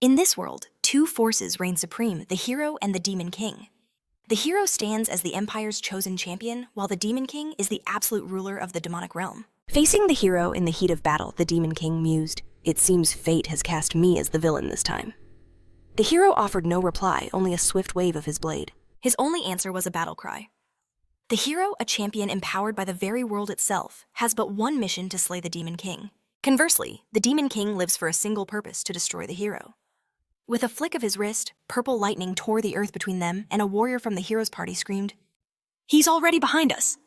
In this world, two forces reign supreme, the hero and the demon king. The hero stands as the Empire's chosen champion, while the demon king is the absolute ruler of the demonic realm. Facing the hero in the heat of battle, the demon king mused, "It seems fate has cast me as the villain this time." The hero offered no reply, only a swift wave of his blade. His only answer was a battle cry. The hero, a champion empowered by the very world itself, has but one mission to slay the demon king. Conversely, the demon king lives for a single purpose: to destroy the hero. With a flick of his wrist, purple lightning tore the earth between them, and a warrior from the hero's party screamed, "He's already behind us!"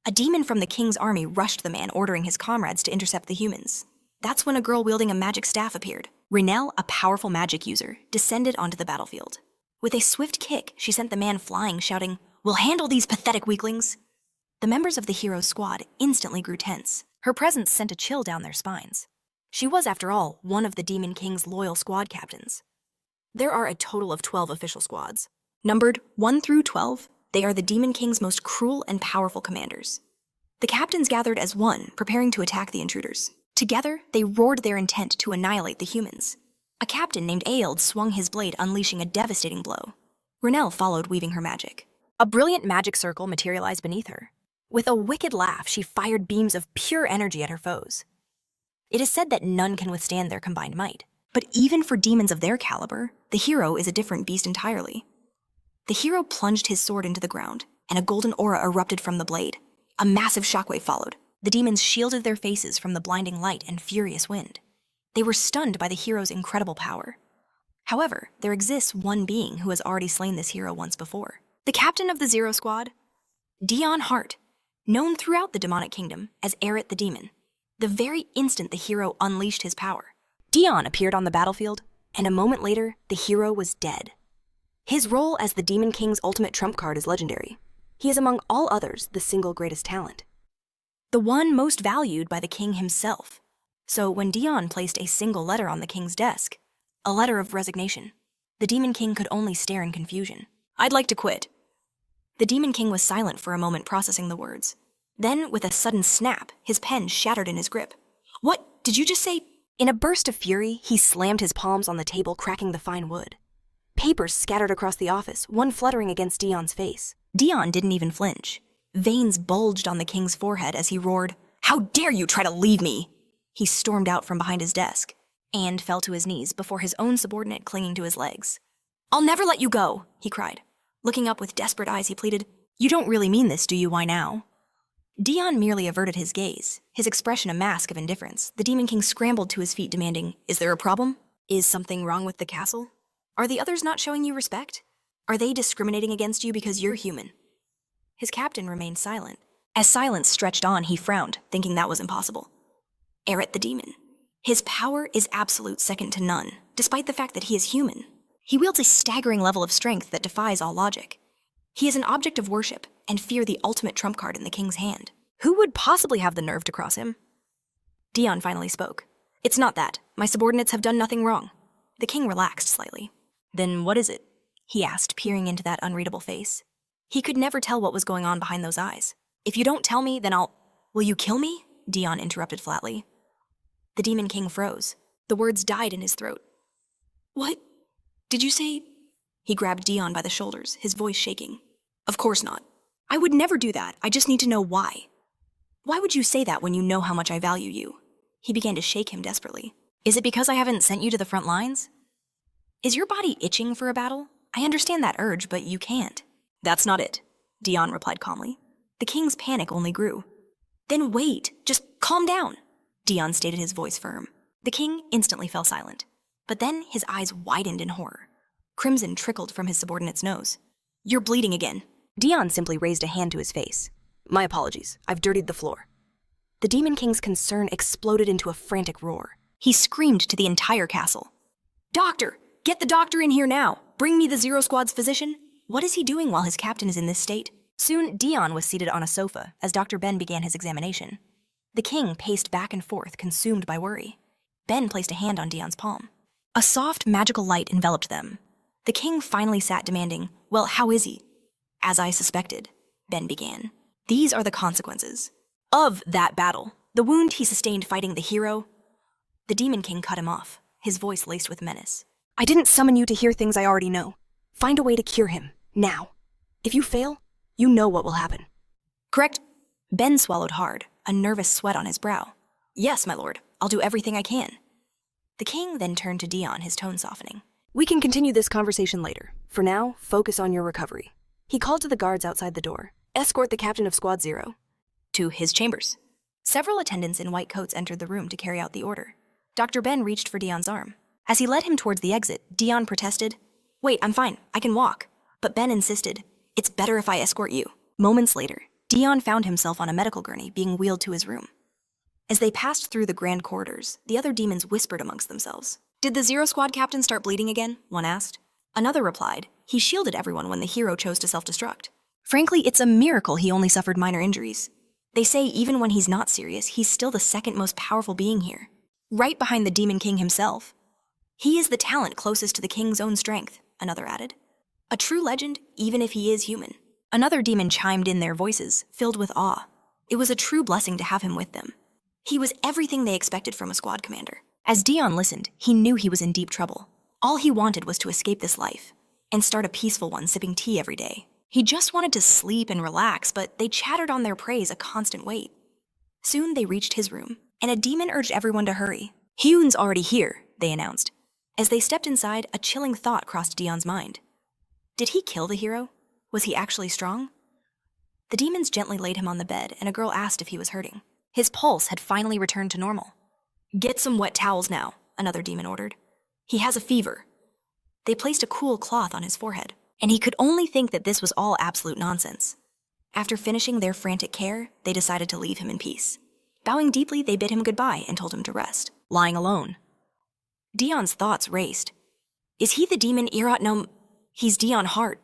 A demon from the king's army rushed the man, ordering his comrades to intercept the humans. That's when a girl wielding a magic staff appeared. Rinelle, a powerful magic user, descended onto the battlefield. With a swift kick, she sent the man flying, shouting, "We'll handle these pathetic weaklings!" The members of the hero's squad instantly grew tense. Her presence sent a chill down their spines. She was, after all, one of the Demon King's loyal squad captains. There are a total of 12 official squads. Numbered 1 through 12, they are the Demon King's most cruel and powerful commanders. The captains gathered as one, preparing to attack the intruders. Together, they roared their intent to annihilate the humans. A captain named Aeld swung his blade, unleashing a devastating blow. Rinelle followed, weaving her magic. A brilliant magic circle materialized beneath her. With a wicked laugh, she fired beams of pure energy at her foes. It is said that none can withstand their combined might. But even for demons of their caliber, the hero is a different beast entirely. The hero plunged his sword into the ground, and a golden aura erupted from the blade. A massive shockwave followed. The demons shielded their faces from the blinding light and furious wind. They were stunned by the hero's incredible power. However, there exists one being who has already slain this hero once before. The captain of the Zero Squad, Dion Hart, known throughout the demonic kingdom as Erit the demon. The very instant the hero unleashed his power, Dion appeared on the battlefield, and a moment later, the hero was dead. His role as the Demon King's ultimate trump card is legendary. He is among all others the single greatest talent. The one most valued by the king himself. So when Dion placed a single letter on the king's desk, a letter of resignation, the Demon King could only stare in confusion. "I'd like to quit." The Demon King was silent for a moment, processing the words. Then, with a sudden snap, his pen shattered in his grip. "What did you just say?" In a burst of fury, he slammed his palms on the table, cracking the fine wood. Papers scattered across the office, one fluttering against Dion's face. Dion didn't even flinch. Veins bulged on the king's forehead as he roared, "How dare you try to leave me!" He stormed out from behind his desk and fell to his knees before his own subordinate clinging to his legs. "I'll never let you go," he cried. Looking up with desperate eyes, he pleaded, "You don't really mean this, do you? Why now?" Dion merely averted his gaze, his expression a mask of indifference. The Demon King scrambled to his feet, demanding, "Is there a problem? Is something wrong with the castle? Are the others not showing you respect? Are they discriminating against you because you're human?" His captain remained silent. As silence stretched on, he frowned, thinking that was impossible. Erit the demon. His power is absolute, second to none, despite the fact that he is human. He wields a staggering level of strength that defies all logic. He is an object of worship, and fear the ultimate trump card in the king's hand. Who would possibly have the nerve to cross him? Dion finally spoke. "It's not that. My subordinates have done nothing wrong." The king relaxed slightly. "Then what is it?" he asked, peering into that unreadable face. He could never tell what was going on behind those eyes. "If you don't tell me, then Will you kill me?" Dion interrupted flatly. The Demon King froze. The words died in his throat. "What did you say?" He grabbed Dion by the shoulders, his voice shaking. "Of course not. I would never do that. I just need to know why. Why would you say that when you know how much I value you?" He began to shake him desperately. "Is it because I haven't sent you to the front lines? Is your body itching for a battle? I understand that urge, but you can't." "That's not it," Dion replied calmly. The king's panic only grew. "Then wait. Just calm down." Dion stated, his voice firm. The king instantly fell silent. But then his eyes widened in horror. Crimson trickled from his subordinate's nose. "You're bleeding again." Dion simply raised a hand to his face. "My apologies. I've dirtied the floor." The Demon King's concern exploded into a frantic roar. He screamed to the entire castle, "Doctor! Get the doctor in here now! Bring me the Zero Squad's physician!" What is he doing while his captain is in this state? Soon, Dion was seated on a sofa as Dr. Ben began his examination. The king paced back and forth, consumed by worry. Ben placed a hand on Dion's palm. A soft, magical light enveloped them. The king finally sat, demanding, "Well, how is he?" "As I suspected," Ben began. "These are the consequences of that battle. The wound he sustained fighting the hero." The Demon King cut him off, his voice laced with menace. I didn't summon you to hear things I already know. Find a way to cure him, now. If you fail, you know what will happen. Correct. Ben swallowed hard, a nervous sweat on his brow. Yes, my lord, I'll do everything I can. The king then turned to Dion, his tone softening. We can continue this conversation later. For now, focus on your recovery. He called to the guards outside the door. Escort the captain of Squad 0 to his chambers. Several attendants in white coats entered the room to carry out the order. Dr. Ben reached for Dion's arm. As he led him towards the exit, Dion protested, Wait, I'm fine, I can walk. But Ben insisted, It's better if I escort you. Moments later, Dion found himself on a medical gurney being wheeled to his room. As they passed through the grand corridors, the other demons whispered amongst themselves. Did the Zero Squad captain start bleeding again? One asked. Another replied, He shielded everyone when the hero chose to self-destruct. Frankly, it's a miracle he only suffered minor injuries. They say even when he's not serious, he's still the second most powerful being here, right behind the Demon King himself. He is the talent closest to the king's own strength, another added. A true legend, even if he is human. Another demon chimed in their voices, filled with awe. It was a true blessing to have him with them. He was everything they expected from a squad commander. As Dion listened, he knew he was in deep trouble. All he wanted was to escape this life, and start a peaceful one sipping tea every day. He just wanted to sleep and relax, but they chattered on their praise a constant weight. Soon they reached his room, and a demon urged everyone to hurry. Hyun's already here, they announced. As they stepped inside, a chilling thought crossed Dion's mind. Did he kill the hero? Was he actually strong? The demons gently laid him on the bed, and a girl asked if he was hurting. His pulse had finally returned to normal. Get some wet towels now, another demon ordered. He has a fever. They placed a cool cloth on his forehead, and he could only think that this was all absolute nonsense. After finishing their frantic care, they decided to leave him in peace. Bowing deeply, they bid him goodbye and told him to rest, lying alone. Dion's thoughts raced. Is he the demon Erit? No, he's Dion Hart.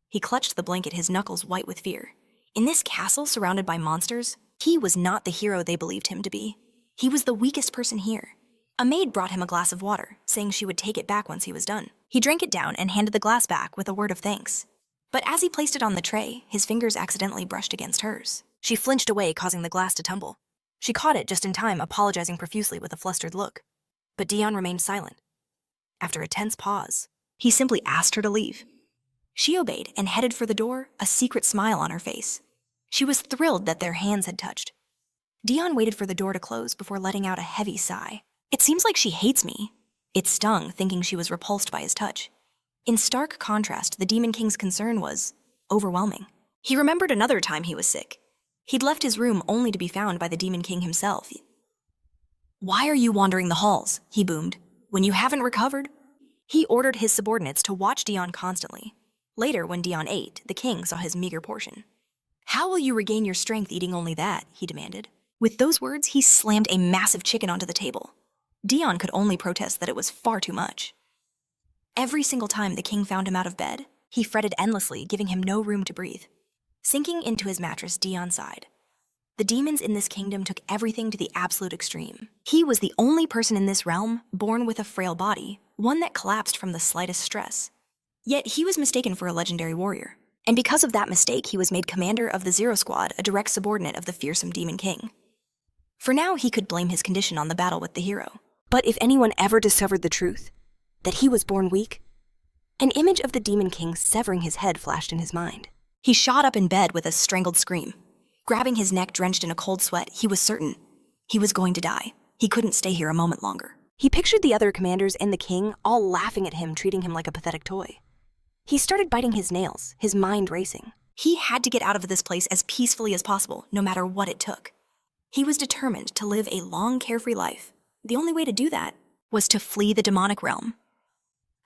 He clutched the blanket, his knuckles white with fear. In this castle surrounded by monsters, he was not the hero they believed him to be. He was the weakest person here. A maid brought him a glass of water, saying she would take it back once he was done. He drank it down and handed the glass back with a word of thanks. But as he placed it on the tray, his fingers accidentally brushed against hers. She flinched away, causing the glass to tumble. She caught it just in time, apologizing profusely with a flustered look. But Dion remained silent. After a tense pause, he simply asked her to leave. She obeyed and headed for the door, a secret smile on her face. She was thrilled that their hands had touched. Dion waited for the door to close before letting out a heavy sigh. It seems like she hates me. It stung, thinking she was repulsed by his touch. In stark contrast, the Demon King's concern was overwhelming. He remembered another time he was sick. He'd left his room only to be found by the Demon King himself. Why are you wandering the halls? He boomed. When you haven't recovered? He ordered his subordinates to watch Dion constantly. Later, when Dion ate, the king saw his meager portion. How will you regain your strength eating only that? He demanded. With those words, he slammed a massive chicken onto the table. Dion could only protest that it was far too much. Every single time the king found him out of bed, he fretted endlessly, giving him no room to breathe. Sinking into his mattress, Dion sighed. The demons in this kingdom took everything to the absolute extreme. He was the only person in this realm born with a frail body, one that collapsed from the slightest stress. Yet he was mistaken for a legendary warrior. And because of that mistake, he was made commander of the Zero Squad, a direct subordinate of the fearsome Demon King. For now, he could blame his condition on the battle with the hero. But if anyone ever discovered the truth, that he was born weak, an image of the Demon King severing his head flashed in his mind. He shot up in bed with a strangled scream. Grabbing his neck drenched in a cold sweat, he was certain he was going to die. He couldn't stay here a moment longer. He pictured the other commanders and the king all laughing at him, treating him like a pathetic toy. He started biting his nails, his mind racing. He had to get out of this place as peacefully as possible, no matter what it took. He was determined to live a long, carefree life. The only way to do that was to flee the demonic realm.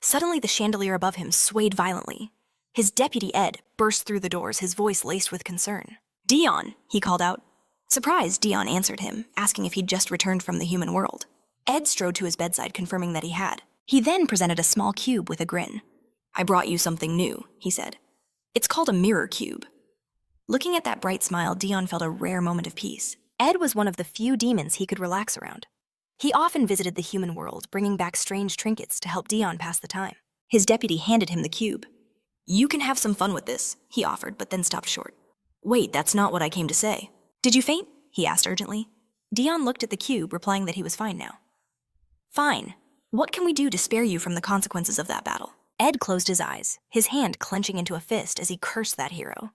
Suddenly, the chandelier above him swayed violently. His deputy, Ed, burst through the doors, his voice laced with concern. Dion, he called out. Surprised, Dion answered him, asking if he'd just returned from the human world. Ed strode to his bedside, confirming that he had. He then presented a small cube with a grin. I brought you something new, he said. It's called a mirror cube. Looking at that bright smile, Dion felt a rare moment of peace. Ed was one of the few demons he could relax around. He often visited the human world, bringing back strange trinkets to help Dion pass the time. His deputy handed him the cube. You can have some fun with this, he offered, but then stopped short. Wait, that's not what I came to say. Did you faint? He asked urgently. Dion looked at the cube, replying that he was fine now. Fine. What can we do to spare you from the consequences of that battle? Ed closed his eyes, his hand clenching into a fist as he cursed that hero.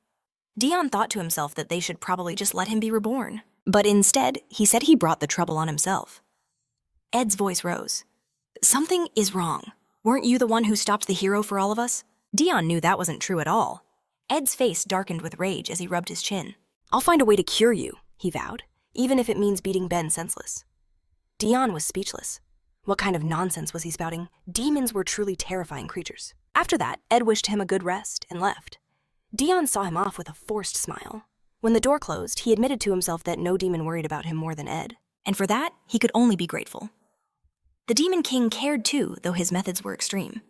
Dion thought to himself that they should probably just let him be reborn. But instead, he said he brought the trouble on himself. Ed's voice rose. Something is wrong. Weren't you the one who stopped the hero for all of us? Dion knew that wasn't true at all. Ed's face darkened with rage as he rubbed his chin. I'll find a way to cure you, he vowed, even if it means beating Ben senseless. Dion was speechless. What kind of nonsense was he spouting? Demons were truly terrifying creatures. After that, Ed wished him a good rest and left. Dion saw him off with a forced smile. When the door closed, he admitted to himself that no demon worried about him more than Ed. And for that, he could only be grateful. The Demon King cared too, though his methods were extreme.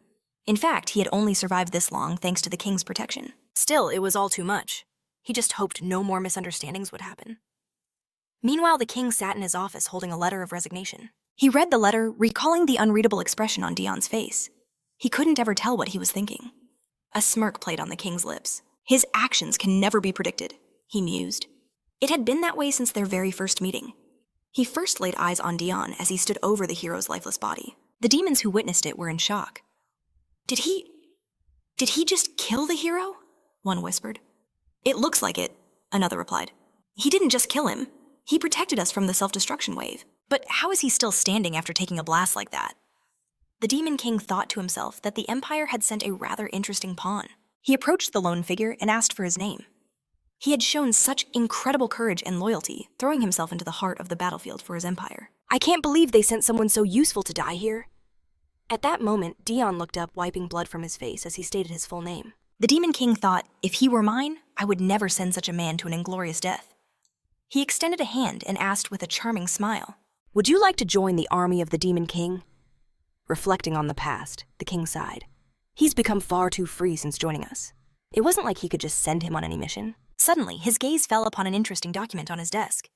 In fact, he had only survived this long thanks to the king's protection. Still, it was all too much. He just hoped no more misunderstandings would happen. Meanwhile, the king sat in his office holding a letter of resignation. He read the letter, recalling the unreadable expression on Dion's face. He couldn't ever tell what he was thinking. A smirk played on the king's lips. His actions can never be predicted, he mused. It had been that way since their very first meeting. He first laid eyes on Dion as he stood over the hero's lifeless body. The demons who witnessed it were in shock. Did he just kill the hero? One whispered. It looks like it, another replied. He didn't just kill him. He protected us from the self-destruction wave. But how is he still standing after taking a blast like that? The Demon King thought to himself that the Empire had sent a rather interesting pawn. He approached the lone figure and asked for his name. He had shown such incredible courage and loyalty, throwing himself into the heart of the battlefield for his empire. I can't believe they sent someone so useful to die here. At that moment, Dion looked up, wiping blood from his face as he stated his full name. The Demon King thought, if he were mine, I would never send such a man to an inglorious death. He extended a hand and asked with a charming smile, Would you like to join the army of the Demon King? Reflecting on the past, the king sighed. He's become far too free since joining us. It wasn't like he could just send him on any mission. Suddenly, his gaze fell upon an interesting document on his desk.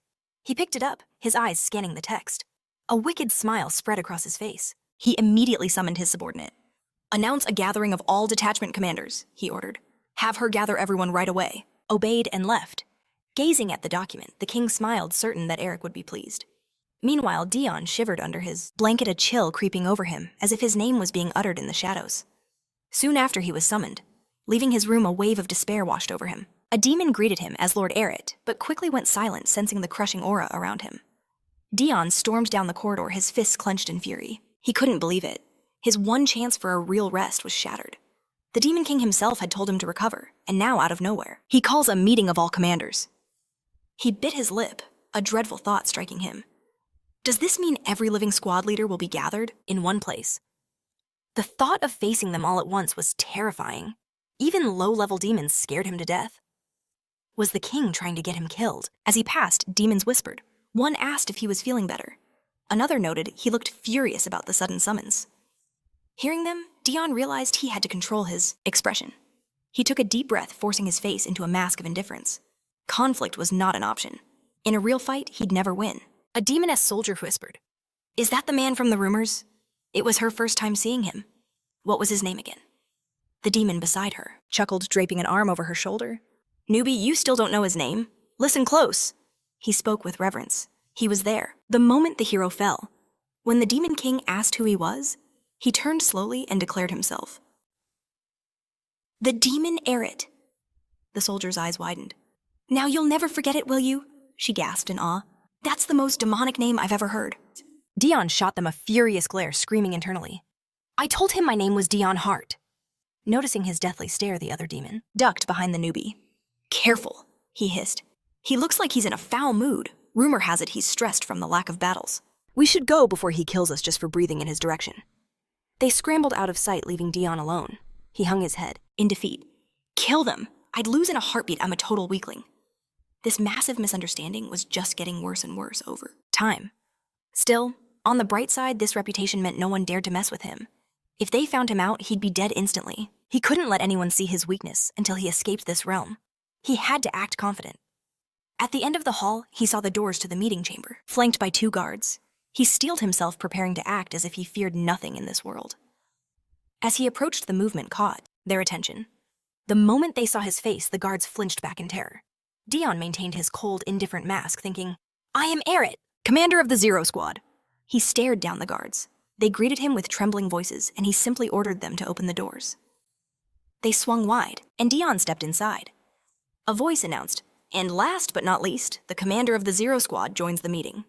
He picked it up, his eyes scanning the text. A wicked smile spread across his face. He immediately summoned his subordinate. Announce a gathering of all detachment commanders, he ordered. Have her gather everyone right away. Obeyed and left. Gazing at the document, the king smiled, certain that Erit would be pleased. Meanwhile, Dion shivered under his blanket, a chill creeping over him, as if his name was being uttered in the shadows. Soon after he was summoned. Leaving his room, a wave of despair washed over him. A demon greeted him as Lord Erit, but quickly went silent, sensing the crushing aura around him. Dion stormed down the corridor, his fists clenched in fury. He couldn't believe it. His one chance for a real rest was shattered. The Demon King himself had told him to recover, and now out of nowhere, he calls a meeting of all commanders. He bit his lip, a dreadful thought striking him. Does this mean every living squad leader will be gathered in one place? The thought of facing them all at once was terrifying. Even low-level demons scared him to death. Was the king trying to get him killed? As he passed, demons whispered. One asked if he was feeling better. Another noted he looked furious about the sudden summons. Hearing them, Dion realized he had to control his expression. He took a deep breath, forcing his face into a mask of indifference. Conflict was not an option. In a real fight, he'd never win. A demoness soldier whispered, Is that the man from the rumors? It was her first time seeing him. What was his name again? The demon beside her chuckled, draping an arm over her shoulder. Newbie, you still don't know his name? Listen close. He spoke with reverence. He was there, the moment the hero fell. When the Demon King asked who he was, he turned slowly and declared himself. The demon Erit. The soldier's eyes widened. Now you'll never forget it, will you? She gasped in awe. That's the most demonic name I've ever heard. Dion shot them a furious glare, screaming internally. I told him my name was Dion Hart. Noticing his deathly stare, the other demon ducked behind the newbie. Careful, he hissed. He looks like he's in a foul mood. Rumor has it he's stressed from the lack of battles. We should go before he kills us just for breathing in his direction. They scrambled out of sight, leaving Dion alone. He hung his head, in defeat. Kill them! I'd lose in a heartbeat. I'm a total weakling. This massive misunderstanding was just getting worse and worse over time. Still, on the bright side, this reputation meant no one dared to mess with him. If they found him out, he'd be dead instantly. He couldn't let anyone see his weakness until he escaped this realm. He had to act confident. At the end of the hall, he saw the doors to the meeting chamber, flanked by 2 guards. He steeled himself, preparing to act as if he feared nothing in this world. As he approached, the movement caught their attention. The moment they saw his face, the guards flinched back in terror. Dion maintained his cold, indifferent mask, thinking, I am Erit, commander of the Zero Squad. He stared down the guards. They greeted him with trembling voices, and he simply ordered them to open the doors. They swung wide, and Dion stepped inside. A voice announced, "And last but not least, the commander of the Zero Squad joins the meeting."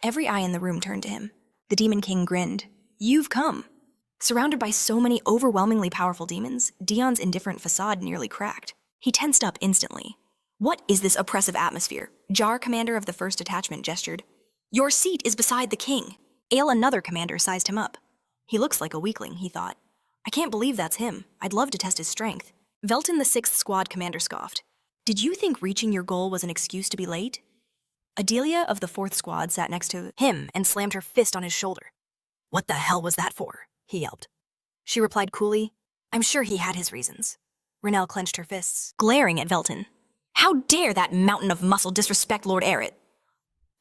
Every eye in the room turned to him. The Demon King grinned. "You've come." Surrounded by so many overwhelmingly powerful demons, Dion's indifferent facade nearly cracked. He tensed up instantly. "What is this oppressive atmosphere?" Jar, commander of the first detachment, gestured. "Your seat is beside the king." Ale, another commander, sized him up. "He looks like a weakling," he thought. "I can't believe that's him. I'd love to test his strength." Velton, the 6th Squad commander, scoffed. "Did you think reaching your goal was an excuse to be late?" Adelia of the 4th Squad sat next to him and slammed her fist on his shoulder. "What the hell was that for?" he yelped. She replied coolly, "I'm sure he had his reasons." Renelle clenched her fists, glaring at Velton. "How dare that mountain of muscle disrespect Lord Erit?"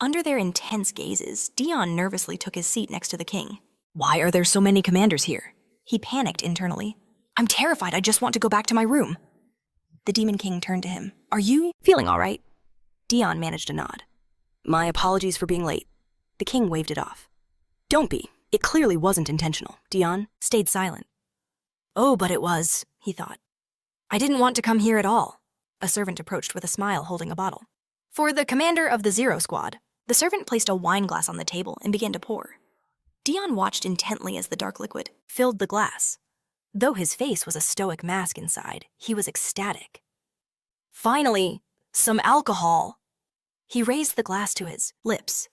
Under their intense gazes, Dion nervously took his seat next to the king. "Why are there so many commanders here?" He panicked internally. "I'm terrified. I just want to go back to my room." The Demon King turned to him. "Are you feeling all right?" Dion managed a nod. "My apologies for being late." The king waved it off. "Don't be. It clearly wasn't intentional." Dion stayed silent. "Oh, but it was," he thought. "I didn't want to come here at all." A servant approached with a smile, holding a bottle. "For the commander of the Zero Squad." The servant placed a wine glass on the table and began to pour. Dion watched intently as the dark liquid filled the glass. Though his face was a stoic mask inside, he was ecstatic. "Finally, some alcohol." He raised the glass to his lips.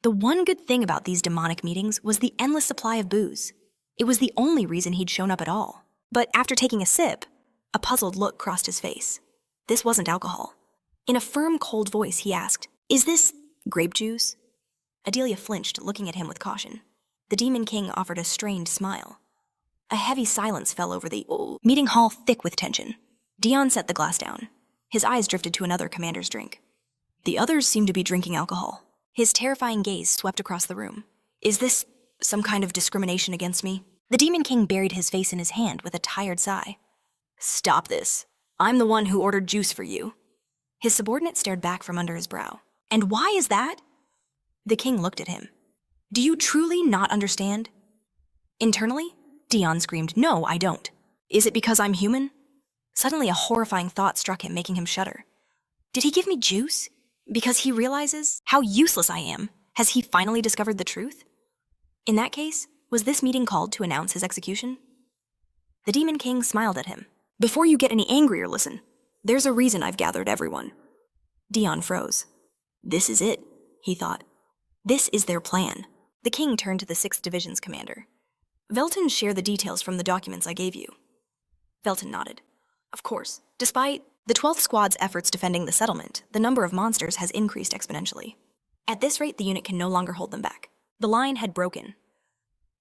The one good thing about these demonic meetings was the endless supply of booze. It was the only reason he'd shown up at all. But after taking a sip, a puzzled look crossed his face. This wasn't alcohol. In a firm, cold voice, he asked, "Is this grape juice?" Adelia flinched, looking at him with caution. The Demon King offered a strained smile. A heavy silence fell over the meeting hall, thick with tension. Dion set the glass down. His eyes drifted to another commander's drink. "The others seem to be drinking alcohol." His terrifying gaze swept across the room. "Is this some kind of discrimination against me?" The Demon King buried his face in his hand with a tired sigh. "Stop this. I'm the one who ordered juice for you." His subordinate stared back from under his brow. "And why is that?" The king looked at him. "Do you truly not understand?" Internally, Dion screamed, "No, I don't. Is it because I'm human?" Suddenly, a horrifying thought struck him, making him shudder. Did he give me juice because he realizes how useless I am? Has he finally discovered the truth? In that case, was this meeting called to announce his execution? The Demon King smiled at him. "Before you get any angrier, listen. There's a reason I've gathered everyone." Dion froze. This is it, he thought. This is their plan. The king turned to the 6th Division's commander. "Velton, share the details from the documents I gave you." Velton nodded. "Of course. Despite the 12th Squad's efforts defending the settlement, the number of monsters has increased exponentially. At this rate, the unit can no longer hold them back. The line had broken.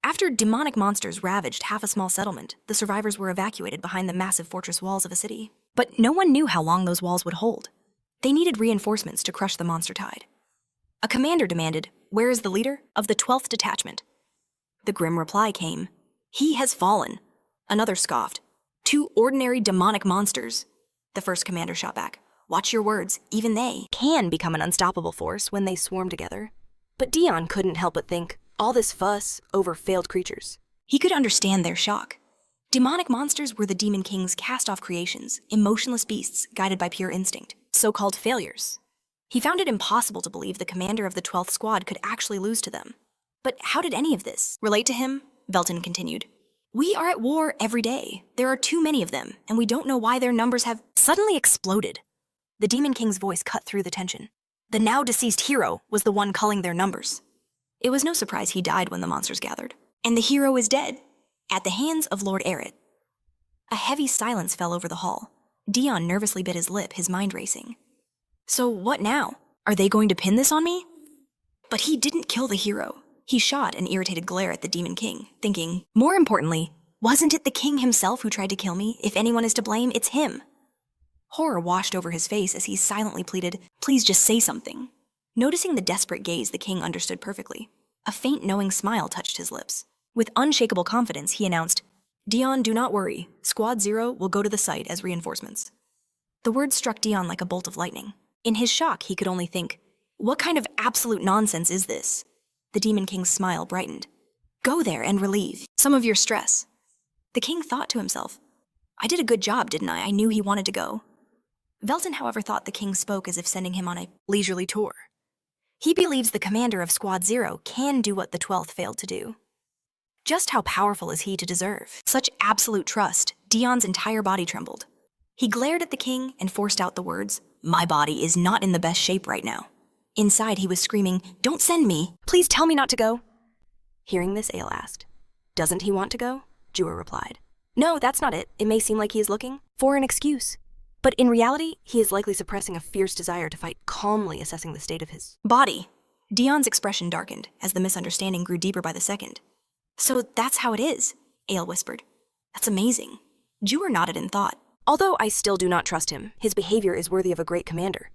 After demonic monsters ravaged half a small settlement, the survivors were evacuated behind the massive fortress walls of a city. But no one knew how long those walls would hold. They needed reinforcements to crush the monster tide. A commander demanded, "Where is the leader of the 12th detachment?" The grim reply came, "He has fallen." Another scoffed, "Two ordinary demonic monsters." The first commander shot back, "Watch your words, even they can become an unstoppable force when they swarm together." But Dion couldn't help but think, all this fuss over failed creatures. He could understand their shock. Demonic monsters were the Demon King's cast-off creations, emotionless beasts guided by pure instinct, so-called failures. He found it impossible to believe the commander of the 12th Squad could actually lose to them. But how did any of this relate to him? Velton continued. "We are at war every day. There are too many of them, and we don't know why their numbers have suddenly exploded." The Demon King's voice cut through the tension. The now-deceased hero was the one culling their numbers. It was no surprise he died when the monsters gathered. And the hero is dead, at the hands of Lord Erit. A heavy silence fell over the hall. Dion nervously bit his lip, his mind racing. So what now? Are they going to pin this on me? But he didn't kill the hero. He shot an irritated glare at the Demon King, thinking, more importantly, wasn't it the king himself who tried to kill me? If anyone is to blame, it's him. Horror washed over his face as he silently pleaded, "Please just say something." Noticing the desperate gaze, the king understood perfectly. A faint, knowing smile touched his lips. With unshakable confidence, he announced, "Dion, do not worry. Squad 0 will go to the site as reinforcements." The words struck Dion like a bolt of lightning. In his shock, he could only think, what kind of absolute nonsense is this? The Demon King's smile brightened. Go there and relieve some of your stress. The king thought to himself, I did a good job, didn't I? I knew he wanted to go. Velton, however, thought the king spoke as if sending him on a leisurely tour. He believes the commander of Squad Zero can do what the 12th failed to do. Just how powerful is he to deserve such absolute trust? Dion's entire body trembled. He glared at the king and forced out the words, My body is not in the best shape right now. Inside, he was screaming, Don't send me! Please tell me not to go! Hearing this, Ale asked, Doesn't he want to go? Jua replied, No, that's not it. It may seem like he is looking for an excuse. But in reality, he is likely suppressing a fierce desire to fight, calmly assessing the state of his body. Dion's expression darkened as the misunderstanding grew deeper by the second. So that's how it is, Ale whispered. That's amazing. Jua nodded in thought. Although I still do not trust him, his behavior is worthy of a great commander.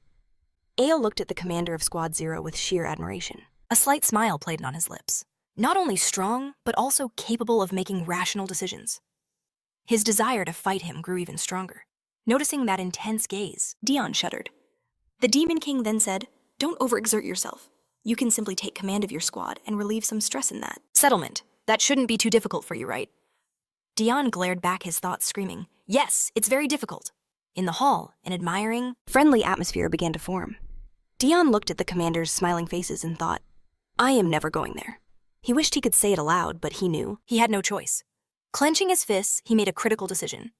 Ale looked at the commander of Squad Zero with sheer admiration. A slight smile played on his lips. Not only strong, but also capable of making rational decisions. His desire to fight him grew even stronger. Noticing that intense gaze, Dion shuddered. The Demon King then said, Don't overexert yourself. You can simply take command of your squad and relieve some stress in that. Settlement. That shouldn't be too difficult for you, right? Dion glared back his thoughts, screaming, Yes, it's very difficult. In the hall, an admiring, friendly atmosphere began to form. Dion looked at the commander's smiling faces and thought, I am never going there. He wished he could say it aloud, but he knew he had no choice. Clenching his fists, he made a critical decision.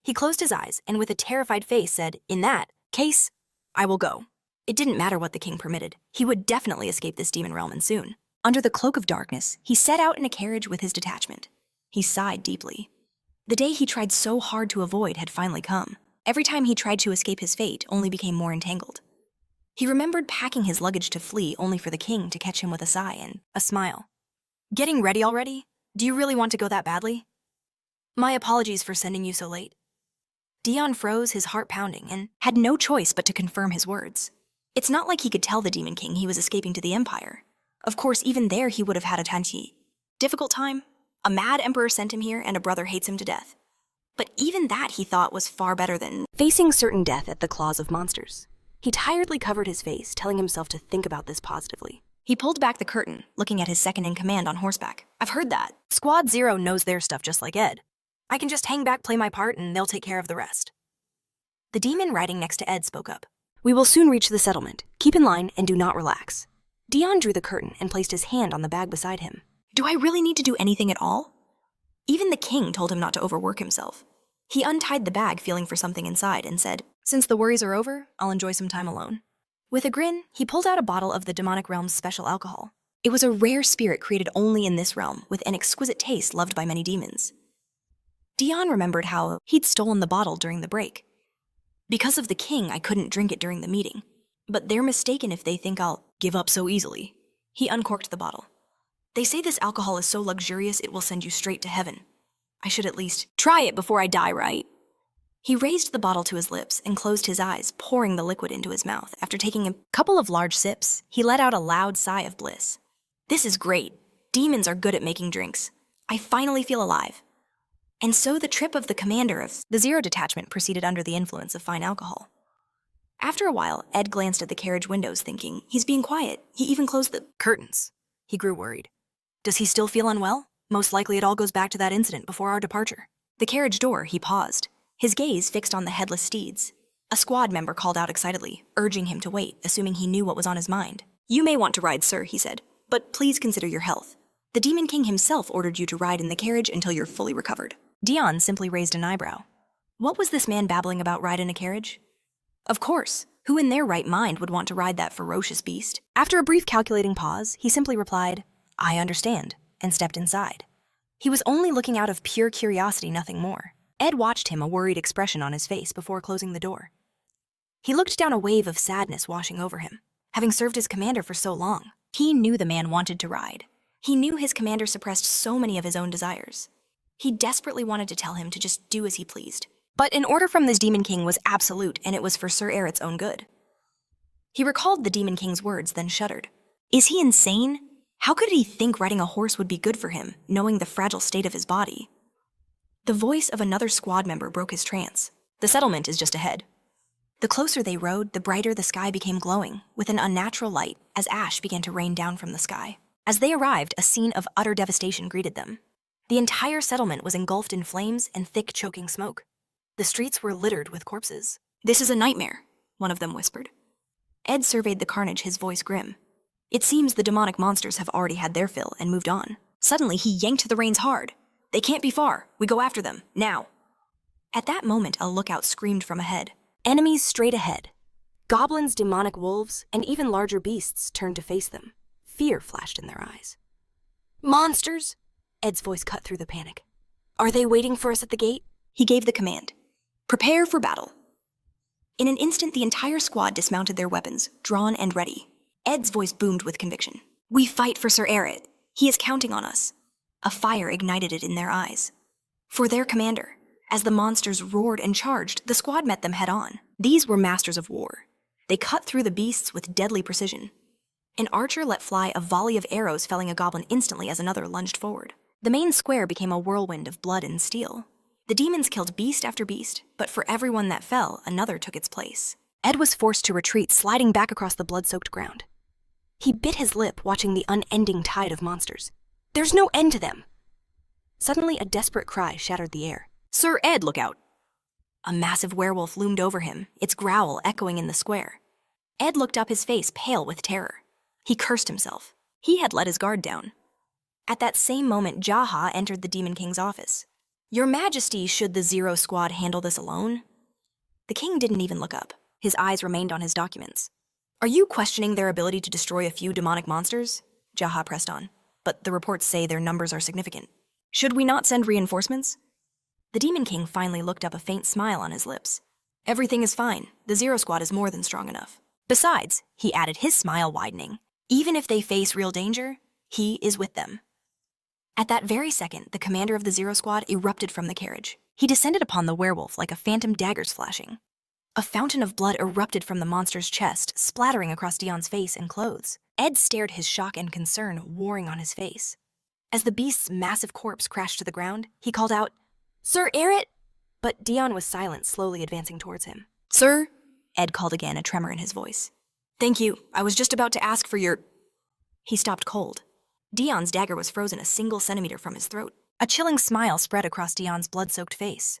He closed his eyes and with a terrified face said, In that case, I will go. It didn't matter what the king permitted. He would definitely escape this demon realm and soon. Under the cloak of darkness, he set out in a carriage with his detachment. He sighed deeply. The day he tried so hard to avoid had finally come. Every time he tried to escape his fate, only became more entangled. He remembered packing his luggage to flee only for the king to catch him with a sigh and a smile. Getting ready already? Do you really want to go that badly? My apologies for sending you so late. Dion froze, his heart pounding, and had no choice but to confirm his words. It's not like he could tell the Demon King he was escaping to the Empire. Of course, even there he would have had a tiny, difficult time. A mad emperor sent him here and a brother hates him to death. But even that he thought was far better than facing certain death at the claws of monsters. He tiredly covered his face, telling himself to think about this positively. He pulled back the curtain, looking at his second-in-command on horseback. I've heard that. Squad Zero knows their stuff just like Ed. I can just hang back, play my part, and they'll take care of the rest. The demon riding next to Ed spoke up. We will soon reach the settlement. Keep in line and do not relax. Dion drew the curtain and placed his hand on the bag beside him. Do I really need to do anything at all? Even the king told him not to overwork himself. He untied the bag, feeling for something inside, and said, Since the worries are over, I'll enjoy some time alone. With a grin, he pulled out a bottle of the demonic realm's special alcohol. It was a rare spirit created only in this realm, with an exquisite taste loved by many demons. Dion remembered how he'd stolen the bottle during the break. Because of the king, I couldn't drink it during the meeting. But they're mistaken if they think I'll give up so easily. He uncorked the bottle. They say this alcohol is so luxurious it will send you straight to heaven. I should at least try it before I die, right? He raised the bottle to his lips and closed his eyes, pouring the liquid into his mouth. After taking a couple of large sips, he let out a loud sigh of bliss. This is great. Demons are good at making drinks. I finally feel alive. And so the trip of the commander of the Zero Detachment proceeded under the influence of fine alcohol. After a while, Ed glanced at the carriage windows, thinking, he's being quiet. He even closed the curtains. He grew worried. Does he still feel unwell? Most likely it all goes back to that incident before our departure. The carriage door, he paused, his gaze fixed on the headless steeds. A squad member called out excitedly, urging him to wait, assuming he knew what was on his mind. You may want to ride, sir, he said, but please consider your health. The Demon King himself ordered you to ride in the carriage until you're fully recovered. Dion simply raised an eyebrow. What was this man babbling about ride in a carriage? Of course, who in their right mind would want to ride that ferocious beast? After a brief calculating pause, he simply replied, I understand, and stepped inside. He was only looking out of pure curiosity, nothing more. Ed watched him, a worried expression on his face before closing the door. He looked down, a wave of sadness washing over him. Having served his commander for so long, he knew the man wanted to ride. He knew his commander suppressed so many of his own desires. He desperately wanted to tell him to just do as he pleased. But an order from this Demon King was absolute, and it was for Sir Erit's own good. He recalled the Demon King's words, then shuddered. Is he insane? How could he think riding a horse would be good for him, knowing the fragile state of his body? The voice of another squad member broke his trance. The settlement is just ahead. The closer they rode, the brighter the sky became glowing, with an unnatural light, as ash began to rain down from the sky. As they arrived, a scene of utter devastation greeted them. The entire settlement was engulfed in flames and thick, choking smoke. The streets were littered with corpses. "This is a nightmare," one of them whispered. Ed surveyed the carnage, his voice grim. It seems the demonic monsters have already had their fill and moved on. Suddenly, he yanked the reins hard. "They can't be far. We go after them, now." At that moment, a lookout screamed from ahead. Enemies straight ahead. Goblins, demonic wolves, and even larger beasts turned to face them. Fear flashed in their eyes. "Monsters!" Ed's voice cut through the panic. "Are they waiting for us at the gate?" He gave the command. "Prepare for battle." In an instant, the entire squad dismounted their weapons, drawn and ready. Ed's voice boomed with conviction. "We fight for Sir Erit. He is counting on us." A fire ignited it in their eyes. For their commander. As the monsters roared and charged, the squad met them head-on. These were masters of war. They cut through the beasts with deadly precision. An archer let fly a volley of arrows, felling a goblin instantly as another lunged forward. The main square became a whirlwind of blood and steel. The demons killed beast after beast, but for every one that fell, another took its place. Ed was forced to retreat, sliding back across the blood-soaked ground. He bit his lip, watching the unending tide of monsters. There's no end to them! Suddenly, a desperate cry shattered the air. "Sir Ed, look out!" A massive werewolf loomed over him, its growl echoing in the square. Ed looked up, his face pale with terror. He cursed himself. He had let his guard down. At that same moment, Jaha entered the Demon King's office. "Your Majesty, should the Zero Squad handle this alone?" The king didn't even look up. His eyes remained on his documents. "Are you questioning their ability to destroy a few demonic monsters?" Jaha pressed on. "But the reports say their numbers are significant. Should we not send reinforcements?" The Demon King finally looked up, a faint smile on his lips. "Everything is fine. The Zero Squad is more than strong enough. Besides," he added, his smile widening, "even if they face real danger, he is with them." At that very second, the commander of the Zero Squad erupted from the carriage. He descended upon the werewolf like a phantom, daggers flashing. A fountain of blood erupted from the monster's chest, splattering across Dion's face and clothes. Ed stared, his shock and concern warring on his face. As the beast's massive corpse crashed to the ground, he called out, "Sir Erit!" But Dion was silent, slowly advancing towards him. "Sir?" Ed called again, a tremor in his voice. "Thank you. I was just about to ask for your—" He stopped cold. Dion's dagger was frozen a single centimeter from his throat. A chilling smile spread across Dion's blood-soaked face.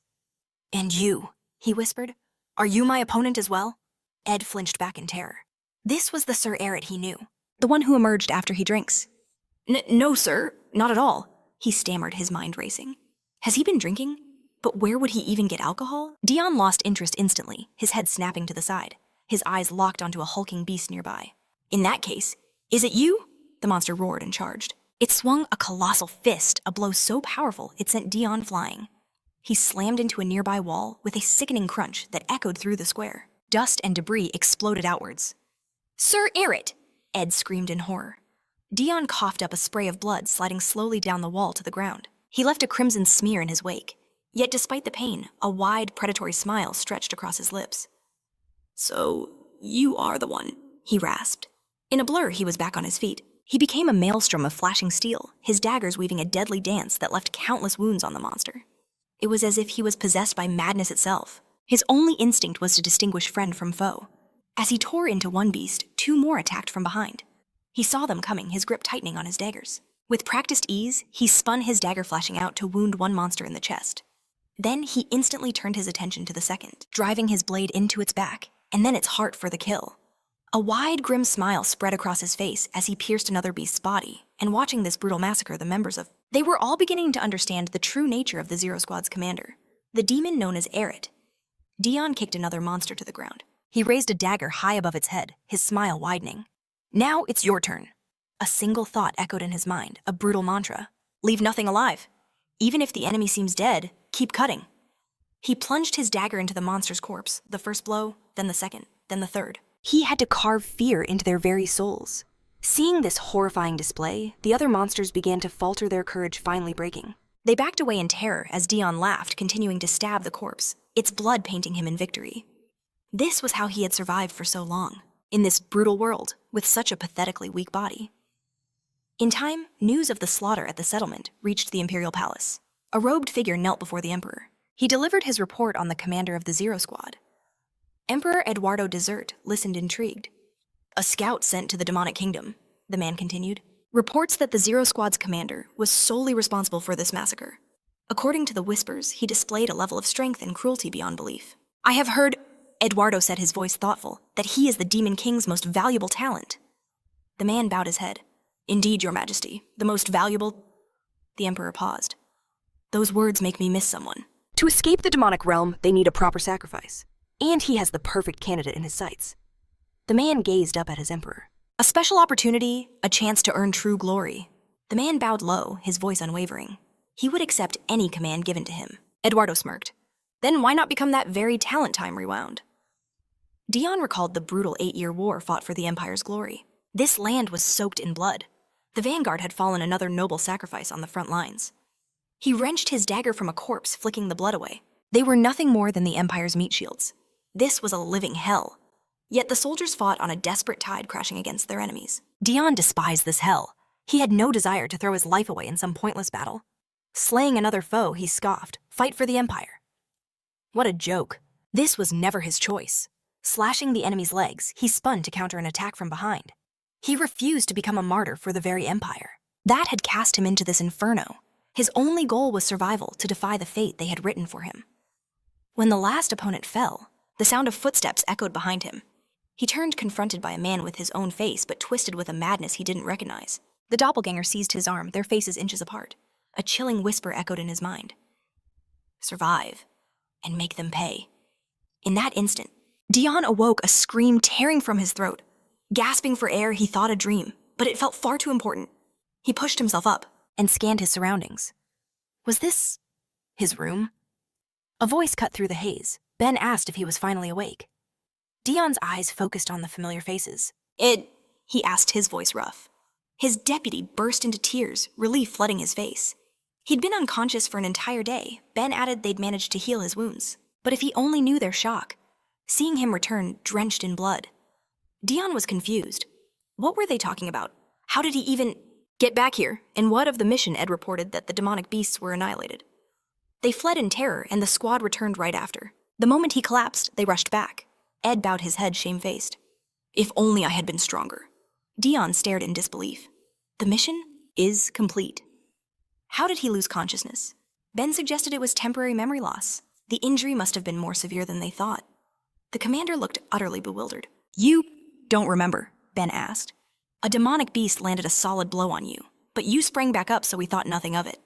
"And you," he whispered, "are you my opponent as well?" Ed flinched back in terror. This was the Sir Erit he knew, the one who emerged after he drinks. No, sir, not at all," he stammered, his mind racing. Has he been drinking? But where would he even get alcohol? Dion lost interest instantly, his head snapping to the side, his eyes locked onto a hulking beast nearby. "In that case, is it you?" The monster roared and charged. It swung a colossal fist, a blow so powerful it sent Dion flying. He slammed into a nearby wall with a sickening crunch that echoed through the square. Dust and debris exploded outwards. "Sir Erit!" Ed screamed in horror. Dion coughed up a spray of blood, sliding slowly down the wall to the ground. He left a crimson smear in his wake. Yet despite the pain, a wide, predatory smile stretched across his lips. "So, you are the one," he rasped. In a blur, he was back on his feet. He became a maelstrom of flashing steel, his daggers weaving a deadly dance that left countless wounds on the monster. It was as if he was possessed by madness itself. His only instinct was to distinguish friend from foe. As he tore into one beast, two more attacked from behind. He saw them coming, his grip tightening on his daggers. With practiced ease, he spun his dagger flashing out to wound one monster in the chest. Then he instantly turned his attention to the second, driving his blade into its back, and then its heart for the kill. A wide, grim smile spread across his face as he pierced another beast's body, and watching this brutal massacre, the members of... They were all beginning to understand the true nature of the Zero Squad's commander, the demon known as Erit. Dion kicked another monster to the ground. He raised a dagger high above its head, his smile widening. "Now it's your turn." A single thought echoed in his mind, a brutal mantra. "Leave nothing alive. Even if the enemy seems dead, keep cutting." He plunged his dagger into the monster's corpse, the first blow, then the second, then the third. He had to carve fear into their very souls. Seeing this horrifying display, the other monsters began to falter, their courage finally breaking. They backed away in terror as Dion laughed, continuing to stab the corpse, its blood painting him in victory. This was how he had survived for so long, in this brutal world, with such a pathetically weak body. In time, news of the slaughter at the settlement reached the imperial palace. A robed figure knelt before the emperor. He delivered his report on the commander of the Zero Squad. Emperor Eduardo Desert listened intrigued. "A scout sent to the demonic kingdom," the man continued. Reports that the Zero Squad's commander was solely responsible for this massacre. According to the whispers, he displayed a level of strength and cruelty beyond belief. I have heard, Eduardo said, his voice thoughtful, that he is the Demon King's most valuable talent. The man bowed his head. Indeed, Your Majesty, the most valuable... The Emperor paused. Those words make me miss someone. To escape the demonic realm, they need a proper sacrifice. And he has the perfect candidate in his sights. The man gazed up at his emperor. A special opportunity, a chance to earn true glory. The man bowed low, his voice unwavering. He would accept any command given to him. Eduardo smirked. Then why not become that very talent time rewound? Dion recalled the brutal 8-year war fought for the Empire's glory. This land was soaked in blood. The vanguard had fallen another noble sacrifice on the front lines. He wrenched his dagger from a corpse, flicking the blood away. They were nothing more than the Empire's meat shields. This was a living hell. Yet the soldiers fought on a desperate tide, crashing against their enemies. Dion despised this hell. He had no desire to throw his life away in some pointless battle. Slaying another foe, he scoffed, fight for the Empire. What a joke. This was never his choice. Slashing the enemy's legs, he spun to counter an attack from behind. He refused to become a martyr for the very Empire. That had cast him into this inferno. His only goal was survival, to defy the fate they had written for him. When the last opponent fell, the sound of footsteps echoed behind him. He turned, confronted by a man with his own face, but twisted with a madness he didn't recognize. The doppelganger seized his arm, their faces inches apart. A chilling whisper echoed in his mind. Survive, and make them pay. In that instant, Dion awoke, a scream tearing from his throat. Gasping for air, he thought a dream, but it felt far too important. He pushed himself up and scanned his surroundings. Was this his room? A voice cut through the haze. Ben asked if he was finally awake. Dion's eyes focused on the familiar faces. He asked, his voice rough. His deputy burst into tears, relief flooding his face. He'd been unconscious for an entire day. Ben added they'd managed to heal his wounds. But if he only knew their shock, seeing him return drenched in blood. Dion was confused. What were they talking about? How did he even... Get back here. In what of the mission, Ed reported that the demonic beasts were annihilated. They fled in terror, and the squad returned right after. The moment he collapsed, they rushed back. Ed bowed his head, shamefaced. If only I had been stronger. Dion stared in disbelief. The mission is complete. How did he lose consciousness? Ben suggested it was temporary memory loss. The injury must have been more severe than they thought. The commander looked utterly bewildered. You don't remember, Ben asked. A demonic beast landed a solid blow on you, but you sprang back up, so we thought nothing of it.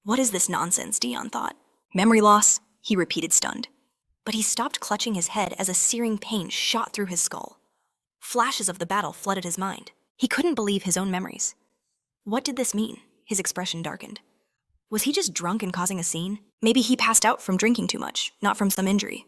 What is this nonsense, Dion thought. Memory loss, he repeated, stunned. But he stopped clutching his head as a searing pain shot through his skull. Flashes of the battle flooded his mind. He couldn't believe his own memories. What did this mean? His expression darkened. Was he just drunk and causing a scene? Maybe he passed out from drinking too much, not from some injury.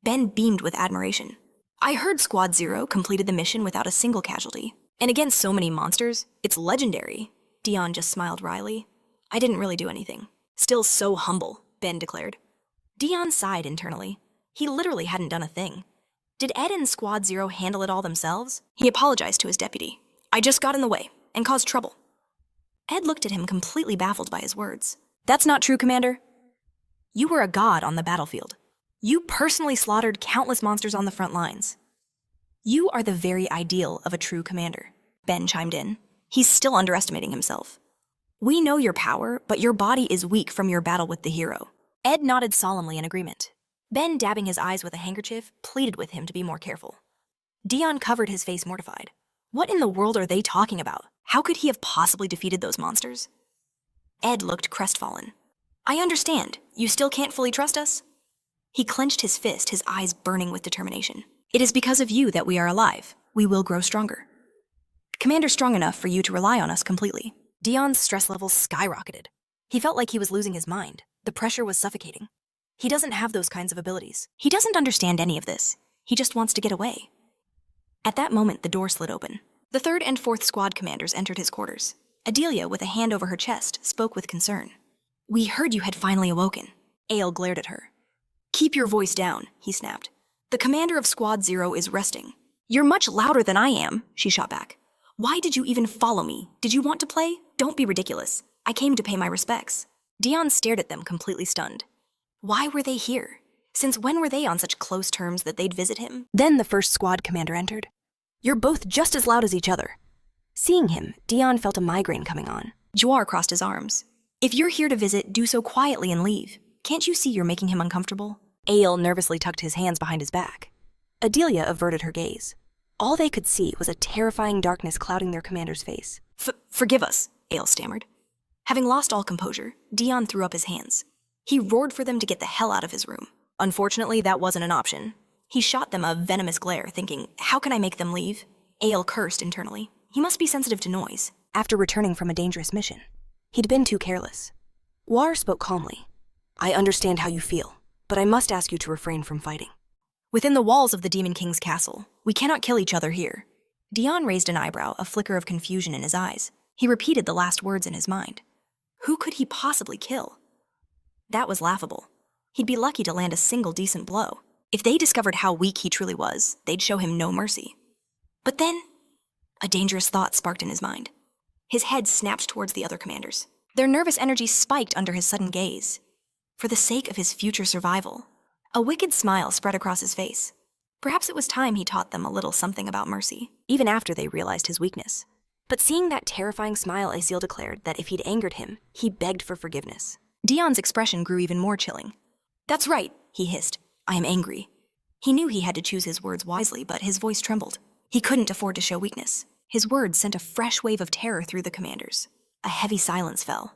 Ben beamed with admiration. I heard Squad Zero completed the mission without a single casualty. And against so many monsters, it's legendary. Dion just smiled wryly. I didn't really do anything. Still so humble, Ben declared. Dion sighed internally. He literally hadn't done a thing. Did Ed and Squad Zero handle it all themselves? He apologized to his deputy. I just got in the way and caused trouble. Ed looked at him, completely baffled by his words. That's not true, Commander. You were a god on the battlefield. You personally slaughtered countless monsters on the front lines. You are the very ideal of a true commander, Ben chimed in. He's still underestimating himself. We know your power, but your body is weak from your battle with the hero. Ed nodded solemnly in agreement. Ben, dabbing his eyes with a handkerchief, pleaded with him to be more careful. Dion covered his face, mortified. What in the world are they talking about? How could he have possibly defeated those monsters? Ed looked crestfallen. I understand. You still can't fully trust us? He clenched his fist, his eyes burning with determination. It is because of you that we are alive. We will grow stronger. Commander strong enough for you to rely on us completely. Dion's stress levels skyrocketed. He felt like he was losing his mind. The pressure was suffocating. He doesn't have those kinds of abilities. He doesn't understand any of this. He just wants to get away. At that moment, the door slid open. The 3rd and 4th squad commanders entered his quarters. Adelia, with a hand over her chest, spoke with concern. We heard you had finally awoken. Ale glared at her. Keep your voice down, he snapped. The commander of Squad Zero is resting. You're much louder than I am, she shot back. Why did you even follow me? Did you want to play? Don't be ridiculous. I came to pay my respects. Dion stared at them, completely stunned. Why were they here? Since when were they on such close terms that they'd visit him? Then the 1st squad commander entered. You're both just as loud as each other. Seeing him, Dion felt a migraine coming on. Jawar crossed his arms. If you're here to visit, do so quietly and leave. Can't you see you're making him uncomfortable? Ael nervously tucked his hands behind his back. Adelia averted her gaze. All they could see was a terrifying darkness clouding their commander's face. Forgive us, Ael stammered. Having lost all composure, Dion threw up his hands. He roared for them to get the hell out of his room. Unfortunately, that wasn't an option. He shot them a venomous glare, thinking, how can I make them leave? Ael cursed internally. He must be sensitive to noise. After returning from a dangerous mission, he'd been too careless. War spoke calmly. I understand how you feel, but I must ask you to refrain from fighting. Within the walls of the Demon King's castle, we cannot kill each other here. Dion raised an eyebrow, a flicker of confusion in his eyes. He repeated the last words in his mind. Who could he possibly kill? That was laughable. He'd be lucky to land a single decent blow. If they discovered how weak he truly was, they'd show him no mercy. But then, a dangerous thought sparked in his mind. His head snapped towards the other commanders. Their nervous energy spiked under his sudden gaze. For the sake of his future survival, a wicked smile spread across his face. Perhaps it was time he taught them a little something about mercy. Even after they realized his weakness. But seeing that terrifying smile, Aziel declared that if he'd angered him, he begged for forgiveness. Dion's expression grew even more chilling. That's right, he hissed. I am angry. He knew he had to choose his words wisely, but his voice trembled. He couldn't afford to show weakness. His words sent a fresh wave of terror through the commanders. A heavy silence fell.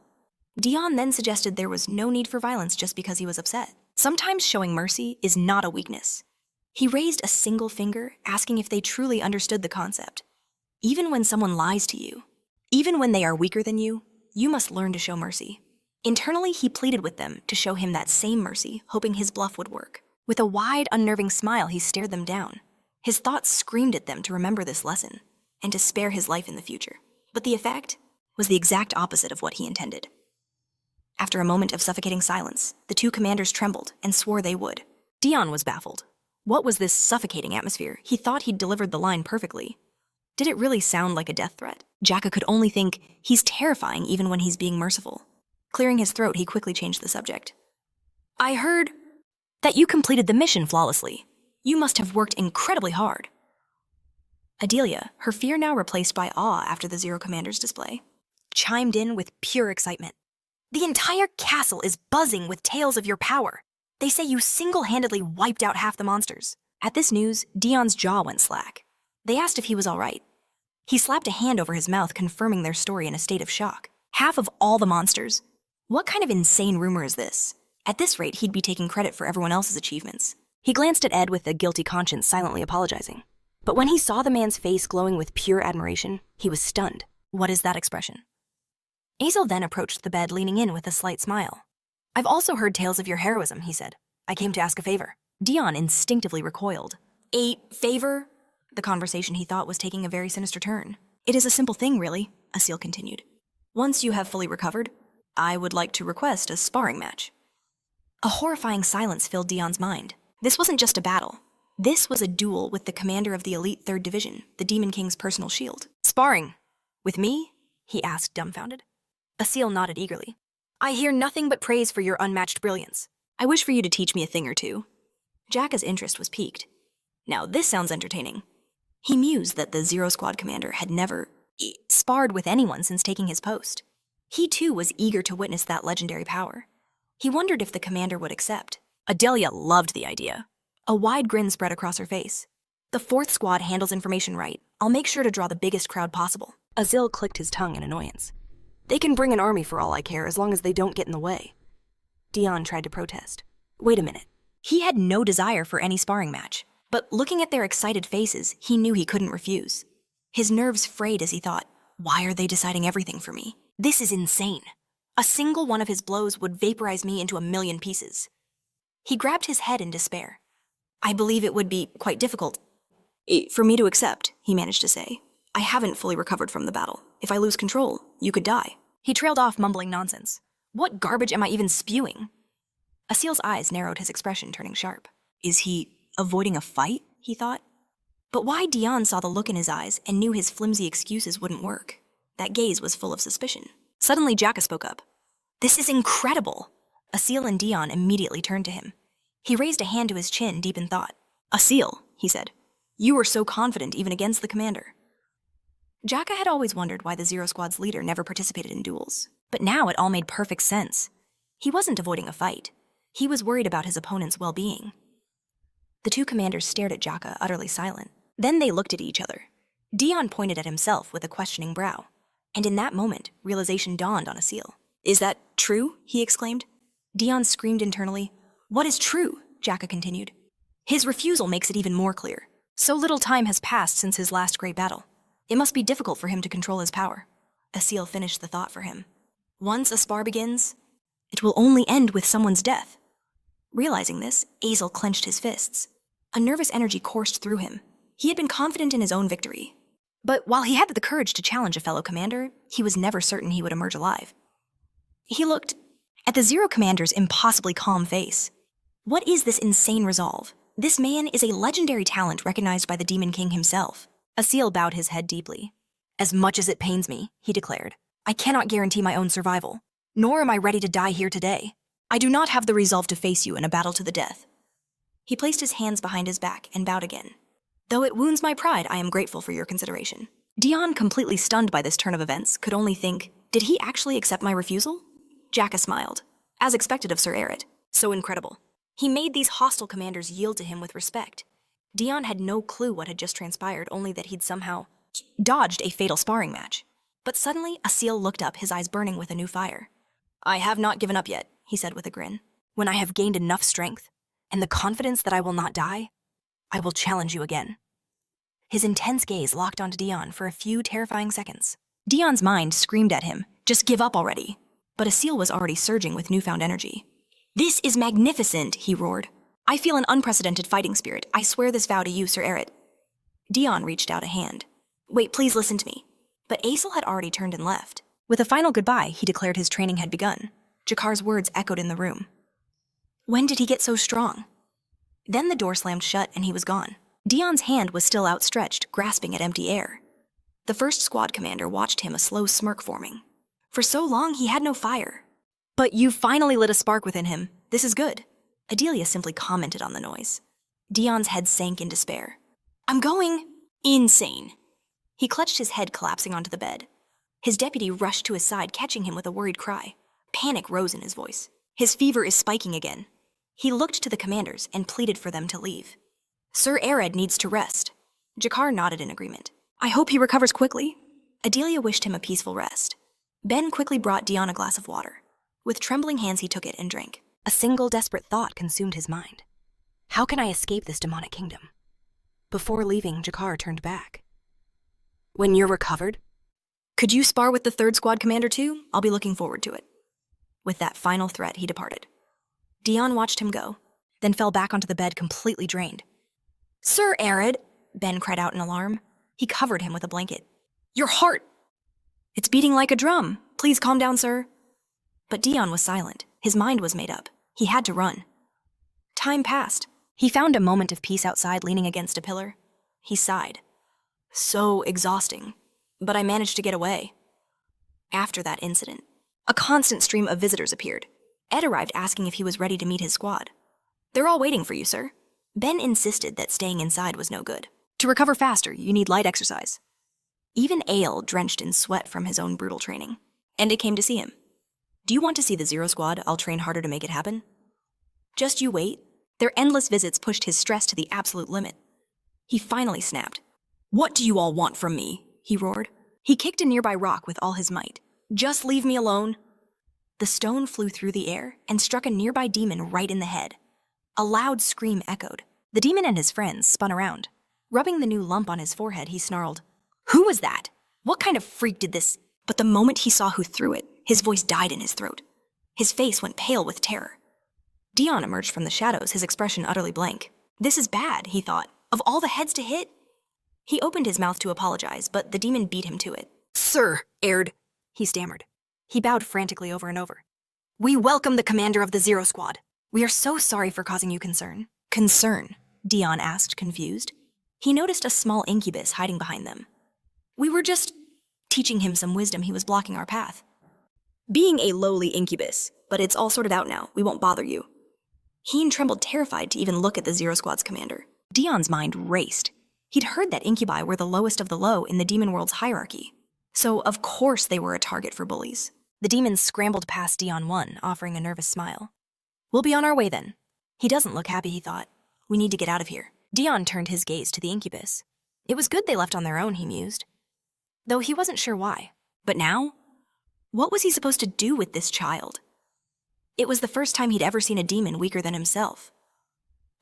Dion then suggested there was no need for violence just because he was upset. Sometimes showing mercy is not a weakness. He raised a single finger, asking if they truly understood the concept. Even when someone lies to you, even when they are weaker than you must learn to show mercy. Internally, he pleaded with them to show him that same mercy, hoping his bluff would work. With a wide, unnerving smile, he stared them down. His thoughts screamed at them to remember this lesson and to spare his life in the future. But the effect was the exact opposite of what he intended. After a moment of suffocating silence, the two commanders trembled and swore they would. Dion was baffled. What was this suffocating atmosphere? He thought he'd delivered the line perfectly. Did it really sound like a death threat? Jaka could only think, he's terrifying even when he's being merciful. Clearing his throat, he quickly changed the subject. I heard that you completed the mission flawlessly. You must have worked incredibly hard. Adelia, her fear now replaced by awe after the Zero Commander's display, chimed in with pure excitement. The entire castle is buzzing with tales of your power. They say you single-handedly wiped out half the monsters. At this news, Dion's jaw went slack. They asked if he was all right. He slapped a hand over his mouth, confirming their story in a state of shock. Half of all the monsters? What kind of insane rumor is this? At this rate, he'd be taking credit for everyone else's achievements. He glanced at Ed with a guilty conscience, silently apologizing. But when he saw the man's face glowing with pure admiration, he was stunned. What is that expression? Azel then approached the bed, leaning in with a slight smile. I've also heard tales of your heroism, he said. I came to ask a favor. Dion instinctively recoiled. A favor? The conversation, he thought, was taking a very sinister turn. It is a simple thing, really, Asil continued. Once you have fully recovered, I would like to request a sparring match. A horrifying silence filled Dion's mind. This wasn't just a battle. This was a duel with the commander of the elite 3rd Division, the Demon King's personal shield. Sparring? With me? He asked, dumbfounded. Asil nodded eagerly. I hear nothing but praise for your unmatched brilliance. I wish for you to teach me a thing or two. Jaka's interest was piqued. Now this sounds entertaining. He mused that the Zero Squad commander had never sparred with anyone since taking his post. He too was eager to witness that legendary power. He wondered if the commander would accept. Adelia loved the idea. A wide grin spread across her face. The 4th Squad handles information right. I'll make sure to draw the biggest crowd possible. Azil clicked his tongue in annoyance. They can bring an army for all I care, as long as they don't get in the way. Dion tried to protest. Wait a minute. He had no desire for any sparring match, but looking at their excited faces, he knew he couldn't refuse. His nerves frayed as he thought, why are they deciding everything for me? This is insane. A single one of his blows would vaporize me into a million pieces. He grabbed his head in despair. I believe it would be quite difficult for me to accept, he managed to say. I haven't fully recovered from the battle. If I lose control, you could die. He trailed off, mumbling nonsense. What garbage am I even spewing? Asil's eyes narrowed, his expression turning sharp. Is he avoiding a fight? He thought. But why Dion saw the look in his eyes and knew his flimsy excuses wouldn't work. That gaze was full of suspicion. Suddenly, Jaka spoke up. This is incredible! Asil and Dion immediately turned to him. He raised a hand to his chin, deep in thought. Asil, he said, you were so confident even against the commander. Jaka had always wondered why the Zero Squad's leader never participated in duels, but now it all made perfect sense. He wasn't avoiding a fight. He was worried about his opponent's well-being. The two commanders stared at Jaka, utterly silent. Then they looked at each other. Dion pointed at himself with a questioning brow, and in that moment, realization dawned on Asil. "Is that true?" he exclaimed. Dion screamed internally. "What is true?" Jaka continued. "His refusal makes it even more clear. So little time has passed since his last great battle. It must be difficult for him to control his power." Asil finished the thought for him. "Once a spar begins, it will only end with someone's death." Realizing this, Asil clenched his fists. A nervous energy coursed through him. He had been confident in his own victory. But while he had the courage to challenge a fellow commander, he was never certain he would emerge alive. He looked at the Zero Commander's impossibly calm face. What is this insane resolve? This man is a legendary talent recognized by the Demon King himself. Asil bowed his head deeply. "As much as it pains me," he declared, "I cannot guarantee my own survival, nor am I ready to die here today. I do not have the resolve to face you in a battle to the death." He placed his hands behind his back and bowed again. "Though it wounds my pride, I am grateful for your consideration." Dion, completely stunned by this turn of events, could only think, did he actually accept my refusal? Jaka smiled, as expected of Sir Erit. So incredible. He made these hostile commanders yield to him with respect. Dion had no clue what had just transpired, only that he'd somehow dodged a fatal sparring match. But suddenly, Asil looked up, his eyes burning with a new fire. "I have not given up yet," he said with a grin. "When I have gained enough strength, and the confidence that I will not die, I will challenge you again." His intense gaze locked onto Dion for a few terrifying seconds. Dion's mind screamed at him, "Just give up already." But Asil was already surging with newfound energy. "This is magnificent," he roared. "I feel an unprecedented fighting spirit. I swear this vow to you, Sir Erit." Dion reached out a hand. "Wait, please listen to me." But Asil had already turned and left. With a final goodbye, he declared his training had begun. Jakar's words echoed in the room. When did he get so strong? Then the door slammed shut and he was gone. Dion's hand was still outstretched, grasping at empty air. The first squad commander watched him, a slow smirk forming. For so long, he had no fire. "But you finally lit a spark within him. This is good." Adelia simply commented on the noise. Dion's head sank in despair. "I'm going insane." He clutched his head, collapsing onto the bed. His deputy rushed to his side, catching him with a worried cry. Panic rose in his voice. His fever is spiking again. He looked to the commanders and pleaded for them to leave. "Sir Erit needs to rest." Jakar nodded in agreement. "I hope he recovers quickly." Adelia wished him a peaceful rest. Ben quickly brought Dion a glass of water. With trembling hands he took it and drank. A single desperate thought consumed his mind. How can I escape this demonic kingdom? Before leaving, Jakar turned back. "When you're recovered, could you spar with the third squad commander too? I'll be looking forward to it." With that final threat, he departed. Dion watched him go, then fell back onto the bed completely drained. "Sir Erit," Ben cried out in alarm. He covered him with a blanket. "Your heart! It's beating like a drum. Please calm down, sir." But Dion was silent. His mind was made up. He had to run. Time passed. He found a moment of peace outside, leaning against a pillar. He sighed. So exhausting. But I managed to get away. After that incident, a constant stream of visitors appeared. Ed arrived asking if he was ready to meet his squad. "They're all waiting for you, sir." Ben insisted that staying inside was no good. "To recover faster, you need light exercise." Even Ale, drenched in sweat from his own brutal training. And it came to see him. "Do you want to see the Zero Squad? I'll train harder to make it happen." "Just you wait." Their endless visits pushed his stress to the absolute limit. He finally snapped. "What do you all want from me?" he roared. He kicked a nearby rock with all his might. "Just leave me alone." The stone flew through the air and struck a nearby demon right in the head. A loud scream echoed. The demon and his friends spun around. Rubbing the new lump on his forehead, he snarled, "Who was that? What kind of freak did this?" But the moment he saw who threw it, his voice died in his throat. His face went pale with terror. Dion emerged from the shadows, his expression utterly blank. This is bad, he thought. Of all the heads to hit? He opened his mouth to apologize, but the demon beat him to it. "Sir, Erit," he stammered. He bowed frantically over and over. "We welcome the commander of the Zero Squad. We are so sorry for causing you concern." "Concern?" Dion asked, confused. He noticed a small incubus hiding behind them. "We were just teaching him some wisdom. He was blocking our path." "Being a lowly incubus, but it's all sorted out now. We won't bother you." Heen trembled, terrified to even look at the Zero Squad's commander. Dion's mind raced. He'd heard that incubi were the lowest of the low in the demon world's hierarchy. So, of course, they were a target for bullies. The demons scrambled past Dion 1, offering a nervous smile. We'll be on our way then. He doesn't look happy, he thought. We need to get out of here. Dion turned his gaze to the incubus. It was good they left on their own, he mused. Though he wasn't sure why. But now? What was he supposed to do with this child? It was the first time he'd ever seen a demon weaker than himself.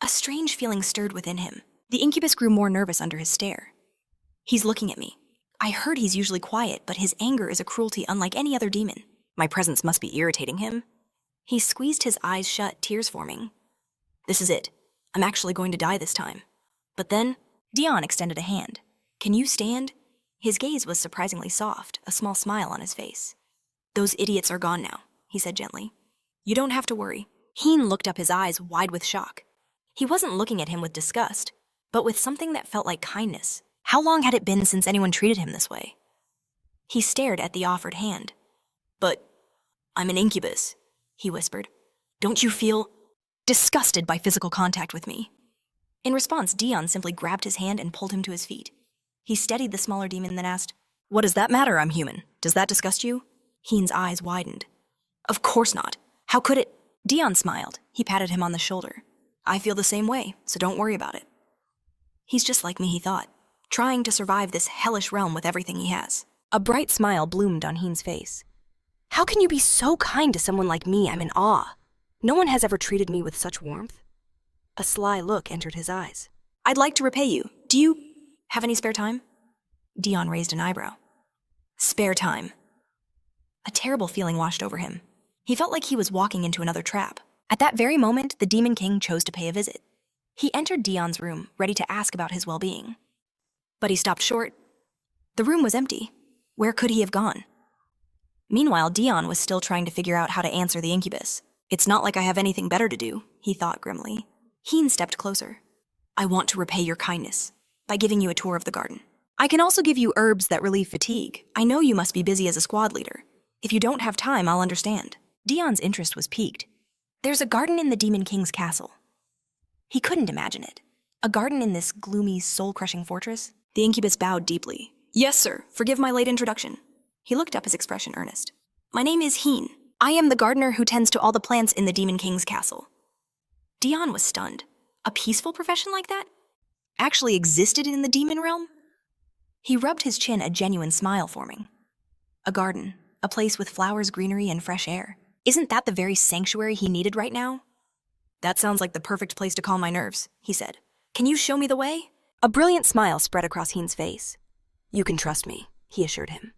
A strange feeling stirred within him. The incubus grew more nervous under his stare. He's looking at me. I heard he's usually quiet, but his anger is a cruelty unlike any other demon. My presence must be irritating him. He squeezed his eyes shut, tears forming. This is it. I'm actually going to die this time. But then, Dion extended a hand. Can you stand? His gaze was surprisingly soft, a small smile on his face. Those idiots are gone now, he said gently. You don't have to worry. Heen looked up, his eyes wide with shock. He wasn't looking at him with disgust, but with something that felt like kindness. How long had it been since anyone treated him this way? He stared at the offered hand. But I'm an incubus, he whispered. Don't you feel disgusted by physical contact with me? In response, Dion simply grabbed his hand and pulled him to his feet. He steadied the smaller demon, then asked, What does that matter? I'm human. Does that disgust you? Heen's eyes widened. Of course not. How could it? Dion smiled. He patted him on the shoulder. I feel the same way, so don't worry about it. He's just like me, he thought, trying to survive this hellish realm with everything he has. A bright smile bloomed on Heen's face. How can you be so kind to someone like me? I'm in awe. No one has ever treated me with such warmth. A sly look entered his eyes. I'd like to repay you. Do you have any spare time? Dion raised an eyebrow. Spare time. A terrible feeling washed over him. He felt like he was walking into another trap. At that very moment, the Demon King chose to pay a visit. He entered Dion's room, ready to ask about his well-being. But he stopped short. The room was empty. Where could he have gone? Meanwhile, Dion was still trying to figure out how to answer the incubus. It's not like I have anything better to do, he thought grimly. Heen stepped closer. I want to repay your kindness by giving you a tour of the garden. I can also give you herbs that relieve fatigue. I know you must be busy as a squad leader. If you don't have time, I'll understand. Dion's interest was piqued. There's a garden in the Demon King's castle. He couldn't imagine it. A garden in this gloomy, soul-crushing fortress? The incubus bowed deeply. Yes, sir. Forgive my late introduction. He looked up, his expression earnest. My name is Heen. I am the gardener who tends to all the plants in the Demon King's castle. Dion was stunned. A peaceful profession like that actually existed in the demon realm? He rubbed his chin, a genuine smile forming. A garden, a place with flowers, greenery, and fresh air. Isn't that the very sanctuary he needed right now? That sounds like the perfect place to calm my nerves, he said. Can you show me the way? A brilliant smile spread across Heen's face. You can trust me, he assured him.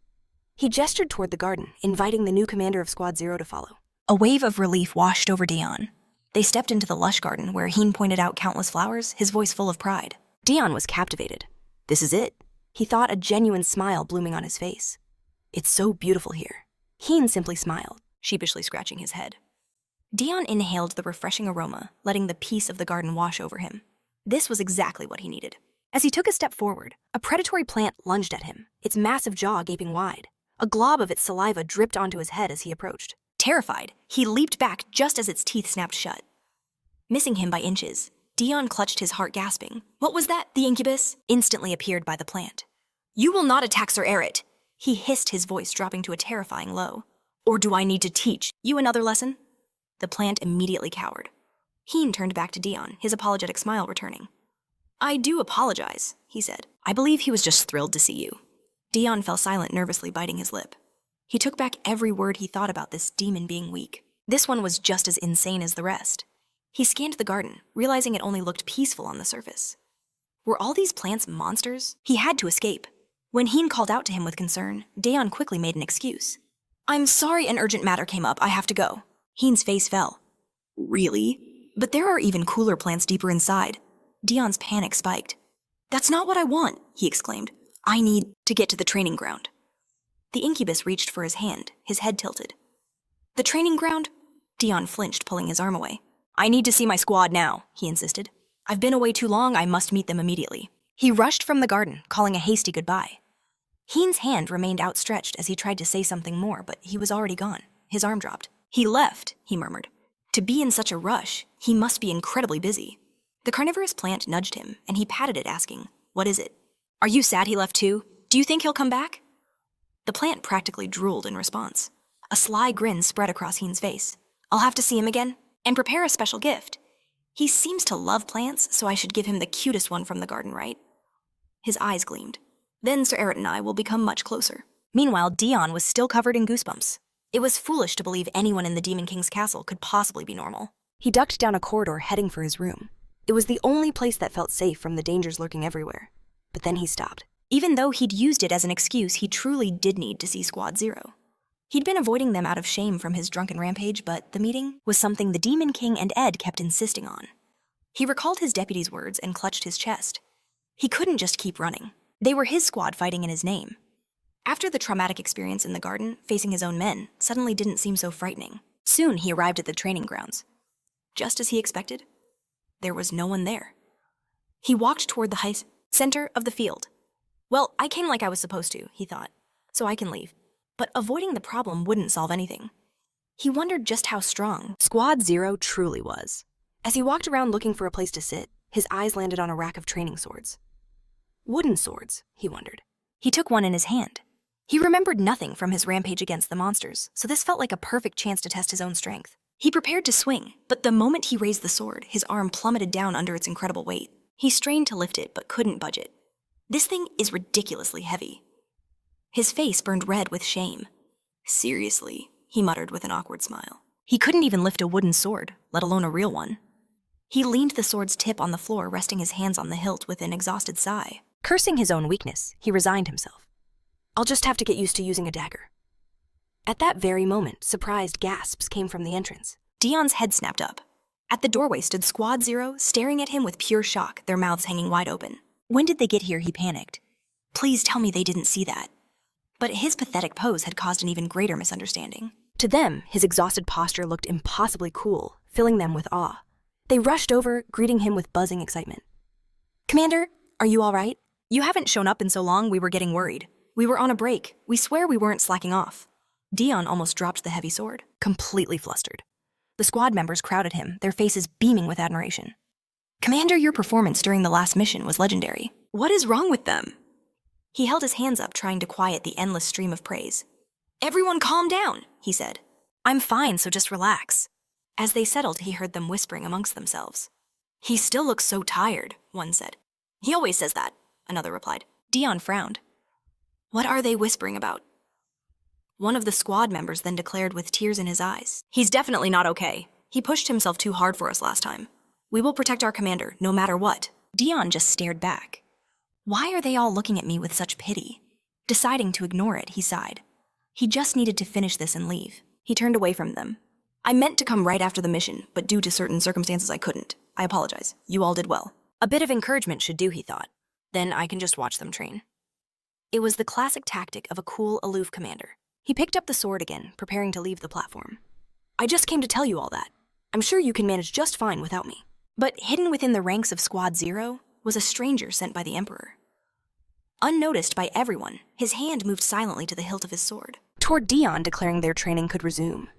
He gestured toward the garden, inviting the new commander of Squad 0 to follow. A wave of relief washed over Dion. They stepped into the lush garden where Heen pointed out countless flowers, his voice full of pride. Dion was captivated. This is it, he thought, a genuine smile blooming on his face. It's so beautiful here. Heen simply smiled, sheepishly scratching his head. Dion inhaled the refreshing aroma, letting the peace of the garden wash over him. This was exactly what he needed. As he took a step forward, a predatory plant lunged at him, its massive jaw gaping wide. A glob of its saliva dripped onto his head as he approached. Terrified, he leaped back just as its teeth snapped shut. Missing him by inches, Dion clutched his heart, gasping. What was that? The incubus instantly appeared by the plant. You will not attack Sir Erit, he hissed, his voice dropping to a terrifying low. Or do I need to teach you another lesson? The plant immediately cowered. Heen turned back to Dion, his apologetic smile returning. I do apologize, he said. I believe he was just thrilled to see you. Dion fell silent, nervously biting his lip. He took back every word he thought about this demon being weak. This one was just as insane as the rest. He scanned the garden, realizing it only looked peaceful on the surface. Were all these plants monsters? He had to escape. When Heen called out to him with concern, Dion quickly made an excuse. I'm sorry, an urgent matter came up. I have to go. Heen's face fell. Really? But there are even cooler plants deeper inside. Dion's panic spiked. That's not what I want, he exclaimed. I need to get to the training ground. The incubus reached for his hand, his head tilted. The training ground? Dion flinched, pulling his arm away. I need to see my squad now, he insisted. I've been away too long, I must meet them immediately. He rushed from the garden, calling a hasty goodbye. Heen's hand remained outstretched as he tried to say something more, but he was already gone. His arm dropped. He left, he murmured. To be in such a rush, he must be incredibly busy. The carnivorous plant nudged him, and he patted it, asking, What is it? Are you sad he left too? Do you think he'll come back? The plant practically drooled in response. A sly grin spread across Heen's face. I'll have to see him again and prepare a special gift. He seems to love plants, so I should give him the cutest one from the garden, right? His eyes gleamed. Then Sir Erit and I will become much closer. Meanwhile, Dion was still covered in goosebumps. It was foolish to believe anyone in the Demon King's castle could possibly be normal. He ducked down a corridor heading for his room. It was the only place that felt safe from the dangers lurking everywhere. But then he stopped. Even though he'd used it as an excuse, he truly did need to see Squad Zero. He'd been avoiding them out of shame from his drunken rampage, but the meeting was something the Demon King and Ed kept insisting on. He recalled his deputy's words and clutched his chest. He couldn't just keep running. They were his squad fighting in his name. After the traumatic experience in the garden, facing his own men suddenly didn't seem so frightening. Soon he arrived at the training grounds. Just as he expected, there was no one there. He walked toward the center of the field. Well, I came like I was supposed to, he thought, so I can leave. But avoiding the problem wouldn't solve anything. He wondered just how strong Squad Zero truly was. As he walked around looking for a place to sit, his eyes landed on a rack of training swords. Wooden swords, he wondered. He took one in his hand. He remembered nothing from his rampage against the monsters, so this felt like a perfect chance to test his own strength. He prepared to swing, but the moment he raised the sword, his arm plummeted down under its incredible weight. He strained to lift it, but couldn't budge it. This thing is ridiculously heavy. His face burned red with shame. Seriously, he muttered with an awkward smile. He couldn't even lift a wooden sword, let alone a real one. He leaned the sword's tip on the floor, resting his hands on the hilt with an exhausted sigh. Cursing his own weakness, he resigned himself. I'll just have to get used to using a dagger. At that very moment, surprised gasps came from the entrance. Dion's head snapped up. At the doorway stood Squad Zero, staring at him with pure shock, their mouths hanging wide open. When did they get here? He panicked. Please tell me they didn't see that. But his pathetic pose had caused an even greater misunderstanding. To them, his exhausted posture looked impossibly cool, filling them with awe. They rushed over, greeting him with buzzing excitement. Commander, are you all right? You haven't shown up in so long, we were getting worried. We were on a break. We swear we weren't slacking off. Dion almost dropped the heavy sword, completely flustered. The squad members crowded him, their faces beaming with admiration. Commander, your performance during the last mission was legendary. What is wrong with them? He held his hands up, trying to quiet the endless stream of praise. Everyone calm down, he said. I'm fine, so just relax. As they settled, he heard them whispering amongst themselves. He still looks so tired, one said. He always says that, another replied. Dion frowned. What are they whispering about? One of the squad members then declared with tears in his eyes. He's definitely not okay. He pushed himself too hard for us last time. We will protect our commander, no matter what. Dion just stared back. Why are they all looking at me with such pity? Deciding to ignore it, he sighed. He just needed to finish this and leave. He turned away from them. I meant to come right after the mission, but due to certain circumstances I couldn't. I apologize. You all did well. A bit of encouragement should do, he thought. Then I can just watch them train. It was the classic tactic of a cool, aloof commander. He picked up the sword again, preparing to leave the platform. I just came to tell you all that. I'm sure you can manage just fine without me. But hidden within the ranks of Squad Zero was a stranger sent by the Emperor. Unnoticed by everyone, his hand moved silently to the hilt of his sword, toward Dion, declaring their training could resume.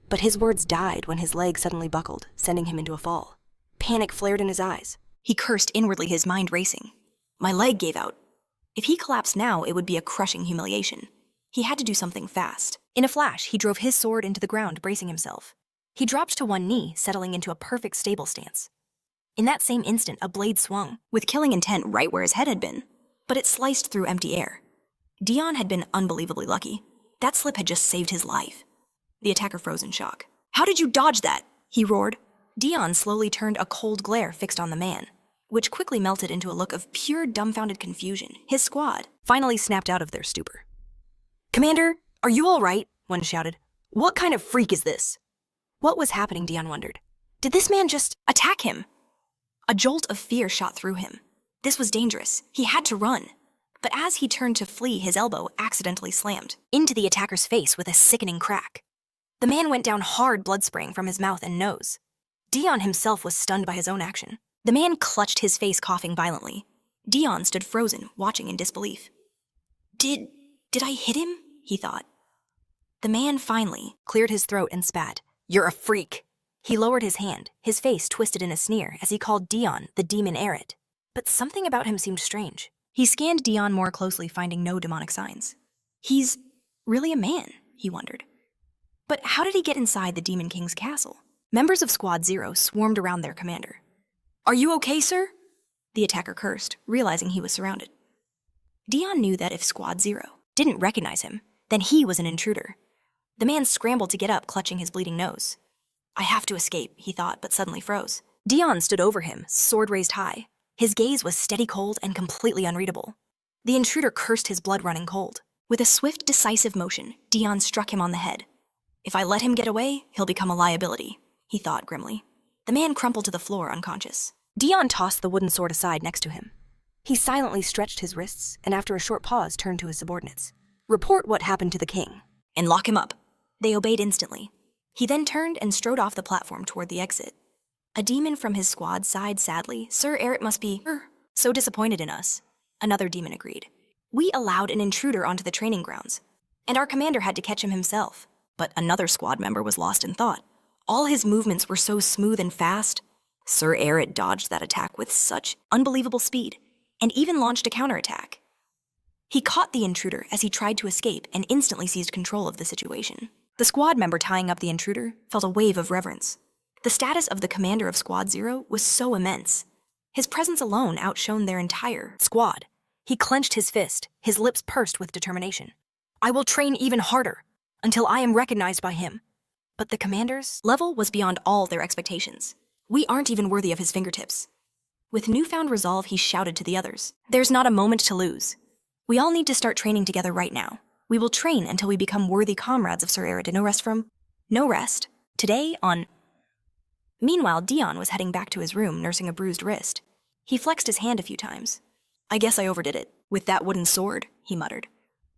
But his words died when his leg suddenly buckled, sending him into a fall. Panic flared in his eyes. He cursed inwardly, his mind racing. My leg gave out. If he collapsed now, it would be a crushing humiliation. He had to do something fast. In a flash, he drove his sword into the ground, bracing himself. He dropped to one knee, settling into a perfect stable stance. In that same instant, a blade swung, with killing intent right where his head had been. But it sliced through empty air. Dion had been unbelievably lucky. That slip had just saved his life. The attacker froze in shock. How did you dodge that? He roared. Dion slowly turned a cold glare fixed on the man, which quickly melted into a look of pure dumbfounded confusion. His squad finally snapped out of their stupor. Commander, are you all right? One shouted. What kind of freak is this? What was happening, Dion wondered. Did this man just attack him? A jolt of fear shot through him. This was dangerous. He had to run. But as he turned to flee, his elbow accidentally slammed into the attacker's face with a sickening crack. The man went down hard, blood spraying from his mouth and nose. Dion himself was stunned by his own action. The man clutched his face, coughing violently. Dion stood frozen, watching in disbelief. Did I hit him? He thought. The man finally cleared his throat and spat. You're a freak. He lowered his hand, his face twisted in a sneer as he called Dion the demon Erit. But something about him seemed strange. He scanned Dion more closely, finding no demonic signs. He's really a man, he wondered. But how did he get inside the Demon King's castle? Members of Squad Zero swarmed around their commander. "Are you okay, sir?" The attacker cursed, realizing he was surrounded. Dion knew that if Squad Zero didn't recognize him, then he was an intruder. The man scrambled to get up, clutching his bleeding nose. "I have to escape," he thought, but suddenly froze. Dion stood over him, sword raised high. His gaze was steady cold and completely unreadable. The intruder cursed, his blood running cold. With a swift, decisive motion, Dion struck him on the head. "If I let him get away, he'll become a liability," he thought grimly. The man crumpled to the floor, unconscious. Dion tossed the wooden sword aside next to him. He silently stretched his wrists, and after a short pause turned to his subordinates. "Report what happened to the king, and lock him up." They obeyed instantly. He then turned and strode off the platform toward the exit. A demon from his squad sighed sadly. "Sir Erit must be so disappointed in us." Another demon agreed. "We allowed an intruder onto the training grounds, and our commander had to catch him himself." But another squad member was lost in thought. All his movements were so smooth and fast. Sir Erit dodged that attack with such unbelievable speed, and even launched a counterattack. He caught the intruder as he tried to escape and instantly seized control of the situation. The squad member tying up the intruder felt a wave of reverence. The status of the commander of Squad Zero was so immense. His presence alone outshone their entire squad. He clenched his fist, his lips pursed with determination. "I will train even harder, until I am recognized by him." But the commander's level was beyond all their expectations. "We aren't even worthy of his fingertips." With newfound resolve, he shouted to the others, "There's not a moment to lose. We all need to start training together right now. We will train until we become worthy comrades of Sir Erit, and no rest. Today, on..." Meanwhile, Dion was heading back to his room, nursing a bruised wrist. He flexed his hand a few times. "I guess I overdid it, with that wooden sword," he muttered.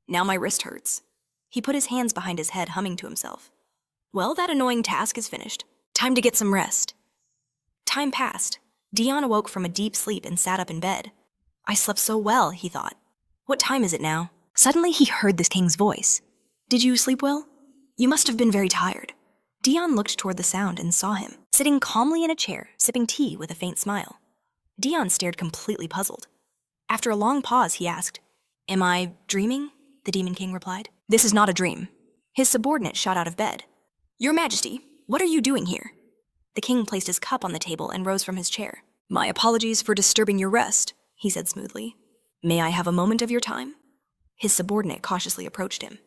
"Now my wrist hurts." He put his hands behind his head, humming to himself. "Well, that annoying task is finished. Time to get some rest." Time passed. Dion awoke from a deep sleep and sat up in bed. "I slept so well," he thought. "What time is it now?" Suddenly he heard the king's voice. "Did you sleep well? You must have been very tired." Dion looked toward the sound and saw him, sitting calmly in a chair, sipping tea with a faint smile. Dion stared, completely puzzled. After a long pause, he asked, "Am I dreaming?" The Demon King replied. "This is not a dream." His subordinate shot out of bed. "Your Majesty, what are you doing here?" The king placed his cup on the table and rose from his chair. "My apologies for disturbing your rest," he said smoothly. "May I have a moment of your time?" His subordinate cautiously approached him.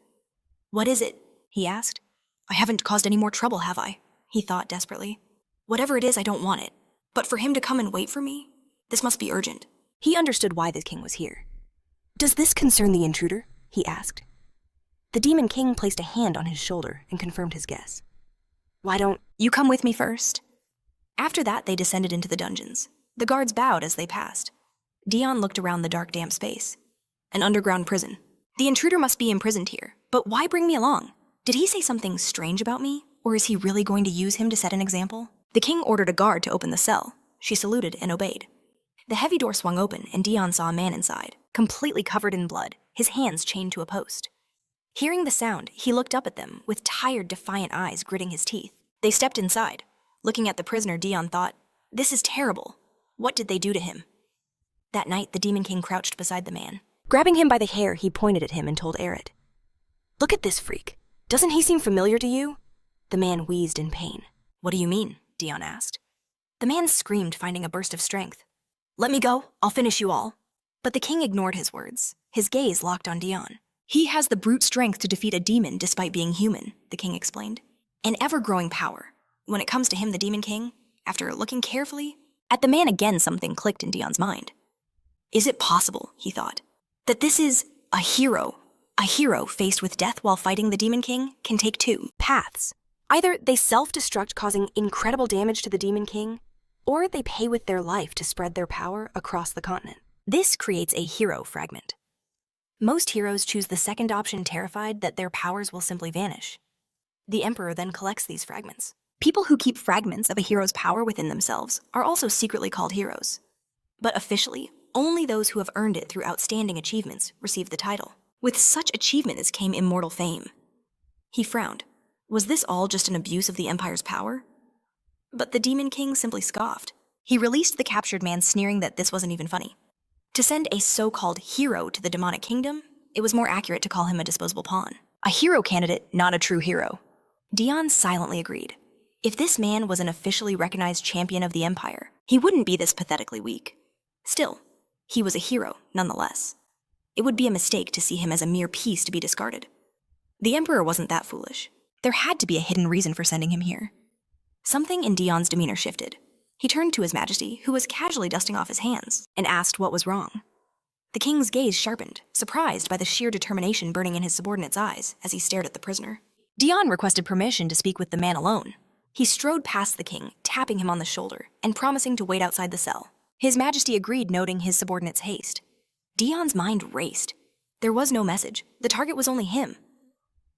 "What is it?" he asked. "I haven't caused any more trouble, have I?" he thought desperately. "Whatever it is, I don't want it. But for him to come and wait for me? This must be urgent." He understood why the king was here. "Does this concern the intruder?" he asked. The Demon King placed a hand on his shoulder and confirmed his guess. "Why don't you come with me first?" After that, they descended into the dungeons. The guards bowed as they passed. Dion looked around the dark, damp space. An underground prison. The intruder must be imprisoned here, but why bring me along? Did he say something strange about me, or is he really going to use him to set an example? The king ordered a guard to open the cell. She saluted and obeyed. The heavy door swung open, and Dion saw a man inside, completely covered in blood, his hands chained to a post. Hearing the sound, he looked up at them, with tired, defiant eyes gritting his teeth. They stepped inside. Looking at the prisoner, Dion thought, "This is terrible. What did they do to him?" That night, the Demon King crouched beside the man. Grabbing him by the hair, he pointed at him and told Erit, "Look at this freak. Doesn't he seem familiar to you?" The man wheezed in pain. "What do you mean?" Dion asked. The man screamed, finding a burst of strength. "Let me go. I'll finish you all." But the king ignored his words. His gaze locked on Dion. "He has the brute strength to defeat a demon despite being human," the king explained. "An ever-growing power. When it comes to him, the Demon King, after looking carefully at the man again, something clicked in Dion's mind. Is it possible, he thought, that this is a hero? A hero faced with death while fighting the Demon King can take two paths. Either they self-destruct, causing incredible damage to the Demon King, or they pay with their life to spread their power across the continent. This creates a hero fragment. Most heroes choose the second option, terrified that their powers will simply vanish. The Emperor then collects these fragments. People who keep fragments of a hero's power within themselves are also secretly called heroes. But officially, only those who have earned it through outstanding achievements receive the title. With such achievements came immortal fame. He frowned. Was this all just an abuse of the Empire's power? But the Demon King simply scoffed. He released the captured man, sneering that this wasn't even funny. To send a so-called hero to the demonic kingdom, it was more accurate to call him a disposable pawn. A hero candidate, not a true hero. Dion silently agreed. If this man was an officially recognized champion of the Empire, he wouldn't be this pathetically weak. Still, he was a hero, nonetheless. It would be a mistake to see him as a mere piece to be discarded. The Emperor wasn't that foolish. There had to be a hidden reason for sending him here. Something in Dion's demeanor shifted. He turned to His Majesty, who was casually dusting off his hands, and asked what was wrong. The king's gaze sharpened, surprised by the sheer determination burning in his subordinate's eyes as he stared at the prisoner. Dion requested permission to speak with the man alone. He strode past the king, tapping him on the shoulder, and promising to wait outside the cell. His Majesty agreed, noting his subordinate's haste. Dion's mind raced. There was no message. The target was only him.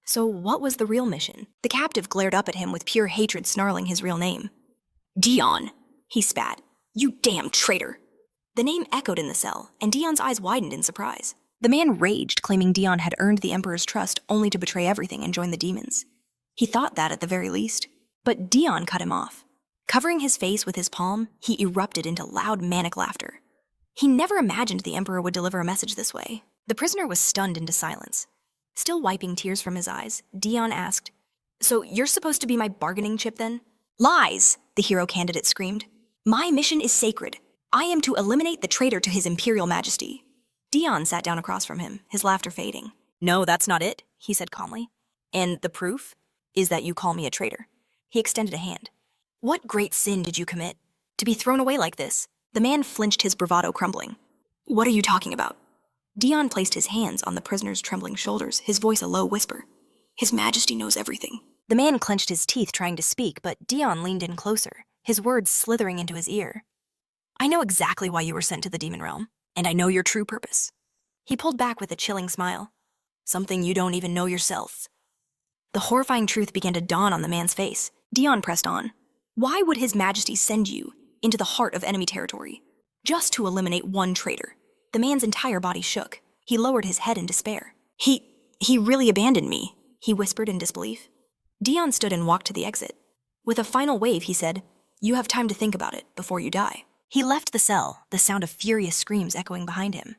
So what was the real mission? The captive glared up at him with pure hatred, snarling his real name. Dion, he spat. You damn traitor. The name echoed in the cell, and Dion's eyes widened in surprise. The man raged, claiming Dion had earned the Emperor's trust only to betray everything and join the demons. He thought that at the very least. But Dion cut him off. Covering his face with his palm, he erupted into loud, manic laughter. He never imagined the Emperor would deliver a message this way. The prisoner was stunned into silence. Still wiping tears from his eyes, Dion asked, So you're supposed to be my bargaining chip then? Lies, the hero candidate screamed. My mission is sacred. I am to eliminate the traitor to His Imperial Majesty. Dion sat down across from him, his laughter fading. No, that's not it, he said calmly. And the proof is that you call me a traitor. He extended a hand. What great sin did you commit? To be thrown away like this? The man flinched, his bravado crumbling. What are you talking about? Dion placed his hands on the prisoner's trembling shoulders, his voice a low whisper. His Majesty knows everything. The man clenched his teeth, trying to speak, but Dion leaned in closer, his words slithering into his ear. I know exactly why you were sent to the demon realm, and I know your true purpose. He pulled back with a chilling smile. Something you don't even know yourself. The horrifying truth began to dawn on the man's face. Dion pressed on. Why would His Majesty send you into the heart of enemy territory, just to eliminate one traitor? The man's entire body shook. He lowered his head in despair. He really abandoned me, he whispered in disbelief. Dion stood and walked to the exit. With a final wave, he said, You have time to think about it before you die. He left the cell, the sound of furious screams echoing behind him.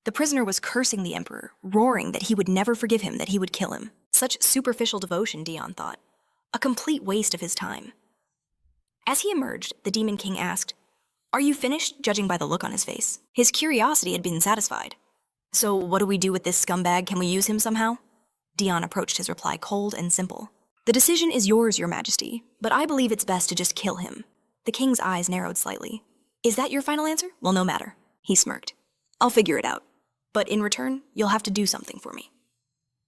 The prisoner was cursing the Emperor, roaring that he would never forgive him, that he would kill him. Such superficial devotion, Dion thought. A complete waste of his time. As he emerged, the Demon King asked, Are you finished, judging by the look on his face? His curiosity had been satisfied. So what do we do with this scumbag? Can we use him somehow? Dion approached his reply cold and simple. The decision is yours, Your Majesty, but I believe it's best to just kill him. The king's eyes narrowed slightly. Is that your final answer? Well, no matter. He smirked. I'll figure it out. But in return, you'll have to do something for me.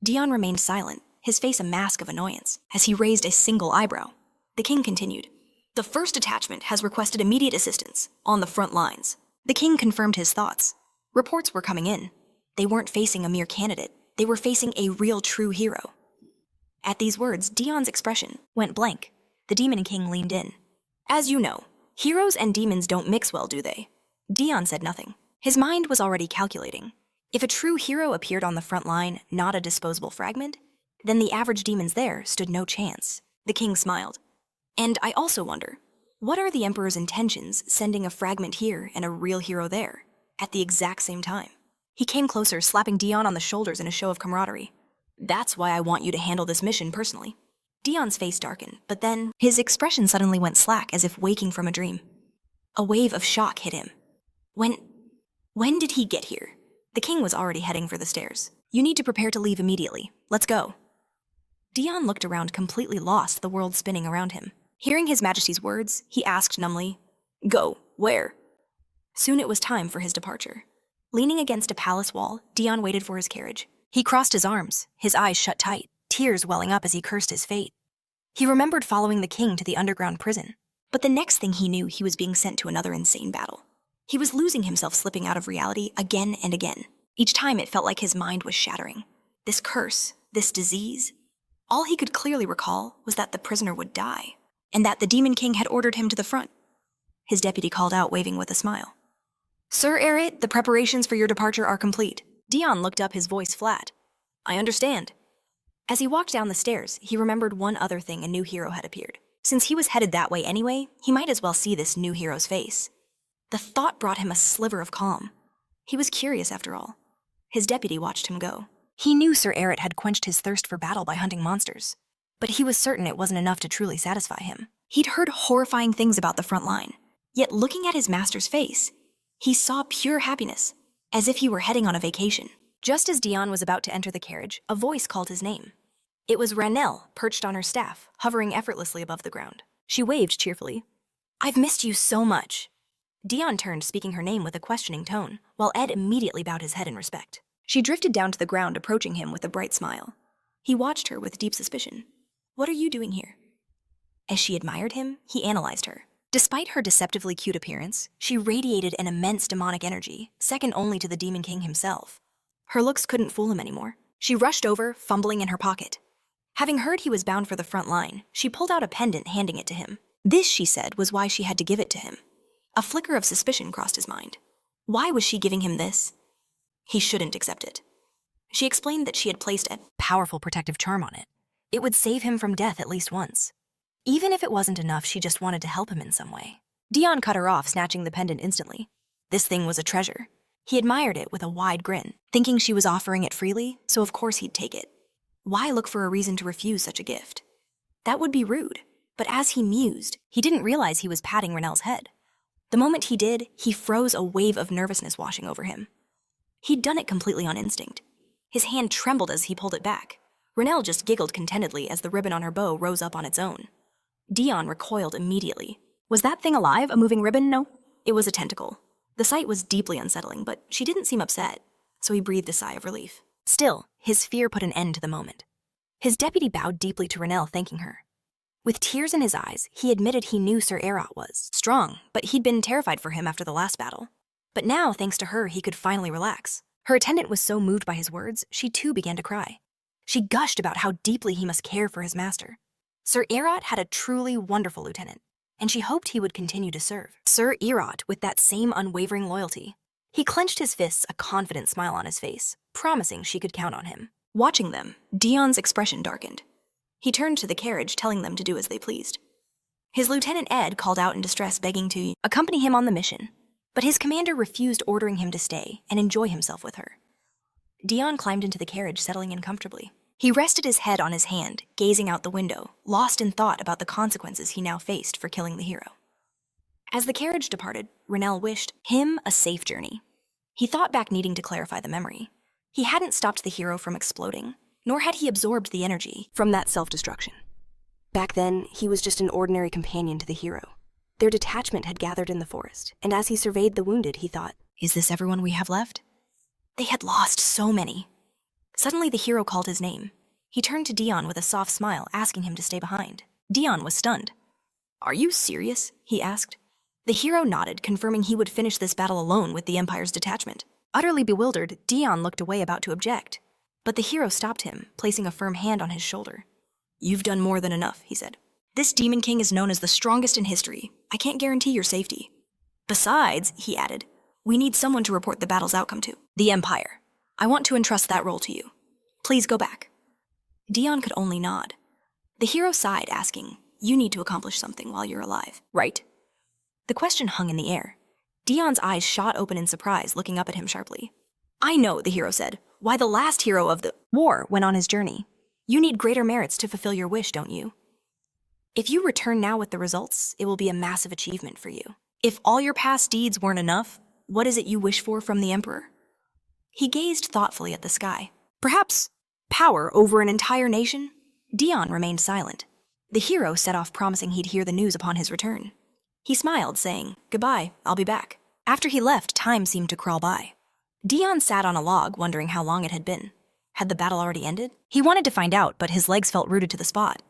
Dion remained silent, his face a mask of annoyance, as he raised a single eyebrow. The king continued. The first detachment has requested immediate assistance, on the front lines. The king confirmed his thoughts. Reports were coming in. They weren't facing a mere candidate. They were facing a real true hero. At these words, Dion's expression went blank. The Demon King leaned in. As you know, heroes and demons don't mix well, do they? Dion said nothing. His mind was already calculating. If a true hero appeared on the front line, not a disposable fragment, then the average demons there stood no chance. The king smiled. And I also wonder, what are the Emperor's intentions sending a fragment here and a real hero there, at the exact same time? He came closer, slapping Dion on the shoulders in a show of camaraderie. That's why I want you to handle this mission personally. Dion's face darkened, but then his expression suddenly went slack as if waking from a dream. A wave of shock hit him. When did he get here? The king was already heading for the stairs. You need to prepare to leave immediately. Let's go. Dion looked around, completely lost, the world spinning around him. Hearing His Majesty's words, he asked numbly, Go, where? Soon it was time for his departure. Leaning against a palace wall, Dion waited for his carriage. He crossed his arms, his eyes shut tight, tears welling up as he cursed his fate. He remembered following the king to the underground prison, but the next thing he knew, he was being sent to another insane battle. He was losing himself, slipping out of reality again and again. Each time it felt like his mind was shattering. This curse, this disease. All he could clearly recall was that the prisoner would die, and that the Demon King had ordered him to the front. His deputy called out, waving with a smile. Sir Erit, the preparations for your departure are complete. Dion looked up, his voice flat. I understand. As he walked down the stairs, he remembered one other thing: a new hero had appeared. Since he was headed that way anyway, he might as well see this new hero's face. The thought brought him a sliver of calm. He was curious after all. His deputy watched him go. He knew Sir Erit had quenched his thirst for battle by hunting monsters, but he was certain it wasn't enough to truly satisfy him. He'd heard horrifying things about the front line, yet looking at his master's face, he saw pure happiness, as if he were heading on a vacation. Just as Dion was about to enter the carriage, a voice called his name. It was Ranelle, perched on her staff, hovering effortlessly above the ground. She waved cheerfully. "I've missed you so much." Dion turned, speaking her name with a questioning tone, while Ed immediately bowed his head in respect. She drifted down to the ground, approaching him with a bright smile. He watched her with deep suspicion. "What are you doing here?" As she admired him, he analyzed her. Despite her deceptively cute appearance, she radiated an immense demonic energy, second only to the Demon King himself. Her looks couldn't fool him anymore. She rushed over, fumbling in her pocket. Having heard he was bound for the front line, she pulled out a pendant, handing it to him. This, she said, was why she had to give it to him. A flicker of suspicion crossed his mind. Why was she giving him this? He shouldn't accept it. She explained that she had placed a powerful protective charm on it. It would save him from death at least once. Even if it wasn't enough, she just wanted to help him in some way. Dion cut her off, snatching the pendant instantly. This thing was a treasure. He admired it with a wide grin, thinking she was offering it freely, so of course he'd take it. Why look for a reason to refuse such a gift? That would be rude, but as he mused, he didn't realize he was patting Ranelle's head. The moment he did, he froze, a wave of nervousness washing over him. He'd done it completely on instinct. His hand trembled as he pulled it back. Ranelle just giggled contentedly as the ribbon on her bow rose up on its own. Dion recoiled immediately. Was that thing alive, a moving ribbon? No, it was a tentacle. The sight was deeply unsettling, but she didn't seem upset, so he breathed a sigh of relief. Still, his fear put an end to the moment. His deputy bowed deeply to Ranelle, thanking her. With tears in his eyes, he admitted he knew Sir Erit was strong, but he'd been terrified for him after the last battle. But now, thanks to her, he could finally relax. Her attendant was so moved by his words, she too began to cry. She gushed about how deeply he must care for his master. Sir Erit had a truly wonderful lieutenant, and she hoped he would continue to serve Sir Erit with that same unwavering loyalty. He clenched his fists, a confident smile on his face, promising she could count on him. Watching them, Dion's expression darkened. He turned to the carriage, telling them to do as they pleased. His lieutenant Ed called out in distress, begging to accompany him on the mission, but his commander refused, ordering him to stay and enjoy himself with her. Dion climbed into the carriage, settling in comfortably. He rested his head on his hand, gazing out the window, lost in thought about the consequences he now faced for killing the hero. As the carriage departed, Ranelle wished him a safe journey. He thought back, needing to clarify the memory. He hadn't stopped the hero from exploding, nor had he absorbed the energy From that self-destruction. Back then, he was just an ordinary companion to the hero. Their detachment had gathered in the forest, and as he surveyed the wounded, he thought, "Is this everyone we have left?" They had lost so many. Suddenly, the hero called his name. He turned to Dion with a soft smile, asking him to stay behind. Dion was stunned. "Are you serious?" he asked. The hero nodded, confirming he would finish this battle alone with the Empire's detachment. Utterly bewildered, Dion looked away, about to object. But the hero stopped him, placing a firm hand on his shoulder. "You've done more than enough," he said. "This Demon King is known as the strongest in history. I can't guarantee your safety. Besides," he added, "we need someone to report the battle's outcome to. The Empire. I want to entrust that role to you. Please go back." Dion could only nod. The hero sighed, asking, "You need to accomplish something while you're alive, right?" The question hung in the air. Dion's eyes shot open in surprise, looking up at him sharply. "I know," the hero said, "why the last hero of the war went on his journey. You need greater merits to fulfill your wish, don't you? If you return now with the results, it will be a massive achievement for you. If all your past deeds weren't enough, what is it you wish for from the Emperor?" He gazed thoughtfully at the sky. "Perhaps power over an entire nation?" Dion remained silent. The hero set off, promising he'd hear the news upon his return. He smiled, saying, "Goodbye, I'll be back." After he left, time seemed to crawl by. Dion sat on a log, wondering how long it had been. Had the battle already ended? He wanted to find out, but his legs felt rooted to the spot.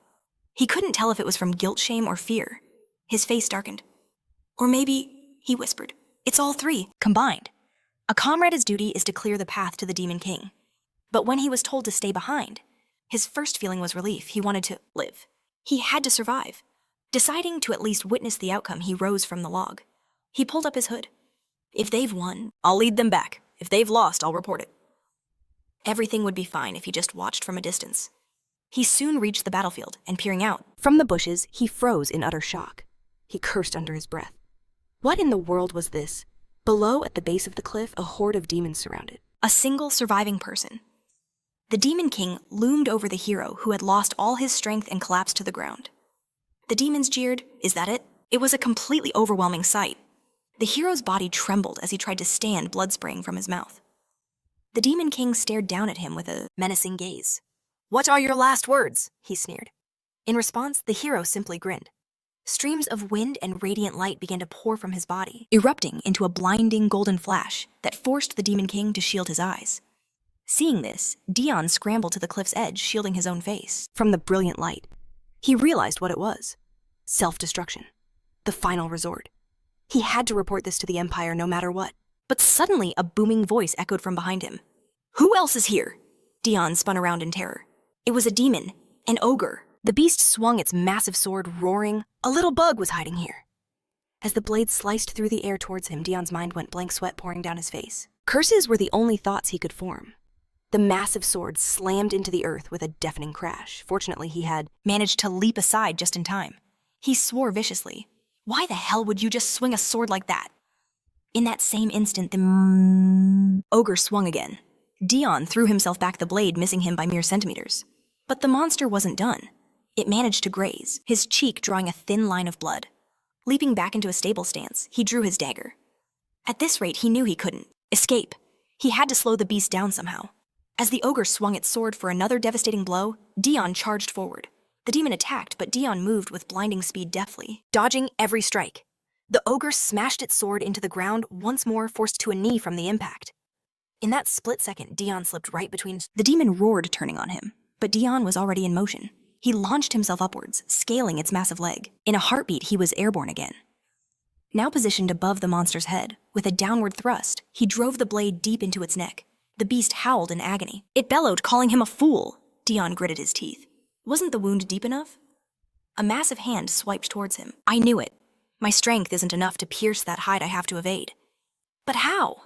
He couldn't tell if it was from guilt, shame, or fear. His face darkened. "Or maybe," he whispered, "it's all three combined. A comrade's duty is to clear the path to the Demon King. But when he was told to stay behind, his first feeling was relief. He wanted to live. He had to survive. Deciding to at least witness the outcome, he rose from the log. He pulled up his hood. If they've won, I'll lead them back. If they've lost, I'll report it. Everything would be fine if he just watched from a distance. He soon reached the battlefield, and peering out From the bushes, he froze in utter shock. He cursed under his breath. What in the world was this? Below, at the base of the cliff, a horde of demons surrounded. a single surviving person. The Demon King loomed over the hero who had lost all his strength and collapsed to the ground. The demons jeered, "Is that it?" It was a completely overwhelming sight. The hero's body trembled as he tried to stand, blood spraying from his mouth. The Demon King stared down at him with a menacing gaze. "What are your last words?" he sneered. In response, the hero simply grinned. Streams of wind and radiant light began to pour from his body, erupting into a blinding golden flash that forced the Demon King to shield his eyes. Seeing this, Dion scrambled to the cliff's edge, shielding his own face From the brilliant light, he realized what it was. Self-destruction. The final resort. He had to report this to the Empire no matter what. But suddenly, a booming voice echoed from behind him. "Who else is here?" Dion spun around in terror. It was a demon, an ogre. The beast swung its massive sword, roaring. A little bug was hiding here. As the blade sliced through the air towards him, Dion's mind went blank, sweat pouring down his face. Curses were the only thoughts he could form. The massive sword slammed into the earth with a deafening crash. Fortunately, he had Managed to leap aside just in time. He swore viciously. "Why the hell would you just swing a sword like that?" In that same instant, the ogre swung again. Dion threw himself back the blade, missing him by mere centimeters. But the monster wasn't done. It managed to graze, his cheek drawing a thin line of blood. Leaping back into a stable stance, he drew his dagger. At this rate, he knew he couldn't escape. He had to slow the beast down somehow. As the ogre swung its sword for another devastating blow, Dion charged forward. The demon attacked, but Dion moved with blinding speed deftly, dodging every strike. The ogre smashed its sword into the ground, once more forced to a knee from the impact. In that split second, Dion slipped right between. The demon roared, turning on him, but Dion was already in motion. He launched himself upwards, scaling its massive leg. In a heartbeat, he was airborne again. Now positioned above the monster's head, with a downward thrust, he drove the blade deep into its neck. The beast howled in agony. It bellowed, calling him a fool. Dion gritted his teeth. Wasn't the wound deep enough? A massive hand swiped towards him. "I knew it. My strength isn't enough to pierce that hide I have to evade." "But how?"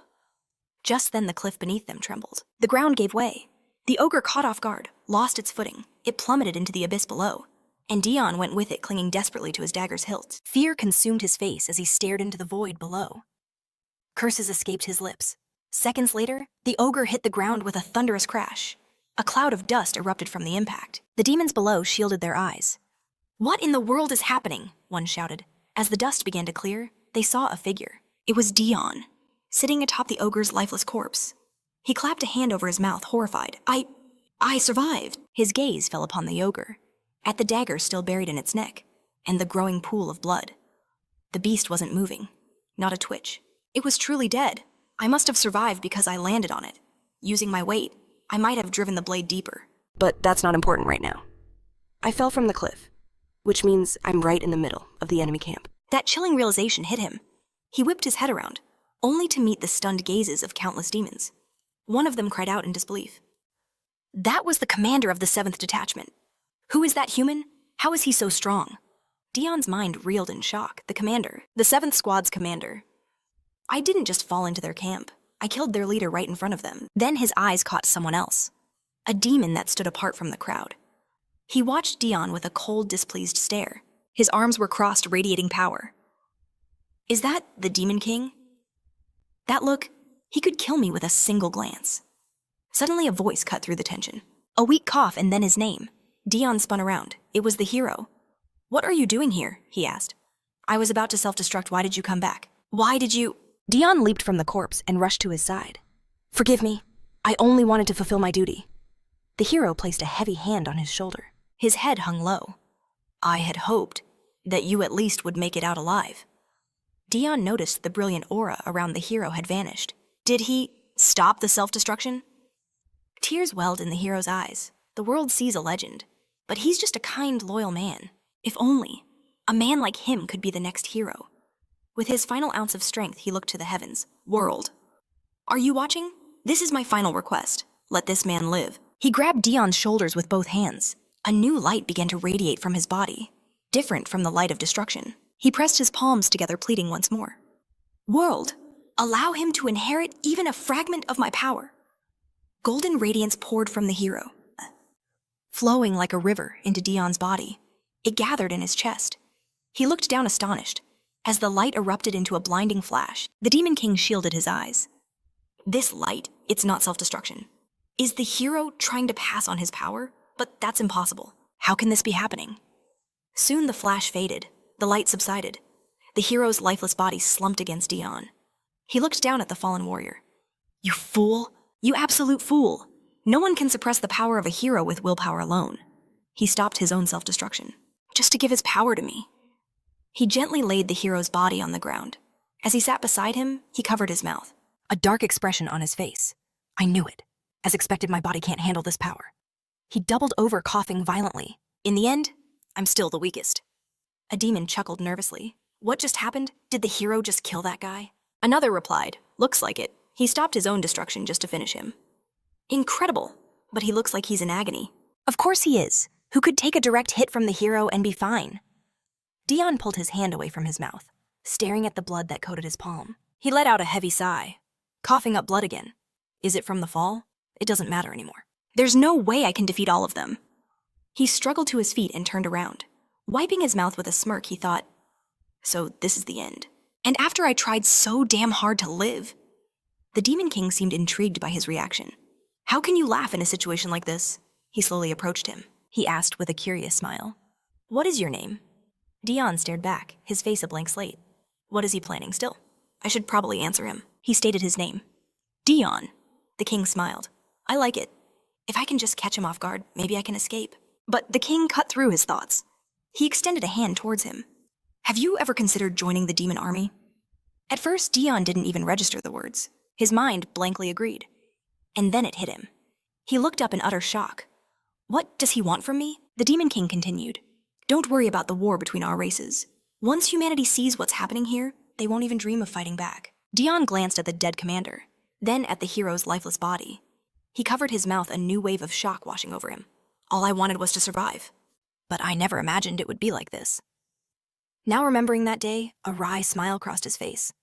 Just then the cliff beneath them trembled. The ground gave way. The ogre caught off guard, lost its footing. It plummeted into the abyss below, and Dion went with it, clinging desperately to his dagger's hilt. Fear consumed his face as he stared into the void below. Curses escaped his lips. Seconds later, the ogre hit the ground with a thunderous crash. A cloud of dust erupted from the impact. The demons below shielded their eyes. "What in the world is happening?" one shouted. As the dust began to clear, they saw a figure. It was Dion, sitting atop the ogre's lifeless corpse. He clapped a hand over his mouth, horrified. I survived." His gaze fell upon the ogre, at the dagger still buried in its neck, and the growing pool of blood. The beast wasn't moving, not a twitch. It was truly dead. "I must have survived because I landed on it. Using my weight, I might have driven the blade deeper." But that's not important right now. I fell from the cliff, which means I'm right in the middle of the enemy camp. That chilling realization hit him. He whipped his head around, only to meet the stunned gazes of countless demons. One of them cried out in disbelief. That was the commander of the 7th Detachment. Who is that human? How is he so strong? Dion's mind reeled in shock. The commander, the 7th Squad's commander. I didn't just fall into their camp. I killed their leader right in front of them. Then his eyes caught someone else. A demon that stood apart from the crowd. He watched Dion with a cold, displeased stare. His arms were crossed, radiating power. Is that the Demon King? That look, he could kill me with a single glance. Suddenly a voice cut through the tension. A weak cough and then his name. Dion spun around. It was the hero. "What are you doing here?" he asked. "I was about to self-destruct. Why did you come back? Why did you—" Dion leaped from the corpse and rushed to his side. "Forgive me. I only wanted to fulfill my duty." The hero placed a heavy hand on his shoulder. His head hung low. "I had hoped that you at least would make it out alive." Dion noticed the brilliant aura around the hero had vanished. Did he stop the self-destruction? Tears welled in the hero's eyes. The world sees a legend, but he's just a kind, loyal man. If only a man like him could be the next hero. With his final ounce of strength, he looked to the heavens. "World, are you watching? This is my final request. Let this man live." He grabbed Dion's shoulders with both hands. A new light began to radiate from his body, different from the light of destruction. He pressed his palms together, pleading once more. "World, allow him to inherit even a fragment of my power." Golden radiance poured from the hero. flowing like a river into Dion's body. It gathered in his chest. He looked down astonished. As the light erupted into a blinding flash, the Demon King shielded his eyes. This light, it's not self-destruction. Is the hero trying to pass on his power? But that's impossible. How can this be happening? Soon the flash faded. The light subsided. The hero's lifeless body slumped against Dion. He looked down at the fallen warrior. You fool! You absolute fool! No one can suppress the power of a hero with willpower alone. He stopped his own self-destruction, just to give his power to me. He gently laid the hero's body on the ground. As he sat beside him, he covered his mouth. A dark expression on his face. I knew it. As expected, my body can't handle this power. He doubled over, coughing violently. In the end, I'm still the weakest. A demon chuckled nervously. What just happened? Did the hero just kill that guy? Another replied, looks like it. He stopped his own destruction just to finish him. Incredible, but he looks like he's in agony. Of course he is. Who could take a direct hit from the hero and be fine? Dion pulled his hand away from his mouth, staring at the blood that coated his palm. He let out a heavy sigh, coughing up blood again. Is it from the fall? It doesn't matter anymore. There's no way I can defeat all of them. He struggled to his feet and turned around. Wiping his mouth with a smirk, he thought, so this is the end. And after I tried so damn hard to live. The Demon King seemed intrigued by his reaction. How can you laugh in a situation like this? He slowly approached him. He asked with a curious smile. What is your name? Dion stared back, his face a blank slate. What is he planning still? I should probably answer him. He stated his name. Dion. The king smiled. I like it. If I can just catch him off guard, maybe I can escape. But the king cut through his thoughts. He extended a hand towards him. Have you ever considered joining the demon army? At first, Dion didn't even register the words. His mind blankly agreed. And then it hit him. He looked up in utter shock. What does he want from me? The Demon King continued. Don't worry about the war between our races. Once humanity sees what's happening here, they won't even dream of fighting back. Dion glanced at the dead commander, then at the hero's lifeless body. He covered his mouth, a new wave of shock washing over him. All I wanted was to survive. But I never imagined it would be like this. Now remembering that day, a wry smile crossed his face.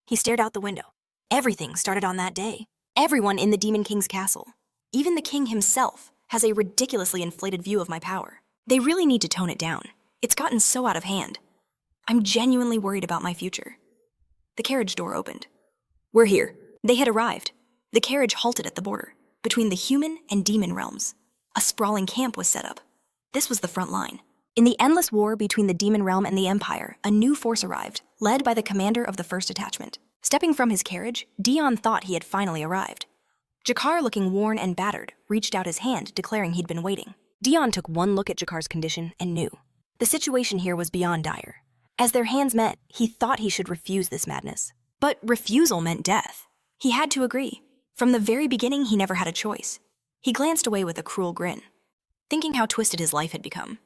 He stared out the window. Everything started on that day. Everyone in the Demon King's castle, even the king himself, has a ridiculously inflated view of my power. They really need to tone it down. It's gotten so out of hand. I'm genuinely worried about my future. The carriage door opened. We're here. They had arrived. The carriage halted at the border, between the human and demon realms. A sprawling camp was set up. This was the front line. In the endless war between the demon realm and the Empire, a new force arrived, led by the commander of the first detachment. Stepping from his carriage, Dion thought he had finally arrived. Jakar, looking worn and battered, reached out his hand, declaring he'd been waiting. Dion took one look at Jakar's condition and knew. The situation here was beyond dire. As their hands met, he thought he should refuse this madness. But refusal meant death. He had to agree. From the very beginning, he never had a choice. He glanced away with a cruel grin, thinking how twisted his life had become.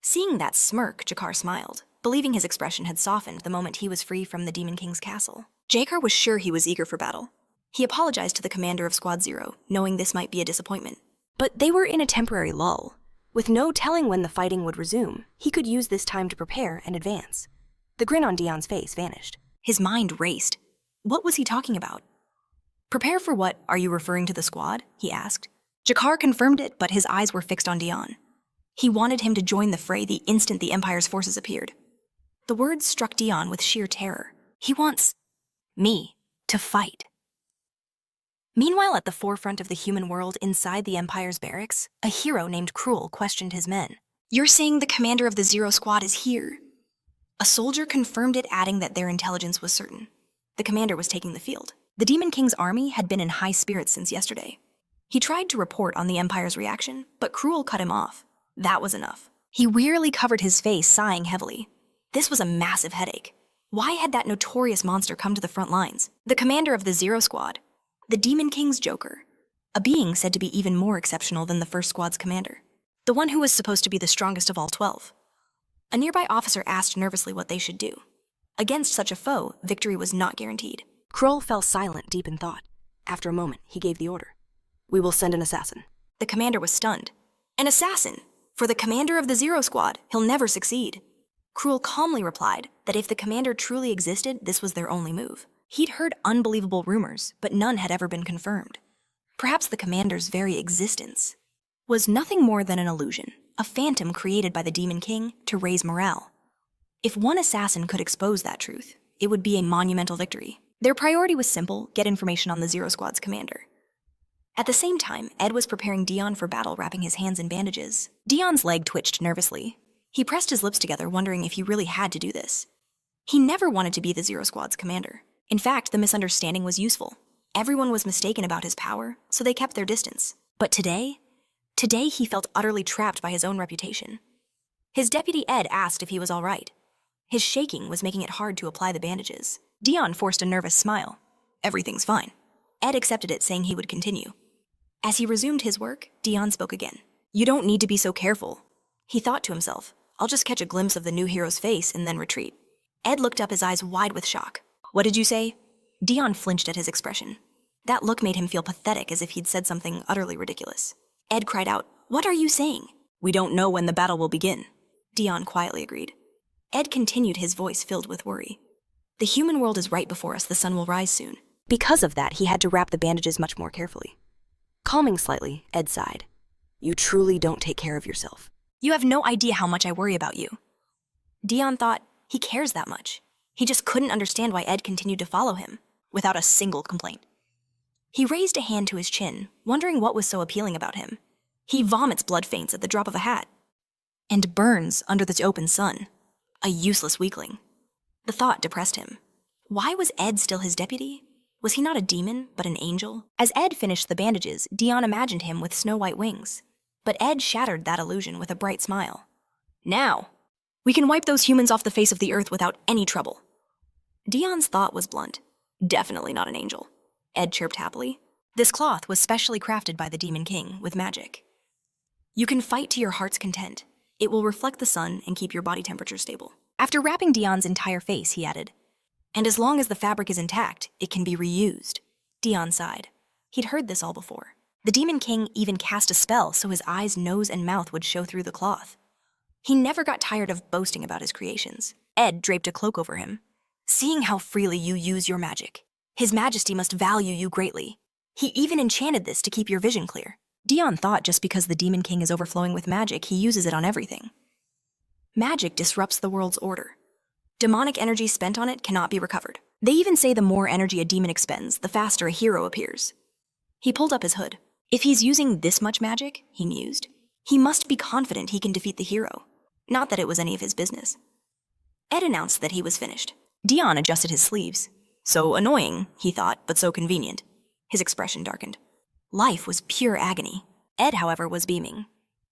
Seeing that smirk, Jakar smiled, believing his expression had softened the moment he was free from the Demon King's castle. Jakar was sure he was eager for battle. He apologized to the commander of Squad Zero, knowing this might be a disappointment. But they were in a temporary lull. With no telling when the fighting would resume, he could use this time to prepare and advance. The grin on Dion's face vanished. His mind raced. What was he talking about? Prepare for what? Are you referring to the squad? He asked. Jakar confirmed it, but his eyes were fixed on Dion. He wanted him to join the fray the instant the Empire's forces appeared. The words struck Dion with sheer terror. He wants me to fight. Meanwhile, at the forefront of the human world inside the Empire's barracks, a hero named Cruel questioned his men. You're saying the commander of the Zero Squad is here? A soldier confirmed it, adding that their intelligence was certain. The commander was taking the field. The Demon King's army had been in high spirits since yesterday. He tried to report on the Empire's reaction, but Cruel cut him off. That was enough. He wearily covered his face, sighing heavily. This was a massive headache. Why had that notorious monster come to the front lines? The commander of the Zero Squad, the Demon King's Joker, a being said to be even more exceptional than the first squad's commander, the one who was supposed to be the strongest of all 12. A nearby officer asked nervously what they should do. Against such a foe, victory was not guaranteed. Kroll fell silent, deep in thought. After a moment, he gave the order. We will send an assassin. The commander was stunned. An assassin? For the commander of the Zero Squad, he'll never succeed. Cruel calmly replied that if the commander truly existed, this was their only move. He'd heard unbelievable rumors, but none had ever been confirmed. Perhaps the commander's very existence. was nothing more than an illusion, a phantom created by the Demon King to raise morale. If one assassin could expose that truth, it would be a monumental victory. Their priority was simple: get information on the Zero Squad's commander. At the same time, Ed was preparing Dion for battle, wrapping his hands in bandages. Dion's leg twitched nervously. He pressed his lips together, wondering if he really had to do this. He never wanted to be the Zero Squad's commander. In fact, the misunderstanding was useful. Everyone was mistaken about his power, so they kept their distance. But today he felt utterly trapped by his own reputation. His deputy Ed asked if he was all right. His shaking was making it hard to apply the bandages. Dion forced a nervous smile. "Everything's fine." Ed accepted it, saying he would continue. As he resumed his work, Dion spoke again. "You don't need to be so careful." He thought to himself, "I'll just catch a glimpse of the new hero's face and then retreat." Ed looked up, his eyes wide with shock. "What did you say?" Dion flinched at his expression. That look made him feel pathetic, as if he'd said something utterly ridiculous. Ed cried out, "What are you saying?" "We don't know when the battle will begin," Dion quietly agreed. Ed continued, his voice filled with worry. "The human world is right before us. The sun will rise soon." Because of that, he had to wrap the bandages much more carefully. Calming slightly, Ed sighed. "You truly don't take care of yourself." "You have no idea how much I worry about you." Dion thought, he cares that much. He just couldn't understand why Ed continued to follow him, without a single complaint. He raised a hand to his chin, wondering what was so appealing about him. He vomits blood feints at the drop of a hat, and burns under the open sun. A useless weakling. The thought depressed him. Why was Ed still his deputy? Was he not a demon, but an angel? As Ed finished the bandages, Dion imagined him with snow-white wings. But Ed shattered that illusion with a bright smile. "Now, we can wipe those humans off the face of the earth without any trouble." Dion's thought was blunt. Definitely not an angel. Ed chirped happily. This cloth was specially crafted by the Demon King with magic. You can fight to your heart's content. It will reflect the sun and keep your body temperature stable. After wrapping Dion's entire face, he added, "And as long as the fabric is intact, it can be reused." Dion sighed. He'd heard this all before. The Demon King even cast a spell so his eyes, nose, and mouth would show through the cloth. He never got tired of boasting about his creations. Ed draped a cloak over him. "Seeing how freely you use your magic, His Majesty must value you greatly. He even enchanted this to keep your vision clear." Dion thought just because the Demon King is overflowing with magic, he uses it on everything. Magic disrupts the world's order. Demonic energy spent on it cannot be recovered. They even say the more energy a demon expends, the faster a hero appears. He pulled up his hood. If he's using this much magic, he mused, he must be confident he can defeat the hero. Not that it was any of his business. Ed announced that he was finished. Dion adjusted his sleeves. So annoying, he thought, but so convenient. His expression darkened. Life was pure agony. Ed, however, was beaming.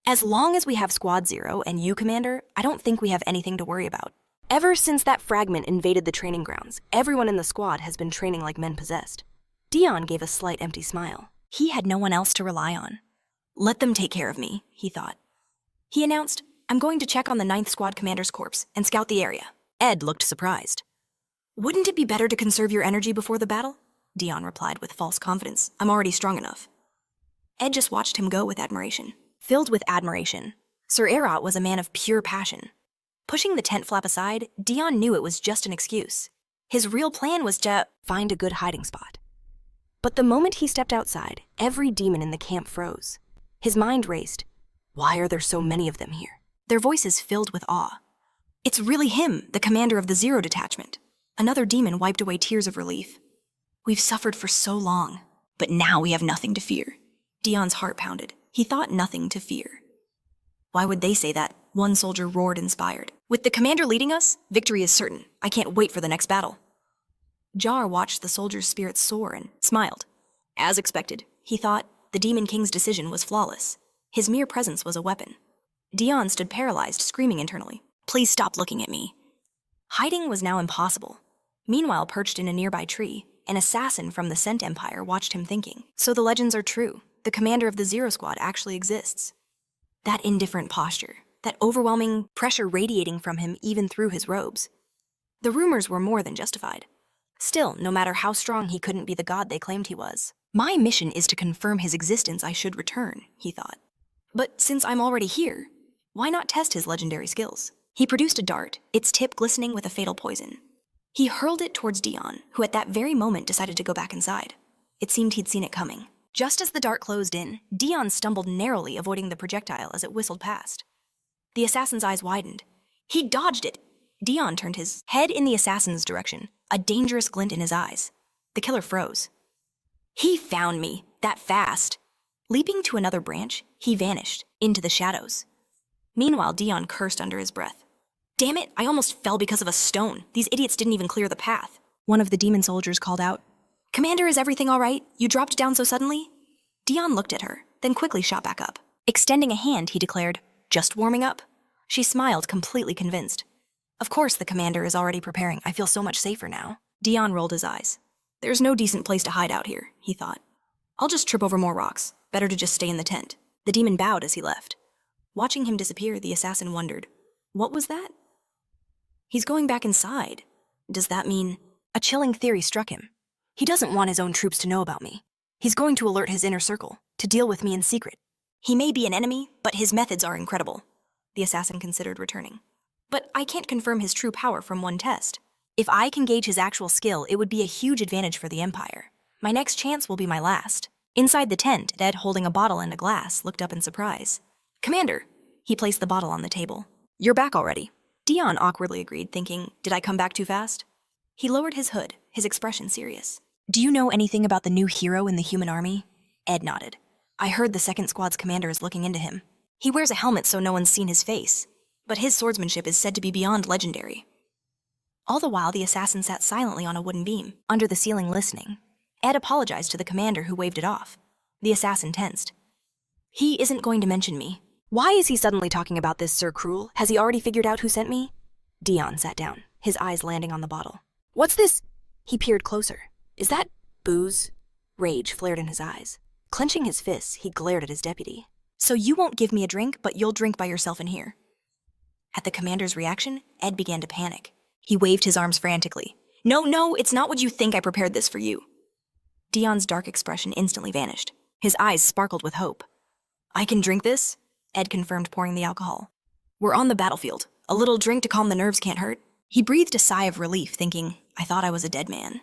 "As long as we have Squad Zero and you, Commander, I don't think we have anything to worry about. Ever since that fragment invaded the training grounds, everyone in the squad has been training like men possessed." Dion gave a slight empty smile. He had no one else to rely on. "Let them take care of me," he thought. He announced, "I'm going to check on the 9th Squad Commander's corpse and scout the area." Ed looked surprised. "Wouldn't it be better to conserve your energy before the battle?" Dion replied with false confidence. "I'm already strong enough." Ed just watched him go with admiration. Filled with admiration, Sir Erit was a man of pure passion. Pushing the tent flap aside, Dion knew it was just an excuse. His real plan was to find a good hiding spot. But the moment he stepped outside, every demon in the camp froze. His mind raced. Why are there so many of them here? Their voices filled with awe. "It's really him, the commander of the Zero Detachment." Another demon wiped away tears of relief. "We've suffered for so long, but now we have nothing to fear." Dion's heart pounded. He thought nothing to fear. "Why would they say that?" One soldier roared, inspired. "With the commander leading us, victory is certain. I can't wait for the next battle." Jar watched the soldier's spirits soar and smiled. As expected, he thought, the Demon King's decision was flawless. His mere presence was a weapon. Dion stood paralyzed, screaming internally, "Please stop looking at me." Hiding was now impossible. Meanwhile, perched in a nearby tree, an assassin from the Scent Empire watched him, thinking, so the legends are true. The commander of the Zero Squad actually exists. That indifferent posture, that overwhelming pressure radiating from him even through his robes. The rumors were more than justified. Still, no matter how strong, he couldn't be the god they claimed he was. "My mission is to confirm his existence. I should return," he thought. "But since I'm already here, why not test his legendary skills?" He produced a dart, its tip glistening with a fatal poison. He hurled it towards Dion, who at that very moment decided to go back inside. It seemed he'd seen it coming. Just as the dart closed in, Dion stumbled narrowly, avoiding the projectile as it whistled past. The assassin's eyes widened. He dodged it! Dion turned his head in the assassin's direction, a dangerous glint in his eyes. The killer froze. He found me, that fast! Leaping to another branch, he vanished, into the shadows. Meanwhile, Dion cursed under his breath. Damn it, I almost fell because of a stone. These idiots didn't even clear the path. One of the demon soldiers called out. Commander, is everything all right? You dropped down so suddenly? Dion looked at her, then quickly shot back up. Extending a hand, he declared, just warming up. She smiled, completely convinced. Of course the commander is already preparing. I feel so much safer now. Dion rolled his eyes. There's no decent place to hide out here, he thought. I'll just trip over more rocks. Better to just stay in the tent. The demon bowed as he left. Watching him disappear, the assassin wondered, what was that? He's going back inside. Does that mean... A chilling theory struck him. He doesn't want his own troops to know about me. He's going to alert his inner circle, to deal with me in secret. He may be an enemy, but his methods are incredible. The assassin considered returning. But I can't confirm his true power from one test. If I can gauge his actual skill, it would be a huge advantage for the Empire. My next chance will be my last. Inside the tent, Ed, holding a bottle and a glass, looked up in surprise. Commander! He placed the bottle on the table. You're back already. Dion awkwardly agreed, thinking, did I come back too fast? He lowered his hood, his expression serious. Do you know anything about the new hero in the human army? Ed nodded. I heard the second squad's commander is looking into him. He wears a helmet so no one's seen his face, but his swordsmanship is said to be beyond legendary. All the while, the assassin sat silently on a wooden beam, under the ceiling listening. Ed apologized to the commander who waved it off. The assassin tensed. He isn't going to mention me. Why is he suddenly talking about this, Sir Cruel? Has he already figured out who sent me? Dion sat down, his eyes landing on the bottle. What's this? He peered closer. Is that booze? Rage flared in his eyes. Clenching his fists, he glared at his deputy. So you won't give me a drink, but you'll drink by yourself in here. At the commander's reaction, Ed began to panic. He waved his arms frantically. No, it's not what you think. I prepared this for you. Dion's dark expression instantly vanished. His eyes sparkled with hope. I can drink this? Ed confirmed, pouring the alcohol. We're on the battlefield. A little drink to calm the nerves can't hurt. He breathed a sigh of relief, thinking, I thought I was a dead man.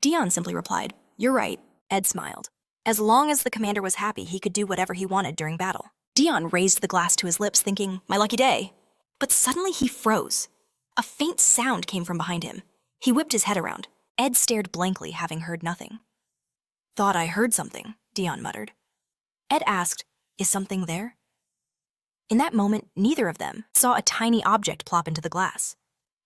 Dion simply replied, You're right. Ed smiled. As long as the commander was happy, he could do whatever he wanted during battle. Dion raised the glass to his lips, thinking, my lucky day. But suddenly he froze. A faint sound came from behind him. He whipped his head around. Ed stared blankly, having heard nothing. Thought I heard something, Dion muttered. Ed asked, Is something there? In that moment, neither of them saw a tiny object plop into the glass.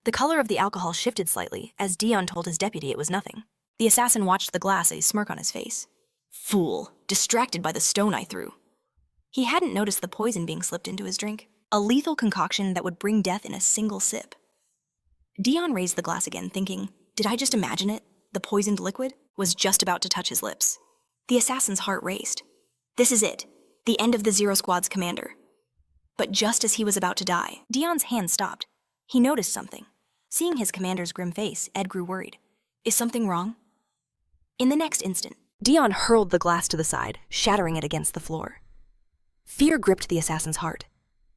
The color of the alcohol shifted slightly as Dion told his deputy it was nothing. The assassin watched the glass, a smirk on his face. Fool, distracted by the stone I threw. He hadn't noticed the poison being slipped into his drink, a lethal concoction that would bring death in a single sip. Dion raised the glass again, thinking, did I just imagine it? The poisoned liquid was just about to touch his lips. The assassin's heart raced. This is it, the end of the Zero Squad's commander. But just as he was about to die, Dion's hand stopped. He noticed something. Seeing his commander's grim face, Ed grew worried. Is something wrong? In the next instant, Dion hurled the glass to the side, shattering it against the floor. Fear gripped the assassin's heart.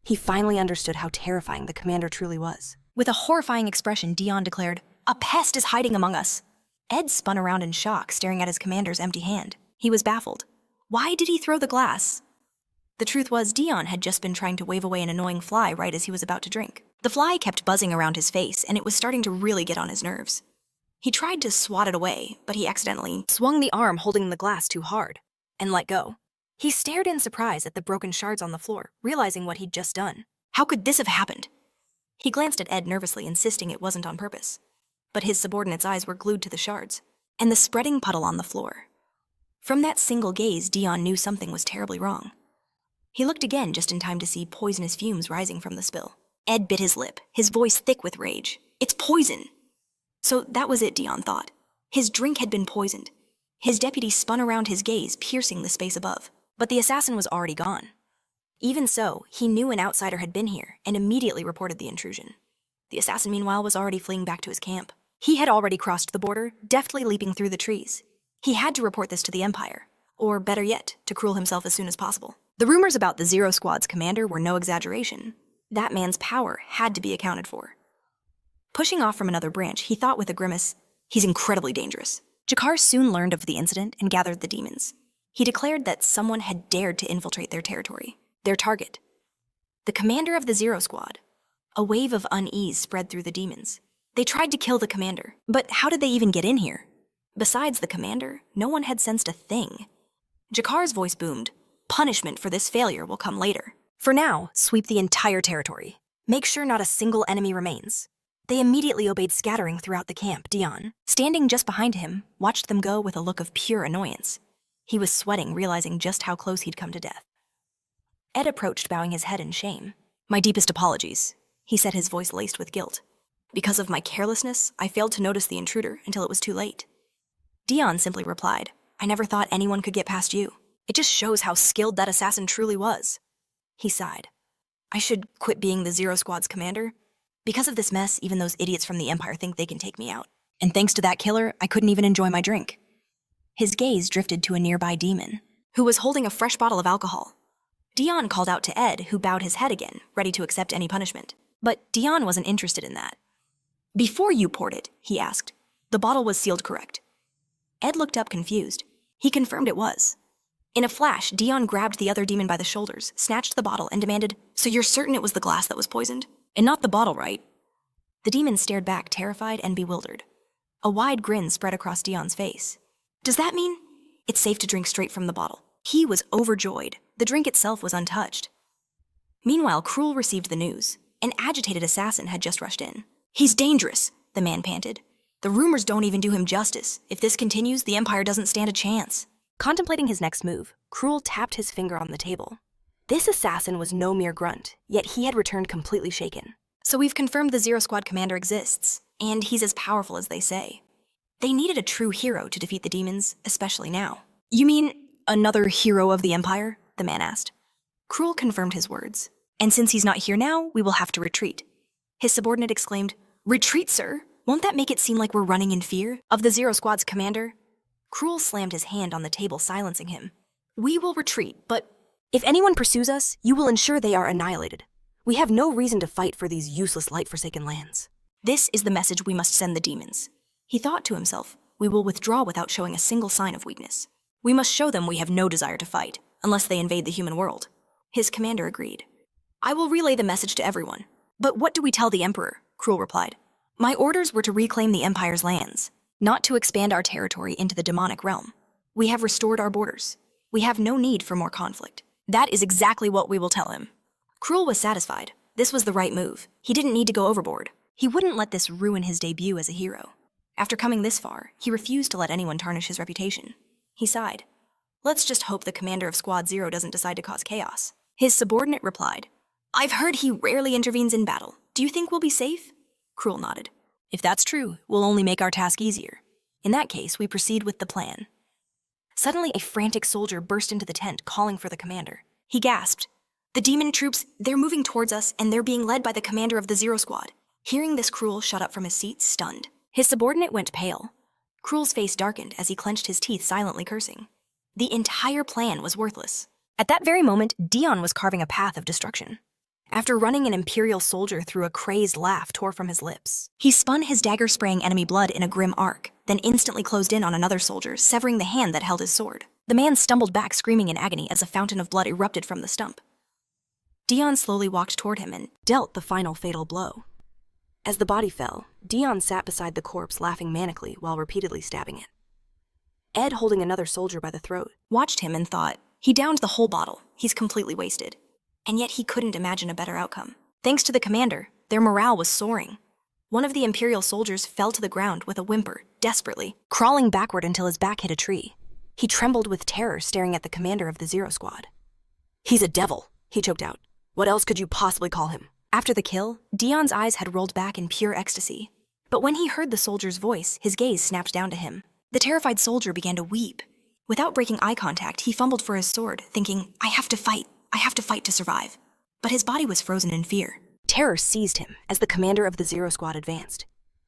He finally understood how terrifying the commander truly was. With a horrifying expression, Dion declared, A pest is hiding among us. Ed spun around in shock, staring at his commander's empty hand. He was baffled. Why did he throw the glass? The truth was, Dion had just been trying to wave away an annoying fly right as he was about to drink. The fly kept buzzing around his face, and it was starting to really get on his nerves. He tried to swat it away, but he accidentally swung the arm holding the glass too hard and let go. He stared in surprise at the broken shards on the floor, realizing what he'd just done. How could this have happened? He glanced at Ed nervously, insisting it wasn't on purpose. But his subordinate's eyes were glued to the shards and the spreading puddle on the floor. From that single gaze, Dion knew something was terribly wrong. He looked again just in time to see poisonous fumes rising from the spill. Ed bit his lip, his voice thick with rage. It's poison! So that was it, Dion thought. His drink had been poisoned. His deputy spun around, his gaze piercing the space above. But the assassin was already gone. Even so, he knew an outsider had been here and immediately reported the intrusion. The assassin, meanwhile, was already fleeing back to his camp. He had already crossed the border, deftly leaping through the trees. He had to report this to the Empire, or better yet, to Cruel himself as soon as possible. The rumors about the Zero Squad's commander were no exaggeration. That man's power had to be accounted for. Pushing off from another branch, he thought with a grimace, he's incredibly dangerous. Jakar soon learned of the incident and gathered the demons. He declared that someone had dared to infiltrate their territory, their target. The commander of the Zero Squad. A wave of unease spread through the demons. They tried to kill the commander, but how did they even get in here? Besides the commander, no one had sensed a thing. Jakar's voice boomed. Punishment for this failure will come later. For now, sweep the entire territory. Make sure not a single enemy remains. They immediately obeyed, scattering throughout the camp. Dion, standing just behind him, watched them go with a look of pure annoyance. He was sweating, realizing just how close he'd come to death. Ed approached, bowing his head in shame. My deepest apologies, he said, his voice laced with guilt. Because of my carelessness, I failed to notice the intruder until it was too late. Dion simply replied, I never thought anyone could get past you. It just shows how skilled that assassin truly was. He sighed. I should quit being the Zero Squad's commander. Because of this mess, even those idiots from the Empire think they can take me out. And thanks to that killer, I couldn't even enjoy my drink. His gaze drifted to a nearby demon, who was holding a fresh bottle of alcohol. Dion called out to Ed, who bowed his head again, ready to accept any punishment. But Dion wasn't interested in that. Before you poured it, he asked, the bottle was sealed correct. Ed looked up confused. He confirmed it was. In a flash, Dion grabbed the other demon by the shoulders, snatched the bottle, and demanded, So you're certain it was the glass that was poisoned? And not the bottle, right? The demon stared back, terrified and bewildered. A wide grin spread across Dion's face. Does that mean it's safe to drink straight from the bottle? He was overjoyed. The drink itself was untouched. Meanwhile, Cruel received the news. An agitated assassin had just rushed in. He's dangerous, the man panted. The rumors don't even do him justice. If this continues, the Empire doesn't stand a chance. Contemplating his next move, Cruel tapped his finger on the table. This assassin was no mere grunt, yet he had returned completely shaken. So we've confirmed the Zero Squad commander exists, and he's as powerful as they say. They needed a true hero to defeat the demons, especially now. You mean another hero of the Empire? The man asked. Cruel confirmed his words. And since he's not here now, we will have to retreat. His subordinate exclaimed, Retreat, sir? Won't that make it seem like we're running in fear of the Zero Squad's commander? Cruel slammed his hand on the table, silencing him. We will retreat, but if anyone pursues us, you will ensure they are annihilated. We have no reason to fight for these useless light-forsaken lands. This is the message we must send the demons. He thought to himself, we will withdraw without showing a single sign of weakness. We must show them we have no desire to fight, unless they invade the human world. His commander agreed. I will relay the message to everyone. But what do we tell the Emperor? Cruel replied. My orders were to reclaim the Empire's lands, not to expand our territory into the demonic realm. We have restored our borders. We have no need for more conflict. That is exactly what we will tell him. Cruel was satisfied. This was the right move. He didn't need to go overboard. He wouldn't let this ruin his debut as a hero. After coming this far, he refused to let anyone tarnish his reputation. He sighed. Let's just hope the commander of Squad Zero doesn't decide to cause chaos. His subordinate replied, I've heard he rarely intervenes in battle. Do you think we'll be safe? Cruel nodded. If that's true, we'll only make our task easier. In that case, we proceed with the plan. Suddenly, a frantic soldier burst into the tent, calling for the commander. He gasped, The demon troops, they're moving towards us, and they're being led by the commander of the Zero Squad. Hearing this, Cruel shot up from his seat, stunned. His subordinate went pale. Cruel's face darkened as he clenched his teeth, silently cursing. The entire plan was worthless. At that very moment, Dion was carving a path of destruction. After running, an Imperial soldier through a crazed laugh tore from his lips. He spun his dagger, spraying enemy blood in a grim arc, then instantly closed in on another soldier, severing the hand that held his sword. The man stumbled back, screaming in agony as a fountain of blood erupted from the stump. Dion slowly walked toward him and dealt the final fatal blow. As the body fell, Dion sat beside the corpse, laughing manically while repeatedly stabbing it. Ed, holding another soldier by the throat, watched him and thought, he downed the whole bottle. He's completely wasted. And yet he couldn't imagine a better outcome. Thanks to the commander, their morale was soaring. One of the Imperial soldiers fell to the ground with a whimper, desperately, crawling backward until his back hit a tree. He trembled with terror, staring at the commander of the Zero Squad. He's a devil, he choked out. What else could you possibly call him? After the kill, Dion's eyes had rolled back in pure ecstasy. But when he heard the soldier's voice, his gaze snapped down to him. The terrified soldier began to weep. Without breaking eye contact, he fumbled for his sword, thinking, I have to fight to survive. But his body was frozen in fear. Terror seized him as the commander of the Zero Squad advanced.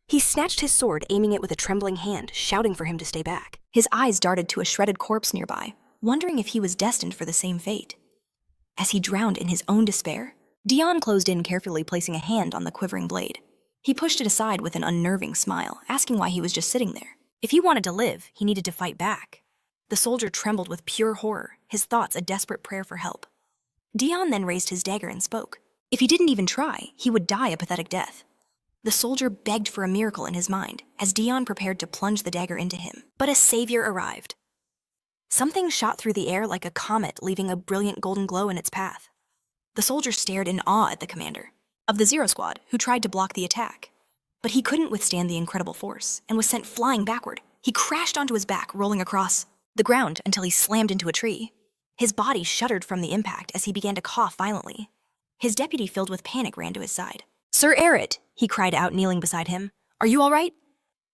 He snatched his sword, aiming it with a trembling hand, shouting for him to stay back. His eyes darted to a shredded corpse nearby, wondering if he was destined for the same fate. As he drowned in his own despair, Dion closed in, carefully placing a hand on the quivering blade. He pushed it aside with an unnerving smile, asking why he was just sitting there. If he wanted to live, he needed to fight back. The soldier trembled with pure horror, his thoughts a desperate prayer for help. Dion then raised his dagger and spoke. If he didn't even try, he would die a pathetic death. The soldier begged for a miracle in his mind as Dion prepared to plunge the dagger into him. But a savior arrived. Something shot through the air like a comet, leaving a brilliant golden glow in its path. The soldier stared in awe at the commander of the Zero Squad, who tried to block the attack. But he couldn't withstand the incredible force and was sent flying backward. He crashed onto his back, rolling across the ground until he slammed into a tree. His body shuddered from the impact as he began to cough violently. His deputy, filled with panic, ran to his side. "Sir Erit," he cried out, kneeling beside him. "Are you all right?"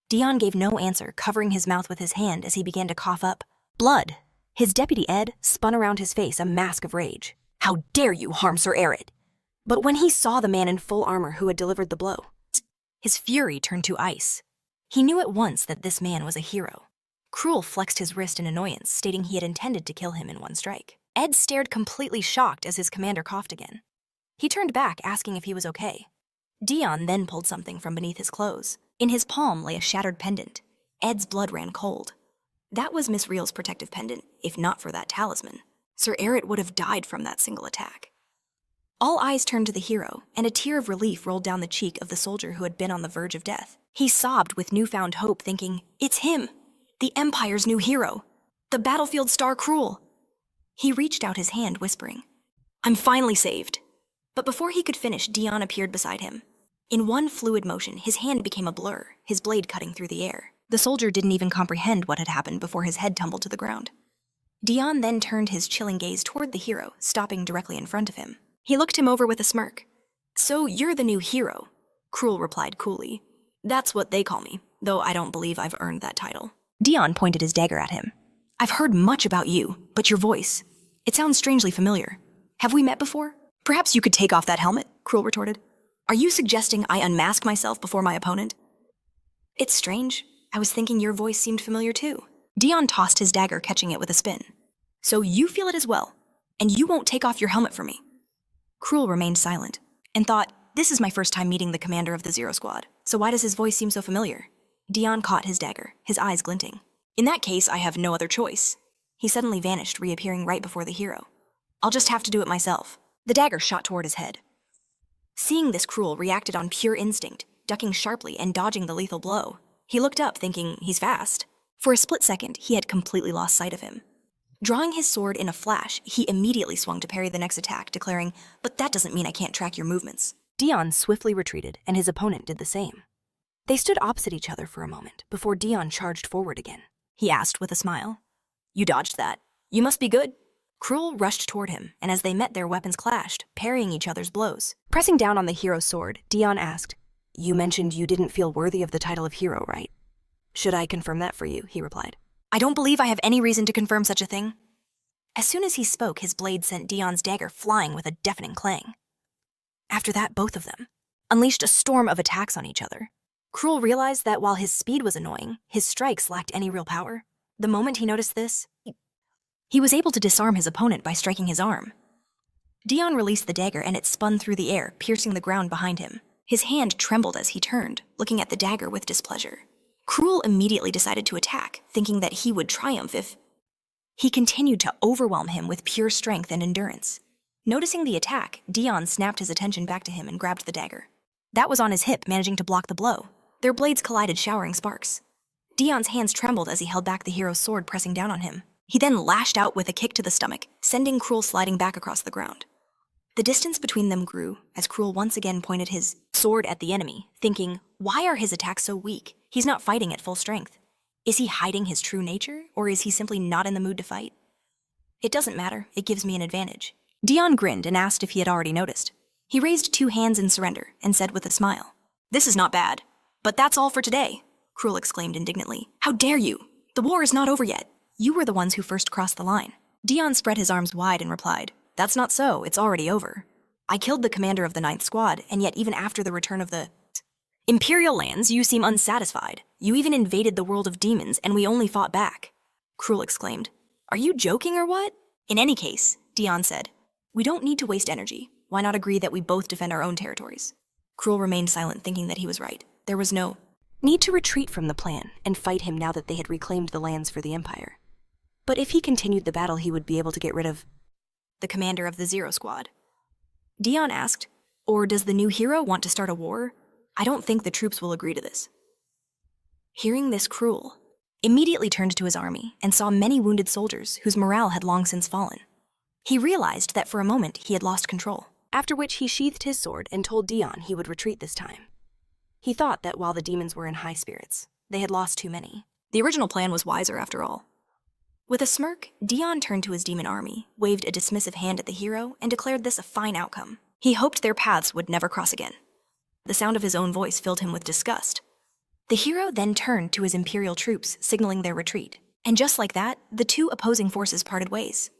Dion gave no answer, covering his mouth with his hand as he began to cough up blood. His deputy, Ed, spun around his face, a mask of rage. "How dare you harm Sir Erit?" But when he saw the man in full armor who had delivered the blow, his fury turned to ice. He knew at once that this man was a hero. Cruel flexed his wrist in annoyance, stating he had intended to kill him in one strike. Ed stared completely shocked as his commander coughed again. He turned back, asking if he was okay. Dion then pulled something from beneath his clothes. In his palm lay a shattered pendant. Ed's blood ran cold. That was Miss Real's protective pendant. If not for that talisman, Sir Erit would have died from that single attack. All eyes turned to the hero, and a tear of relief rolled down the cheek of the soldier who had been on the verge of death. He sobbed with newfound hope, thinking, "It's him! The Empire's new hero! The battlefield star Cruel!" He reached out his hand, whispering, "I'm finally saved." But before he could finish, Dion appeared beside him. In one fluid motion, his hand became a blur, his blade cutting through the air. The soldier didn't even comprehend what had happened before his head tumbled to the ground. Dion then turned his chilling gaze toward the hero, stopping directly in front of him. He looked him over with a smirk. "So you're the new hero," Cruel replied coolly. "That's what they call me, though I don't believe I've earned that title." Dion pointed his dagger at him. "I've heard much about you, but your voice, it sounds strangely familiar. Have we met before?" "Perhaps you could take off that helmet," Cruel retorted. "Are you suggesting I unmask myself before my opponent?" "It's strange. I was thinking your voice seemed familiar too." Dion tossed his dagger, catching it with a spin. "So you feel it as well, and you won't take off your helmet for me." Cruel remained silent, and thought, this is my first time meeting the commander of the Zero Squad, so why does his voice seem so familiar? Dion caught his dagger, his eyes glinting. "In that case, I have no other choice." He suddenly vanished, reappearing right before the hero. "I'll just have to do it myself." The dagger shot toward his head. Seeing this, Cruel reacted on pure instinct, ducking sharply and dodging the lethal blow. He looked up, thinking, he's fast. For a split second, he had completely lost sight of him. Drawing his sword in a flash, he immediately swung to parry the next attack, declaring, "But that doesn't mean I can't track your movements." Dion swiftly retreated, and his opponent did the same. They stood opposite each other for a moment before Dion charged forward again. He asked with a smile, "You dodged that. You must be good." Cruel rushed toward him, and as they met, their weapons clashed, parrying each other's blows. Pressing down on the hero's sword, Dion asked, "You mentioned you didn't feel worthy of the title of hero, right? Should I confirm that for you?" he replied. "I don't believe I have any reason to confirm such a thing." As soon as he spoke, his blade sent Dion's dagger flying with a deafening clang. After that, both of them unleashed a storm of attacks on each other. Cruel realized that while his speed was annoying, his strikes lacked any real power. The moment he noticed this, he was able to disarm his opponent by striking his arm. Dion released the dagger and it spun through the air, piercing the ground behind him. His hand trembled as he turned, looking at the dagger with displeasure. Cruel immediately decided to attack, thinking that he would triumph if he continued to overwhelm him with pure strength and endurance. Noticing the attack, Dion snapped his attention back to him and grabbed the dagger. That was on his hip, managing to block the blow. Their blades collided, showering sparks. Dion's hands trembled as he held back the hero's sword, pressing down on him. He then lashed out with a kick to the stomach, sending Cruel sliding back across the ground. The distance between them grew as Cruel once again pointed his sword at the enemy, thinking, why are his attacks so weak? He's not fighting at full strength. Is he hiding his true nature, or is he simply not in the mood to fight? It doesn't matter, it gives me an advantage. Dion grinned and asked if he had already noticed. He raised 2 hands in surrender and said with a smile, "This is not bad, but that's all for today," Cruel exclaimed indignantly. "How dare you? The war is not over yet. You were the ones who first crossed the line." Dion spread his arms wide and replied, "That's not so, it's already over. I killed the commander of the 9th Squad, and yet even after the return of the Imperial lands, you seem unsatisfied. You even invaded the world of demons, and we only fought back." Cruel exclaimed, "Are you joking or what?" "In any case," Dion said, "we don't need to waste energy. Why not agree that we both defend our own territories?" Cruel remained silent, thinking that he was right. There was no need to retreat from the plan and fight him now that they had reclaimed the lands for the Empire. But if he continued the battle, he would be able to get rid of the commander of the Zero Squad. Dion asked, or does the new hero want to start a war? I don't think the troops will agree to this. Hearing this, Cruel immediately turned to his army and saw many wounded soldiers whose morale had long since fallen. He realized that for a moment he had lost control. After which he sheathed his sword and told Dion he would retreat this time. He thought that while the demons were in high spirits, they had lost too many. The original plan was wiser after all. With a smirk, Dion turned to his demon army, waved a dismissive hand at the hero, and declared this a fine outcome. He hoped their paths would never cross again. The sound of his own voice filled him with disgust. The hero then turned to his imperial troops, signaling their retreat. And just like that, the two opposing forces parted ways.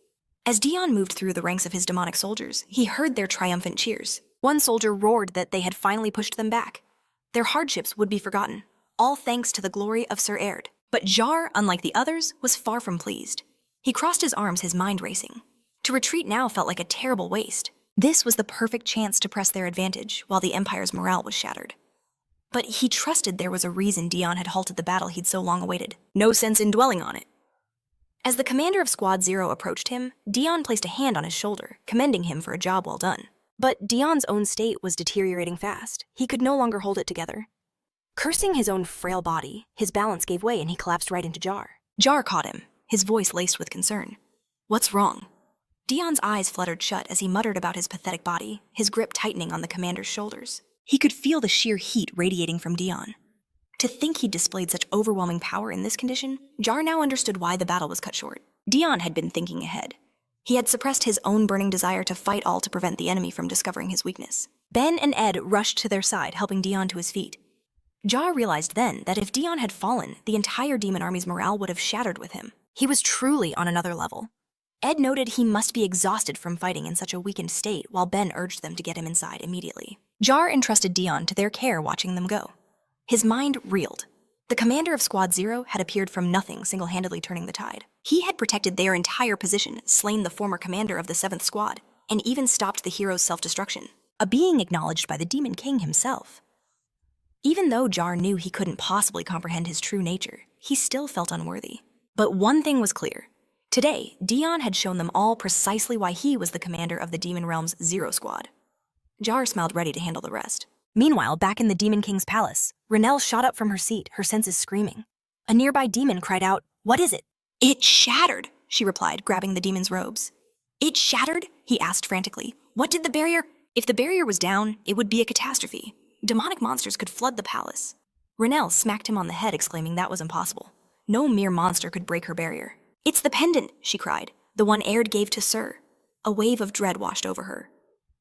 As Dion moved through the ranks of his demonic soldiers, he heard their triumphant cheers. One soldier roared that they had finally pushed them back. Their hardships would be forgotten, all thanks to the glory of Sir Erit. But Jar, unlike the others, was far from pleased. He crossed his arms, his mind racing. To retreat now felt like a terrible waste. This was the perfect chance to press their advantage, while the Empire's morale was shattered. But he trusted there was a reason Dion had halted the battle he'd so long awaited. No sense in dwelling on it. As the commander of Squad Zero approached him, Dion placed a hand on his shoulder, commending him for a job well done. But Dion's own state was deteriorating fast. He could no longer hold it together. Cursing his own frail body, his balance gave way and he collapsed right into Jar. Jar caught him, his voice laced with concern. What's wrong? Dion's eyes fluttered shut as he muttered about his pathetic body, his grip tightening on the commander's shoulders. He could feel the sheer heat radiating from Dion. To think he'd displayed such overwhelming power in this condition, Jar now understood why the battle was cut short. Dion had been thinking ahead. He had suppressed his own burning desire to fight all to prevent the enemy from discovering his weakness. Ben and Ed rushed to their side, helping Dion to his feet. Jar realized then that if Dion had fallen, the entire demon army's morale would have shattered with him. He was truly on another level. Ed noted he must be exhausted from fighting in such a weakened state, while Ben urged them to get him inside immediately. Jar entrusted Dion to their care watching them go. His mind reeled. The commander of Squad Zero had appeared from nothing, single-handedly turning the tide. He had protected their entire position, slain the former commander of the 7th Squad, and even stopped the hero's self-destruction, a being acknowledged by the Demon King himself. Even though Jar knew he couldn't possibly comprehend his true nature, he still felt unworthy. But one thing was clear. Today, Dion had shown them all precisely why he was the commander of the Demon Realm's Zero Squad. Jar smiled, ready to handle the rest. Meanwhile, back in the Demon King's palace, Renelle shot up from her seat, her senses screaming. A nearby demon cried out, "What is it?" "It shattered," she replied, grabbing the demon's robes. "It shattered?" he asked frantically. "What did the barrier—" If the barrier was down, it would be a catastrophe. Demonic monsters could flood the palace. Renelle smacked him on the head, exclaiming that was impossible. No mere monster could break her barrier. "It's the pendant," she cried, "the one Erit gave to Sir." A wave of dread washed over her.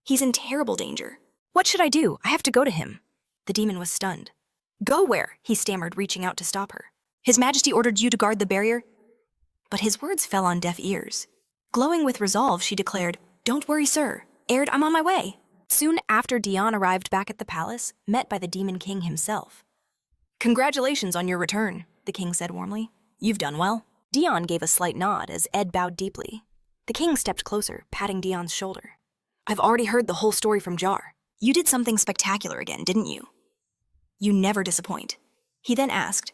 "He's in terrible danger." "What should I do? I have to go to him." The demon was stunned. "Go where?" he stammered, reaching out to stop her. "His Majesty ordered you to guard the barrier." But his words fell on deaf ears. Glowing with resolve, she declared, "Don't worry, sir. Erit, I'm on my way." Soon after, Dion arrived back at the palace, met by the Demon King himself. "Congratulations on your return," the king said warmly. "You've done well." Dion gave a slight nod as Ed bowed deeply. The king stepped closer, patting Dion's shoulder. "I've already heard the whole story from Jar. You did something spectacular again, didn't you?" "You never disappoint." He then asked,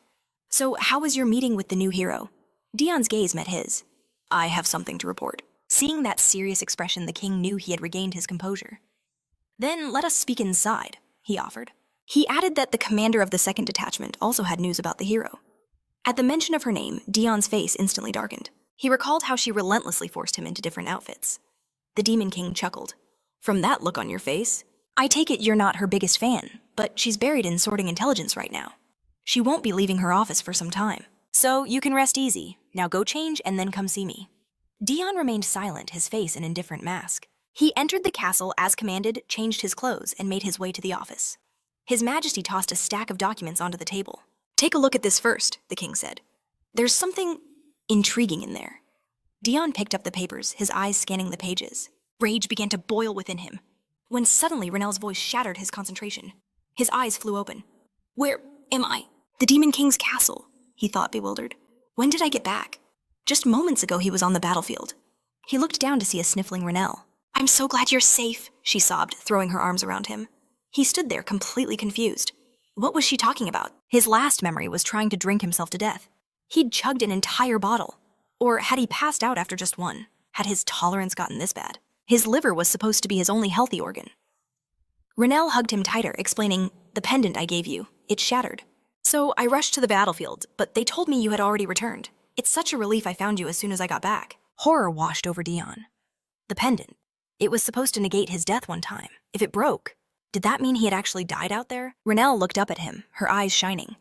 "So how was your meeting with the new hero?" Dion's gaze met his. "I have something to report." Seeing that serious expression, the king knew he had regained his composure. "Then let us speak inside," he offered. He added that the commander of the 2nd detachment also had news about the hero. At the mention of her name, Dion's face instantly darkened. He recalled how she relentlessly forced him into different outfits. The Demon King chuckled. "From that look on your face, I take it you're not her biggest fan, but she's buried in sorting intelligence right now. She won't be leaving her office for some time. So you can rest easy. Now go change and then come see me." Dion remained silent, his face an indifferent mask. He entered the castle as commanded, changed his clothes, and made his way to the office. His Majesty tossed a stack of documents onto the table. "Take a look at this first," the king said. "There's something intriguing in there." Dion picked up the papers, his eyes scanning the pages. Rage began to boil within him, when suddenly Renelle's voice shattered his concentration. His eyes flew open. "Where am I?" "The Demon King's castle," he thought, bewildered. "When did I get back?" Just moments ago he was on the battlefield. He looked down to see a sniffling Renelle. "I'm so glad you're safe," she sobbed, throwing her arms around him. He stood there, completely confused. What was she talking about? His last memory was trying to drink himself to death. He'd chugged an entire bottle. Or had he passed out after just one? Had his tolerance gotten this bad? His liver was supposed to be his only healthy organ. Renelle hugged him tighter, explaining, "The pendant I gave you, it shattered. So I rushed to the battlefield, but they told me you had already returned. It's such a relief I found you as soon as I got back." Horror washed over Dion. The pendant. It was supposed to negate his death one time. If it broke, did that mean he had actually died out there? Renelle looked up at him, her eyes shining.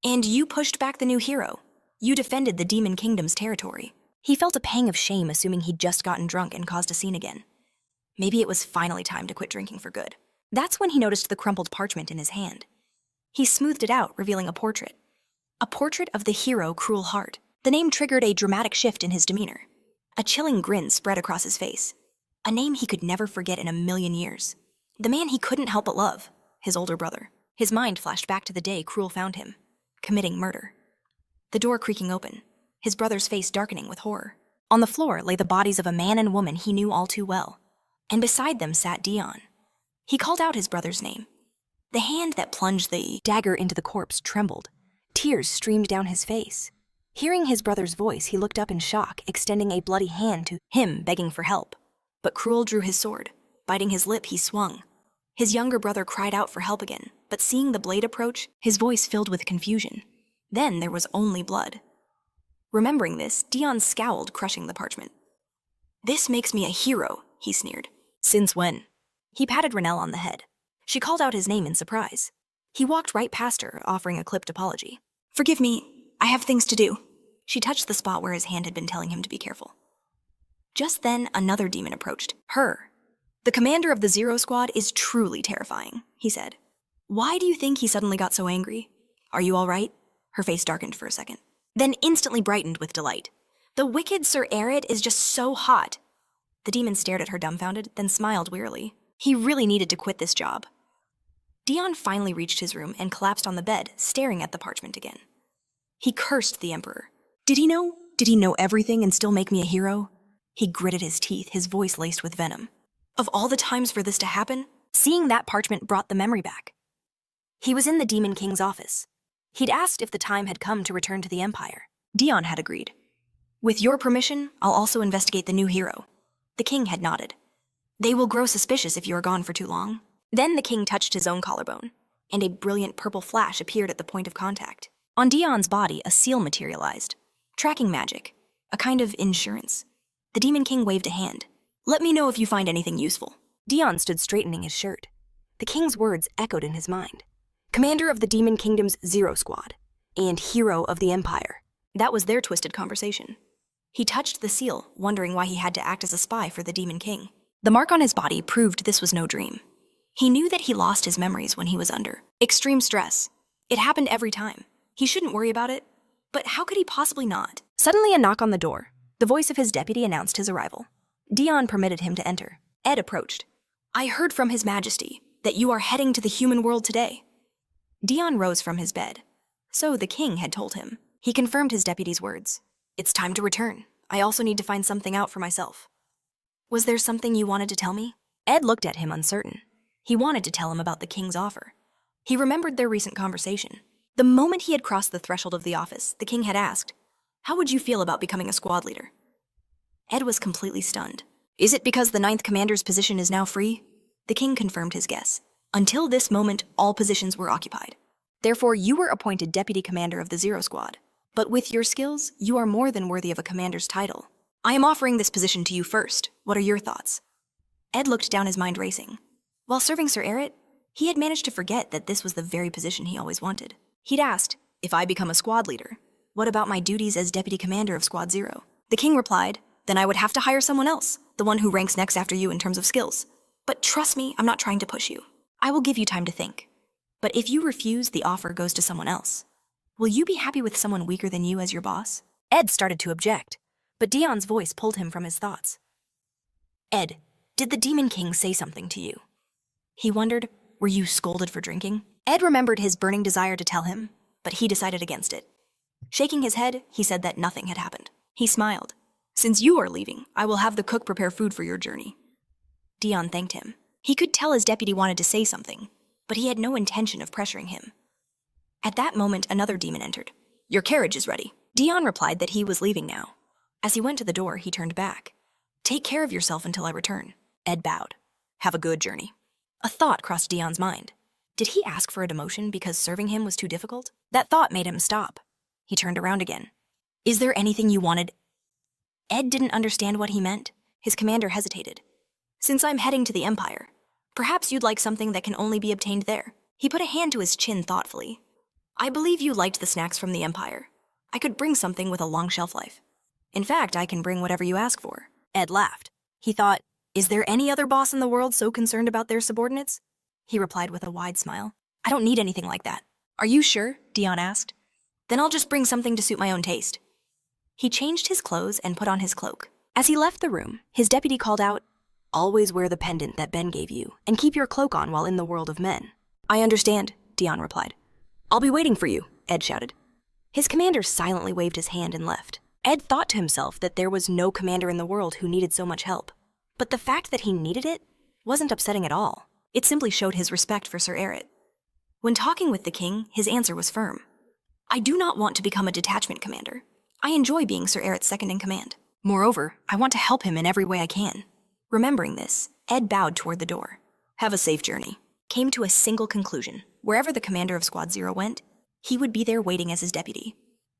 "And you pushed back the new hero. You defended the Demon Kingdom's territory." He felt a pang of shame assuming he'd just gotten drunk and caused a scene again. Maybe it was finally time to quit drinking for good. That's when he noticed the crumpled parchment in his hand. He smoothed it out, revealing a portrait. A portrait of the hero Cruel Heart. The name triggered a dramatic shift in his demeanor. A chilling grin spread across his face. A name he could never forget in a million years. The man he couldn't help but love, his older brother. His mind flashed back to the day Cruel found him, committing murder. The door creaking open, his brother's face darkening with horror. On the floor lay the bodies of a man and woman he knew all too well, and beside them sat Dion. He called out his brother's name. The hand that plunged the dagger into the corpse trembled. Tears streamed down his face. Hearing his brother's voice, he looked up in shock, extending a bloody hand to him, begging for help. But Cruel drew his sword. Biting his lip, he swung. His younger brother cried out for help again, but seeing the blade approach, his voice filled with confusion. Then there was only blood. Remembering this, Dion scowled, crushing the parchment. "This makes me a hero," he sneered. "Since when?" He patted Renelle on the head. She called out his name in surprise. He walked right past her, offering a clipped apology. "Forgive me, I have things to do." She touched the spot where his hand had been telling him to be careful. Just then, another demon approached, her. "The commander of the Zero Squad is truly terrifying," he said. "Why do you think he suddenly got so angry? Are you all right?" Her face darkened for a second, then instantly brightened with delight. "The wicked Sir Erit is just so hot." The demon stared at her dumbfounded, then smiled wearily. He really needed to quit this job. Dion finally reached his room and collapsed on the bed, staring at the parchment again. He cursed the Emperor. Did he know? Did he know everything and still make me a hero? He gritted his teeth, his voice laced with venom. Of all the times for this to happen, seeing that parchment brought the memory back. He was in the Demon King's office. He'd asked if the time had come to return to the Empire. Dion had agreed. "With your permission, I'll also investigate the new hero." The king had nodded. "They will grow suspicious if you are gone for too long." Then the king touched his own collarbone, and a brilliant purple flash appeared at the point of contact. On Dion's body, a seal materialized. Tracking magic, a kind of insurance. The Demon King waved a hand. "Let me know if you find anything useful." Dion stood straightening his shirt. The king's words echoed in his mind. Commander of the Demon Kingdom's Zero Squad, and hero of the Empire. That was their twisted conversation. He touched the seal, wondering why he had to act as a spy for the Demon King. The mark on his body proved this was no dream. He knew that he lost his memories when he was under extreme stress. It happened every time. He shouldn't worry about it, but how could he possibly not? Suddenly a knock on the door. The voice of his deputy announced his arrival. Dion permitted him to enter. Ed approached. "I heard from His Majesty that you are heading to the human world today." Dion rose from his bed. So the king had told him. He confirmed his deputy's words. "It's time to return. I also need to find something out for myself." "Was there something you wanted to tell me?" Ed looked at him uncertain. He wanted to tell him about the king's offer. He remembered their recent conversation. The moment he had crossed the threshold of the office, the king had asked, "How would you feel about becoming a squad leader?" Ed was completely stunned. "Is it because the 9th commander's position is now free?" The king confirmed his guess. "Until this moment, all positions were occupied. Therefore, you were appointed deputy commander of the Zero Squad. But with your skills, you are more than worthy of a commander's title. I am offering this position to you first. What are your thoughts?" Ed looked down, his mind racing. While serving Sir Erit, he had managed to forget that this was the very position he always wanted. He'd asked, "If I become a squad leader, what about my duties as deputy commander of Squad Zero?" The king replied, "Then I would have to hire someone else, the one who ranks next after you in terms of skills. But trust me, I'm not trying to push you. I will give you time to think. But if you refuse, the offer goes to someone else. Will you be happy with someone weaker than you as your boss?" Ed started to object, but Dion's voice pulled him from his thoughts. "Ed, did the Demon King say something to you?" He wondered, were you scolded for drinking? Ed remembered his burning desire to tell him, but he decided against it. Shaking his head, he said that nothing had happened. He smiled. "Since you are leaving, I will have the cook prepare food for your journey." Dion thanked him. He could tell his deputy wanted to say something, but he had no intention of pressuring him. At that moment, another demon entered. "Your carriage is ready." Dion replied that he was leaving now. As he went to the door, he turned back. Take care of yourself until I return. Ed bowed. Have a good journey. A thought crossed Dion's mind. Did he ask for a demotion because serving him was too difficult? That thought made him stop. He turned around again. Is there anything you wanted? Ed didn't understand what he meant. His commander hesitated. Since I'm heading to the Empire, perhaps you'd like something that can only be obtained there. He put a hand to his chin thoughtfully. I believe you liked the snacks from the Empire. I could bring something with a long shelf life. In fact, I can bring whatever you ask for. Ed laughed. He thought, is there any other boss in the world so concerned about their subordinates? He replied with a wide smile. I don't need anything like that. Are you sure? Dion asked. Then I'll just bring something to suit my own taste. He changed his clothes and put on his cloak. As he left the room, his deputy called out, always wear the pendant that Ben gave you, and keep your cloak on while in the world of men. I understand, Dion replied. I'll be waiting for you, Ed shouted. His commander silently waved his hand and left. Ed thought to himself that there was no commander in the world who needed so much help. But the fact that he needed it wasn't upsetting at all. It simply showed his respect for Sir Erit. When talking with the king, his answer was firm. I do not want to become a detachment commander. I enjoy being Sir Erit's second in command. Moreover, I want to help him in every way I can. Remembering this, Ed bowed toward the door. Have a safe journey. Came to a single conclusion. Wherever the commander of Squad 0 went, he would be there waiting as his deputy.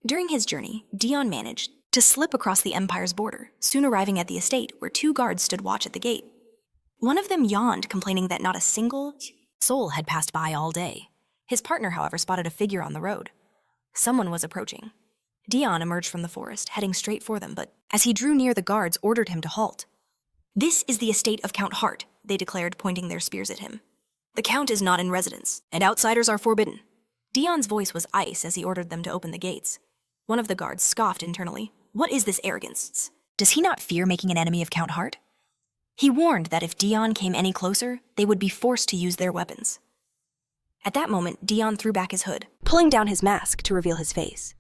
During his journey, Dion managed to slip across the Empire's border, soon arriving at the estate where 2 guards stood watch at the gate. One of them yawned, complaining that not a single soul had passed by all day. His partner, however, spotted a figure on the road. Someone was approaching. Dion emerged from the forest, heading straight for them, but as he drew near, the guards ordered him to halt. This is the estate of Count Hart, they declared, pointing their spears at him. The Count is not in residence, and outsiders are forbidden. Dion's voice was ice as he ordered them to open the gates. One of the guards scoffed internally. What is this arrogance? Does he not fear making an enemy of Count Hart? He warned that if Dion came any closer, they would be forced to use their weapons. At that moment, Dion threw back his hood, pulling down his mask to reveal his face.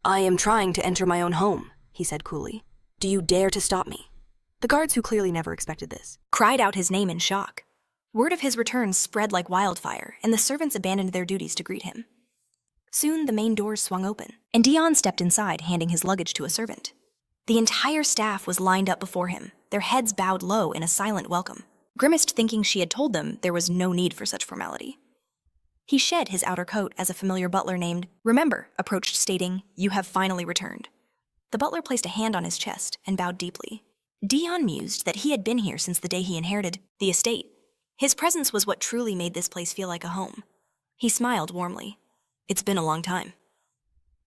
I am trying to enter my own home, he said coolly. Do you dare to stop me? The guards, who clearly never expected this, cried out his name in shock. Word of his return spread like wildfire, and the servants abandoned their duties to greet him. Soon, the main doors swung open, and Dion stepped inside, handing his luggage to a servant. The entire staff was lined up before him, their heads bowed low in a silent welcome, grimaced thinking she had told them there was no need for such formality. He shed his outer coat as a familiar butler named Remember approached, stating, You have finally returned. The butler placed a hand on his chest and bowed deeply. Dion mused that he had been here since the day he inherited the estate. His presence was what truly made this place feel like a home. He smiled warmly. It's been a long time.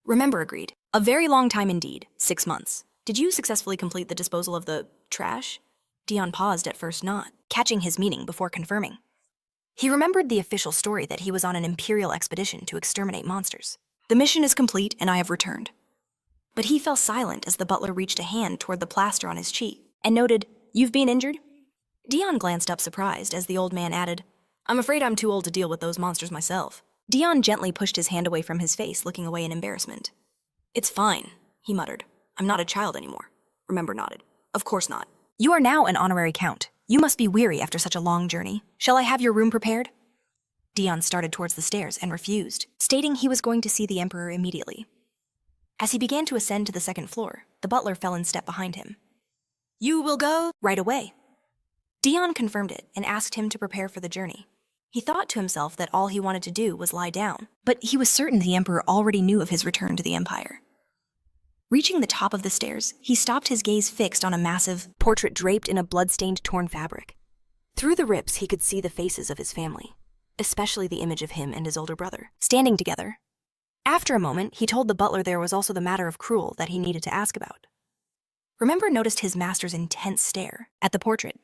Remember agreed. A very long time indeed, 6 months. Did you successfully complete the disposal of the trash? Dion paused at first, not catching his meaning, before confirming. He remembered the official story that he was on an imperial expedition to exterminate monsters. The mission is complete and I have returned. But he fell silent as the butler reached a hand toward the plaster on his cheek and noted, You've been injured? Dion glanced up surprised as the old man added, I'm afraid I'm too old to deal with those monsters myself. Dion gently pushed his hand away from his face, looking away in embarrassment. It's fine, he muttered. I'm not a child anymore. Remember nodded. Of course not. You are now an honorary count. You must be weary after such a long journey. Shall I have your room prepared? Dion started towards the stairs and refused, stating he was going to see the Emperor immediately. As he began to ascend to the 2nd floor, the butler fell in step behind him. You will go right away. Dion confirmed it and asked him to prepare for the journey. He thought to himself that all he wanted to do was lie down, but he was certain the Emperor already knew of his return to the Empire. Reaching the top of the stairs, he stopped, his gaze fixed on a massive portrait draped in a blood-stained torn fabric. Through the rips, he could see the faces of his family, especially the image of him and his older brother, standing together. After a moment, he told the butler there was also the matter of Cruel that he needed to ask about. Remember noticed his master's intense stare at the portrait.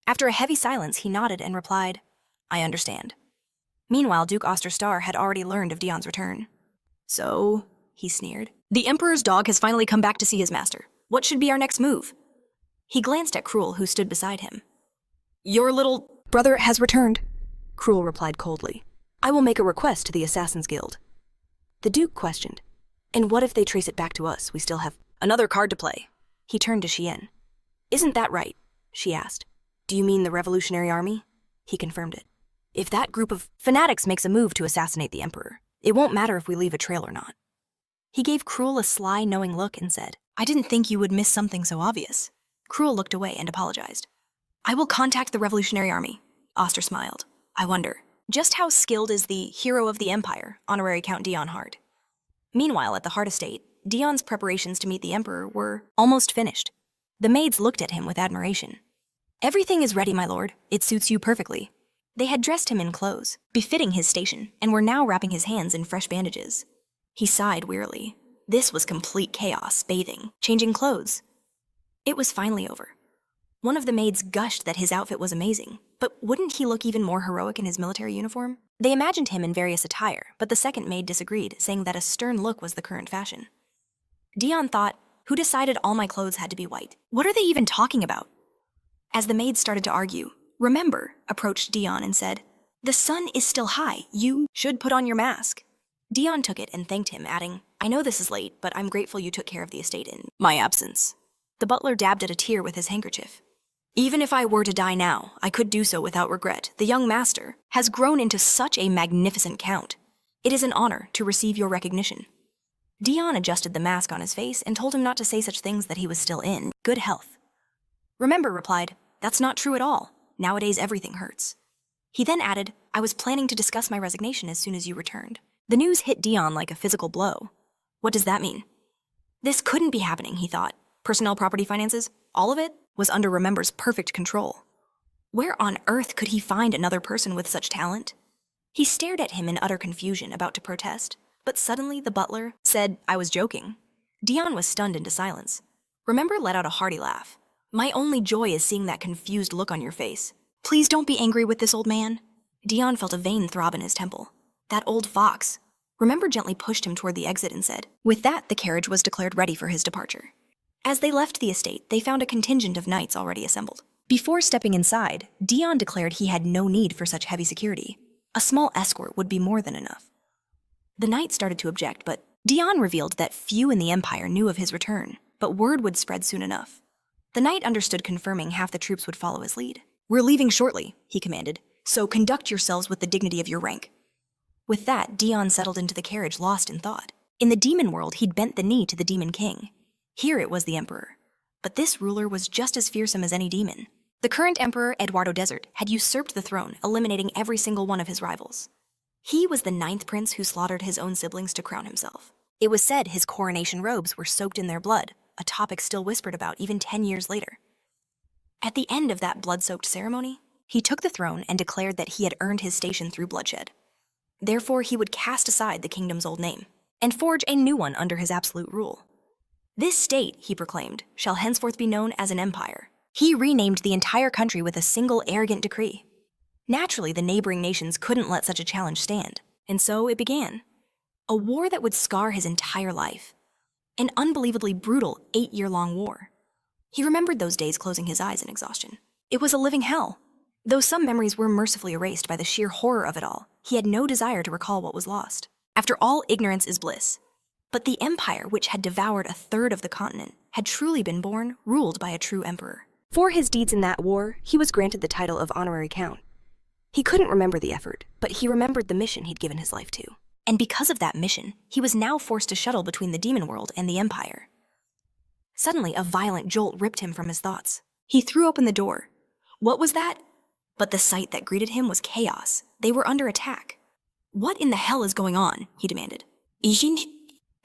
After a heavy silence, he nodded and replied, I understand. Meanwhile, Duke Osterstar had already learned of Dion's return. So, he sneered, the Emperor's dog has finally come back to see his master. What should be our next move? He glanced at Cruel, who stood beside him. Your little brother has returned, Cruel replied coldly. I will make a request to the Assassin's Guild. The Duke questioned, and what if they trace it back to us? We still have another card to play. He turned to Chien. Isn't that right? She asked. Do you mean the Revolutionary Army? He confirmed it. If that group of fanatics makes a move to assassinate the Emperor, it won't matter if we leave a trail or not. He gave Cruel a sly, knowing look and said, "I didn't think you would miss something so obvious." Cruel looked away and apologized. "I will contact the Revolutionary Army." Oster smiled. "I wonder, just how skilled is the hero of the Empire, Honorary Count Dion Hart?" Meanwhile, at the Hart estate, Dion's preparations to meet the Emperor were almost finished. The maids looked at him with admiration. "Everything is ready, my lord. It suits you perfectly." They had dressed him in clothes, befitting his station, and were now wrapping his hands in fresh bandages. He sighed wearily. This was complete chaos, bathing, changing clothes. It was finally over. One of the maids gushed that his outfit was amazing, but wouldn't he look even more heroic in his military uniform? They imagined him in various attire, but the second maid disagreed, saying that a stern look was the current fashion. Dion thought, who decided all my clothes had to be white? What are they even talking about? As the maids started to argue, Remember approached Dion and said, "The sun is still high. You should put on your mask." Dion took it and thanked him, adding, "I know this is late, but I'm grateful you took care of the estate in my absence." The butler dabbed at a tear with his handkerchief. "Even if I were to die now, I could do so without regret. The young master has grown into such a magnificent count. It is an honor to receive your recognition." Dion adjusted the mask on his face and told him not to say such things, that he was still in good health. Remember replied, "That's not true at all. Nowadays everything hurts." He then added, "I was planning to discuss my resignation as soon as you returned." The news hit Dion like a physical blow. What does that mean? This couldn't be happening, he thought. Personnel, property, finances, all of it was under Remember's perfect control. Where on earth could he find another person with such talent? He stared at him in utter confusion, about to protest, but suddenly the butler said, "I was joking." Dion was stunned into silence. Remember let out a hearty laugh. "My only joy is seeing that confused look on your face. Please don't be angry with this old man." Dion felt a vein throb in his temple. That old fox. Remember gently pushed him toward the exit and said, with that, the carriage was declared ready for his departure. As they left the estate, they found a contingent of knights already assembled. Before stepping inside, Dion declared he had no need for such heavy security. A small escort would be more than enough. The knights started to object, but Dion revealed that few in the Empire knew of his return, but word would spread soon enough. The knight understood, confirming half the troops would follow his lead. "We're leaving shortly," he commanded, "so conduct yourselves with the dignity of your rank." With that, Dion settled into the carriage, lost in thought. In the demon world, he'd bent the knee to the demon king. Here it was the emperor. But this ruler was just as fearsome as any demon. The current emperor, Eduardo Desert, had usurped the throne, eliminating every single one of his rivals. He was the 9th prince who slaughtered his own siblings to crown himself. It was said his coronation robes were soaked in their blood, a topic still whispered about even 10 years later. At the end of that blood-soaked ceremony, he took the throne and declared that he had earned his station through bloodshed. Therefore, he would cast aside the kingdom's old name and forge a new one under his absolute rule. This state, he proclaimed, shall henceforth be known as an empire. He renamed the entire country with a single arrogant decree. Naturally, the neighboring nations couldn't let such a challenge stand, and so it began. A war that would scar his entire life. An unbelievably brutal 8-year-long war. He remembered those days, closing his eyes in exhaustion. It was a living hell. Though some memories were mercifully erased by the sheer horror of it all, he had no desire to recall what was lost. After all, ignorance is bliss. But the empire, which had devoured a third of the continent, had truly been born, ruled by a true emperor. For his deeds in that war, he was granted the title of honorary count. He couldn't remember the effort, but he remembered the mission he'd given his life to. And because of that mission, he was now forced to shuttle between the demon world and the empire. Suddenly, a violent jolt ripped him from his thoughts. He threw open the door. What was that? But the sight that greeted him was chaos. They were under attack. "What in the hell is going on?" he demanded. "Ishin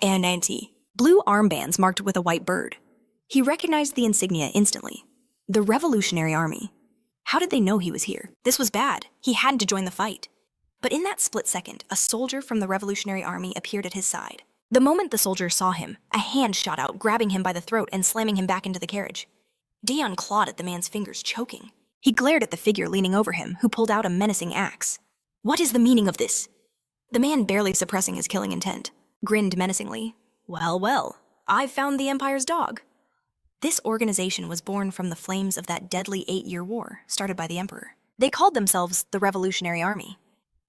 and Nancy." Blue armbands marked with a white bird. He recognized the insignia instantly. The Revolutionary Army. How did they know he was here? This was bad. He had to join the fight. But in that split second, a soldier from the Revolutionary Army appeared at his side. The moment the soldier saw him, a hand shot out, grabbing him by the throat and slamming him back into the carriage. Dion clawed at the man's fingers, choking. He glared at the figure leaning over him, who pulled out a menacing axe. "What is the meaning of this?" The man, barely suppressing his killing intent, grinned menacingly. Well, well, I've found the Empire's dog." This organization was born from the flames of that deadly 8-year war started by the Emperor. They called themselves the Revolutionary Army.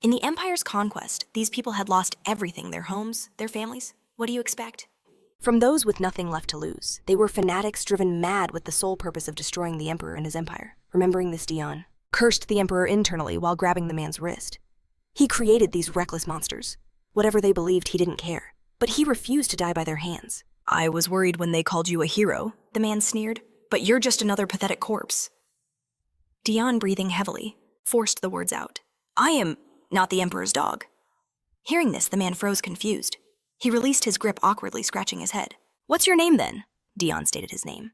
In the Empire's conquest, these people had lost everything, their homes, their families. What do you expect? From those with nothing left to lose, they were fanatics driven mad with the sole purpose of destroying the Emperor and his empire. Remembering this, Dion cursed the Emperor internally while grabbing the man's wrist. He created these reckless monsters. Whatever they believed, he didn't care. but he refused to die by their hands. I was worried when they called you a hero, the man sneered, but you're just another pathetic corpse. Dion, breathing heavily, forced the words out. I am not the Emperor's dog. Hearing this, the man froze confused. He released his grip awkwardly, scratching his head. What's your name then? Dion stated his name.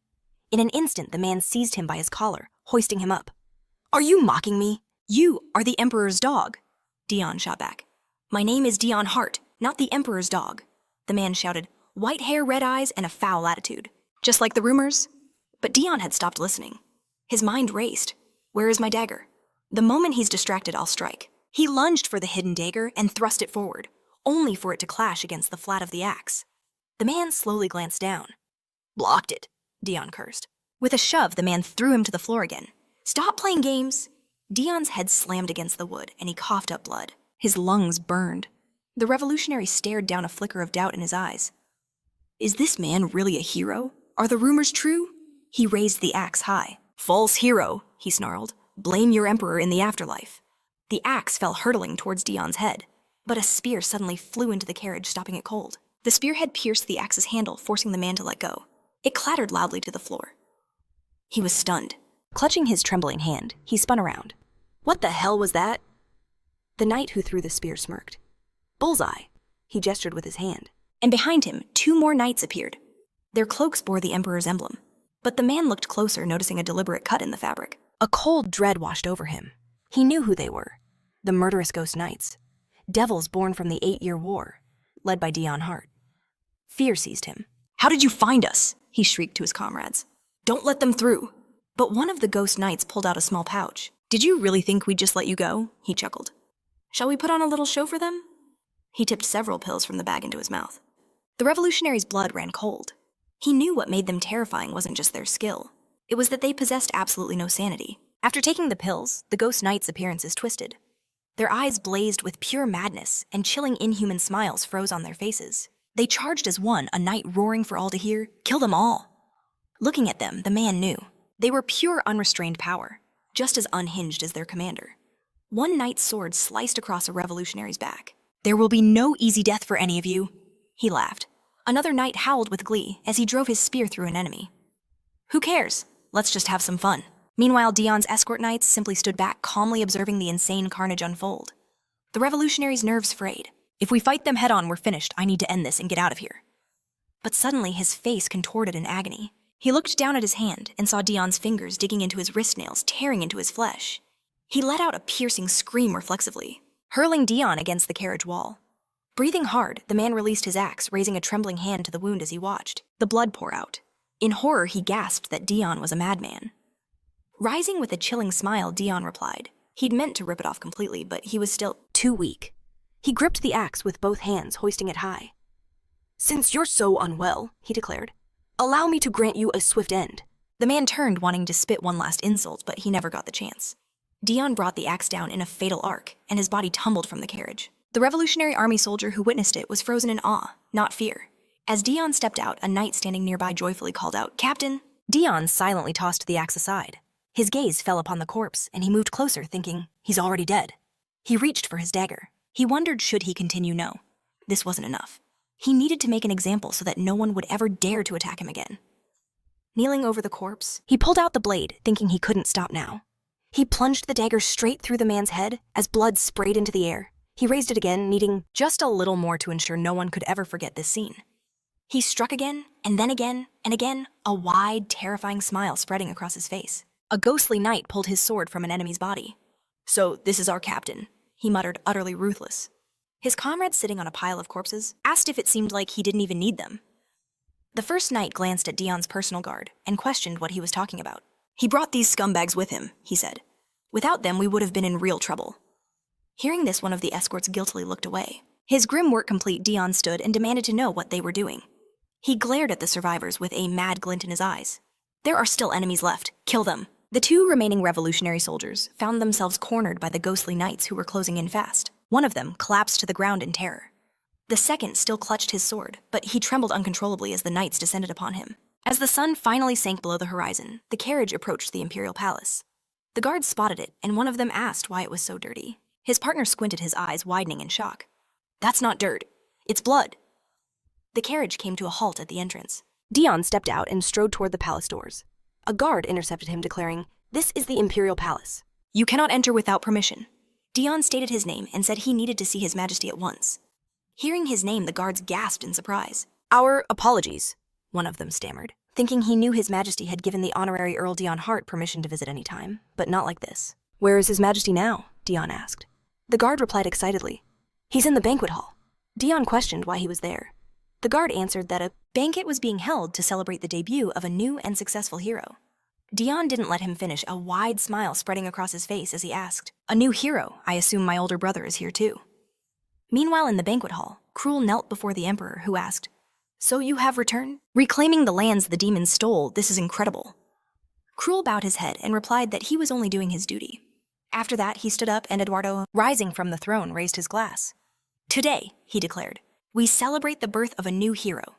In an instant, the man seized him by his collar, hoisting him up. Are you mocking me? You are the Emperor's dog, Dion shot back. My name is Dion Hart, not the Emperor's dog, the man shouted, white hair, red eyes, and a foul attitude. Just like the rumors? But Dion had stopped listening. His mind raced. Where is my dagger? The moment he's distracted, I'll strike. He lunged for the hidden dagger and thrust it forward, only for it to clash against the flat of the axe. The man slowly glanced down. Blocked it, Dion cursed. With a shove, the man threw him to the floor again. Stop playing games! Dion's head slammed against the wood, and he coughed up blood. His lungs burned. The revolutionary stared down, a flicker of doubt in his eyes. Is this man really a hero? Are the rumors true? He raised the axe high. False hero, he snarled. Blame your emperor in the afterlife. The axe fell hurtling towards Dion's head, but a spear suddenly flew into the carriage, stopping it cold. The spearhead pierced the axe's handle, forcing the man to let go. It clattered loudly to the floor. He was stunned. Clutching his trembling hand, he spun around. What the hell was that? The knight who threw the spear smirked. Bullseye, he gestured with his hand. And behind him, 2 more knights appeared. Their cloaks bore the emperor's emblem, but the man looked closer, noticing a deliberate cut in the fabric. A cold dread washed over him. He knew who they were. The murderous ghost knights. Devils born from the 8-year war, led by Dion Hart. Fear seized him. How did you find us? He shrieked to his comrades. Don't let them through. But one of the ghost knights pulled out a small pouch. Did you really think we'd just let you go? He chuckled. Shall we put on a little show for them? He tipped several pills from the bag into his mouth. The revolutionary's blood ran cold. He knew what made them terrifying wasn't just their skill. It was that they possessed absolutely no sanity. After taking the pills, the ghost knights' appearances twisted. Their eyes blazed with pure madness, and chilling inhuman smiles froze on their faces. They charged as one, a knight roaring for all to hear, kill them all. Looking at them, the man knew. They were pure unrestrained power, just as unhinged as their commander. One knight's sword sliced across a revolutionary's back. There will be no easy death for any of you, he laughed. Another knight howled with glee as he drove his spear through an enemy. Who cares? Let's just have some fun. Meanwhile, Dion's escort knights simply stood back, calmly observing the insane carnage unfold. The revolutionary's nerves frayed. If we fight them head-on, we're finished. I need to end this and get out of here. But suddenly, his face contorted in agony. He looked down at his hand and saw Dion's fingers digging into his wrist nails, tearing into his flesh. He let out a piercing scream reflexively, hurling Dion against the carriage wall. Breathing hard, the man released his axe, raising a trembling hand to the wound as he watched the blood pour out. In horror, he gasped that Dion was a madman. Rising with a chilling smile, Dion replied. He'd meant to rip it off completely, but he was still too weak. He gripped the axe with both hands, hoisting it high. Since you're so unwell, he declared, allow me to grant you a swift end. The man turned, wanting to spit one last insult, but he never got the chance. Dion brought the axe down in a fatal arc, and his body tumbled from the carriage. The Revolutionary Army soldier who witnessed it was frozen in awe, not fear. As Dion stepped out, a knight standing nearby joyfully called out, Captain! Dion silently tossed the axe aside. His gaze fell upon the corpse, and he moved closer, thinking, he's already dead. He reached for his dagger. He wondered, should he continue? No. This wasn't enough. He needed to make an example so that no one would ever dare to attack him again. Kneeling over the corpse, he pulled out the blade, thinking he couldn't stop now. He plunged the dagger straight through the man's head as blood sprayed into the air. He raised it again, needing just a little more to ensure no one could ever forget this scene. He struck again, and then again, and again, a wide, terrifying smile spreading across his face. A ghostly knight pulled his sword from an enemy's body. So, this is our captain, he muttered, utterly ruthless. His comrades, sitting on a pile of corpses, asked if it seemed like he didn't even need them. The first knight glanced at Dion's personal guard and questioned what he was talking about. He brought these scumbags with him, he said. Without them, we would have been in real trouble. Hearing this, one of the escorts guiltily looked away. His grim work complete, Dion stood and demanded to know what they were doing. He glared at the survivors with a mad glint in his eyes. There are still enemies left. Kill them. The two remaining revolutionary soldiers found themselves cornered by the ghostly knights who were closing in fast. One of them collapsed to the ground in terror. The second still clutched his sword, but he trembled uncontrollably as the knights descended upon him. As the sun finally sank below the horizon, the carriage approached the imperial palace. The guards spotted it, and one of them asked why it was so dirty. His partner squinted, his eyes widening in shock. That's not dirt. It's blood. The carriage came to a halt at the entrance. Dion stepped out and strode toward the palace doors. A guard intercepted him, declaring, "This is the Imperial Palace." You cannot enter without permission. Dion stated his name and said he needed to see His Majesty at once. Hearing his name, the guards gasped in surprise. "Our apologies," one of them stammered, thinking he knew His Majesty had given the honorary Earl Dion Hart permission to visit any time, but not like this. "Where is His Majesty now?" Dion asked. The guard replied excitedly, "He's in the banquet hall." Dion questioned why he was there. The guard answered that a banquet was being held to celebrate the debut of a new and successful hero. Dion didn't let him finish, a wide smile spreading across his face as he asked, "A new hero? I assume my older brother is here too." Meanwhile, in the banquet hall, Cruel knelt before the emperor, who asked, "So you have returned? Reclaiming the lands the demons stole, this is incredible." Cruel bowed his head and replied that he was only doing his duty. After that, he stood up and Eduardo, rising from the throne, raised his glass. "Today," he declared, "we celebrate the birth of a new hero.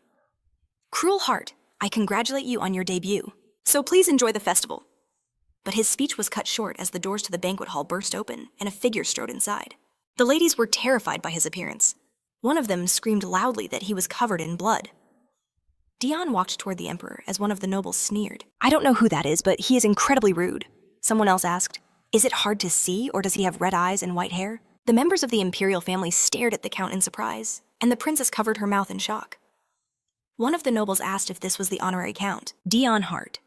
Cruel Hart, I congratulate you on your debut, so please enjoy the festival." But his speech was cut short as the doors to the banquet hall burst open and a figure strode inside. The ladies were terrified by his appearance. One of them screamed loudly that he was covered in blood. Dion walked toward the emperor as one of the nobles sneered. "I don't know who that is, but he is incredibly rude." Someone else asked, "Is it hard to see, or does he have red eyes and white hair?" The members of the imperial family stared at the count in surprise, and the princess covered her mouth in shock. One of the nobles asked if this was the honorary count, Dion Hart.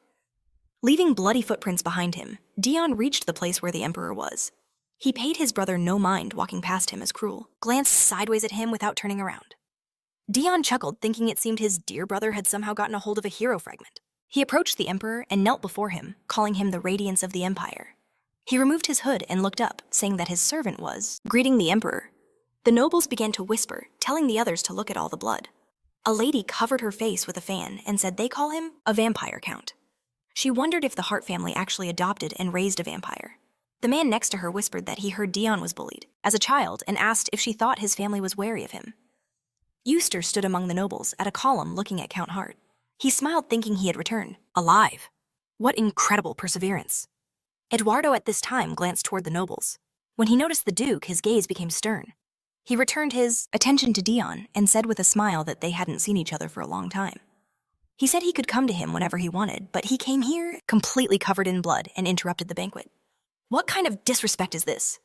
Leaving bloody footprints behind him, Dion reached the place where the emperor was. He paid his brother no mind, walking past him as Cruel glanced sideways at him without turning around. Dion chuckled, thinking it seemed his dear brother had somehow gotten a hold of a hero fragment. He approached the emperor and knelt before him, calling him the radiance of the empire. He removed his hood and looked up, saying that his servant was greeting the emperor. The nobles began to whisper, telling the others to look at all the blood. A lady covered her face with a fan and said they call him a vampire count. She wondered if the Hart family actually adopted and raised a vampire. The man next to her whispered that he heard Dion was bullied as a child and asked if she thought his family was wary of him. Eustace stood among the nobles at a column looking at Count Hart. He smiled, thinking he had returned, alive. What incredible perseverance. Eduardo at this time glanced toward the nobles. When he noticed the Duke, his gaze became stern. He returned his attention to Dion and said with a smile that they hadn't seen each other for a long time. He said he could come to him whenever he wanted, but he came here completely covered in blood and interrupted the banquet. What kind of disrespect is this?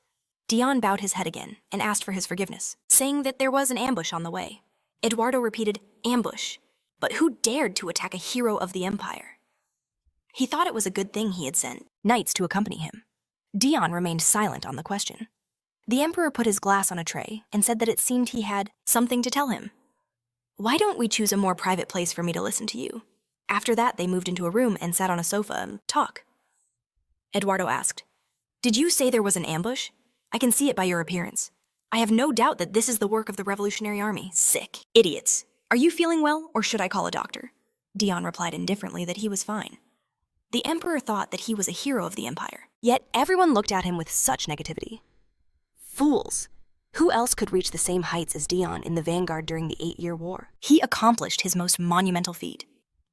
Dion bowed his head again and asked for his forgiveness, saying that there was an ambush on the way. Eduardo repeated, "Ambush? But who dared to attack a hero of the empire?" He thought it was a good thing he had sent knights to accompany him. Dion remained silent on the question. The emperor put his glass on a tray and said that it seemed he had something to tell him. "Why don't we choose a more private place for me to listen to you?" After that, they moved into a room and sat on a sofa and talk. Eduardo asked, "Did you say there was an ambush? I can see it by your appearance. I have no doubt that this is the work of the Revolutionary Army. Sick idiots. Are you feeling well, or should I call a doctor?" Dion replied indifferently that he was fine. The emperor thought that he was a hero of the empire, Yet everyone looked at him with such negativity. Fools! Who else could reach the same heights as Dion in the vanguard during the 8-year war? he accomplished his most monumental feat.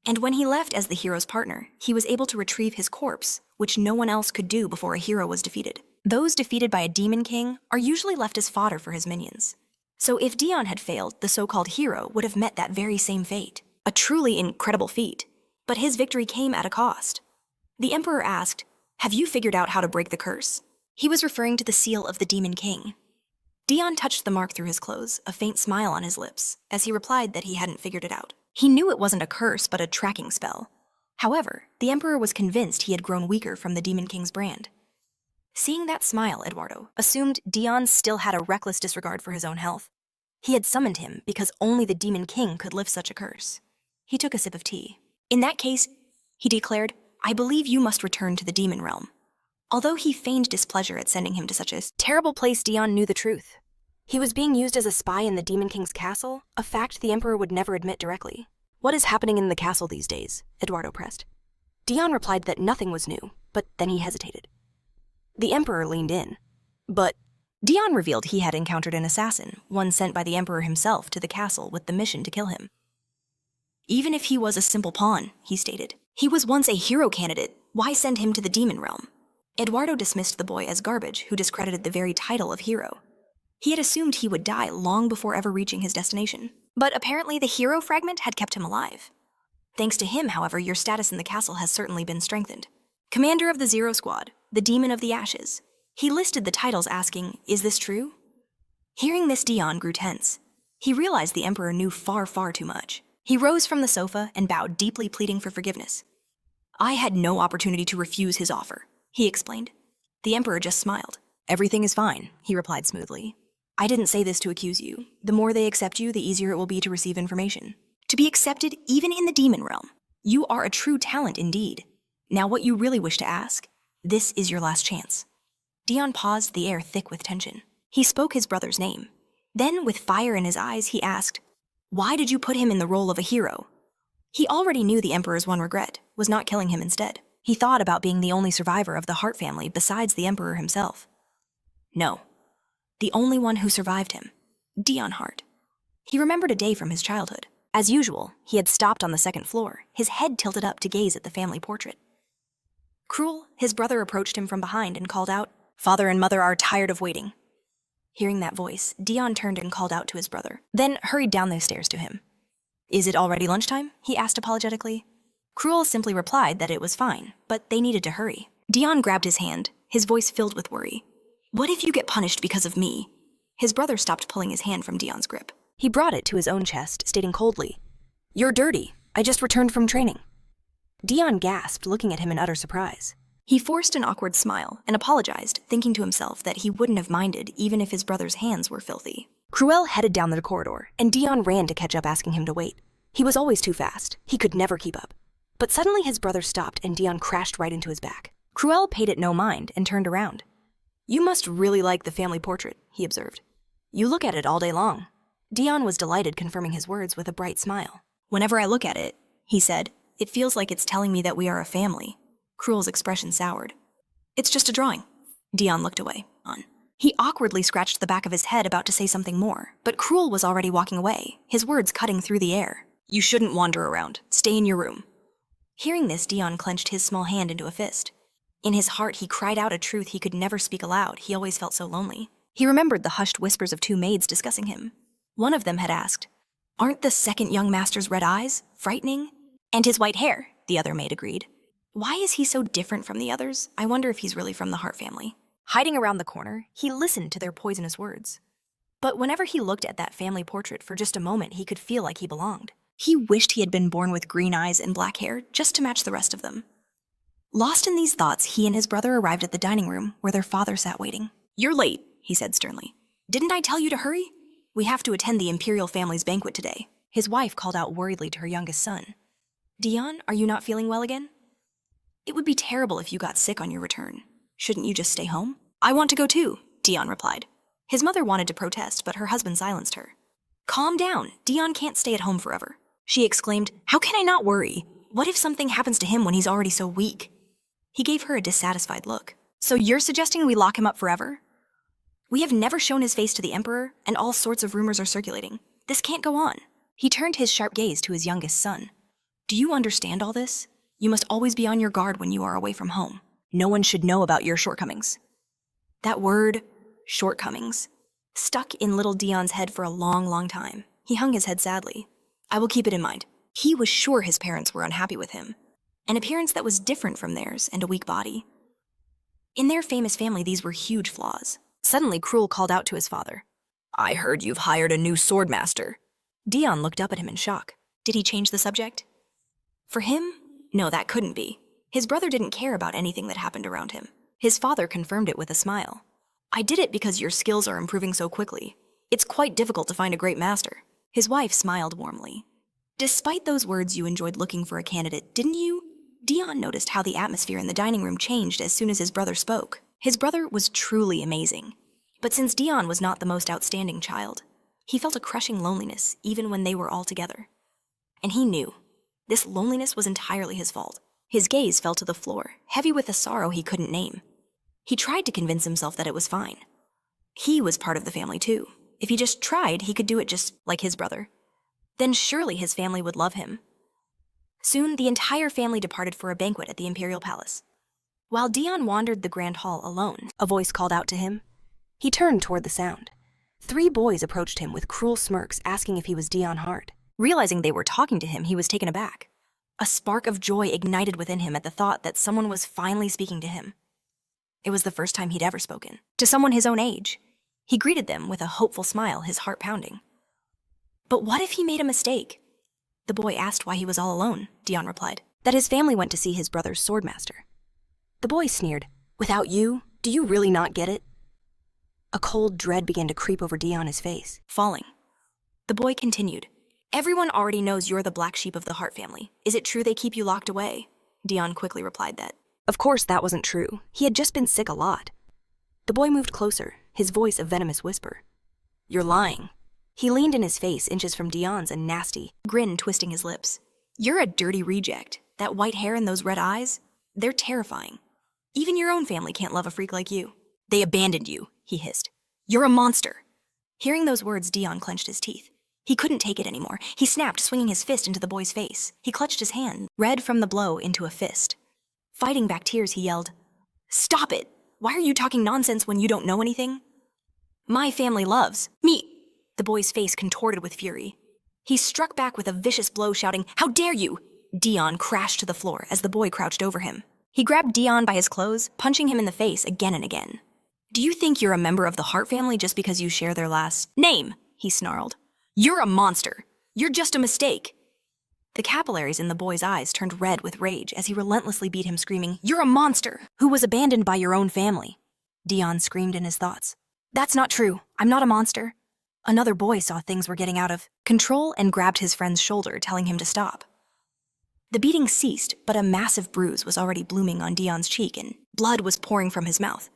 And when he left as the hero's partner, he was able to retrieve his corpse, which no one else could do before a hero was defeated. Those defeated by a demon king are usually left as fodder for his minions. So if Dion had failed, the so-called hero would have met that very same fate. A truly incredible feat. But his victory came at a cost. The emperor asked, "Have you figured out how to break the curse?" He was referring to the seal of the demon king. Dion touched the mark through his clothes, a faint smile on his lips, as he replied that he hadn't figured it out. He knew it wasn't a curse, but a tracking spell. However, the emperor was convinced he had grown weaker from the demon king's brand. Seeing that smile, Eduardo assumed Dion still had a reckless disregard for his own health. He had summoned him because only the demon king could lift such a curse. He took a sip of tea. "In that case," he declared, "I believe you must return to the demon realm." Although he feigned displeasure at sending him to such a Terrible place, Dion knew the truth. He was being used as a spy in the Demon King's castle, a fact the emperor would never admit directly. "What is happening in the castle these days?" Eduardo pressed. Dion replied that nothing was new, but then he hesitated. The emperor leaned in. "But..." Dion revealed he had encountered an assassin, one sent by the emperor himself to the castle with the mission to kill him. Even if he was a simple pawn, he stated, he was once a hero candidate. Why send him to the demon realm? Eduardo dismissed the boy as garbage, who discredited the very title of hero. He had assumed he would die long before ever reaching his destination. But apparently the hero fragment had kept him alive. Thanks to him, however, your status in the castle has certainly been strengthened. Commander of the Zero Squad, the Demon of the Ashes. He listed the titles asking, "Is this true?" Hearing this, Dion grew tense. He realized the Emperor knew far, far too much. He rose from the sofa and bowed, deeply pleading for forgiveness. "I had no opportunity to refuse his offer," he explained. The Emperor just smiled. "Everything is fine," he replied smoothly. "I didn't say this to accuse you. The more they accept you, the easier it will be to receive information. To be accepted even in the demon realm. You are a true talent indeed. Now what you really wish to ask, this is your last chance." Dion paused, the air thick with tension. He spoke his brother's name. Then, with fire in his eyes, he asked, "Why did you put him in the role of a hero?" He already knew the Emperor's one regret was not killing him instead. He thought about being the only survivor of the Hart family besides the Emperor himself. No. The only one who survived him. Dion Hart. He remembered a day from his childhood. As usual, he had stopped on the second floor, his head tilted up to gaze at the family portrait. Cruel, his brother approached him from behind and called out, "Father and Mother are tired of waiting." Hearing that voice, Dion turned and called out to his brother, then hurried down the stairs to him. "Is it already lunchtime?" he asked apologetically. Cruel simply replied that it was fine, but they needed to hurry. Dion grabbed his hand, his voice filled with worry. "What if you get punished because of me?" His brother stopped pulling his hand from Dion's grip. He brought it to his own chest, stating coldly, "You're dirty. I just returned from training." Dion gasped, looking at him in utter surprise. He forced an awkward smile and apologized, thinking to himself that he wouldn't have minded even if his brother's hands were filthy. Cruel headed down the corridor, and Dion ran to catch up, asking him to wait. He was always too fast. He could never keep up. But suddenly his brother stopped and Dion crashed right into his back. Cruel paid it no mind and turned around. "You must really like the family portrait," he observed. "You look at it all day long." Dion was delighted, confirming his words with a bright smile. "Whenever I look at it," he said, "it feels like it's telling me that we are a family." Cruel's expression soured. "It's just a drawing." Dion looked away. He awkwardly scratched the back of his head, about to say something more, but Cruel was already walking away, his words cutting through the air. "You shouldn't wander around. Stay in your room." Hearing this, Dion clenched his small hand into a fist. In his heart, he cried out a truth he could never speak aloud. He always felt so lonely. He remembered the hushed whispers of two maids discussing him. One of them had asked, "Aren't the second young master's red eyes frightening?" "And his white hair," the other maid agreed. "Why is he so different from the others? I wonder if he's really from the Hart family." Hiding around the corner, he listened to their poisonous words. But whenever he looked at that family portrait for just a moment, he could feel like he belonged. He wished he had been born with green eyes and black hair just to match the rest of them. Lost in these thoughts, he and his brother arrived at the dining room where their father sat waiting. "You're late," he said sternly. "Didn't I tell you to hurry? We have to attend the imperial family's banquet today." His wife called out worriedly to her youngest son. "Dion, are you not feeling well again? It would be terrible if you got sick on your return. Shouldn't you just stay home?" "I want to go too," Dion replied. His mother wanted to protest, but her husband silenced her. "Calm down. Dion can't stay at home forever." She exclaimed, "How can I not worry? What if something happens to him when he's already so weak?" He gave her a dissatisfied look. "So you're suggesting we lock him up forever? We have never shown his face to the Emperor, and all sorts of rumors are circulating. This can't go on." He turned his sharp gaze to his youngest son. "Do you understand all this? You must always be on your guard when you are away from home. No one should know about your shortcomings." That word, shortcomings, stuck in little Dion's head for a long, long time. He hung his head sadly. "I will keep it in mind." He was sure his parents were unhappy with him. An appearance that was different from theirs and a weak body. In their famous family, these were huge flaws. Suddenly, Cruel called out to his father. "I heard you've hired a new sword master." Dion looked up at him in shock. Did he change the subject? For him? No, that couldn't be. His brother didn't care about anything that happened around him. His father confirmed it with a smile. "I did it because your skills are improving so quickly. It's quite difficult to find a great master." His wife smiled warmly. "Despite those words, you enjoyed looking for a candidate, didn't you?" Dion noticed how the atmosphere in the dining room changed as soon as his brother spoke. His brother was truly amazing. But since Dion was not the most outstanding child, he felt a crushing loneliness even when they were all together. And he knew this loneliness was entirely his fault. His gaze fell to the floor, heavy with a sorrow he couldn't name. He tried to convince himself that it was fine. He was part of the family too. If he just tried, he could do it just like his brother. Then surely his family would love him. Soon, the entire family departed for a banquet at the Imperial Palace. While Dion wandered the grand hall alone, a voice called out to him. He turned toward the sound. 3 boys approached him with cruel smirks asking if he was Dion Hart. Realizing they were talking to him, he was taken aback. A spark of joy ignited within him at the thought that someone was finally speaking to him. It was the first time he'd ever spoken to someone his own age. He greeted them with a hopeful smile, his heart pounding. But what if he made a mistake? The boy asked why he was all alone. Dion replied, That his family went to see his brother's swordmaster. The boy sneered, Without you, do you really not get it? A cold dread began to creep over Dion's face. falling. The boy continued, Everyone already knows you're the black sheep of the Hart family. Is it true they keep you locked away? Dion quickly replied that. Of course that wasn't true. He had just been sick a lot. The boy moved closer, his voice a venomous whisper. You're lying. He leaned in his face inches from Dion's a nasty Grin twisting his lips. You're a dirty reject. That white hair and those red eyes, they're terrifying. Even your own family can't love a freak like you. They abandoned you, he hissed. You're a monster. Hearing those words, Dion clenched his teeth. He couldn't take it anymore. He snapped, swinging his fist into the boy's face. He clutched his hand, red from the blow, into a fist. Fighting back tears, he yelled, Stop it! Why are you talking nonsense when you don't know anything? My family loves me. The boy's face contorted with fury. He struck back with a vicious blow, shouting, How dare you! Dion crashed to the floor as the boy crouched over him. He grabbed Dion by his clothes, punching him in the face again and again. Do you think you're a member of the Hart family just because you share their last name? He snarled. You're a monster. You're just a mistake. The capillaries in the boy's eyes turned red with rage as he relentlessly beat him, screaming, You're a monster who was abandoned by your own family. Dion screamed in his thoughts. That's not true. I'm not a monster. Another boy saw things were getting out of control and grabbed his friend's shoulder, telling him to stop. The beating ceased, but a massive bruise was already blooming on Dion's cheek and blood was pouring from his mouth.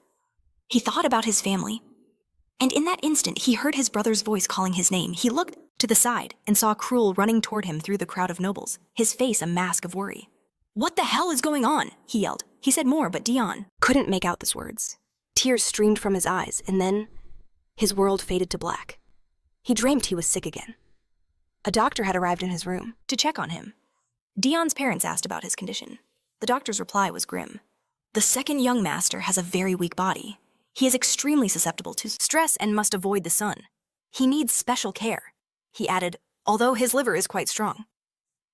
He thought about his family. And in that instant, he heard his brother's voice calling his name. He looked to the side and saw Cruel running toward him through the crowd of nobles, his face a mask of worry. What the hell is going on? He yelled. He said more, but Dion couldn't make out his words. Tears streamed from his eyes, and then his world faded to black. He dreamed he was sick again. A doctor had arrived in his room to check on him. Dion's parents asked about his condition. The doctor's reply was grim. The second young master has a very weak body. He is extremely susceptible to stress and must avoid the sun. He needs special care. He added, although his liver is quite strong.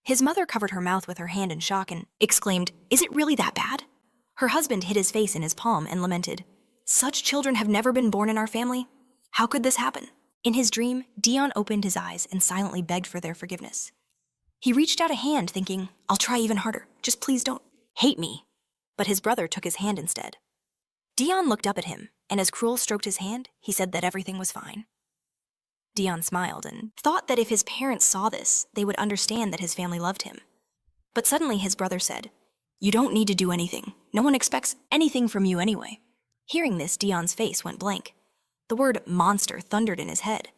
His mother covered her mouth with her hand in shock and exclaimed, Is it really that bad? Her husband hid his face in his palm and lamented, Such children have never been born in our family. How could this happen? In his dream, Dion opened his eyes and silently begged for their forgiveness. He reached out a hand thinking, I'll try even harder. Just please don't hate me. But his brother took his hand instead. Dion looked up at him, and as Cruel stroked his hand, he said that everything was fine. Dion smiled and thought that if his parents saw this, they would understand that his family loved him. But suddenly his brother said, You don't need to do anything. No one expects anything from you anyway. Hearing this, Dion's face went blank. The word monster thundered in his head.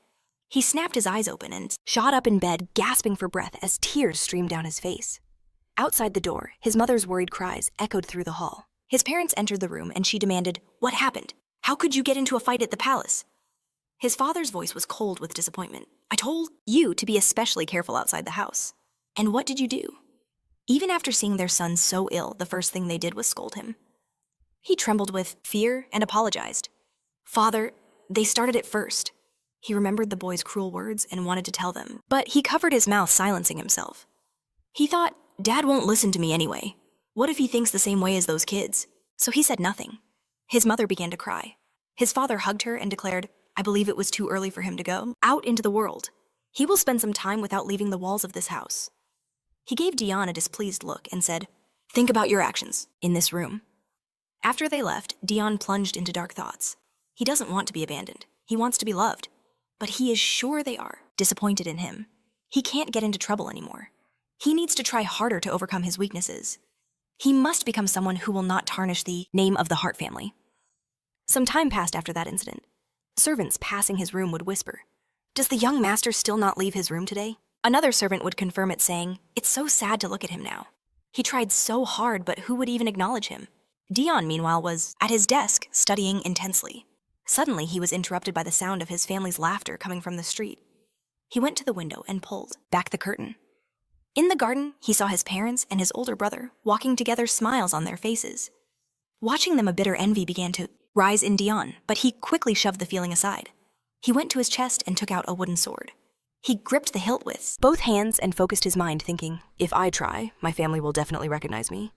He snapped his eyes open and shot up in bed, gasping for breath as tears streamed down his face. Outside the door, his mother's worried cries echoed through the hall. His parents entered the room and she demanded, What happened? How could you get into a fight at the palace? His father's voice was cold with disappointment. I told you to be especially careful outside the house. And what did you do? Even after seeing their son so ill, the first thing they did was scold him. He trembled with fear and apologized. Father, they started it first. He remembered the boy's cruel words and wanted to tell them, but he covered his mouth, silencing himself. He thought, Dad won't listen to me anyway. What if he thinks the same way as those kids? So he said nothing. His mother began to cry. His father hugged her and declared, I believe it was too early for him to go out into the world. He will spend some time without leaving the walls of this house. He gave Dion a displeased look and said, Think about your actions in this room. After they left, Dion plunged into dark thoughts. He doesn't want to be abandoned. He wants to be loved. But he is sure they are disappointed in him. He can't get into trouble anymore. He needs to try harder to overcome his weaknesses. He must become someone who will not tarnish the name of the Hart family. Some time passed after that incident. Servants passing his room would whisper, Does the young master still not leave his room today? Another servant would confirm it, saying, It's so sad to look at him now. He tried so hard, but who would even acknowledge him? Dion, meanwhile, was at his desk, studying intensely. Suddenly, he was interrupted by the sound of his family's laughter coming from the street. He went to the window and pulled back the curtain. In the garden, he saw his parents and his older brother walking together, smiles on their faces. Watching them, a bitter envy began to rise in Dion, but he quickly shoved the feeling aside. He went to his chest and took out a wooden sword. He gripped the hilt with both hands and focused his mind, thinking, if I try, my family will definitely recognize me.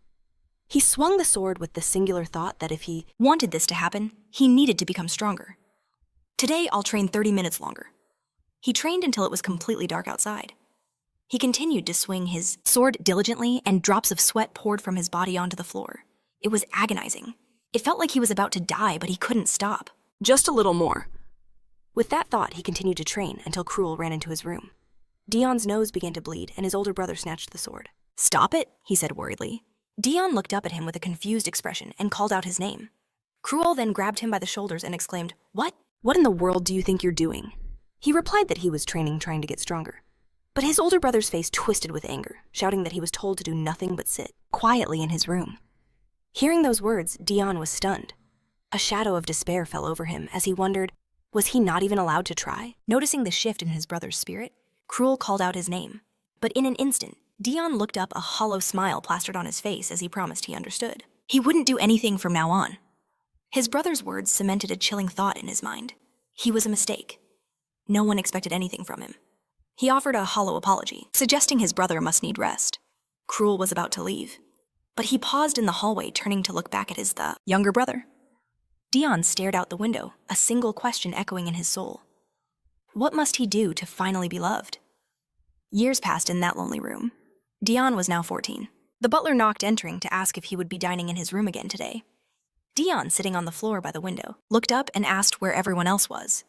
He swung the sword with the singular thought that if he wanted this to happen, he needed to become stronger. Today, I'll train 30 minutes longer. He trained until it was completely dark outside. He continued to swing his sword diligently, and drops of sweat poured from his body onto the floor. It was agonizing. It felt like he was about to die, but he couldn't stop. just a little more. With that thought, he continued to train until Cruel ran into his room. Dion's nose began to bleed, and his older brother snatched the sword. "Stop it," he said worriedly. Dion looked up at him with a confused expression and called out his name. Cruel then grabbed him by the shoulders and exclaimed, "What?" What in the world do you think you're doing? He replied that he was training, trying to get stronger. But his older brother's face twisted with anger, shouting that he was told to do nothing but sit quietly in his room. Hearing those words, Dion was stunned. A shadow of despair fell over him as he wondered, was he not even allowed to try? Noticing the shift in his brother's spirit, Cruel called out his name. But in an instant, Dion looked up, a hollow smile plastered on his face as he promised he understood. He wouldn't do anything from now on. His brother's words cemented a chilling thought in his mind. He was a mistake. No one expected anything from him. He offered a hollow apology, suggesting his brother must need rest. Cruel was about to leave. But he paused in the hallway, turning to look back at his younger brother. Dion stared out the window, a single question echoing in his soul. What must he do to finally be loved? Years passed in that lonely room. Dion was now 14. The butler knocked, entering to ask if he would be dining in his room again today. Dion, sitting on the floor by the window, looked up and asked where everyone else was.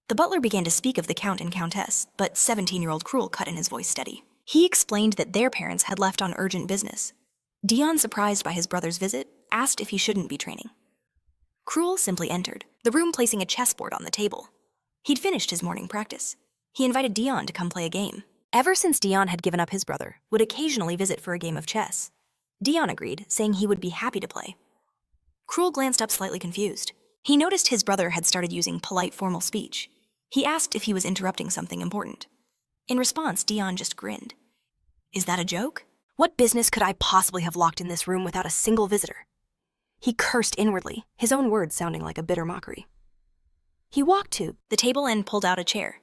The butler began to speak of the Count and Countess, but 17-year-old Cruel cut in his voice steady. He explained that their parents had left on urgent business. Dion, surprised by his brother's visit, asked if he shouldn't be training. Cruel simply entered, the room placing a chessboard on the table. He'd finished his morning practice. He invited Dion to come play a game. Ever since Dion had given up his brother, would occasionally visit for a game of chess. Dion agreed, saying he would be happy to play. Cruel glanced up, slightly confused. He noticed his brother had started using polite, formal speech. He asked if he was interrupting something important. In response, Dion just grinned. Is that a joke? What business could I possibly have locked in this room without a single visitor? He cursed inwardly, his own words sounding like a bitter mockery. He walked to the table and pulled out a chair.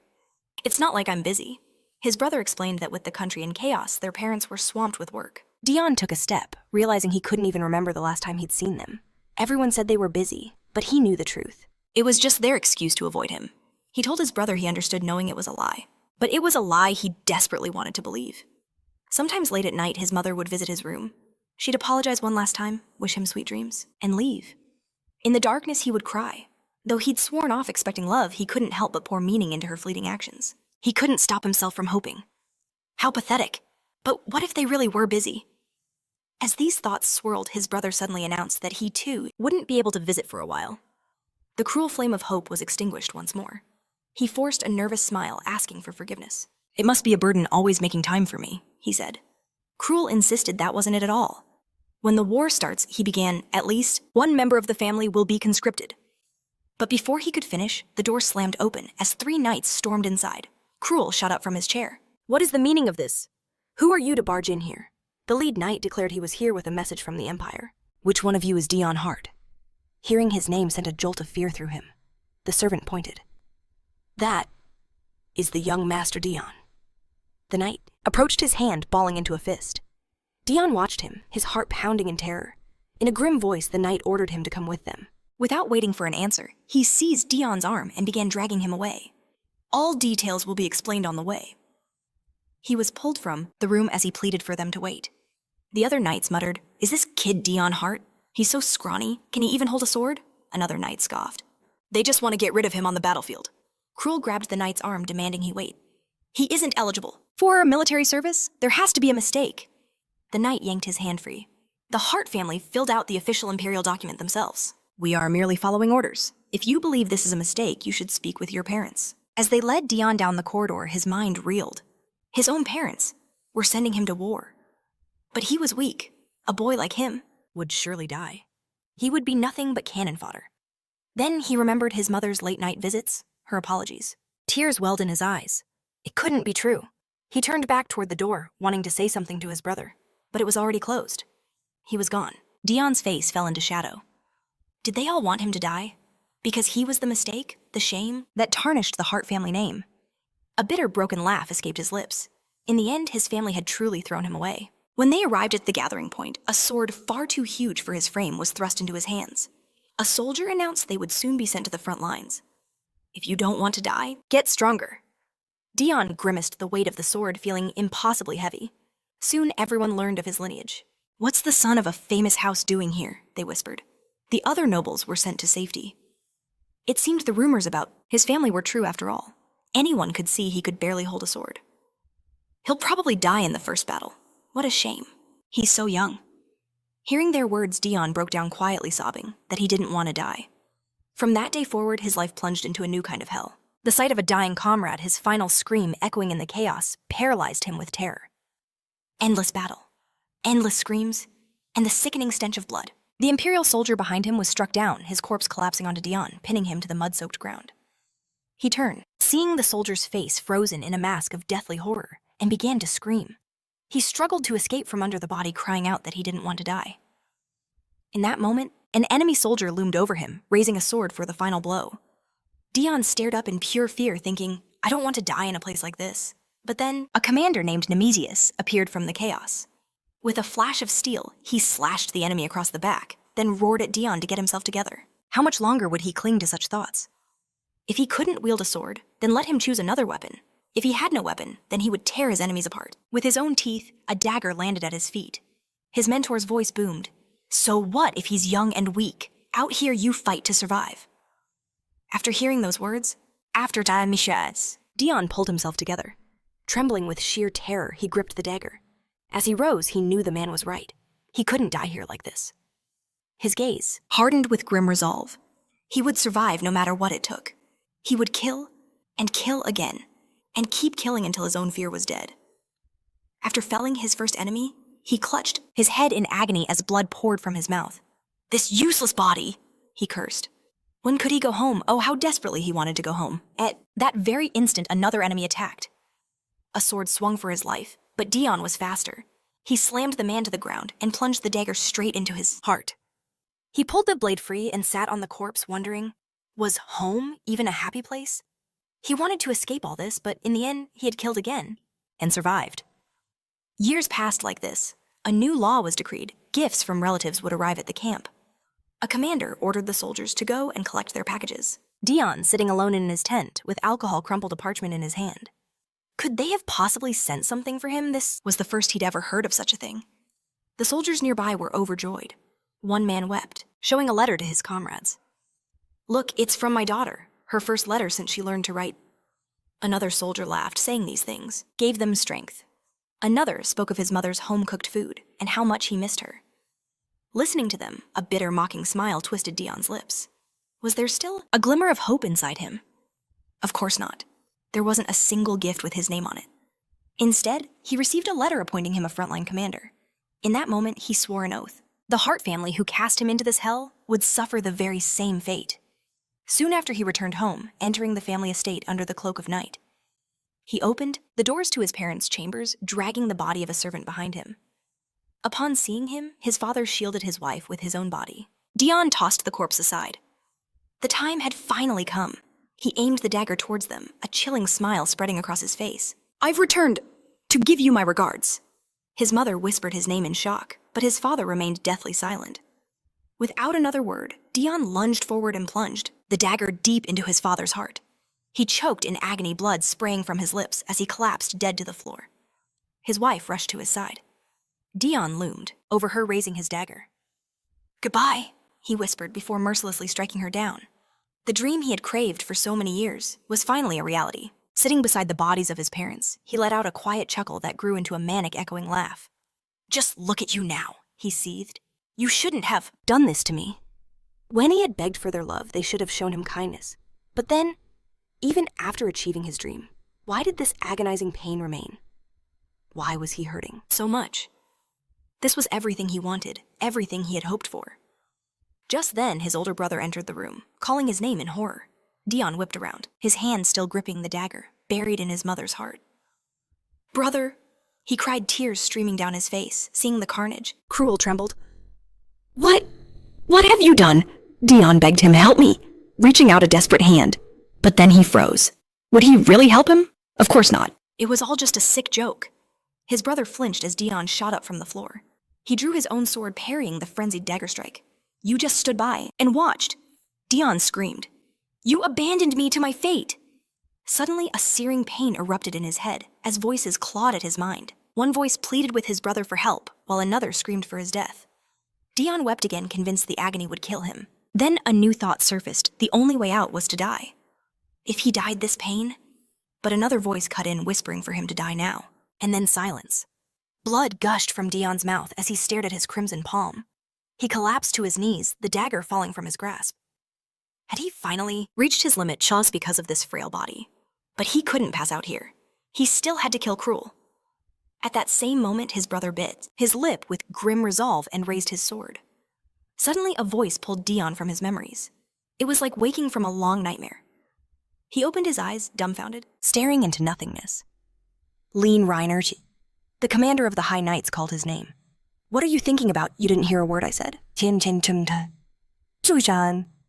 It's not like I'm busy. His brother explained that with the country in chaos, their parents were swamped with work. Dion took a step, realizing he couldn't even remember the last time he'd seen them. Everyone said they were busy, but he knew the truth. It was just their excuse to avoid him. He told his brother he understood, knowing it was a lie. But it was a lie he desperately wanted to believe. Sometimes late at night, his mother would visit his room. She'd apologize one last time, wish him sweet dreams, and leave. In the darkness, he would cry. Though he'd sworn off expecting love, he couldn't help but pour meaning into her fleeting actions. He couldn't stop himself from hoping. How pathetic. But what if they really were busy? As these thoughts swirled, his brother suddenly announced that he, too, wouldn't be able to visit for a while. The cruel flame of hope was extinguished once more. He forced a nervous smile, asking for forgiveness. It must be a burden always making time for me, he said. Cruel insisted that wasn't it at all. When the war starts, he began, at least one member of the family will be conscripted. But before he could finish, the door slammed open as 3 knights stormed inside. Cruel shot up from his chair. What is the meaning of this? Who are you to barge in here? The lead knight declared he was here with a message from the Empire. Which one of you is Dion Hart? Hearing his name sent a jolt of fear through him. The servant pointed. That is the young Master Dion. The knight approached his hand, balling into a fist. Dion watched him, his heart pounding in terror. In a grim voice, the knight ordered him to come with them. Without waiting for an answer, he seized Dion's arm and began dragging him away. All details will be explained on the way. He was pulled from the room as he pleaded for them to wait. The other knights muttered, "Is this kid Dion Hart? He's so scrawny. Can he even hold a sword?" Another knight scoffed. "They just want to get rid of him on the battlefield." Cruel grabbed the knight's arm, demanding he wait. "He isn't eligible. For military service, there has to be a mistake." The knight yanked his hand free. The Hart family filled out the official imperial document themselves. "We are merely following orders. If you believe this is a mistake, you should speak with your parents." As they led Dion down the corridor, his mind reeled. His own parents were sending him to war. But he was weak. A boy like him would surely die. He would be nothing but cannon fodder. Then he remembered his mother's late-night visits, her apologies. Tears welled in his eyes. It couldn't be true. He turned back toward the door, wanting to say something to his brother, but it was already closed. He was gone. Dion's face fell into shadow. Did they all want him to die? Because he was the mistake, the shame, that tarnished the Hart family name. A bitter, broken laugh escaped his lips. In the end, his family had truly thrown him away. When they arrived at the gathering point, a sword far too huge for his frame was thrust into his hands. A soldier announced they would soon be sent to the front lines. If you don't want to die, get stronger. Dion grimaced, the weight of the sword feeling impossibly heavy. Soon everyone learned of his lineage. What's the son of a famous house doing here? They whispered. The other nobles were sent to safety. It seemed the rumors about his family were true after all. Anyone could see he could barely hold a sword. He'll probably die in the first battle. What a shame. He's so young. Hearing their words, Dion broke down quietly, sobbing that he didn't want to die. From that day forward, his life plunged into a new kind of hell. The sight of a dying comrade, his final scream echoing in the chaos, paralyzed him with terror. Endless battle, endless screams, and the sickening stench of blood. The Imperial soldier behind him was struck down, his corpse collapsing onto Dion, pinning him to the mud-soaked ground. He turned, seeing the soldier's face frozen in a mask of deathly horror, and began to scream. He struggled to escape from under the body, crying out that he didn't want to die. In that moment, an enemy soldier loomed over him, raising a sword for the final blow. Dion stared up in pure fear, thinking, I don't want to die in a place like this. But then, a commander named Nemesius appeared from the chaos. With a flash of steel, he slashed the enemy across the back, then roared at Dion to get himself together. How much longer would he cling to such thoughts? If he couldn't wield a sword, then let him choose another weapon. If he had no weapon, then he would tear his enemies apart. With his own teeth, a dagger landed at his feet. His mentor's voice boomed. So what if he's young and weak? Out here you fight to survive. After hearing those words, after time Mishas, Dion pulled himself together. Trembling with sheer terror, he gripped the dagger. As he rose, he knew the man was right. He couldn't die here like this. His gaze hardened with grim resolve. He would survive no matter what it took. He would kill and kill again, and keep killing until his own fear was dead. After felling his first enemy, he clutched, his head in agony as blood poured from his mouth. This useless body, he cursed. When could he go home? Oh, how desperately he wanted to go home. At that very instant, another enemy attacked. A sword swung for his life, but Dion was faster. He slammed the man to the ground and plunged the dagger straight into his heart. He pulled the blade free and sat on the corpse, wondering, was home even a happy place? He wanted to escape all this, but in the end, he had killed again and survived. Years passed like this. A new law was decreed. Gifts from relatives would arrive at the camp. A commander ordered the soldiers to go and collect their packages. Dion, sitting alone in his tent, with alcohol crumpled a parchment in his hand. Could they have possibly sent something for him? This was the first he'd ever heard of such a thing. The soldiers nearby were overjoyed. One man wept, showing a letter to his comrades. Look, it's from my daughter, her first letter since she learned to write. Another soldier laughed, saying these things gave them strength. Another spoke of his mother's home-cooked food and how much he missed her. Listening to them, a bitter, mocking smile twisted Dion's lips. Was there still a glimmer of hope inside him? Of course not. There wasn't a single gift with his name on it. Instead, he received a letter appointing him a frontline commander. In that moment, he swore an oath. The Hart family who cast him into this hell would suffer the very same fate. Soon after he returned home, entering the family estate under the cloak of night, he opened the doors to his parents' chambers, dragging the body of a servant behind him. Upon seeing him, his father shielded his wife with his own body. Dion tossed the corpse aside. The time had finally come. He aimed the dagger towards them, a chilling smile spreading across his face. I've returned to give you my regards. His mother whispered his name in shock, but his father remained deathly silent. Without another word, Dion lunged forward and plunged, the dagger deep into his father's heart. He choked in agony, blood spraying from his lips as he collapsed dead to the floor. His wife rushed to his side. Dion loomed, over her raising his dagger. Goodbye, he whispered before mercilessly striking her down. The dream he had craved for so many years was finally a reality. Sitting beside the bodies of his parents, he let out a quiet chuckle that grew into a manic echoing laugh. Just look at you now, he seethed. You shouldn't have done this to me. When he had begged for their love, they should have shown him kindness. But then, even after achieving his dream, why did this agonizing pain remain? Why was he hurting so much? This was everything he wanted, everything he had hoped for. Just then, his older brother entered the room, calling his name in horror. Dion whipped around, his hand still gripping the dagger, buried in his mother's heart. Brother, he cried, tears streaming down his face, seeing the carnage. Cruel trembled. What have you done? Dion begged him, help me. reaching out a desperate hand. But then he froze. Would he really help him? Of course not. It was all just a sick joke. His brother flinched as Dion shot up from the floor. He drew his own sword, parrying the frenzied dagger strike. You just stood by and watched. Dion screamed. You abandoned me to my fate. Suddenly, a searing pain erupted in his head as voices clawed at his mind. One voice pleaded with his brother for help, while another screamed for his death. Dion wept again, convinced the agony would kill him. Then a new thought surfaced. The only way out was to die. If he died this pain? But another voice cut in, whispering for him to die now. And then silence. Blood gushed from Dion's mouth as he stared at his crimson palm. He collapsed to his knees, the dagger falling from his grasp. Had he finally reached his limit just because of this frail body? But he couldn't pass out here. He still had to kill Cruel. At that same moment, his brother bit his lip with grim resolve and raised his sword. Suddenly, a voice pulled Dion from his memories. It was like waking from a long nightmare. He opened his eyes, dumbfounded, staring into nothingness. Lean Reiner, the commander of the High Knights, called his name. What are you thinking about? You didn't hear a word I said.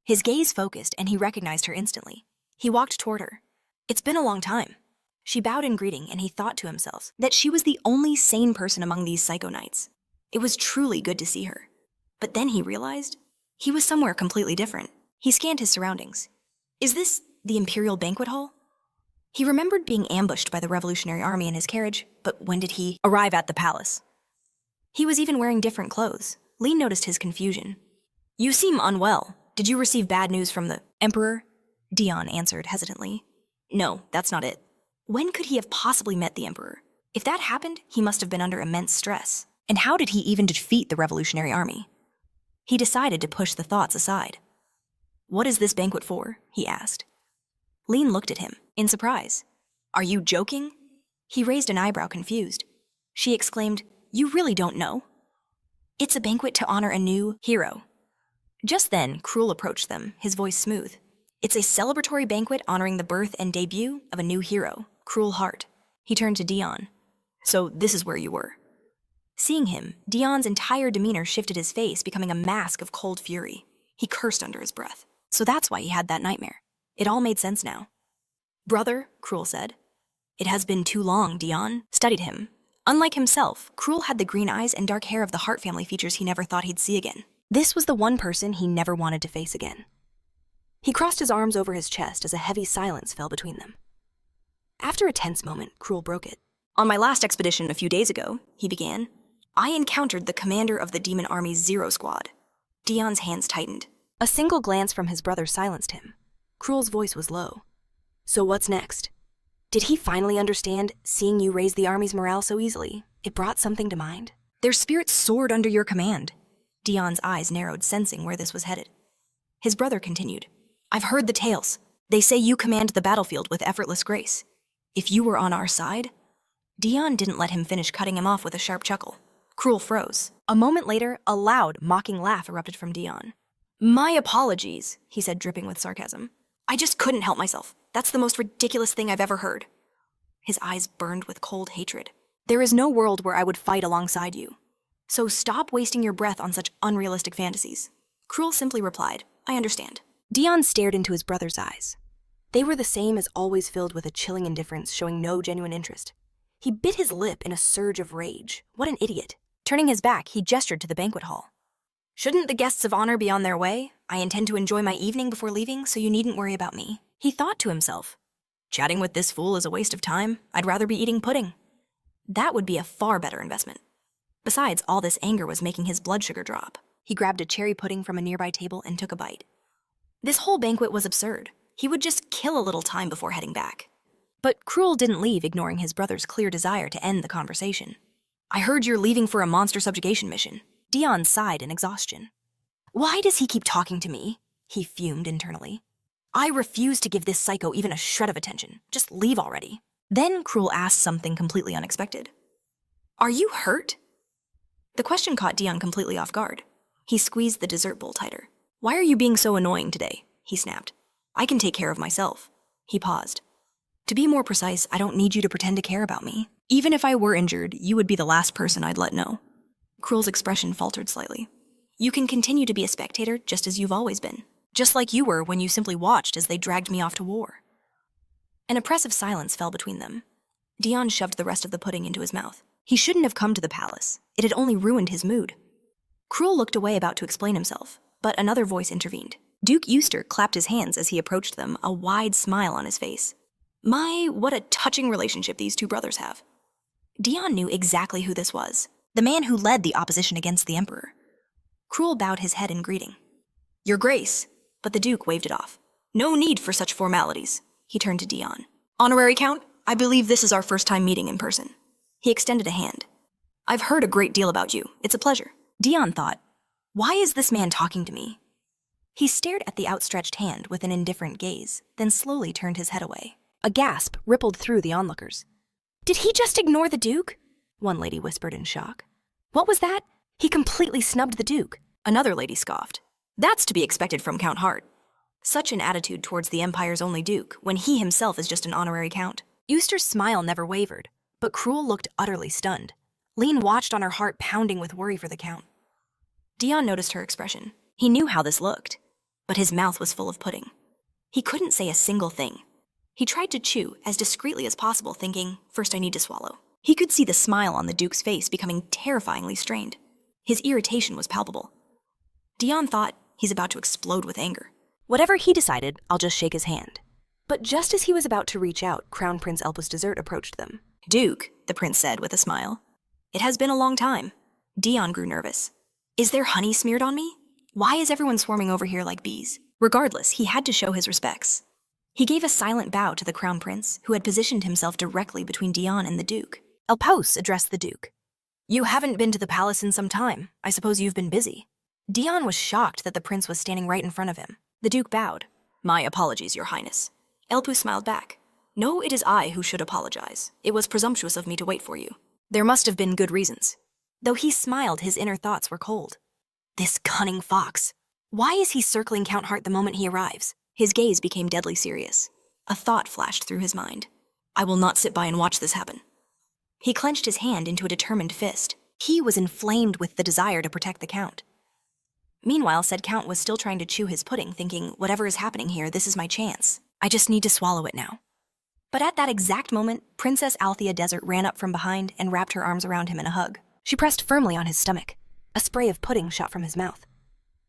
His gaze focused, and he recognized her instantly. He walked toward her. It's been a long time. She bowed in greeting, and he thought to himself that she was the only sane person among these psycho knights. It was truly good to see her. But then he realized he was somewhere completely different. He scanned his surroundings. Is this the Imperial Banquet Hall? He remembered being ambushed by the Revolutionary Army in his carriage, but when did he arrive at the palace? He was even wearing different clothes. Lee noticed his confusion. You seem unwell. Did you receive bad news from the Emperor? Dion answered hesitantly. No, that's not it. When could he have possibly met the Emperor? If that happened, he must have been under immense stress. And how did he even defeat the Revolutionary Army? He decided to push the thoughts aside. What is this banquet for? He asked. Lean looked at him, in surprise. Are you joking? He raised an eyebrow, confused. She exclaimed, You really don't know? It's a banquet to honor a new hero. Just then, Cruel approached them, his voice smooth. It's a celebratory banquet honoring the birth and debut of a new hero, Cruel Hart. He turned to Dion. So this is where you were. Seeing him, Dion's entire demeanor shifted, his face becoming a mask of cold fury. He cursed under his breath. So that's why he had that nightmare. It all made sense now. Brother, Cruel said. It has been too long, Dion studied him. Unlike himself, Cruel had the green eyes and dark hair of the Hart family, features he never thought he'd see again. This was the one person he never wanted to face again. He crossed his arms over his chest as a heavy silence fell between them. After a tense moment, Cruel broke it. On my last expedition a few days ago, he began, I encountered the commander of the Demon Army's Zero Squad. Dion's hands tightened. A single glance from his brother silenced him. Cruel's voice was low. So what's next? Did he finally understand, seeing you raise the army's morale so easily, it brought something to mind? Their spirits soared under your command. Dion's eyes narrowed, sensing where this was headed. His brother continued. I've heard the tales. They say you command the battlefield with effortless grace. If you were on our side? Dion didn't let him finish, cutting him off with a sharp chuckle. Cruel froze. A moment later, a loud, mocking laugh erupted from Dion. My apologies, he said, dripping with sarcasm. I just couldn't help myself. That's the most ridiculous thing I've ever heard. His eyes burned with cold hatred. There is no world where I would fight alongside you. So stop wasting your breath on such unrealistic fantasies. Cruel simply replied, I understand. Dion stared into his brother's eyes. They were the same, as always, filled with a chilling indifference, showing no genuine interest. He bit his lip in a surge of rage. What an idiot. Turning his back, he gestured to the banquet hall. Shouldn't the guests of honor be on their way? I intend to enjoy my evening before leaving, so you needn't worry about me. He thought to himself. Chatting with this fool is a waste of time. I'd rather be eating pudding. That would be a far better investment. Besides, all this anger was making his blood sugar drop. He grabbed a cherry pudding from a nearby table and took a bite. This whole banquet was absurd. He would just kill a little time before heading back. But Cruel didn't leave, ignoring his brother's clear desire to end the conversation. I heard you're leaving for a monster subjugation mission. Dion sighed in exhaustion. Why does he keep talking to me? He fumed internally. I refuse to give this psycho even a shred of attention. Just leave already. Then Cruel asked something completely unexpected. Are you hurt? The question caught Dion completely off guard. He squeezed the dessert bowl tighter. Why are you being so annoying today? He snapped. I can take care of myself. He paused. To be more precise, I don't need you to pretend to care about me. Even if I were injured, you would be the last person I'd let know. Cruel's expression faltered slightly. You can continue to be a spectator just as you've always been. just like you were when you simply watched as they dragged me off to war." An oppressive silence fell between them. Dion shoved the rest of the pudding into his mouth. He shouldn't have come to the palace. It had only ruined his mood. Cruel looked away, about to explain himself, but another voice intervened. Duke Euster clapped his hands as he approached them, a wide smile on his face. My, what a touching relationship these two brothers have. Dion knew exactly who this was, the man who led the opposition against the emperor. Cruel bowed his head in greeting. "Your Grace," but the Duke waved it off. "No need for such formalities." He turned to Dion. "Honorary Count, I believe this is our first time meeting in person." He extended a hand. "I've heard a great deal about you. It's a pleasure." Dion thought, why is this man talking to me? He stared at the outstretched hand with an indifferent gaze, then slowly turned his head away. A gasp rippled through the onlookers. "Did he just ignore the Duke?" one lady whispered in shock. "What was that? He completely snubbed the Duke." Another lady scoffed. "That's to be expected from Count Hart. Such an attitude towards the Empire's only Duke, when he himself is just an honorary count." Euster's smile never wavered, but Cruel looked utterly stunned. Lean watched on her heart pounding with worry for the Count. Dion noticed her expression. He knew how this looked, but his mouth was full of pudding. He couldn't say a single thing. He tried to chew as discreetly as possible, thinking, first I need to swallow. He could see the smile on the Duke's face becoming terrifyingly strained. His irritation was palpable. Dion thought he's about to explode with anger. Whatever he decided, I'll just shake his hand. But just as he was about to reach out, Crown Prince Elpus Dessert approached them. "Duke," the prince said with a smile. "It has been a long time." Dion grew nervous. "Is there honey smeared on me? Why is everyone swarming over here like bees?" Regardless, he had to show his respects. He gave a silent bow to the Crown Prince, who had positioned himself directly between Dion and the Duke. Elpus addressed the Duke. "You haven't been to the palace in some time. I suppose you've been busy." Dion was shocked that the prince was standing right in front of him. The Duke bowed. "My apologies, Your Highness." Elpus smiled back. "No, it is I who should apologize. It was presumptuous of me to wait for you. There must have been good reasons." Though he smiled, his inner thoughts were cold. This cunning fox. Why is he circling Count Hart the moment he arrives? His gaze became deadly serious. A thought flashed through his mind. I will not sit by and watch this happen. He clenched his hand into a determined fist. He was inflamed with the desire to protect the Count. Meanwhile, said Count was still trying to chew his pudding, thinking, whatever is happening here, this is my chance. I just need to swallow it now. But at that exact moment, Princess Althea Desert ran up from behind and wrapped her arms around him in a hug. She pressed firmly on his stomach. A spray of pudding shot from his mouth.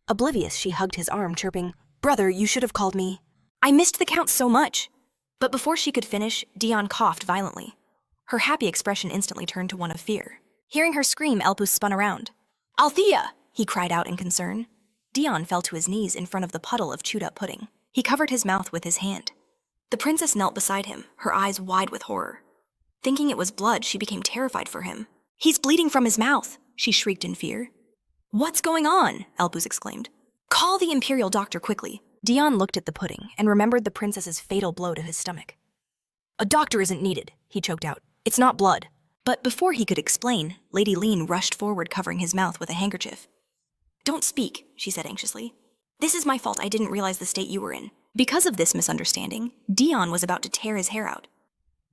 Oblivious, she hugged his arm, chirping, "Brother, you should have called me." I missed the Count so much. But before she could finish, Dion coughed violently. Her happy expression instantly turned to one of fear. Hearing her scream, Elpus spun around. "Althea!" he cried out in concern. Dion fell to his knees in front of the puddle of chewed-up pudding. He covered his mouth with his hand. The princess knelt beside him, her eyes wide with horror. Thinking it was blood, she became terrified for him. "He's bleeding from his mouth," she shrieked in fear. "What's going on?" Elpus exclaimed. "Call the imperial doctor quickly." Dion looked at the pudding and remembered the princess's fatal blow to his stomach. "A doctor isn't needed," he choked out. "It's not blood." But before he could explain, Lady Lean rushed forward, covering his mouth with a handkerchief. "Don't speak," she said anxiously. "This is my fault. I didn't realize the state you were in." Because of this misunderstanding, Dion was about to tear his hair out.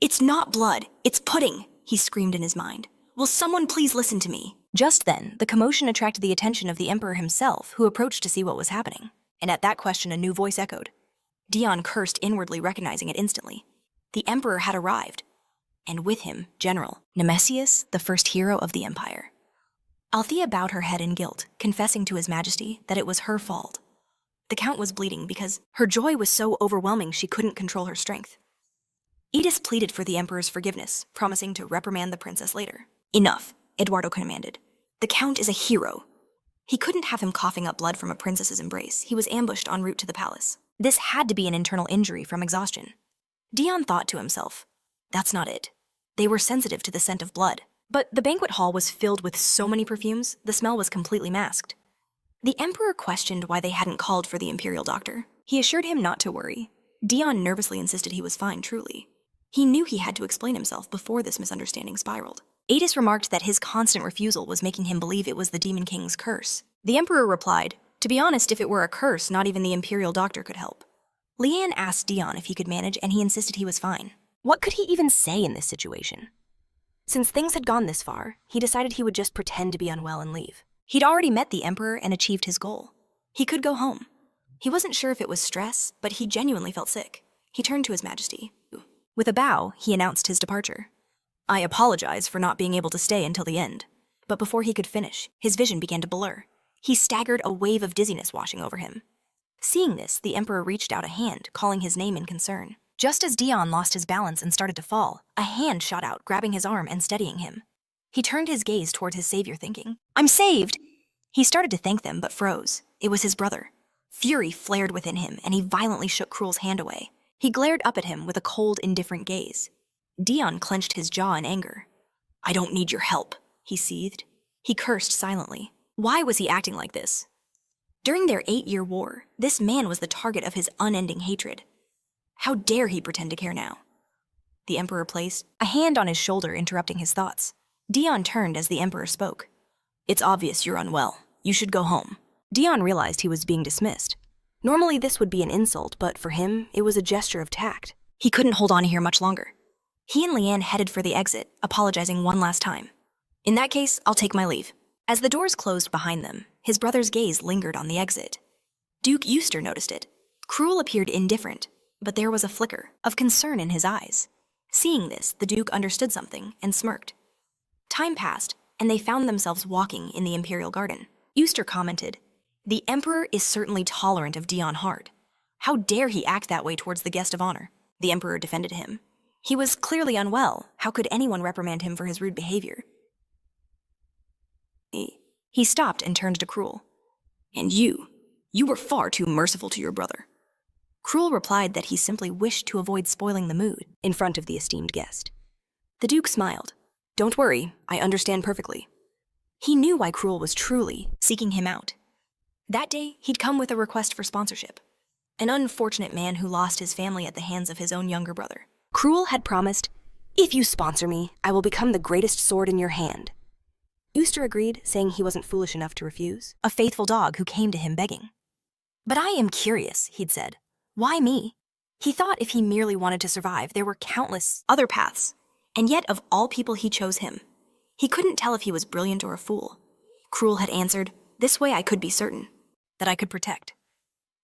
"It's not blood, it's pudding," he screamed in his mind. "Will someone please listen to me?" Just then, the commotion attracted the attention of the Emperor himself, who approached to see what was happening. And at that question, a new voice echoed. Dion cursed inwardly, recognizing it instantly. The Emperor had arrived, and with him, General Nemesius, the first hero of the Empire. Althea bowed her head in guilt, confessing to His Majesty that it was her fault. The Count was bleeding because her joy was so overwhelming she couldn't control her strength. Edis pleaded for the Emperor's forgiveness, promising to reprimand the princess later. "Enough," Eduardo commanded. "The Count is a hero." He couldn't have him coughing up blood from a princess's embrace. He was ambushed en route to the palace. This had to be an internal injury from exhaustion. Dion thought to himself, that's not it. They were sensitive to the scent of blood. But the banquet hall was filled with so many perfumes, the smell was completely masked. The Emperor questioned why they hadn't called for the imperial doctor. He assured him not to worry. Dion nervously insisted he was fine, truly. He knew he had to explain himself before this misunderstanding spiraled. Adis remarked that his constant refusal was making him believe it was the Demon King's curse. The Emperor replied, "To be honest, if it were a curse, not even the imperial doctor could help." Leanne asked Dion if he could manage, and he insisted he was fine. What could he even say in this situation? Since things had gone this far, he decided he would just pretend to be unwell and leave. He'd already met the Emperor and achieved his goal. He could go home. He wasn't sure if it was stress, but he genuinely felt sick. He turned to His Majesty. With a bow, he announced his departure. I apologize for not being able to stay until the end. But before he could finish, his vision began to blur. He staggered, a wave of dizziness washing over him. Seeing this, the Emperor reached out a hand, calling his name in concern. Just as Dion lost his balance and started to fall, a hand shot out, grabbing his arm and steadying him. He turned his gaze toward his savior, thinking, I'm saved! He started to thank them, but froze. It was his brother. Fury flared within him, and he violently shook Cruel's hand away. He glared up at him with a cold, indifferent gaze. Dion clenched his jaw in anger. I don't need your help, he seethed. He cursed silently. Why was he acting like this? During their 8-year war, this man was the target of his unending hatred. How dare he pretend to care now? The Emperor placed a hand on his shoulder, interrupting his thoughts. Dion turned as the Emperor spoke. It's obvious you're unwell. You should go home. Dion realized he was being dismissed. Normally this would be an insult, but for him, it was a gesture of tact. He couldn't hold on here much longer. He and Leanne headed for the exit, apologizing one last time. In that case, I'll take my leave. As the doors closed behind them, his brother's gaze lingered on the exit. Duke Euster noticed it. Cruel appeared indifferent, but there was a flicker of concern in his eyes. Seeing this, the Duke understood something and smirked. Time passed, and they found themselves walking in the Imperial Garden. Euster commented, The Emperor is certainly tolerant of Dion Hart. How dare he act that way towards the guest of honor? The Emperor defended him. He was clearly unwell. How could anyone reprimand him for his rude behavior? He stopped and turned to Cruel. And you were far too merciful to your brother. Cruel replied that he simply wished to avoid spoiling the mood in front of the esteemed guest. The Duke smiled. Don't worry, I understand perfectly. He knew why Cruel was truly seeking him out. That day, he'd come with a request for sponsorship. An unfortunate man who lost his family at the hands of his own younger brother. Cruel had promised, if you sponsor me, I will become the greatest sword in your hand. Euster agreed, saying he wasn't foolish enough to refuse. A faithful dog who came to him begging. But I am curious, he'd said. Why me? He thought if he merely wanted to survive, there were countless other paths. And yet, of all people, he chose him. He couldn't tell if he was brilliant or a fool. Cruel had answered, this way I could be certain that I could protect.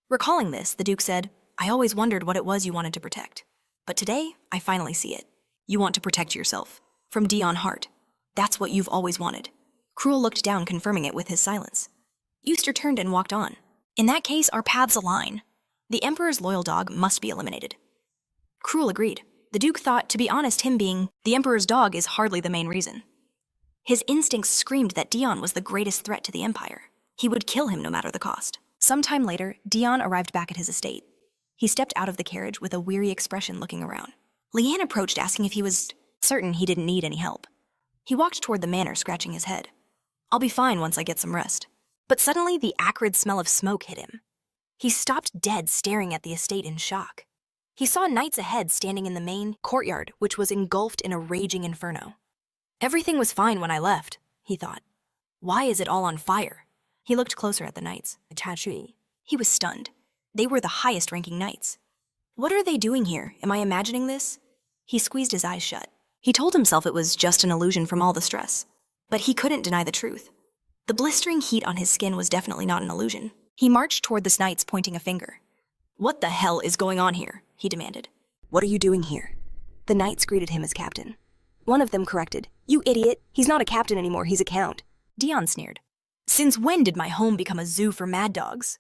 Recalling this, the Duke said, I always wondered what it was you wanted to protect. But today, I finally see it. You want to protect yourself. From Dion Hart. That's what you've always wanted. Cruel looked down, confirming it with his silence. Euster turned and walked on. In that case, our paths align. The Emperor's loyal dog must be eliminated. Cruel agreed. The Duke thought, to be honest, him being the Emperor's dog is hardly the main reason. His instincts screamed that Dion was the greatest threat to the Empire. He would kill him no matter the cost. Sometime later, Dion arrived back at his estate. He stepped out of the carriage with a weary expression, looking around. Leanne approached, asking if he was certain he didn't need any help. He walked toward the manor, scratching his head. I'll be fine once I get some rest. But suddenly, the acrid smell of smoke hit him. He stopped dead, staring at the estate in shock. He saw knights ahead standing in the main courtyard, which was engulfed in a raging inferno. Everything was fine when I left, he thought. Why is it all on fire? He looked closer at the knights. He was stunned. They were the highest-ranking knights. What are they doing here? Am I imagining this? He squeezed his eyes shut. He told himself it was just an illusion from all the stress. But he couldn't deny the truth. The blistering heat on his skin was definitely not an illusion. He marched toward the knights, pointing a finger. What the hell is going on here? He demanded. What are you doing here? The knights greeted him as captain. One of them corrected. You idiot! He's not a captain anymore, he's a count. Dion sneered. Since when did my home become a zoo for mad dogs?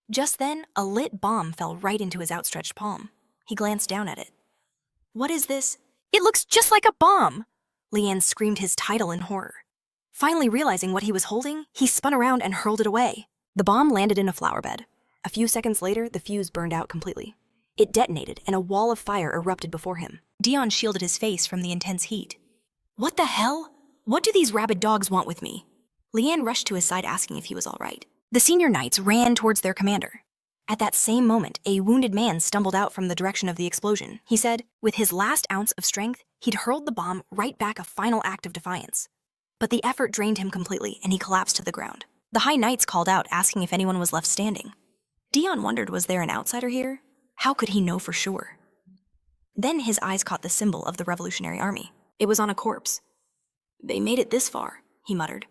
Just then, a lit bomb fell right into his outstretched palm. He glanced down at it. What is this? It looks just like a bomb! Leanne screamed his title in horror. Finally realizing what he was holding, he spun around and hurled it away. The bomb landed in a flower bed. A few seconds later, the fuse burned out completely. It detonated, and a wall of fire erupted before him. Dion shielded his face from the intense heat. What the hell? What do these rabid dogs want with me? Leanne rushed to his side, asking if he was all right. The senior knights ran towards their commander. At that same moment, a wounded man stumbled out from the direction of the explosion. He said, with his last ounce of strength, he'd hurled the bomb right back, a final act of defiance. But the effort drained him completely, and he collapsed to the ground. The High Knights called out, asking if anyone was left standing. Dion wondered, was there an outsider here? How could he know for sure? Then his eyes caught the symbol of the Revolutionary Army. It was on a corpse. They made it this far, he muttered.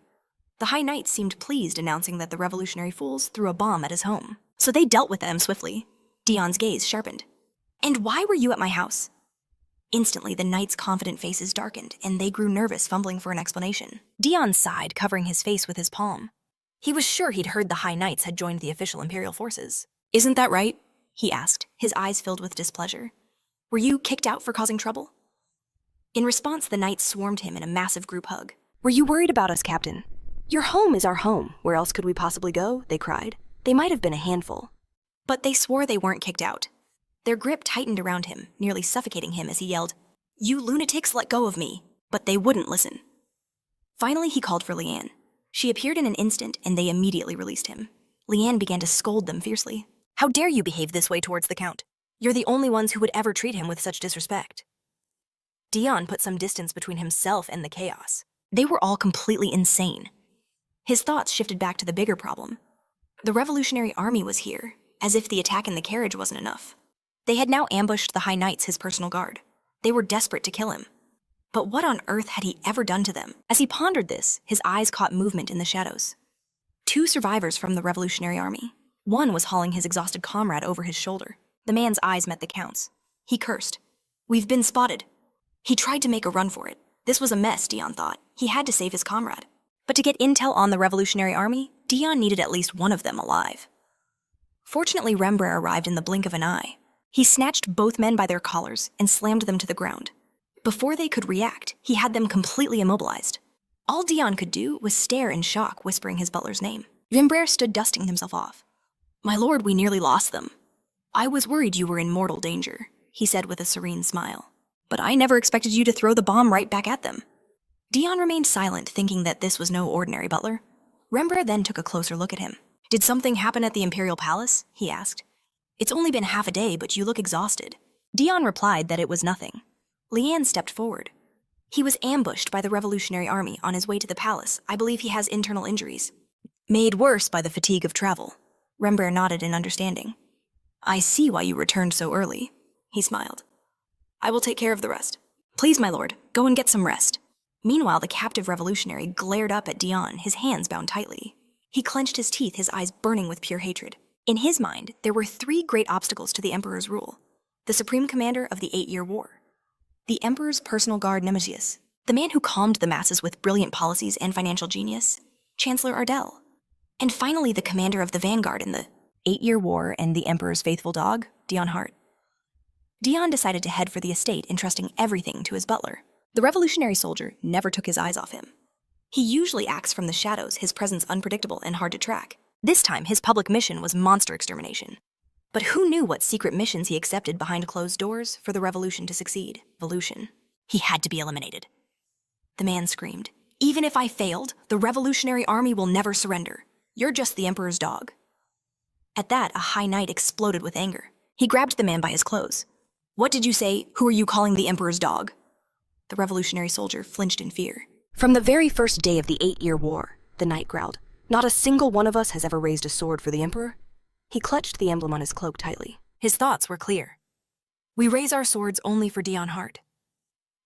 The High Knight seemed pleased, announcing that the revolutionary fools threw a bomb at his home. So they dealt with them swiftly. Dion's gaze sharpened. And why were you at my house? Instantly, the knights' confident faces darkened, and they grew nervous, fumbling for an explanation. Dion sighed, covering his face with his palm. He was sure he'd heard the High Knights had joined the official Imperial forces. Isn't that right? He asked, his eyes filled with displeasure. Were you kicked out for causing trouble? In response, the knights swarmed him in a massive group hug. Were you worried about us, Captain? Your home is our home. Where else could we possibly go? They cried. They might have been a handful. But they swore they weren't kicked out. Their grip tightened around him, nearly suffocating him as he yelled, "You lunatics, let go of me!" But they wouldn't listen. Finally, he called for Leanne. She appeared in an instant, and they immediately released him. Leanne began to scold them fiercely. How dare you behave this way towards the Count? You're the only ones who would ever treat him with such disrespect. Dion put some distance between himself and the chaos. They were all completely insane. His thoughts shifted back to the bigger problem. The Revolutionary Army was here, as if the attack in the carriage wasn't enough. They had now ambushed the High Knights, his personal guard. They were desperate to kill him. But what on earth had he ever done to them? As he pondered this, his eyes caught movement in the shadows. 2 survivors from the Revolutionary Army. One was hauling his exhausted comrade over his shoulder. The man's eyes met the Count's. He cursed. "We've been spotted." He tried to make a run for it. This was a mess, Dion thought. He had to save his comrade. But to get intel on the Revolutionary Army, Dion needed at least one of them alive. Fortunately, Rembrandt arrived in the blink of an eye. He snatched both men by their collars and slammed them to the ground. Before they could react, he had them completely immobilized. All Dion could do was stare in shock, whispering his butler's name. Rembrandt stood dusting himself off. "My lord, we nearly lost them. I was worried you were in mortal danger," he said with a serene smile. "But I never expected you to throw the bomb right back at them." Dion remained silent, thinking that this was no ordinary butler. Rembrandt then took a closer look at him. "Did something happen at the Imperial Palace?" he asked. "It's only been half a day, but you look exhausted." Dion replied that it was nothing. Leanne stepped forward. "He was ambushed by the Revolutionary Army on his way to the palace. I believe he has internal injuries." "Made worse by the fatigue of travel." Rembrandt nodded in understanding. "I see why you returned so early," he smiled. "I will take care of the rest. Please, my lord, go and get some rest." Meanwhile, the captive revolutionary glared up at Dion, his hands bound tightly. He clenched his teeth, his eyes burning with pure hatred. In his mind, there were 3 great obstacles to the emperor's rule. The supreme commander of the 8-year war. The emperor's personal guard Nemesius. The man who calmed the masses with brilliant policies and financial genius. Chancellor Ardell. And finally, the commander of the vanguard in the 8-year war and the emperor's faithful dog, Dion Hart. Dion decided to head for the estate, entrusting everything to his butler. The revolutionary soldier never took his eyes off him. He usually acts from the shadows, his presence unpredictable and hard to track. This time, his public mission was monster extermination. But who knew what secret missions he accepted behind closed doors for the revolution to succeed? Evolution. He had to be eliminated. The man screamed, "Even if I failed, the Revolutionary Army will never surrender. You're just the emperor's dog." At that, a high knight exploded with anger. He grabbed the man by his clothes. "What did you say? Who are you calling the emperor's dog?" The revolutionary soldier flinched in fear. From the very first day of the 8-year war, the knight growled, "Not a single one of us has ever raised a sword for the emperor." He clutched the emblem on his cloak tightly. His thoughts were clear. "We raise our swords only for Dion Hart."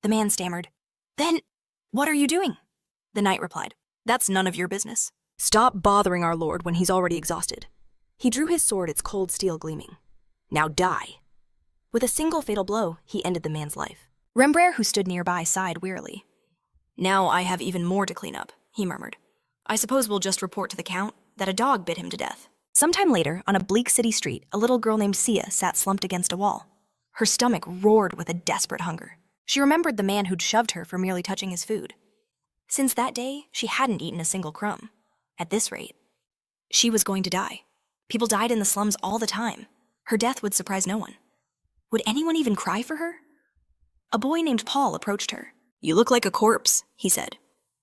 The man stammered. "Then, what are you doing?" The knight replied, "That's none of your business." "Stop bothering our lord when he's already exhausted." He drew his sword, its cold steel gleaming. "Now die." With a single fatal blow, he ended the man's life. Rembrandt, who stood nearby, sighed wearily. "Now I have even more to clean up," he murmured. "I suppose we'll just report to the Count that a dog bit him to death." Sometime later, on a bleak city street, a little girl named Sia sat slumped against a wall. Her stomach roared with a desperate hunger. She remembered the man who'd shoved her for merely touching his food. Since that day, she hadn't eaten a single crumb. At this rate, she was going to die. People died in the slums all the time. Her death would surprise no one. Would anyone even cry for her? A boy named Paul approached her. "You look like a corpse," he said.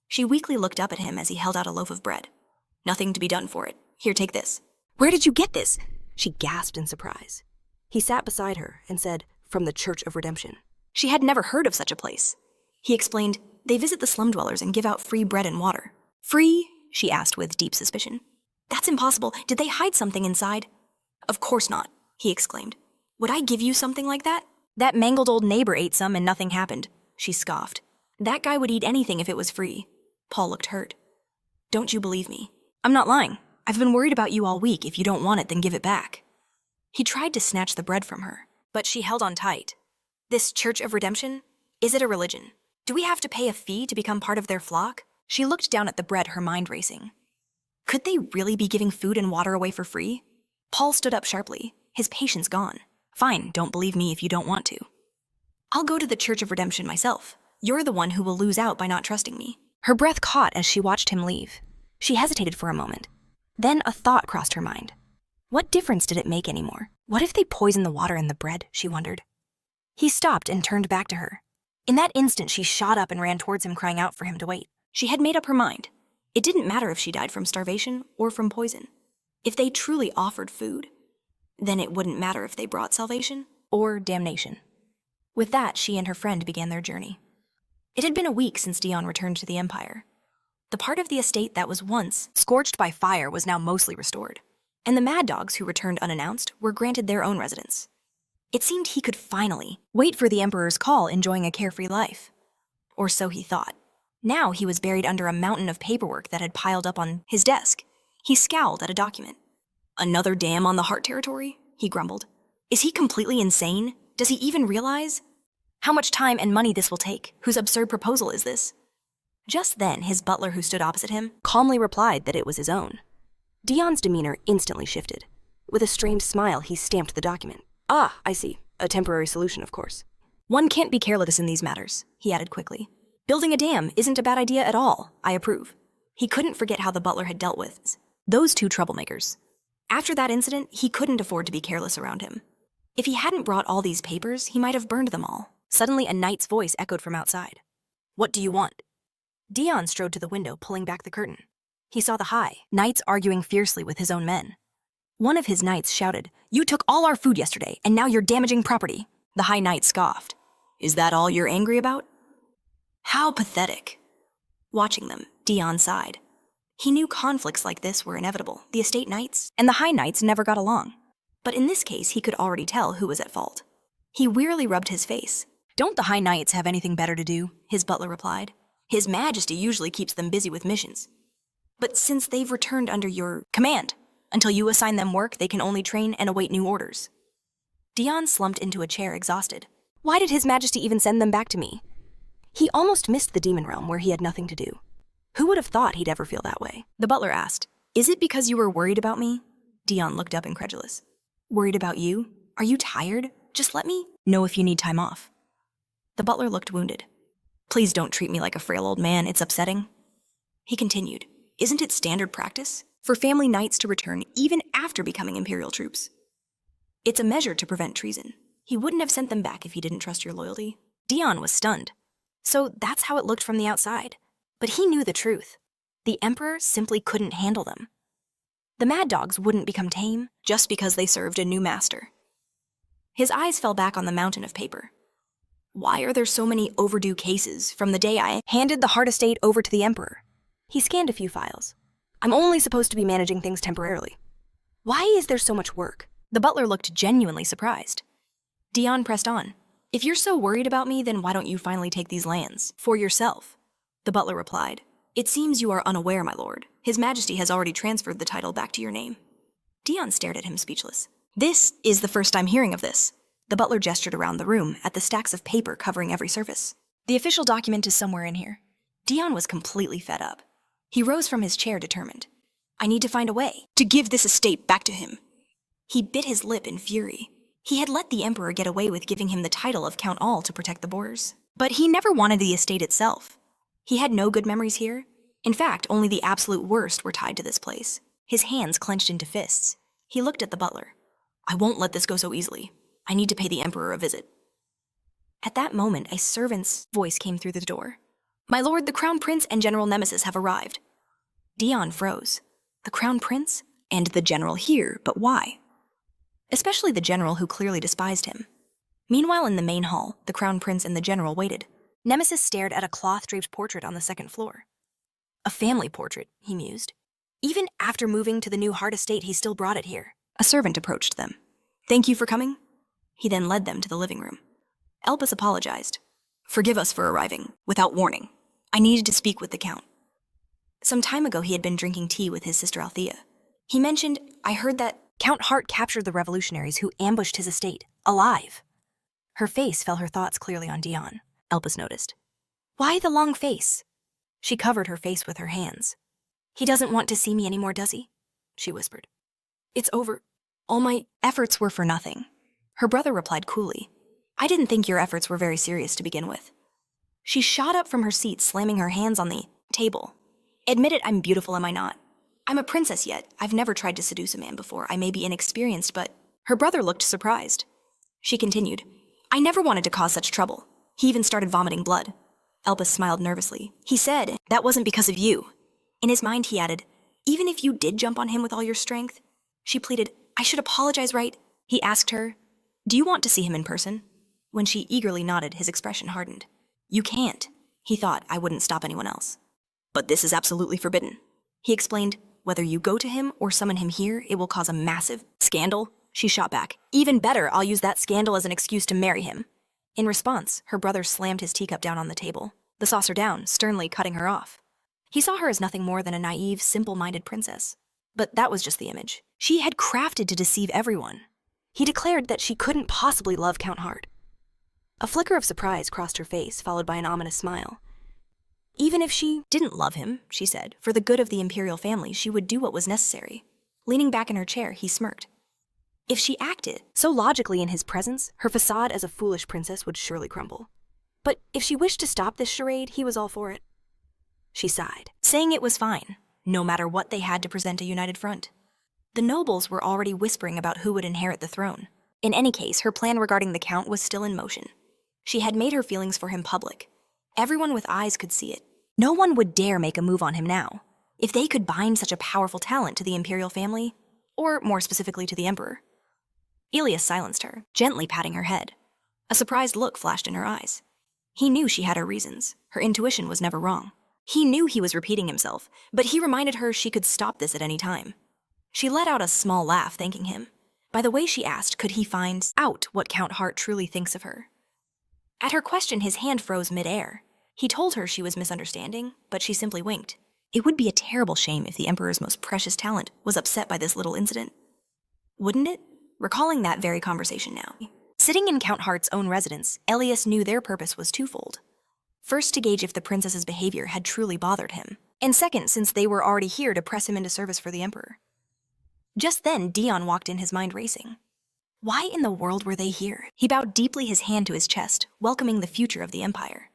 She weakly looked up at him as he held out a loaf of bread. "Nothing to be done for it. Here, take this." "Where did you get this?" She gasped in surprise. He sat beside her and said, "From the Church of Redemption." She had never heard of such a place. He explained, "They visit the slum dwellers and give out free bread and water." "Free?" she asked with deep suspicion. "That's impossible. Did they hide something inside?" "Of course not," he exclaimed. "Would I give you something like that?" "That mangled old neighbor ate some and nothing happened," she scoffed. "That guy would eat anything if it was free." Paul looked hurt. "Don't you believe me?" "I'm not lying. I've been worried about you all week. If you don't want it, then give it back. He tried to snatch the bread from her, but she held on tight. This Church of Redemption? Is it a religion? Do we have to pay a fee to become part of their flock? She looked down at the bread, her mind racing. Could they really be giving food and water away for free? Paul stood up sharply, his patience gone. Fine, don't believe me if you don't want to. I'll go to the Church of Redemption myself. You're the one who will lose out by not trusting me. Her breath caught as she watched him leave. She hesitated for a moment. Then a thought crossed her mind. What difference did it make anymore? What if they poisoned the water in the bread, she wondered. He stopped and turned back to her. In that instant, she shot up and ran towards him, crying out for him to wait. She had made up her mind. It didn't matter if she died from starvation or from poison. If they truly offered food, then it wouldn't matter if they brought salvation or damnation. With that, she and her friend began their journey. It had been a week since Dion returned to the Empire. The part of the estate that was once scorched by fire was now mostly restored, and the mad dogs who returned unannounced were granted their own residence. It seemed he could finally wait for the Emperor's call, enjoying a carefree life. Or so he thought. Now he was buried under a mountain of paperwork that had piled up on his desk. He scowled at a document. Another dam on the Hart territory? He grumbled. Is he completely insane? Does he even realize how much time and money this will take? Whose absurd proposal is this? Just then, his butler who stood opposite him calmly replied that it was his own. Dion's demeanor instantly shifted. With a strained smile, he stamped the document. Ah, I see. A temporary solution, of course. One can't be careless in these matters, he added quickly. Building a dam isn't a bad idea at all. I approve. He couldn't forget how the butler had dealt with those two troublemakers. After that incident, he couldn't afford to be careless around him. If he hadn't brought all these papers, he might have burned them all. Suddenly, a knight's voice echoed from outside. What do you want? Dion strode to the window, pulling back the curtain. He saw the high knights arguing fiercely with his own men. One of his knights shouted, "You took all our food yesterday, and now you're damaging property." The high knight scoffed. Is that all you're angry about? How pathetic. Watching them, Dion sighed. He knew conflicts like this were inevitable. The estate knights and the high knights never got along. But in this case, he could already tell who was at fault. He wearily rubbed his face. Don't the high knights have anything better to do? His butler replied. His Majesty usually keeps them busy with missions. But since they've returned under your command, until you assign them work, they can only train and await new orders. Dion slumped into a chair, exhausted. Why did His Majesty even send them back to me? He almost missed the demon realm where he had nothing to do. Who would have thought he'd ever feel that way? The butler asked, Is it because you were worried about me? Dion looked up incredulous. Worried about you? Are you tired? Just let me know if you need time off. The butler looked wounded. Please don't treat me like a frail old man, it's upsetting. He continued, Isn't it standard practice for family knights to return even after becoming imperial troops? It's a measure to prevent treason. He wouldn't have sent them back if he didn't trust your loyalty. Dion was stunned. So that's how it looked from the outside. But he knew the truth. The Emperor simply couldn't handle them. The mad dogs wouldn't become tame just because they served a new master. His eyes fell back on the mountain of paper. Why are there so many overdue cases from the day I handed the Hart estate over to the Emperor? He scanned a few files. I'm only supposed to be managing things temporarily. Why is there so much work? The butler looked genuinely surprised. Dion pressed on. If you're so worried about me, then why don't you finally take these lands for yourself? The butler replied, It seems you are unaware, my lord. His Majesty has already transferred the title back to your name. Dion stared at him speechless. This is the first I'm hearing of this. The butler gestured around the room at the stacks of paper covering every surface. The official document is somewhere in here. Dion was completely fed up. He rose from his chair determined. I need to find a way to give this estate back to him. He bit his lip in fury. He had let the Emperor get away with giving him the title of Count All to protect the borders. But he never wanted the estate itself. He had no good memories here. In fact, only the absolute worst were tied to this place. His hands clenched into fists. He looked at the butler. I won't let this go so easily. I need to pay the Emperor a visit. At that moment, a servant's voice came through the door. My lord, the Crown Prince and General Nemesis have arrived. Dion froze. The Crown Prince? And the General here, but why? Especially the General who clearly despised him. Meanwhile, in the main hall, the Crown Prince and the General waited. Nemesis stared at a cloth-draped portrait on the second floor. A family portrait, he mused. Even after moving to the new Hart estate, he still brought it here. A servant approached them. Thank you for coming. He then led them to the living room. Elpis apologized. Forgive us for arriving, without warning. I needed to speak with the Count. Some time ago he had been drinking tea with his sister Althea. He mentioned, I heard that Count Hart captured the revolutionaries who ambushed his estate, alive. Her face fell her thoughts clearly on Dion, Elpis noticed. Why the long face? She covered her face with her hands. He doesn't want to see me anymore, does he? She whispered. It's over. All my efforts were for nothing. Her brother replied coolly. I didn't think your efforts were very serious to begin with. She shot up from her seat, slamming her hands on the table. Admit it, I'm beautiful, am I not? I'm a princess yet. I've never tried to seduce a man before. I may be inexperienced, but... Her brother looked surprised. She continued, I never wanted to cause such trouble. He even started vomiting blood. Elpis smiled nervously. He said, that wasn't because of you. In his mind, he added, even if you did jump on him with all your strength? She pleaded, I should apologize, right? He asked her, do you want to see him in person? When she eagerly nodded, his expression hardened. You can't. He thought I wouldn't stop anyone else. But this is absolutely forbidden. He explained, whether you go to him or summon him here, it will cause a massive scandal. She shot back. Even better, I'll use that scandal as an excuse to marry him. In response, her brother slammed his teacup down on the table, the saucer down, sternly cutting her off. He saw her as nothing more than a naive, simple-minded princess. But that was just the image. She had crafted to deceive everyone. He declared that she couldn't possibly love Count Hart. A flicker of surprise crossed her face, followed by an ominous smile. Even if she didn't love him, she said, for the good of the imperial family, she would do what was necessary. Leaning back in her chair, he smirked. If she acted so logically in his presence, her facade as a foolish princess would surely crumble. But if she wished to stop this charade, he was all for it. She sighed, saying it was fine, no matter what they had to present a united front. The nobles were already whispering about who would inherit the throne. In any case, her plan regarding the count was still in motion. She had made her feelings for him public. Everyone with eyes could see it. No one would dare make a move on him now. If they could bind such a powerful talent to the imperial family, or more specifically to the emperor. Elias silenced her, gently patting her head. A surprised look flashed in her eyes. He knew she had her reasons. Her intuition was never wrong. He knew he was repeating himself, but he reminded her she could stop this at any time. She let out a small laugh, thanking him. By the way she asked, could he find out what Count Hart truly thinks of her? At her question, his hand froze mid-air. He told her she was misunderstanding, but she simply winked. It would be a terrible shame if the Emperor's most precious talent was upset by this little incident. Wouldn't it? Recalling that very conversation now. Sitting in Count Hart's own residence, Elias knew their purpose was twofold. First, to gauge if the princess's behavior had truly bothered him, and second, since they were already here, to press him into service for the Emperor. Just then, Dion walked in, his mind racing. Why in the world were they here? He bowed deeply, his hand to his chest, welcoming the future of the Empire.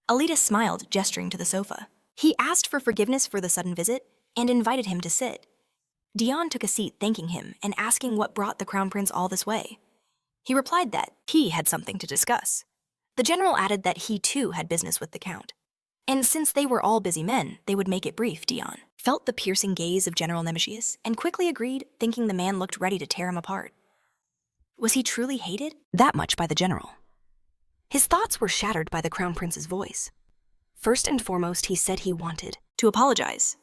Alita smiled, gesturing to the sofa. He asked for forgiveness for the sudden visit and invited him to sit. Dion took a seat, thanking him and asking what brought the Crown Prince all this way. He replied that he had something to discuss. The general added that he too had business with the Count. And since they were all busy men, they would make it brief. Dion felt the piercing gaze of General Nemesis and quickly agreed, thinking the man looked ready to tear him apart. Was he truly hated? That much by the general. His thoughts were shattered by the Crown Prince's voice. First and foremost, he said he wanted to apologize.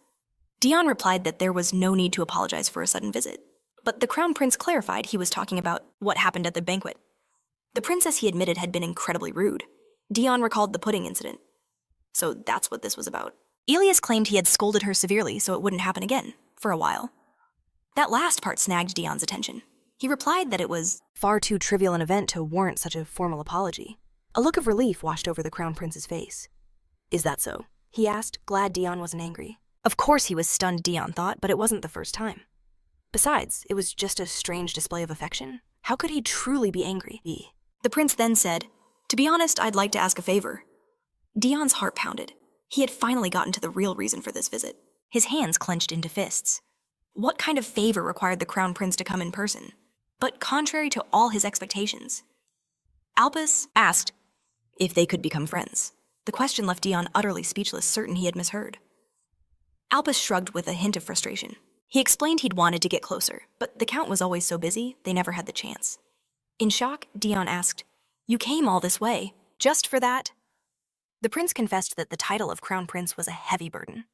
Dion replied that there was no need to apologize for a sudden visit, but the Crown Prince clarified he was talking about what happened at the banquet. The princess, he admitted, had been incredibly rude. Dion recalled the pudding incident. So that's what this was about. Elias claimed he had scolded her severely so it wouldn't happen again, for a while. That last part snagged Dion's attention. He replied that it was far too trivial an event to warrant such a formal apology. A look of relief washed over the Crown Prince's face. Is that so? He asked, glad Dion wasn't angry. Of course he was stunned, Dion thought, but it wasn't the first time. Besides, it was just a strange display of affection. How could he truly be angry? The prince then said, to be honest, I'd like to ask a favor. Dion's heart pounded. He had finally gotten to the real reason for this visit. His hands clenched into fists. What kind of favor required the Crown Prince to come in person? But contrary to all his expectations. Albus asked if they could become friends. The question left Dion utterly speechless, certain he had misheard. Albus shrugged with a hint of frustration. He explained he'd wanted to get closer, but the Count was always so busy, they never had the chance. In shock, Dion asked, you came all this way, just for that? The prince confessed that the title of Crown Prince was a heavy burden.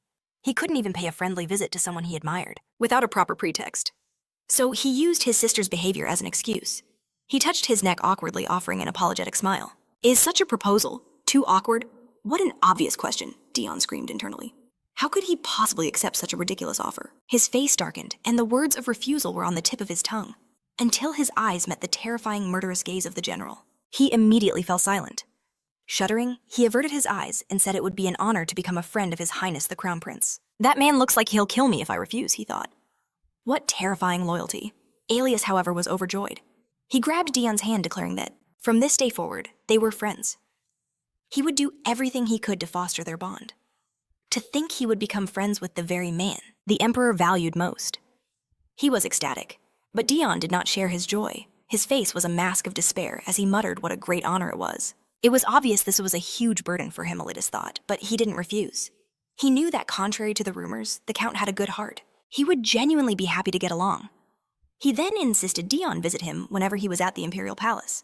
He couldn't even pay a friendly visit to someone he admired, without a proper pretext. So he used his sister's behavior as an excuse. He touched his neck awkwardly, offering an apologetic smile. Is such a proposal too awkward? What an obvious question, Dion screamed internally. How could he possibly accept such a ridiculous offer? His face darkened, and the words of refusal were on the tip of his tongue, until his eyes met the terrifying, murderous gaze of the general. He immediately fell silent. Shuddering, he averted his eyes and said it would be an honor to become a friend of His Highness the Crown Prince. That man looks like he'll kill me if I refuse, he thought. What terrifying loyalty. Alias, however, was overjoyed. He grabbed Dion's hand, declaring that, from this day forward, they were friends. He would do everything he could to foster their bond. To think he would become friends with the very man the Emperor valued most. He was ecstatic, but Dion did not share his joy. His face was a mask of despair as he muttered what a great honor it was. It was obvious this was a huge burden for him, Elitis thought, but he didn't refuse. He knew that contrary to the rumors, the Count had a good heart. He would genuinely be happy to get along. He then insisted Dion visit him whenever he was at the Imperial Palace.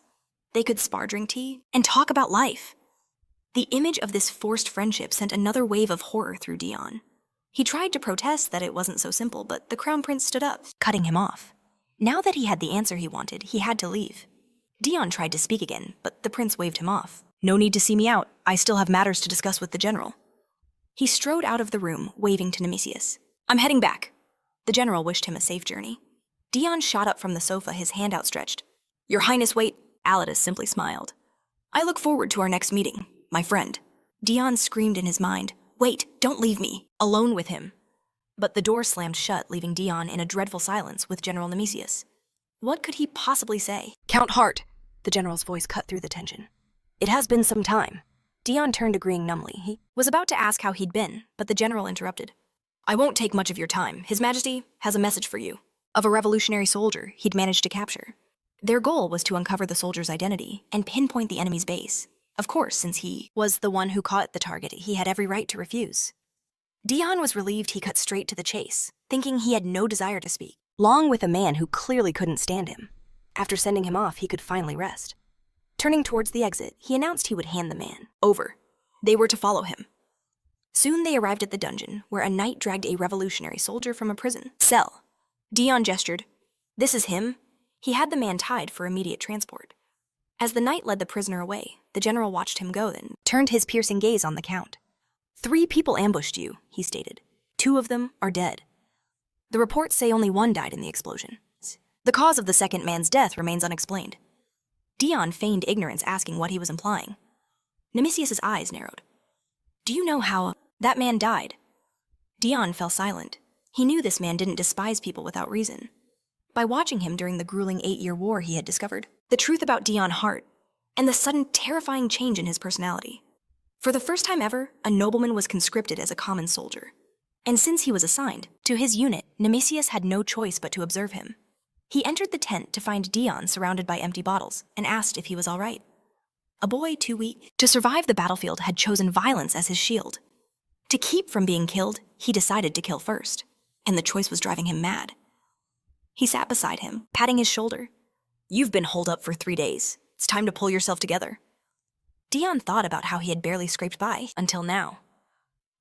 They could spar, drink tea, and talk about life. The image of this forced friendship sent another wave of horror through Dion. He tried to protest that it wasn't so simple, but the Crown Prince stood up, cutting him off. Now that he had the answer he wanted, he had to leave. Dion tried to speak again, but the prince waved him off. No need to see me out. I still have matters to discuss with the general. He strode out of the room, waving to Nemesius. I'm heading back. The general wished him a safe journey. Dion shot up from the sofa, his hand outstretched. Your Highness, wait. Alitis simply smiled. I look forward to our next meeting, my friend. Dion screamed in his mind. Wait, don't leave me. Alone with him. But the door slammed shut, leaving Dion in a dreadful silence with General Nemesius. What could he possibly say? Count Hart, the general's voice cut through the tension. It has been some time. Dion turned, agreeing numbly. He was about to ask how he'd been, but the general interrupted. I won't take much of your time. His Majesty has a message for you. Of a revolutionary soldier he'd managed to capture. Their goal was to uncover the soldier's identity and pinpoint the enemy's base. Of course, since he was the one who caught the target, he had every right to refuse. Dion was relieved he cut straight to the chase, thinking he had no desire to speak. Long with a man who clearly couldn't stand him. After sending him off, he could finally rest. Turning towards the exit, he announced he would hand the man over. They were to follow him. Soon they arrived at the dungeon, where a knight dragged a revolutionary soldier from a prison cell. Dion gestured. This is him. He had the man tied for immediate transport. As the knight led the prisoner away, the general watched him go, then turned his piercing gaze on the Count. 3 people ambushed you, he stated. 2 of them are dead. The reports say only 1 died in the explosion. The cause of the second man's death remains unexplained. Dion feigned ignorance, asking what he was implying. Nemesius's eyes narrowed. Do you know how that man died? Dion fell silent. He knew this man didn't despise people without reason. By watching him during the grueling 8-year war, he had discovered the truth about Dion Hart and the sudden terrifying change in his personality. For the first time ever, a nobleman was conscripted as a common soldier. And since he was assigned to his unit, Nemesius had no choice but to observe him. He entered the tent to find Dion surrounded by empty bottles and asked if he was all right. A boy too weak to survive the battlefield had chosen violence as his shield. To keep from being killed, he decided to kill first, and the choice was driving him mad. He sat beside him, patting his shoulder. You've been holed up for 3 days. It's time to pull yourself together. Dion thought about how he had barely scraped by until now.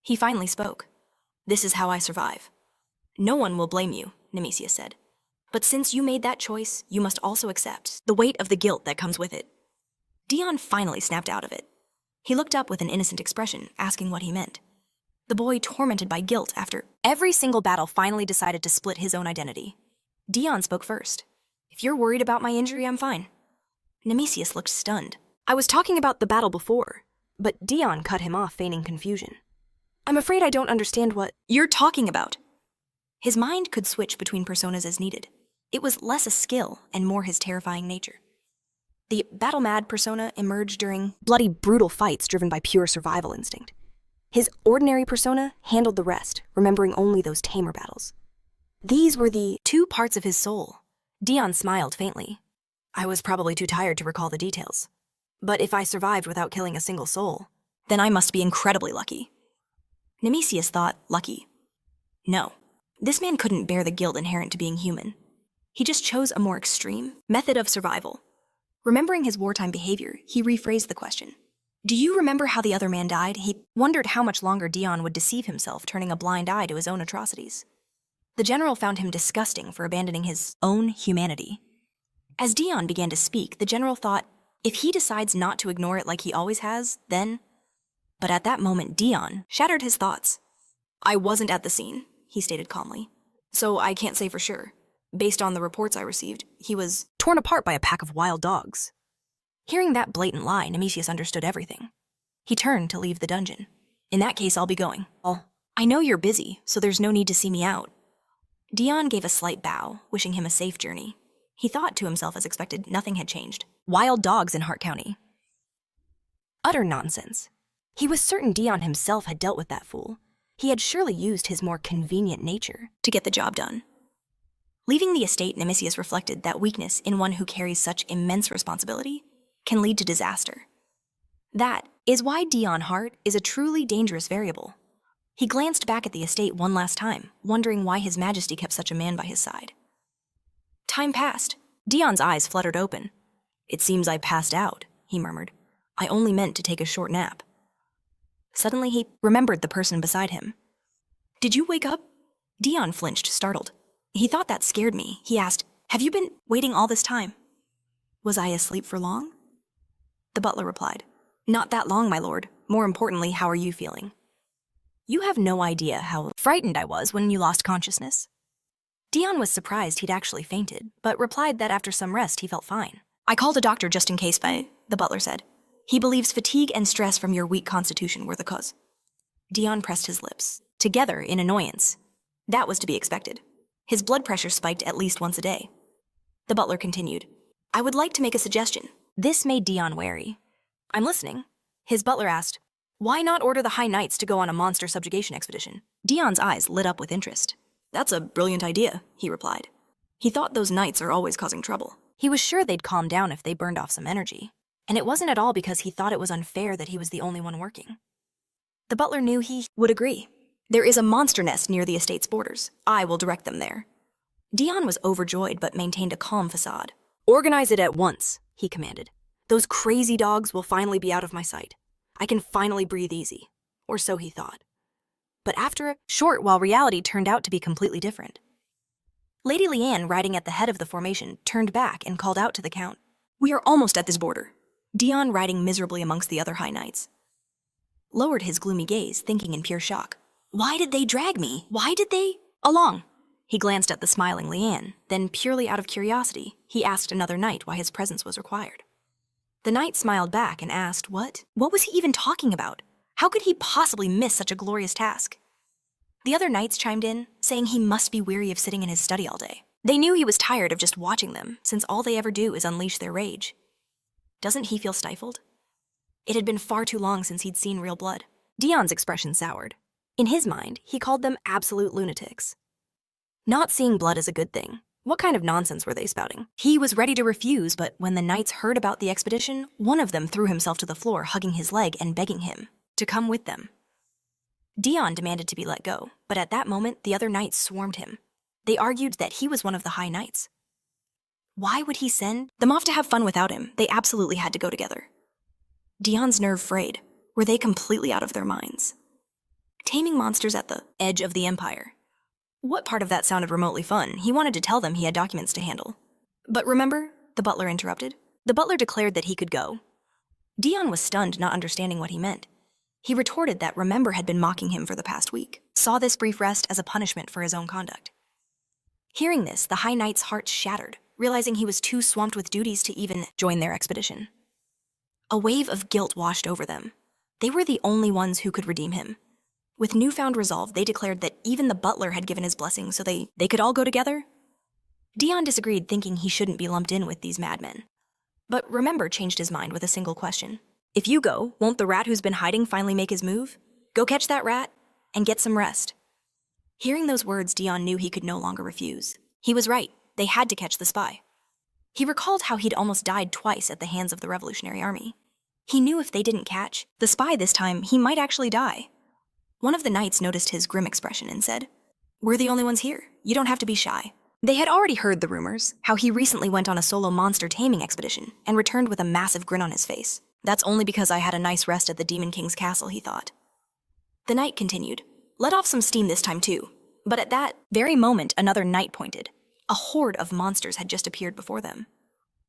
He finally spoke. This is how I survive. No one will blame you, Nemesius said. But since you made that choice, you must also accept the weight of the guilt that comes with it. Dion finally snapped out of it. He looked up with an innocent expression, asking what he meant. The boy, tormented by guilt after every single battle, finally decided to split his own identity. Dion spoke first. If you're worried about my injury, I'm fine. Nemesius looked stunned. I was talking about the battle before. But Dion cut him off, feigning confusion. I'm afraid I don't understand what you're talking about. His mind could switch between personas as needed. It was less a skill and more his terrifying nature. The battle-mad persona emerged during bloody, brutal fights driven by pure survival instinct. His ordinary persona handled the rest, remembering only those tamer battles. These were the 2 parts of his soul. Dion smiled faintly. I was probably too tired to recall the details. But if I survived without killing a single soul, then I must be incredibly lucky. Nemesius thought, lucky. No, this man couldn't bear the guilt inherent to being human. He just chose a more extreme method of survival. Remembering his wartime behavior, he rephrased the question. Do you remember how the other man died? He wondered how much longer Dion would deceive himself, turning a blind eye to his own atrocities. The general found him disgusting for abandoning his own humanity. As Dion began to speak, the general thought, if he decides not to ignore it like he always has, then... But at that moment, Dion shattered his thoughts. I wasn't at the scene, he stated calmly. So I can't say for sure. Based on the reports I received, he was torn apart by a pack of wild dogs. Hearing that blatant lie, Nemesius understood everything. He turned to leave the dungeon. In that case, I'll be going. I know you're busy, so there's no need to see me out. Dion gave a slight bow, wishing him a safe journey. He thought to himself as expected, nothing had changed. Wild dogs in Hart County. Utter nonsense. He was certain Dion himself had dealt with that fool. He had surely used his more convenient nature to get the job done. Leaving the estate, Nemesius reflected that weakness in one who carries such immense responsibility can lead to disaster. That is why Dion Hart is a truly dangerous variable. He glanced back at the estate one last time, wondering why His Majesty kept such a man by his side. Time passed. Dion's eyes fluttered open. It seems I passed out, he murmured. I only meant to take a short nap. Suddenly he remembered the person beside him. Did you wake up? Dion flinched, startled. He thought that scared me. He asked, have you been waiting all this time? Was I asleep for long? The butler replied, not that long, my lord. More importantly, how are you feeling? You have no idea how frightened I was when you lost consciousness. Dion was surprised he'd actually fainted, but replied that after some rest he felt fine. I called a doctor just in case, the butler said. He believes fatigue and stress from your weak constitution were the cause. Dion pressed his lips, together in annoyance. That was to be expected. His blood pressure spiked at least once a day. The butler continued, I would like to make a suggestion. This made Dion wary. I'm listening. His butler asked, why not order the High Knights to go on a monster subjugation expedition? Dion's eyes lit up with interest. That's a brilliant idea, he replied. He thought those knights are always causing trouble. He was sure they'd calm down if they burned off some energy. And it wasn't at all because he thought it was unfair that he was the only one working. The butler knew he would agree. There is a monster nest near the estate's borders. I will direct them there. Dion was overjoyed but maintained a calm facade. Organize it at once, he commanded. Those crazy dogs will finally be out of my sight. I can finally breathe easy. Or so he thought. But after a short while reality turned out to be completely different. Lady Leanne, riding at the head of the formation, turned back and called out to the count. We are almost at this border. Dion, riding miserably amongst the other High Knights, lowered his gloomy gaze, thinking in pure shock. Why did they drag me? Why did they? Along. He glanced at the smiling Leanne, then purely out of curiosity, he asked another knight why his presence was required. The knight smiled back and asked, what? What was he even talking about? How could he possibly miss such a glorious task? The other knights chimed in, saying he must be weary of sitting in his study all day. They knew he was tired of just watching them, since all they ever do is unleash their rage. Doesn't he feel stifled? It had been far too long since he'd seen real blood. Dion's expression soured. In his mind, he called them absolute lunatics. Not seeing blood is a good thing. What kind of nonsense were they spouting? He was ready to refuse, but when the knights heard about the expedition, one of them threw himself to the floor, hugging his leg and begging him to come with them. Dion demanded to be let go, but at that moment, the other knights swarmed him. They argued that he was one of the High Knights. Why would he send them off to have fun without him? They absolutely had to go together. Dion's nerve frayed. Were they completely out of their minds? Taming monsters at the edge of the Empire. What part of that sounded remotely fun? He wanted to tell them he had documents to handle. But remember, the butler interrupted. The butler declared that he could go. Dion was stunned, not understanding what he meant. He retorted that Remember had been mocking him for the past week, saw this brief rest as a punishment for his own conduct. Hearing this, the High Knight's heart shattered, realizing he was too swamped with duties to even join their expedition. A wave of guilt washed over them. They were the only ones who could redeem him. With newfound resolve, they declared that even the butler had given his blessing so they could all go together. Dion disagreed, thinking he shouldn't be lumped in with these madmen. But Remember changed his mind with a single question. If you go, won't the rat who's been hiding finally make his move? Go catch that rat and get some rest. Hearing those words, Dion knew he could no longer refuse. He was right. They had to catch the spy. He recalled how he'd almost died twice at the hands of the Revolutionary Army. He knew if they didn't catch the spy this time, he might actually die. One of the knights noticed his grim expression and said, "We're the only ones here. You don't have to be shy." They had already heard the rumors, how he recently went on a solo monster taming expedition and returned with a massive grin on his face. That's only because I had a nice rest at the Demon King's castle, he thought. The knight continued, let off some steam this time too. But at that very moment, another knight pointed. A horde of monsters had just appeared before them.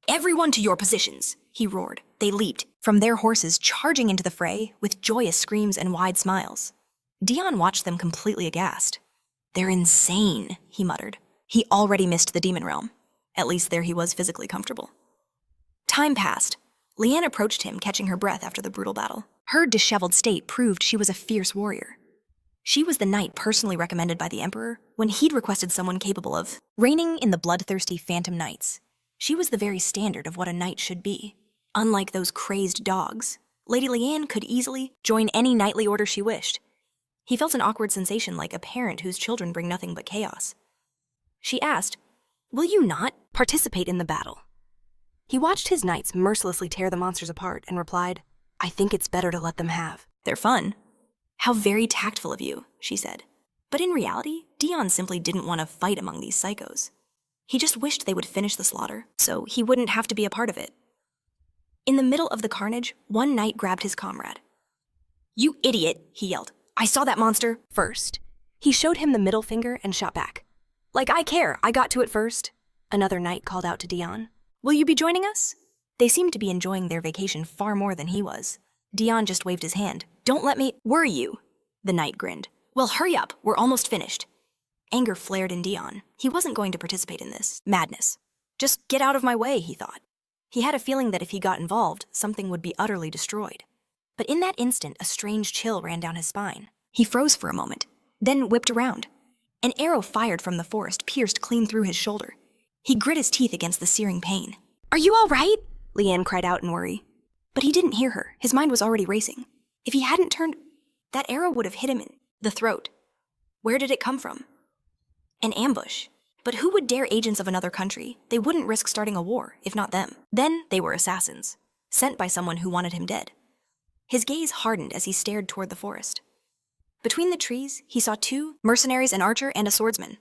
Everyone to your positions, he roared. They leaped from their horses, charging into the fray with joyous screams and wide smiles. Dion watched them completely aghast. "They're insane," he muttered. He already missed the demon realm. At least there he was physically comfortable. Time passed. Leanne approached him, catching her breath after the brutal battle. Her disheveled state proved she was a fierce warrior. She was the knight personally recommended by the Emperor when he'd requested someone capable of reigning in the bloodthirsty phantom knights. She was the very standard of what a knight should be. Unlike those crazed dogs, Lady Leanne could easily join any knightly order she wished. He felt an awkward sensation like a parent whose children bring nothing but chaos. She asked, "Will you not participate in the battle?" He watched his knights mercilessly tear the monsters apart and replied, "I think it's better to let them have. They're fun." "How very tactful of you," she said. But in reality, Dion simply didn't want to fight among these psychos. He just wished they would finish the slaughter, so he wouldn't have to be a part of it. In the middle of the carnage, one knight grabbed his comrade. "You idiot," he yelled. "I saw that monster first." He showed him the middle finger and shot back. "Like I care, I got to it first." Another knight called out to Dion, "Will you be joining us?" They seemed to be enjoying their vacation far more than he was. Dion just waved his hand. "Don't let me worry you," the knight grinned. "Well, hurry up, we're almost finished." Anger flared in Dion. He wasn't going to participate in this madness. Just get out of my way, he thought. He had a feeling that if he got involved, something would be utterly destroyed. But in that instant, a strange chill ran down his spine. He froze for a moment, then whipped around. An arrow fired from the forest pierced clean through his shoulder. He grit his teeth against the searing pain. "Are you all right?" Leanne cried out in worry. But he didn't hear her. His mind was already racing. If he hadn't turned, that arrow would have hit him in the throat. Where did it come from? An ambush. But who would dare agents of another country? They wouldn't risk starting a war, if not them. Then they were assassins, sent by someone who wanted him dead. His gaze hardened as he stared toward the forest. Between the trees, he saw two mercenaries, an archer and a swordsman.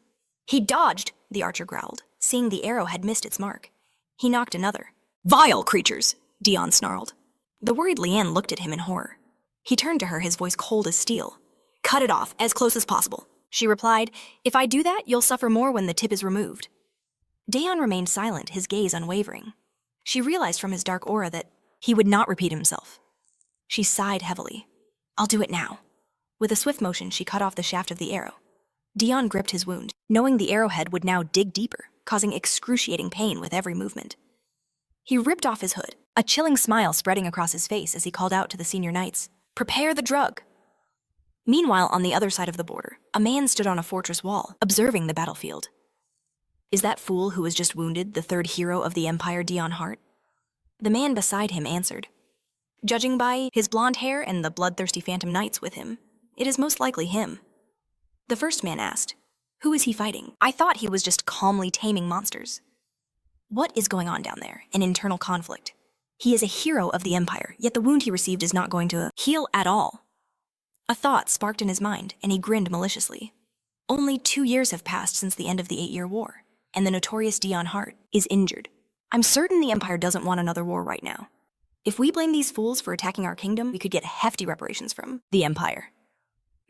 "He dodged," the archer growled, seeing the arrow had missed its mark. He knocked another. "Vile creatures," Dion snarled. The worried Leanne looked at him in horror. He turned to her, his voice cold as steel. "Cut it off, as close as possible." She replied, "If I do that, you'll suffer more when the tip is removed." Dion remained silent, his gaze unwavering. She realized from his dark aura that he would not repeat himself. She sighed heavily. "I'll do it now." With a swift motion, she cut off the shaft of the arrow. Dion gripped his wound, knowing the arrowhead would now dig deeper, causing excruciating pain with every movement. He ripped off his hood, a chilling smile spreading across his face as he called out to the senior knights, "Prepare the drug." Meanwhile, on the other side of the border, a man stood on a fortress wall, observing the battlefield. "Is that fool who was just wounded the third hero of the Empire, Dion Hart?" The man beside him answered. "Judging by his blonde hair and the bloodthirsty phantom knights with him, it is most likely him." The first man asked, "Who is he fighting? I thought he was just calmly taming monsters." "What is going on down there? An internal conflict. He is a hero of the Empire, yet the wound he received is not going to heal at all." A thought sparked in his mind, and he grinned maliciously. Only 2 years have passed since the end of the 8-year war, and the notorious Dion Hart is injured. I'm certain the Empire doesn't want another war right now. If we blame these fools for attacking our kingdom, we could get hefty reparations from the Empire.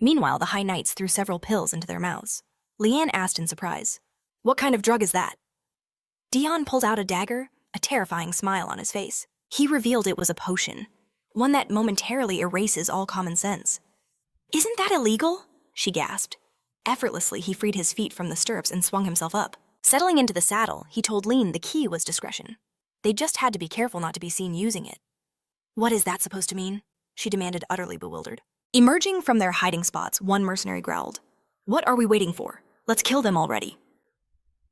Meanwhile, the High Knights threw several pills into their mouths. Leanne asked in surprise, "What kind of drug is that?" Dion pulled out a dagger, a terrifying smile on his face. He revealed it was a potion, one that momentarily erases all common sense. "Isn't that illegal?" she gasped. Effortlessly, he freed his feet from the stirrups and swung himself up. Settling into the saddle, he told Lean the key was discretion. They just had to be careful not to be seen using it. "What is that supposed to mean?" she demanded, utterly bewildered. Emerging from their hiding spots, one mercenary growled, "What are we waiting for? Let's kill them already."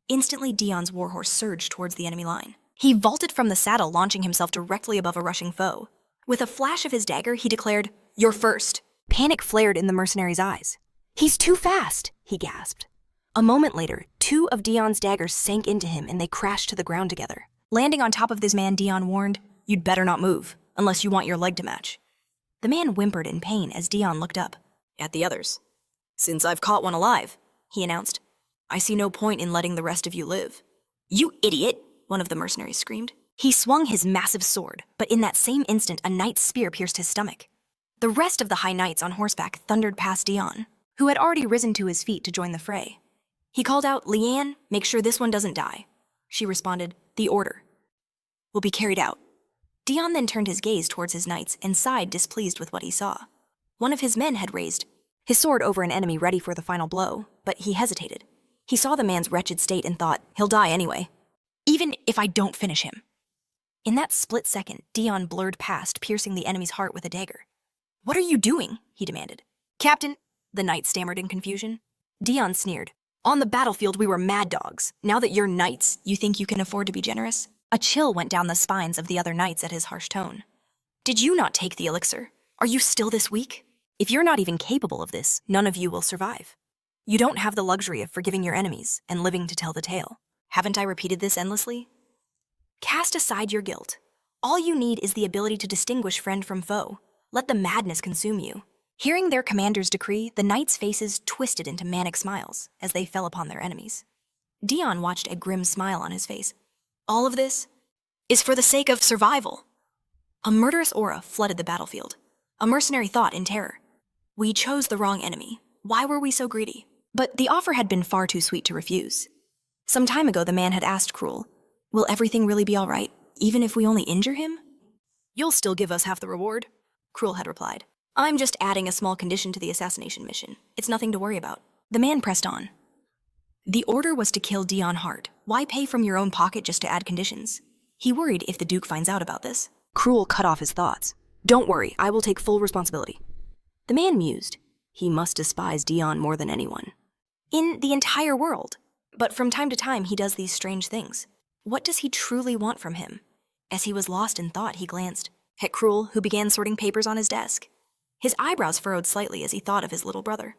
Instantly, Dion's warhorse surged towards the enemy line. He vaulted from the saddle, launching himself directly above a rushing foe. With a flash of his dagger, he declared, "You're first." Panic flared in the mercenary's eyes. "He's too fast," he gasped. A moment later, 2 of Dion's daggers sank into him and they crashed to the ground together. Landing on top of this man, Dion warned, "You'd better not move, unless you want your leg to match." The man whimpered in pain as Dion looked up at the others. "Since I've caught one alive," he announced, "I see no point in letting the rest of you live." "You idiot!" one of the mercenaries screamed. He swung his massive sword, but in that same instant, a knight's spear pierced his stomach. The rest of the High Knights on horseback thundered past Dion, who had already risen to his feet to join the fray. He called out, "Leanne, make sure this one doesn't die." She responded, "The order will be carried out." Dion then turned his gaze towards his knights and sighed, displeased with what he saw. One of his men had raised his sword over an enemy ready for the final blow, but he hesitated. He saw the man's wretched state and thought, he'll die anyway, even if I don't finish him. In that split second, Dion blurred past, piercing the enemy's heart with a dagger. What are you doing? He demanded. Captain, the knight stammered in confusion. Dion sneered. On the battlefield, we were mad dogs. Now that you're knights, you think you can afford to be generous? A chill went down the spines of the other knights at his harsh tone. Did you not take the elixir? Are you still this weak? If you're not even capable of this, none of you will survive. You don't have the luxury of forgiving your enemies and living to tell the tale. Haven't I repeated this endlessly? Cast aside your guilt. All you need is the ability to distinguish friend from foe. Let the madness consume you. Hearing their commander's decree, the knights' faces twisted into manic smiles as they fell upon their enemies. Dion watched a grim smile on his face. All of this is for the sake of survival. A murderous aura flooded the battlefield. A mercenary thought in terror. We chose the wrong enemy. Why were we so greedy? But the offer had been far too sweet to refuse. Some time ago, the man had asked Cruel, will everything really be all right, even if we only injure him? You'll still give us half the reward, Cruel had replied. I'm just adding a small condition to the assassination mission. It's nothing to worry about. The man pressed on. The order was to kill Dion Hart. Why pay from your own pocket just to add conditions? He worried if the Duke finds out about this. Cruel cut off his thoughts. Don't worry, I will take full responsibility. The man mused. He must despise Dion more than anyone. In the entire world. But from time to time, he does these strange things. What does he truly want from him? As he was lost in thought, he glanced at Cruel, who began sorting papers on his desk. His eyebrows furrowed slightly as he thought of his little brother.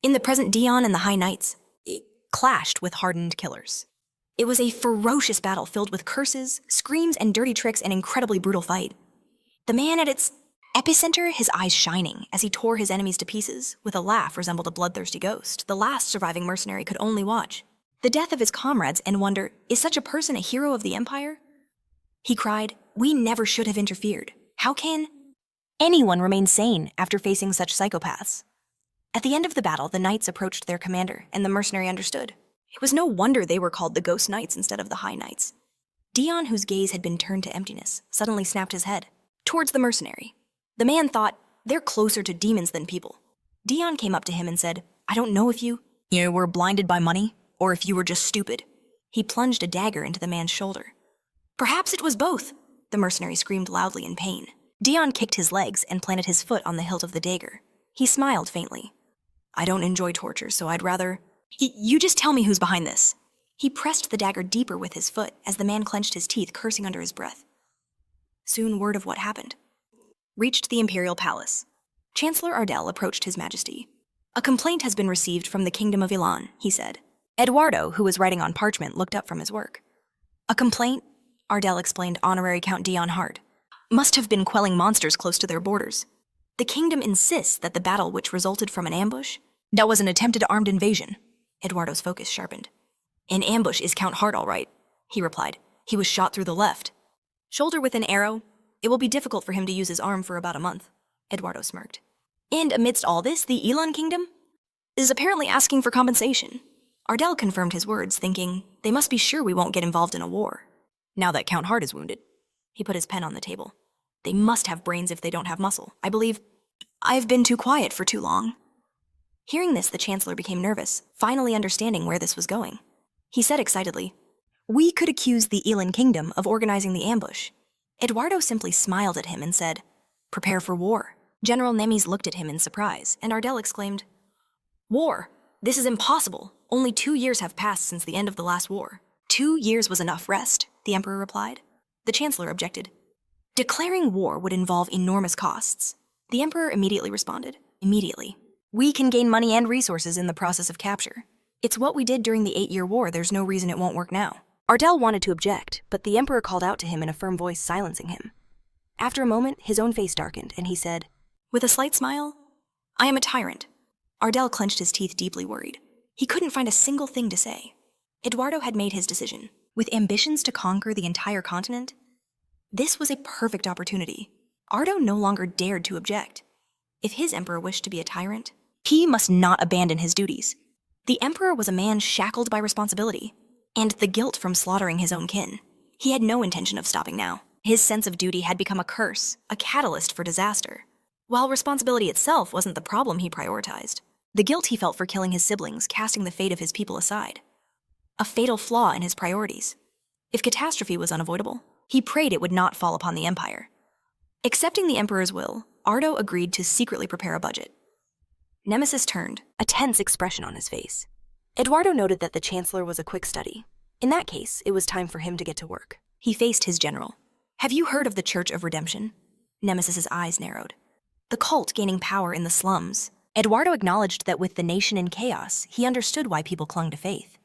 In the present, Dion and the High Knights clashed with hardened killers. It was a ferocious battle filled with curses, screams, and dirty tricks, an incredibly brutal fight. The man at its epicenter, his eyes shining as he tore his enemies to pieces, with a laugh resembled a bloodthirsty ghost, the last surviving mercenary could only watch. The death of his comrades and wonder, is such a person a hero of the Empire? He cried, we never should have interfered. How can anyone remain sane after facing such psychopaths? At the end of the battle, the knights approached their commander, and the mercenary understood. It was no wonder they were called the Ghost Knights instead of the High Knights. Dion, whose gaze had been turned to emptiness, suddenly snapped his head towards the mercenary. The man thought, they're closer to demons than people. Dion came up to him and said, I don't know if you were blinded by money, or if you were just stupid. He plunged a dagger into the man's shoulder. Perhaps it was both, the mercenary screamed loudly in pain. Dion kicked his legs and planted his foot on the hilt of the dagger. He smiled faintly. I don't enjoy torture, so I'd rather... You just tell me who's behind this. He pressed the dagger deeper with his foot as the man clenched his teeth, cursing under his breath. Soon word of what happened reached the imperial palace. Chancellor Ardell approached His Majesty. A complaint has been received from the Kingdom of Ilan, he said. Eduardo, who was writing on parchment, looked up from his work. A complaint, Ardell explained, Honorary Count Dion Hart, must have been quelling monsters close to their borders. The kingdom insists that the battle which resulted from an ambush, that was an attempted armed invasion. Eduardo's focus sharpened. An ambush is Count Hart, all right, he replied. He was shot through the left shoulder with an arrow. It will be difficult for him to use his arm for about a month. Eduardo smirked. And amidst all this, the Elan Kingdom is apparently asking for compensation. Ardell confirmed his words, thinking, they must be sure we won't get involved in a war. Now that Count Hart is wounded. He put his pen on the table. They must have brains if they don't have muscle. I believe I've been too quiet for too long. Hearing this, the Chancellor became nervous, finally understanding where this was going. He said excitedly, we could accuse the Elan Kingdom of organizing the ambush. Eduardo simply smiled at him and said, prepare for war. General Nemes looked at him in surprise, and Ardell exclaimed, war? This is impossible. Only 2 years have passed since the end of the last war. 2 years was enough rest, the Emperor replied. The Chancellor objected. Declaring war would involve enormous costs. The Emperor immediately responded, immediately. We can gain money and resources in the process of capture. It's what we did during the 8-year war. There's no reason it won't work now. Ardell wanted to object, but the Emperor called out to him in a firm voice, silencing him. After a moment, his own face darkened, and he said, with a slight smile, I am a tyrant. Ardell clenched his teeth, deeply worried. He couldn't find a single thing to say. Eduardo had made his decision. With ambitions to conquer the entire continent, this was a perfect opportunity. Ardo no longer dared to object. If his emperor wished to be a tyrant, he must not abandon his duties. The emperor was a man shackled by responsibility, and the guilt from slaughtering his own kin. He had no intention of stopping now. His sense of duty had become a curse, a catalyst for disaster. while responsibility itself wasn't the problem he prioritized. The guilt he felt for killing his siblings, casting the fate of his people aside. A fatal flaw in his priorities. If catastrophe was unavoidable, he prayed it would not fall upon the empire. Accepting the emperor's will, Ardo agreed to secretly prepare a budget. Nemesis turned, a tense expression on his face. Eduardo noted that the chancellor was a quick study. In that case, it was time for him to get to work. He faced his general. Have you heard of the Church of Redemption? Nemesis's eyes narrowed. The cult gaining power in the slums. Eduardo acknowledged that with the nation in chaos, he understood why people clung to faith.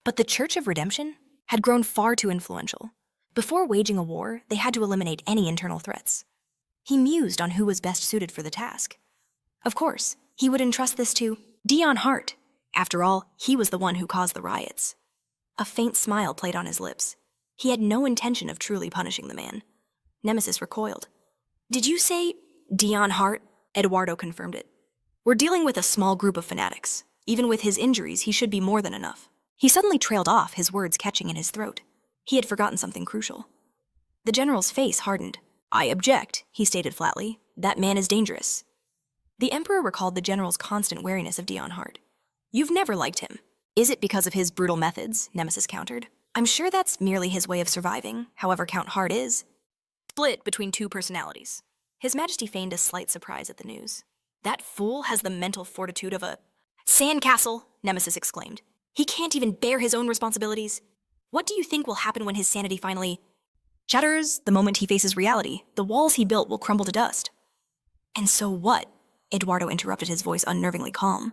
But the Church of Redemption had grown far too influential. Before waging a war, they had to eliminate any internal threats. He mused on who was best suited for the task. Of course, he would entrust this to Dion Hart. After all, he was the one who caused the riots. A faint smile played on his lips. He had no intention of truly punishing the man. Nemesis recoiled. Did you say Dion Hart? Eduardo confirmed it. We're dealing with a small group of fanatics. Even with his injuries, he should be more than enough. He suddenly trailed off, his words catching in his throat. He had forgotten something crucial. The general's face hardened. I object, he stated flatly. That man is dangerous. The emperor recalled the general's constant wariness of Dion Hart. You've never liked him. Is it because of his brutal methods? Nemesis countered. I'm sure that's merely his way of surviving, however Count Hart is. Split between two personalities. His Majesty feigned a slight surprise at the news. That fool has the mental fortitude of a sandcastle, Nemesis exclaimed. He can't even bear his own responsibilities. What do you think will happen when his sanity finally shatters? The moment he faces reality, the walls he built will crumble to dust. And so what? Eduardo interrupted, his voice unnervingly calm.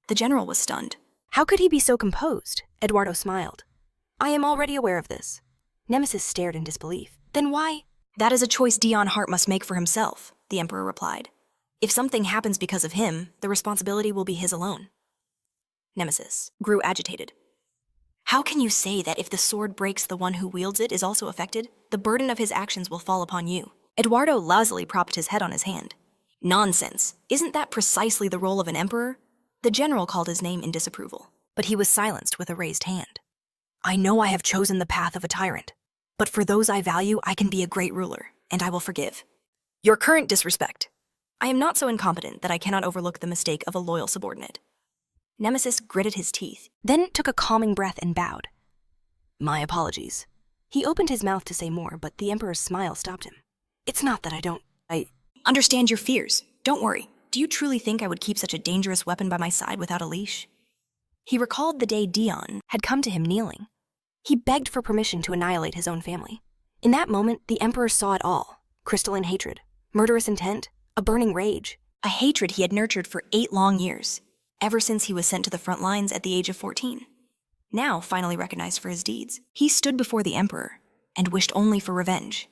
The general was stunned. How could he be so composed? Eduardo smiled. I am already aware of this. Nemesis stared in disbelief. Then why? That is a choice Dion Hart must make for himself, the emperor replied. If something happens because of him, the responsibility will be his alone. Nemesis grew agitated. How can you say that if the sword breaks, the one who wields it is also affected? The burden of his actions will fall upon you. Eduardo lazily propped his head on his hand. Nonsense. Isn't that precisely the role of an emperor? The general called his name in disapproval, but he was silenced with a raised hand. I know I have chosen the path of a tyrant, but for those I value, I can be a great ruler, and I will forgive. Your current disrespect. I am not so incompetent that I cannot overlook the mistake of a loyal subordinate. Nemesis gritted his teeth, then took a calming breath and bowed. My apologies. He opened his mouth to say more, but the emperor's smile stopped him. It's not that I understand your fears. Don't worry. Do you truly think I would keep such a dangerous weapon by my side without a leash? He recalled the day Dion had come to him kneeling. He begged for permission to annihilate his own family. In that moment, the emperor saw it all. Crystalline hatred, murderous intent, a burning rage. A hatred he had nurtured for 8 long years, ever since he was sent to the front lines at the age of 14. Now, finally recognized for his deeds, he stood before the emperor and wished only for revenge.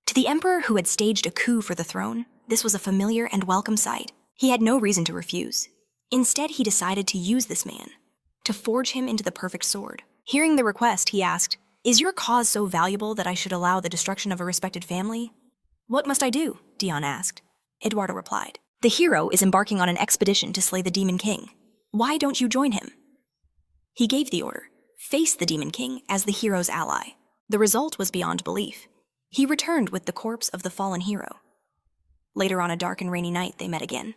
To the emperor who had staged a coup for the throne, this was a familiar and welcome sight. He had no reason to refuse. Instead, he decided to use this man, to forge him into the perfect sword. Hearing the request, he asked, Is your cause so valuable that I should allow the destruction of a respected family? What must I do? Dion asked. Eduardo replied, The hero is embarking on an expedition to slay the Demon King. Why don't you join him? He gave the order, face the Demon King as the hero's ally. The result was beyond belief. He returned with the corpse of the fallen hero. Later on a dark and rainy night, they met again.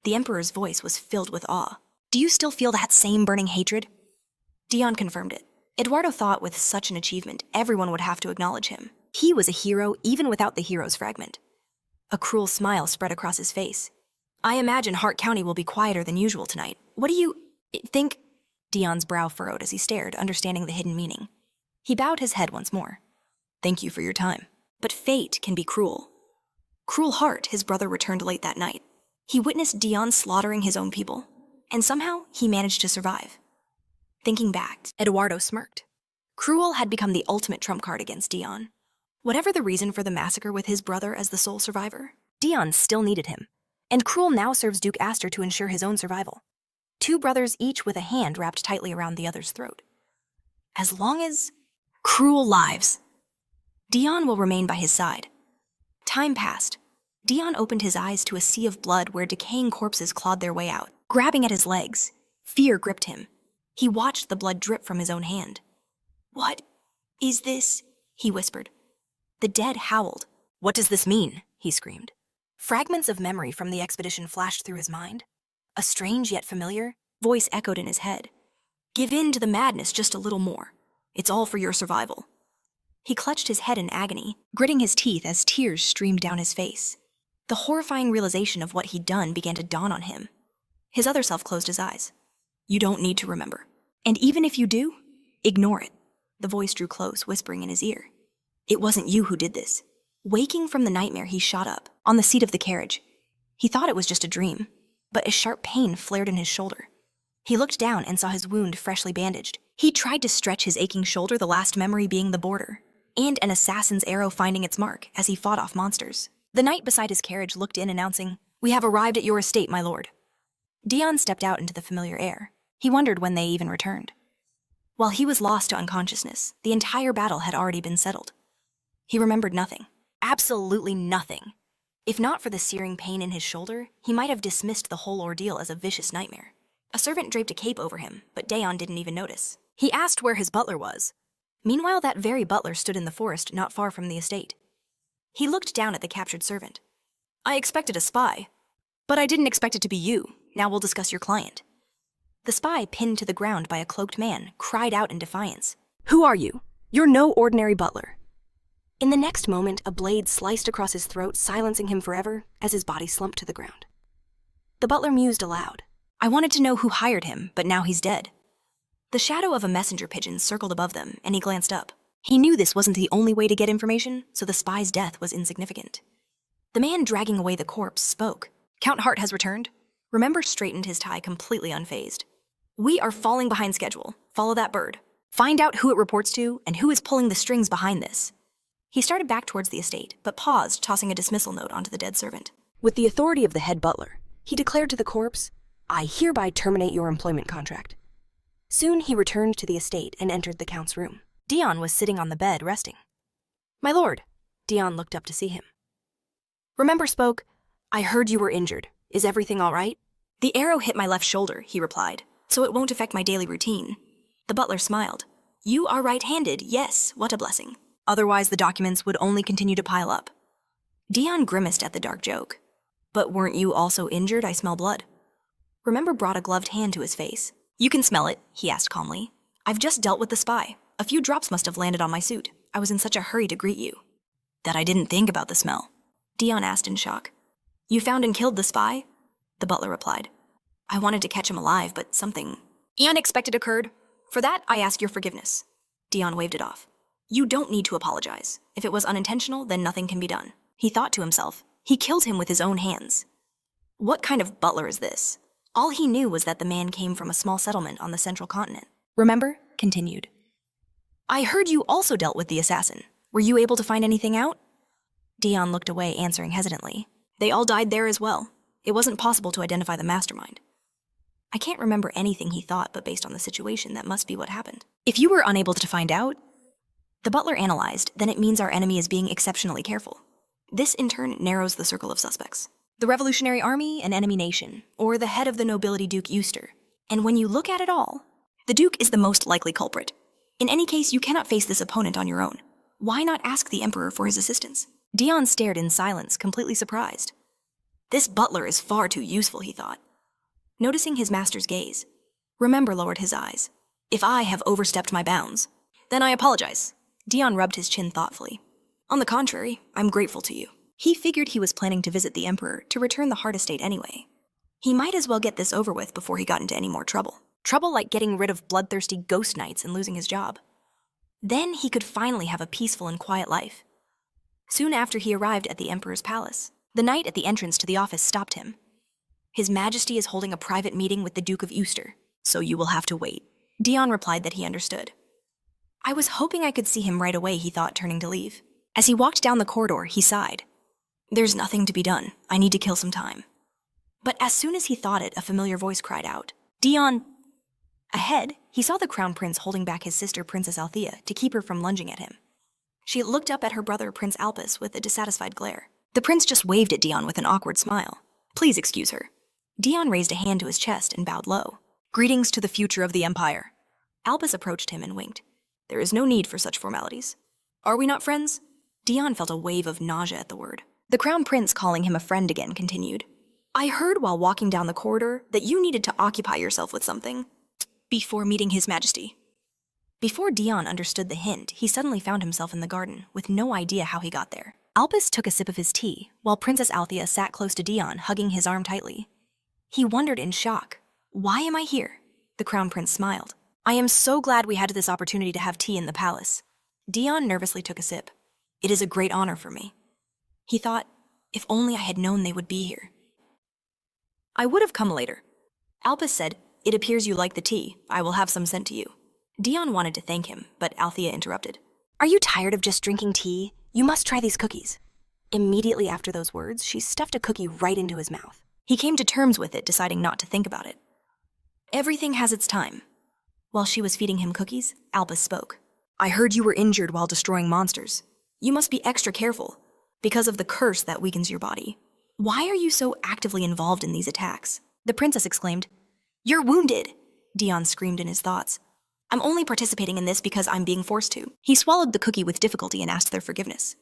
The emperor's voice was filled with awe. Do you still feel that same burning hatred? Dion confirmed it. Eduardo thought with such an achievement, everyone would have to acknowledge him. He was a hero even without the hero's fragment. A cruel smile spread across his face. I imagine Hart County will be quieter than usual tonight. What do you think? Dion's brow furrowed as he stared, understanding the hidden meaning. He bowed his head once more. Thank you for your time. But fate can be cruel. Cruel Hart, his brother, returned late that night. He witnessed Dion slaughtering his own people, and somehow he managed to survive. Thinking back, Eduardo smirked. Cruel had become the ultimate trump card against Dion. Whatever the reason for the massacre with his brother as the sole survivor, Dion still needed him, and Cruel now serves Duke Astor to ensure his own survival. 2 brothers each with a hand wrapped tightly around the other's throat. As long as Cruel lives, Dion will remain by his side. Time passed. Dion opened his eyes to a sea of blood where decaying corpses clawed their way out. Grabbing at his legs, fear gripped him. He watched the blood drip from his own hand. What is this? He whispered. The dead howled. What does this mean? He screamed. Fragments of memory from the expedition flashed through his mind. A strange yet familiar voice echoed in his head. Give in to the madness just a little more. It's all for your survival. He clutched his head in agony, gritting his teeth as tears streamed down his face. The horrifying realization of what he'd done began to dawn on him. His other self closed his eyes. You don't need to remember. And even if you do, ignore it. The voice drew close, whispering in his ear. It wasn't you who did this. Waking from the nightmare, he shot up, on the seat of the carriage. He thought it was just a dream, but a sharp pain flared in his shoulder. He looked down and saw his wound freshly bandaged. He tried to stretch his aching shoulder, the last memory being the border, and an assassin's arrow finding its mark as he fought off monsters. The knight beside his carriage looked in, announcing, We have arrived at your estate, my lord. Dion stepped out into the familiar air. He wondered when they even returned. While he was lost to unconsciousness, the entire battle had already been settled. He remembered nothing. Absolutely nothing. If not for the searing pain in his shoulder, he might have dismissed the whole ordeal as a vicious nightmare. A servant draped a cape over him, but Dion didn't even notice. He asked where his butler was. Meanwhile, that very butler stood in the forest not far from the estate. He looked down at the captured servant. I expected a spy, but I didn't expect it to be you. Now we'll discuss your client. The spy, pinned to the ground by a cloaked man, cried out in defiance. Who are you? You're no ordinary butler. In the next moment, a blade sliced across his throat, silencing him forever as his body slumped to the ground. The butler mused aloud. I wanted to know who hired him, but now he's dead. The shadow of a messenger pigeon circled above them, and he glanced up. He knew this wasn't the only way to get information, so the spy's death was insignificant. The man dragging away the corpse spoke. Count Hart has returned. Remember straightened his tie, completely unfazed. We are falling behind schedule. Follow that bird. Find out who it reports to and who is pulling the strings behind this. He started back towards the estate, but paused, tossing a dismissal note onto the dead servant. With the authority of the head butler, he declared to the corpse, I hereby terminate your employment contract. Soon he returned to the estate and entered the count's room. Dion was sitting on the bed, resting. My lord. Dion looked up to see him. Remember spoke, I heard you were injured. Is everything all right? The arrow hit my left shoulder, he replied, so it won't affect my daily routine. The butler smiled. You are right-handed, yes, what a blessing. Otherwise, the documents would only continue to pile up. Dion grimaced at the dark joke. But weren't you also injured? I smell blood. Remember brought a gloved hand to his face. You can smell it, he asked calmly. I've just dealt with the spy. A few drops must have landed on my suit. I was in such a hurry to greet you. That I didn't think about the smell. Dion asked in shock. You found and killed the spy? The butler replied. I wanted to catch him alive, but something unexpected occurred. For that, I ask your forgiveness. Dion waved it off. You don't need to apologize. If it was unintentional, then nothing can be done. He thought to himself. He killed him with his own hands. What kind of butler is this? All he knew was that the man came from a small settlement on the central continent. Remember? Continued. I heard you also dealt with the assassin. Were you able to find anything out? Dion looked away, answering hesitantly. They all died there as well. It wasn't possible to identify the mastermind. I can't remember anything he thought, but based on the situation, that must be what happened. If you were unable to find out, the butler analyzed, then it means our enemy is being exceptionally careful. This, in turn, narrows the circle of suspects. The Revolutionary Army, an enemy nation, or the head of the nobility Duke Euster. And when you look at it all, the Duke is the most likely culprit. In any case, you cannot face this opponent on your own. Why not ask the Emperor for his assistance? Dion stared in silence, completely surprised. This butler is far too useful, he thought. Noticing his master's gaze, Remember lowered his eyes. If I have overstepped my bounds, then I apologize. Dion rubbed his chin thoughtfully. On the contrary, I'm grateful to you. He figured he was planning to visit the Emperor to return the Hart estate anyway. He might as well get this over with before he got into any more trouble. Trouble like getting rid of bloodthirsty ghost knights and losing his job. Then he could finally have a peaceful and quiet life. Soon after he arrived at the Emperor's palace, the knight at the entrance to the office stopped him. His Majesty is holding a private meeting with the Duke of Euster, so you will have to wait. Dion replied that he understood. I was hoping I could see him right away, he thought, turning to leave. As he walked down the corridor, he sighed. There's nothing to be done. I need to kill some time. But as soon as he thought it, a familiar voice cried out, Dion! Ahead, he saw the Crown Prince holding back his sister, Princess Althea, to keep her from lunging at him. She looked up at her brother, Prince Albus, with a dissatisfied glare. The prince just waved at Dion with an awkward smile. Please excuse her. Dion raised a hand to his chest and bowed low. Greetings to the future of the Empire. Albus approached him and winked. There is no need for such formalities. Are we not friends? Dion felt a wave of nausea at the word. The Crown Prince, calling him a friend again, continued. I heard while walking down the corridor that you needed to occupy yourself with something before meeting His Majesty. Before Dion understood the hint, he suddenly found himself in the garden, with no idea how he got there. Albus took a sip of his tea, while Princess Althea sat close to Dion, hugging his arm tightly. He wondered in shock. Why am I here? The Crown Prince smiled. I am so glad we had this opportunity to have tea in the palace. Dion nervously took a sip. It is a great honor for me. He thought, if only I had known they would be here. I would have come later. Albus said, it appears you like the tea. I will have some sent to you. Dion wanted to thank him, but Althea interrupted. Are you tired of just drinking tea? You must try these cookies. Immediately after those words, she stuffed a cookie right into his mouth. He came to terms with it, deciding not to think about it. Everything has its time. While she was feeding him cookies, Albus spoke. I heard you were injured while destroying monsters. You must be extra careful, because of the curse that weakens your body. Why are you so actively involved in these attacks? The princess exclaimed. You're wounded! Dion screamed in his thoughts. I'm only participating in this because I'm being forced to. He swallowed the cookie with difficulty and asked their forgiveness.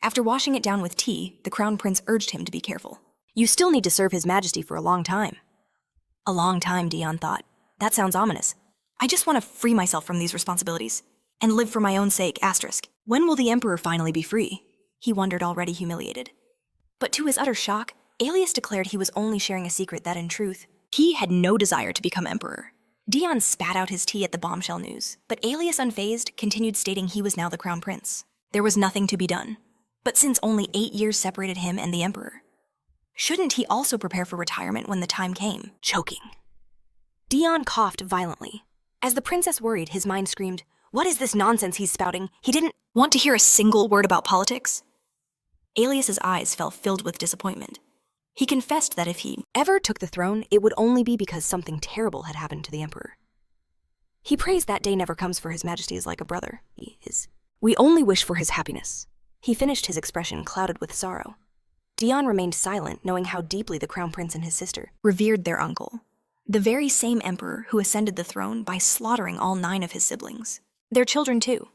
After washing it down with tea, the Crown Prince urged him to be careful. You still need to serve His Majesty for a long time. A long time, Dion thought. That sounds ominous. I just want to free myself from these responsibilities and live for my own sake, asterisk. When will the Emperor finally be free? He wondered, already humiliated. But to his utter shock, Aelius declared he was only sharing a secret that, in truth, he had no desire to become Emperor. Dion spat out his tea at the bombshell news, but Aelius, unfazed, continued stating he was now the Crown Prince. There was nothing to be done. But since only 8 years separated him and the Emperor, shouldn't he also prepare for retirement when the time came? Choking. Dion coughed violently. As the princess worried, his mind screamed, what is this nonsense he's spouting? He didn't want to hear a single word about politics. Aelius's eyes fell filled with disappointment. He confessed that if he ever took the throne, it would only be because something terrible had happened to the Emperor. He prays that day never comes, for His Majesty is like a brother. We only wish for his happiness. He finished, his expression clouded with sorrow. Dion remained silent, knowing how deeply the Crown Prince and his sister revered their uncle, the very same emperor who ascended the throne by slaughtering all 9 of his siblings. Their children, too.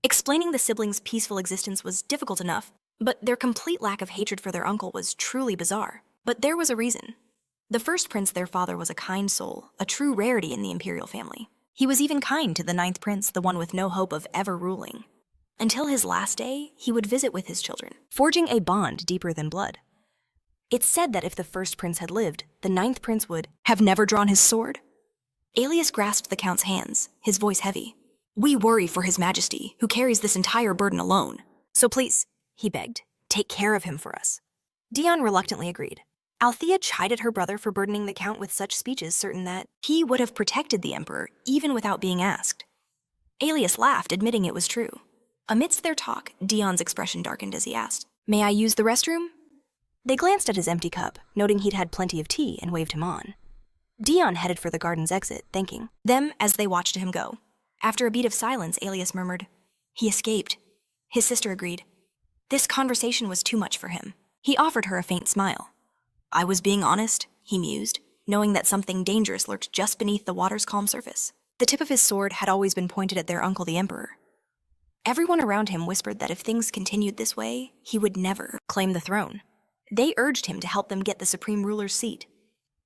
Explaining the siblings' peaceful existence was difficult enough, but their complete lack of hatred for their uncle was truly bizarre. But there was a reason. The first prince, their father, was a kind soul, a true rarity in the imperial family. He was even kind to the 9th prince, the one with no hope of ever ruling. Until his last day, he would visit with his children, forging a bond deeper than blood. It's said that if the first prince had lived, the 9th prince would have never drawn his sword. Aelius grasped the count's hands, his voice heavy. We worry for His Majesty, who carries this entire burden alone. So please, he begged, take care of him for us. Dion reluctantly agreed. Althea chided her brother for burdening the count with such speeches, certain that he would have protected the Emperor even without being asked. Aelius laughed, admitting it was true. Amidst their talk, Dion's expression darkened as he asked, May I use the restroom? They glanced at his empty cup, noting he'd had plenty of tea, and waved him on. Dion headed for the garden's exit, thanking them as they watched him go. After a beat of silence, Aelius murmured, He escaped. His sister agreed. This conversation was too much for him. He offered her a faint smile. I was being honest, he mused, knowing that something dangerous lurked just beneath the water's calm surface. The tip of his sword had always been pointed at their uncle, the Emperor. Everyone around him whispered that if things continued this way, he would never claim the throne. They urged him to help them get the supreme ruler's seat.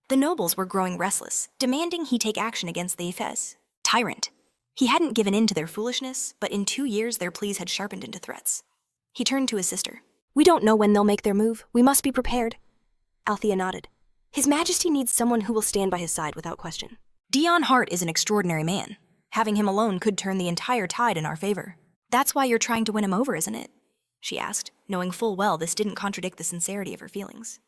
The nobles were growing restless, demanding he take action against the Efes tyrant. He hadn't given in to their foolishness, but in 2 years their pleas had sharpened into threats. He turned to his sister. We don't know when they'll make their move. We must be prepared. Althea nodded. His Majesty needs someone who will stand by his side without question. Dion Hart is an extraordinary man. Having him alone could turn the entire tide in our favor. That's why you're trying to win him over, isn't it? She asked, knowing full well this didn't contradict the sincerity of her feelings.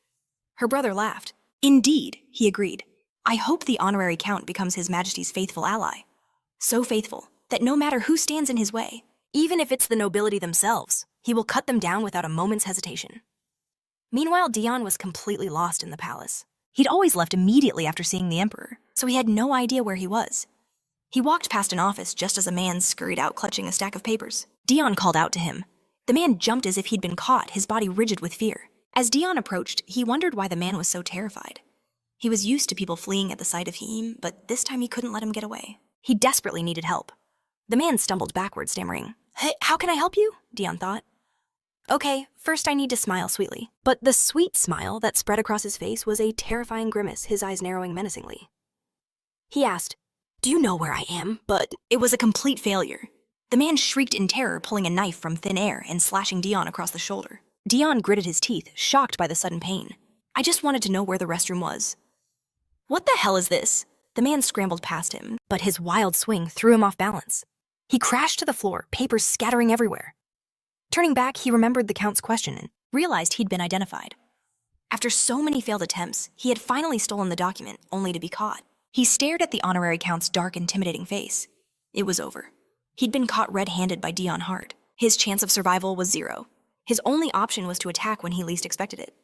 Her brother laughed. Indeed, he agreed. I hope the honorary count becomes His Majesty's faithful ally. So faithful that no matter who stands in his way, even if it's the nobility themselves, he will cut them down without a moment's hesitation. Meanwhile, Dion was completely lost in the palace. He'd always left immediately after seeing the Emperor, so he had no idea where he was. He walked past an office just as a man scurried out clutching a stack of papers. Dion called out to him. The man jumped as if he'd been caught, his body rigid with fear. As Dion approached, he wondered why the man was so terrified. He was used to people fleeing at the sight of him, but this time he couldn't let him get away. He desperately needed help. The man stumbled backward, stammering, Hey, how can I help you? Dion thought. Okay, first I need to smile sweetly. But the sweet smile that spread across his face was a terrifying grimace, his eyes narrowing menacingly. He asked, "Do you know where I am?" But It was a complete failure. The man shrieked in terror, pulling a knife from thin air and slashing Dion across the shoulder. Dion gritted his teeth, shocked by the sudden pain. I just wanted to know where the restroom was. What the hell is this? The man scrambled past him, but his wild swing threw him off balance. He crashed to the floor, papers scattering everywhere. Turning back, he remembered the Count's question and realized he'd been identified. After so many failed attempts, he had finally stolen the document, only to be caught. He stared at the honorary Count's dark, intimidating face. It was over. He'd been caught red-handed by Dion Hart. His chance of survival was 0. His only option was to attack when he least expected it.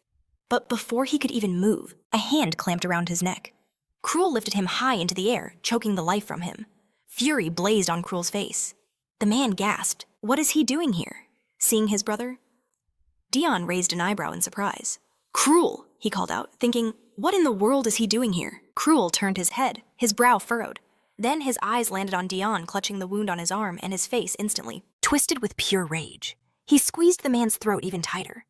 But before he could even move, a hand clamped around his neck. Cruel lifted him high into the air, choking the life from him. Fury blazed on Cruel's face. The man gasped. What is he doing here? Seeing his brother? Dion raised an eyebrow in surprise. Cruel, he called out, thinking, what in the world is he doing here? Cruel turned his head, his brow furrowed. Then his eyes landed on Dion, clutching the wound on his arm, and his face instantly twisted with pure rage. He squeezed the man's throat even tighter.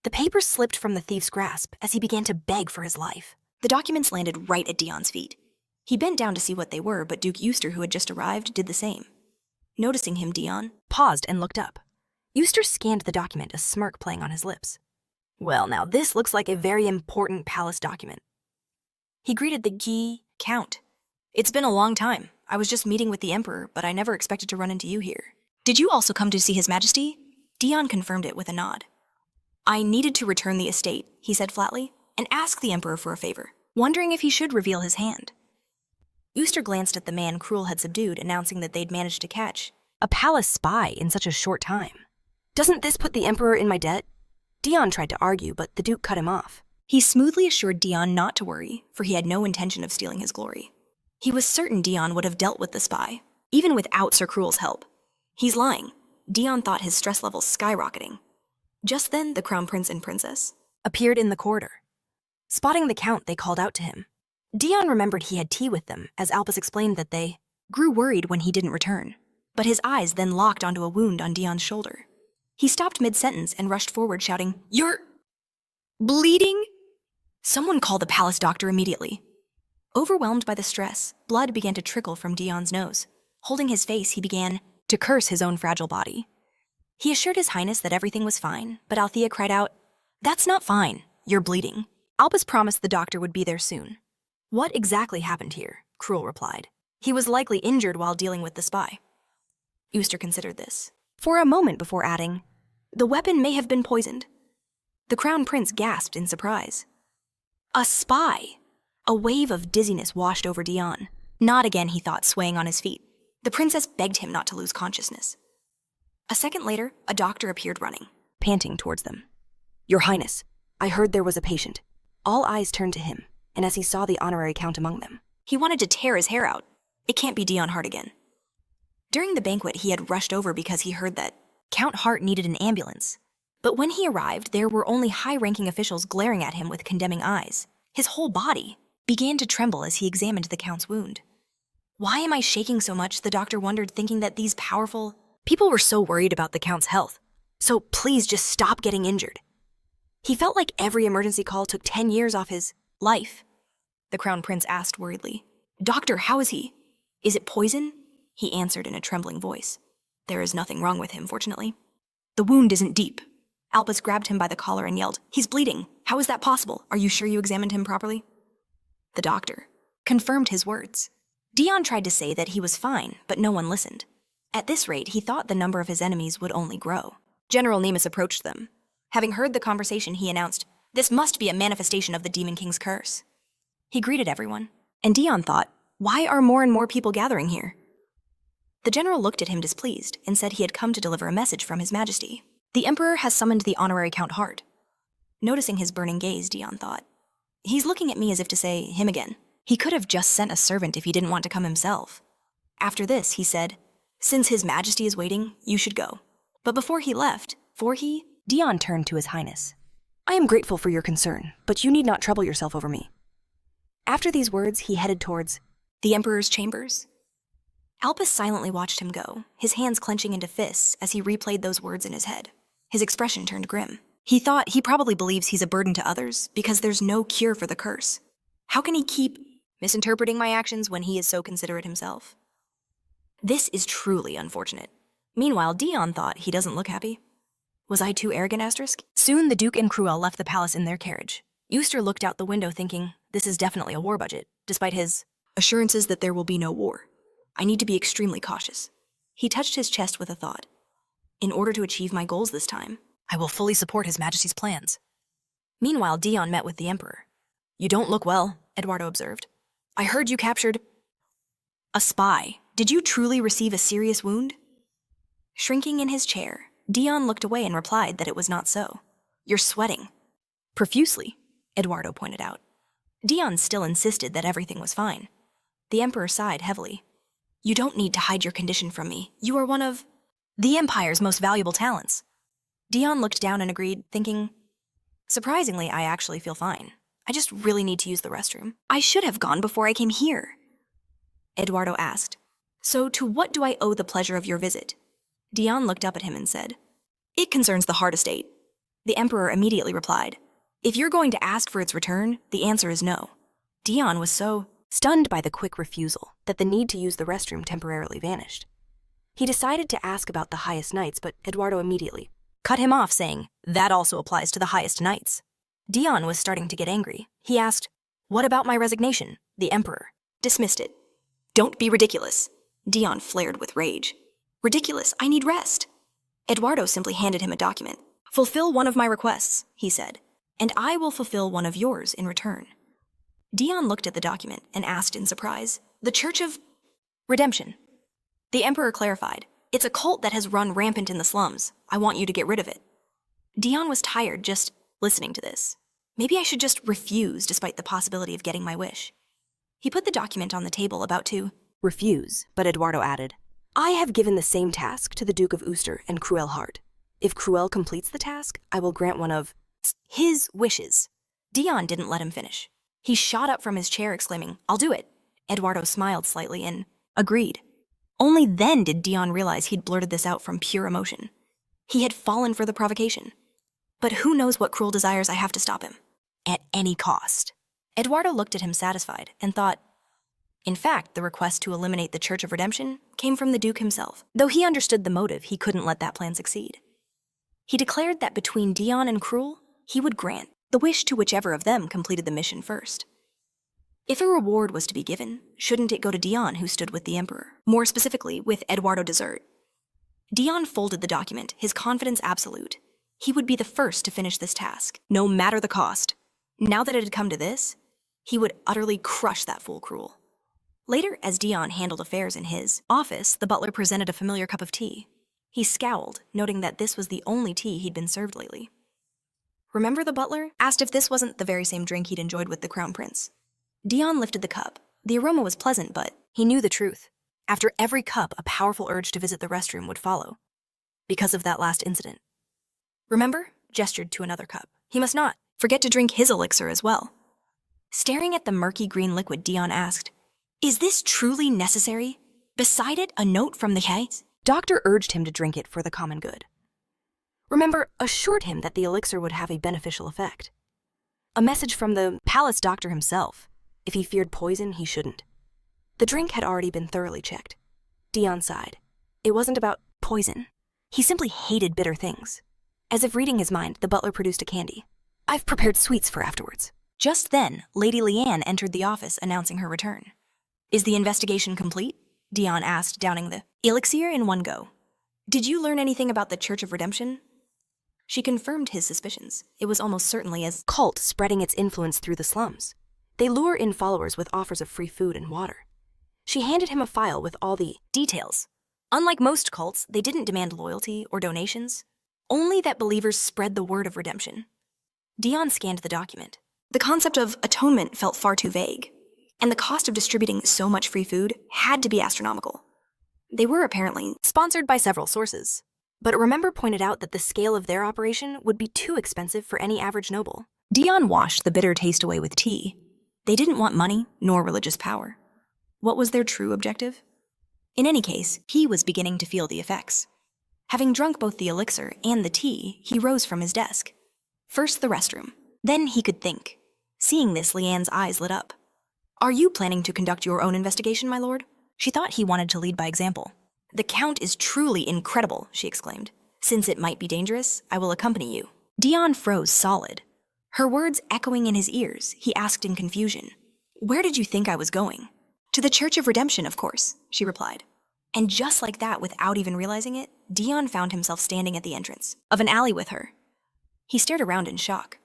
The papers slipped from the thief's grasp as he began to beg for his life. The documents landed right at Dion's feet. He bent down to see what they were, but Duke Euster, who had just arrived, did the same. Noticing him, Dion paused and looked up. Euster scanned the document, a smirk playing on his lips. Well, now this looks like a very important palace document. He greeted the Count. It's been a long time. I was just meeting with the Emperor, but I never expected to run into you here. Did you also come to see His Majesty? Dion confirmed it with a nod. I needed to return the estate, he said flatly, and ask the Emperor for a favor, wondering if he should reveal his hand. Euster glanced at the man Cruel had subdued, announcing that they'd managed to catch a palace spy in such a short time. Doesn't this put the Emperor in my debt? Dion tried to argue, but the Duke cut him off. He smoothly assured Dion not to worry, for he had no intention of stealing his glory. He was certain Dion would have dealt with the spy, even without Sir Cruel's help. He's lying. Dion thought his stress levels skyrocketing. Just then, the Crown Prince and Princess appeared in the corridor. Spotting the Count, they called out to him. Dion remembered he had tea with them, as Albus explained that they grew worried when he didn't return. But his eyes then locked onto a wound on Dion's shoulder. He stopped mid-sentence and rushed forward, shouting, You're bleeding? Someone call the palace doctor immediately. Overwhelmed by the stress, blood began to trickle from Dion's nose. Holding his face, he began to curse his own fragile body. He assured His Highness that everything was fine, but Althea cried out, That's not fine. You're bleeding. Albus promised the doctor would be there soon. What exactly happened here? Cruel replied. He was likely injured while dealing with the spy. Euster considered this for a moment before adding, The weapon may have been poisoned. The Crown Prince gasped in surprise. A spy! A wave of dizziness washed over Dion. Not again, he thought, swaying on his feet. The princess begged him not to lose consciousness. A second later, a doctor appeared running, panting towards them. Your Highness, I heard there was a patient. All eyes turned to him, and as he saw the honorary Count among them, he wanted to tear his hair out. It can't be Dion Hart again. During the banquet, he had rushed over because he heard that Count Hart needed an ambulance. But when he arrived, there were only high-ranking officials glaring at him with condemning eyes. His whole body began to tremble as he examined the Count's wound. Why am I shaking so much? The doctor wondered, thinking that these powerful people were so worried about the Count's health. So please just stop getting injured. He felt like every emergency call took 10 years off his life. The Crown Prince asked worriedly, Doctor, how is he? Is it poison? He answered in a trembling voice. There is nothing wrong with him, fortunately. The wound isn't deep. Albus grabbed him by the collar and yelled, He's bleeding. How is that possible? Are you sure you examined him properly? The doctor confirmed his words. Dion tried to say that he was fine, but no one listened. At this rate, he thought the number of his enemies would only grow. General Nemus approached them. Having heard the conversation, he announced, This must be a manifestation of the Demon King's curse. He greeted everyone, and Dion thought, Why are more and more people gathering here? The general looked at him displeased and said he had come to deliver a message from His Majesty. The Emperor has summoned the honorary Count Hart. Noticing his burning gaze, Dion thought, He's looking at me as if to say, him again. He could have just sent a servant if he didn't want to come himself. After this, he said, Since His Majesty is waiting, you should go. But before he left, Dion turned to His Highness. I am grateful for your concern, but you need not trouble yourself over me. After these words, he headed towards the Emperor's chambers. Albus silently watched him go, his hands clenching into fists as he replayed those words in his head. His expression turned grim. He thought he probably believes he's a burden to others because there's no cure for the curse. How can he keep misinterpreting my actions when he is so considerate himself? This is truly unfortunate. Meanwhile, Dion thought he doesn't look happy. Was I too arrogant, asterisk? Soon the Duke and Cruel left the palace in their carriage. Euster looked out the window thinking, this is definitely a war budget, despite his assurances that there will be no war. I need to be extremely cautious. He touched his chest with a thought. In order to achieve my goals this time, I will fully support His Majesty's plans. Meanwhile, Dion met with the Emperor. You don't look well, Eduardo observed. I heard you captured a spy. Did you truly receive a serious wound? Shrinking in his chair, Dion looked away and replied that it was not so. You're sweating. Profusely, Eduardo pointed out. Dion still insisted that everything was fine. The Emperor sighed heavily. You don't need to hide your condition from me. You are one of the Empire's most valuable talents. Dion looked down and agreed, thinking, surprisingly, I actually feel fine. I just really need to use the restroom. I should have gone before I came here. Eduardo asked, so to what do I owe the pleasure of your visit? Dion looked up at him and said, it concerns the Hart estate. The Emperor immediately replied, if you're going to ask for its return, the answer is no. Dion was so stunned by the quick refusal that the need to use the restroom temporarily vanished. He decided to ask about the highest knights, but Eduardo immediately cut him off, saying, that also applies to the highest knights. Dion was starting to get angry. He asked, what about my resignation? The Emperor dismissed it. Don't be ridiculous. Dion flared with rage. Ridiculous, I need rest. Eduardo simply handed him a document. Fulfill one of my requests, he said, and I will fulfill one of yours in return. Dion looked at the document and asked in surprise, the Church of Redemption. The Emperor clarified, it's a cult that has run rampant in the slums. I want you to get rid of it. Dion was tired just listening to this. Maybe I should just refuse despite the possibility of getting my wish. He put the document on the table about to refuse, but Eduardo added, I have given the same task to the Duke of Ooster and Cruel Hart. If Cruel completes the task, I will grant one of his wishes. Dion didn't let him finish. He shot up from his chair exclaiming, I'll do it. Eduardo smiled slightly and agreed. Only then did Dion realize he'd blurted this out from pure emotion. He had fallen for the provocation. But who knows what cruel desires I have to stop him? At any cost. Eduardo looked at him satisfied and thought, in fact, the request to eliminate the Church of Redemption came from the Duke himself. Though he understood the motive, he couldn't let that plan succeed. He declared that between Dion and Cruel, he would grant the wish to whichever of them completed the mission first. If a reward was to be given, shouldn't it go to Dion, who stood with the Emperor? More specifically, with Eduardo Desert. Dion folded the document, his confidence absolute. He would be the first to finish this task, no matter the cost. Now that it had come to this, he would utterly crush that fool Cruel. Later, as Dion handled affairs in his office, the butler presented a familiar cup of tea. He scowled, noting that this was the only tea he'd been served lately. Remember, the butler asked if this wasn't the very same drink he'd enjoyed with the Crown Prince. Dion lifted the cup. The aroma was pleasant, but he knew the truth. After every cup, a powerful urge to visit the restroom would follow, because of that last incident. Remember? Gestured to another cup. He must not forget to drink his elixir as well. Staring at the murky green liquid, Dion asked, is this truly necessary? Beside it, a note from the case? Doctor urged him to drink it for the common good. Remember assured him that the elixir would have a beneficial effect. A message from the palace doctor himself. If he feared poison, he shouldn't. The drink had already been thoroughly checked. Dion sighed. It wasn't about poison. He simply hated bitter things. As if reading his mind, the butler produced a candy. I've prepared sweets for afterwards. Just then, Lady Leanne entered the office announcing her return. Is the investigation complete? Dion asked, downing the elixir in one go. Did you learn anything about the Church of Redemption? She confirmed his suspicions. It was almost certainly a cult spreading its influence through the slums. They lure in followers with offers of free food and water. She handed him a file with all the details. Unlike most cults, they didn't demand loyalty or donations, only that believers spread the word of redemption. Dion scanned the document. The concept of atonement felt far too vague, and the cost of distributing so much free food had to be astronomical. They were apparently sponsored by several sources, but Remember pointed out that the scale of their operation would be too expensive for any average noble. Dion washed the bitter taste away with tea. They didn't want money nor religious power. What was their true objective? In any case, he was beginning to feel the effects. Having drunk both the elixir and the tea, he rose from his desk. First the restroom. Then he could think. Seeing this, Leanne's eyes lit up. Are you planning to conduct your own investigation, my lord? She thought he wanted to lead by example. The Count is truly incredible, she exclaimed. Since it might be dangerous, I will accompany you. Dion froze solid. Her words echoing in his ears, he asked in confusion. Where did you think I was going? To the Church of Redemption, of course, she replied. And just like that, without even realizing it, Dion found himself standing at the entrance of an alley with her. He stared around in shock.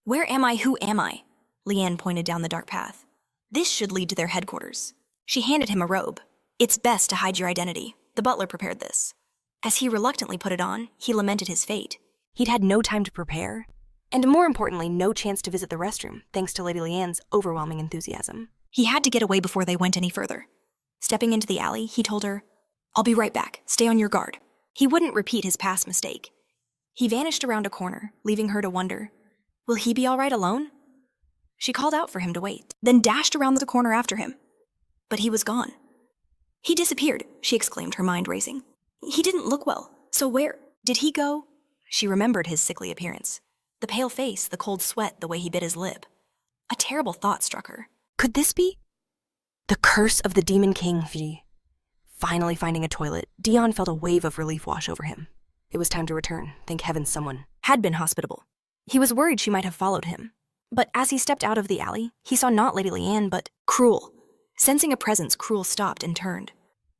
Where am I? Who am I? Leanne pointed down the dark path. This should lead to their headquarters. She handed him a robe. It's best to hide your identity. The butler prepared this. As he reluctantly put it on, he lamented his fate. He'd had no time to prepare, and more importantly, no chance to visit the restroom, thanks to Lady Leanne's overwhelming enthusiasm. He had to get away before they went any further. Stepping into the alley, he told her, I'll be right back. Stay on your guard. He wouldn't repeat his past mistake. He vanished around a corner, leaving her to wonder, will he be all right alone? She called out for him to wait, then dashed around the corner after him. But he was gone. He disappeared, she exclaimed, her mind racing. He didn't look well, so where did he go? She remembered his sickly appearance. The pale face, the cold sweat, the way he bit his lip. A terrible thought struck her. Could this be the curse of the Demon King? Finally finding a toilet, Dion felt a wave of relief wash over him. It was time to return. Thank heaven someone Had been hospitable. He was worried she might have followed him. But as he stepped out of the alley, he saw not Lady Leanne, but Cruel. Sensing a presence, Cruel stopped and turned.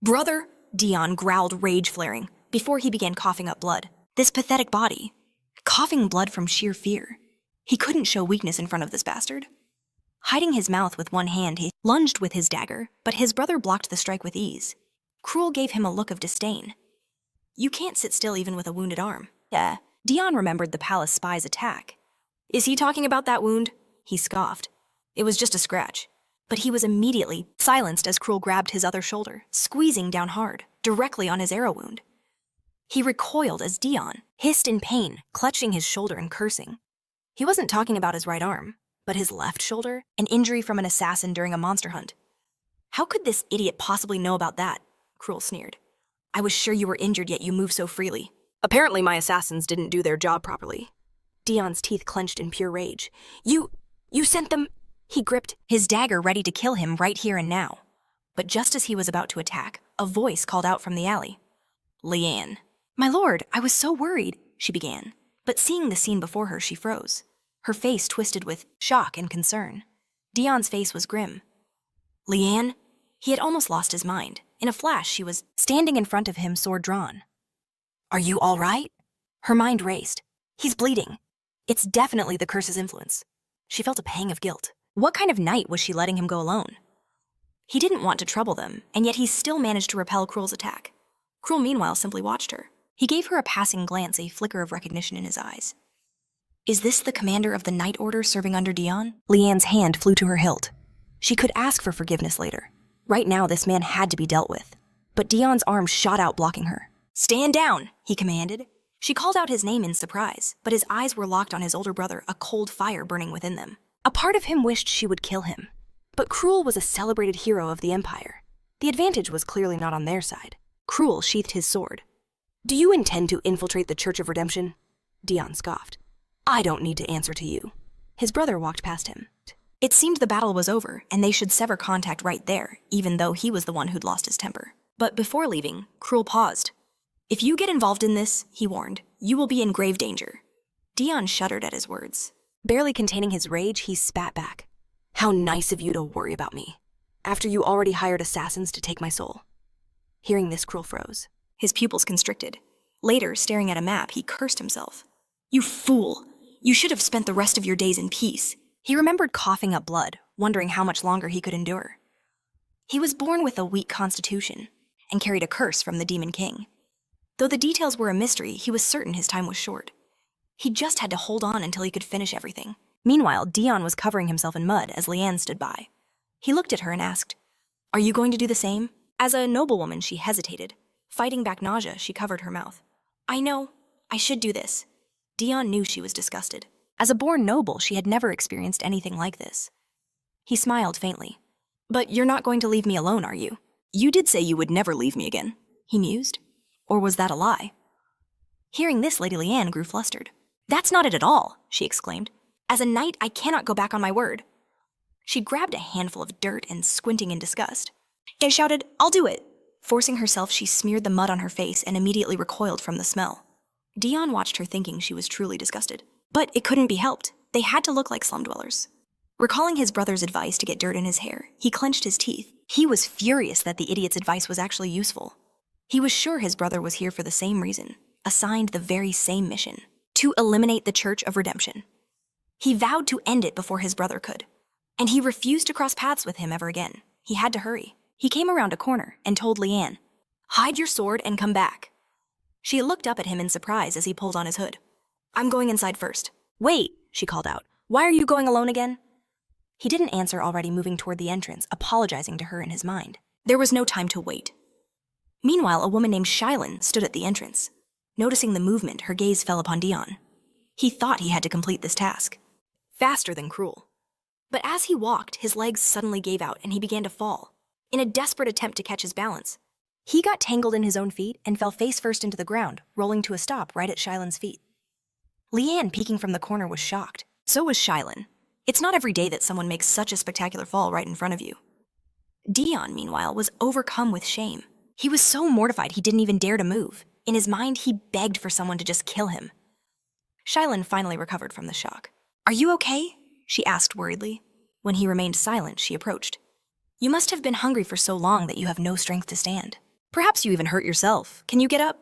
Brother! Dion growled, rage flaring, before he began coughing up blood. This pathetic body. Coughing blood from sheer fear. He couldn't show weakness in front of this bastard. Hiding his mouth with one hand, he lunged with his dagger, but his brother blocked the strike with ease. Cruel gave him a look of disdain. You can't sit still even with a wounded arm. Yeah. Dion remembered the palace spy's attack. Is he talking about that wound? He scoffed. It was just a scratch. But he was immediately silenced as Cruel grabbed his other shoulder, squeezing down hard, directly on his arrow wound. He recoiled as Dion hissed in pain, clutching his shoulder and cursing. He wasn't talking about his right arm, but his left shoulder, an injury from an assassin during a monster hunt. How could this idiot possibly know about that? Cruel sneered. I was sure you were injured, yet you move so freely. Apparently my assassins didn't do their job properly. Dion's teeth clenched in pure rage. You sent them... He gripped his dagger, ready to kill him right here and now. But just as he was about to attack, a voice called out from the alley. Leanne. My lord, I was so worried, she began. But seeing the scene before her, she froze. Her face twisted with shock and concern. Dion's face was grim. Leanne? He had almost lost his mind. In a flash, she was standing in front of him, sword drawn. Are you all right? Her mind raced. He's bleeding. It's definitely the curse's influence. She felt a pang of guilt. What kind of night was she letting him go alone? He didn't want to trouble them, and yet he still managed to repel Cruel's attack. Cruel, meanwhile, simply watched her. He gave her a passing glance, a flicker of recognition in his eyes. Is this the commander of the Night Order serving under Dion? Leanne's hand flew to her hilt. She could ask for forgiveness later. Right now, this man had to be dealt with. But Dion's arm shot out, blocking her. Stand down, he commanded. She called out his name in surprise, but his eyes were locked on his older brother, a cold fire burning within them. A part of him wished she would kill him. But Cruel was a celebrated hero of the Empire. The advantage was clearly not on their side. Cruel sheathed his sword. Do you intend to infiltrate the Church of Redemption? Dion scoffed. I don't need to answer to you. His brother walked past him. It seemed the battle was over, and they should sever contact right there, even though he was the one who'd lost his temper. But before leaving, Cruel paused. If you get involved in this, he warned, you will be in grave danger. Dion shuddered at his words. Barely containing his rage, he spat back. How nice of you to worry about me, after you already hired assassins to take my soul. Hearing this, Cruel froze. His pupils constricted. Later, staring at a map, he cursed himself. You fool! You should have spent the rest of your days in peace. He remembered coughing up blood, wondering how much longer he could endure. He was born with a weak constitution, and carried a curse from the Demon King. Though the details were a mystery, he was certain his time was short. He just had to hold on until he could finish everything. Meanwhile, Dion was covering himself in mud as Leanne stood by. He looked at her and asked, Are you going to do the same? As a noblewoman, she hesitated. Fighting back nausea, she covered her mouth. I know. I should do this. Dion knew she was disgusted. As a born noble, she had never experienced anything like this. He smiled faintly. But you're not going to leave me alone, are you? You did say you would never leave me again, he mused. Or was that a lie? Hearing this, Lady Leanne grew flustered. "That's not it at all," she exclaimed. "As a knight, I cannot go back on my word." She grabbed a handful of dirt and, squinting in disgust, I shouted, "I'll do it." Forcing herself, she smeared the mud on her face and immediately recoiled from the smell. Dion watched her, thinking she was truly disgusted. But it couldn't be helped. They had to look like slum dwellers. Recalling his brother's advice to get dirt in his hair, he clenched his teeth. He was furious that the idiot's advice was actually useful. He was sure his brother was here for the same reason, assigned the very same mission, to eliminate the Church of Redemption. He vowed to end it before his brother could, and he refused to cross paths with him ever again. He had to hurry. He came around a corner and told Leanne, "Hide your sword and come back." She looked up at him in surprise as he pulled on his hood. "I'm going inside first." "Wait," she called out. "Why are you going alone again?" He didn't answer, already moving toward the entrance, apologizing to her in his mind. There was no time to wait. Meanwhile, a woman named Shylin stood at the entrance. Noticing the movement, her gaze fell upon Dion. He thought he had to complete this task. Faster than cruel. But as he walked, his legs suddenly gave out and he began to fall. In a desperate attempt to catch his balance, he got tangled in his own feet and fell face first into the ground, rolling to a stop right at Shylin's feet. Leanne, peeking from the corner, was shocked. So was Shylin. It's not every day that someone makes such a spectacular fall right in front of you. Dion, meanwhile, was overcome with shame. He was so mortified he didn't even dare to move. In his mind, he begged for someone to just kill him. Shylin finally recovered from the shock. "Are you okay?" she asked worriedly. When he remained silent, she approached. "You must have been hungry for so long that you have no strength to stand. Perhaps you even hurt yourself. Can you get up?"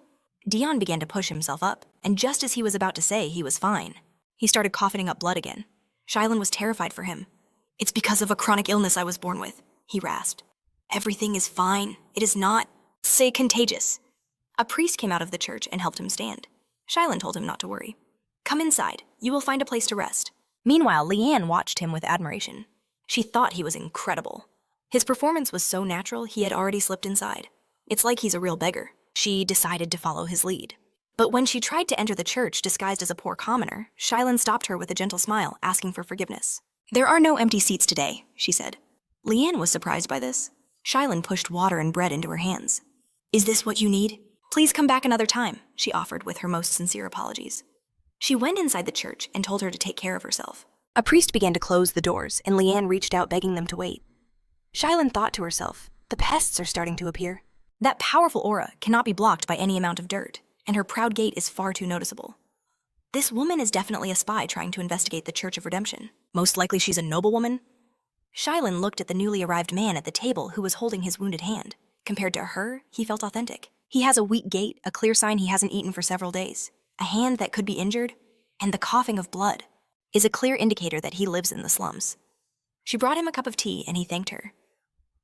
Dion began to push himself up, and just as he was about to say he was fine, he started coughing up blood again. Shylin was terrified for him. "It's because of a chronic illness I was born with," he rasped. "Everything is fine. It is not, say, contagious." A priest came out of the church and helped him stand. Shylin told him not to worry. "Come inside. You will find a place to rest." Meanwhile, Leanne watched him with admiration. She thought he was incredible. His performance was so natural, he had already slipped inside. It's like he's a real beggar. She decided to follow his lead. But when she tried to enter the church disguised as a poor commoner, Shylin stopped her with a gentle smile, asking for forgiveness. "There are no empty seats today," she said. Leanne was surprised by this. Shylin pushed water and bread into her hands. "Is this what you need? Please come back another time," she offered with her most sincere apologies. She went inside the church and told her to take care of herself. A priest began to close the doors, and Leanne reached out, begging them to wait. Shylin thought to herself, the pests are starting to appear. That powerful aura cannot be blocked by any amount of dirt, and her proud gait is far too noticeable. This woman is definitely a spy trying to investigate the Church of Redemption. Most likely she's a noblewoman. Shylin looked at the newly arrived man at the table who was holding his wounded hand. Compared to her, he felt authentic. He has a weak gait, a clear sign he hasn't eaten for several days. A hand that could be injured, and the coughing of blood is a clear indicator that he lives in the slums. She brought him a cup of tea and he thanked her.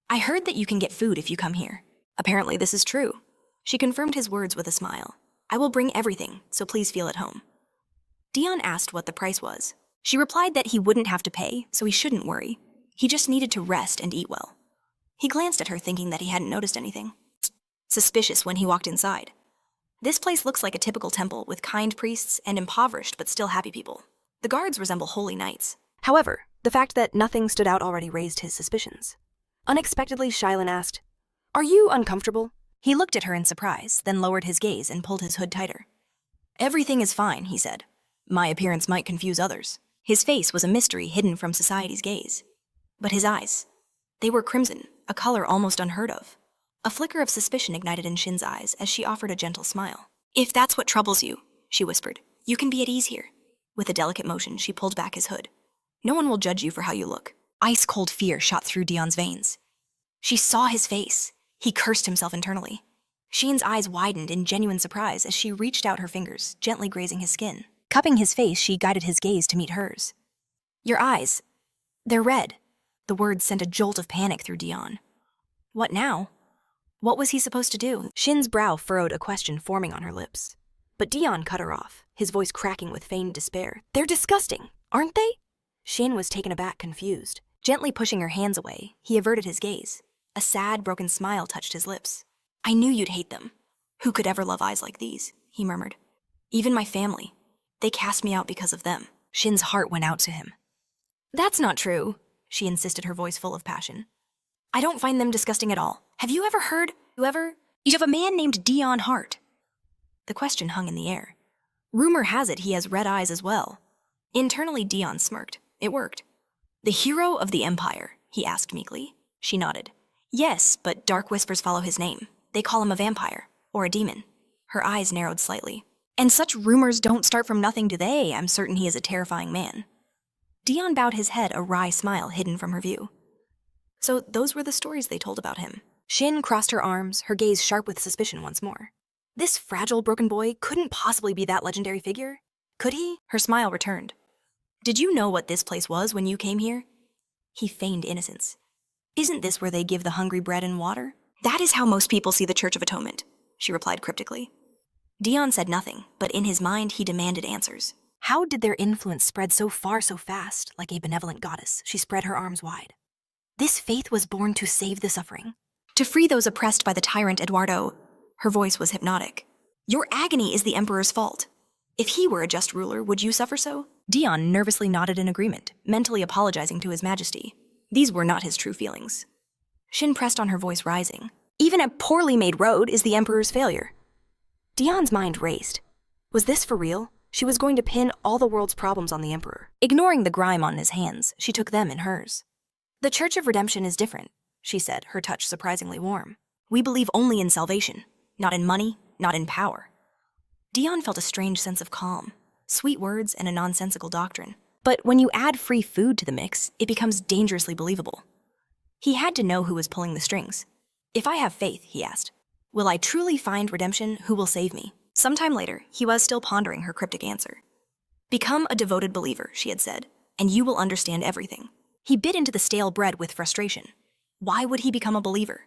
"I heard that you can get food if you come here." Apparently this is true. She confirmed his words with a smile. "I will bring everything, so please feel at home." Dion asked what the price was. She replied that he wouldn't have to pay, so he shouldn't worry. He just needed to rest and eat well. He glanced at her, thinking that he hadn't noticed anything suspicious when he walked inside. This place looks like a typical temple with kind priests and impoverished but still happy people. The guards resemble holy knights. However, the fact that nothing stood out already raised his suspicions. Unexpectedly, Shylin asked, "Are you uncomfortable?" He looked at her in surprise, then lowered his gaze and pulled his hood tighter. "Everything is fine," he said. "My appearance might confuse others." His face was a mystery hidden from society's gaze. But his eyes, they were crimson, a color almost unheard of. A flicker of suspicion ignited in Shin's eyes as she offered a gentle smile. "If that's what troubles you," she whispered, "you can be at ease here." With a delicate motion, she pulled back his hood. "No one will judge you for how you look." Ice-cold fear shot through Dion's veins. She saw his face. He cursed himself internally. Shin's eyes widened in genuine surprise as she reached out her fingers, gently grazing his skin. Cupping his face, she guided his gaze to meet hers. "Your eyes, they're red." The words sent a jolt of panic through Dion. What now? What was he supposed to do? Shin's brow furrowed, a question forming on her lips. But Dion cut her off, his voice cracking with feigned despair. "They're disgusting, aren't they?" Shin was taken aback, confused. Gently pushing her hands away, he averted his gaze. A sad, broken smile touched his lips. "I knew you'd hate them. Who could ever love eyes like these?" he murmured. "Even my family. They cast me out because of them." Shin's heart went out to him. "That's not true," she insisted, her voice full of passion. "I don't find them disgusting at all. Have you ever heard of a man named Dion Hart?" The question hung in the air. Rumor has it he has red eyes as well. Internally, Dion smirked. It worked. The hero of the Empire, he asked meekly. She nodded. Yes, but dark whispers follow his name. They call him a vampire, or a demon. Her eyes narrowed slightly. And such rumors don't start from nothing, do they? I'm certain he is a terrifying man. Dion bowed his head, a wry smile hidden from her view. So those were the stories they told about him. Shin crossed her arms, her gaze sharp with suspicion once more. This fragile, broken boy couldn't possibly be that legendary figure. Could he? Her smile returned. Did you know what this place was when you came here? He feigned innocence. Isn't this where they give the hungry bread and water? That is how most people see the Church of Atonement, she replied cryptically. Dion said nothing, but in his mind he demanded answers. How did their influence spread so far so fast? Like a benevolent goddess, she spread her arms wide. This faith was born to save the suffering. To free those oppressed by the tyrant Eduardo. Her voice was hypnotic. Your agony is the Emperor's fault. If he were a just ruler, would you suffer so? Dion nervously nodded in agreement, mentally apologizing to His Majesty. These were not his true feelings. Shin pressed on, her voice rising. Even a poorly made road is the Emperor's failure. Dion's mind raced. Was this for real? She was going to pin all the world's problems on the Emperor. Ignoring the grime on his hands, she took them in hers. The Church of Redemption is different, she said, her touch surprisingly warm. We believe only in salvation, not in money, not in power. Dion felt a strange sense of calm, sweet words and a nonsensical doctrine. But when you add free food to the mix, it becomes dangerously believable. He had to know who was pulling the strings. If I have faith, he asked, will I truly find redemption? Who will save me? Sometime later, he was still pondering her cryptic answer. Become a devoted believer, she had said, and you will understand everything. He bit into the stale bread with frustration. Why would he become a believer?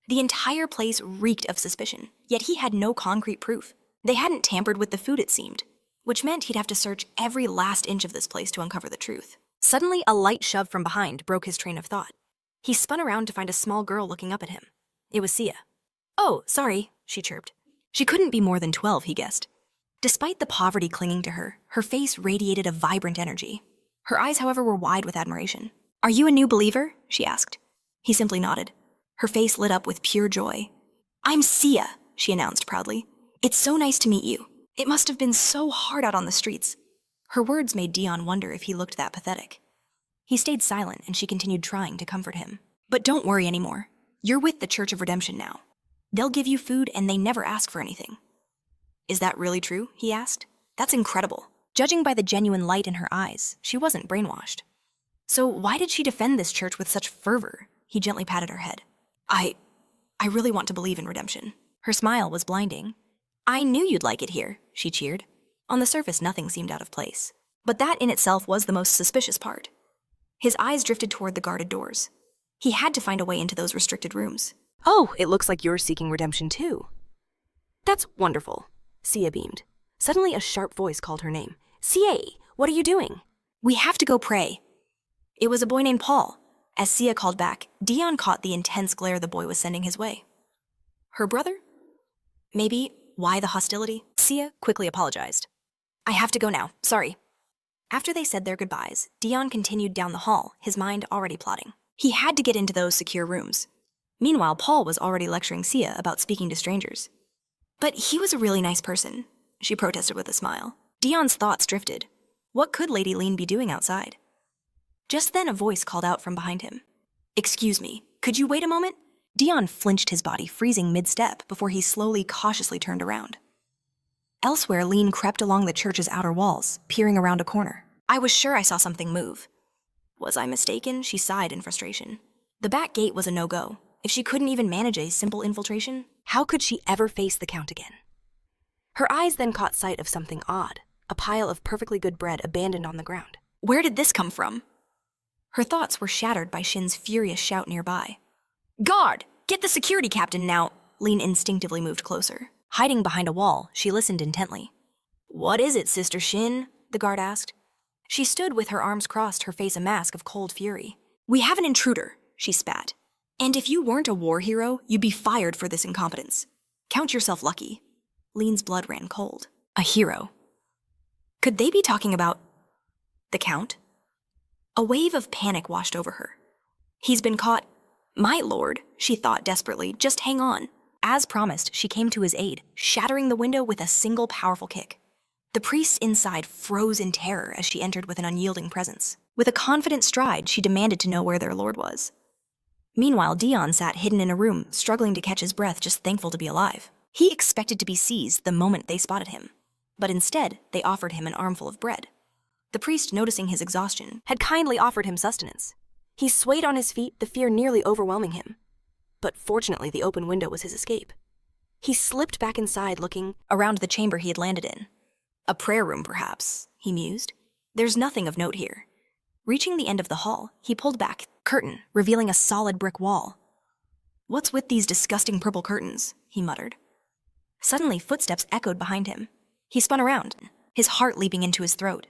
The entire place reeked of suspicion, yet he had no concrete proof. They hadn't tampered with the food, it seemed, which meant he'd have to search every last inch of this place to uncover the truth. Suddenly, a light shove from behind broke his train of thought. He spun around to find a small girl looking up at him. It was Sia. Oh, sorry, she chirped. She couldn't be more than 12, he guessed. Despite the poverty clinging to her, her face radiated a vibrant energy. Her eyes, however, were wide with admiration. Are you a new believer? She asked. He simply nodded. Her face lit up with pure joy. I'm Sia, she announced proudly. It's so nice to meet you. It must have been so hard out on the streets. Her words made Dion wonder if he looked that pathetic. He stayed silent, and she continued trying to comfort him. But don't worry anymore. You're with the Church of Redemption now. They'll give you food, and they never ask for anything. Is that really true? He asked. That's incredible. Judging by the genuine light in her eyes, she wasn't brainwashed. So why did she defend this church with such fervor? He gently patted her head. I really want to believe in redemption. Her smile was blinding. I knew you'd like it here, she cheered. On the surface, nothing seemed out of place. But that in itself was the most suspicious part. His eyes drifted toward the guarded doors. He had to find a way into those restricted rooms. Oh, it looks like you're seeking redemption too. That's wonderful, Sia beamed. Suddenly a sharp voice called her name. Sia, what are you doing? We have to go pray. It was a boy named Paul. As Sia called back, Dion caught the intense glare the boy was sending his way. Her brother? Maybe. Why the hostility? Sia quickly apologized. I have to go now. Sorry. After they said their goodbyes, Dion continued down the hall, his mind already plotting. He had to get into those secure rooms. Meanwhile, Paul was already lecturing Sia about speaking to strangers. But he was a really nice person, she protested with a smile. Dion's thoughts drifted. What could Lady Lean be doing outside? Just then a voice called out from behind him. Excuse me, could you wait a moment? Dion flinched his body, freezing mid-step before he slowly, cautiously turned around. Elsewhere, Lean crept along the church's outer walls, peering around a corner. I was sure I saw something move. Was I mistaken? She sighed in frustration. The back gate was a no-go. If she couldn't even manage a simple infiltration, how could she ever face the Count again? Her eyes then caught sight of something odd, a pile of perfectly good bread abandoned on the ground. Where did this come from? Her thoughts were shattered by Shin's furious shout nearby. Guard! Get the security captain now! Lean instinctively moved closer. Hiding behind a wall, she listened intently. What is it, Sister Shin? The guard asked. She stood with her arms crossed, her face a mask of cold fury. We have an intruder, she spat. And if you weren't a war hero, you'd be fired for this incompetence. Count yourself lucky. Lean's blood ran cold. A hero. Could they be talking about the Count? A wave of panic washed over her. He's been caught. My lord, she thought desperately, just hang on. As promised, she came to his aid, shattering the window with a single powerful kick. The priests inside froze in terror as she entered with an unyielding presence. With a confident stride, she demanded to know where their lord was. Meanwhile, Dion sat hidden in a room, struggling to catch his breath, just thankful to be alive. He expected to be seized the moment they spotted him, but instead, they offered him an armful of bread. The priest, noticing his exhaustion, Had kindly offered him sustenance. He swayed on his feet, the fear nearly overwhelming him. But fortunately, the open window was his escape. He slipped back inside, looking around the chamber he had landed in. A prayer room, perhaps, he mused. There's nothing of note here. Reaching the end of the hall, he pulled back curtain, revealing a solid brick wall. What's with these disgusting purple curtains? He muttered. Suddenly, footsteps echoed behind him. He spun around, his heart leaping into his throat.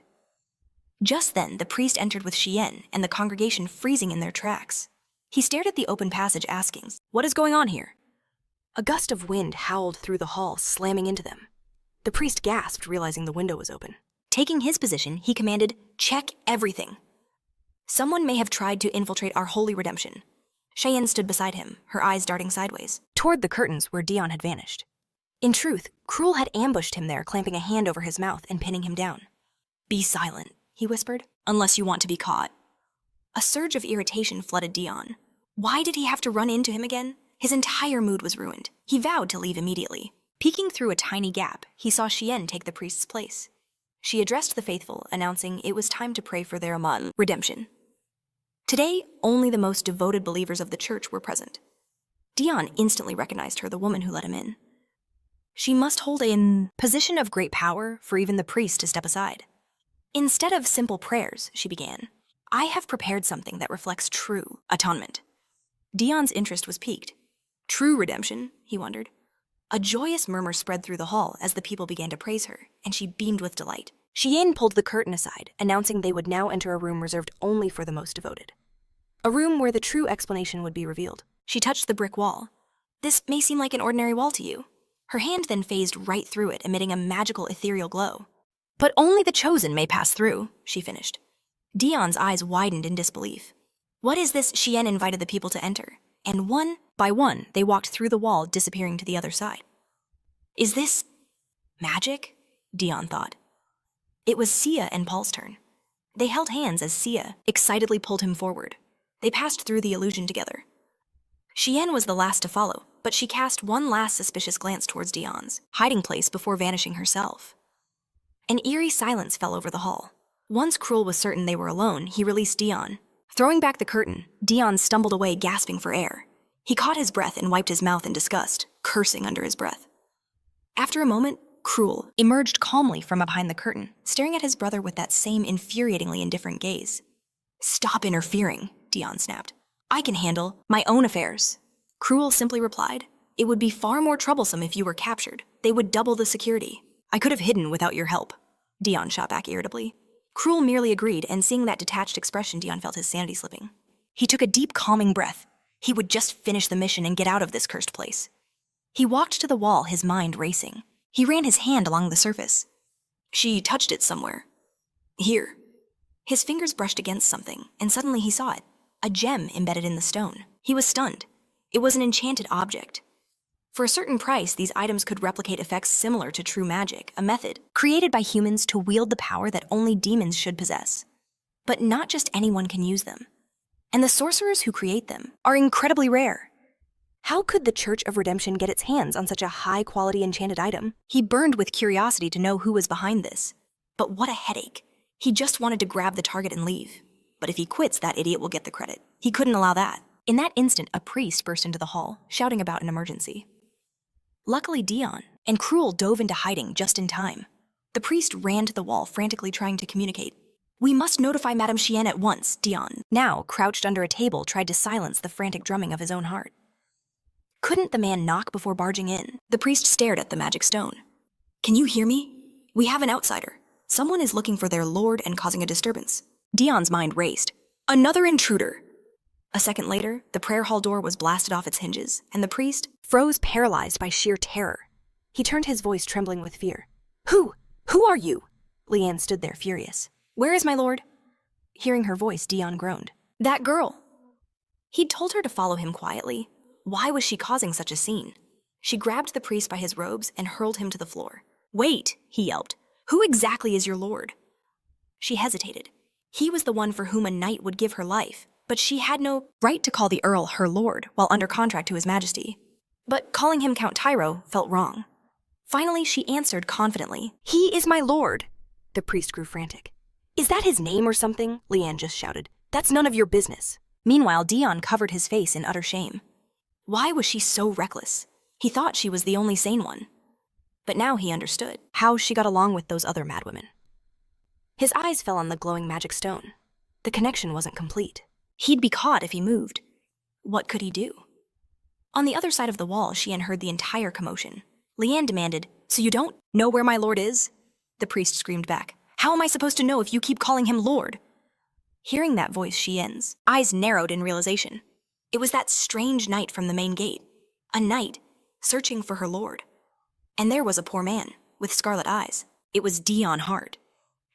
Just then, the priest entered with Xian and the congregation freezing in their tracks. He stared at the open passage, asking, "What is going on here?" a gust of wind howled through the hall, slamming into them. The priest gasped, realizing the window was open. Taking his position, he commanded, "Check everything. Someone may have tried to infiltrate our holy redemption." Cheyenne stood beside him, her eyes darting sideways, Toward the curtains where Dion had vanished. In truth, Cruel had ambushed him there, clamping a hand over his mouth and pinning him down. "Be silent," he whispered, "unless you want to be caught." A surge of irritation flooded Dion. Why did he have to run into him again? His entire mood was ruined. He vowed to leave immediately. Peeking through a tiny gap, he saw Xian take the priest's place. She addressed the faithful, announcing it was time to pray for their redemption. Today, only the most devoted believers of the church were present. Dion instantly recognized her, the woman who let him in. She must hold a position of great power for even the priest to step aside. "Instead of simple prayers," she began, "I have prepared something that reflects true atonement." Dion's interest was piqued. True redemption, he wondered. A joyous murmur spread through the hall as the people began to praise her, and she beamed with delight. Xian pulled the curtain aside, announcing they would now enter a room reserved only for the most devoted. A room where the true explanation would be revealed. She touched the brick wall. "This may seem like an ordinary wall to you." Her hand then phased right through it, emitting a magical ethereal glow. "But only the chosen may pass through," she finished. Dion's eyes widened in disbelief. "What is this?" Xian invited the people to enter, and one by one they walked through the wall, disappearing to the other side. "Is this magic?" Dion thought. It was Sia and Paul's turn. They held hands as Sia excitedly pulled him forward. They passed through the illusion together. Xian was the last to follow, but she cast one last suspicious glance towards Dion's hiding place before vanishing herself. An eerie silence fell over the hall. Once Cruel was certain they were alone, he released Dion. Throwing back the curtain, Dion stumbled away, gasping for air. He caught his breath and wiped his mouth in disgust, cursing under his breath. After a moment, Cruel emerged calmly from behind the curtain, staring at his brother with that same infuriatingly indifferent gaze. "Stop interfering," Dion snapped. "I can handle my own affairs." Cruel simply replied, "It would be far more troublesome if you were captured. They would double the security. I could have hidden without your help." Dion shot back irritably. Cruel merely agreed, and seeing that detached expression, Dion felt his sanity slipping. He took a deep, calming breath. He would just finish the mission and get out of this cursed place. He walked to the wall, his mind racing. He ran his hand along the surface. "She touched it somewhere. Here." His fingers brushed against something, and suddenly he saw it. A gem embedded in the stone. He was stunned. It was an enchanted object. For a certain price, these items could replicate effects similar to true magic, a method created by humans to wield the power that only demons should possess. But not just anyone can use them. And the sorcerers who create them are incredibly rare. How could the Church of Redemption get its hands on such a high-quality enchanted item? He burned with curiosity to know who was behind this. But what a headache. He just wanted to grab the target and leave. But if he quits, that idiot will get the credit. He couldn't allow that. In that instant, a priest burst into the hall, shouting about an emergency. Luckily, Dion and Cruel dove into hiding just in time. The priest ran to the wall, frantically trying to communicate. "We must notify Madame Xian at once," Dion, now crouched under a table, tried to silence the frantic drumming of his own heart. Couldn't the man knock before barging in? The priest stared at the magic stone. "Can you hear me? We have an outsider. Someone is looking for their lord and causing a disturbance." Dion's mind raced. "Another intruder!" A second later, the prayer hall door was blasted off its hinges, and the priest Froze, paralyzed by sheer terror. He turned, his voice trembling with fear. Who are you?" Leanne stood there, furious. "Where is my lord?" Hearing her voice, Dion groaned. "That girl." He'd told her to follow him quietly. Why was she causing such a scene? She grabbed the priest by his robes and hurled him to the floor. "Wait," he yelped. Who exactly is your lord? She hesitated. He was the one for whom a knight would give her life, but she had no right to call the Earl her lord while under contract to his majesty. But calling him Count Tyro felt wrong. Finally, she answered confidently. He is my lord. The priest grew frantic. Is that his name or something? Leanne just shouted. That's none of your business. Meanwhile, Dion covered his face in utter shame. Why was she so reckless? He thought she was the only sane one. But now he understood How she got along with those other madwomen. His eyes fell on the glowing magic stone. The connection wasn't complete. he'd be caught if he moved. What could he do? On the other side of the wall, Xian heard the entire commotion. Leanne demanded, "So you don't know where my lord is?" The priest screamed back, "How am I supposed to know if you keep calling him lord?" Hearing that voice, Xian's eyes narrowed in realization. It was that strange knight from the main gate. A knight, searching for her lord. And there was a poor man, with scarlet eyes. It was Dion Hart.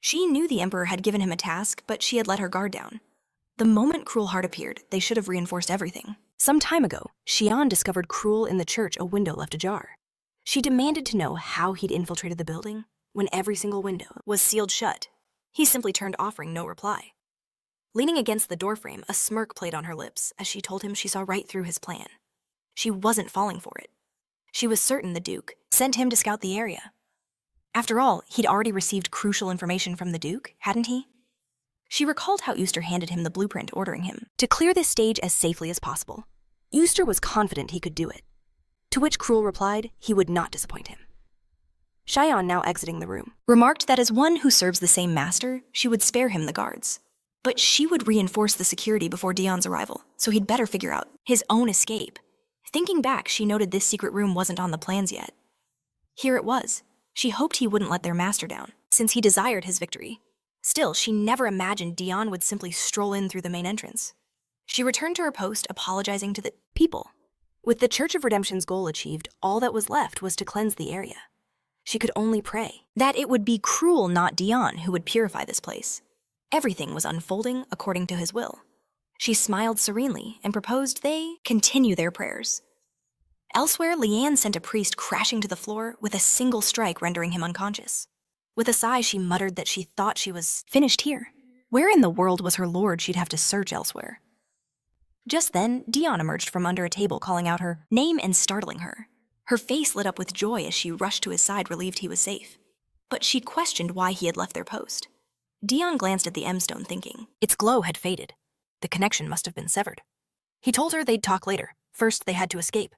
She knew the Emperor had given him a task, but she had let her guard down. The moment Cruel Heart appeared, they should have reinforced everything. Some time ago, Xian discovered Cruel in the church a window left ajar. She demanded to know how he'd infiltrated the building when every single window Was sealed shut. He simply turned, offering no reply. Leaning against the doorframe, a smirk played on her lips as she told him she saw right through his plan. She wasn't falling for it. She was certain the Duke sent him to scout the area. After all, he'd already received crucial information from the Duke, hadn't he? She recalled how Euster handed him the blueprint ordering him to clear this stage as safely as possible. Euster was confident he could do it, to which Cruel replied he would not disappoint him. Xian, now exiting the room, remarked that as one who serves the same master, she would spare him the guards. But she would reinforce the security before Dion's arrival, so he'd better figure out his own escape. Thinking back, she noted this secret room wasn't on the plans yet. Here it was. She hoped he wouldn't let their master down, since he desired his victory. Still, she never imagined Dion would simply stroll in through the main entrance. She returned to her post, apologizing to the people. With the Church of Redemption's goal achieved, all that was left was to cleanse the area. She could only pray that it would be Cruel, not Dion, who would purify this place. Everything was unfolding according to his will. She smiled serenely and proposed they continue their prayers. Elsewhere, Leanne sent a priest crashing to the floor with a single strike, rendering him unconscious. With a sigh, she muttered that she thought she was finished here. Where in the world was her lord? She'd have to search elsewhere. Just then, Dion emerged from under a table, calling out her name and startling her. Her face lit up with joy as she rushed to his side, relieved he was safe. But she'd questioned why he had left their post. Dion glanced at the M-stone, thinking its glow had faded. The connection must have been severed. He told her they'd talk later. First, they had to escape.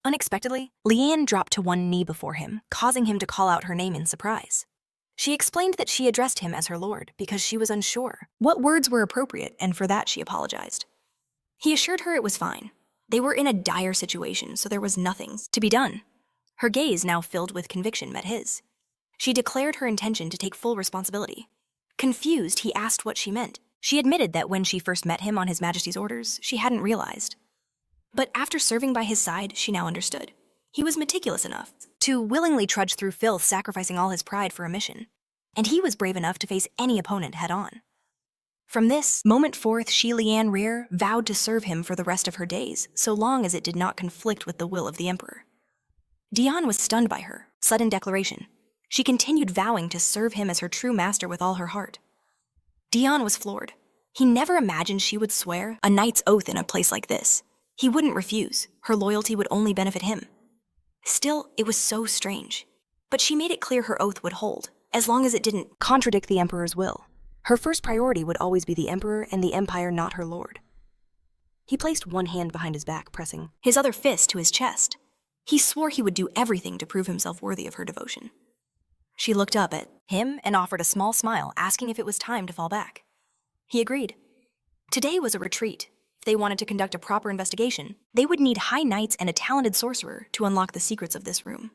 Unexpectedly, Leanne dropped to one knee before him, causing him to call out her name in surprise. She explained that she addressed him as her lord because she was unsure what words were appropriate, and for that she apologized. He assured her it was fine. They were in a dire situation, so there was nothing to be done. Her gaze, now filled with conviction, met his. She declared her intention to take full responsibility. Confused, he asked what she meant. She admitted that when she first met him on His Majesty's orders, she hadn't realized. But after serving by his side, she now understood. He was meticulous enough to willingly trudge through filth, sacrificing all his pride for a mission. And he was brave enough to face any opponent head-on. From this moment forth, she, Leanne Rear, vowed to serve him for the rest of her days, so long as it did not conflict with the will of the Emperor. Dion was stunned by her sudden declaration. She continued vowing to serve him as her true master with all her heart. Dion was floored. He never imagined she would swear a knight's oath in a place like this. He wouldn't refuse. Her loyalty would only benefit him. Still, it was so strange. But she made it clear her oath would hold, as long as it didn't contradict the Emperor's will. Her first priority would always be the Emperor and the Empire, not her lord. He placed one hand behind his back, pressing his other fist to his chest. He swore he would do everything to prove himself worthy of her devotion. She looked up at him and offered a small smile, asking if it was time to fall back. He agreed. Today was a retreat. If they wanted to conduct a proper investigation, they would need high knights and a talented sorcerer to unlock the secrets of this room.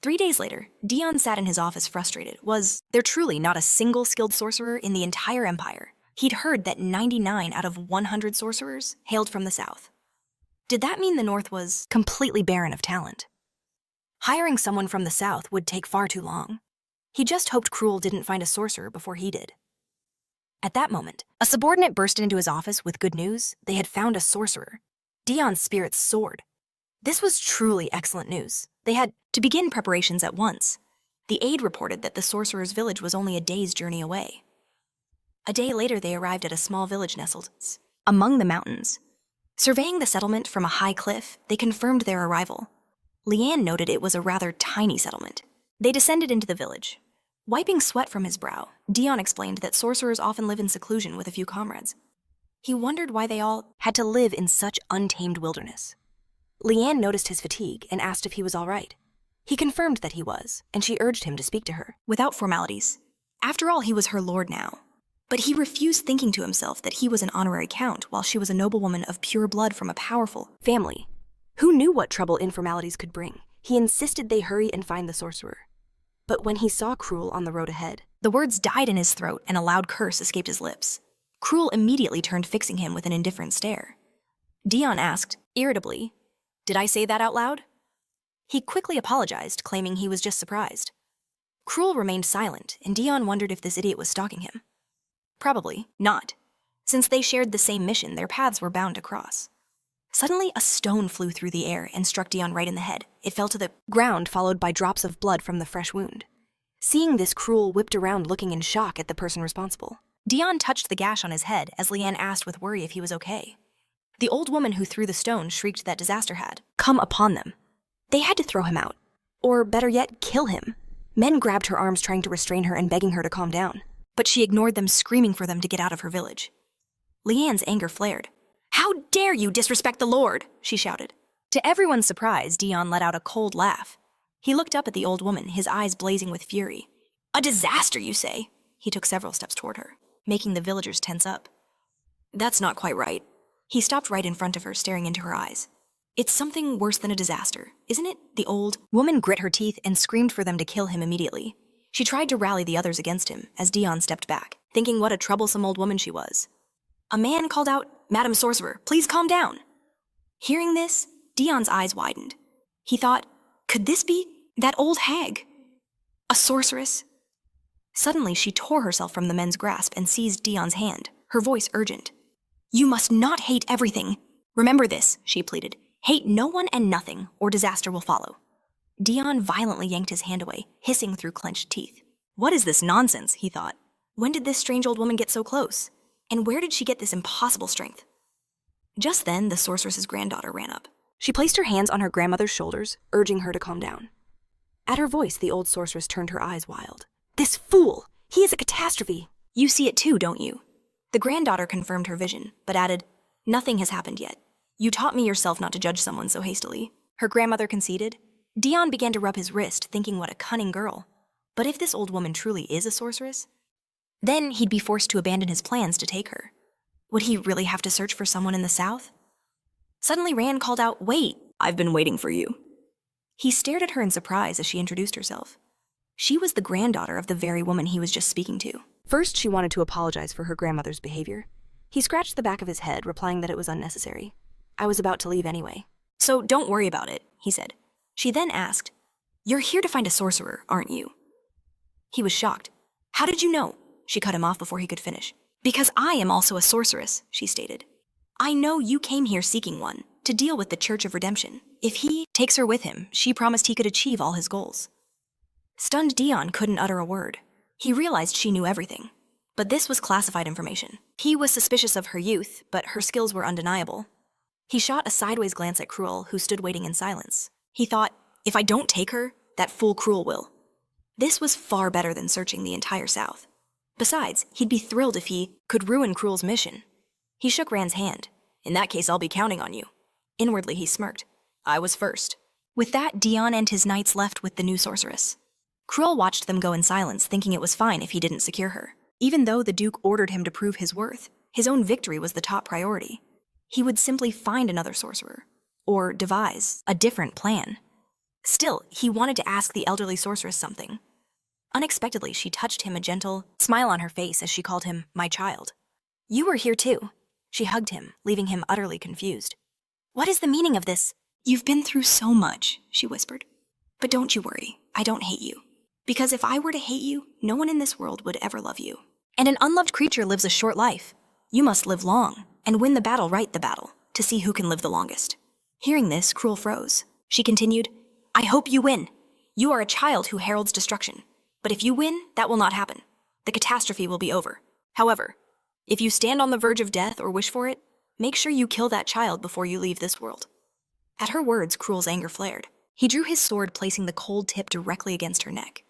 3 days later, Dion sat in his office frustrated. Was there truly not a single skilled sorcerer in the entire empire? He'd heard that 99 out of 100 sorcerers hailed from the south. Did that mean the north was completely barren of talent? Hiring someone from the south would take far too long. He just hoped Cruel didn't find a sorcerer before he did. At that moment, a subordinate burst into his office with good news. They had found a sorcerer. Dion's spirits soared. This was truly excellent news. They had to begin preparations at once. The aide reported that the sorcerer's village was only a day's journey away. A day later, they arrived at a small village nestled among the mountains. Surveying the settlement from a high cliff, they confirmed their arrival. Leanne noted it was a rather tiny settlement. They descended into the village. Wiping sweat from his brow, Dion explained that sorcerers often live in seclusion with a few comrades. He wondered why they all Had to live in such untamed wilderness. Leanne noticed his fatigue and asked if he was all right. He confirmed that he was, and she urged him to speak to her. without formalities. After all, he was her lord now. But he refused, thinking to himself that he was an honorary count while she was a noblewoman of pure blood from a powerful Family. Who knew what trouble informalities could bring? He insisted they hurry and find the sorcerer. But when he saw Cruel on the road ahead, The words died in his throat and a loud curse escaped his lips. Cruel immediately turned, fixing him with an indifferent stare. Dion asked, irritably, "Did I say that out loud?" He quickly apologized, claiming he was just surprised. Cruel remained silent, and Dion wondered if this idiot was stalking him. Probably not. Since they shared the same mission, their paths were bound to cross. Suddenly, a stone flew through the air and struck Dion right in the head. It fell to the ground, followed by drops of blood from the fresh wound. Seeing this, Cruel whipped around, looking in shock at the person responsible. Dion touched the gash on his head as Leanne asked with worry if he was okay. The old woman who threw the stone shrieked that disaster had Come upon them. They had to throw him out. Or better yet, kill him. Men grabbed her arms, trying to restrain her and begging her to calm down. but she ignored them, screaming for them to get out of her village. Leanne's anger flared. "How dare you disrespect the Lord?" she shouted. To everyone's surprise, Dion let out a cold laugh. He looked up at the old woman, his eyes blazing with fury. "A disaster, you say?" He took several steps toward her, making the villagers tense up. "That's not quite right." He stopped right in front of her, staring into her eyes. "It's something worse than a disaster, isn't it?" The old woman grit her teeth and screamed for them to kill him immediately. She tried to rally the others against him as Dion stepped back, thinking what a troublesome old woman she was. A man called out, "Madam Sorcerer, please calm down." Hearing this, Dion's eyes widened. He thought, could this be that old hag? A sorceress? Suddenly, she tore herself from the men's grasp and seized Dion's hand, her voice urgent. "You must not hate everything. Remember this," she pleaded. "Hate no one and nothing, or disaster will follow." Dion violently yanked his hand away, hissing through clenched teeth. What is this nonsense, he thought. When did this strange old woman get so close? And where did she get this impossible strength? Just then, the sorceress's granddaughter ran up. She placed her hands on her grandmother's shoulders, urging her to calm down. At her voice, the old sorceress turned her eyes wild. "This fool! He is a catastrophe!" "You see it too, don't you?" The granddaughter confirmed her vision, but added, "Nothing has happened yet. You taught me yourself not to judge someone so hastily." Her grandmother conceded. Dion began to rub his wrist, thinking what a cunning girl. But if this old woman truly is a sorceress, then he'd be forced to abandon his plans to take her. Would he really have to search for someone in the south? Suddenly, Rand called out, "Wait, I've been waiting for you." He stared at her in surprise as she introduced herself. She was the granddaughter of the very woman he was just speaking to. First, she wanted to apologize for her grandmother's behavior. He scratched the back of his head, replying that it was unnecessary. "I was about to leave anyway." "So don't worry about it," he said. She then asked, "You're here to find a sorcerer, aren't you?" He was shocked. "How did you know?" She cut him off before he could finish. "Because I am also a sorceress," she stated. "I know you came here seeking one, to deal with the Church of Redemption. If he takes her with him, she promised he could achieve all his goals." Stunned Dion couldn't utter a word. He realized she knew everything. But this was classified information. He was suspicious of her youth, but her skills were undeniable. He shot a sideways glance at Cruel, who stood waiting in silence. He thought, if I don't take her, that fool Cruel will. This was far better than searching the entire South. Besides, he'd be thrilled if he could ruin Cruel's mission. He shook Rand's hand. "In that case, I'll be counting on you." Inwardly, he smirked. "I was first." With that, Dion and his knights left with the new sorceress. Cruel watched them go in silence, thinking it was fine if he didn't secure her. Even though the Duke ordered him to prove his worth, his own victory was the top priority. He would simply find another sorcerer, or devise a different plan. Still, he wanted to ask the elderly sorceress something. Unexpectedly, she touched him, a gentle smile on her face as she called him my child. "You were here too." She hugged him, leaving him utterly confused. "What is the meaning of this?" "You've been through so much," she whispered. "But don't you worry, I don't hate you. Because if I were to hate you, no one in this world would ever love you. And an unloved creature lives a short life. You must live long, and win the battle right the battle, to see who can live the longest." Hearing this, Cruel froze. She continued, "I hope you win. You are a child who heralds destruction. But if you win, that will not happen. The catastrophe will be over. However, if you stand on the verge of death or wish for it, make sure you kill that child before you leave this world." At her words, Cruel's anger flared. He drew his sword, placing the cold tip directly against her neck.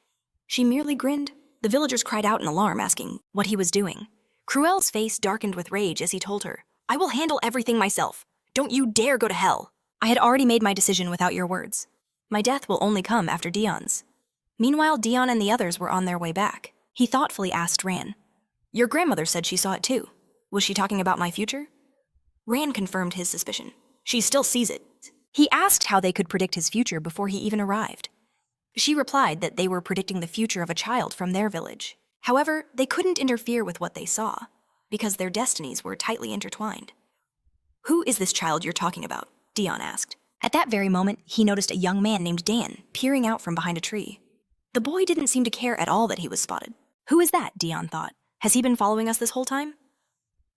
She merely grinned. The villagers cried out in alarm, asking what he was doing. Cruel's face darkened with rage as he told her, "I will handle everything myself. Don't you dare go to hell." I had already made my decision without your words. My death will only come after Dion's. Meanwhile, Dion and the others were on their way back. He thoughtfully asked Ran, "Your grandmother said she saw it too. Was she talking about my future?" Ran confirmed his suspicion. "She still sees it." He asked how they could predict his future before he even arrived. She replied that they were predicting the future of a child from their village. However, they couldn't interfere with what they saw, because their destinies were tightly intertwined. "Who is this child you're talking about?" Dion asked. At that very moment, he noticed a young man named Dan peering out from behind a tree. The boy didn't seem to care at all that he was spotted. "Who is that?" Dion thought. "Has he been following us this whole time?"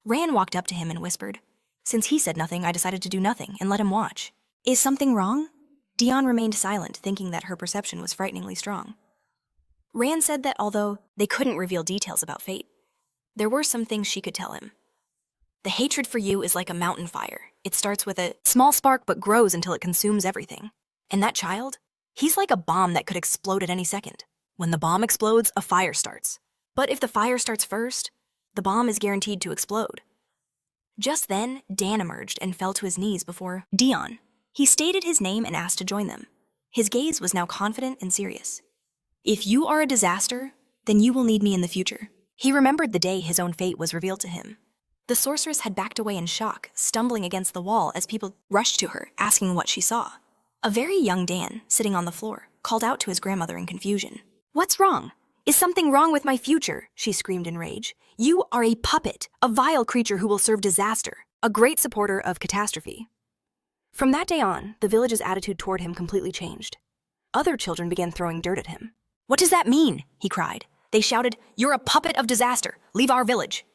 Ran walked up to him and whispered, "Since he said nothing, I decided to do nothing and let him watch." "Is something wrong?" Dion remained silent, thinking that her perception was frighteningly strong. Ran said that although they couldn't reveal details about fate, there were some things she could tell him. "The hatred for you is like a mountain fire. It starts with a small spark but grows until it consumes everything. And that child? He's like a bomb that could explode at any second. When the bomb explodes, a fire starts. But if the fire starts first, the bomb is guaranteed to explode." Just then, Dan emerged and fell to his knees before Dion. He stated his name and asked to join them. His gaze was now confident and serious. "If you are a disaster, then you will need me in the future." He remembered the day his own fate was revealed to him. The sorceress had backed away in shock, stumbling against the wall as people rushed to her, asking what she saw. A very young Dan, sitting on the floor, called out to his grandmother in confusion. "What's wrong? Is something wrong with my future?" she screamed in rage. "You are a puppet, a vile creature who will serve disaster, a great supporter of catastrophe." From that day on, the village's attitude toward him completely changed. Other children began throwing dirt at him. "What does that mean?" he cried. They shouted, "You're a puppet of disaster. Leave our village."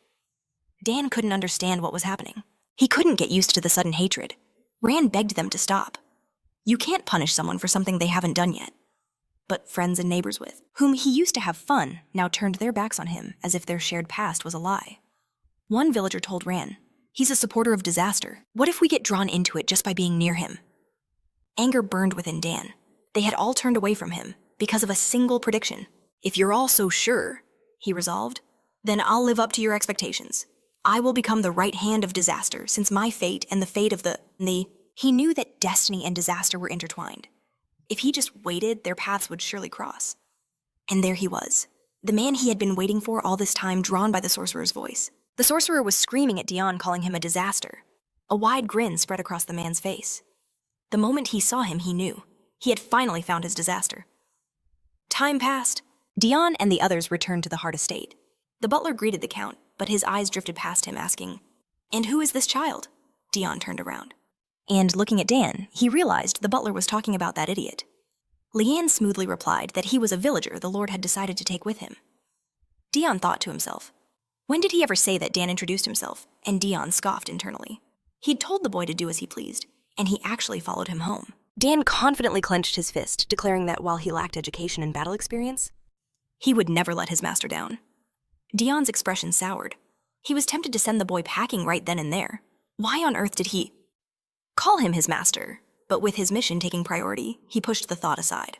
Dan couldn't understand what was happening. He couldn't get used to the sudden hatred. Ran begged them to stop. You can't punish someone for something they haven't done yet. But friends and neighbors with whom he used to have fun now turned their backs on him as if their shared past was a lie. One villager told Ran, "He's a supporter of disaster. What if we get drawn into it just by being near him?" Anger burned within Dan. They had all turned away from him because of a single prediction. "If you're all so sure," he resolved, "then I'll live up to your expectations. I will become the right hand of disaster, since my fate and the fate of the... He knew that destiny and disaster were intertwined. If he just waited, their paths would surely cross. And there he was, the man he had been waiting for all this time, drawn by the sorcerer's voice. The sorcerer was screaming at Dion, calling him a disaster. A wide grin spread across the man's face. The moment he saw him, he knew. He had finally found his disaster. Time passed. Dion and the others returned to the Hart estate. The butler greeted the count, but his eyes drifted past him, asking, "And who is this child?" Dion turned around. And looking at Dan, he realized the butler was talking about that idiot. Leanne smoothly replied that he was a villager the Lord had decided to take with him. Dion thought to himself, when did he ever say that Dan introduced himself? And Dion scoffed internally. He'd told the boy to do as he pleased, and he actually followed him home. Dan confidently clenched his fist, declaring that while he lacked education and battle experience, he would never let his master down. Dion's expression soured. He was tempted to send the boy packing right then and there. Why on earth did he call him his master? But with his mission taking priority, he pushed the thought aside.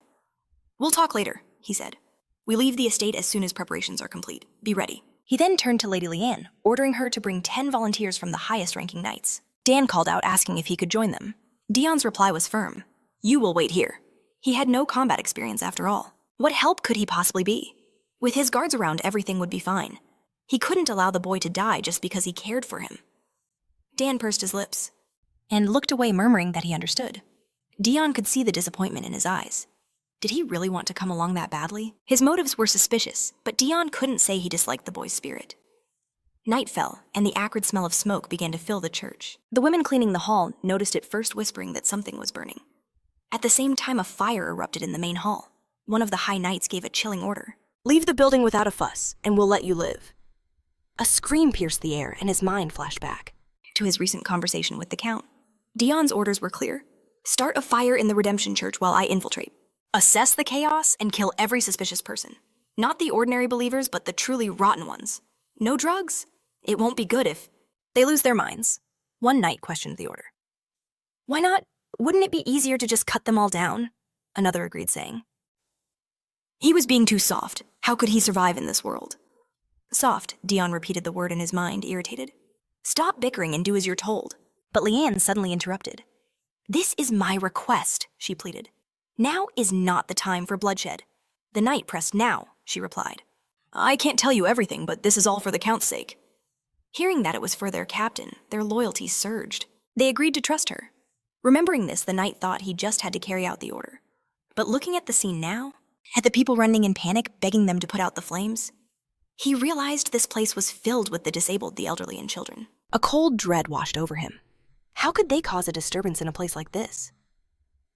"We'll talk later," he said. "We leave the estate as soon as preparations are complete. Be ready." He then turned to Lady Leanne, ordering her to bring 10 volunteers from the highest-ranking knights. Dan called out, asking if he could join them. Dion's reply was firm. "You will wait here." He had no combat experience after all. What help could he possibly be? With his guards around, everything would be fine. He couldn't allow the boy to die just because he cared for him. Dan pursed his lips and looked away, murmuring that he understood. Dion could see the disappointment in his eyes. Did he really want to come along that badly? His motives were suspicious, but Dion couldn't say he disliked the boy's spirit. Night fell, and the acrid smell of smoke began to fill the church. The women cleaning the hall noticed it first, whispering that something was burning. At the same time, a fire erupted in the main hall. One of the high knights gave a chilling order. "Leave the building without a fuss, and we'll let you live." A scream pierced the air, and his mind flashed back to his recent conversation with the Count. Dion's orders were clear. "Start a fire in the Redemption Church while I infiltrate. Assess the chaos and kill every suspicious person. Not the ordinary believers, but the truly rotten ones. No drugs? It won't be good if They lose their minds. One knight questioned the order. Why not? Wouldn't it be easier to just cut them all down? Another agreed, saying. he was being too soft. How could he survive in this world? Soft, Dion repeated the word in his mind, irritated. Stop bickering and do as you're told. But Leanne suddenly interrupted. This is my request, she pleaded. Now is not the time for bloodshed. The knight pressed now, she replied. I can't tell you everything, but this is all for the Count's sake. Hearing that it was for their captain, their loyalty surged. They agreed to trust her. Remembering this, the knight thought he just had to carry out the order. But looking at the scene now, at the people running in panic, begging them to put out the flames, he realized this place was filled with the disabled, the elderly, and children. A cold dread washed over him. How could they cause a disturbance in a place like this?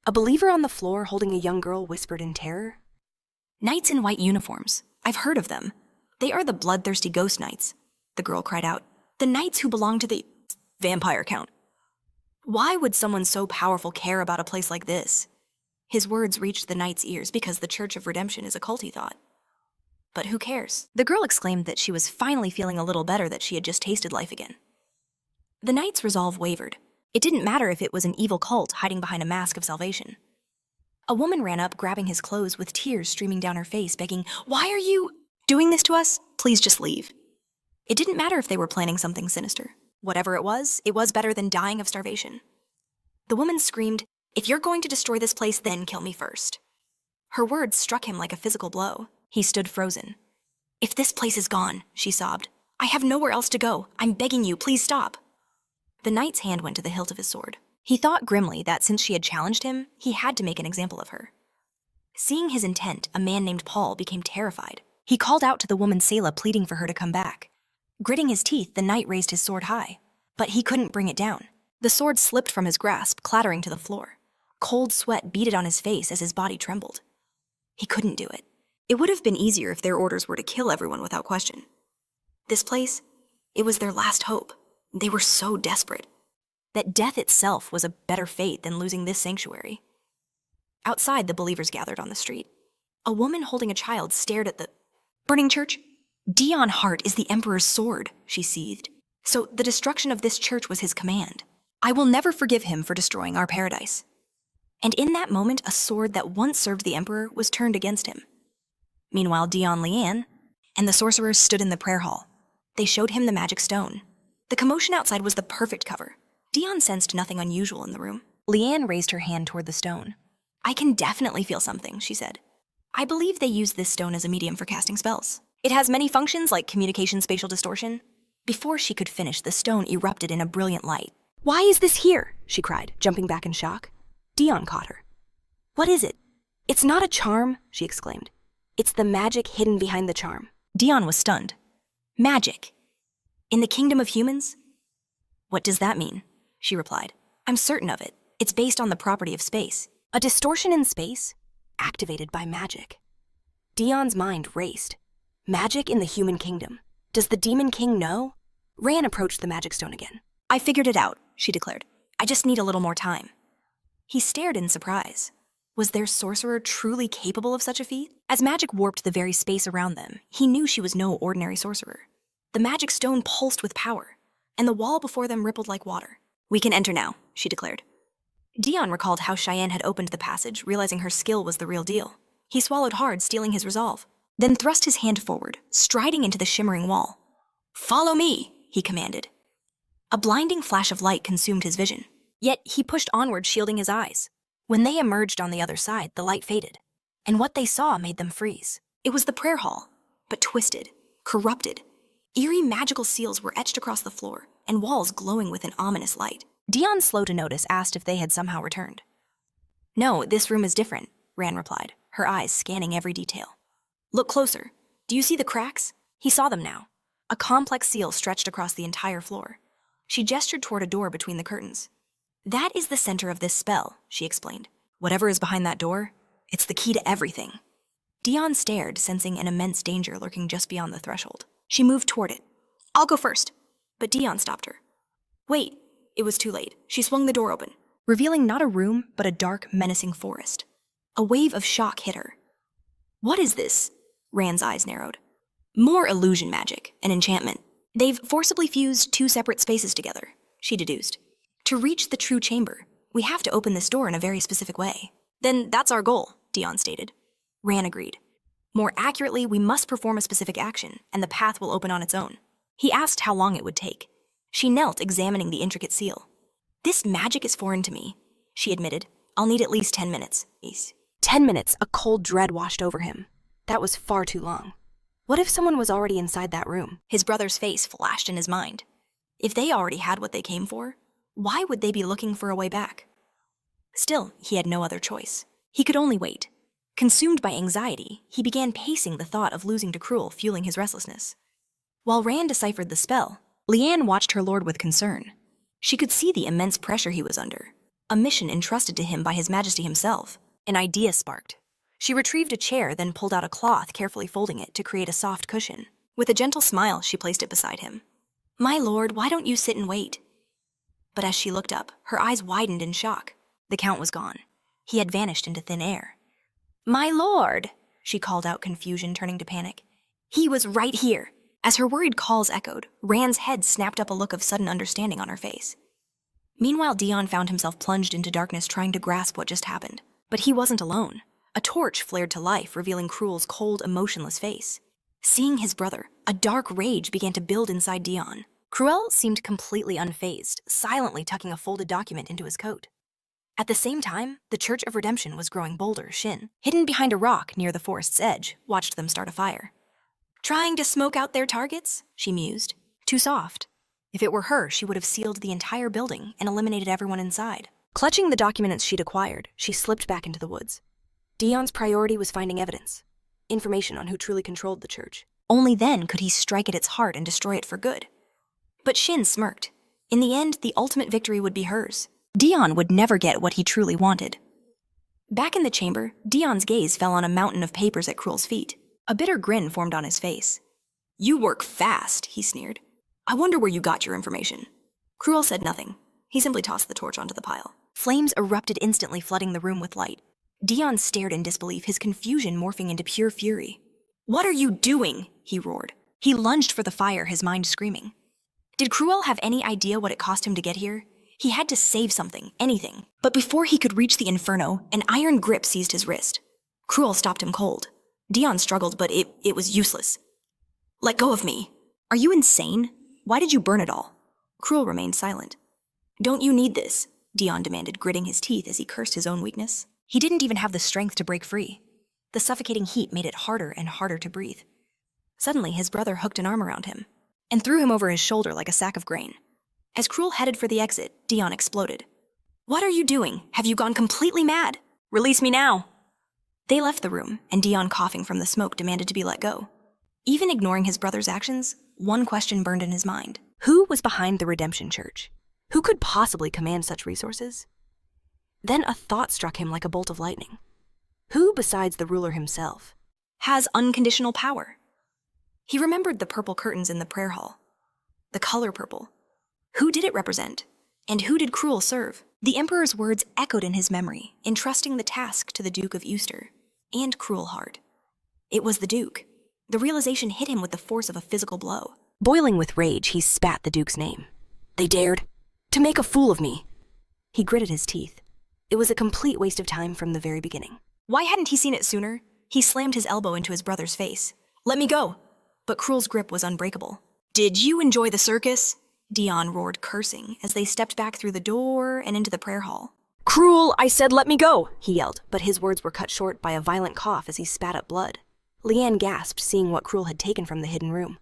A believer on the floor holding a young girl whispered in terror. Knights in white uniforms. I've heard of them. They are the bloodthirsty ghost knights, the girl cried out. The knights who belong to the vampire count. Why would someone so powerful care about a place like this? His words reached the knight's ears because the Church of Redemption is a cult, he thought. But who cares? The girl exclaimed that she was finally feeling a little better, that she had just tasted life again. The knight's resolve wavered. It didn't matter if it was an evil cult hiding behind a mask of salvation. A woman ran up, grabbing his clothes with tears streaming down her face, begging, Why are you doing this to us? Please just leave. It didn't matter if they were planning something sinister. Whatever it was better than dying of starvation. The woman screamed, If you're going to destroy this place, then kill me first. Her words struck him like a physical blow. He stood frozen. If this place is gone, she sobbed, I have nowhere else to go. I'm begging you, please stop. The knight's hand went to the hilt of his sword. He thought grimly that since she had challenged him, he had to make an example of her. Seeing his intent, a man named Paul became terrified. He called out to the woman Selah, pleading for her to come back. Gritting his teeth, the knight raised his sword high. But he couldn't bring it down. The sword slipped from his grasp, clattering to the floor. Cold sweat beaded on his face as his body trembled. He couldn't do it. It would have been easier if their orders were to kill everyone without question. This place, it was their last hope. They were so desperate that death itself was a better fate than losing this sanctuary. Outside, the believers gathered on the street. A woman holding a child stared at the burning church. Dion Hart is the Emperor's sword, she seethed. So the destruction of this church was his command. I will never forgive him for destroying our paradise. And in that moment, a sword that once served the Emperor was turned against him. Meanwhile, Dion, Leanne, and the sorcerers stood in the prayer hall. They showed him the magic stone. The commotion outside was the perfect cover. Dion sensed nothing unusual in the room. Leanne raised her hand toward the stone. I can definitely feel something, she said. I believe they use this stone as a medium for casting spells. It has many functions like communication, spatial distortion. Before she could finish, the stone erupted in a brilliant light. Why is this here? She cried, jumping back in shock. Dion caught her. What is it? It's not a charm, she exclaimed. It's the magic hidden behind the charm. Dion was stunned. Magic? In the kingdom of humans? What does that mean? She replied. I'm certain of it. It's based on the property of space. A distortion in space? Activated by magic. Dion's mind raced. Magic in the human kingdom. Does the Demon King know? Ran approached the magic stone again. I figured it out, she declared. I just need a little more time. He stared in surprise. Was their sorcerer truly capable of such a feat? As magic warped the very space around them, he knew she was no ordinary sorcerer. The magic stone pulsed with power, and the wall before them rippled like water. We can enter now, she declared. Dion recalled how Cheyenne had opened the passage, realizing her skill was the real deal. He swallowed hard, steeling his resolve, then thrust his hand forward, striding into the shimmering wall. Follow me, he commanded. A blinding flash of light consumed his vision, yet he pushed onward, shielding his eyes. When they emerged on the other side, the light faded, and what they saw made them freeze. It was the prayer hall, but twisted, corrupted. Eerie magical seals were etched across the floor, and walls glowing with an ominous light. Dion, slow to notice, asked if they had somehow returned. No, this room is different, Ran replied, her eyes scanning every detail. Look closer. Do you see the cracks? He saw them now. A complex seal stretched across the entire floor. She gestured toward a door between the curtains. That is the center of this spell, she explained. Whatever is behind that door, it's the key to everything. Dion stared, sensing an immense danger lurking just beyond the threshold. She moved toward it. I'll go first. But Dion stopped her. Wait. It was too late. She swung the door open, revealing not a room, but a dark, menacing forest. A wave of shock hit her. What is this? Rand's eyes narrowed. More illusion magic, an enchantment. They've forcibly fused two separate spaces together, she deduced. To reach the true chamber, we have to open this door in a very specific way. Then that's our goal, Dion stated. Rand agreed. More accurately, we must perform a specific action, and the path will open on its own. He asked how long it would take. She knelt, examining the intricate seal. This magic is foreign to me, she admitted. I'll need at least 10 minutes. 10 minutes, a cold dread washed over him. That was far too long. What if someone was already inside that room? His brother's face flashed in his mind. If they already had what they came for, why would they be looking for a way back? Still, he had no other choice. He could only wait. Consumed by anxiety, he began pacing the thought of losing to Cruel, fueling his restlessness. While Rand deciphered the spell, Leanne watched her lord with concern. She could see the immense pressure he was under, a mission entrusted to him by His Majesty himself. An idea sparked. She retrieved a chair, then pulled out a cloth, carefully folding it to create a soft cushion. With a gentle smile, she placed it beside him. My lord, why don't you sit and wait? But as she looked up, her eyes widened in shock. The Count was gone. He had vanished into thin air. My lord, she called out, confusion turning to panic. He was right here. As her worried calls echoed, Rand's head snapped up, a look of sudden understanding on her face. Meanwhile, Dion found himself plunged into darkness, trying to grasp what just happened. But he wasn't alone. A torch flared to life, revealing Cruel's cold, emotionless face. Seeing his brother, a dark rage began to build inside Dion. Cruel seemed completely unfazed, silently tucking a folded document into his coat. At the same time, the Church of Redemption was growing bolder. Shin, hidden behind a rock near the forest's edge, watched them start a fire. Trying to smoke out their targets? She mused. Too soft. If it were her, she would have sealed the entire building and eliminated everyone inside. Clutching the documents she'd acquired, she slipped back into the woods. Dion's priority was finding evidence, information on who truly controlled the church. Only then could he strike at its heart and destroy it for good. But Shin smirked. In the end, the ultimate victory would be hers. Dion would never get what he truly wanted. Back in the chamber, Dion's gaze fell on a mountain of papers at Cruel's feet. A bitter grin formed on his face. You work fast, he sneered. I wonder where you got your information. Cruel said nothing. He simply tossed the torch onto the pile. Flames erupted instantly, flooding the room with light. Dion stared in disbelief, his confusion morphing into pure fury. What are you doing? He roared. He lunged for the fire, his mind screaming. Did Cruel have any idea what it cost him to get here? He had to save something, anything. But before he could reach the inferno, an iron grip seized his wrist. Cruel stopped him cold. Dion struggled, but it was useless. Let go of me. Are you insane? Why did you burn it all? Cruel remained silent. Don't you need this? Dion demanded, gritting his teeth as he cursed his own weakness. He didn't even have the strength to break free. The suffocating heat made it harder and harder to breathe. Suddenly, his brother hooked an arm around him and threw him over his shoulder like a sack of grain. As Cruel headed for the exit, Dion exploded. What are you doing? Have you gone completely mad? Release me now. They left the room, and Dion, coughing from the smoke, demanded to be let go. Even ignoring his brother's actions, one question burned in his mind. Who was behind the Redemption Church? Who could possibly command such resources? Then a thought struck him like a bolt of lightning. Who, besides the ruler himself, has unconditional power? He remembered the purple curtains in the prayer hall. The color purple. Who did it represent? And who did Cruel serve? The Emperor's words echoed in his memory, entrusting the task to the Duke of Euster and Cruel Heart. It was the Duke. The realization hit him with the force of a physical blow. Boiling with rage, he spat the Duke's name. They dared to make a fool of me. He gritted his teeth. It was a complete waste of time from the very beginning. Why hadn't he seen it sooner? He slammed his elbow into his brother's face. Let me go! But Cruel's grip was unbreakable. Did you enjoy the circus? Dion roared, cursing, as they stepped back through the door and into the prayer hall. Cruel, I said let me go, he yelled, but his words were cut short by a violent cough as he spat up blood. Leanne gasped, seeing what Cruel had taken from the hidden room.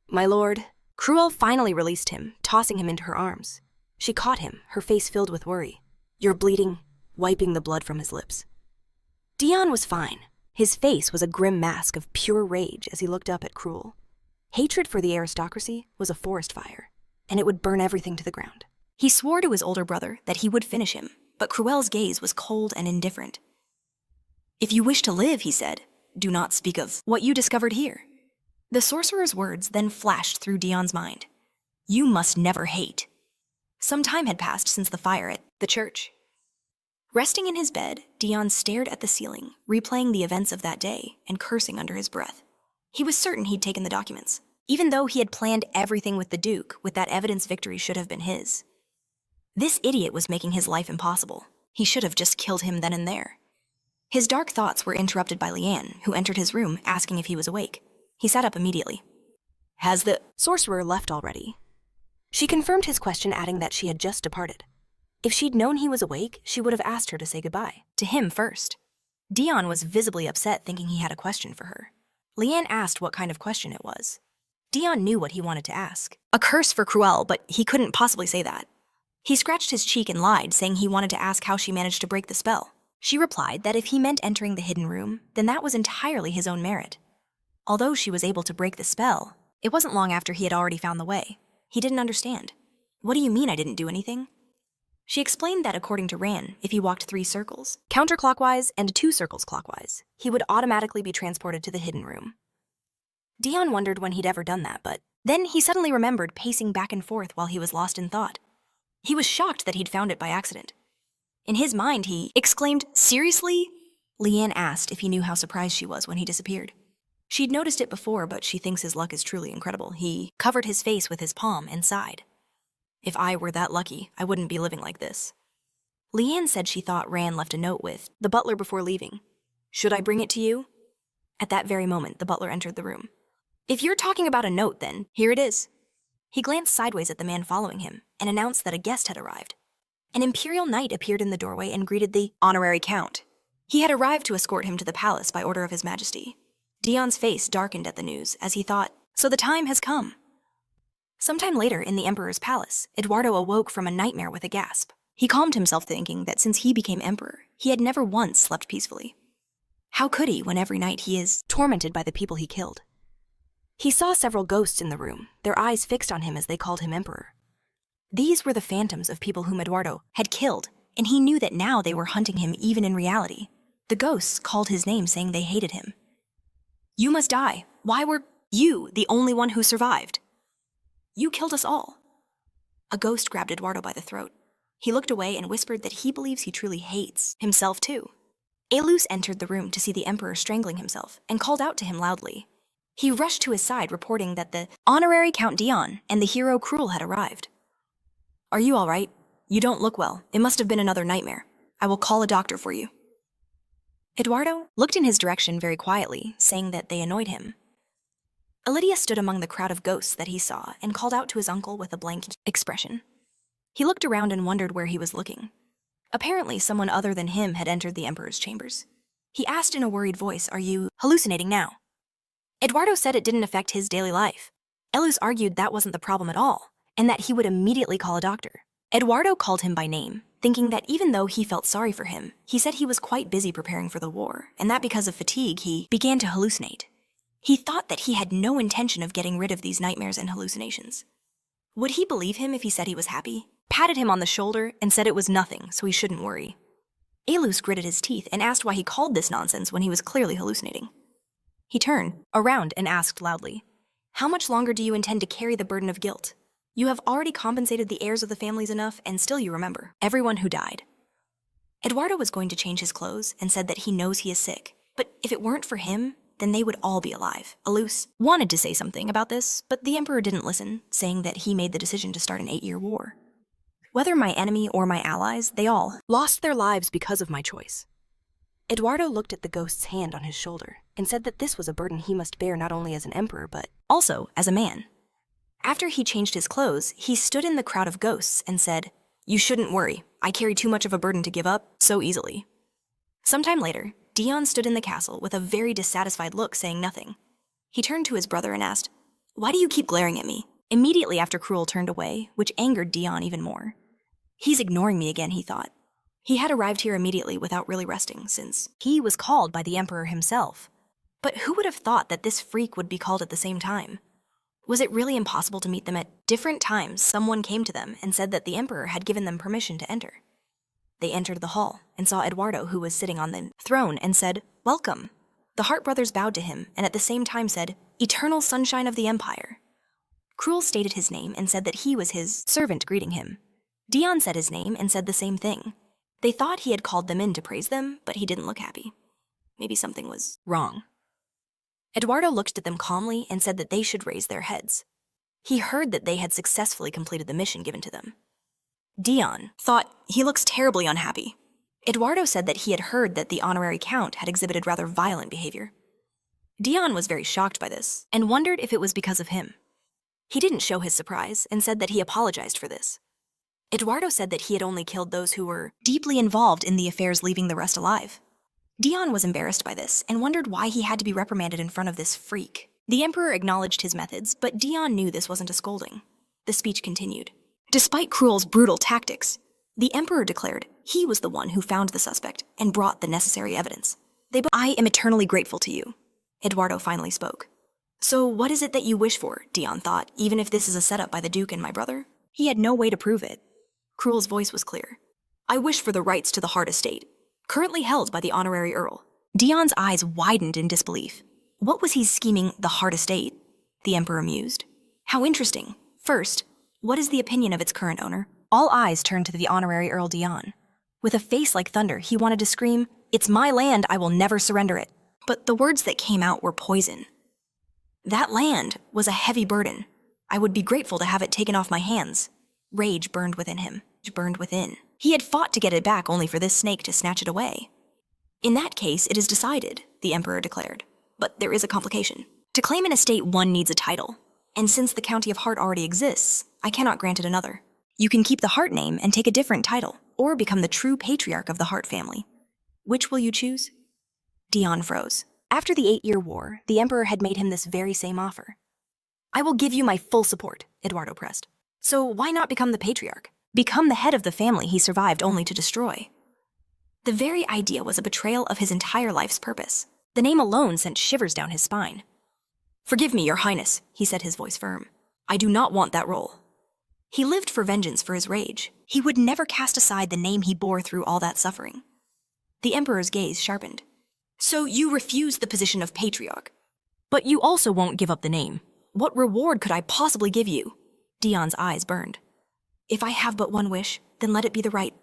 My lord. Cruel finally released him, tossing him into her arms. She caught him, her face filled with worry. You're bleeding, wiping the blood from his lips. Dion was fine. His face was a grim mask of pure rage as he looked up at Cruel. Hatred for the aristocracy was a forest fire, and it would burn everything to the ground. He swore to his older brother that he would finish him, but Cruel's gaze was cold and indifferent. If you wish to live, he said, do not speak of what you discovered here. The sorcerer's words then flashed through Dion's mind. You must never hate. Some time had passed since the fire at the church. Resting in his bed, Dion stared at the ceiling, replaying the events of that day and cursing under his breath. He was certain he'd taken the documents, even though he had planned everything with the Duke, with that evidence victory should have been his. This idiot was making his life impossible. He should have just killed him then and there. His dark thoughts were interrupted by Leanne, who entered his room asking if he was awake. He sat up immediately. Has the sorcerer left already? She confirmed his question, adding that she had just departed. If she'd known he was awake, she would have asked her to say goodbye. To him first. Dion was visibly upset, thinking he had a question for her. Leanne asked what kind of question it was. Dion knew what he wanted to ask. A curse for Cruel, but he couldn't possibly say that. He scratched his cheek and lied, saying he wanted to ask how she managed to break the spell. She replied that if he meant entering the hidden room, then that was entirely his own merit. Although she was able to break the spell, it wasn't long after he had already found the way. He didn't understand. What do you mean I didn't do anything? She explained that according to Ran, if he walked 3 circles, counterclockwise and 2 circles clockwise, he would automatically be transported to the hidden room. Dion wondered when he'd ever done that, but then he suddenly remembered pacing back and forth while he was lost in thought. He was shocked that he'd found it by accident. In his mind, he exclaimed, "Seriously?" Leanne asked if he knew how surprised she was when he disappeared. She'd noticed it before, but she thinks his luck is truly incredible. He covered his face with his palm and sighed. If I were that lucky, I wouldn't be living like this. Leanne said she thought Ran left a note with the butler before leaving. Should I bring it to you? At that very moment, the butler entered the room. If you're talking about a note, then here it is. He glanced sideways at the man following him and announced that a guest had arrived. An imperial knight appeared in the doorway and greeted the honorary count. He had arrived to escort him to the palace by order of his majesty. Dion's face darkened at the news as he thought, so the time has come. Sometime later in the emperor's palace, Eduardo awoke from a nightmare with a gasp. He calmed himself, thinking that since he became emperor, he had never once slept peacefully. How could he when every night he is tormented by the people he killed? He saw several ghosts in the room, their eyes fixed on him as they called him emperor. These were the phantoms of people whom Eduardo had killed, and he knew that now they were hunting him even in reality. The ghosts called his name, saying they hated him. You must die. Why were you the only one who survived? You killed us all. A ghost grabbed Eduardo by the throat. He looked away and whispered that he believes he truly hates himself too. Elus entered the room to see the emperor strangling himself and called out to him loudly. He rushed to his side, reporting that the honorary Count Dion and the hero Cruel had arrived. Are you all right? You don't look well. It must have been another nightmare. I will call a doctor for you. Eduardo looked in his direction very quietly, saying that they annoyed him. Lydia stood among the crowd of ghosts that he saw and called out to his uncle with a blank expression. He looked around and wondered where he was looking. Apparently, someone other than him had entered the emperor's chambers. He asked in a worried voice, "Are you hallucinating now?" Eduardo said it didn't affect his daily life. Elus argued that wasn't the problem at all, and that he would immediately call a doctor. Eduardo called him by name, thinking that even though he felt sorry for him, he said he was quite busy preparing for the war, and that because of fatigue he began to hallucinate. He thought that he had no intention of getting rid of these nightmares and hallucinations. Would he believe him if he said he was happy? Patted him on the shoulder and said it was nothing, so he shouldn't worry. Elus gritted his teeth and asked why he called this nonsense when he was clearly hallucinating. He turned around and asked loudly, "How much longer do you intend to carry the burden of guilt? You have already compensated the heirs of the families enough, and still you remember everyone who died." Eduardo was going to change his clothes and said that he knows he is sick, but if it weren't for him, then they would all be alive. Elus wanted to say something about this, but the emperor didn't listen, saying that he made the decision to start an 8-year war. Whether my enemy or my allies, they all lost their lives because of my choice. Eduardo looked at the ghost's hand on his shoulder and said that this was a burden he must bear not only as an emperor, but also as a man. After he changed his clothes, he stood in the crowd of ghosts and said, "You shouldn't worry. I carry too much of a burden to give up so easily." Sometime later, Dion stood in the castle with a very dissatisfied look, saying nothing. He turned to his brother and asked, "Why do you keep glaring at me?" Immediately after Cruel turned away, which angered Dion even more. He's ignoring me again, he thought. He had arrived here immediately without really resting, since he was called by the emperor himself. But who would have thought that this freak would be called at the same time? Was it really impossible to meet them at different times? Someone came to them and said that the emperor had given them permission to enter. They entered the hall and saw Eduardo, who was sitting on the throne, and said, "Welcome." The Hart brothers bowed to him and at the same time said, "Eternal sunshine of the empire." Cruel stated his name and said that he was his servant greeting him. Dion said his name and said the same thing. They thought he had called them in to praise them, but he didn't look happy. Maybe something was wrong. Eduardo looked at them calmly and said that they should raise their heads. He heard that they had successfully completed the mission given to them. Dion thought, he looks terribly unhappy. Eduardo said that he had heard that the honorary count had exhibited rather violent behavior. Dion was very shocked by this and wondered if it was because of him. He didn't show his surprise and said that he apologized for this. Eduardo said that he had only killed those who were deeply involved in the affairs, leaving the rest alive. Dion was embarrassed by this and wondered why he had to be reprimanded in front of this freak. The emperor acknowledged his methods, but Dion knew this wasn't a scolding. The speech continued. Despite Cruel's brutal tactics, the emperor declared he was the one who found the suspect and brought the necessary evidence. I am eternally grateful to you, Eduardo finally spoke. So what is it that you wish for, Dion thought, even if this is a setup by the Duke and my brother? He had no way to prove it. Cruel's voice was clear. I wish for the rights to the Hart estate, currently held by the honorary earl. Dion's eyes widened in disbelief. What was he scheming the Hart estate? The emperor mused. How interesting. First, what is the opinion of its current owner? All eyes turned to the honorary Earl Dion. With a face like thunder, he wanted to scream, "It's my land, I will never surrender it." But the words that came out were poison. That land was a heavy burden. I would be grateful to have it taken off my hands. Rage burned within him. He had fought to get it back only for this snake to snatch it away. In that case, it is decided, the emperor declared. But there is a complication. To claim an estate, one needs a title. And since the county of Hart already exists, I cannot grant it another. You can keep the Hart name and take a different title, or become the true patriarch of the Hart family. Which will you choose? Dion froze. After the 8-year war, the emperor had made him this very same offer. I will give you my full support, Eduardo pressed. So why not become the patriarch? Become the head of the family he survived only to destroy. The very idea was a betrayal of his entire life's purpose. The name alone sent shivers down his spine. Forgive me, your highness, he said, his voice firm. I do not want that role. He lived for vengeance for his rage. He would never cast aside the name he bore through all that suffering. The emperor's gaze sharpened. So you refuse the position of patriarch. But you also won't give up the name. What reward could I possibly give you? Dion's eyes burned. If I have but one wish, then let it be the right.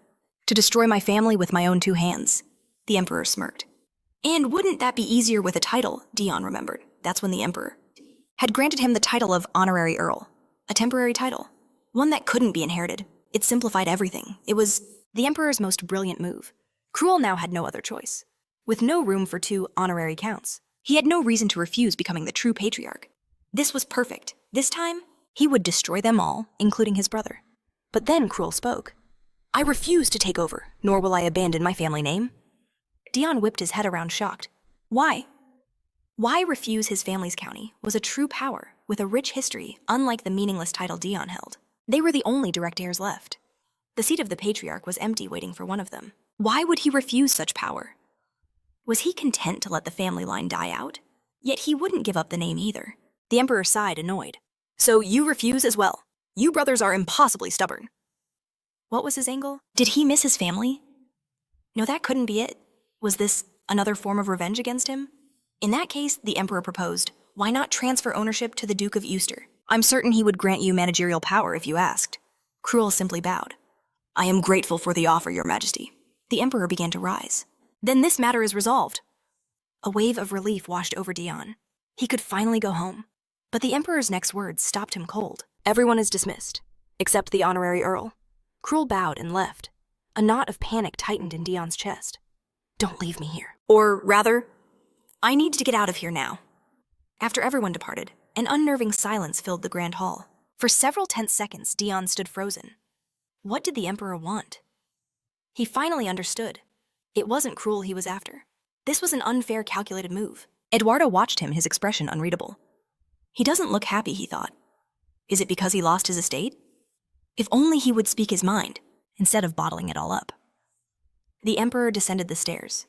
To destroy my family with my own 2 hands. The emperor smirked. And wouldn't that be easier with a title? Dion remembered. That's when the emperor had granted him the title of honorary earl. A temporary title. One that couldn't be inherited. It simplified everything. It was the emperor's most brilliant move. Cruel now had no other choice. With no room for 2 honorary counts, he had no reason to refuse becoming the true patriarch. This was perfect. This time, he would destroy them all, including his brother. But then Cruel spoke. I refuse to take over, nor will I abandon my family name. Dion whipped his head around, shocked. Why? Why refuse his family's county was a true power with a rich history, unlike the meaningless title Dion held. They were the only direct heirs left. The seat of the patriarch was empty, waiting for one of them. Why would he refuse such power? Was he content to let the family line die out? Yet he wouldn't give up the name either. The emperor sighed, annoyed. So you refuse as well. You brothers are impossibly stubborn. What was his angle? Did he miss his family? No, that couldn't be it. Was this another form of revenge against him? In that case, the emperor proposed, why not transfer ownership to the Duke of Easter? I'm certain he would grant you managerial power if you asked. Cruel simply bowed. I am grateful for the offer, your majesty. The emperor began to rise. Then this matter is resolved. A wave of relief washed over Dion. He could finally go home. But the emperor's next words stopped him cold. Everyone is dismissed, except the honorary earl. Cruel bowed and left. A knot of panic tightened in Dion's chest. Don't leave me here. Or rather, I need to get out of here now. After everyone departed, an unnerving silence filled the grand hall. For several tense seconds, Dion stood frozen. What did the emperor want? He finally understood. It wasn't Cruel he was after. This was an unfair, calculated move. Eduardo watched him, his expression unreadable. He doesn't look happy, he thought. Is it because he lost his estate? If only he would speak his mind, instead of bottling it all up. The emperor descended the stairs.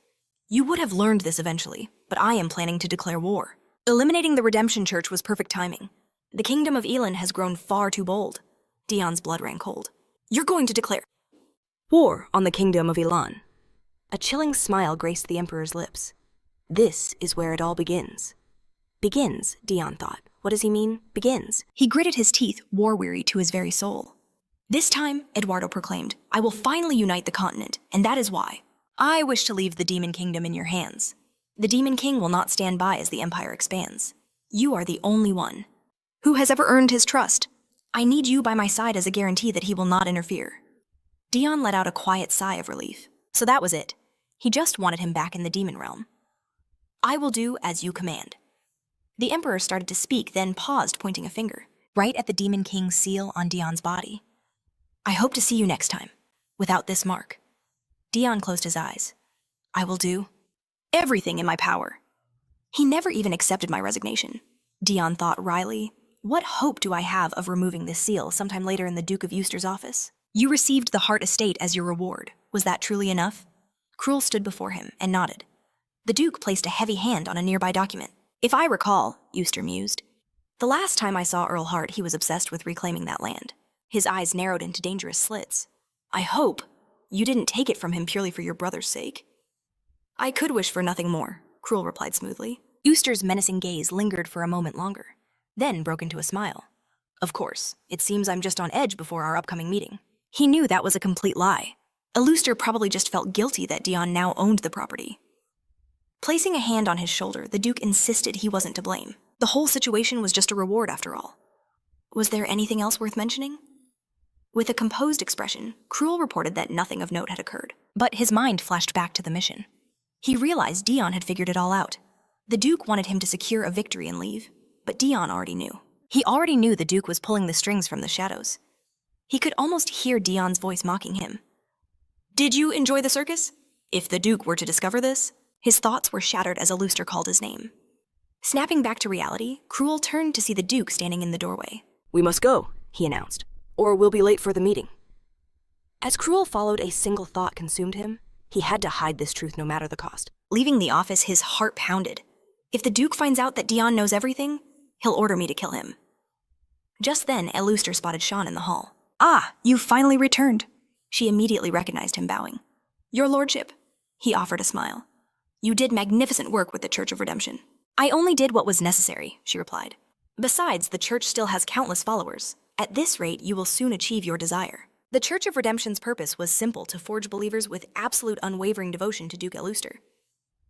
You would have learned this eventually, but I am planning to declare war. Eliminating the Redemption Church was perfect timing. The kingdom of Elan has grown far too bold. Dion's blood ran cold. You're going to declare war on the kingdom of Elan. A chilling smile graced the emperor's lips. This is where it all begins. Begins, Dion thought. What does he mean? Begins. He gritted his teeth, war-weary to his very soul. This time, Eduardo proclaimed, I will finally unite the continent, and that is why. I wish to leave the Demon Kingdom in your hands. The Demon King will not stand by as the empire expands. You are the only one who has ever earned his trust. I need you by my side as a guarantee that he will not interfere. Dion let out a quiet sigh of relief. So that was it. He just wanted him back in the demon realm. I will do as you command. The Emperor started to speak, then paused, pointing a finger, right at the Demon King's seal on Dion's body. I hope to see you next time, without this mark. Dion closed his eyes. I will do everything in my power. He never even accepted my resignation. Dion thought wryly, what hope do I have of removing this seal sometime later in the Duke of Euster's office? You received the Hart estate as your reward. Was that truly enough? Cruel stood before him and nodded. The Duke placed a heavy hand on a nearby document. If I recall, Euster mused, the last time I saw Earl Hart, he was obsessed with reclaiming that land. His eyes narrowed into dangerous slits. I hope you didn't take it from him purely for your brother's sake. I could wish for nothing more, Cruel replied smoothly. Euster's menacing gaze lingered for a moment longer, then broke into a smile. Of course, it seems I'm just on edge before our upcoming meeting. He knew that was a complete lie. Eluster probably just felt guilty that Dion now owned the property. Placing a hand on his shoulder, the Duke insisted he wasn't to blame. The whole situation was just a reward after all. Was there anything else worth mentioning? With a composed expression, Cruel reported that nothing of note had occurred, but his mind flashed back to the mission. He realized Dion had figured it all out. The Duke wanted him to secure a victory and leave, but Dion already knew. He already knew the Duke was pulling the strings from the shadows. He could almost hear Dion's voice mocking him. Did you enjoy the circus? If the Duke were to discover this, his thoughts were shattered as Eluster called his name. Snapping back to reality, Cruel turned to see the Duke standing in the doorway. We must go, he announced, or we'll be late for the meeting. As Cruel followed, a single thought consumed him. He had to hide this truth no matter the cost. Leaving the office, his heart pounded. If the Duke finds out that Dion knows everything, he'll order me to kill him. Just then, Eluster spotted Sean in the hall. Ah, you've finally returned. She immediately recognized him, bowing. Your lordship, he offered a smile. You did magnificent work with the Church of Redemption. I only did what was necessary, she replied. Besides, the Church still has countless followers. At this rate, you will soon achieve your desire. The Church of Redemption's purpose was simple: to forge believers with absolute unwavering devotion to Duke Eluster.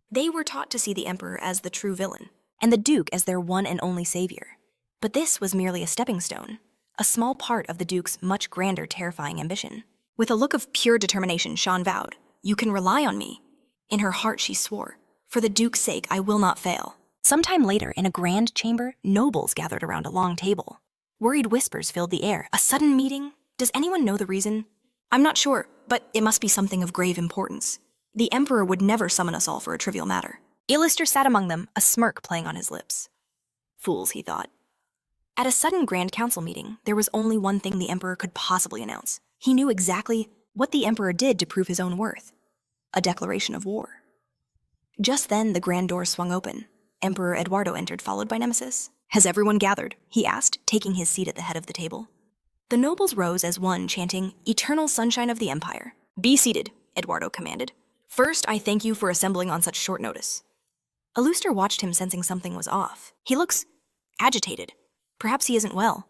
They were taught to see the Emperor as the true villain, and the Duke as their one and only savior. But this was merely a stepping stone, a small part of the Duke's much grander, terrifying ambition. With a look of pure determination, Sean vowed, You can rely on me. In her heart she swore, For the Duke's sake, I will not fail. Sometime later, in a grand chamber, nobles gathered around a long table. Worried whispers filled the air. A sudden meeting? Does anyone know the reason? I'm not sure, but it must be something of grave importance. The Emperor would never summon us all for a trivial matter. Eluster sat among them, a smirk playing on his lips. Fools, he thought. At a sudden Grand Council meeting, there was only one thing the Emperor could possibly announce. He knew exactly what the Emperor did to prove his own worth. A declaration of war. Just then, the grand door swung open. Emperor Eduardo entered, followed by Nemesis. Has everyone gathered? He asked, taking his seat at the head of the table. The nobles rose as one, chanting, Eternal sunshine of the Empire. Be seated, Eduardo commanded. First, I thank you for assembling on such short notice. Eluster watched him, sensing something was off. He looks agitated. Perhaps he isn't well.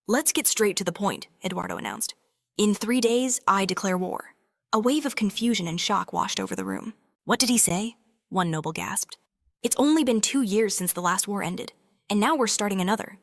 Let's get straight to the point, Eduardo announced. In 3 days, I declare war. A wave of confusion and shock washed over the room. What did he say? One noble gasped. It's only been 2 years since the last war ended, and now we're starting another.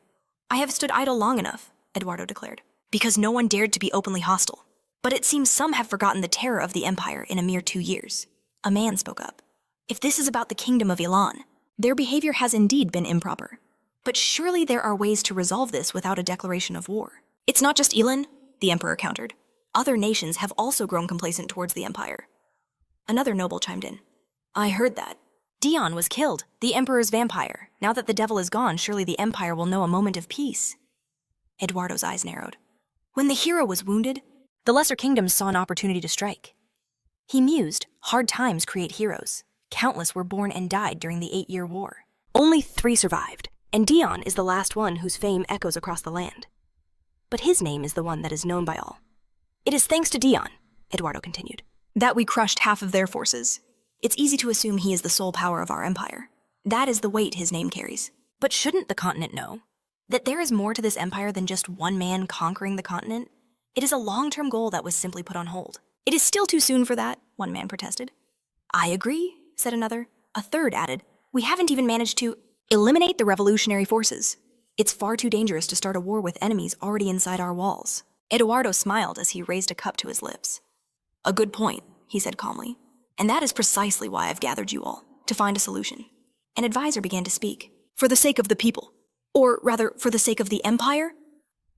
I have stood idle long enough, Eduardo declared, because no one dared to be openly hostile. But it seems some have forgotten the terror of the Empire in a mere 2 years. A man spoke up. If this is about the kingdom of Elan, their behavior has indeed been improper. But surely there are ways to resolve this without a declaration of war. It's not just Elan, the Emperor countered. Other nations have also grown complacent towards the Empire. Another noble chimed in. I heard that. Dion was killed, the Emperor's vampire. Now that the devil is gone, surely the Empire will know a moment of peace. Eduardo's eyes narrowed. When the hero was wounded, the lesser kingdoms saw an opportunity to strike. He mused, hard times create heroes. Countless were born and died during the 8-year war. Only 3 survived, and Dion is the last one whose fame echoes across the land. But his name is the one that is known by all. It is thanks to Dion, Eduardo continued, that we crushed half of their forces. It's easy to assume he is the sole power of our empire. That is the weight his name carries. But shouldn't the continent know that there is more to this empire than just one man conquering the continent? It is a long-term goal that was simply put on hold. It is still too soon for that, one man protested. I agree, said another. A third added, we haven't even managed to eliminate the revolutionary forces. It's far too dangerous to start a war with enemies already inside our walls. Eduardo smiled as he raised a cup to his lips. A good point, he said calmly. And that is precisely why I've gathered you all, to find a solution. An advisor began to speak. For the sake of the people. Or rather, for the sake of the empire?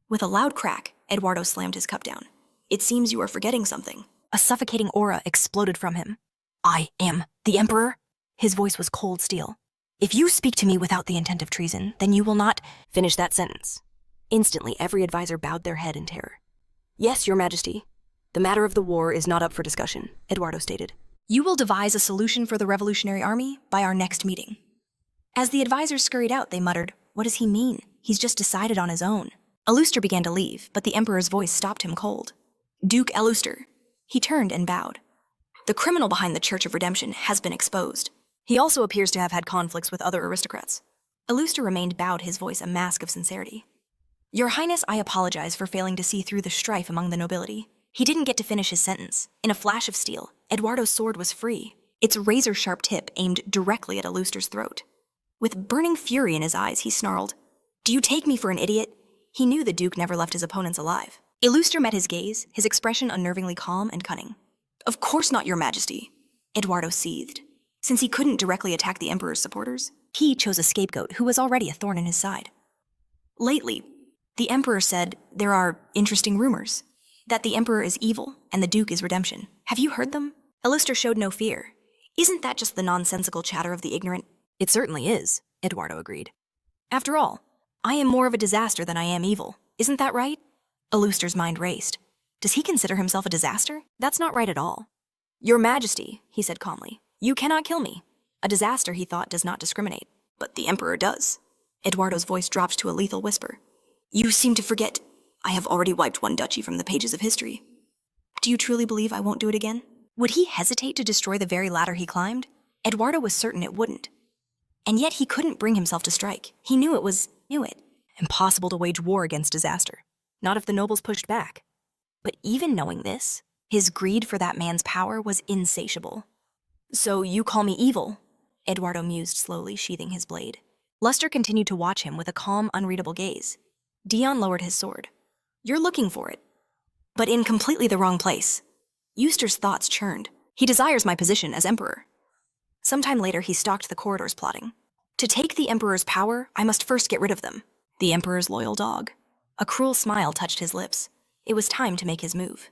With a loud crack, Eduardo slammed his cup down. It seems you are forgetting something. A suffocating aura exploded from him. I am the Emperor? His voice was cold steel. If you speak to me without the intent of treason, then you will not finish that sentence. Instantly, every advisor bowed their head in terror. Yes, Your Majesty. The matter of the war is not up for discussion, Eduardo stated. You will devise a solution for the Revolutionary Army by our next meeting. As the advisors scurried out, they muttered, what does he mean? He's just decided on his own. Aluster began to leave, but the Emperor's voice stopped him cold. Duke Aluster. He turned and bowed. The criminal behind the Church of Redemption has been exposed. He also appears to have had conflicts with other aristocrats. Aluster remained bowed, his voice a mask of sincerity. Your Highness, I apologize for failing to see through the strife among the nobility. He didn't get to finish his sentence. In a flash of steel, Eduardo's sword was free, its razor-sharp tip aimed directly at Aluster's throat. With burning fury in his eyes, he snarled, Do you take me for an idiot? He knew the Duke never left his opponents alive. Aluster met his gaze, his expression unnervingly calm and cunning. Of course not, Your Majesty. Eduardo seethed. Since he couldn't directly attack the Emperor's supporters, he chose a scapegoat who was already a thorn in his side. Lately, the Emperor said there are interesting rumors. That the Emperor is evil and the Duke is redemption. Have you heard them? Aluster showed no fear. Isn't that just the nonsensical chatter of the ignorant? It certainly is, Eduardo agreed. After all, I am more of a disaster than I am evil. Isn't that right? Aluster's mind raced. Does he consider himself a disaster? That's not right at all. Your Majesty, he said calmly, you cannot kill me. A disaster, he thought, does not discriminate. But the Emperor does. Eduardo's voice dropped to a lethal whisper. You seem to forget. I have already wiped one duchy from the pages of history. Do you truly believe I won't do it again? Would he hesitate to destroy the very ladder he climbed? Eduardo was certain it wouldn't. And yet he couldn't bring himself to strike. He knew it. Impossible to wage war against disaster. Not if the nobles pushed back. But even knowing this, his greed for that man's power was insatiable. So you call me evil? Eduardo mused slowly, sheathing his blade. Luster continued to watch him with a calm, unreadable gaze. Dion lowered his sword. You're looking for it. But in completely the wrong place. Euster's thoughts churned. He desires my position as Emperor. Sometime later, he stalked the corridors plotting. To take the Emperor's power, I must first get rid of them. The Emperor's loyal dog. A cruel smile touched his lips. It was time to make his move.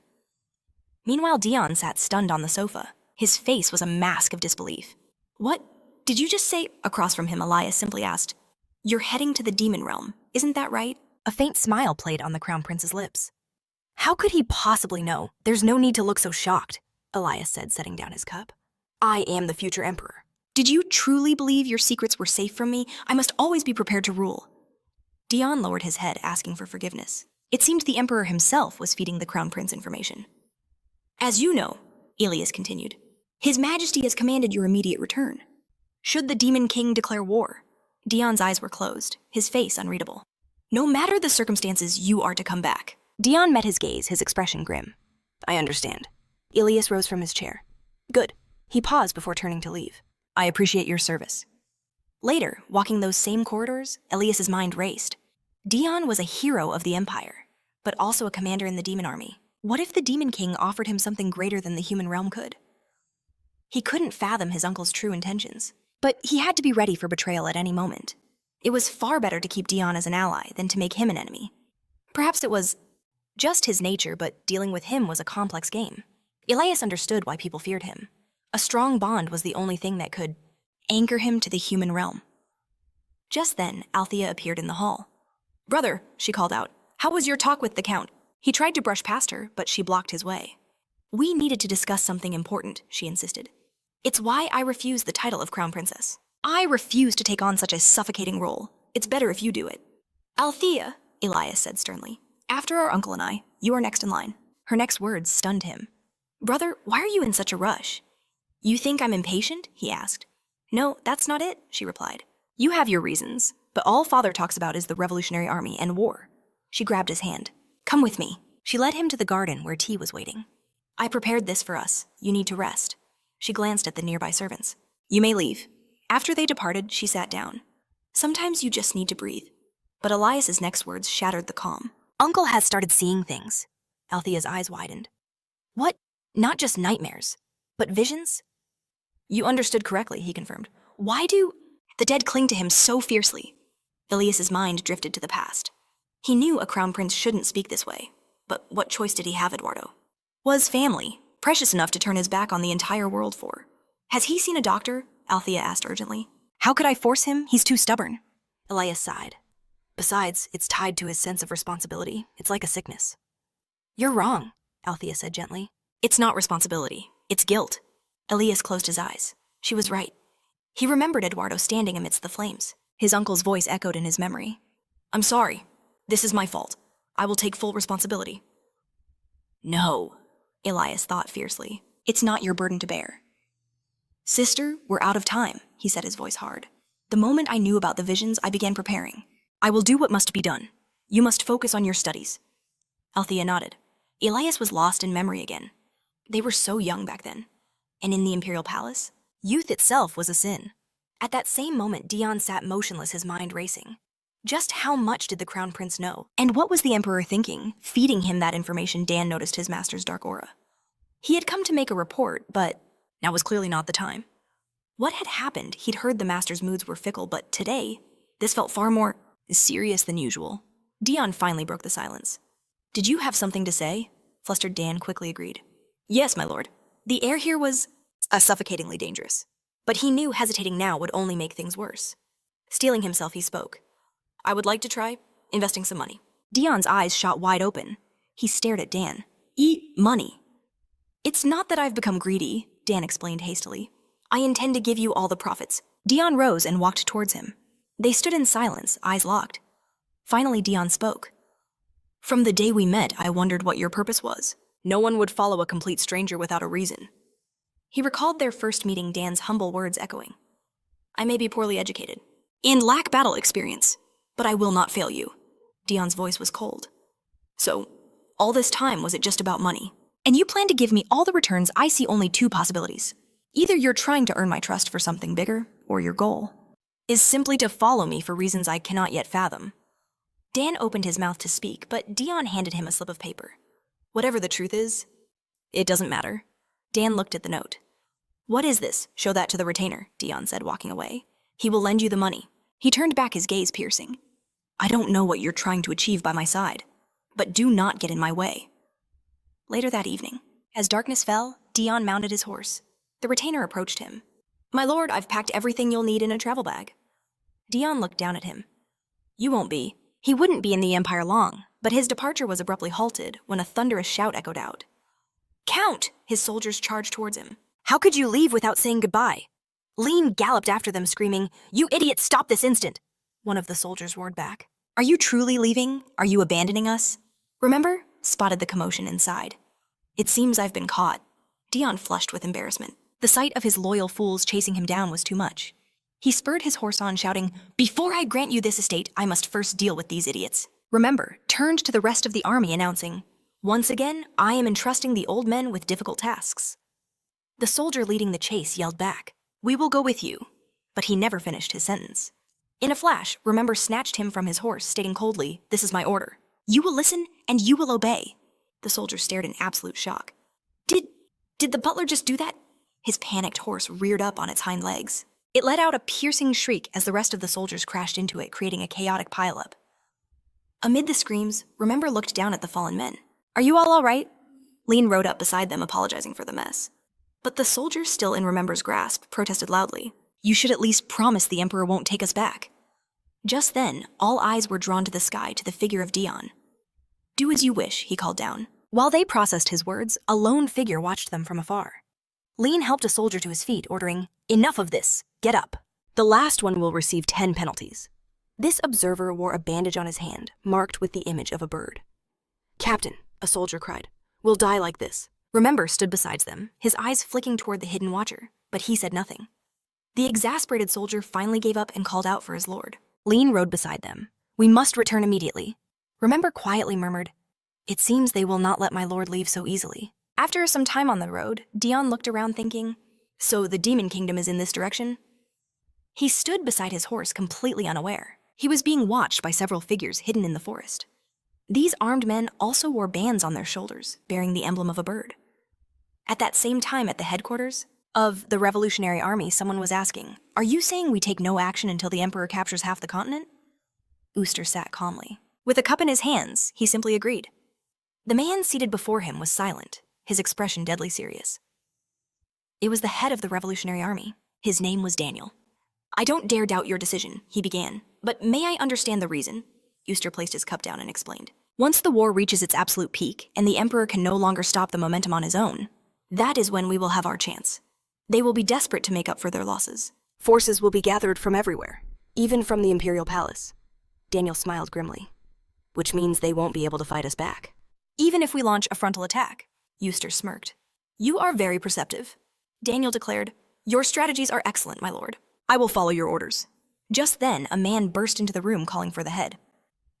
Meanwhile, Dion sat stunned on the sofa. His face was a mask of disbelief. What? Did you just say? Across from him, Elias simply asked. You're heading to the demon realm, isn't that right? A faint smile played on the Crown Prince's lips. How could he possibly know? There's no need to look so shocked, Elias said, setting down his cup. I am the future Emperor. Did you truly believe your secrets were safe from me? I must always be prepared to rule. Dion lowered his head, asking for forgiveness. It seemed the Emperor himself was feeding the Crown Prince information. As you know, Elias continued, His Majesty has commanded your immediate return. Should the Demon King declare war? Dion's eyes were closed, his face unreadable. No matter the circumstances, you are to come back. Dion met his gaze, his expression grim. I understand. Elias rose from his chair. Good. He paused before turning to leave. I appreciate your service. Later, walking those same corridors, Elias's mind raced. Dion was a hero of the Empire, but also a commander in the demon army. What if the Demon King offered him something greater than the human realm could? He couldn't fathom his uncle's true intentions, but he had to be ready for betrayal at any moment. It was far better to keep Dion as an ally than to make him an enemy. Perhaps it was just his nature, but dealing with him was a complex game. Elias understood why people feared him. A strong bond was the only thing that could anchor him to the human realm. Just then, Althea appeared in the hall. Brother, she called out, how was your talk with the Count? He tried to brush past her, but she blocked his way. We needed to discuss something important, she insisted. It's why I refuse the title of Crown Princess. I refuse to take on such a suffocating role. It's better if you do it. Althea, Elias said sternly, after our uncle and I, you are next in line. Her next words stunned him. Brother, why are you in such a rush? You think I'm impatient? He asked. No, that's not it, she replied. You have your reasons, but all Father talks about is the Revolutionary Army and war. She grabbed his hand. Come with me. She led him to the garden where tea was waiting. I prepared this for us. You need to rest. She glanced at the nearby servants. You may leave. After they departed, she sat down. Sometimes you just need to breathe. But Elias's next words shattered the calm. Uncle has started seeing things. Althea's eyes widened. What? Not just nightmares, but visions? You understood correctly, he confirmed. Why do the dead cling to him so fiercely? Elias's mind drifted to the past. He knew a crown prince shouldn't speak this way, but what choice did he have, Eduardo? Was family precious enough to turn his back on the entire world for? Has he seen a doctor? Althea asked urgently. How could I force him? He's too stubborn. Elias sighed. Besides, it's tied to his sense of responsibility. It's like a sickness. You're wrong, Althea said gently. It's not responsibility. It's guilt. Elias closed his eyes. She was right. He remembered Eduardo standing amidst the flames. His uncle's voice echoed in his memory. I'm sorry. This is my fault. I will take full responsibility. No, Elias thought fiercely. It's not your burden to bear. Sister, we're out of time, he said, his voice hard. The moment I knew about the visions, I began preparing. I will do what must be done. You must focus on your studies. Althea nodded. Elias was lost in memory again. They were so young back then. And in the imperial palace, youth itself was a sin. At that same moment, Dion sat motionless, his mind racing. Just how much did the crown prince know? And what was the emperor thinking, feeding him that information? Dan noticed his master's dark aura. He had come to make a report, but now was clearly not the time. What had happened? He'd heard the master's moods were fickle, but today, this felt far more serious than usual. Dion finally broke the silence. Did you have something to say? Flustered Dan quickly agreed. Yes, my lord. The air here was suffocatingly dangerous. But he knew hesitating now would only make things worse. Steeling himself, he spoke. I would like to try investing some money. Dion's eyes shot wide open. He stared at Dan. Money. It's not that I've become greedy, Dan explained hastily. I intend to give you all the profits. Dion rose and walked towards him. They stood in silence, eyes locked. Finally, Dion spoke. From the day we met, I wondered what your purpose was. No one would follow a complete stranger without a reason. He recalled their first meeting, Dan's humble words echoing. I may be poorly educated and lack battle experience, but I will not fail you. Dion's voice was cold. So, all this time, was it just about money? And you plan to give me all the returns? I see only two possibilities. Either you're trying to earn my trust for something bigger, or your goal is simply to follow me for reasons I cannot yet fathom. Dan opened his mouth to speak, but Dion handed him a slip of paper. Whatever the truth is, it doesn't matter. Dan looked at the note. What is this? Show that to the retainer, Dion said, walking away. He will lend you the money. He turned back, his gaze piercing. I don't know what you're trying to achieve by my side, but do not get in my way. Later that evening, as darkness fell, Dion mounted his horse. The retainer approached him. My lord, I've packed everything you'll need in a travel bag. Dion looked down at him. You won't be. He wouldn't be in the Empire long, but his departure was abruptly halted when a thunderous shout echoed out. Count! His soldiers charged towards him. How could you leave without saying goodbye? Lean galloped after them, screaming, You idiot, stop this instant! One of the soldiers roared back. Are you truly leaving? Are you abandoning us? Remember? Spotted the commotion inside. It seems I've been caught. Dion flushed with embarrassment. The sight of his loyal fools chasing him down was too much. He spurred his horse on, shouting, Before I grant you this estate, I must first deal with these idiots. Remember, turned to the rest of the army, announcing, Once again, I am entrusting the old men with difficult tasks. The soldier leading the chase yelled back, We will go with you. But he never finished his sentence. In a flash, Remember snatched him from his horse, stating coldly, This is my order. You will listen, and you will obey. The soldier stared in absolute shock. Did the butler just do that? His panicked horse reared up on its hind legs. It let out a piercing shriek as the rest of the soldiers crashed into it, creating a chaotic pileup. Amid the screams, Remember looked down at the fallen men. Are you all right? Lean rode up beside them, apologizing for the mess. But the soldier, still in Remember's grasp, protested loudly. You should at least promise the Emperor won't take us back. Just then, all eyes were drawn to the sky, to the figure of Dion. Do as you wish, he called down. While they processed his words, a lone figure watched them from afar. Lean helped a soldier to his feet, ordering, Enough of this. Get up. The last one will receive 10 penalties. This observer wore a bandage on his hand, marked with the image of a bird. Captain, a soldier cried, we'll die like this. Remember stood beside them, his eyes flicking toward the hidden watcher, but he said nothing. The exasperated soldier finally gave up and called out for his lord. Lean rode beside them. We must return immediately. Remember quietly murmured, It seems they will not let my lord leave so easily. After some time on the road, Dion looked around thinking, so the demon kingdom is in this direction? He stood beside his horse completely unaware. He was being watched by several figures hidden in the forest. These armed men also wore bands on their shoulders, bearing the emblem of a bird. At that same time at the headquarters of the Revolutionary Army, someone was asking, "Are you saying we take no action until the Emperor captures half the continent?" Ooster sat calmly. With a cup in his hands, he simply agreed. The man seated before him was silent, his expression deadly serious. It was the head of the Revolutionary Army. His name was Daniel. "I don't dare doubt your decision," he began, "but may I understand the reason?" Ooster placed his cup down and explained. "Once the war reaches its absolute peak and the Emperor can no longer stop the momentum on his own, that is when we will have our chance. They will be desperate to make up for their losses. Forces will be gathered from everywhere, even from the Imperial Palace." Daniel smiled grimly. "Which means they won't be able to fight us back." "Even if we launch a frontal attack," Ooster smirked. "You are very perceptive." Daniel declared, "Your strategies are excellent, my lord. I will follow your orders." Just then, a man burst into the room calling for the head.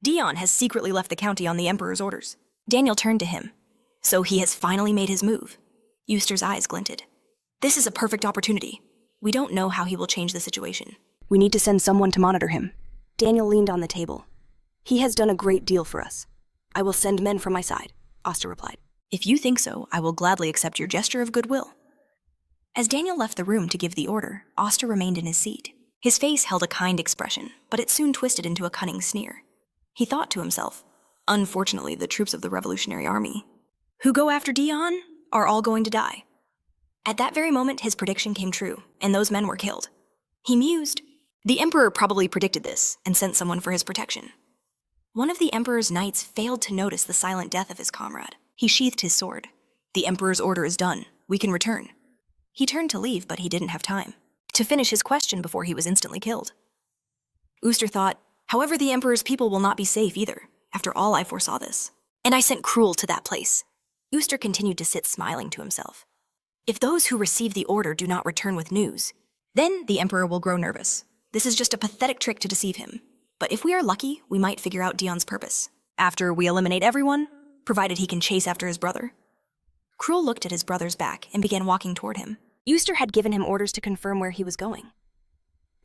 "Dion has secretly left the county on the Emperor's orders." Daniel turned to him. "So he has finally made his move." Ooster's eyes glinted. "This is a perfect opportunity. We don't know how he will change the situation." "We need to send someone to monitor him." Daniel leaned on the table. "He has done a great deal for us." "I will send men from my side," Oster replied. "If you think so, I will gladly accept your gesture of goodwill." As Daniel left the room to give the order, Oster remained in his seat. His face held a kind expression, but it soon twisted into a cunning sneer. He thought to himself, "Unfortunately, the troops of the Revolutionary Army who go after Dion are all going to die." At that very moment, his prediction came true, and those men were killed. He mused, "The Emperor probably predicted this and sent someone for his protection." One of the Emperor's knights failed to notice the silent death of his comrade. He sheathed his sword. "The Emperor's order is done. We can return." He turned to leave, but he didn't have time to finish his question before he was instantly killed. Ooster thought, "However, the Emperor's people will not be safe either. After all, I foresaw this. And I sent Cruel to that place." Ooster continued to sit smiling to himself. "If those who receive the order do not return with news, then the Emperor will grow nervous. This is just a pathetic trick to deceive him. But if we are lucky, we might figure out Dion's purpose. After we eliminate everyone, provided he can chase after his brother." Cruel looked at his brother's back and began walking toward him. Ooster had given him orders to confirm where he was going.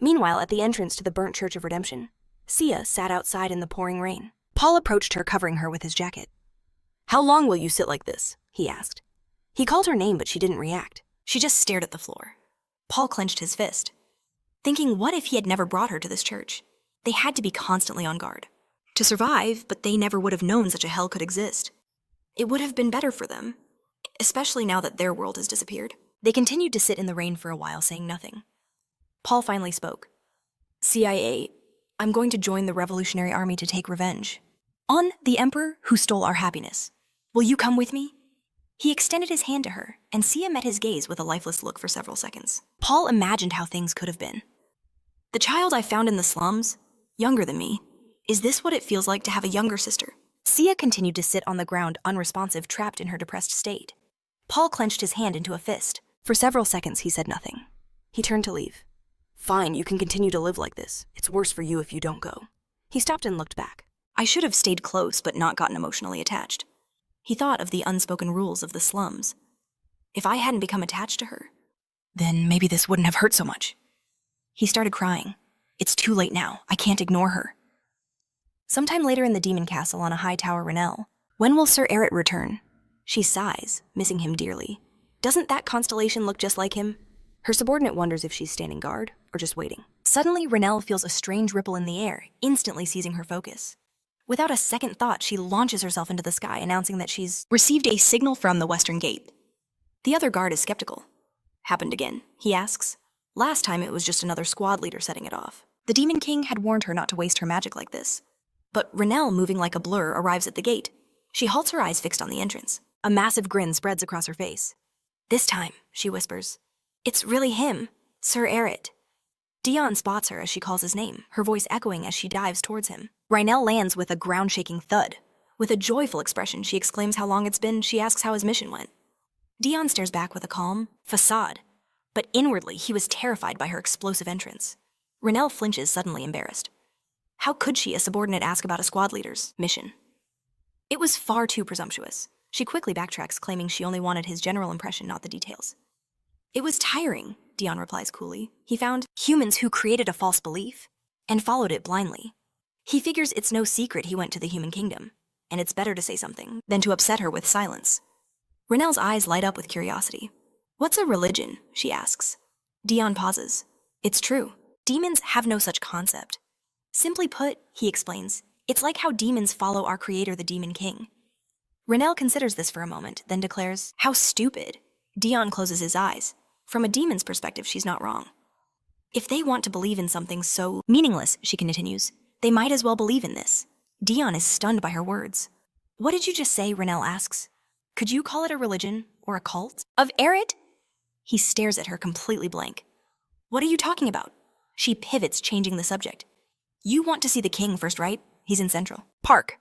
Meanwhile, at the entrance to the burnt Church of Redemption, Sia sat outside in the pouring rain. Paul approached her, covering her with his jacket. "How long will you sit like this?" he asked. He called her name, but she didn't react. She just stared at the floor. Paul clenched his fist, thinking what if he had never brought her to this church? They had to be constantly on guard to survive, but they never would have known such a hell could exist. It would have been better for them, especially now that their world has disappeared. They continued to sit in the rain for a while, saying nothing. Paul finally spoke. "CIA, I'm going to join the Revolutionary Army to take revenge on the Emperor who stole our happiness. Will you come with me?" He extended his hand to her, and Sia met his gaze with a lifeless look for several seconds. Paul imagined how things could have been. "The child I found in the slums, younger than me, is this what it feels like to have a younger sister?" Sia continued to sit on the ground, unresponsive, trapped in her depressed state. Paul clenched his hand into a fist. For several seconds, he said nothing. He turned to leave. "Fine, you can continue to live like this. It's worse for you if you don't go." He stopped and looked back. I should have stayed close but not gotten emotionally attached. He thought of the unspoken rules of the slums. If I hadn't become attached to her, then maybe this wouldn't have hurt so much. He started crying. It's too late now. I can't ignore her. Sometime later in the demon castle on a high tower, Renelle. When will Sir Erit return? She sighs, missing him dearly. Doesn't that constellation look just like him? Her subordinate wonders if she's standing guard or just waiting. Suddenly, Renelle feels a strange ripple in the air, instantly seizing her focus. Without a second thought, she launches herself into the sky, announcing that she's received a signal from the western gate. The other guard is skeptical. Happened again, he asks. Last time it was just another squad leader setting it off. The Demon King had warned her not to waste her magic like this. But Renelle, moving like a blur, arrives at the gate. She halts, her eyes fixed on the entrance. A massive grin spreads across her face. "This time," she whispers, "it's really him, Sir Erit." Dion spots her as she calls his name, her voice echoing as she dives towards him. Renelle lands with a ground-shaking thud. With a joyful expression, she exclaims how long it's been. She asks how his mission went. Dion stares back with a calm facade, but inwardly he was terrified by her explosive entrance. Renelle flinches, suddenly embarrassed. How could she, a subordinate, ask about a squad leader's mission? It was far too presumptuous. She quickly backtracks, claiming she only wanted his general impression, not the details. It was tiring, Dion replies coolly. He found humans who created a false belief and followed it blindly. He figures it's no secret he went to the human kingdom, and it's better to say something than to upset her with silence. Renelle's eyes light up with curiosity. What's a religion? She asks. Dion pauses. It's true. Demons have no such concept. Simply put, he explains, it's like how demons follow our creator, the Demon King. Renelle considers this for a moment, then declares, how stupid. Dion closes his eyes. From a demon's perspective, she's not wrong. If they want to believe in something so meaningless, she continues, they might as well believe in this. Dion is stunned by her words. What did you just say? Renelle asks. Could you call it a religion or a cult? Of Erit? He stares at her completely blank. What are you talking about? She pivots, changing the subject. You want to see the king first, right? He's in Central Park.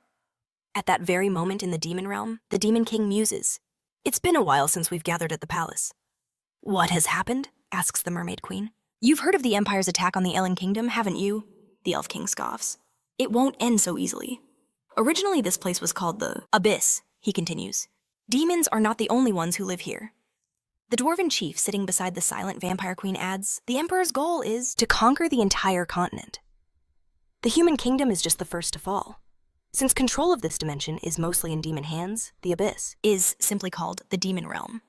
At that very moment in the demon realm, the Demon King muses. It's been a while since we've gathered at the palace. What has happened? Asks the Mermaid Queen. You've heard of the Empire's attack on the Elven Kingdom, haven't you? The Elf King scoffs. It won't end so easily. Originally, this place was called the Abyss, he continues. Demons are not the only ones who live here. The dwarven chief sitting beside the silent vampire queen adds, the Emperor's goal is to conquer the entire continent. The human kingdom is just the first to fall. Since control of this dimension is mostly in demon hands, the Abyss is simply called the Demon Realm.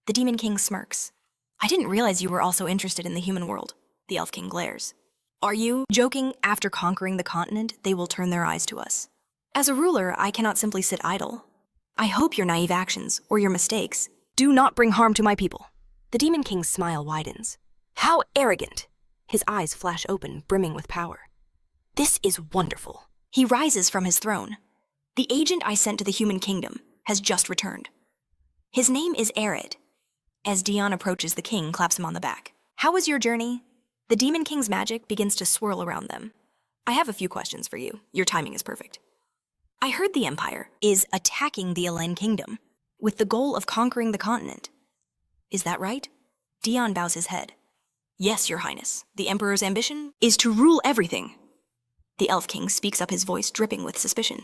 The Demon King smirks. I didn't realize you were also interested in the human world. The Elf King glares. Are you joking? After conquering the continent, they will turn their eyes to us. As a ruler, I cannot simply sit idle. I hope your naive actions, or your mistakes, do not bring harm to my people. The Demon King's smile widens. How arrogant! His eyes flash open, brimming with power. This is wonderful. He rises from his throne. The agent I sent to the human kingdom has just returned. His name is Erit. As Dion approaches, the king claps him on the back. How was your journey? The Demon King's magic begins to swirl around them. I have a few questions for you. Your timing is perfect. I heard the Empire is attacking the Elven Kingdom with the goal of conquering the continent. Is that right? Dion bows his head. Yes, Your Highness. The Emperor's ambition is to rule everything. The Elf King speaks up, his voice dripping with suspicion.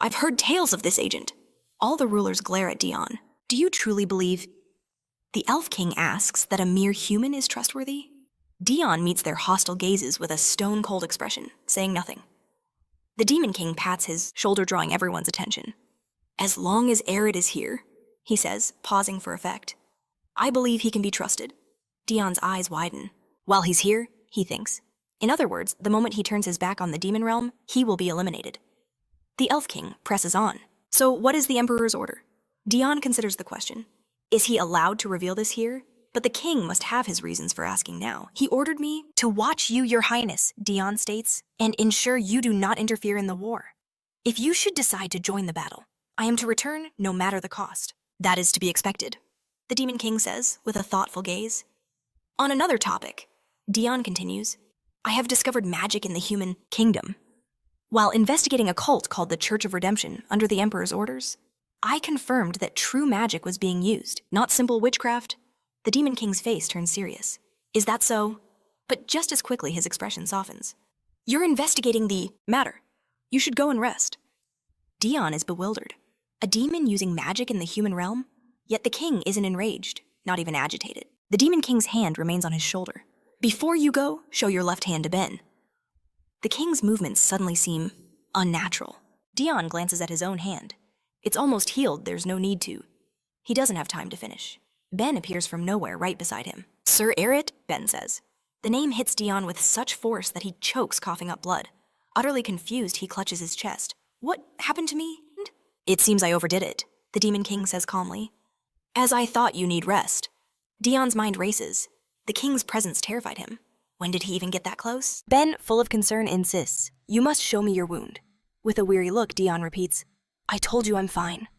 I've heard tales of this agent. All the rulers glare at Dion. Do you truly believe? The Elf King asks that a mere human is trustworthy. Dion meets their hostile gazes with a stone-cold expression, saying nothing. The Demon King pats his shoulder, drawing everyone's attention. As long as Erit is here, he says, pausing for effect, I believe he can be trusted. Dion's eyes widen. While he's here, he thinks. In other words, the moment he turns his back on the demon realm, he will be eliminated. The Elf King presses on. So what is the Emperor's order? Dion considers the question. Is he allowed to reveal this here? But the king must have his reasons for asking now. He ordered me to watch you, Your Highness, Dion states, and ensure you do not interfere in the war. If you should decide to join the battle, I am to return no matter the cost. That is to be expected, the Demon King says, with a thoughtful gaze. On another topic, Dion continues, I have discovered magic in the human kingdom. While investigating a cult called the Church of Redemption under the Emperor's orders, I confirmed that true magic was being used, not simple witchcraft. The Demon King's face turns serious. Is that so? But just as quickly his expression softens. You're investigating the matter. You should go and rest. Dion is bewildered. A demon using magic in the human realm? Yet the king isn't enraged, not even agitated. The Demon King's hand remains on his shoulder. Before you go, show your left hand to Ben. The king's movements suddenly seem unnatural. Dion glances at his own hand. It's almost healed, there's no need to. He doesn't have time to finish. Ben appears from nowhere right beside him. Sir Erit, Ben says. The name hits Dion with such force that he chokes, coughing up blood. Utterly confused, he clutches his chest. What happened to me? It seems I overdid it, the Demon King says calmly. As I thought, you need rest. Dion's mind races. The king's presence terrified him. When did he even get that close? Ben, full of concern, insists. You must show me your wound. With a weary look, Dion repeats, I told you I'm fine.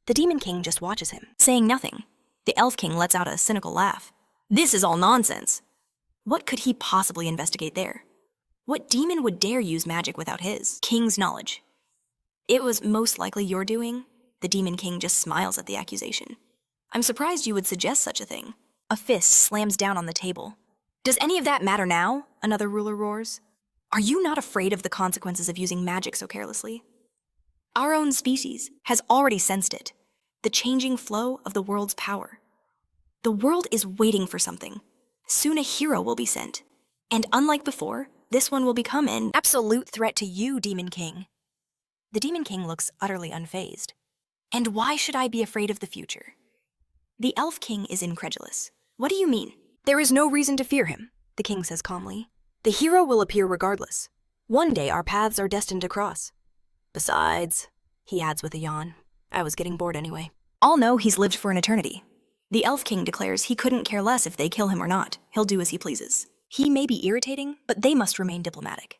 The Demon King just watches him, saying nothing. The Elf King lets out a cynical laugh. This is all nonsense. What could he possibly investigate there? What demon would dare use magic without his king's knowledge? It was most likely your doing. The Demon King just smiles at the accusation. I'm surprised you would suggest such a thing. A fist slams down on the table. Does any of that matter now? Another ruler roars. Are you not afraid of the consequences of using magic so carelessly? Our own species has already sensed it, the changing flow of the world's power. The world is waiting for something. Soon a hero will be sent. And unlike before, this one will become an absolute threat to you, Demon King. The Demon King looks utterly unfazed. And why should I be afraid of the future? The Elf King is incredulous. What do you mean? There is no reason to fear him, the king says calmly. The hero will appear regardless. One day our paths are destined to cross. Besides, he adds with a yawn, I was getting bored anyway. All know he's lived for an eternity. The Elf King declares he couldn't care less if they kill him or not. He'll do as he pleases. He may be irritating, but they must remain diplomatic.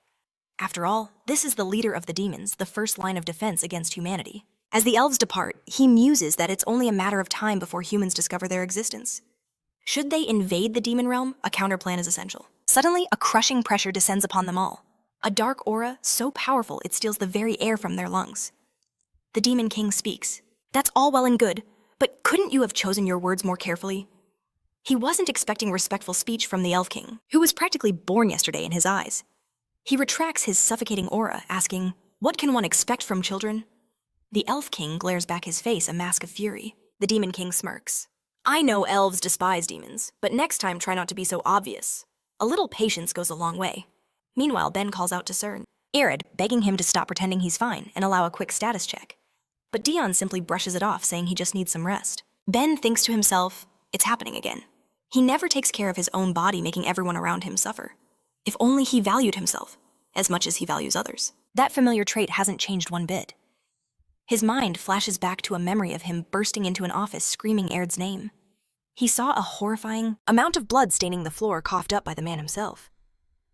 After all, this is the leader of the demons, the first line of defense against humanity. As the elves depart, he muses that it's only a matter of time before humans discover their existence. Should they invade the demon realm, a counterplan is essential. Suddenly, a crushing pressure descends upon them all. A dark aura so powerful it steals the very air from their lungs. The Demon King speaks. That's all well and good, but couldn't you have chosen your words more carefully? He wasn't expecting respectful speech from the Elf King, who was practically born yesterday in his eyes. He retracts his suffocating aura, asking, "What can one expect from children?" The Elf King glares back his face, a mask of fury. The Demon King smirks. I know elves despise demons, but next time try not to be so obvious. A little patience goes a long way. Meanwhile, Ben calls out to Sir Erit, begging him to stop pretending he's fine and allow a quick status check. But Dion simply brushes it off, saying he just needs some rest. Ben thinks to himself, it's happening again. He never takes care of his own body, making everyone around him suffer. If only he valued himself as much as he values others. That familiar trait hasn't changed one bit. His mind flashes back to a memory of him bursting into an office screaming Erit's name. He saw a horrifying amount of blood staining the floor coughed up by the man himself.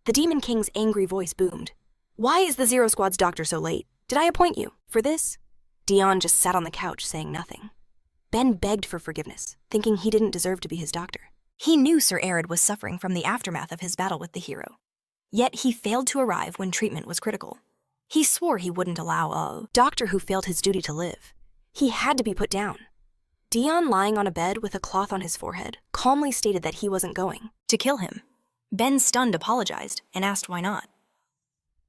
The Demon King's angry voice boomed. Why is the Zero Squad's doctor so late? Did I appoint you for this? Dion just sat on the couch saying nothing. Ben begged for forgiveness, thinking he didn't deserve to be his doctor. He knew Sir Erit was suffering from the aftermath of his battle with the hero. Yet he failed to arrive when treatment was critical. He swore he wouldn't allow a doctor who failed his duty to live. He had to be put down. Dion, lying on a bed with a cloth on his forehead, calmly stated that he wasn't going to kill him. Ben, stunned, apologized and asked why not.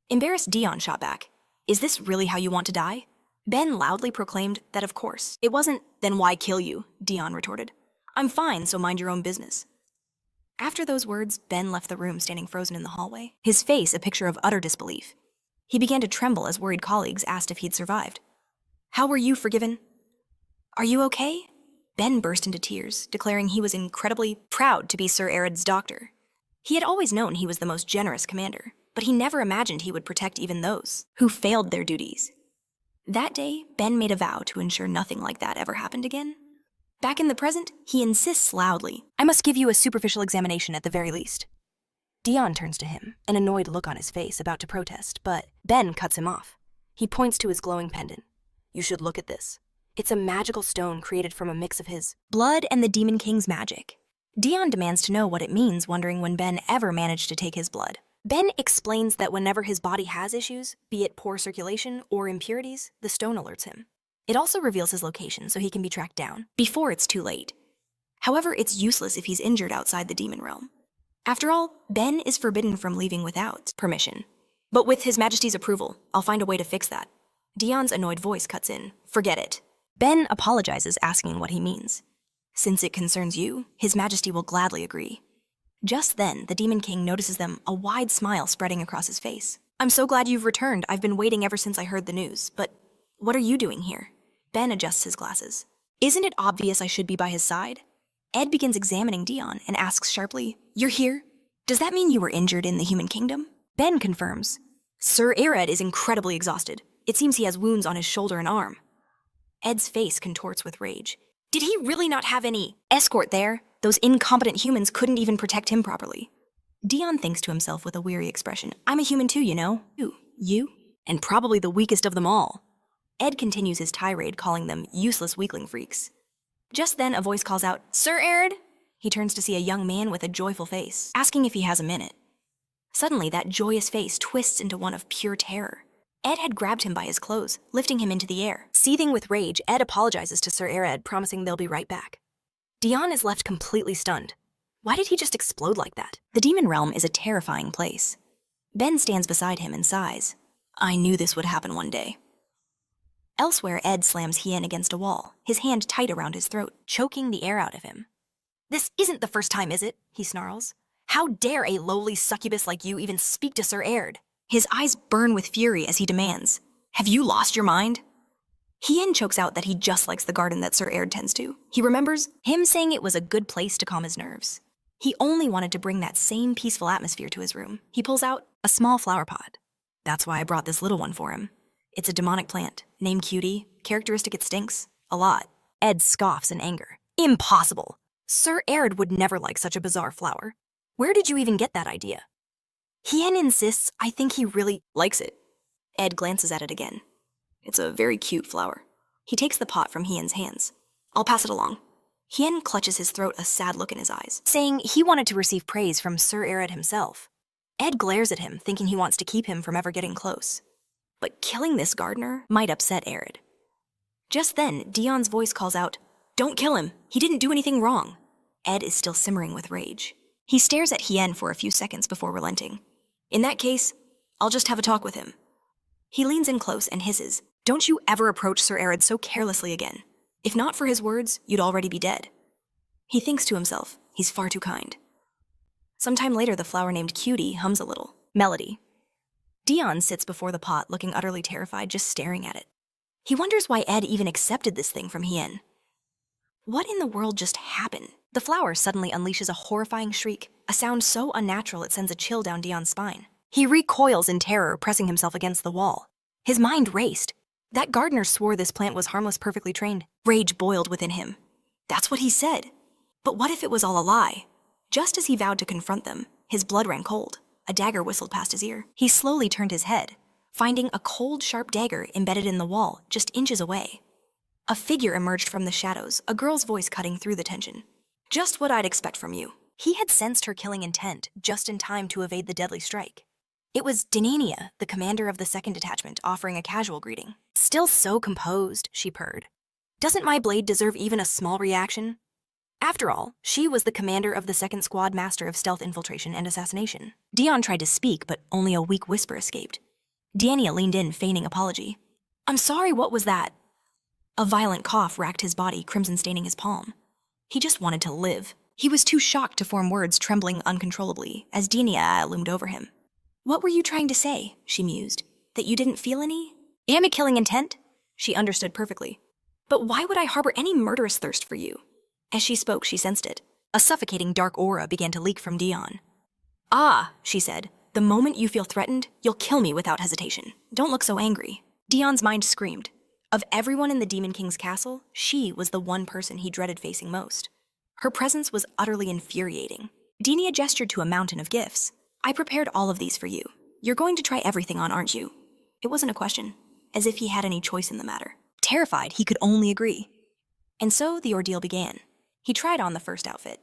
Embarrassed, Dion shot back. Is this really how you want to die? Ben loudly proclaimed that of course. It wasn't, then why kill you? Dion retorted. I'm fine, so mind your own business. After those words, Ben left the room, standing frozen in the hallway, his face a picture of utter disbelief. He began to tremble as worried colleagues asked if he'd survived. How were you forgiven? Are you okay? Ben burst into tears, declaring he was incredibly proud to be Sir Erit's doctor. He had always known he was the most generous commander, but he never imagined he would protect even those who failed their duties. That day, Ben made a vow to ensure nothing like that ever happened again. Back in the present, he insists loudly, I must give you a superficial examination at the very least. Dion turns to him, an annoyed look on his face, about to protest, but Ben cuts him off. He points to his glowing pendant. You should look at this. It's a magical stone created from a mix of his blood and the Demon King's magic. Dion demands to know what it means, wondering when Ben ever managed to take his blood. Ben explains that whenever his body has issues, be it poor circulation or impurities, the stone alerts him. It also reveals his location so he can be tracked down before it's too late. However, it's useless if he's injured outside the demon realm. After all, Ben is forbidden from leaving without permission. But with His Majesty's approval, I'll find a way to fix that. Dion's annoyed voice cuts in. Forget it. Ben apologizes, asking what he means. Since it concerns you, His Majesty will gladly agree. Just then, the Demon King notices them, a wide smile spreading across his face. I'm so glad you've returned. I've been waiting ever since I heard the news. But what are you doing here? Ben adjusts his glasses. Isn't it obvious I should be by his side? Ed begins examining Dion and asks sharply, You're here? Does that mean you were injured in the human kingdom? Ben confirms. Sir Erit is incredibly exhausted. It seems he has wounds on his shoulder and arm. Ed's face contorts with rage. Did he really not have any escort there? Those incompetent humans couldn't even protect him properly. Dion thinks to himself with a weary expression. I'm a human too, you know. You? And probably the weakest of them all. Ed continues his tirade, calling them useless weakling freaks. Just then, a voice calls out, Sir Erit? He turns to see a young man with a joyful face, asking if he has a minute. Suddenly, that joyous face twists into one of pure terror. Ed had grabbed him by his clothes, lifting him into the air. Seething with rage, Ed apologizes to Sir Erit, promising they'll be right back. Dion is left completely stunned. Why did he just explode like that? The demon realm is a terrifying place. Ben stands beside him and sighs. I knew this would happen one day. Elsewhere, Ed slams Hien against a wall, his hand tight around his throat, choking the air out of him. "This isn't the first time, is it?" he snarls. "How dare a lowly succubus like you even speak to Sir Ered?" His eyes burn with fury as he demands, "Have you lost your mind?" Hien chokes out that he just likes the garden that Sir Ered tends to. He remembers him saying it was a good place to calm his nerves. He only wanted to bring that same peaceful atmosphere to his room. He pulls out a small flower pot. "That's why I brought this little one for him. It's a demonic plant, named Cutie. Characteristic it stinks. A lot." Ed scoffs in anger. "Impossible! Sir Ered would never like such a bizarre flower. Where did you even get that idea?" Hien insists I think he really likes it. Ed glances at it again. "It's a very cute flower." He takes the pot from Hien's hands. "I'll pass it along." Hien clutches his throat, a sad look in his eyes, saying he wanted to receive praise from Sir Ered himself. Ed glares at him, thinking he wants to keep him from ever getting close. But killing this gardener might upset Ered. Just then, Dion's voice calls out, "Don't kill him! He didn't do anything wrong!" Ed is still simmering with rage. He stares at Hien for a few seconds before relenting. "In that case, I'll just have a talk with him." He leans in close and hisses, "Don't you ever approach Sir Ered so carelessly again. If not for his words, you'd already be dead." He thinks to himself, he's far too kind. Sometime later, the flower named Cutie hums a little. Melody. Dion sits before the pot, looking utterly terrified, just staring at it. He wonders why Ed even accepted this thing from Hien. What in the world just happened? The flower suddenly unleashes a horrifying shriek, a sound so unnatural it sends a chill down Dion's spine. He recoils in terror, pressing himself against the wall. His mind raced. That gardener swore this plant was harmless, perfectly trained. Rage boiled within him. That's what he said. But what if it was all a lie? Just as he vowed to confront them, his blood ran cold. A dagger whistled past his ear. He slowly turned his head, finding a cold, sharp dagger embedded in the wall, just inches away. A figure emerged from the shadows, a girl's voice cutting through the tension. "Just what I'd expect from you." He had sensed her killing intent, just in time to evade the deadly strike. It was Dinania, the commander of the 2nd Detachment, offering a casual greeting. "Still so composed," she purred. "Doesn't my blade deserve even a small reaction?" After all, she was the commander of the 2nd Squad, master of stealth infiltration and assassination. Dion tried to speak, but only a weak whisper escaped. Dinania leaned in, feigning apology. "I'm sorry, what was that?" A violent cough racked his body, crimson staining his palm. He just wanted to live. He was too shocked to form words, trembling uncontrollably, as Dinania loomed over him. "What were you trying to say?" she mused. "That you didn't feel any? Am a killing intent?" She understood perfectly. "But why would I harbor any murderous thirst for you?" As she spoke, she sensed it. A suffocating dark aura began to leak from Dion. "Ah," she said, "the moment you feel threatened, you'll kill me without hesitation. Don't look so angry." Dion's mind screamed. Of everyone in the Demon King's castle, she was the one person he dreaded facing most. Her presence was utterly infuriating. Dinia gestured to a mountain of gifts. "I prepared all of these for you. You're going to try everything on, aren't you?" It wasn't a question, as if he had any choice in the matter. Terrified, he could only agree. And so the ordeal began. He tried on the first outfit.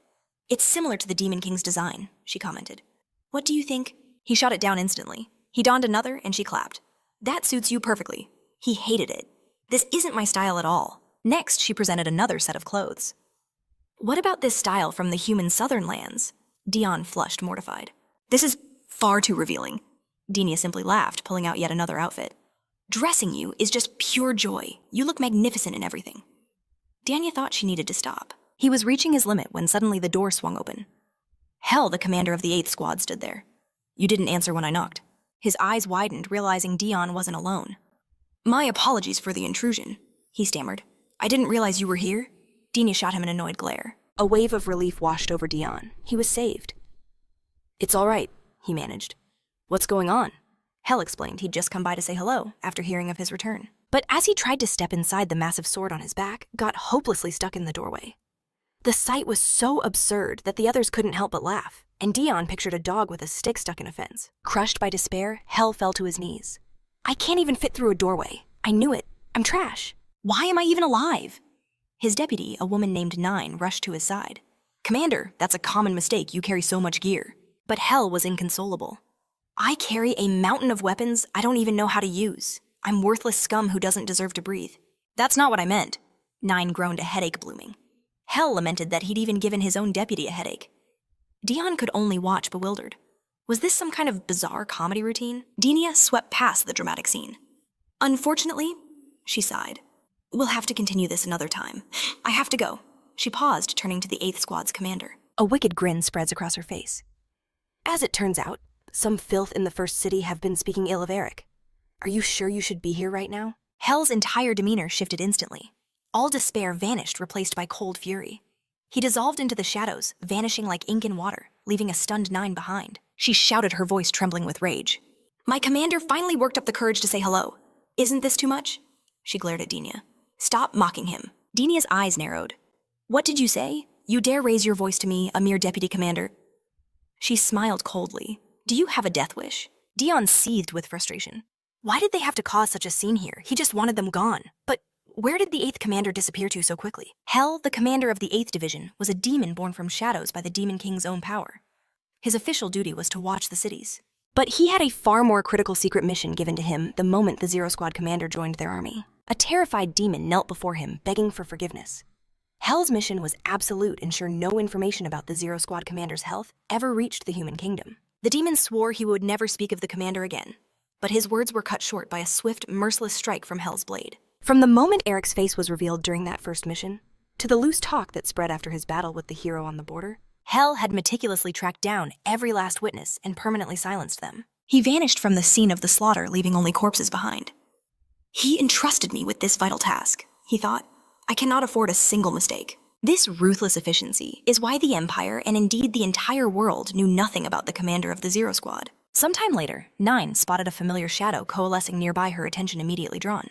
"It's similar to the Demon King's design," she commented. "What do you think?" He shot it down instantly. He donned another, and she clapped. "That suits you perfectly." He hated it. "This isn't my style at all." Next, she presented another set of clothes. "What about this style from the human southern lands?" Dion flushed, mortified. "This is far too revealing." Dinia simply laughed, pulling out yet another outfit. "Dressing you is just pure joy. You look magnificent in everything." Dinia thought she needed to stop. He was reaching his limit when suddenly the door swung open. Hell, the commander of the 8th Squad stood there. "You didn't answer when I knocked." His eyes widened, realizing Dion wasn't alone. "My apologies for the intrusion," he stammered. "I didn't realize you were here." Dinia shot him an annoyed glare. A wave of relief washed over Dion. He was saved. "It's all right," he managed. "What's going on?" Hell explained he'd just come by to say hello after hearing of his return. But as he tried to step inside, the massive sword on his back got hopelessly stuck in the doorway. The sight was so absurd that the others couldn't help but laugh, and Dion pictured a dog with a stick stuck in a fence. Crushed by despair, Hell fell to his knees. "I can't even fit through a doorway. I knew it. I'm trash. Why am I even alive?" His deputy, a woman named Nine, rushed to his side. "Commander, that's a common mistake. You carry so much gear." But Hell was inconsolable. "I carry a mountain of weapons I don't even know how to use. I'm worthless scum who doesn't deserve to breathe." "That's not what I meant." Nine groaned, a headache blooming. Hell lamented that he'd even given his own deputy a headache. Dion could only watch, bewildered. Was this some kind of bizarre comedy routine? Dinia swept past the dramatic scene. "Unfortunately, She sighed. We'll have to continue this another time. I have to go. She paused, turning to the 8th Squad's commander. A wicked grin spreads across her face. As it turns out, some filth in the First City have been speaking ill of Erit. Are you sure you should be here right now? Hell's entire demeanor shifted instantly. All despair vanished, replaced by cold fury. He dissolved into the shadows, vanishing like ink in water, leaving a stunned Nine behind. She shouted, her voice trembling with rage. My commander finally worked up the courage to say hello. Isn't this too much? She glared at Dinya. Stop mocking him. Dinya's eyes narrowed. What did you say? You dare raise your voice to me, a mere deputy commander? She smiled coldly. Do you have a death wish? Dion seethed with frustration. Why did they have to cause such a scene here? He just wanted them gone. But where did the 8th commander disappear to so quickly? Hell, the commander of the 8th division, was a demon born from shadows by the Demon King's own power. His official duty was to watch the cities. But he had a far more critical secret mission given to him the moment the Zero Squad commander joined their army. A terrified demon knelt before him, begging for forgiveness. Hell's mission was absolute, ensure no information about the Zero Squad commander's health ever reached the human kingdom. The demon swore he would never speak of the commander again, but his words were cut short by a swift, merciless strike from Hell's blade. From the moment Eric's face was revealed during that first mission, to the loose talk that spread after his battle with the hero on the border, Hell had meticulously tracked down every last witness and permanently silenced them. He vanished from the scene of the slaughter, leaving only corpses behind. He entrusted me with this vital task, he thought. I cannot afford a single mistake. This ruthless efficiency is why the Empire, and indeed the entire world, knew nothing about the commander of the Zero Squad. Sometime later, Nine spotted a familiar shadow coalescing nearby, her attention immediately drawn.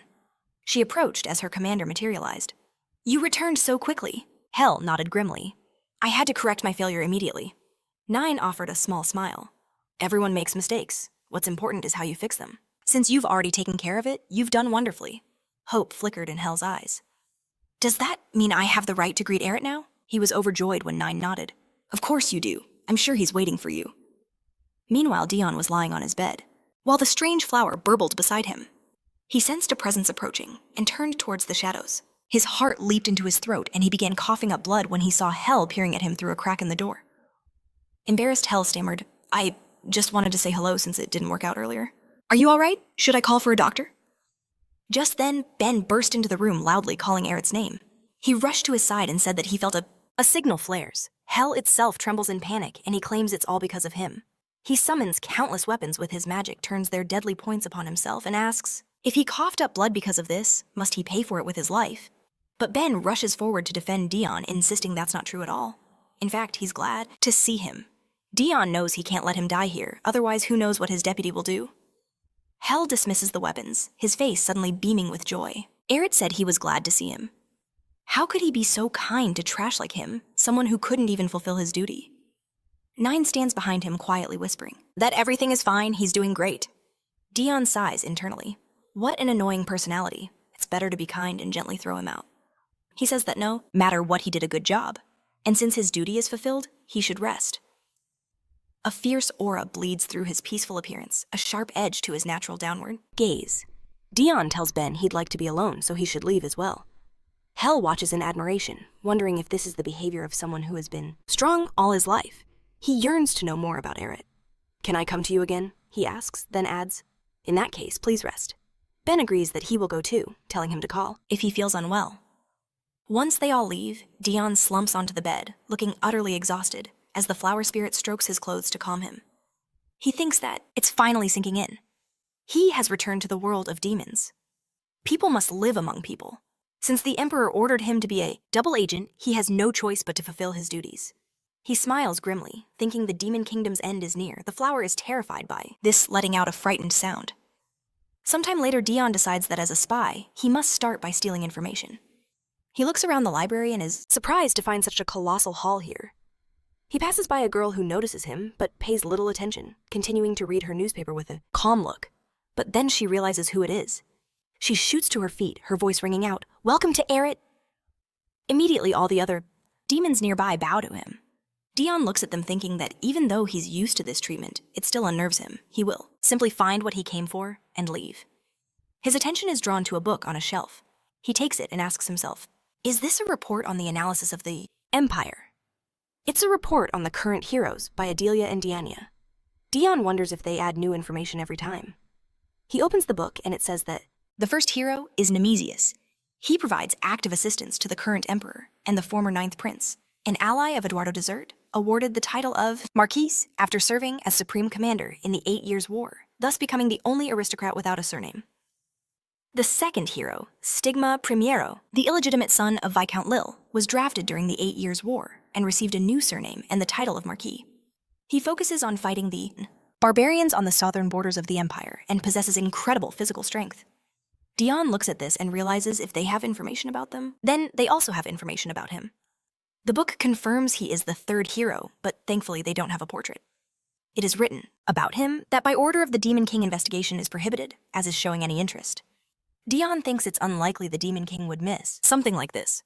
She approached as her commander materialized. You returned so quickly. Hell nodded grimly. I had to correct my failure immediately. Nine offered a small smile. Everyone makes mistakes. What's important is how you fix them. Since you've already taken care of it, you've done wonderfully. Hope flickered in Hell's eyes. Does that mean I have the right to greet Erit now? He was overjoyed when Nine nodded. Of course you do. I'm sure he's waiting for you. Meanwhile, Dion was lying on his bed, while the strange flower burbled beside him. He sensed a presence approaching and turned towards the shadows. His heart leaped into his throat and he began coughing up blood when he saw Hell peering at him through a crack in the door. Embarrassed, Hell stammered, I just wanted to say hello since it didn't work out earlier. Are you all right? Should I call for a doctor? Just then, Ben burst into the room loudly calling Erit's name. He rushed to his side and said that he felt a signal flares. Hell itself trembles in panic and he claims it's all because of him. He summons countless weapons with his magic, turns their deadly points upon himself and asks, if he coughed up blood because of this, must he pay for it with his life? But Ben rushes forward to defend Dion, insisting that's not true at all. In fact, he's glad to see him. Dion knows he can't let him die here, otherwise who knows what his deputy will do. Hell dismisses the weapons, his face suddenly beaming with joy. Erit said he was glad to see him. How could he be so kind to trash like him, someone who couldn't even fulfill his duty? Nine stands behind him, quietly whispering, that everything is fine, he's doing great. Dion sighs internally. What an annoying personality. It's better to be kind and gently throw him out. He says that no matter what, he did a good job, and since his duty is fulfilled, he should rest. A fierce aura bleeds through his peaceful appearance, a sharp edge to his natural downward gaze. Dion tells Ben he'd like to be alone, so he should leave as well. Hell watches in admiration, wondering if this is the behavior of someone who has been strong all his life. He yearns to know more about Erit. Can I come to you again? He asks, then adds, in that case, please rest. Ben agrees that he will go too, telling him to call if he feels unwell. Once they all leave, Dion slumps onto the bed, looking utterly exhausted, as the flower spirit strokes his clothes to calm him. He thinks that it's finally sinking in. He has returned to the world of demons. People must live among people. Since the Emperor ordered him to be a double agent, he has no choice but to fulfill his duties. He smiles grimly, thinking the Demon Kingdom's end is near. The flower is terrified by this, letting out a frightened sound. Sometime later, Dion decides that as a spy, he must start by stealing information. He looks around the library and is surprised to find such a colossal hall here. He passes by a girl who notices him, but pays little attention, continuing to read her newspaper with a calm look. But then she realizes who it is. She shoots to her feet, her voice ringing out, "Welcome to Erit!" Immediately, all the other demons nearby bow to him. Dion looks at them thinking that even though he's used to this treatment, it still unnerves him. He will simply find what he came for and leave. His attention is drawn to a book on a shelf. He takes it and asks himself, is this a report on the analysis of the Empire? It's a report on the current heroes by Adelia and Diania. Dion wonders if they add new information every time. He opens the book and it says that The first hero is Nemesius. He provides active assistance to the current emperor and the former ninth prince, an ally of Eduardo Desert, awarded the title of Marquis after serving as supreme commander in the 8 Years' War, thus becoming the only aristocrat without a surname. The second hero, Stigma Primiero, the illegitimate son of Viscount Lille, was drafted during the 8 Years' War and received a new surname and the title of Marquis. He focuses on fighting the barbarians on the southern borders of the empire and possesses incredible physical strength. Dion looks at this and realizes if they have information about them, then they also have information about him. The book confirms he is the third hero, but thankfully they don't have a portrait. It is written about him that by order of the Demon King investigation is prohibited, as is showing any interest. Dion thinks it's unlikely the Demon King would miss something like this.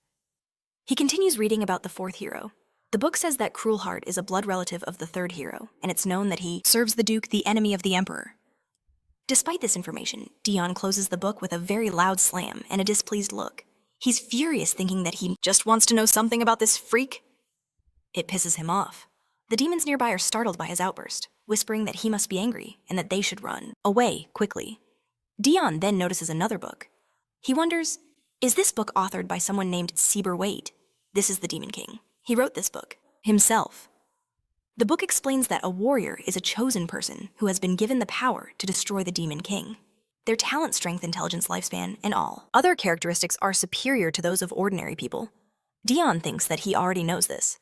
He continues reading about the fourth hero. The book says that Cruel Heart is a blood relative of the third hero, and it's known that he serves the Duke, the enemy of the Emperor. Despite this information, Dion closes the book with a very loud slam and a displeased look. He's furious, thinking that he just wants to know something about this freak. It pisses him off. The demons nearby are startled by his outburst, whispering that he must be angry and that they should run away quickly. Dion then notices another book. He wonders, is this book authored by someone named Sieber Waite? This is the Demon King. He wrote this book himself. The book explains that a warrior is a chosen person who has been given the power to destroy the Demon King. Their talent, strength, intelligence, lifespan, and all other characteristics are superior to those of ordinary people. Dion thinks that he already knows this.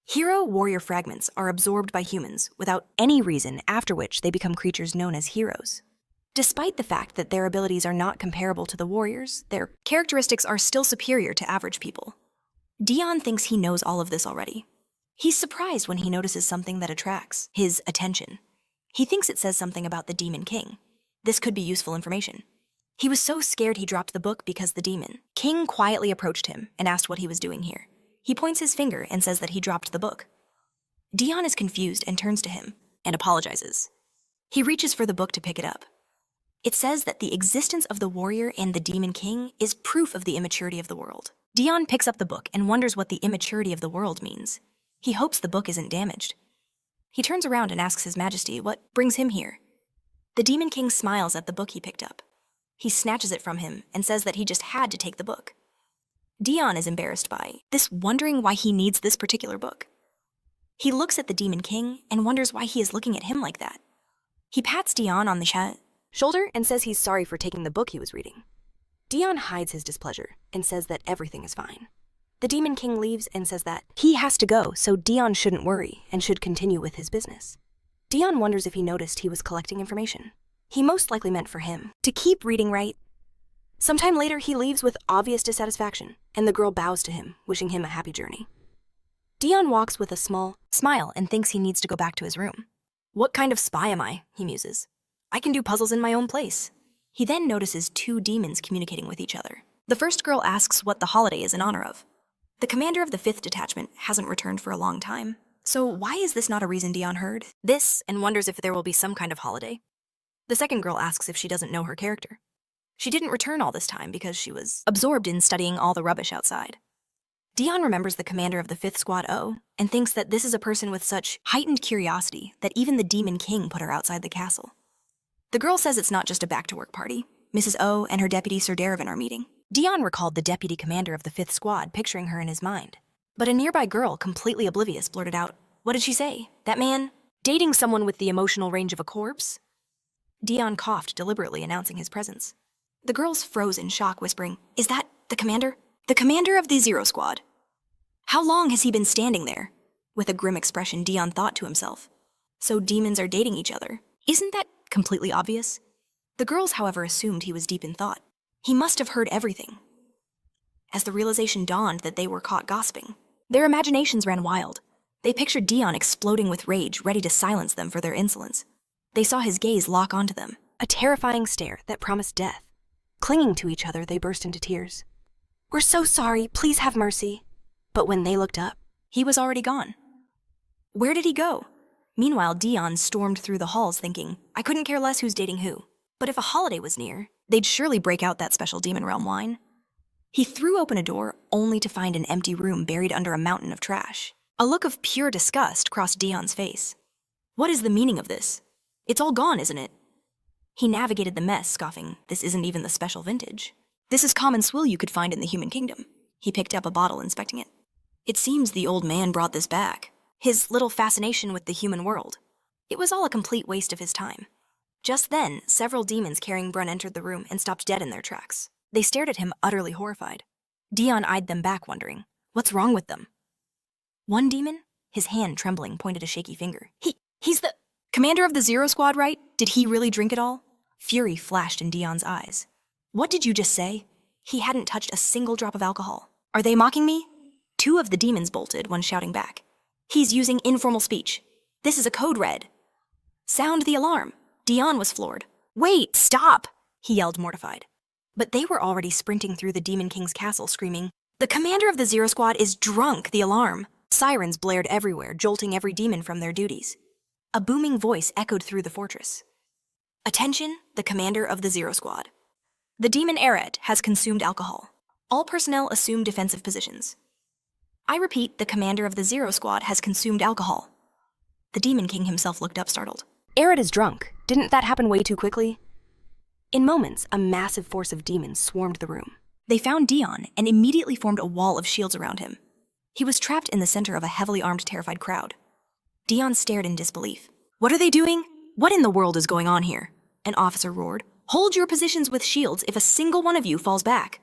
Hero-warrior fragments are absorbed by humans without any reason, after which they become creatures known as heroes. Despite the fact that their abilities are not comparable to the warriors, their characteristics are still superior to average people. Dion thinks he knows all of this already. He's surprised when he notices something that attracts his attention. He thinks it says something about the Demon King. This could be useful information. He was so scared he dropped the book because the Demon King quietly approached him and asked what he was doing here. He points his finger and says that he dropped the book. Dion is confused and turns to him and apologizes. He reaches for the book to pick it up. It says that the existence of the warrior and the Demon King is proof of the immaturity of the world. Dion picks up the book and wonders what the immaturity of the world means. He hopes the book isn't damaged. He turns around and asks His Majesty what brings him here. The Demon King smiles at the book he picked up. He snatches it from him and says that he just had to take the book. Dion is embarrassed by this, wondering why he needs this particular book. He looks at the Demon King and wonders why he is looking at him like that. He pats Dion on the shoulder and says he's sorry for taking the book he was reading. Dion hides his displeasure and says that everything is fine. The Demon King leaves and says that he has to go, so Dion shouldn't worry and should continue with his business. Dion wonders if he noticed he was collecting information. He most likely meant for him to keep reading, right? Sometime later, he leaves with obvious dissatisfaction, and the girl bows to him, wishing him a happy journey. Dion walks with a small smile and thinks he needs to go back to his room. What kind of spy am I? He muses. I can do puzzles in my own place. He then notices two demons communicating with each other. The first girl asks what the holiday is in honor of. The commander of the 5th detachment hasn't returned for a long time. So why is this not a reason Dion heard this and wonders if there will be some kind of holiday? The second girl asks if she doesn't know her character. She didn't return all this time because she was absorbed in studying all the rubbish outside. Dion remembers the commander of the 5th Squad O and thinks that this is a person with such heightened curiosity that even the Demon King put her outside the castle. The girl says it's not just a back-to-work party. Mrs. O and her deputy Sir Derevin are meeting. Dion recalled the deputy commander of the 5th Squad, picturing her in his mind. But a nearby girl, completely oblivious, blurted out, "What did she say? That man? Dating someone with the emotional range of a corpse?" Dion coughed, deliberately announcing his presence. The girls froze in shock, whispering, "Is that the commander? The commander of the Zero Squad? How long has he been standing there?" With a grim expression, Dion thought to himself, "So demons are dating each other. Isn't that completely obvious?" The girls, however, assumed he was deep in thought. He must have heard everything. As the realization dawned that they were caught gossiping, their imaginations ran wild. They pictured Dion exploding with rage, ready to silence them for their insolence. They saw his gaze lock onto them, a terrifying stare that promised death. Clinging to each other, they burst into tears. "We're so sorry, please have mercy." But when they looked up, he was already gone. Where did he go? Meanwhile, Dion stormed through the halls thinking, I couldn't care less who's dating who. But if a holiday was near, they'd surely break out that special Demon Realm wine. He threw open a door only to find an empty room buried under a mountain of trash. A look of pure disgust crossed Dion's face. What is the meaning of this? It's all gone, isn't it? He navigated the mess, scoffing, "This isn't even the special vintage. This is common swill you could find in the human kingdom." He picked up a bottle, inspecting it. It seems the old man brought this back. His little fascination with the human world. It was all a complete waste of his time. Just then, several demons carrying Brun entered the room and stopped dead in their tracks. They stared at him, utterly horrified. Dion eyed them back, wondering, what's wrong with them? One demon, his hand trembling, pointed a shaky finger. He's the commander of the Zero Squad, right? Did he really drink it all? Fury flashed in Dion's eyes. What did you just say? He hadn't touched a single drop of alcohol. Are they mocking me? Two of the demons bolted, one shouting back. He's using informal speech. This is a code red. Sound the alarm. Dion was floored. Wait, stop! He yelled, mortified. But they were already sprinting through the Demon King's castle, screaming, "The commander of the Zero Squad is drunk, the alarm!" Sirens blared everywhere, jolting every demon from their duties. A booming voice echoed through the fortress. Attention, the commander of the Zero Squad. The demon Erit has consumed alcohol. All personnel assume defensive positions. I repeat, the commander of the Zero Squad has consumed alcohol. The Demon King himself looked up, startled. Erit is drunk. Didn't that happen way too quickly? In moments, a massive force of demons swarmed the room. They found Dion and immediately formed a wall of shields around him. He was trapped in the center of a heavily armed, terrified crowd. Dion stared in disbelief. What are they doing? What in the world is going on here? An officer roared. Hold your positions with shields if a single one of you falls back.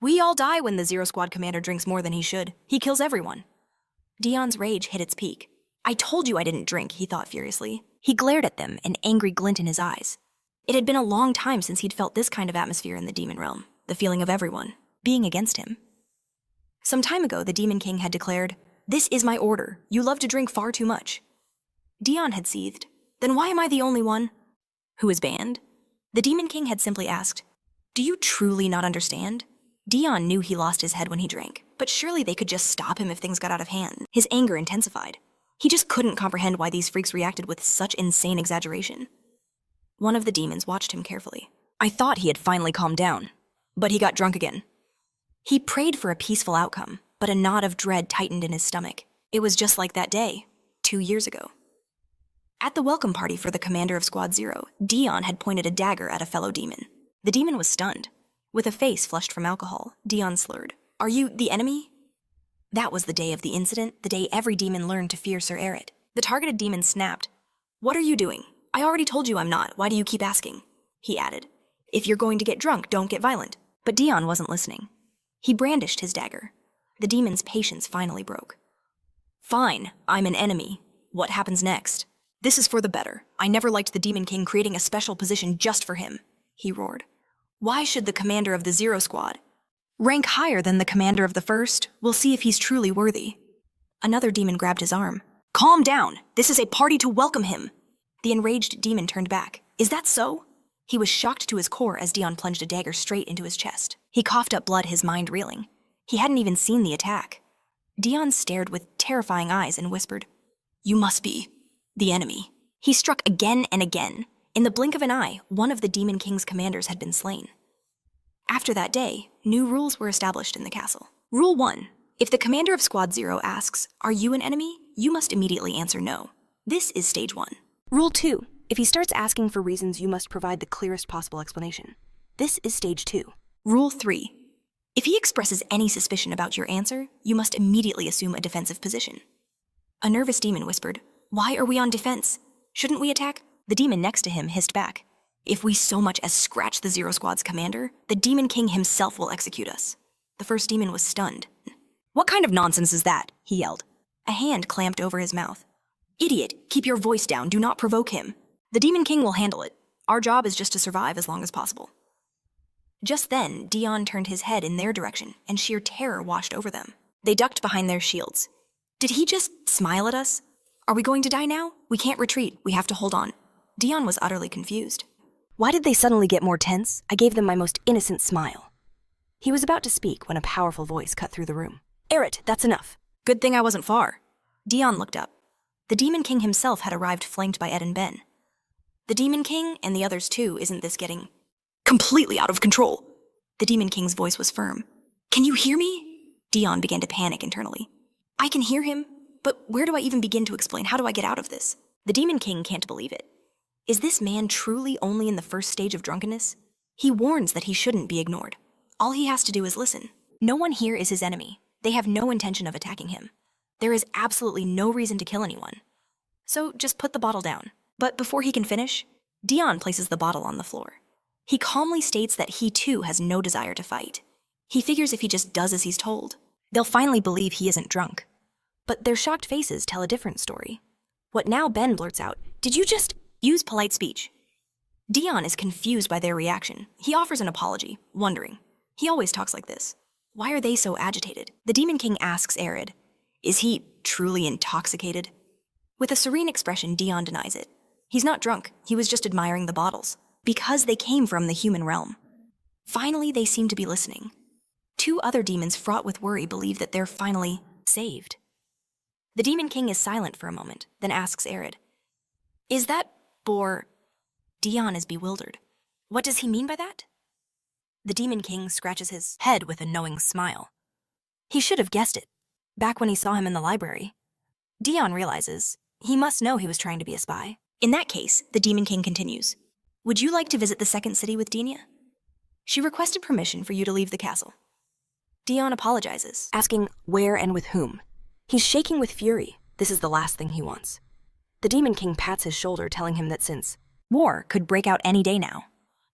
We all die when the Zero Squad commander drinks more than he should. He kills everyone. Dion's rage hit its peak. I told you I didn't drink, he thought furiously. He glared at them, an angry glint in his eyes. It had been a long time since he'd felt this kind of atmosphere in the demon realm, the feeling of everyone being against him. Some time ago, the Demon King had declared, "This is my order. You love to drink far too much." Dion had seethed. Then why am I the only one who is banned? The Demon King had simply asked, "Do you truly not understand?" Dion knew he lost his head when he drank, but surely they could just stop him if things got out of hand. His anger intensified. He just couldn't comprehend why these freaks reacted with such insane exaggeration. One of the demons watched him carefully. I thought he had finally calmed down, but he got drunk again. He prayed for a peaceful outcome, but a knot of dread tightened in his stomach. It was just like that day, 2 years ago. At the welcome party for the commander of Squad Zero, Dion had pointed a dagger at a fellow demon. The demon was stunned. With a face flushed from alcohol, Dion slurred, "Are you the enemy?" That was the day of the incident, the day every demon learned to fear Sir Erit. The targeted demon snapped. "What are you doing? I already told you I'm not. Why do you keep asking?" He added, "If you're going to get drunk, don't get violent." But Dion wasn't listening. He brandished his dagger. The demon's patience finally broke. "Fine, I'm an enemy. What happens next? This is for the better. I never liked the Demon King creating a special position just for him," he roared. "Why should the commander of the Zero Squad rank higher than the commander of the first? We'll see if he's truly worthy." Another demon grabbed his arm. "Calm down. This is a party to welcome him." The enraged demon turned back. "Is that so?" He was shocked to his core as Dion plunged a dagger straight into his chest. He coughed up blood, his mind reeling. He hadn't even seen the attack. Dion stared with terrifying eyes and whispered, "You must be the enemy." He struck again and again. In the blink of an eye, one of the Demon King's commanders had been slain. After that day, new rules were established in the castle. Rule 1. If the commander of Squad Zero asks, "Are you an enemy?" you must immediately answer no. This is stage 1. Rule 2. If he starts asking for reasons, you must provide the clearest possible explanation. This is stage 2. Rule 3. If he expresses any suspicion about your answer, you must immediately assume a defensive position. A nervous demon whispered, "Why are we on defense? Shouldn't we attack?" The demon next to him hissed back, "If we so much as scratch the Zero Squad's commander, the Demon King himself will execute us." The first demon was stunned. "What kind of nonsense is that?" he yelled. A hand clamped over his mouth. "Idiot, keep your voice down, do not provoke him. The Demon King will handle it. Our job is just to survive as long as possible." Just then, Dion turned his head in their direction, and sheer terror washed over them. They ducked behind their shields. "Did he just smile at us? Are we going to die now? We can't retreat, we have to hold on." Dion was utterly confused. Why did they suddenly get more tense? I gave them my most innocent smile. He was about to speak when a powerful voice cut through the room. "Erit, that's enough." Good thing I wasn't far. Dion looked up. The Demon King himself had arrived, flanked by Ed and Ben. "The Demon King and the others too, isn't this getting completely out of control?" The Demon King's voice was firm. "Can you hear me?" Dion began to panic internally. "I can hear him, but where do I even begin to explain? How do I get out of this?" The Demon King can't believe it. Is this man truly only in the first stage of drunkenness? He warns that he shouldn't be ignored. All he has to do is listen. No one here is his enemy. They have no intention of attacking him. There is absolutely no reason to kill anyone. So just put the bottle down. But before he can finish, Dion places the bottle on the floor. He calmly states that he too has no desire to fight. He figures if he just does as he's told, they'll finally believe he isn't drunk. But their shocked faces tell a different story. What now Ben blurts out, "Did you just use polite speech?" Dion is confused by their reaction. He offers an apology, wondering. He always talks like this. Why are they so agitated? The Demon King asks Erit, "Is he truly intoxicated?" With a serene expression, Dion denies it. He's not drunk, he was just admiring the bottles, because they came from the human realm. Finally, they seem to be listening. Two other demons fraught with worry believe that they're finally saved. The Demon King is silent for a moment, then asks Erit, "Is that boar?" Dion is bewildered. What does he mean by that? The Demon King scratches his head with a knowing smile. He should have guessed it, back when he saw him in the library. Dion realizes he must know he was trying to be a spy. In that case, the Demon King continues, "Would you like to visit the second city with Dinia? She requested permission for you to leave the castle." Dion apologizes, asking where and with whom. He's shaking with fury. This is the last thing he wants. The Demon King pats his shoulder, telling him that since war could break out any day now,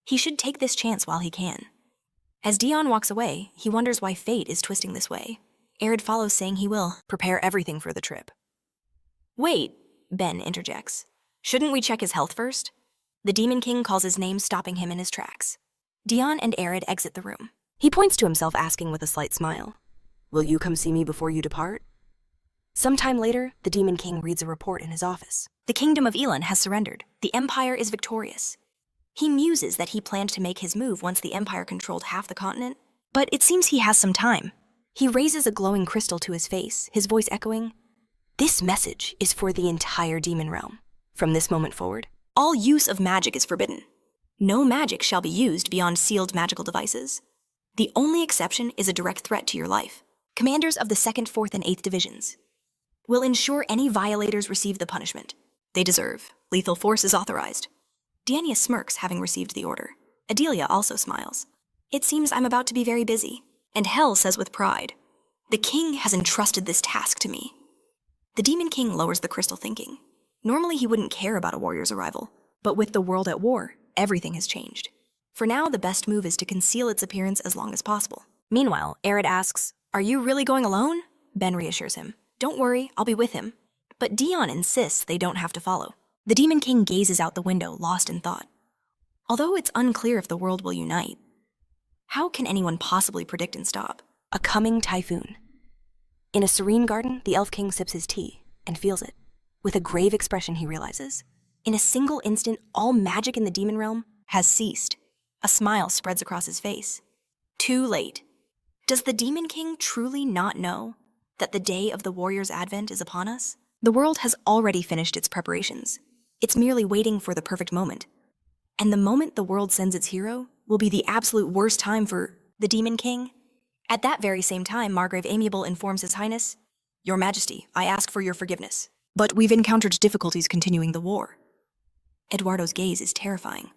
he should take this chance while he can. As Dion walks away, he wonders why fate is twisting this way. Erit follows, saying he will prepare everything for the trip. "Wait," Ben interjects. "Shouldn't we check his health first?" The Demon King calls his name, stopping him in his tracks. Dion and Erit exit the room. He points to himself, asking with a slight smile, "Will you come see me before you depart?" Sometime later, the Demon King reads a report in his office. The kingdom of Elan has surrendered. The Empire is victorious. He muses that he planned to make his move once the Empire controlled half the continent, but it seems he has some time. He raises a glowing crystal to his face, his voice echoing, "This message is for the entire demon realm. From this moment forward, all use of magic is forbidden. No magic shall be used beyond sealed magical devices. The only exception is a direct threat to your life. Commanders of the 2nd, 4th, and 8th Divisions will ensure any violators receive the punishment they deserve. Lethal force is authorized." Diania smirks, having received the order. Adelia also smiles. "It seems I'm about to be very busy." And Hel says with pride, "The king has entrusted this task to me." The Demon King lowers the crystal, thinking. Normally he wouldn't care about a warrior's arrival, but with the world at war, everything has changed. For now, the best move is to conceal its appearance as long as possible. Meanwhile, Erit asks, "Are you really going alone?" Ben reassures him, "Don't worry, I'll be with him." But Dion insists they don't have to follow. The Demon King gazes out the window, lost in thought. Although it's unclear if the world will unite, how can anyone possibly predict and stop a coming typhoon? In a serene garden, the Elf King sips his tea and feels it. With a grave expression, he realizes, in a single instant, all magic in the demon realm has ceased. A smile spreads across his face. Too late. Does the Demon King truly not know that the day of the warrior's advent is upon us? The world has already finished its preparations. It's merely waiting for the perfect moment. And the moment the world sends its hero will be the absolute worst time for the Demon King. At that very same time, Margrave Amiable informs His Highness, "Your Majesty, I ask for your forgiveness, but we've encountered difficulties continuing the war." Eduardo's gaze is terrifying.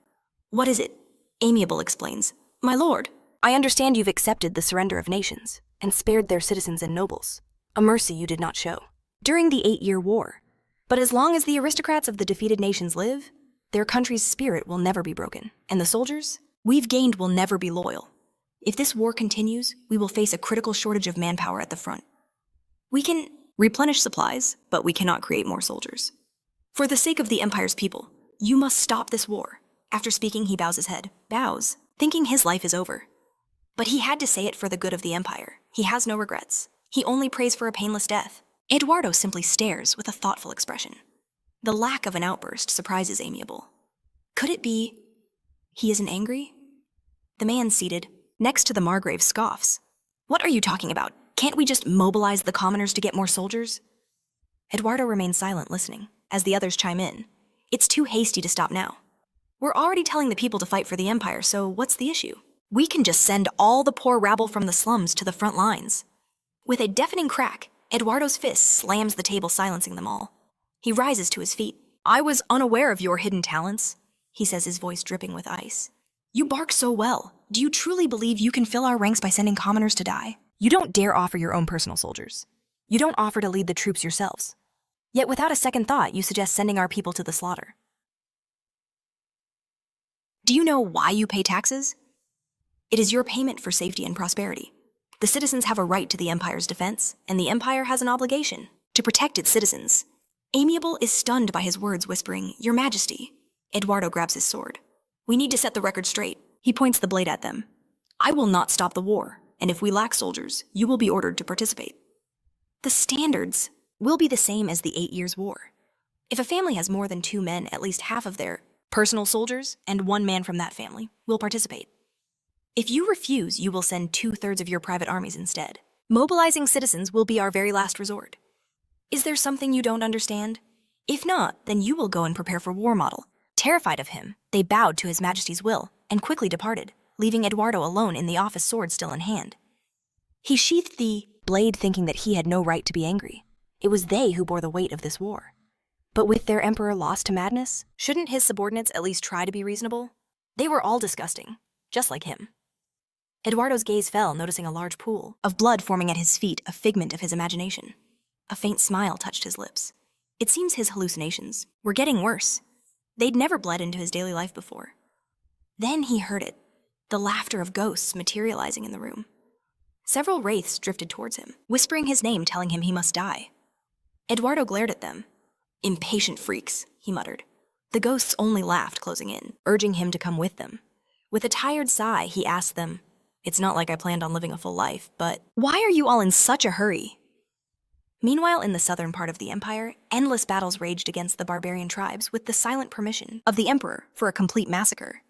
"What is it?" Amiable explains, "My lord, I understand you've accepted the surrender of nations and spared their citizens and nobles, a mercy you did not show during the 8-year war. But as long as the aristocrats of the defeated nations live, their country's spirit will never be broken, and the soldiers we've gained will never be loyal. If this war continues, we will face a critical shortage of manpower at the front. We can replenish supplies, but we cannot create more soldiers. For the sake of the Empire's people, you must stop this war." After speaking, he bows his head, thinking his life is over. But he had to say it for the good of the Empire. He has no regrets. He only prays for a painless death. Eduardo simply stares with a thoughtful expression. The lack of an outburst surprises Amiable. Could it be he isn't angry? The man seated next to the Margrave scoffs. "What are you talking about? Can't we just mobilize the commoners to get more soldiers?" Eduardo remains silent, listening, as the others chime in. "It's too hasty to stop now. We're already telling the people to fight for the Empire, so what's the issue? We can just send all the poor rabble from the slums to the front lines." With a deafening crack, Eduardo's fist slams the table, silencing them all. He rises to his feet. I was unaware of your hidden talents, he says, his voice dripping with ice. You bark so well. Do you truly believe you can fill our ranks by sending commoners to die? You don't dare offer your own personal soldiers. You don't offer to lead the troops yourselves. Yet without a second thought, you suggest sending our people to the slaughter. Do you know why you pay taxes? It is your payment for safety and prosperity. The citizens have a right to the Empire's defense, and the Empire has an obligation to protect its citizens. Amiable is stunned by his words, whispering, Your Majesty. Eduardo grabs his sword. We need to set the record straight. He points the blade at them. I will not stop the war, and if we lack soldiers, you will be ordered to participate. The standards will be the same as the 8 Years' War. If a family has more than 2 men, at least half of their personal soldiers and 1 man from that family will participate. If you refuse, you will send 2/3 of your private armies instead. Mobilizing citizens will be our very last resort. Is there something you don't understand? If not, then you will go and prepare for war model. Terrified of him, they bowed to His Majesty's will and quickly departed, leaving Eduardo alone in the office, sword still in hand. He sheathed the blade, thinking that he had no right to be angry. It was they who bore the weight of this war. But with their emperor lost to madness, shouldn't his subordinates at least try to be reasonable? They were all disgusting, just like him. Eduardo's gaze fell, noticing a large pool of blood forming at his feet, a figment of his imagination. A faint smile touched his lips. It seems his hallucinations were getting worse. They'd never bled into his daily life before. Then he heard it, the laughter of ghosts materializing in the room. Several wraiths drifted towards him, whispering his name, telling him he must die. Eduardo glared at them. Impatient freaks, he muttered. The ghosts only laughed, closing in, urging him to come with them. With a tired sigh, he asked them, It's not like I planned on living a full life, but why are you all in such a hurry? Meanwhile, in the southern part of the Empire, endless battles raged against the barbarian tribes with the silent permission of the Emperor for a complete massacre.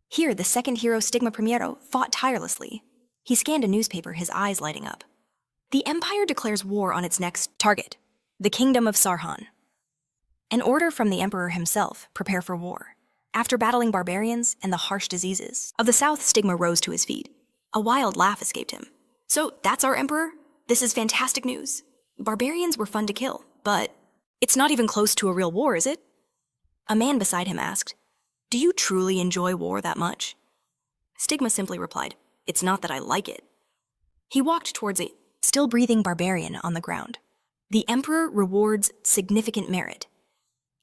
Here, the second hero, Stigma Primero, fought tirelessly. He scanned a newspaper, his eyes lighting up. The Empire declares war on its next target, the Kingdom of Sarhan. An order from the Emperor himself, prepare for war. After battling barbarians and the harsh diseases of the south, Stigma rose to his feet. A wild laugh escaped him. So, that's our Emperor? This is fantastic news. Barbarians were fun to kill, but it's not even close to a real war, is it? A man beside him asked, Do you truly enjoy war that much? Stigma simply replied, It's not that I like it. He walked towards a still breathing barbarian on the ground. The Emperor rewards significant merit.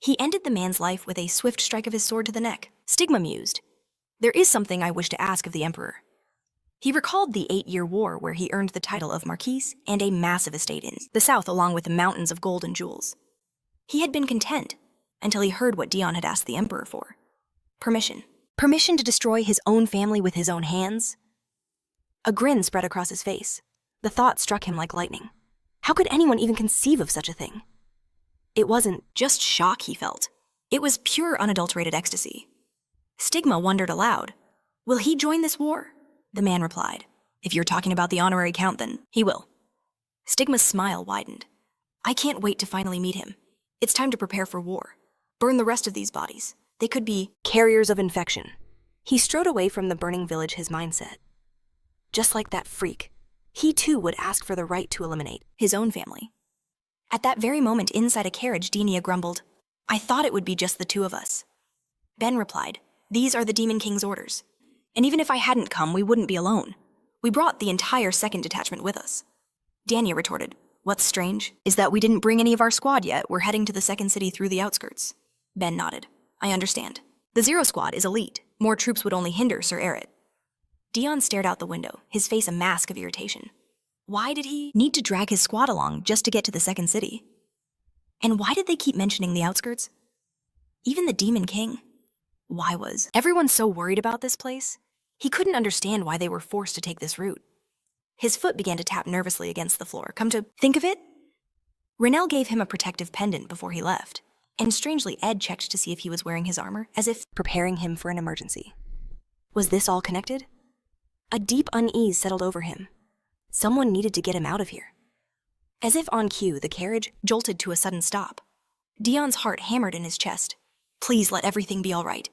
He ended the man's life with a swift strike of his sword to the neck. Stigma mused, There is something I wish to ask of the Emperor. He recalled the 8-Year War, where he earned the title of Marquis and a massive estate in the south, along with the mountains of gold and jewels. He had been content until he heard what Dion had asked the Emperor for. Permission. Permission to destroy his own family with his own hands? A grin spread across his face. The thought struck him like lightning. How could anyone even conceive of such a thing? It wasn't just shock he felt. It was pure, unadulterated ecstasy. Stigma wondered aloud, Will he join this war? The man replied, If you're talking about the honorary count, then he will. Stigma's smile widened. I can't wait to finally meet him. It's time to prepare for war. Burn the rest of these bodies. They could be carriers of infection. He strode away from the burning village, his mindset. Just like that freak, he too would ask for the right to eliminate his own family. At that very moment, inside a carriage, Denia grumbled, I thought it would be just the 2 of us. Ben replied, These are the Demon King's orders. And even if I hadn't come, we wouldn't be alone. We brought the entire 2nd detachment with us. Dania retorted, What's strange is that we didn't bring any of our squad yet. We're heading to the 2nd city through the outskirts. Ben nodded. I understand. The 0 squad is elite. More troops would only hinder Sir Erit. Dion stared out the window, his face a mask of irritation. Why did he need to drag his squad along just to get to the 2nd city? And why did they keep mentioning the outskirts? Even the Demon King. Why was everyone so worried about this place? He couldn't understand why they were forced to take this route. His foot began to tap nervously against the floor. Come to think of it, Renelle gave him a protective pendant before he left, and strangely Ed checked to see if he was wearing his armor, as if preparing him for an emergency. Was this all connected? A deep unease settled over him. Someone needed to get him out of here. As if on cue, the carriage jolted to a sudden stop. Dion's heart hammered in his chest. Please let everything be all right.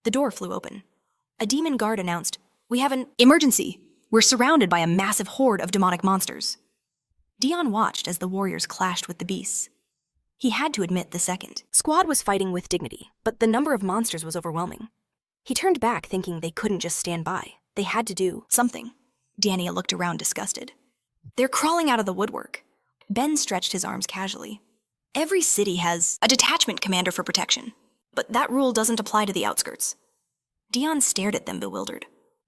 The door flew open. A demon guard announced, We have an emergency. We're surrounded by a massive horde of demonic monsters. Dion watched as the warriors clashed with the beasts. He had to admit the second. Squad was fighting with dignity, but the number of monsters was overwhelming. He turned back thinking they couldn't just stand by. They had to do Something. Dania looked around disgusted. They're crawling out of the woodwork. Ben stretched his arms casually. Every city has a detachment commander for protection, but that rule doesn't apply to the outskirts. Dion stared at them bewildered.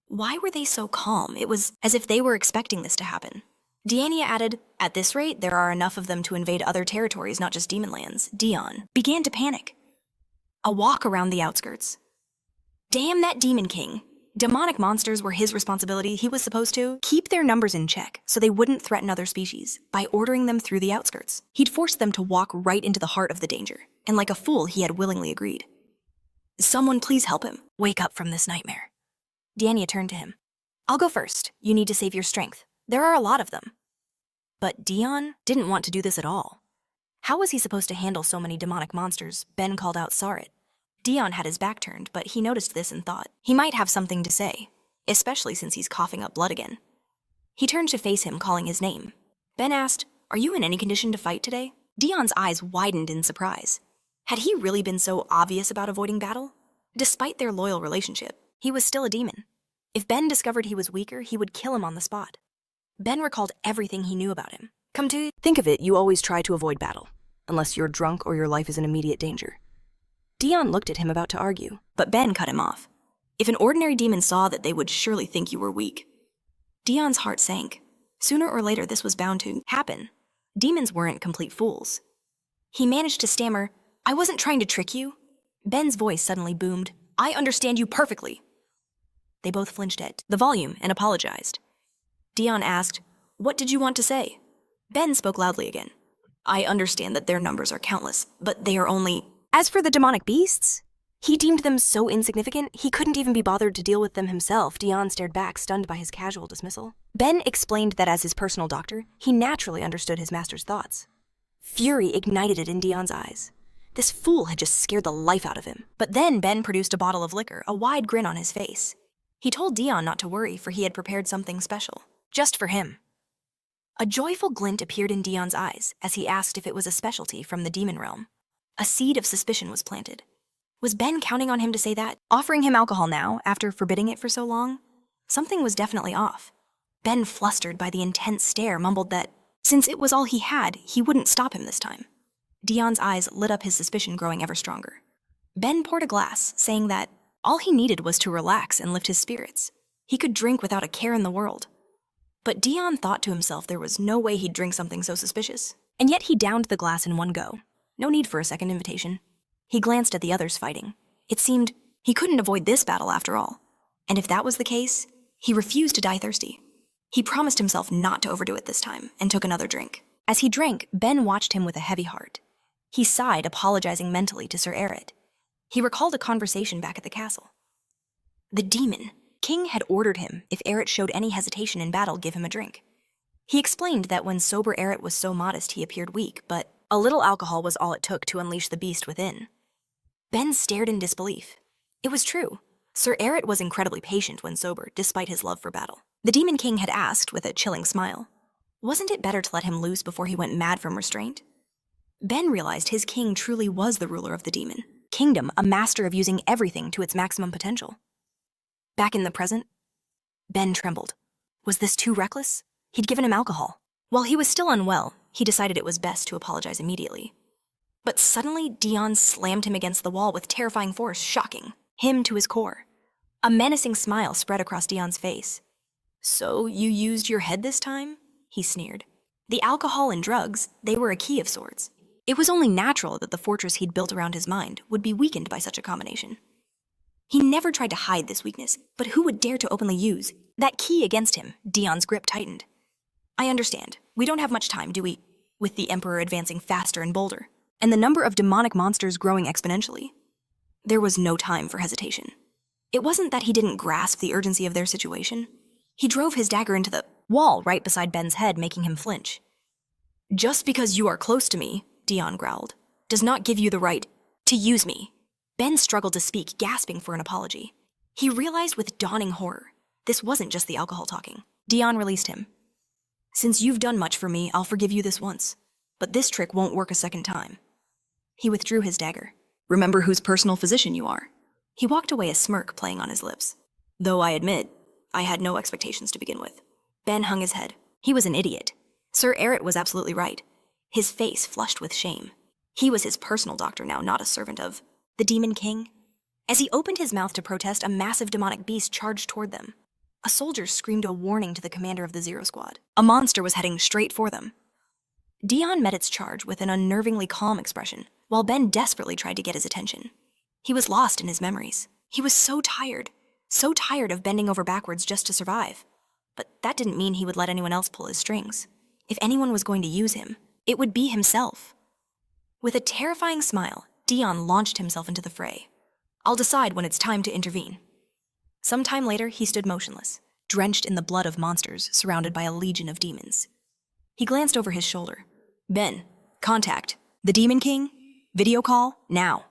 Why were they so calm? It was as if they were expecting this to happen. Diania added, at this rate, there are enough of them to invade other territories, not just demon lands. Dion began to panic. A walk around the outskirts. Damn that demon king. Demonic monsters were his responsibility. He was supposed to keep their numbers in check so they wouldn't threaten other species by ordering them through the outskirts. He'd forced them to walk right into the heart of the danger, and like a fool, he had willingly agreed. Someone please help him. Wake up from this nightmare. Diania turned to him. I'll go first. You need to save your strength. There are a lot of them. But Dion didn't want to do this at all. How was he supposed to handle so many demonic monsters? Ben called out Sarit. Dion had his back turned, but he noticed this and thought he might have something to say, especially since he's coughing up blood again. He turned to face him, calling his name. Ben asked, Are you in any condition to fight today? Dion's eyes widened in surprise. Had he really been so obvious about avoiding battle? Despite their loyal relationship, he was still a demon. If Ben discovered he was weaker, he would kill him on the spot. Ben recalled everything he knew about him. Think of it, you always try to avoid battle, unless you're drunk or your life is in immediate danger. Dion looked at him about to argue, but Ben cut him off. If an ordinary demon saw that, they would surely think you were weak. Dion's heart sank. Sooner or later, this was bound to happen. Demons weren't complete fools. He managed to stammer, I wasn't trying to trick you. Ben's voice suddenly boomed, I understand you perfectly. They both flinched at the volume and apologized. Dion asked, What did you want to say? Ben spoke loudly again. I understand that their numbers are countless, but they are only... As for the demonic beasts, he deemed them so insignificant he couldn't even be bothered to deal with them himself. Dion stared back, stunned by his casual dismissal. Ben explained that as his personal doctor, he naturally understood his master's thoughts. Fury ignited in Dion's eyes. This fool had just scared the life out of him. But then Ben produced a bottle of liquor, a wide grin on his face. He told Dion not to worry, for he had prepared something special, just for him. A joyful glint appeared in Dion's eyes as he asked if it was a specialty from the demon realm. A seed of suspicion was planted. Was Ben counting on him to say that? Offering him alcohol now, after forbidding it for so long? Something was definitely off. Ben, flustered by the intense stare, mumbled that, since it was all he had, he wouldn't stop him this time. Dion's eyes lit up, his suspicion growing ever stronger. Ben poured a glass, saying that all he needed was to relax and lift his spirits. He could drink without a care in the world. But Dion thought to himself there was no way he'd drink something so suspicious. And yet he downed the glass in one go. No need for a second invitation. He glanced at the others fighting. It seemed he couldn't avoid this battle after all. And if that was the case, he refused to die thirsty. He promised himself not to overdo it this time and took another drink. As he drank, Ben watched him with a heavy heart. He sighed, apologizing mentally to Sir Erit. He recalled a conversation back at the castle. The demon king had ordered him, if Erit showed any hesitation in battle, give him a drink. He explained that when sober Erit was so modest he appeared weak, but a little alcohol was all it took to unleash the beast within. Ben stared in disbelief. It was true. Sir Erit was incredibly patient when sober, despite his love for battle. The Demon King had asked with a chilling smile, wasn't it better to let him loose before he went mad from restraint? Ben realized his king truly was the ruler of the demon kingdom, a master of using everything to its maximum potential. Back in the present, Ben trembled. Was this too reckless? He'd given him alcohol. While he was still unwell, he decided it was best to apologize immediately. But suddenly, Dion slammed him against the wall with terrifying force, shocking him to his core. A menacing smile spread across Dion's face. So you used your head this time? He sneered. The alcohol and drugs, they were a key of sorts. It was only natural that the fortress he'd built around his mind would be weakened by such a combination. He never tried to hide this weakness, but who would dare to openly use that key against him? Dion's grip tightened. I understand. We don't have much time, do we? With the Emperor advancing faster and bolder, and the number of demonic monsters growing exponentially. There was no time for hesitation. It wasn't that he didn't grasp the urgency of their situation. He drove his dagger into the wall right beside Ben's head, making him flinch. Just because you are close to me, Dion growled, does not give you the right to use me. Ben struggled to speak, gasping for an apology. He realized with dawning horror, this wasn't just the alcohol talking. Dion released him. Since you've done much for me, I'll forgive you this once. But this trick won't work a second time. He withdrew his dagger. Remember whose personal physician you are. He walked away, a smirk playing on his lips. Though I admit, I had no expectations to begin with. Ben hung his head. He was an idiot. Sir Erit was absolutely right. His face flushed with shame. He was his personal doctor now, not a servant of the Demon King. As he opened his mouth to protest, a massive demonic beast charged toward them. A soldier screamed a warning to the commander of the Zero Squad. A monster was heading straight for them. Dion met its charge with an unnervingly calm expression, while Ben desperately tried to get his attention. He was lost in his memories. He was so tired of bending over backwards just to survive. But that didn't mean he would let anyone else pull his strings. If anyone was going to use him, it would be himself. With a terrifying smile, Dion launched himself into the fray. I'll decide when it's time to intervene. Some time later, he stood motionless, drenched in the blood of monsters, surrounded by a legion of demons. He glanced over his shoulder. Ben, contact. The Demon King? Video call, now.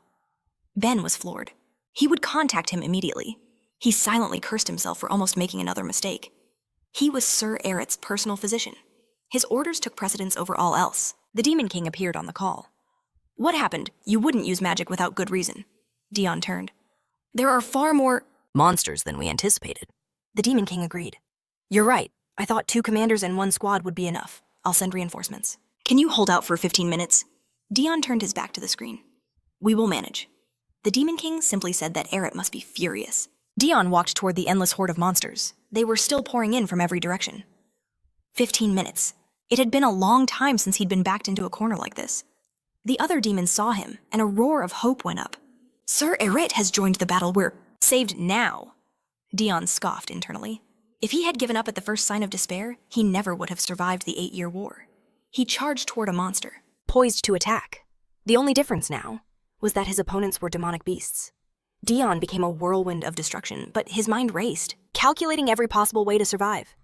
Ben was floored. He would contact him immediately. He silently cursed himself for almost making another mistake. He was Sir Erit's personal physician. His orders took precedence over all else. The Demon King appeared on the call. What happened? You wouldn't use magic without good reason. Dion turned. There are far more monsters than we anticipated. The Demon King agreed. You're right. I thought 2 commanders and 1 squad would be enough. I'll send reinforcements. Can you hold out for 15 minutes? Dion turned his back to the screen. We will manage. The Demon King simply said that Erit must be furious. Dion walked toward the endless horde of monsters. They were still pouring in from every direction. 15 minutes. It had been a long time since he'd been backed into a corner like this. The other demons saw him, and a roar of hope went up. Sir Erit has joined the battle. We're saved now. Dion scoffed internally. If he had given up at the first sign of despair, he never would have survived the 8-year war. He charged toward a monster, poised to attack. The only difference now was that his opponents were demonic beasts. Dion became a whirlwind of destruction, but his mind raced, calculating every possible way to survive.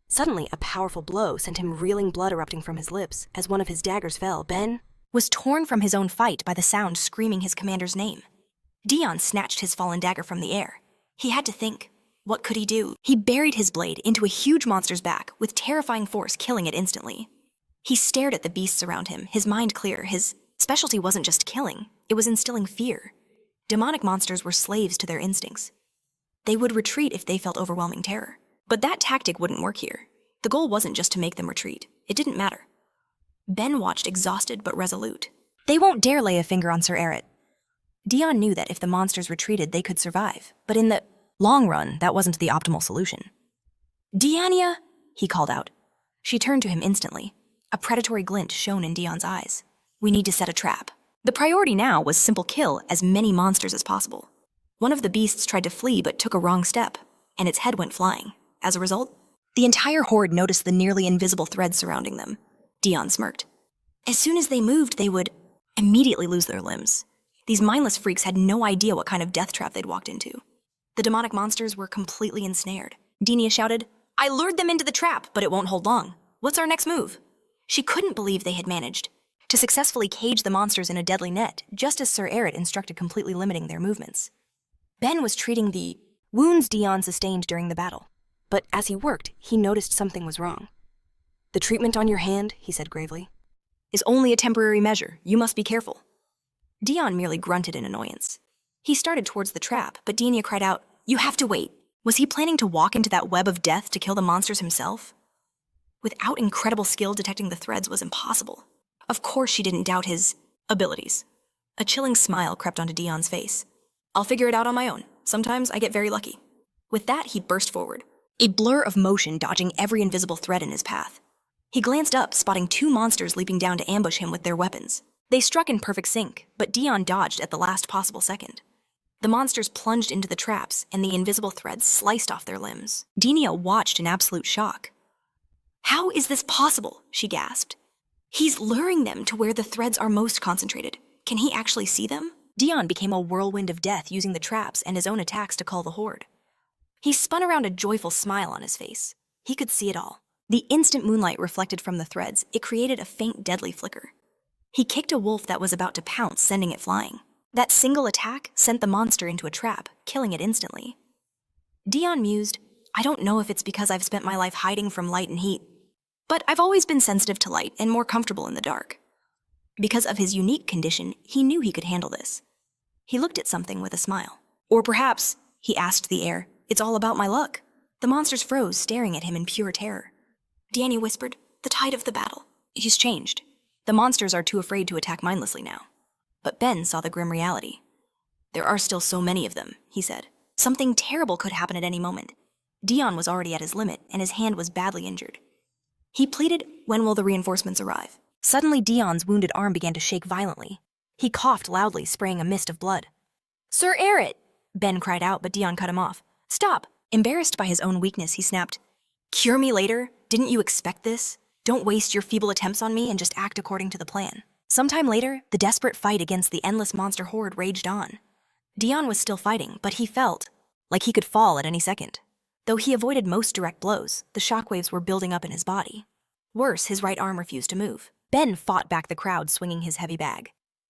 Suddenly, a powerful blow sent him reeling, blood erupting from his lips. As one of his daggers fell, Ben was torn from his own fight by the sound screaming his commander's name. Dion snatched his fallen dagger from the air. He had to think. What could he do? He buried his blade into a huge monster's back, with terrifying force killing it instantly. He stared at the beasts around him, his mind clear. His specialty wasn't just killing, it was instilling fear. Demonic monsters were slaves to their instincts. They would retreat if they felt overwhelming terror. But that tactic wouldn't work here. The goal wasn't just to make them retreat. It didn't matter. Ben watched, exhausted but resolute. They won't dare lay a finger on Sir Erit. Dion knew that if the monsters retreated, they could survive. But in the long run, that wasn't the optimal solution. Diania, he called out. She turned to him instantly. A predatory glint shone in Dion's eyes. We need to set a trap. The priority now was simple: kill as many monsters as possible. One of the beasts tried to flee but took a wrong step, and its head went flying. As a result, the entire horde noticed the nearly invisible thread surrounding them. Dion smirked. As soon as they moved, they would immediately lose their limbs. These mindless freaks had no idea what kind of death trap they'd walked into. The demonic monsters were completely ensnared. Dinia shouted, I lured them into the trap, but it won't hold long. What's our next move? She couldn't believe they had managed to successfully cage the monsters in a deadly net, just as Sir Erit instructed, completely limiting their movements. Ben was treating the wounds Dion sustained during the battle. But as he worked, he noticed something was wrong. The treatment on your hand, he said gravely, is only a temporary measure. You must be careful. Dion merely grunted in annoyance. He started towards the trap, but Dinia cried out, You have to wait. Was he planning to walk into that web of death to kill the monsters himself? Without incredible skill, detecting the threads was impossible. Of course she didn't doubt his abilities. A chilling smile crept onto Dion's face. I'll figure it out on my own. Sometimes I get very lucky. With that, he burst forward, a blur of motion dodging every invisible thread in his path. He glanced up, spotting 2 monsters leaping down to ambush him with their weapons. They struck in perfect sync, but Dion dodged at the last possible second. The monsters plunged into the traps, and the invisible threads sliced off their limbs. Dinia watched in absolute shock. How is this possible? She gasped. He's luring them to where the threads are most concentrated. Can he actually see them? Dion became a whirlwind of death, using the traps and his own attacks to cull the horde. He spun around, a joyful smile on his face. He could see it all. The instant moonlight reflected from the threads, it created a faint, deadly flicker. He kicked a wolf that was about to pounce, sending it flying. That single attack sent the monster into a trap, killing it instantly. Dion mused, I don't know if it's because I've spent my life hiding from light and heat, but I've always been sensitive to light and more comfortable in the dark. Because of his unique condition, he knew he could handle this. He looked at something with a smile. Or perhaps, he asked the air, it's all about my luck. The monsters froze, staring at him in pure terror. Dianya whispered, the tide of the battle. He's changed. The monsters are too afraid to attack mindlessly now. But Ben saw the grim reality. There are still so many of them, he said. Something terrible could happen at any moment. Dion was already at his limit, and his hand was badly injured. He pleaded, when will the reinforcements arrive? Suddenly, Dion's wounded arm began to shake violently. He coughed loudly, spraying a mist of blood. Sir Erit! Ben cried out, but Dion cut him off. Stop! Embarrassed by his own weakness, he snapped. Cure me later? Didn't you expect this? Don't waste your feeble attempts on me and just act according to the plan. Sometime later, the desperate fight against the endless monster horde raged on. Dion was still fighting, but he felt like he could fall at any second. Though he avoided most direct blows, the shockwaves were building up in his body. Worse, his right arm refused to move. Ben fought back the crowd, swinging his heavy bag.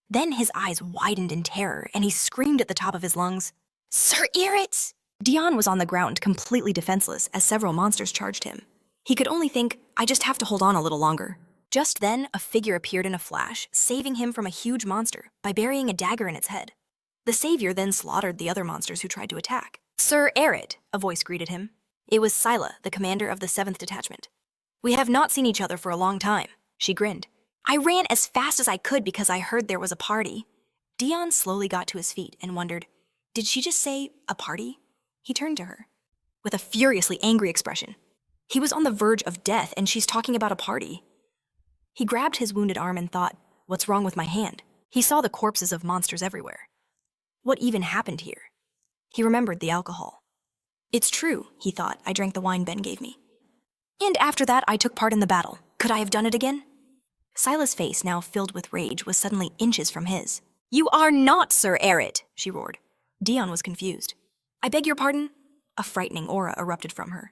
Then his eyes widened in terror, and he screamed at the top of his lungs, Sir Erit! Dion was on the ground, completely defenseless, as several monsters charged him. He could only think, I just have to hold on a little longer. Just then, a figure appeared in a flash, saving him from a huge monster by burying a dagger in its head. The savior then slaughtered the other monsters who tried to attack. Sir Erit, a voice greeted him. It was Scylla, the commander of the 7th Detachment. We have not seen each other for a long time, she grinned. I ran as fast as I could because I heard there was a party. Dion slowly got to his feet and wondered, did she just say a party? He turned to her with a furiously angry expression. He was on the verge of death and she's talking about a party. He grabbed his wounded arm and thought, what's wrong with my hand? He saw the corpses of monsters everywhere. What even happened here? He remembered the alcohol. It's true, he thought, I drank the wine Ben gave me. And after that, I took part in the battle. Could I have done it again? Scylla's face, now filled with rage, was suddenly inches from his. You are not Sir Erit, she roared. Dion was confused. I beg your pardon? A frightening aura erupted from her.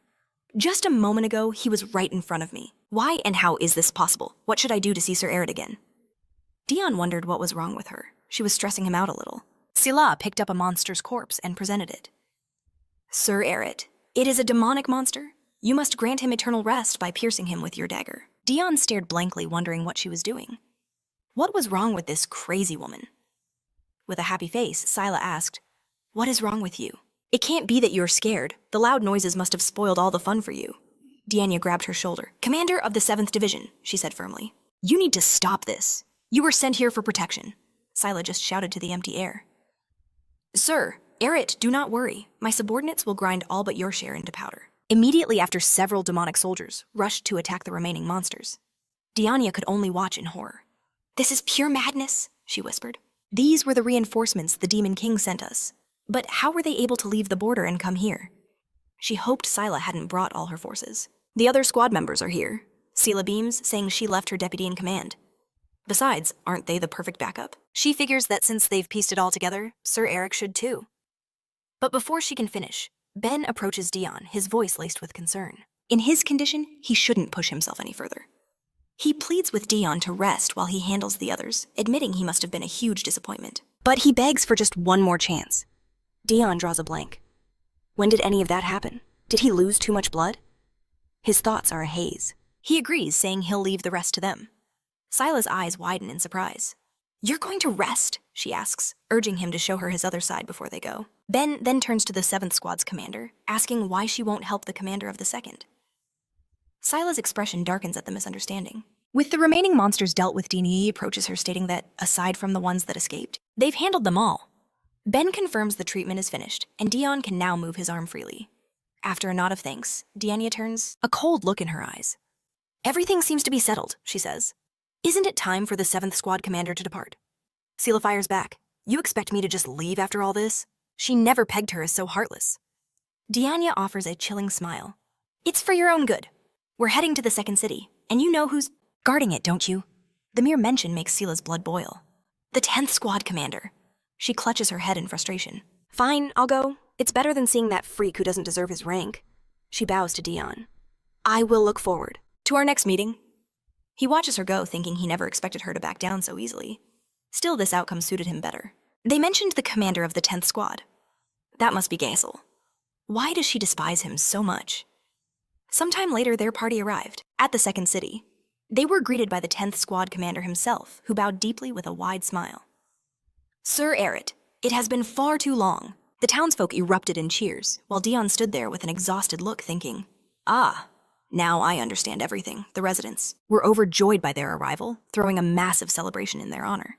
Just a moment ago, he was right in front of me. Why and how is this possible? What should I do to see Sir Erit again? Dion wondered what was wrong with her. She was stressing him out a little. Scylla picked up a monster's corpse and presented it. Sir Erit, it is a demonic monster. You must grant him eternal rest by piercing him with your dagger. Dion stared blankly, wondering what she was doing. What was wrong with this crazy woman? With a happy face, Scylla asked, what is wrong with you? It can't be that you're scared. The loud noises must have spoiled all the fun for you. Dianya grabbed her shoulder. Commander of the 7th Division, she said firmly. You need to stop this. You were sent here for protection. Scylla just shouted to the empty air. Sir, Erit, do not worry. My subordinates will grind all but your share into powder. Immediately after, several demonic soldiers rushed to attack the remaining monsters. Dianya could only watch in horror. This is pure madness, she whispered. These were the reinforcements the Demon King sent us. But how were they able to leave the border and come here? She hoped Scylla hadn't brought all her forces. The other squad members are here. Scylla beams, saying she left her deputy in command. Besides, aren't they the perfect backup? She figures that since they've pieced it all together, Sir Erik should too. But before she can finish, Ben approaches Dion, his voice laced with concern. In his condition, he shouldn't push himself any further. He pleads with Dion to rest while he handles the others, admitting he must have been a huge disappointment. But he begs for just one more chance. Dion draws a blank. When did any of that happen? Did he lose too much blood? His thoughts are a haze. He agrees, saying he'll leave the rest to them. Scylla's eyes widen in surprise. You're going to rest? She asks, urging him to show her his other side before they go. Ben then turns to the 7th Squad's commander, asking why she won't help the commander of the 2nd. Scylla's expression darkens at the misunderstanding. With the remaining monsters dealt with, Dini approaches her, stating that, aside from the ones that escaped, they've handled them all. Ben confirms the treatment is finished, and Dion can now move his arm freely. After a nod of thanks, Dianya turns, a cold look in her eyes. Everything seems to be settled, she says. Isn't it time for the 7th Squad commander to depart? Scylla fires back. You expect me to just leave after all this? She never pegged her as so heartless. Dianya offers a chilling smile. It's for your own good. We're heading to the 2nd city, and you know who's guarding it, don't you? The mere mention makes Scylla's blood boil. The 10th Squad commander. She clutches her head in frustration. Fine, I'll go. It's better than seeing that freak who doesn't deserve his rank. She bows to Dion. I will look forward to our next meeting. He watches her go, thinking he never expected her to back down so easily. Still, this outcome suited him better. They mentioned the commander of the 10th Squad. That must be Gaisel. Why does she despise him so much? Sometime later, their party arrived, at the 2nd city. They were greeted by the 10th Squad Commander himself, who bowed deeply with a wide smile. Sir Erit, it has been far too long. The townsfolk erupted in cheers, while Dion stood there with an exhausted look thinking, "Ah, now I understand everything." The residents were overjoyed by their arrival, throwing a massive celebration in their honor.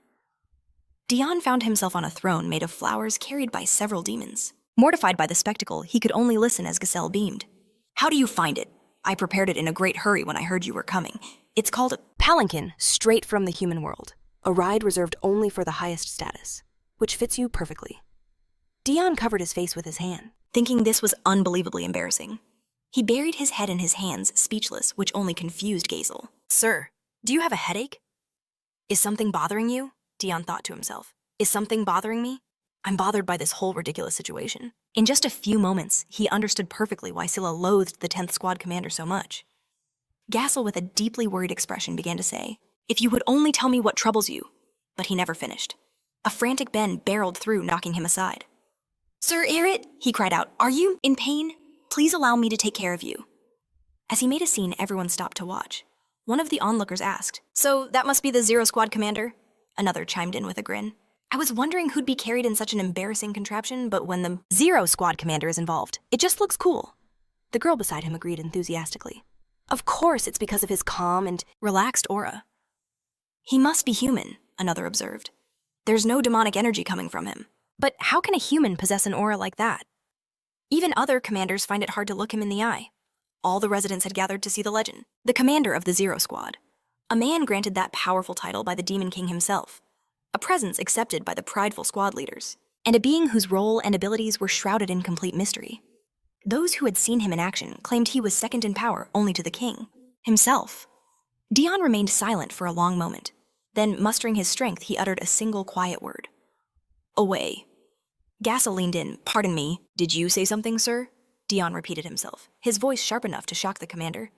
Dion found himself on a throne made of flowers carried by several demons. Mortified by the spectacle, he could only listen as Giselle beamed. "How do you find it? I prepared it in a great hurry when I heard you were coming. It's called a Palanquin, straight from the human world. A ride reserved only for the highest status, which fits you perfectly." Dion covered his face with his hand. Thinking this was unbelievably embarrassing. He buried his head in his hands, speechless, which only confused Gazel. "Sir, do you have a headache? Is something bothering you?" Dion thought to himself. "Is something bothering me? I'm bothered by this whole ridiculous situation." In just a few moments, he understood perfectly why Scylla loathed the 10th Squad Commander so much. Gazel, with a deeply worried expression, began to say, "If you would only tell me what troubles you." But he never finished. A frantic Ben barreled through, knocking him aside. "Sir Erit," he cried out, "are you in pain? Please allow me to take care of you." As he made a scene, everyone stopped to watch. One of the onlookers asked, "So that must be the Zero Squad Commander?" Another chimed in with a grin. "I was wondering who'd be carried in such an embarrassing contraption, but when the Zero Squad Commander is involved, it just looks cool." The girl beside him agreed enthusiastically. "Of course, it's because of his calm and relaxed aura." "He must be human," another observed. "There's no demonic energy coming from him." But how can a human possess an aura like that? Even other commanders find it hard to look him in the eye. All the residents had gathered to see the legend, the commander of the Zero Squad. A man granted that powerful title by the Demon King himself. A presence accepted by the prideful squad leaders. And a being whose role and abilities were shrouded in complete mystery. Those who had seen him in action claimed he was second in power only to the king himself. Dion remained silent for a long moment. Then, mustering his strength, he uttered a single quiet word. "Away." Gazel leaned in. "Pardon me, did you say something, sir?" Dion repeated himself, his voice sharp enough to shock the commander.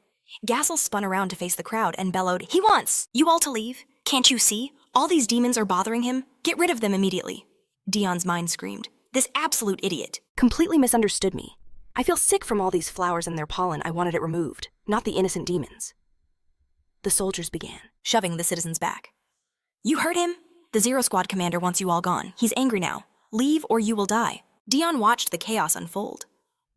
Gazel spun around to face the crowd and bellowed, "He wants you all to leave. Can't you see? All these demons are bothering him. Get rid of them immediately." Dion's mind screamed, "This absolute idiot Completely misunderstood me. I feel sick from all these flowers and their pollen. I wanted it removed, not the innocent demons." The soldiers began, shoving the citizens back. "You heard him? The Zero Squad Commander wants you all gone. He's angry now. Leave or you will die." Dion watched the chaos unfold.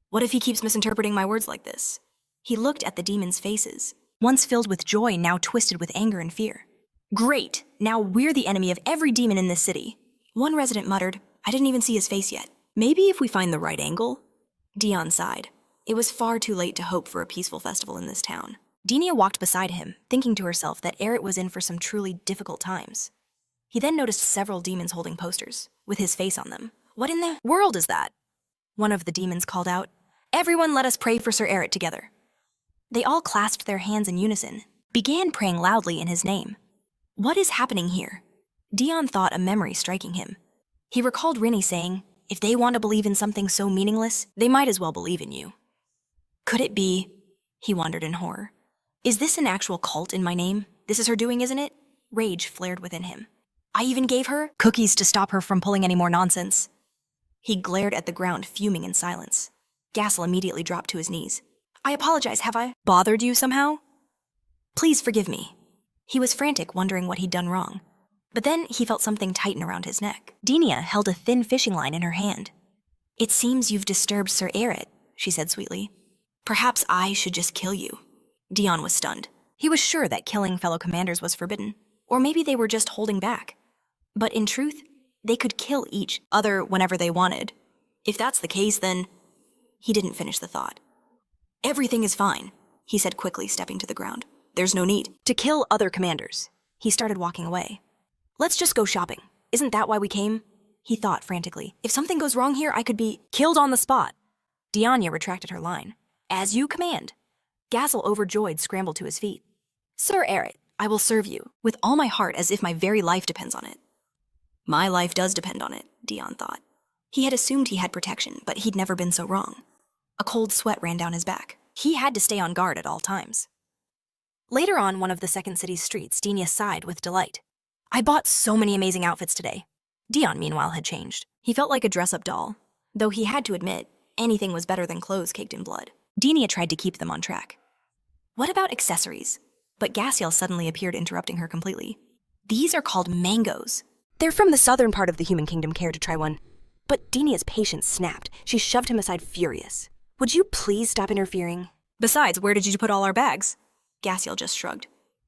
What if he keeps misinterpreting my words like this? He looked at the demons' faces, once filled with joy, now twisted with anger and fear. "Great! Now we're the enemy of every demon in this city." One resident muttered, "I didn't even see his face yet. Maybe if we find the right angle?" Dion sighed. It was far too late to hope for a peaceful festival in this town. Dinia walked beside him, thinking to herself that Erit was in for some truly difficult times. He then noticed several demons holding posters, with his face on them. "What in the world is that?" One of the demons called out, "Everyone let us pray for Sir Erit together." They all clasped their hands in unison, began praying loudly in his name. What is happening here? Dion thought, a memory striking him. He recalled Rinny saying, "If they want to believe in something so meaningless, they might as well believe in you." Could it be? He wondered in horror. Is this an actual cult in my name? This is her doing, isn't it? Rage flared within him. I even gave her cookies to stop her from pulling any more nonsense. He glared at the ground, fuming in silence. Gazel immediately dropped to his knees. "I apologize, have I bothered you somehow? Please forgive me." He was frantic, wondering what he'd done wrong. But then he felt something tighten around his neck. Dinia held a thin fishing line in her hand. "It seems you've disturbed Sir Erit," she said sweetly. "Perhaps I should just kill you." Dion was stunned. He was sure that killing fellow commanders was forbidden. Or maybe they were just holding back. But in truth, they could kill each other whenever they wanted. If that's the case, then... He didn't finish the thought. "Everything is fine," he said quickly, stepping to the ground. "There's no need to kill other commanders." He started walking away. "Let's just go shopping. Isn't that why we came?" He thought frantically. "If something goes wrong here, I could be killed on the spot." Dianya retracted her line. "As you command." Gazel, overjoyed, scrambled to his feet. "Sir Erit, I will serve you, with all my heart, as if my very life depends on it." My life does depend on it, Dion thought. He had assumed he had protection, but he'd never been so wrong. A cold sweat ran down his back. He had to stay on guard at all times. Later on one of the second city's streets, Dinya sighed with delight. "I bought so many amazing outfits today." Dion, meanwhile, had changed. He felt like a dress-up doll, though he had to admit, anything was better than clothes caked in blood. Dinya tried to keep them on track. "What about accessories? But Gassiel suddenly appeared, interrupting her completely. These are called mangoes. They're from the southern part of the human kingdom. Care to try one? But Dinia's patience snapped. She shoved him aside, furious. Would you please stop interfering? Besides, where did you put all our bags? Gassiel just shrugged.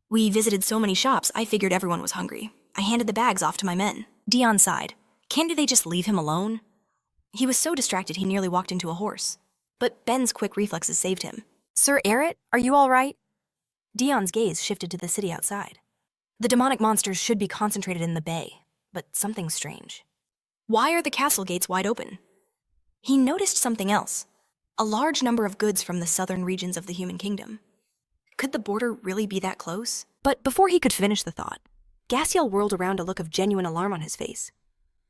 We visited so many shops, I figured everyone was hungry. I handed the bags off to my men. Dion sighed. Can't they just leave him alone? He was so distracted he nearly walked into a horse. But Ben's quick reflexes saved him. Sir Erit, are you all right? Dion's gaze shifted to the city outside. The demonic monsters should be concentrated in the bay, but something's strange. Why are the castle gates wide open? He noticed something else. A large number of goods from the southern regions of the human kingdom. Could the border really be that close? But before he could finish the thought, Gassiel whirled around, a look of genuine alarm on his face.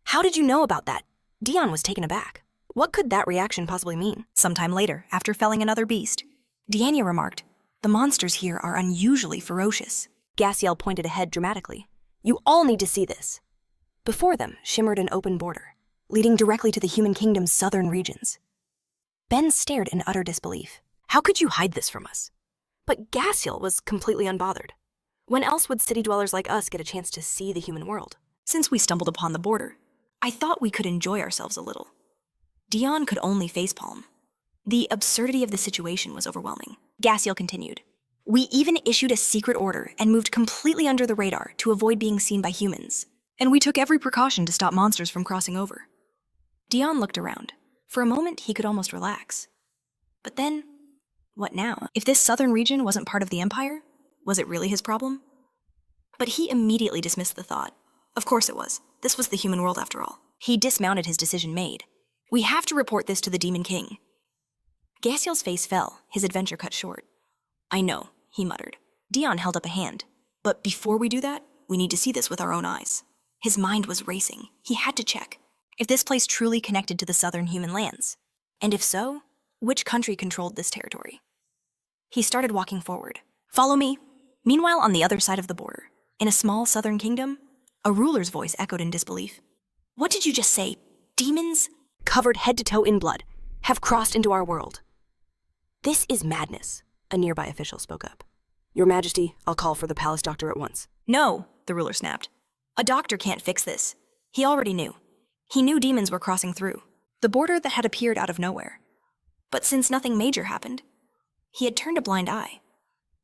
How did you know about that? Dion was taken aback. What could that reaction possibly mean? Sometime later, after felling another beast, Diania remarked, the monsters here are unusually ferocious. Gassiel pointed ahead dramatically. You all need to see this. Before them shimmered an open border, leading directly to the human kingdom's southern regions. Ben stared in utter disbelief. How could you hide this from us? But Gassiel was completely unbothered. When else would city dwellers like us get a chance to see the human world? Since we stumbled upon the border, I thought we could enjoy ourselves a little. Dion could only facepalm. The absurdity of the situation was overwhelming. Gassiel continued. We even issued a secret order and moved completely under the radar to avoid being seen by humans. And we took every precaution to stop monsters from crossing over. Dion looked around. For a moment, he could almost relax. But then, what now? If this southern region wasn't part of the Empire, was it really his problem? But he immediately dismissed the thought. Of course it was. This was the human world after all. He dismounted, his decision made. We have to report this to the Demon King. Gassiel's face fell, his adventure cut short. I know, he muttered. Dion held up a hand. But before we do that, we need to see this with our own eyes. His mind was racing. He had to check if this place truly connected to the southern human lands. And if so, which country controlled this territory? He started walking forward. Follow me. Meanwhile, on the other side of the border, in a small southern kingdom, a ruler's voice echoed in disbelief. What did you just say? Demons? Covered head to toe in blood, have crossed into our world. This is madness, a nearby official spoke up. Your Majesty, I'll call for the palace doctor at once. No, the ruler snapped. A doctor can't fix this. He already knew. He knew demons were crossing through, the border that had appeared out of nowhere. But since nothing major happened, he had turned a blind eye.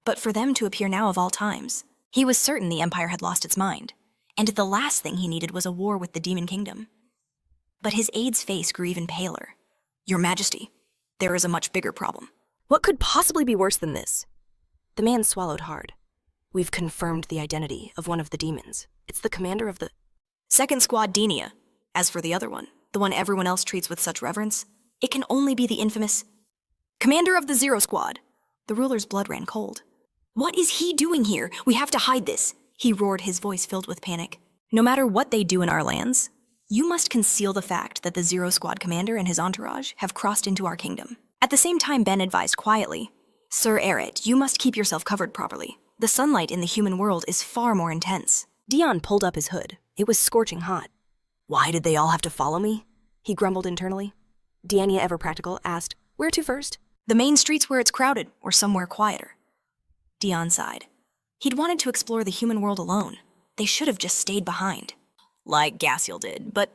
But for them to appear now of all times, he was certain the Empire had lost its mind, and the last thing he needed was a war with the Demon Kingdom. But his aide's face grew even paler. Your Majesty, there is a much bigger problem. What could possibly be worse than this? The man swallowed hard. We've confirmed the identity of one of the demons. It's the commander of the... Second Squad Dinia. As for the other one, the one everyone else treats with such reverence, it can only be the infamous... Commander of the Zero Squad. The ruler's blood ran cold. What is he doing here? We have to hide this, he roared, his voice filled with panic. No matter what they do in our lands, you must conceal the fact that the Zero Squad commander and his entourage have crossed into our kingdom. At the same time, Ben advised quietly, Sir Erit, you must keep yourself covered properly. The sunlight in the human world is far more intense. Dion pulled up his hood. It was scorching hot. Why did they all have to follow me? He grumbled internally. Diania, ever practical, asked, where to first? The main streets where it's crowded, or somewhere quieter. Dion sighed. He'd wanted to explore the human world alone. They should have just stayed behind. Like Gassiel did, but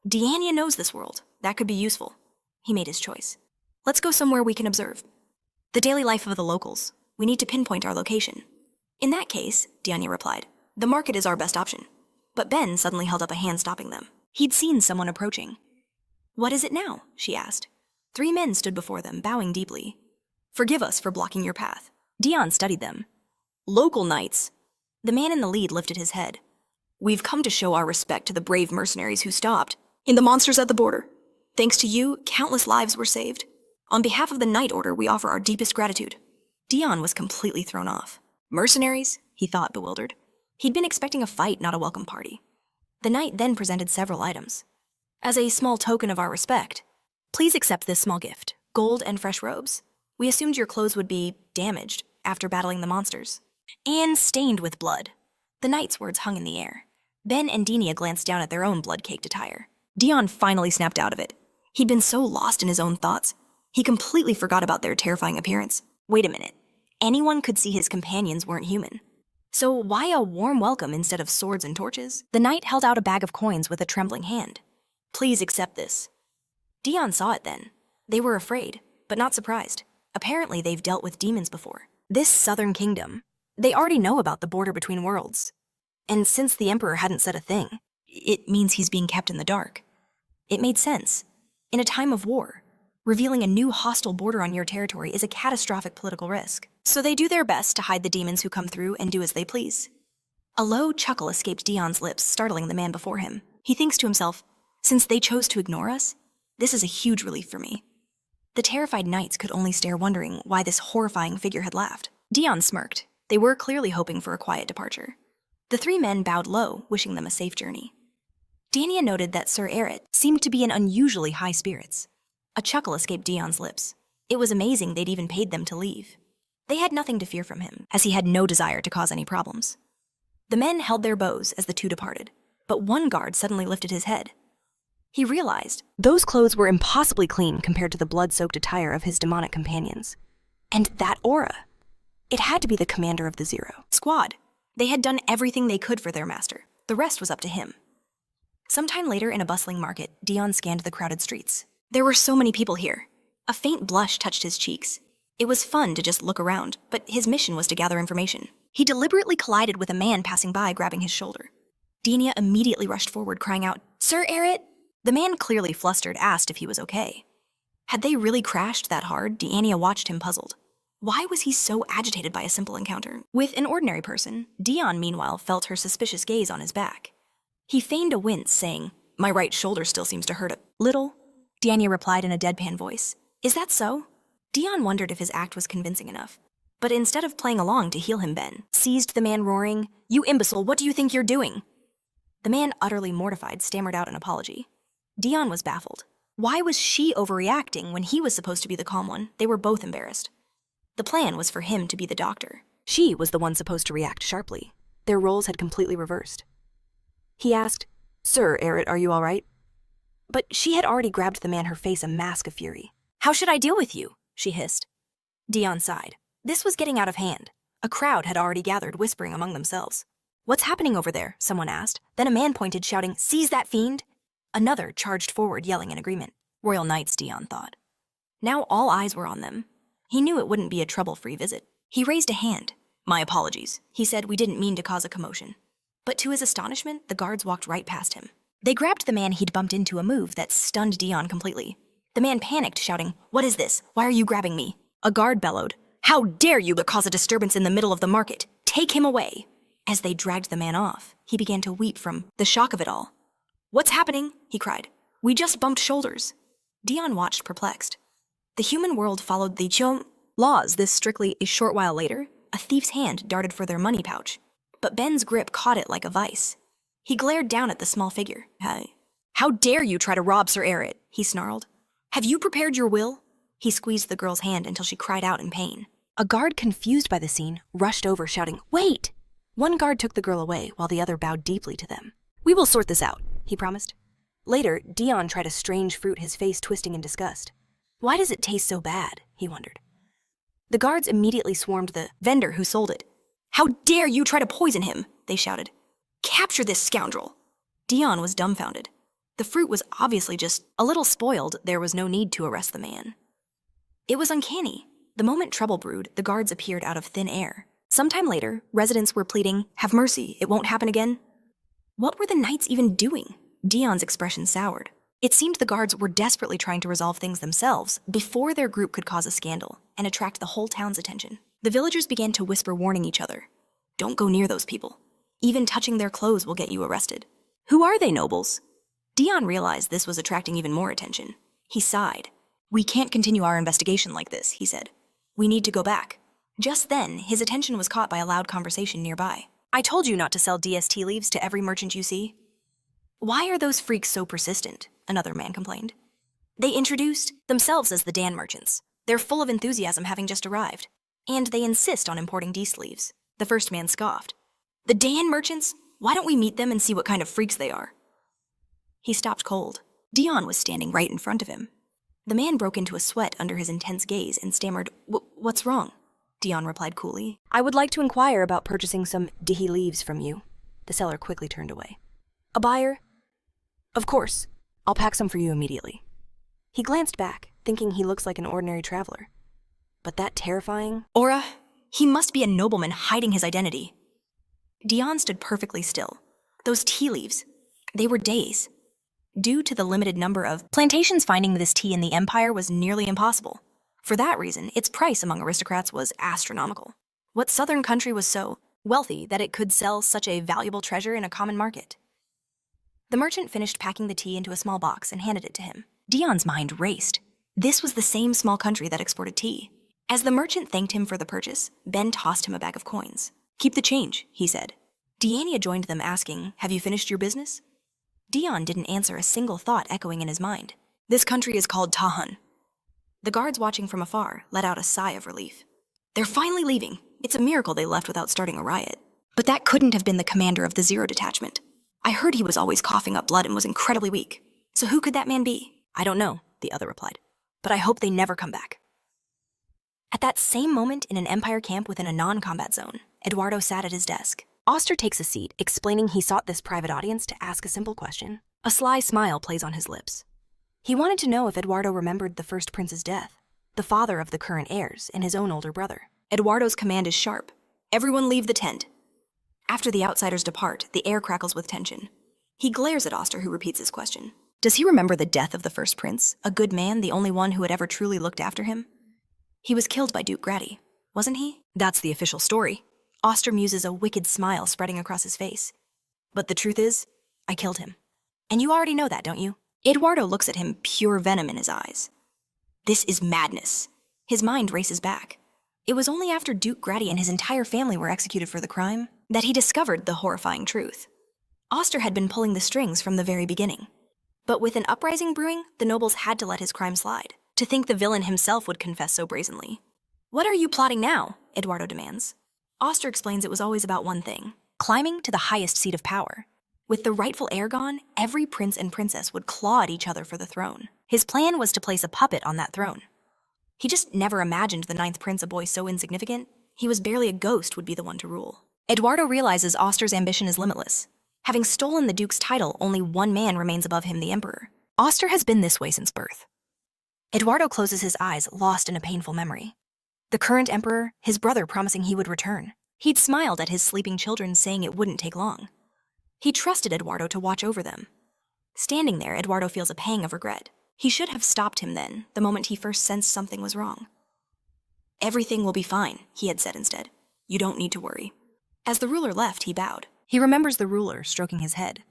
Diania knows this world. That could be useful. He made his choice. Let's go somewhere we can observe. The daily life of the locals. We need to pinpoint our location. In that case, Diania replied, the market is our best option. But Ben suddenly held up a hand, stopping them. He'd seen someone approaching. What is it now? She asked. 3 men stood before them, bowing deeply. Forgive us for blocking your path. Dion studied them. Local knights. The man in the lead lifted his head. We've come to show our respect to the brave mercenaries who stopped in the monsters at the border. Thanks to you, countless lives were saved. On behalf of the Knight Order, we offer our deepest gratitude. Dion was completely thrown off. Mercenaries? He thought, bewildered. He'd been expecting a fight, not a welcome party. The knight then presented several items. As a small token of our respect, please accept this small gift, gold and fresh robes. We assumed your clothes would be damaged after battling the monsters, and stained with blood. The knight's words hung in the air. Ben and Dinia glanced down at their own blood-caked attire. Dion finally snapped out of it. He'd been so lost in his own thoughts, he completely forgot about their terrifying appearance. Wait a minute. anyone could see his companions weren't human. So why a warm welcome instead of swords and torches? The knight held out a bag of coins with a trembling hand. Please accept this. Dion saw it then. They were afraid, but not surprised. Apparently they've dealt with demons before. This southern kingdom, they already know about the border between worlds. And since the emperor hadn't said a thing, it means he's being kept in the dark. It made sense. In a time of war, revealing a new hostile border on your territory is a catastrophic political risk. So they do their best to hide the demons who come through and do as they please. A low chuckle escaped Dion's lips, startling the man before him. He thinks to himself, since they chose to ignore us, this is a huge relief for me. The terrified knights could only stare, wondering why this horrifying figure had laughed. Dion smirked. They were clearly hoping for a quiet departure. The three men bowed low, wishing them a safe journey. Dania noted that Sir Erit seemed to be in unusually high spirits. A chuckle escaped Dion's lips. It was amazing they'd even paid them to leave. They had nothing to fear from him, as he had no desire to cause any problems. The men held their bows as the two departed, but one guard suddenly lifted his head. He realized those clothes were impossibly clean compared to the blood-soaked attire of his demonic companions. And that aura, it had to be the commander of the Zero Squad. They had done everything they could for their master. The rest was up to him. Sometime later in a bustling market, Dion scanned the crowded streets. There were so many people here. A faint blush touched his cheeks. It was fun to just look around, but his mission was to gather information. He deliberately collided with a man passing by, grabbing his shoulder. Dania immediately rushed forward, crying out, "Sir Erit!" The man, clearly flustered, asked if he was okay. Had they really crashed that hard? Dania watched him puzzled. Why was he so agitated by a simple encounter? With an ordinary person, Dion, meanwhile, felt her suspicious gaze on his back. He feigned a wince, saying, "My right shoulder still seems to hurt a little." Dania replied in a deadpan voice, "Is that so?" Dion wondered if his act was convincing enough. But instead of playing along to heal him, Ben seized the man, roaring, "You imbecile, what do you think you're doing?" The man, utterly mortified, stammered out an apology. Dion was baffled. Why was she overreacting when he was supposed to be the calm one? They were both embarrassed. The plan was for him to be the doctor. She was the one supposed to react sharply. Their roles had completely reversed. He asked, "Sir Erit, are you all right?" But she had already grabbed the man, her face a mask of fury. "How should I deal with you?" she hissed. Dion sighed. This was getting out of hand. A crowd had already gathered, whispering among themselves. "What's happening over there?" someone asked. Then a man pointed, shouting, "Seize that fiend!" Another charged forward, yelling in agreement. Royal Knights, Dion thought. Now all eyes were on them. He knew it wouldn't be a trouble-free visit. He raised a hand. "My apologies," he said. "We didn't mean to cause a commotion." But to his astonishment, the guards walked right past him. They grabbed the man he'd bumped into, a move that stunned Dion completely. The man panicked, shouting, "What is this? Why are you grabbing me?" A guard bellowed, "How dare you cause a disturbance in the middle of the market? Take him away!" As they dragged the man off, he began to weep from the shock of it all. "What's happening?" he cried. "We just bumped shoulders." Dion watched, perplexed. The human world followed the laws. This strictly a short while later, a thief's hand darted for their money pouch, but Ben's grip caught it like a vice. He glared down at the small figure. "Hey, how dare you try to rob Sir Erit?" he snarled. "Have you prepared your will?" He squeezed the girl's hand until she cried out in pain. A guard, confused by the scene, rushed over, shouting, "Wait!" One guard took the girl away, while the other bowed deeply to them. "We will sort this out," he promised. Later, Dion tried a strange fruit, his face twisting in disgust. Why does it taste so bad? He wondered. The guards immediately swarmed the vendor who sold it. "How dare you try to poison him?" they shouted. "Capture this scoundrel!" Dion was dumbfounded. The fruit was obviously just a little spoiled. There was no need to arrest the man. It was uncanny. The moment trouble brewed, the guards appeared out of thin air. Sometime later, residents were pleading, "Have mercy, it won't happen again." What were the knights even doing? Dion's expression soured. It seemed the guards were desperately trying to resolve things themselves before their group could cause a scandal and attract the whole town's attention. The villagers began to whisper, warning each other. "Don't go near those people. Even touching their clothes will get you arrested." "Who are they, nobles?" Dion realized this was attracting even more attention. He sighed. "We can't continue our investigation like this," he said. "We need to go back." Just then, his attention was caught by a loud conversation nearby. "I told you not to sell DST leaves to every merchant you see." "Why are those freaks so persistent?" another man complained. "They introduced themselves as the Dan merchants. They're full of enthusiasm, having just arrived. And they insist on importing D sleeves." The first man scoffed. "The Dan merchants? Why don't we meet them and see what kind of freaks they are?" He stopped cold. Dion was standing right in front of him. The man broke into a sweat under his intense gaze and stammered, "What's wrong?" Dion replied coolly. I would like to inquire about purchasing some dihi leaves from you. The seller quickly turned away. A buyer? Of course. I'll pack some for you immediately. He glanced back, thinking he looks like an ordinary traveler. But that terrifying... Aura, he must be a nobleman hiding his identity. Dion stood perfectly still. Those tea leaves, they were days. Due to the limited number of plantations, finding this tea in the empire was nearly impossible. For that reason, its price among aristocrats was astronomical. What southern country was so wealthy that it could sell such a valuable treasure in a common market? The merchant finished packing the tea into a small box and handed it to him. Dion's mind raced. This was the same small country that exported tea. As the merchant thanked him for the purchase, Ben tossed him a bag of coins. Keep the change, he said. Diania joined them, asking, have you finished your business? Dion didn't answer, a single thought echoing in his mind. This country is called Tahun. The guards watching from afar let out a sigh of relief. They're finally leaving. It's a miracle they left without starting a riot. But that couldn't have been the commander of the Zero Detachment. I heard he was always coughing up blood and was incredibly weak. So who could that man be? I don't know, the other replied. But I hope they never come back. At that same moment, in an Empire camp within a non-combat zone, Eduardo sat at his desk. Oster takes a seat, explaining he sought this private audience to ask a simple question. A sly smile plays on his lips. He wanted to know if Eduardo remembered the first prince's death, the father of the current heirs, and his own older brother. Eduardo's command is sharp. Everyone leave the tent. After the outsiders depart, the air crackles with tension. He glares at Oster, who repeats his question. Does he remember the death of the first prince, a good man, the only one who had ever truly looked after him? He was killed by Duke Grady, wasn't he? That's the official story. Oster muses, a wicked smile spreading across his face. But the truth is, I killed him. And you already know that, don't you? Eduardo looks at him, pure venom in his eyes. This is madness. His mind races back. It was only after Duke Grady and his entire family were executed for the crime that he discovered the horrifying truth. Oster had been pulling the strings from the very beginning. But with an uprising brewing, the nobles had to let his crime slide. To think the villain himself would confess so brazenly. What are you plotting now? Eduardo demands. Oster explains it was always about one thing, climbing to the highest seat of power. With the rightful heir gone, every prince and princess would claw at each other for the throne. His plan was to place a puppet on that throne. He just never imagined the 9th prince, a boy so insignificant, he was barely a ghost, would be the one to rule. Eduardo realizes Oster's ambition is limitless. Having stolen the duke's title, only one man remains above him, the emperor. Oster has been this way since birth. Eduardo closes his eyes, lost in a painful memory. The current emperor, his brother promising he would return. He'd smiled at his sleeping children, saying it wouldn't take long. He trusted Eduardo to watch over them. Standing there, Eduardo feels a pang of regret. He should have stopped him then, the moment he first sensed something was wrong. Everything will be fine, he had said instead. You don't need to worry. As the ruler left, he bowed. He remembers the ruler stroking his head.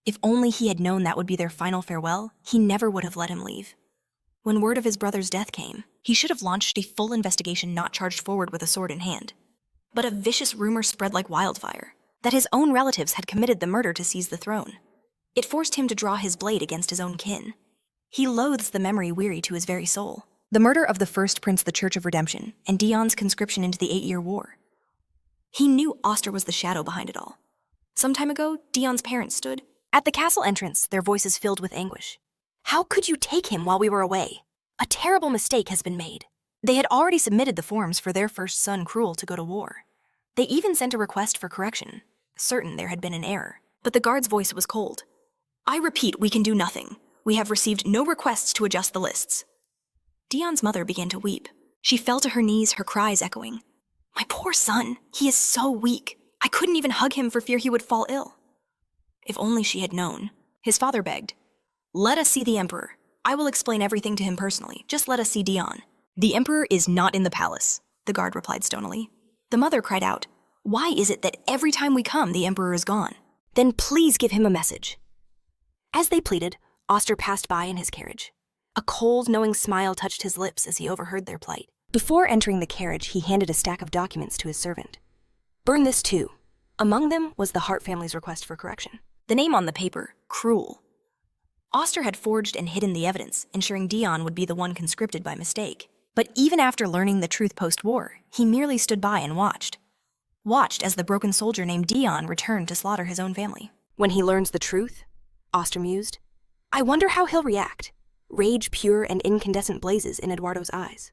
If only he had known that would be their final farewell, he never would have let him leave. When word of his brother's death came, he should have launched a full investigation, not charged forward with a sword in hand. But a vicious rumor spread like wildfire, that his own relatives had committed the murder to seize the throne. It forced him to draw his blade against his own kin. He loathes the memory weary to his very soul. The murder of the first prince, the Church of Redemption, and Dion's conscription into the 8-year war. He knew Oster was the shadow behind it all. Some time ago, Dion's parents stood at the castle entrance, their voices filled with anguish. How could you take him while we were away? A terrible mistake has been made. They had already submitted the forms for their first son, Cruel, to go to war. They even sent a request for correction, certain there had been an error. But the guard's voice was cold. I repeat, we can do nothing. We have received no requests to adjust the lists. Dion's mother began to weep. She fell to her knees, her cries echoing. My poor son, he is so weak. I couldn't even hug him for fear he would fall ill. If only she had known. His father begged. Let us see the emperor. I will explain everything to him personally. Just let us see Dion. The emperor is not in the palace, the guard replied stonily. The mother cried out, why is it that every time we come, the emperor is gone? Then please give him a message. As they pleaded, Oster passed by in his carriage. A cold, knowing smile touched his lips as he overheard their plight. Before entering the carriage, he handed a stack of documents to his servant. Burn this too. Among them was the Hart family's request for correction. The name on the paper, Cruel. Oster had forged and hidden the evidence, ensuring Dion would be the one conscripted by mistake. But even after learning the truth post-war, he merely stood by and watched. Watched as the broken soldier named Dion returned to slaughter his own family. When he learns the truth, Oster mused, I wonder how he'll react. Rage pure and incandescent blazes in Eduardo's eyes.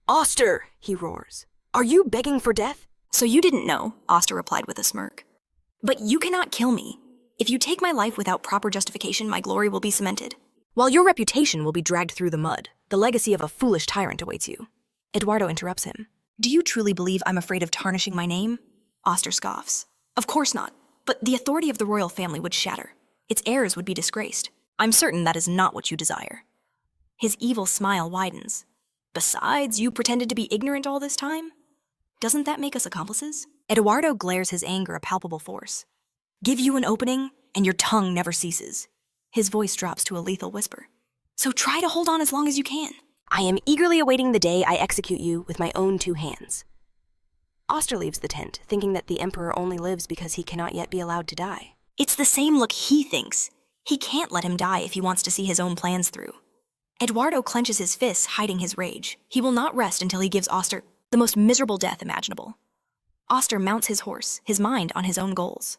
Oster, he roars. Are you begging for death? So you didn't know, Oster replied with a smirk. But you cannot kill me. If you take my life without proper justification, my glory will be cemented. While your reputation will be dragged through the mud, the legacy of a foolish tyrant awaits you. Eduardo interrupts him. Do you truly believe I'm afraid of tarnishing my name? Oster scoffs. Of course not, but the authority of the royal family would shatter. Its heirs would be disgraced. I'm certain that is not what you desire. His evil smile widens. Besides, you pretended to be ignorant all this time? Doesn't that make us accomplices? Eduardo glares his anger a palpable force. Give you an opening, and your tongue never ceases. His voice drops to a lethal whisper. So try to hold on as long as you can. I am eagerly awaiting the day I execute you with my own 2 hands. Oster leaves the tent, thinking that the Emperor only lives because he cannot yet be allowed to die. It's the same look he thinks. He can't let him die if he wants to see his own plans through. Eduardo clenches his fists, hiding his rage. He will not rest until he gives Oster the most miserable death imaginable. Oster mounts his horse, his mind on his own goals.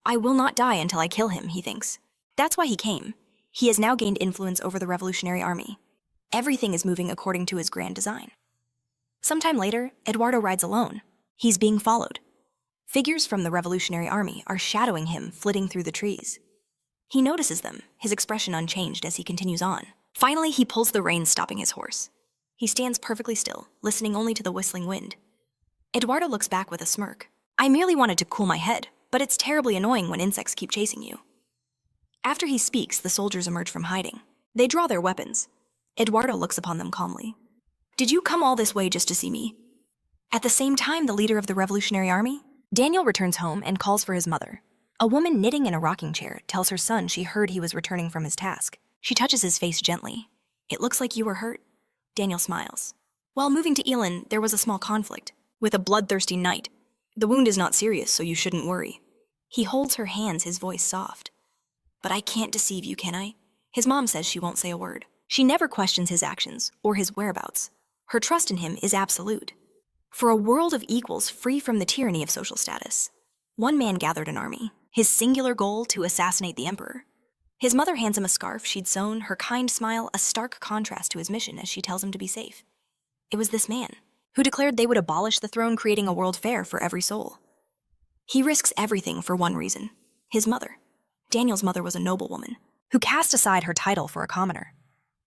I will not die until I kill him, he thinks. That's why he came. He has now gained influence over the Revolutionary Army. Everything is moving according to his grand design. Sometime later, Eduardo rides alone. He's being followed. Figures from the Revolutionary Army are shadowing him, flitting through the trees. He notices them, his expression unchanged as he continues on. Finally, he pulls the reins, stopping his horse. He stands perfectly still, listening only to the whistling wind. Eduardo looks back with a smirk. I merely wanted to cool my head, but it's terribly annoying when insects keep chasing you. After he speaks, the soldiers emerge from hiding. They draw their weapons. Eduardo looks upon them calmly. Did you come all this way just to see me? At the same time, the leader of the Revolutionary Army, Daniel returns home and calls for his mother. A woman knitting in a rocking chair tells her son she heard he was returning from his task. She touches his face gently. It looks like you were hurt. Daniel smiles. While moving to Elon, there was a small conflict with a bloodthirsty knight. The wound is not serious, so you shouldn't worry. He holds her hands, his voice soft. But I can't deceive you, can I? His mom says she won't say a word. She never questions his actions or his whereabouts. Her trust in him is absolute. For a world of equals free from the tyranny of social status, one man gathered an army, his singular goal to assassinate the emperor. His mother hands him a scarf she'd sewn, her kind smile a stark contrast to his mission as she tells him to be safe. It was this man who declared they would abolish the throne, creating a world fair for every soul. He risks everything for one reason: his mother. Daniel's mother was a noblewoman who cast aside her title for a commoner.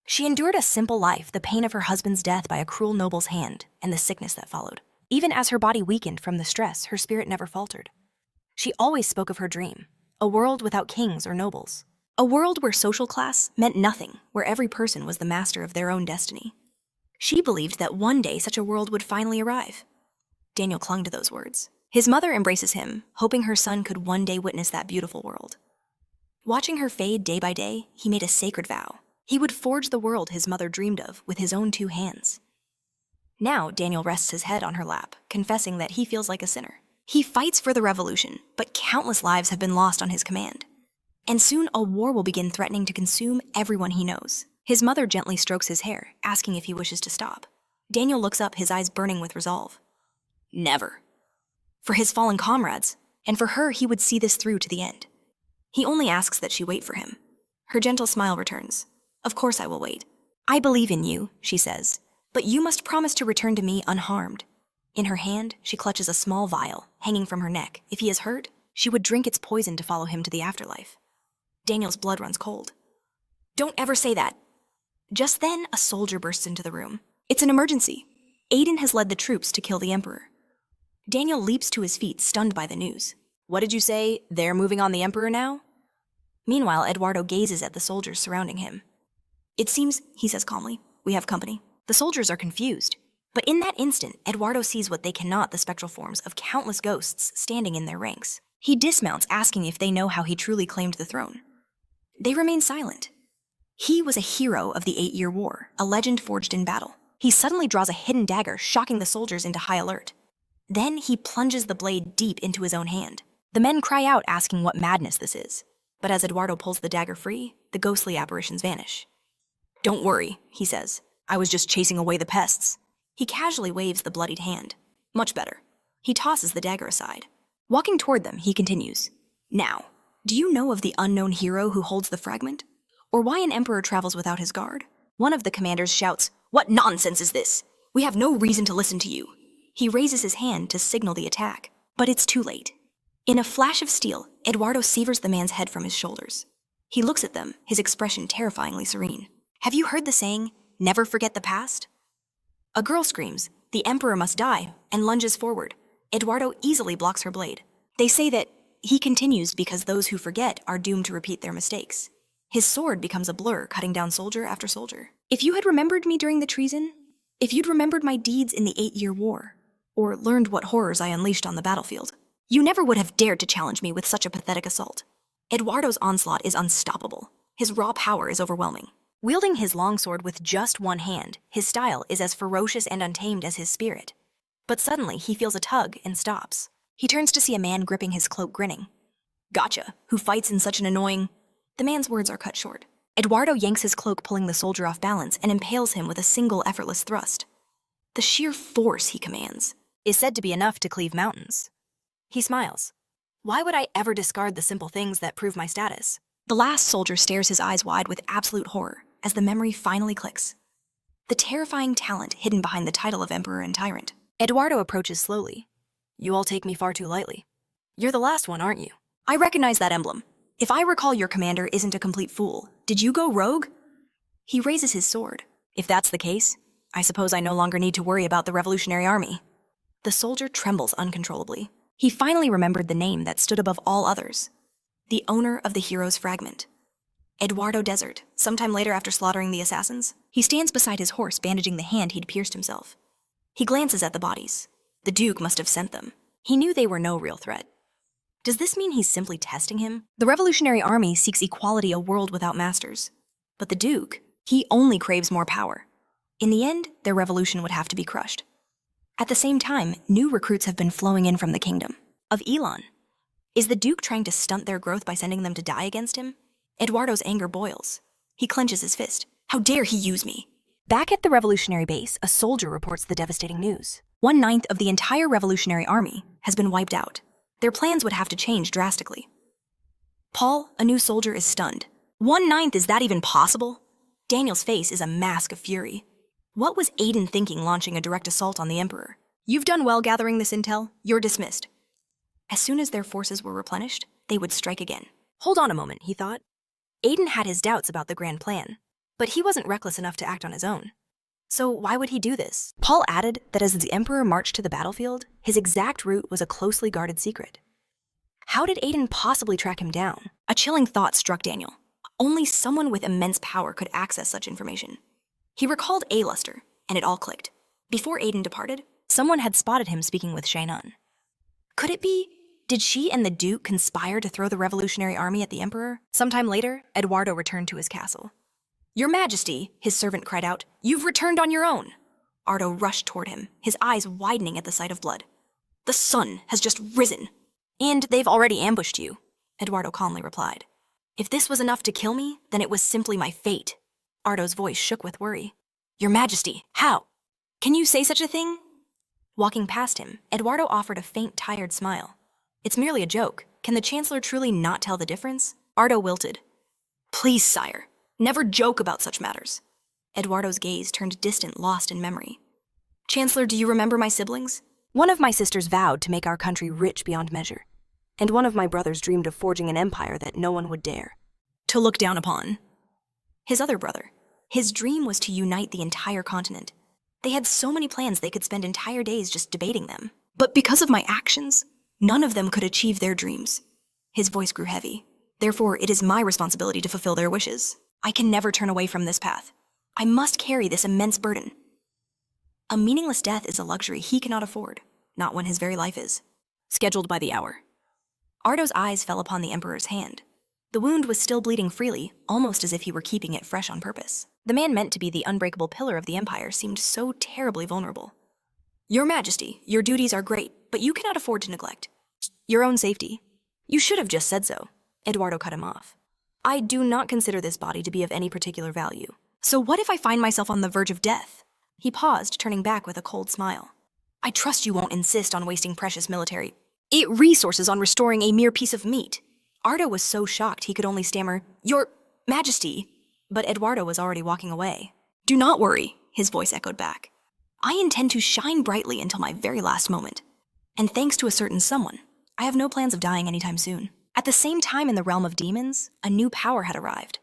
She endured a simple life, the pain of her husband's death by a cruel noble's hand, and the sickness that followed. Even as her body weakened from the stress, her spirit never faltered. She always spoke of her dream, a world without kings or nobles. A world where social class meant nothing, where every person was the master of their own destiny. She believed that one day such a world would finally arrive. Daniel clung to those words. His mother embraces him, hoping her son could one day witness that beautiful world. Watching her fade day by day, he made a sacred vow. He would forge the world his mother dreamed of with his own 2 hands. Now, Daniel rests his head on her lap, confessing that he feels like a sinner. He fights for the revolution, but countless lives have been lost on his command. And soon a war will begin, threatening to consume everyone he knows. His mother gently strokes his hair, asking if he wishes to stop. Daniel looks up, his eyes burning with resolve. Never. For his fallen comrades, and for her, he would see this through to the end. He only asks that she wait for him. Her gentle smile returns. Of course I will wait. I believe in you, she says, but you must promise to return to me unharmed. In her hand, she clutches a small vial, hanging from her neck. If he is hurt, she would drink its poison to follow him to the afterlife. Daniel's blood runs cold. Don't ever say that. Just then, a soldier bursts into the room. It's an emergency. Aiden has led the troops to kill the emperor. Daniel leaps to his feet, stunned by the news. What did you say? They're moving on the emperor now? Meanwhile, Eduardo gazes at the soldiers surrounding him. It seems, he says calmly, we have company. The soldiers are confused. But in that instant, Eduardo sees what they cannot, the spectral forms of countless ghosts standing in their ranks. He dismounts, asking if they know how he truly claimed the throne. They remain silent. He was a hero of the 8-Year War, a legend forged in battle. He suddenly draws a hidden dagger, shocking the soldiers into high alert. Then he plunges the blade deep into his own hand. The men cry out, asking what madness this is. But as Eduardo pulls the dagger free, the ghostly apparitions vanish. Don't worry, he says. I was just chasing away the pests. He casually waves the bloodied hand. Much better. He tosses the dagger aside. Walking toward them, he continues. Now, do you know of the unknown hero who holds the fragment? Or why an emperor travels without his guard? One of the commanders shouts, What nonsense is this? We have no reason to listen to you. He raises his hand to signal the attack, but it's too late. In a flash of steel, Eduardo severs the man's head from his shoulders. He looks at them, his expression terrifyingly serene. Have you heard the saying, never forget the past? A girl screams, the Emperor must die, and lunges forward. Eduardo easily blocks her blade. They say that he continues because those who forget are doomed to repeat their mistakes. His sword becomes a blur, cutting down soldier after soldier. If you had remembered me during the treason, if you'd remembered my deeds in the 8-year war, or learned what horrors I unleashed on the battlefield, you never would have dared to challenge me with such a pathetic assault. Eduardo's onslaught is unstoppable. His raw power is overwhelming. Wielding his longsword with just one hand, his style is as ferocious and untamed as his spirit. But suddenly, he feels a tug and stops. He turns to see a man gripping his cloak grinning. Gotcha, who fights in such an annoying... The man's words are cut short. Eduardo yanks his cloak, pulling the soldier off balance, and impales him with a single effortless thrust. The sheer force he commands is said to be enough to cleave mountains. He smiles. Why would I ever discard the simple things that prove my status? The last soldier stares his eyes wide with absolute horror as the memory finally clicks. The terrifying talent hidden behind the title of Emperor and Tyrant. Eduardo approaches slowly. You all take me far too lightly. You're the last one, aren't you? I recognize that emblem. If I recall, your commander isn't a complete fool. Did you go rogue? He raises his sword. If that's the case, I suppose I no longer need to worry about the Revolutionary Army. The soldier trembles uncontrollably. He finally remembered the name that stood above all others. The owner of the hero's fragment. Eduardo Desert. Sometime later, after slaughtering the assassins, he stands beside his horse, bandaging the hand he'd pierced himself. He glances at the bodies. The Duke must have sent them. He knew they were no real threat. Does this mean he's simply testing him? The Revolutionary Army seeks equality, a world without masters. But the Duke, he only craves more power. In the end, their revolution would have to be crushed. At the same time, new recruits have been flowing in from the kingdom of Elon. Is the Duke trying to stunt their growth by sending them to die against him? Eduardo's anger boils. He clenches his fist. How dare he use me? Back at the revolutionary base, a soldier reports the devastating news. 1/9 of the entire Revolutionary Army has been wiped out. Their plans would have to change drastically. Paul, a new soldier, is stunned. 1/9, is that even possible? Daniel's face is a mask of fury. What was Aiden thinking launching a direct assault on the Emperor? You've done well gathering this intel. You're dismissed. As soon as their forces were replenished, they would strike again. Hold on a moment, he thought. Aiden had his doubts about the grand plan, but he wasn't reckless enough to act on his own. So why would he do this? Paul added that as the Emperor marched to the battlefield, his exact route was a closely guarded secret. How did Aiden possibly track him down? A chilling thought struck Daniel. Only someone with immense power could access such information. He recalled A-Luster, and it all clicked. Before Aiden departed, someone had spotted him speaking with Shainan. Could it be? Did she and the Duke conspire to throw the Revolutionary Army at the Emperor? Sometime later, Eduardo returned to his castle. Your Majesty, his servant cried out, you've returned on your own. Ardo rushed toward him, his eyes widening at the sight of blood. The sun has just risen. And they've already ambushed you, Eduardo calmly replied. If this was enough to kill me, then it was simply my fate. Ardo's voice shook with worry. Your Majesty, how? Can you say such a thing? Walking past him, Eduardo offered a faint, tired smile. It's merely a joke. Can the Chancellor truly not tell the difference? Ardo wilted. Please, sire. Never joke about such matters. Eduardo's gaze turned distant, lost in memory. Chancellor, do you remember my siblings? One of my sisters vowed to make our country rich beyond measure, and one of my brothers dreamed of forging an empire that no one would dare to look down upon. His other brother, his dream was to unite the entire continent. They had so many plans they could spend entire days just debating them. But because of my actions, none of them could achieve their dreams. His voice grew heavy. Therefore, it is my responsibility to fulfill their wishes. I can never turn away from this path. I must carry this immense burden. A meaningless death is a luxury he cannot afford, not when his very life is scheduled by the hour. Ardo's eyes fell upon the Emperor's hand. The wound was still bleeding freely, almost as if he were keeping it fresh on purpose. The man meant to be the unbreakable pillar of the Empire seemed so terribly vulnerable. Your Majesty, your duties are great, but you cannot afford to neglect your own safety. You should have just said so. Eduardo cut him off. I do not consider this body to be of any particular value. So what if I find myself on the verge of death? He paused, turning back with a cold smile. I trust you won't insist on wasting precious military resources on restoring a mere piece of meat. Ardo was so shocked he could only stammer, Your Majesty, but Eduardo was already walking away. Do not worry, his voice echoed back. I intend to shine brightly until my very last moment. And thanks to a certain someone, I have no plans of dying anytime soon. At the same time in the realm of demons, a new power had arrived.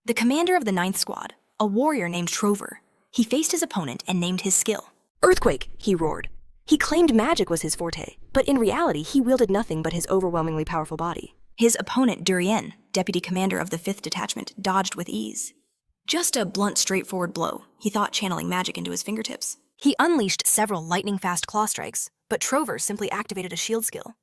The commander of the 9th Squad, a warrior named Trover, he faced his opponent and named his skill. Earthquake, he roared. He claimed magic was his forte, but in reality he wielded nothing but his overwhelmingly powerful body. His opponent, Dion, deputy commander of the 5th Detachment, dodged with ease. Just a blunt, straightforward blow, he thought, channeling magic into his fingertips. He unleashed several lightning-fast claw strikes, but Trover simply activated a shield skill.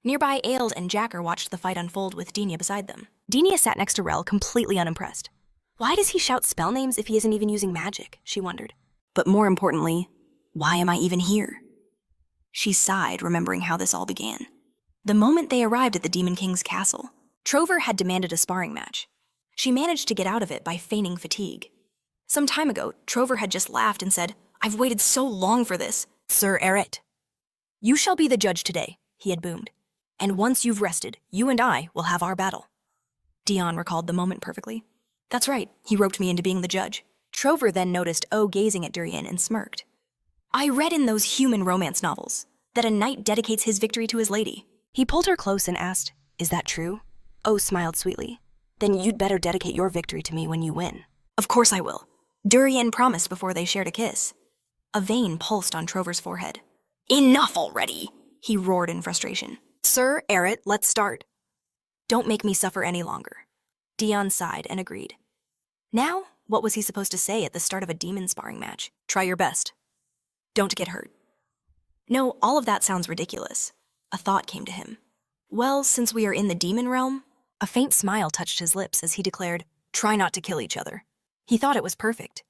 Nearby, Aeld and Jacker watched the fight unfold with Dina beside them. Dina sat next to Rel, completely unimpressed. Why does he shout spell names if he isn't even using magic? She wondered. But more importantly, why am I even here? She sighed, remembering how this all began. The moment they arrived at the Demon King's castle, Trover had demanded a sparring match. She managed to get out of it by feigning fatigue. Some time ago, Trover had just laughed and said, "I've waited so long for this." Sir Erit, "You shall be the judge today," he had boomed. "And once you've rested, you and I will have our battle." Dion recalled the moment perfectly. "That's right, he roped me into being the judge." Trover then noticed O gazing at Dion and smirked. "I read in those human romance novels that a knight dedicates his victory to his lady." He pulled her close and asked, "Is that true?" O smiled sweetly. "Then you'd better dedicate your victory to me when you win." "Of course I will." Durian promised before they shared a kiss. A vein pulsed on Trover's forehead. "Enough already!" he roared in frustration. "Sir Erit, let's start." "Don't make me suffer any longer." Dion sighed and agreed. Now, what was he supposed to say at the start of a demon sparring match? Try your best. Don't get hurt. No, all of that sounds ridiculous. A thought came to him. Well, since we are in the demon realm, a faint smile touched his lips as he declared, "Try not to kill each other." He thought it was perfect.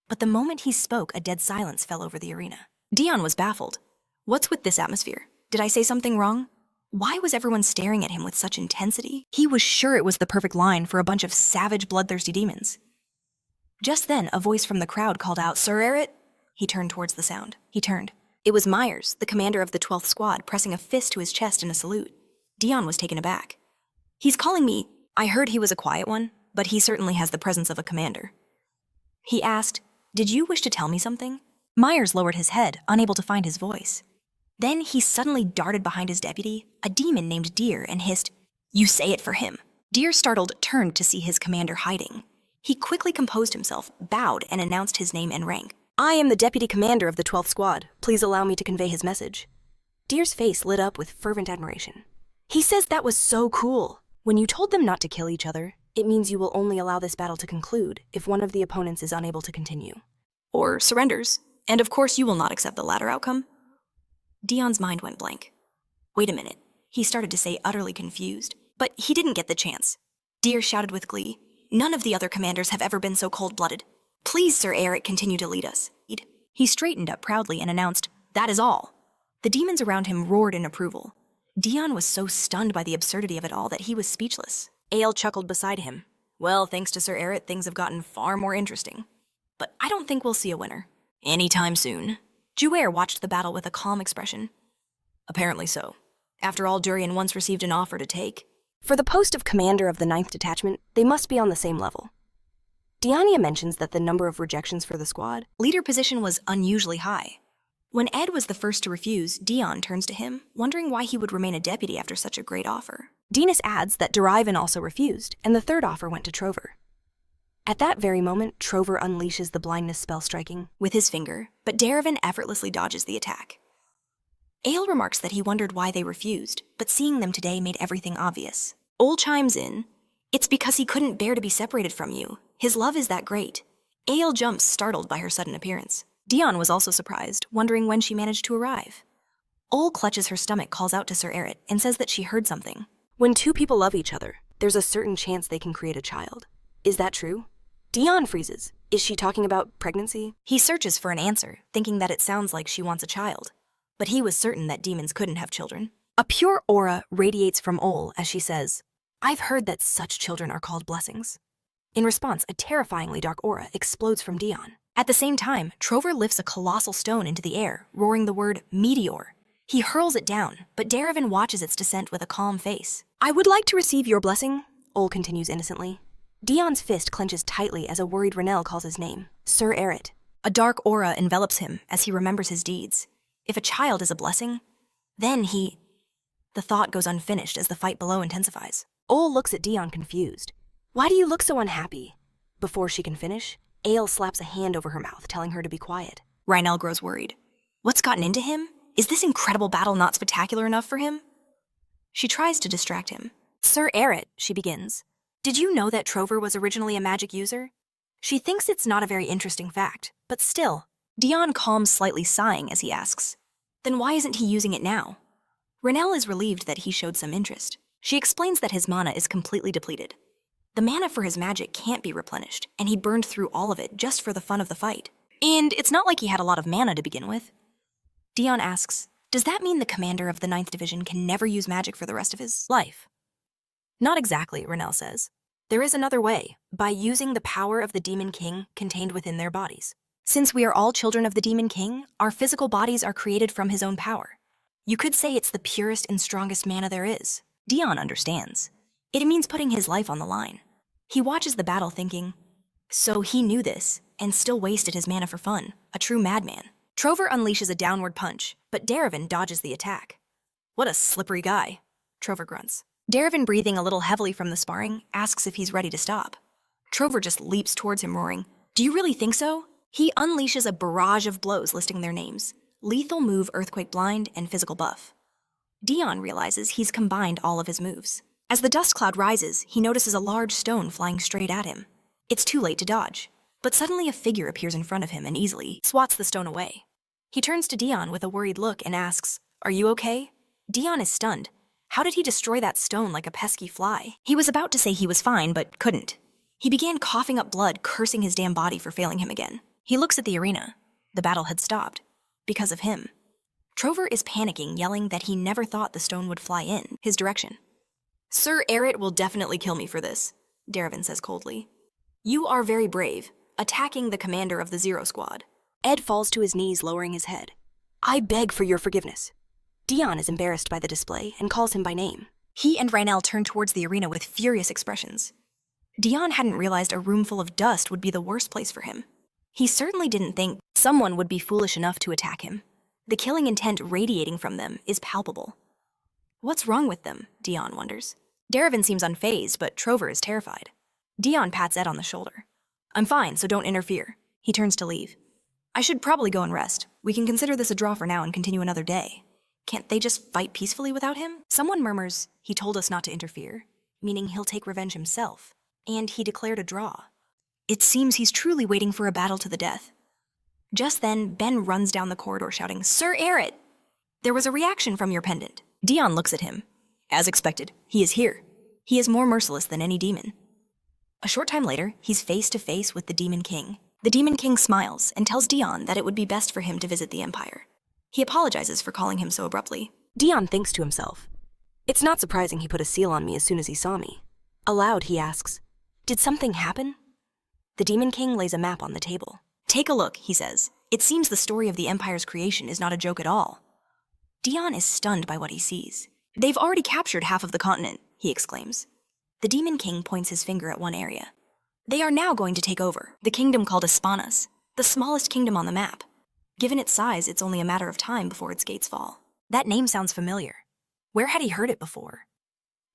But the moment he spoke, a dead silence fell over the arena. Dion was baffled. What's with this atmosphere? Did I say something wrong? Why was everyone staring at him with such intensity? He was sure it was the perfect line for a bunch of savage, bloodthirsty demons. Just then, a voice from the crowd called out, "Sir Erit?" He turned towards the sound. He turned. It was Myers, the commander of the 12th Squad, pressing a fist to his chest in a salute. Dion was taken aback. "He's calling me." "I heard he was a quiet one, but he certainly has the presence of a commander." He asked, "Did you wish to tell me something?" Myers lowered his head, unable to find his voice. Then he suddenly darted behind his deputy, a demon named Deer, and hissed, "You say it for him." Deer, startled, turned to see his commander hiding. He quickly composed himself, bowed, and announced his name and rank. "I am the deputy commander of the 12th Squad. Please allow me to convey his message." Deer's face lit up with fervent admiration. "He says that was so cool. When you told them not to kill each other, it means you will only allow this battle to conclude if one of the opponents is unable to continue. Or surrenders. And of course you will not accept the latter outcome." Dion's mind went blank. Wait a minute, he started to say, utterly confused. But he didn't get the chance. Deer shouted with glee, "None of the other commanders have ever been so cold-blooded. Please, Sir Erit, continue to lead us." He straightened up proudly and announced, "That is all." The demons around him roared in approval. Dion was so stunned by the absurdity of it all that he was speechless. Ale chuckled beside him. "Well, thanks to Sir Erit, things have gotten far more interesting. But I don't think we'll see a winner. Anytime soon." Jouer watched the battle with a calm expression. "Apparently so. After all, Durian once received an offer to take." For the post of commander of the 9th Detachment, they must be on the same level. Diania mentions that the number of rejections for the squad leader position was unusually high. When Ed was the first to refuse, Dion turns to him, wondering why he would remain a deputy after such a great offer. Dinas adds that Derivan also refused, and the third offer went to Trover. At that very moment, Trover unleashes the blindness spell, striking with his finger, but Derivan effortlessly dodges the attack. Ale remarks that he wondered why they refused, but seeing them today made everything obvious. Ol chimes in, "It's because he couldn't bear to be separated from you. His love is that great." Ale jumps, startled by her sudden appearance. Dion was also surprised, wondering when she managed to arrive. Ol clutches her stomach, calls out to Sir Erit, and says that she heard something. "When two people love each other, there's a certain chance they can create a child. Is that true?" Dion freezes. Is she talking about pregnancy? He searches for an answer, thinking that it sounds like she wants a child. But he was certain that demons couldn't have children. A pure aura radiates from Ol as she says, "I've heard that such children are called blessings." In response, a terrifyingly dark aura explodes from Dion. At the same time, Trover lifts a colossal stone into the air, roaring the word meteor. He hurls it down, but Derivan watches its descent with a calm face. "I would like to receive your blessing," Ol continues innocently. Dion's fist clenches tightly as a worried Renelle calls his name, Sir Erit. A dark aura envelops him as he remembers his deeds. If a child is a blessing, then he... The thought goes unfinished as the fight below intensifies. Ole looks at Dion confused. Why do you look so unhappy? Before she can finish, Ale slaps a hand over her mouth, telling her to be quiet. Rhynel grows worried. What's gotten into him? Is this incredible battle not spectacular enough for him? She tries to distract him. Sir Erit, she begins. Did you know that Trover was originally a magic user? She thinks it's not a very interesting fact, but still. Dion calms slightly, sighing as he asks, then why isn't he using it now? Rhynel is relieved that he showed some interest. She explains that his mana is completely depleted. The mana for his magic can't be replenished, and he burned through all of it just for the fun of the fight. And it's not like he had a lot of mana to begin with. Dion asks, does that mean the commander of the 9th Division can never use magic for the rest of his life? Not exactly, Rhynel says. There is another way, by using the power of the Demon King contained within their bodies. Since we are all children of the Demon King, our physical bodies are created from his own power. You could say it's the purest and strongest mana there is. Dion understands. It means putting his life on the line. He watches the battle thinking, so he knew this, and still wasted his mana for fun, a true madman. Trover unleashes a downward punch, but Daravan dodges the attack. What a slippery guy, Trover grunts. Daravan, breathing a little heavily from the sparring, asks if he's ready to stop. Trover just leaps towards him, roaring, do you really think so? He unleashes a barrage of blows listing their names: Lethal Move, Earthquake Blind, and Physical Buff. Dion realizes he's combined all of his moves. As the dust cloud rises, he notices a large stone flying straight at him. It's too late to dodge, but suddenly a figure appears in front of him and easily swats the stone away. He turns to Dion with a worried look and asks, are you okay? Dion is stunned. How did he destroy that stone like a pesky fly? He was about to say he was fine, but couldn't. He began coughing up blood, cursing his damn body for failing him again. He looks at the arena. The battle had stopped. Because of him. Trover is panicking, yelling that he never thought the stone would fly in his direction. Sir Erit will definitely kill me for this, Daravan says coldly. You are very brave, attacking the commander of the Zero Squad. Ed falls to his knees, lowering his head. I beg for your forgiveness. Dion is embarrassed by the display and calls him by name. He and Rhynel turn towards the arena with furious expressions. Dion hadn't realized a room full of dust would be the worst place for him. He certainly didn't think someone would be foolish enough to attack him. The killing intent radiating from them is palpable. What's wrong with them? Dion wonders. Daravan seems unfazed, but Trover is terrified. Dion pats Ed on the shoulder. I'm fine, so don't interfere. He turns to leave. I should probably go and rest. We can consider this a draw for now and continue another day. Can't they just fight peacefully without him? Someone murmurs, he told us not to interfere, meaning he'll take revenge himself, and he declared a draw. It seems he's truly waiting for a battle to the death. Just then, Ben runs down the corridor shouting, Sir Erit! There was a reaction from your pendant. Dion looks at him. As expected, he is here. He is more merciless than any demon. A short time later, he's face to face with the Demon King. The Demon King smiles and tells Dion that it would be best for him to visit the Empire. He apologizes for calling him so abruptly. Dion thinks to himself. It's not surprising he put a seal on me as soon as he saw me. Aloud, he asks, did something happen? The Demon King lays a map on the table. Take a look, he says. It seems the story of the Empire's creation is not a joke at all. Dion is stunned by what he sees. They've already captured half of the continent, he exclaims. The Demon King points his finger at one area. They are now going to take over, the kingdom called Espanas, the smallest kingdom on the map. Given its size, it's only a matter of time before its gates fall. That name sounds familiar. Where had he heard it before?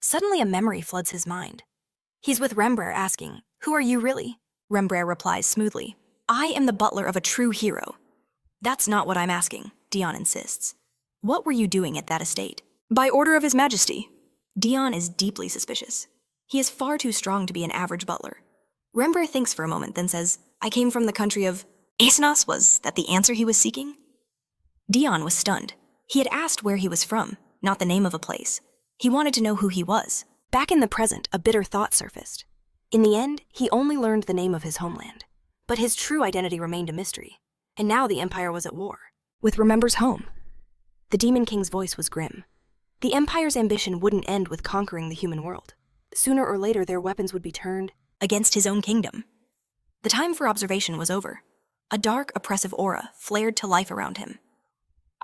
Suddenly a memory floods his mind. He's with Rembrandt asking, who are you really? Rembrandt replies smoothly, I am the butler of a true hero. That's not what I'm asking, Dion insists. What were you doing at that estate? By order of His Majesty. Dion is deeply suspicious. He is far too strong to be an average butler. Rembrandt thinks for a moment, then says, I came from the country of... Aesonas, was that the answer he was seeking? Dion was stunned. He had asked where he was from, not the name of a place. He wanted to know who he was. Back in the present, a bitter thought surfaced. In the end, he only learned the name of his homeland. But his true identity remained a mystery. And now the Empire was at war. With Remember's home. The Demon King's voice was grim. The Empire's ambition wouldn't end with conquering the human world. Sooner or later, their weapons would be turned against his own kingdom. The time for observation was over. A dark, oppressive aura flared to life around him.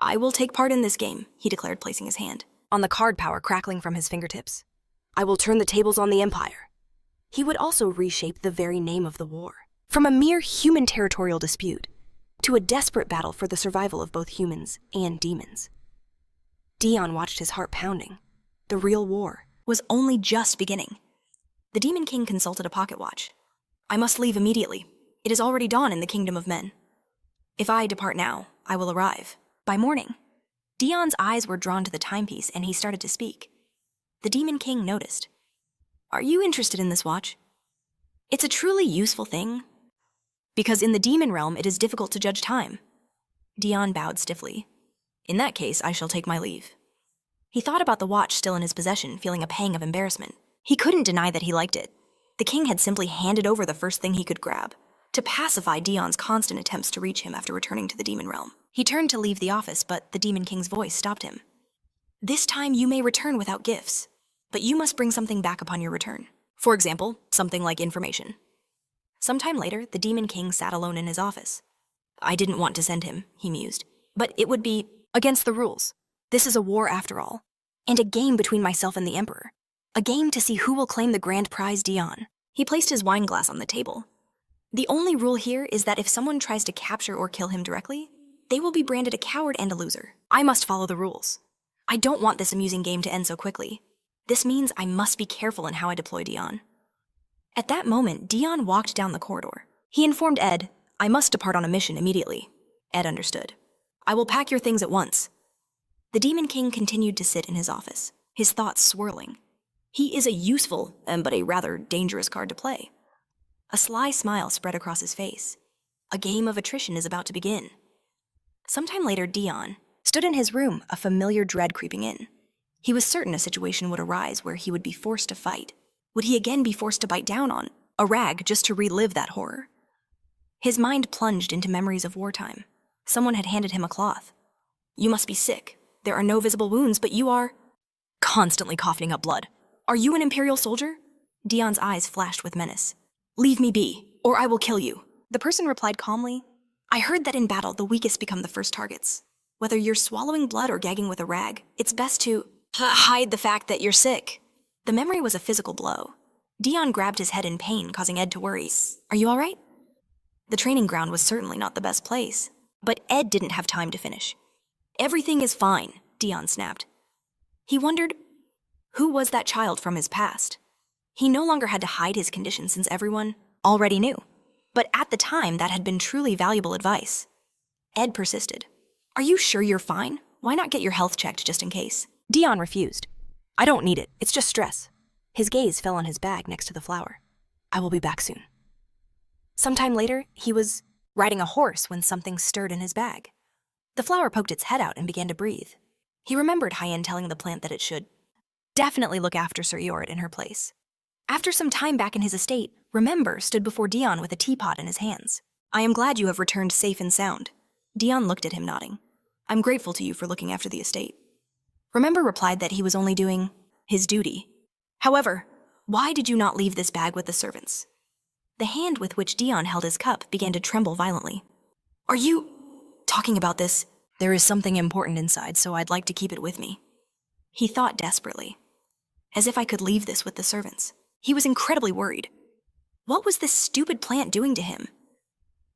I will take part in this game, he declared, placing his hand on the card power crackling from his fingertips. I will turn the tables on the Empire. He would also reshape the very name of the war. From a mere human territorial dispute, to a desperate battle for the survival of both humans and demons. Dion watched his heart pounding. The real war was only just beginning. The Demon King consulted a pocket watch. I must leave immediately. It is already dawn in the kingdom of men. If I depart now, I will arrive by morning. Dion's eyes were drawn to the timepiece and he started to speak. The Demon King noticed. Are you interested in this watch? It's a truly useful thing, because in the demon realm it is difficult to judge time. Dion bowed stiffly. In that case, I shall take my leave. He thought about the watch still in his possession, feeling a pang of embarrassment. He couldn't deny that he liked it. The king had simply handed over the first thing he could grab, to pacify Dion's constant attempts to reach him after returning to the demon realm. He turned to leave the office, but the Demon King's voice stopped him. This time you may return without gifts, but you must bring something back upon your return. For example, something like information. Sometime later, the Demon King sat alone in his office. I didn't want to send him, he mused, but it would be against the rules. This is a war after all, and a game between myself and the Emperor. A game to see who will claim the grand prize Dion. He placed his wine glass on the table. The only rule here is that if someone tries to capture or kill him directly, they will be branded a coward and a loser. I must follow the rules. I don't want this amusing game to end so quickly. This means I must be careful in how I deploy Dion. At that moment, Dion walked down the corridor. He informed Ed, I must depart on a mission immediately. Ed understood. I will pack your things at once. The Demon King continued to sit in his office, his thoughts swirling. He is a useful, but a rather dangerous card to play. A sly smile spread across his face. A game of attrition is about to begin. Sometime later, Dion stood in his room, a familiar dread creeping in. He was certain a situation would arise where he would be forced to fight. Would he again be forced to bite down on a rag just to relive that horror? His mind plunged into memories of wartime. Someone had handed him a cloth. You must be sick. There are no visible wounds, but you are constantly coughing up blood. Are you an Imperial soldier? Dion's eyes flashed with menace. Leave me be, or I will kill you. The person replied calmly, I heard that in battle, the weakest become the first targets. Whether you're swallowing blood or gagging with a rag, it's best to hide the fact that you're sick. The memory was a physical blow. Dion grabbed his head in pain, causing Ed to worry. Are you all right? The training ground was certainly not the best place, but Ed didn't have time to finish. Everything is fine, Dion snapped. He wondered, who was that child from his past? He no longer had to hide his condition since everyone already knew. But at the time, that had been truly valuable advice. Ed persisted. Are you sure you're fine? Why not get your health checked just in case? Dion refused. I don't need it. It's just stress. His gaze fell on his bag next to the flower. I will be back soon. Sometime later, he was riding a horse when something stirred in his bag. The flower poked its head out and began to breathe. He remembered Hyen telling the plant that it should definitely look after Sir Erit in her place. After some time back in his estate, Remember stood before Dion with a teapot in his hands. I am glad you have returned safe and sound. Dion looked at him, nodding. I'm grateful to you for looking after the estate. Remember replied that he was only doing his duty. However, why did you not leave this bag with the servants? The hand with which Dion held his cup began to tremble violently. Are you talking about this? There is something important inside, so I'd like to keep it with me. He thought desperately. As if I could leave this with the servants. He was incredibly worried. What was this stupid plant doing to him?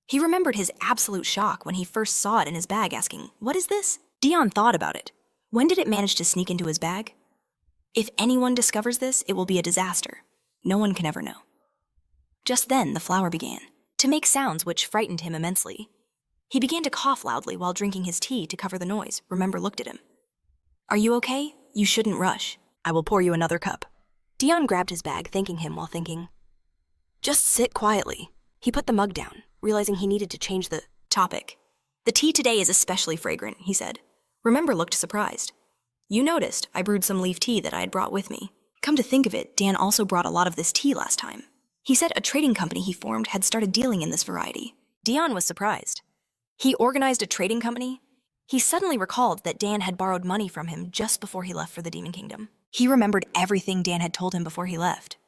He remembered his absolute shock when he first saw it in his bag, asking, What is this? Dion thought about it. When did it manage to sneak into his bag? If anyone discovers this, it will be a disaster. No one can ever know. Just then, the flower began to make sounds which frightened him immensely. He began to cough loudly while drinking his tea to cover the noise. Remember looked at him. Are you okay? You shouldn't rush. I will pour you another cup. Dion grabbed his bag, thanking him while thinking. Just sit quietly. He put the mug down, realizing he needed to change the topic. The tea today is especially fragrant, he said. Remember looked surprised. You noticed I brewed some leaf tea that I had brought with me. Come to think of it, Dan also brought a lot of this tea last time. He said a trading company he formed had started dealing in this variety. Dion was surprised. He organized a trading company? He suddenly recalled that Dan had borrowed money from him just before he left for the Demon Kingdom. He remembered everything Dan had told him before he left.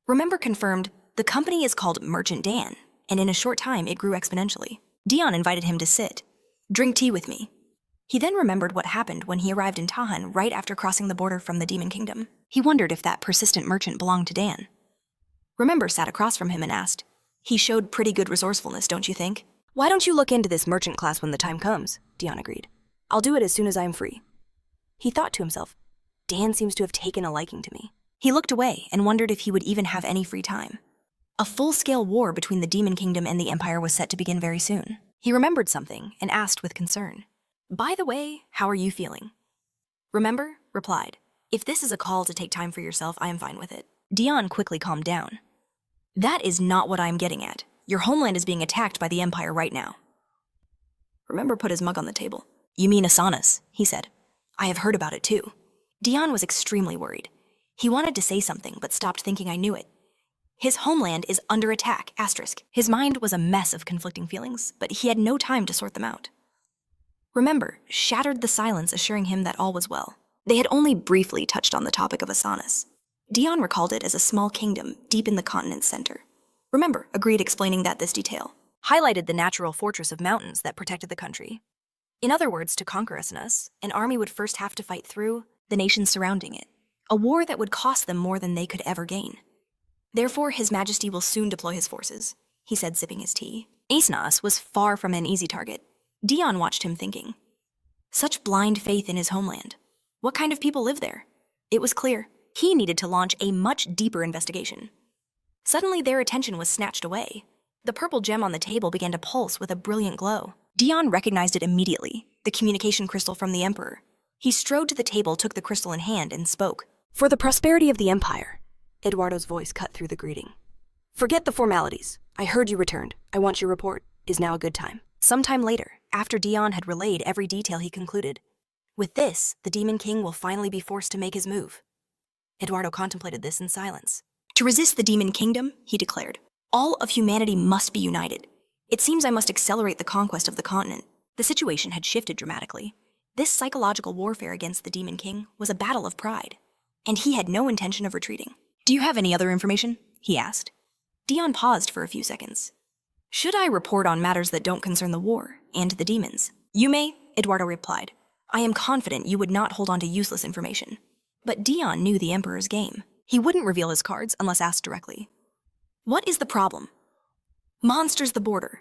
Remember confirmed, the company is called Merchant Dan, and in a short time it grew exponentially. Dion invited him to sit. Drink tea with me. He then remembered what happened when he arrived in Tahan right after crossing the border from the Demon Kingdom. He wondered if that persistent merchant belonged to Dan. Remember sat across from him and asked, He showed pretty good resourcefulness, don't you think? Why don't you look into this merchant class when the time comes? Dion agreed. I'll do it as soon as I'm free. He thought to himself, Dan seems to have taken a liking to me. He looked away and wondered if he would even have any free time. A full-scale war between the Demon Kingdom and the Empire was set to begin very soon. He remembered something and asked with concern, "By the way, how are you feeling?" "Remember," replied, "if this is a call to take time for yourself, I am fine with it." Dion quickly calmed down. "That is not what I am getting at. Your homeland is being attacked by the Empire right now." Remember put his mug on the table. "You mean Asana's," he said. "I have heard about it too." Dion was extremely worried. He wanted to say something, but stopped thinking I knew it. His homeland is under attack, asterisk. His mind was a mess of conflicting feelings, but he had no time to sort them out. Remember shattered the silence, assuring him that all was well. They had only briefly touched on the topic of Asana's. Dion recalled it as a small kingdom deep in the continent's center. Remember agreed, explaining that this detail highlighted the natural fortress of mountains that protected the country. In other words, to conquer Asana's, an army would first have to fight through the nations surrounding it, a war that would cost them more than they could ever gain. Therefore, His Majesty will soon deploy his forces, he said, sipping his tea. Asana's was far from an easy target. Dion watched him thinking. Such blind faith in his homeland. What kind of people live there? It was clear. He needed to launch a much deeper investigation. Suddenly, their attention was snatched away. The purple gem on the table began to pulse with a brilliant glow. Dion recognized it immediately, the communication crystal from the Emperor. He strode to the table, took the crystal in hand, and spoke. For the prosperity of the Empire. Eduardo's voice cut through the greeting. Forget the formalities. I heard you returned. I want your report. Is now a good time? Sometime later, after Dion had relayed every detail, he concluded. With this, the Demon King will finally be forced to make his move. Eduardo contemplated this in silence. To resist the Demon Kingdom, he declared, all of humanity must be united. It seems I must accelerate the conquest of the continent. The situation had shifted dramatically. This psychological warfare against the Demon King was a battle of pride, and he had no intention of retreating. Do you have any other information? He asked. Dion paused for a few seconds. Should I report on matters that don't concern the war and the demons? You may, Eduardo replied. I am confident you would not hold on to useless information. But Dion knew the Emperor's game. He wouldn't reveal his cards unless asked directly. What is the problem? Monsters the border.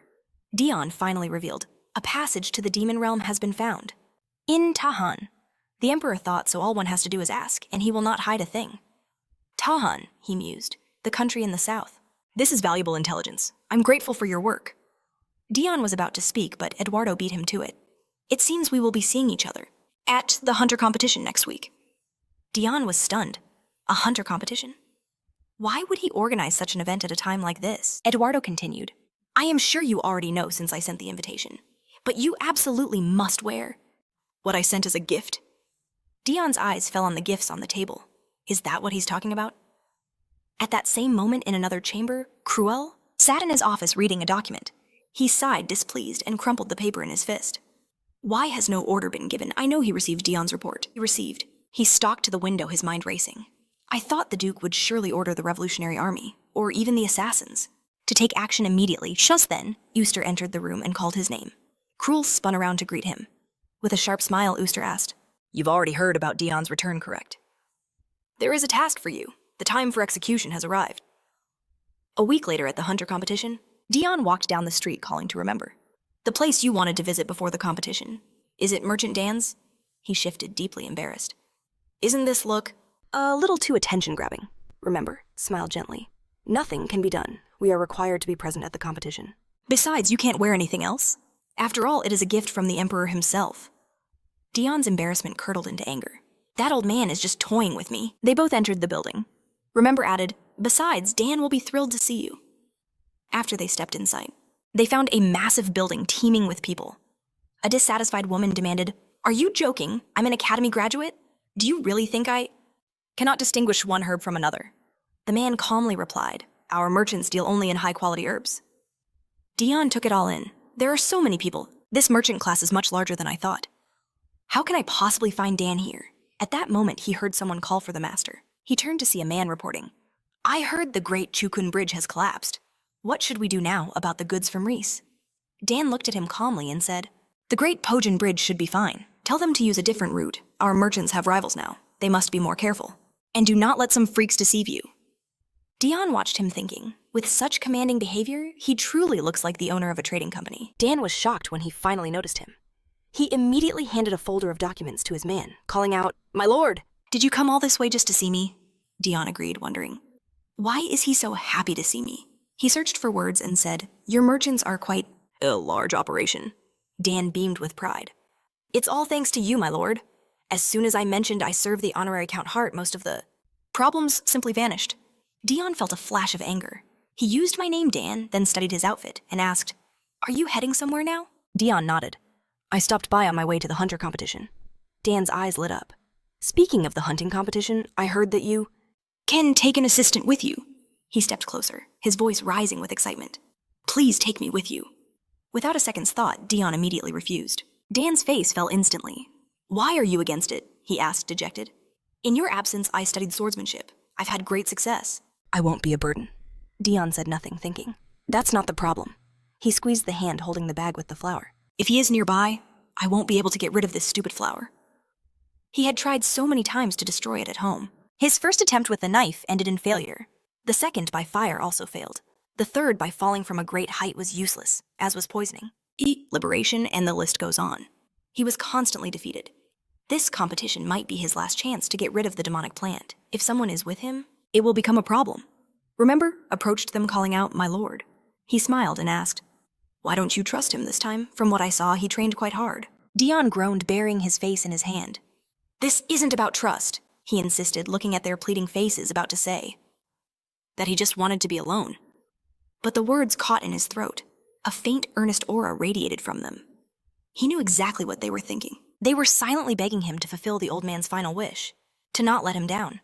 Dion finally revealed. A passage to the demon realm has been found. In Tahan. The Emperor thought, so all one has to do is ask, and he will not hide a thing. Tahan, he mused, the country in the south. This is valuable intelligence. I'm grateful for your work. Dion was about to speak, but Eduardo beat him to it. It seems we will be seeing each other at the hunter competition next week. Dion was stunned. A hunter competition? Why would he organize such an event at a time like this? Eduardo continued. I am sure you already know since I sent the invitation, but you absolutely must wear what I sent as a gift. Dion's eyes fell on the gifts on the table. Is that what he's talking about? At that same moment in another chamber, Cruel sat in his office reading a document. He sighed, displeased, and crumpled the paper in his fist. Why has no order been given? I know he received Dion's report. He received. He stalked to the window, his mind racing. I thought the Duke would surely order the Revolutionary Army, or even the assassins, to take action immediately. Just then, Euster entered the room and called his name. Cruel spun around to greet him. With a sharp smile, Euster asked, You've already heard about Dion's return, correct? There is a task for you. The time for execution has arrived. A week later at the hunter competition, Dion walked down the street calling to remember. The place you wanted to visit before the competition. Is it Merchant Dan's? He shifted, deeply embarrassed. Isn't this look a little too attention-grabbing? Remember, smile gently. Nothing can be done. We are required to be present at the competition. Besides, you can't wear anything else. After all, it is a gift from the Emperor himself. Dion's embarrassment curdled into anger. That old man is just toying with me. They both entered the building. Remember added, Besides, Dan will be thrilled to see you. After they stepped inside, they found a massive building teeming with people. A dissatisfied woman demanded, Are you joking? I'm an academy graduate? Do you really think I cannot distinguish one herb from another? The man calmly replied, Our merchants deal only in high-quality herbs. Dion took it all in. There are so many people. This merchant class is much larger than I thought. How can I possibly find Dan here? At that moment, he heard someone call for the master. He turned to see a man reporting, I heard the Great Chukun Bridge has collapsed. What should we do now about the goods from Reese? Dan looked at him calmly and said, The Great Pojin Bridge should be fine. Tell them to use a different route. Our merchants have rivals now. They must be more careful. And do not let some freaks deceive you. Dion watched him thinking. With such commanding behavior, he truly looks like the owner of a trading company. Dan was shocked when he finally noticed him. He immediately handed a folder of documents to his man, calling out, "My lord!" Did you come all this way just to see me? Dion agreed, wondering. Why is he so happy to see me? He searched for words and said, Your merchants are quite a large operation. Dan beamed with pride. It's all thanks to you, my lord. As soon as I mentioned I serve the honorary Count Hart, most of the problems simply vanished. Dion felt a flash of anger. He used my name, Dan, then studied his outfit and asked, Are you heading somewhere now? Dion nodded. I stopped by on my way to the hunter competition. Dan's eyes lit up. Speaking of the hunting competition, I heard that you can take an assistant with you. He stepped closer, his voice rising with excitement. Please take me with you. Without a second's thought, Dion immediately refused. Dan's face fell instantly. Why are you against it? He asked, dejected. In your absence, I studied swordsmanship. I've had great success. I won't be a burden. Dion said nothing, thinking. That's not the problem. He squeezed the hand holding the bag with the flower. If he is nearby, I won't be able to get rid of this stupid flower. He had tried so many times to destroy it at home. His first attempt with the knife ended in failure. The second by fire also failed. The third by falling from a great height was useless, as was poisoning. Liberation, and the list goes on. He was constantly defeated. This competition might be his last chance to get rid of the demonic plant. If someone is with him, it will become a problem. Remember, approached them calling out, my lord. He smiled and asked, Why don't you trust him this time? From what I saw, he trained quite hard. Dion groaned, burying his face in his hand. This isn't about trust, he insisted, looking at their pleading faces, about to say that he just wanted to be alone. But the words caught in his throat. A faint, earnest aura radiated from them. He knew exactly what they were thinking. They were silently begging him to fulfill the old man's final wish, to not let him down.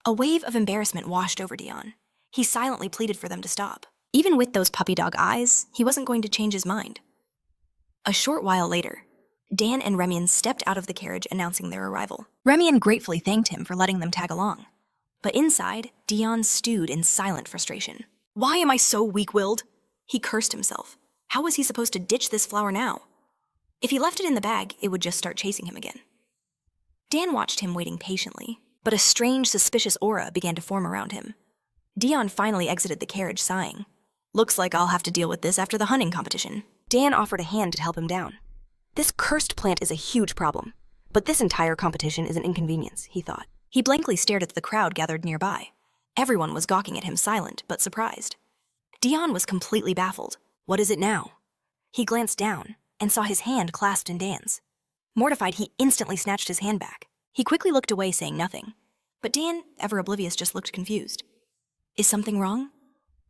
A wave of embarrassment washed over Dion. He silently pleaded for them to stop. Even with those puppy dog eyes, he wasn't going to change his mind. A short while later, Dan and Remian stepped out of the carriage announcing their arrival. Remian gratefully thanked him for letting them tag along. But inside, Dion stewed in silent frustration. Why am I so weak-willed? He cursed himself. How was he supposed to ditch this flower now? If he left it in the bag, it would just start chasing him again. Dan watched him waiting patiently, but a strange, suspicious aura began to form around him. Dion finally exited the carriage, sighing. Looks like I'll have to deal with this after the hunting competition. Dan offered a hand to help him down. This cursed plant is a huge problem, but this entire competition is an inconvenience, he thought. He blankly stared at the crowd gathered nearby. Everyone was gawking at him, silent but surprised. Dion was completely baffled. What is it now? He glanced down and saw his hand clasped in Dan's. Mortified, he instantly snatched his hand back. He quickly looked away, saying nothing. But Dan, ever oblivious, just looked confused. Is something wrong?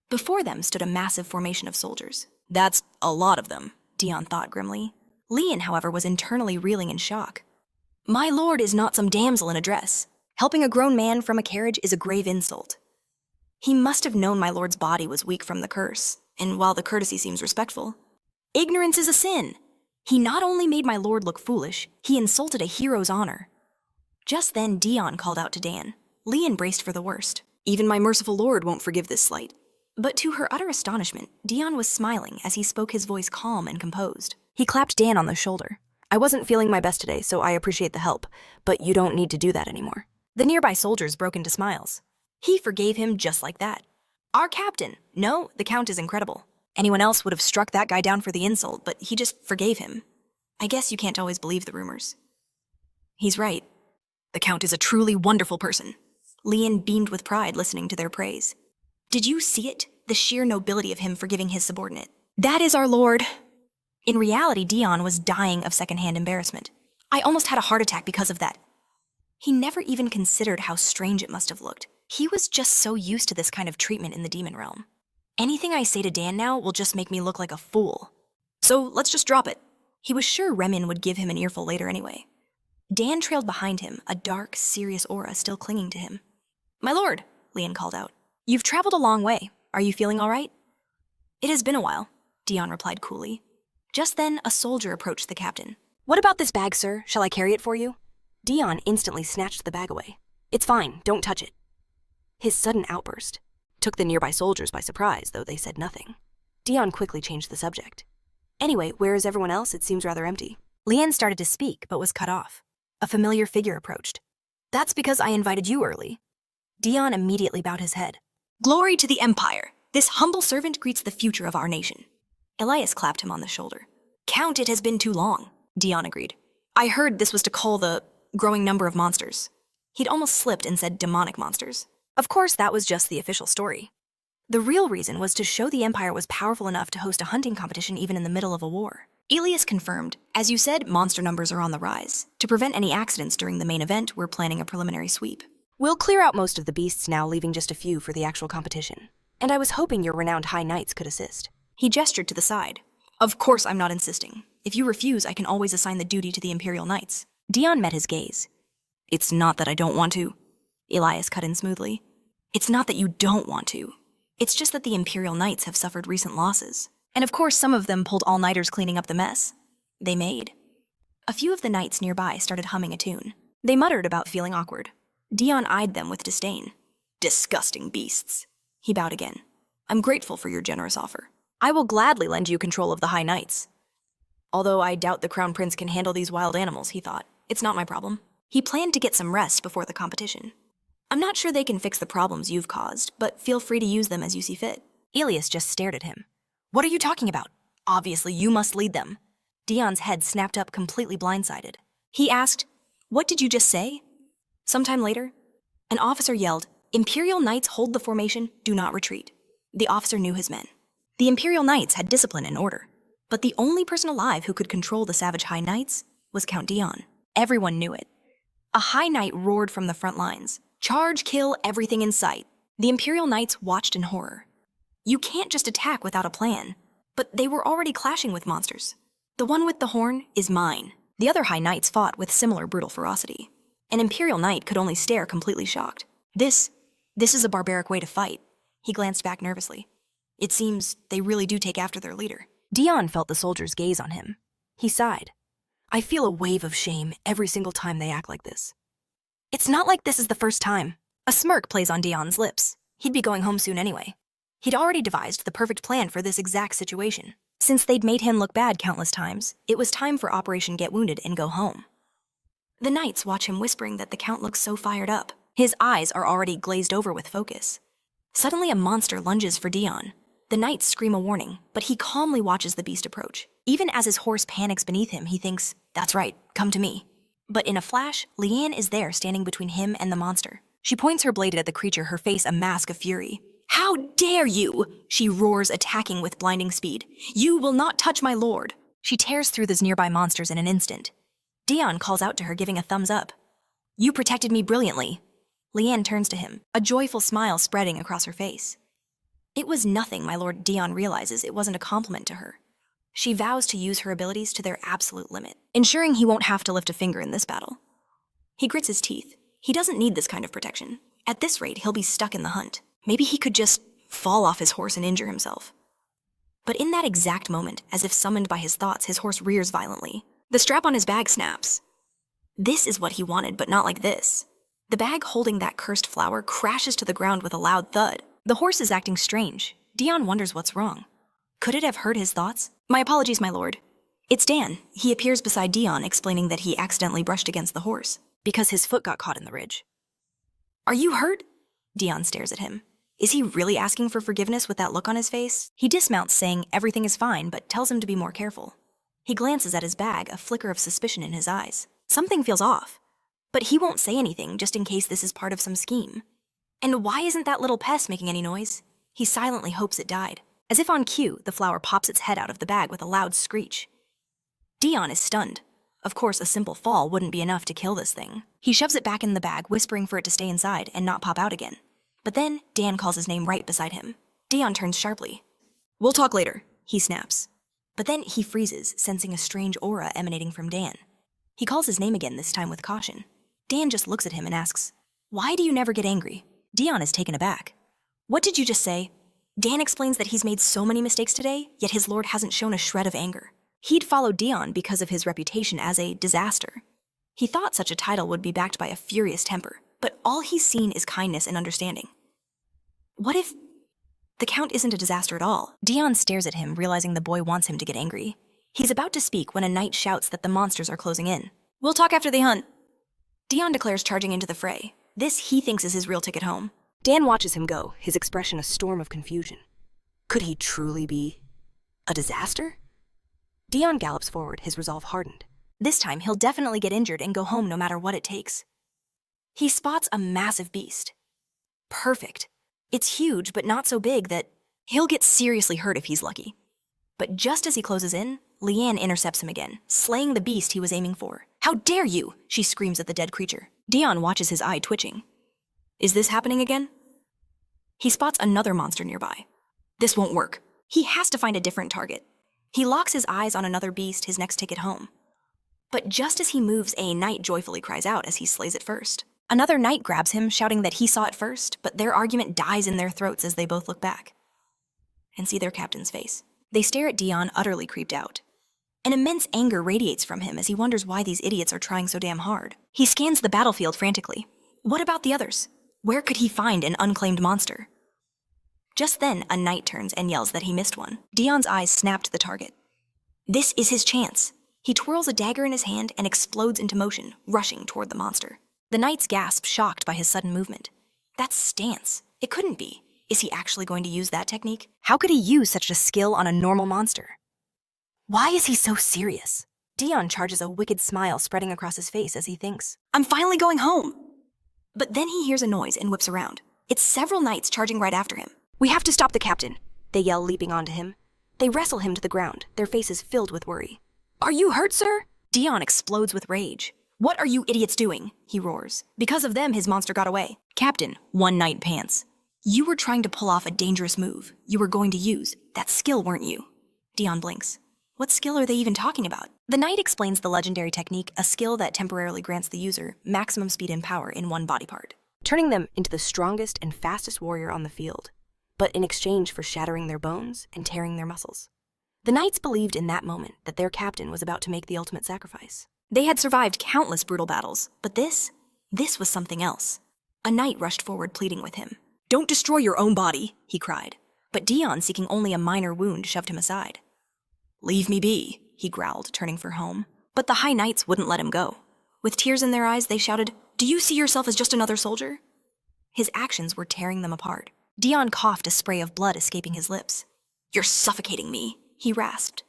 Before them stood a massive formation of soldiers. That's a lot of them, Dion thought grimly. Lian, however, was internally reeling in shock. My lord is not some damsel in a dress. Helping a grown man from a carriage is a grave insult. He must have known my lord's body was weak from the curse, and while the courtesy seems respectful, ignorance is a sin. He not only made my lord look foolish, he insulted a hero's honor. Just then, Dion called out to Dan. Lian braced for the worst. Even my merciful lord won't forgive this slight. But to her utter astonishment, Dion was smiling as he spoke, his voice calm and composed. He clapped Dan on the shoulder. I wasn't feeling my best today, so I appreciate the help, but you don't need to do that anymore. The nearby soldiers broke into smiles. He forgave him just like that. Our captain. No, the Count is incredible. Anyone else would have struck that guy down for the insult, but he just forgave him. I guess you can't always believe the rumors. He's right. The Count is a truly wonderful person. Lian beamed with pride listening to their praise. Did you see it? The sheer nobility of him forgiving his subordinate. That is our lord. In reality, Dion was dying of secondhand embarrassment. I almost had a heart attack because of that. He never even considered how strange it must have looked. He was just so used to this kind of treatment in the demon realm. Anything I say to Dan now will just make me look like a fool. So let's just drop it. He was sure Remin would give him an earful later anyway. Dan trailed behind him, a dark, serious aura still clinging to him. My lord, Lian called out. You've traveled a long way. Are you feeling all right? It has been a while, Dion replied coolly. Just then, a soldier approached the captain. What about this bag, sir? Shall I carry it for you? Dion instantly snatched the bag away. It's fine, don't touch it. His sudden outburst took the nearby soldiers by surprise, though they said nothing. Dion quickly changed the subject. Anyway, where is everyone else? It seems rather empty. Lian started to speak, but was cut off. A familiar figure approached. That's because I invited you early. Dion immediately bowed his head. Glory to the Empire! This humble servant greets the future of our nation. Elias clapped him on the shoulder. Count, it has been too long, Dion agreed. I heard this was to cull the growing number of monsters. He'd almost slipped and said demonic monsters. Of course, that was just the official story. The real reason was to show the Empire was powerful enough to host a hunting competition even in the middle of a war. Elias confirmed, as you said, monster numbers are on the rise. To prevent any accidents during the main event, we're planning a preliminary sweep. We'll clear out most of the beasts now, leaving just a few for the actual competition. And I was hoping your renowned High Knights could assist. He gestured to the side. Of course I'm not insisting. If you refuse, I can always assign the duty to the Imperial Knights. Dion met his gaze. It's not that I don't want to. Elias cut in smoothly. It's not that you don't want to. It's just that the Imperial Knights have suffered recent losses. And of course some of them pulled all-nighters cleaning up the mess they made. A few of the knights nearby started humming a tune. They muttered about feeling awkward. Dion eyed them with disdain. Disgusting beasts. He bowed again. I'm grateful for your generous offer. I will gladly lend you control of the High Knights. Although I doubt the Crown Prince can handle these wild animals, he thought. It's not my problem. He planned to get some rest before the competition. I'm not sure they can fix the problems you've caused, but feel free to use them as you see fit. Elias just stared at him. What are you talking about? Obviously, you must lead them. Dion's head snapped up, completely blindsided. He asked, What did you just say? Sometime later, an officer yelled, Imperial Knights hold the formation, do not retreat. The officer knew his men. The Imperial Knights had discipline and order, but the only person alive who could control the savage High Knights was Count Dion. Everyone knew it. A High Knight roared from the front lines. Charge, kill, everything in sight. The Imperial Knights watched in horror. You can't just attack without a plan. But they were already clashing with monsters. The one with the horn is mine. The other High Knights fought with similar brutal ferocity. An Imperial Knight could only stare, completely shocked. This is a barbaric way to fight. He glanced back nervously. It seems they really do take after their leader. Dion felt the soldier's gaze on him. He sighed. I feel a wave of shame every single time they act like this. It's not like this is the first time. A smirk plays on Dion's lips. He'd be going home soon anyway. He'd already devised the perfect plan for this exact situation. Since they'd made him look bad countless times, it was time for Operation Get Wounded and go home. The knights watch him whispering that the Count looks so fired up. His eyes are already glazed over with focus. Suddenly a monster lunges for Dion. The knights scream a warning, but he calmly watches the beast approach. Even as his horse panics beneath him, he thinks, That's right, come to me. But in a flash, Leanne is there standing between him and the monster. She points her blade at the creature, her face a mask of fury. How dare you! She roars, attacking with blinding speed. You will not touch my lord! She tears through the nearby monsters in an instant. Dion calls out to her, giving a thumbs up. You protected me brilliantly. Leanne turns to him, a joyful smile spreading across her face. It was nothing, my lord. Dion realizes it wasn't a compliment to her. She vows to use her abilities to their absolute limit, ensuring he won't have to lift a finger in this battle. He grits his teeth. He doesn't need this kind of protection. At this rate, he'll be stuck in the hunt. Maybe he could just fall off his horse and injure himself. But in that exact moment, as if summoned by his thoughts, his horse rears violently. The strap on his bag snaps. This is what he wanted, but not like this. The bag holding that cursed flower crashes to the ground with a loud thud. The horse is acting strange. Dion wonders what's wrong. Could it have heard his thoughts? My apologies, my lord. It's Dan. He appears beside Dion, explaining that he accidentally brushed against the horse, because his foot got caught in the ridge. Are you hurt? Dion stares at him. Is he really asking for forgiveness with that look on his face? He dismounts, saying everything is fine, but tells him to be more careful. He glances at his bag, a flicker of suspicion in his eyes. Something feels off. But he won't say anything, just in case this is part of some scheme. And why isn't that little pest making any noise? He silently hopes it died. As if on cue, the flower pops its head out of the bag with a loud screech. Dion is stunned. Of course, a simple fall wouldn't be enough to kill this thing. He shoves it back in the bag, whispering for it to stay inside and not pop out again. But then, Dan calls his name right beside him. Dion turns sharply. We'll talk later, he snaps. But then he freezes, sensing a strange aura emanating from Dan. He calls his name again, this time with caution. Dan just looks at him and asks, Why do you never get angry? Dion is taken aback. What did you just say? Dan explains that he's made so many mistakes today, yet his lord hasn't shown a shred of anger. He'd follow Dion because of his reputation as a disaster. He thought such a title would be backed by a furious temper, but all he's seen is kindness and understanding. What if the Count isn't a disaster at all? Dion stares at him, realizing the boy wants him to get angry. He's about to speak when a knight shouts that the monsters are closing in. We'll talk after they hunt. Dion declares, charging into the fray. This he thinks is his real ticket home. Dan watches him go, his expression a storm of confusion. Could he truly be a disaster? Dion gallops forward, his resolve hardened. This time, he'll definitely get injured and go home no matter what it takes. He spots a massive beast. Perfect. It's huge, but not so big that he'll get seriously hurt if he's lucky. But just as he closes in, Leanne intercepts him again, slaying the beast he was aiming for. "How dare you!" she screams at the dead creature. Dion watches his eye twitching. Is this happening again? He spots another monster nearby. This won't work. He has to find a different target. He locks his eyes on another beast, his next ticket home. But just as he moves, a knight joyfully cries out as he slays it first. Another knight grabs him, shouting that he saw it first, but their argument dies in their throats as they both look back and see their captain's face. They stare at Dion, utterly creeped out. An immense anger radiates from him as he wonders why these idiots are trying so damn hard. He scans the battlefield frantically. What about the others? Where could he find an unclaimed monster? Just then, a knight turns and yells that he missed one. Dion's eyes snap to the target. This is his chance. He twirls a dagger in his hand and explodes into motion, rushing toward the monster. The knights gasp, shocked by his sudden movement. That's stance. It couldn't be. Is he actually going to use that technique? How could he use such a skill on a normal monster? Why is he so serious? Dion charges, a wicked smile spreading across his face as he thinks, I'm finally going home! But then he hears a noise and whips around. It's several knights charging right after him. We have to stop the captain, they yell, leaping onto him. They wrestle him to the ground, their faces filled with worry. Are you hurt, sir? Dion explodes with rage. What are you idiots doing? He roars. Because of them, his monster got away. Captain, one knight pants. You were trying to pull off a dangerous move. You were going to use that skill, weren't you? Dion blinks. What skill are they even talking about? The knight explains the legendary technique, a skill that temporarily grants the user maximum speed and power in one body part, turning them into the strongest and fastest warrior on the field, but in exchange for shattering their bones and tearing their muscles. The knights believed in that moment that their captain was about to make the ultimate sacrifice. They had survived countless brutal battles, but this was something else. A knight rushed forward, pleading with him. Don't destroy your own body, he cried. But Dion, seeking only a minor wound, shoved him aside. Leave me be, he growled, turning for home. But the high knights wouldn't let him go. With tears in their eyes, they shouted, Do you see yourself as just another soldier? His actions were tearing them apart. Dion coughed, a spray of blood escaping his lips. You're suffocating me, he rasped.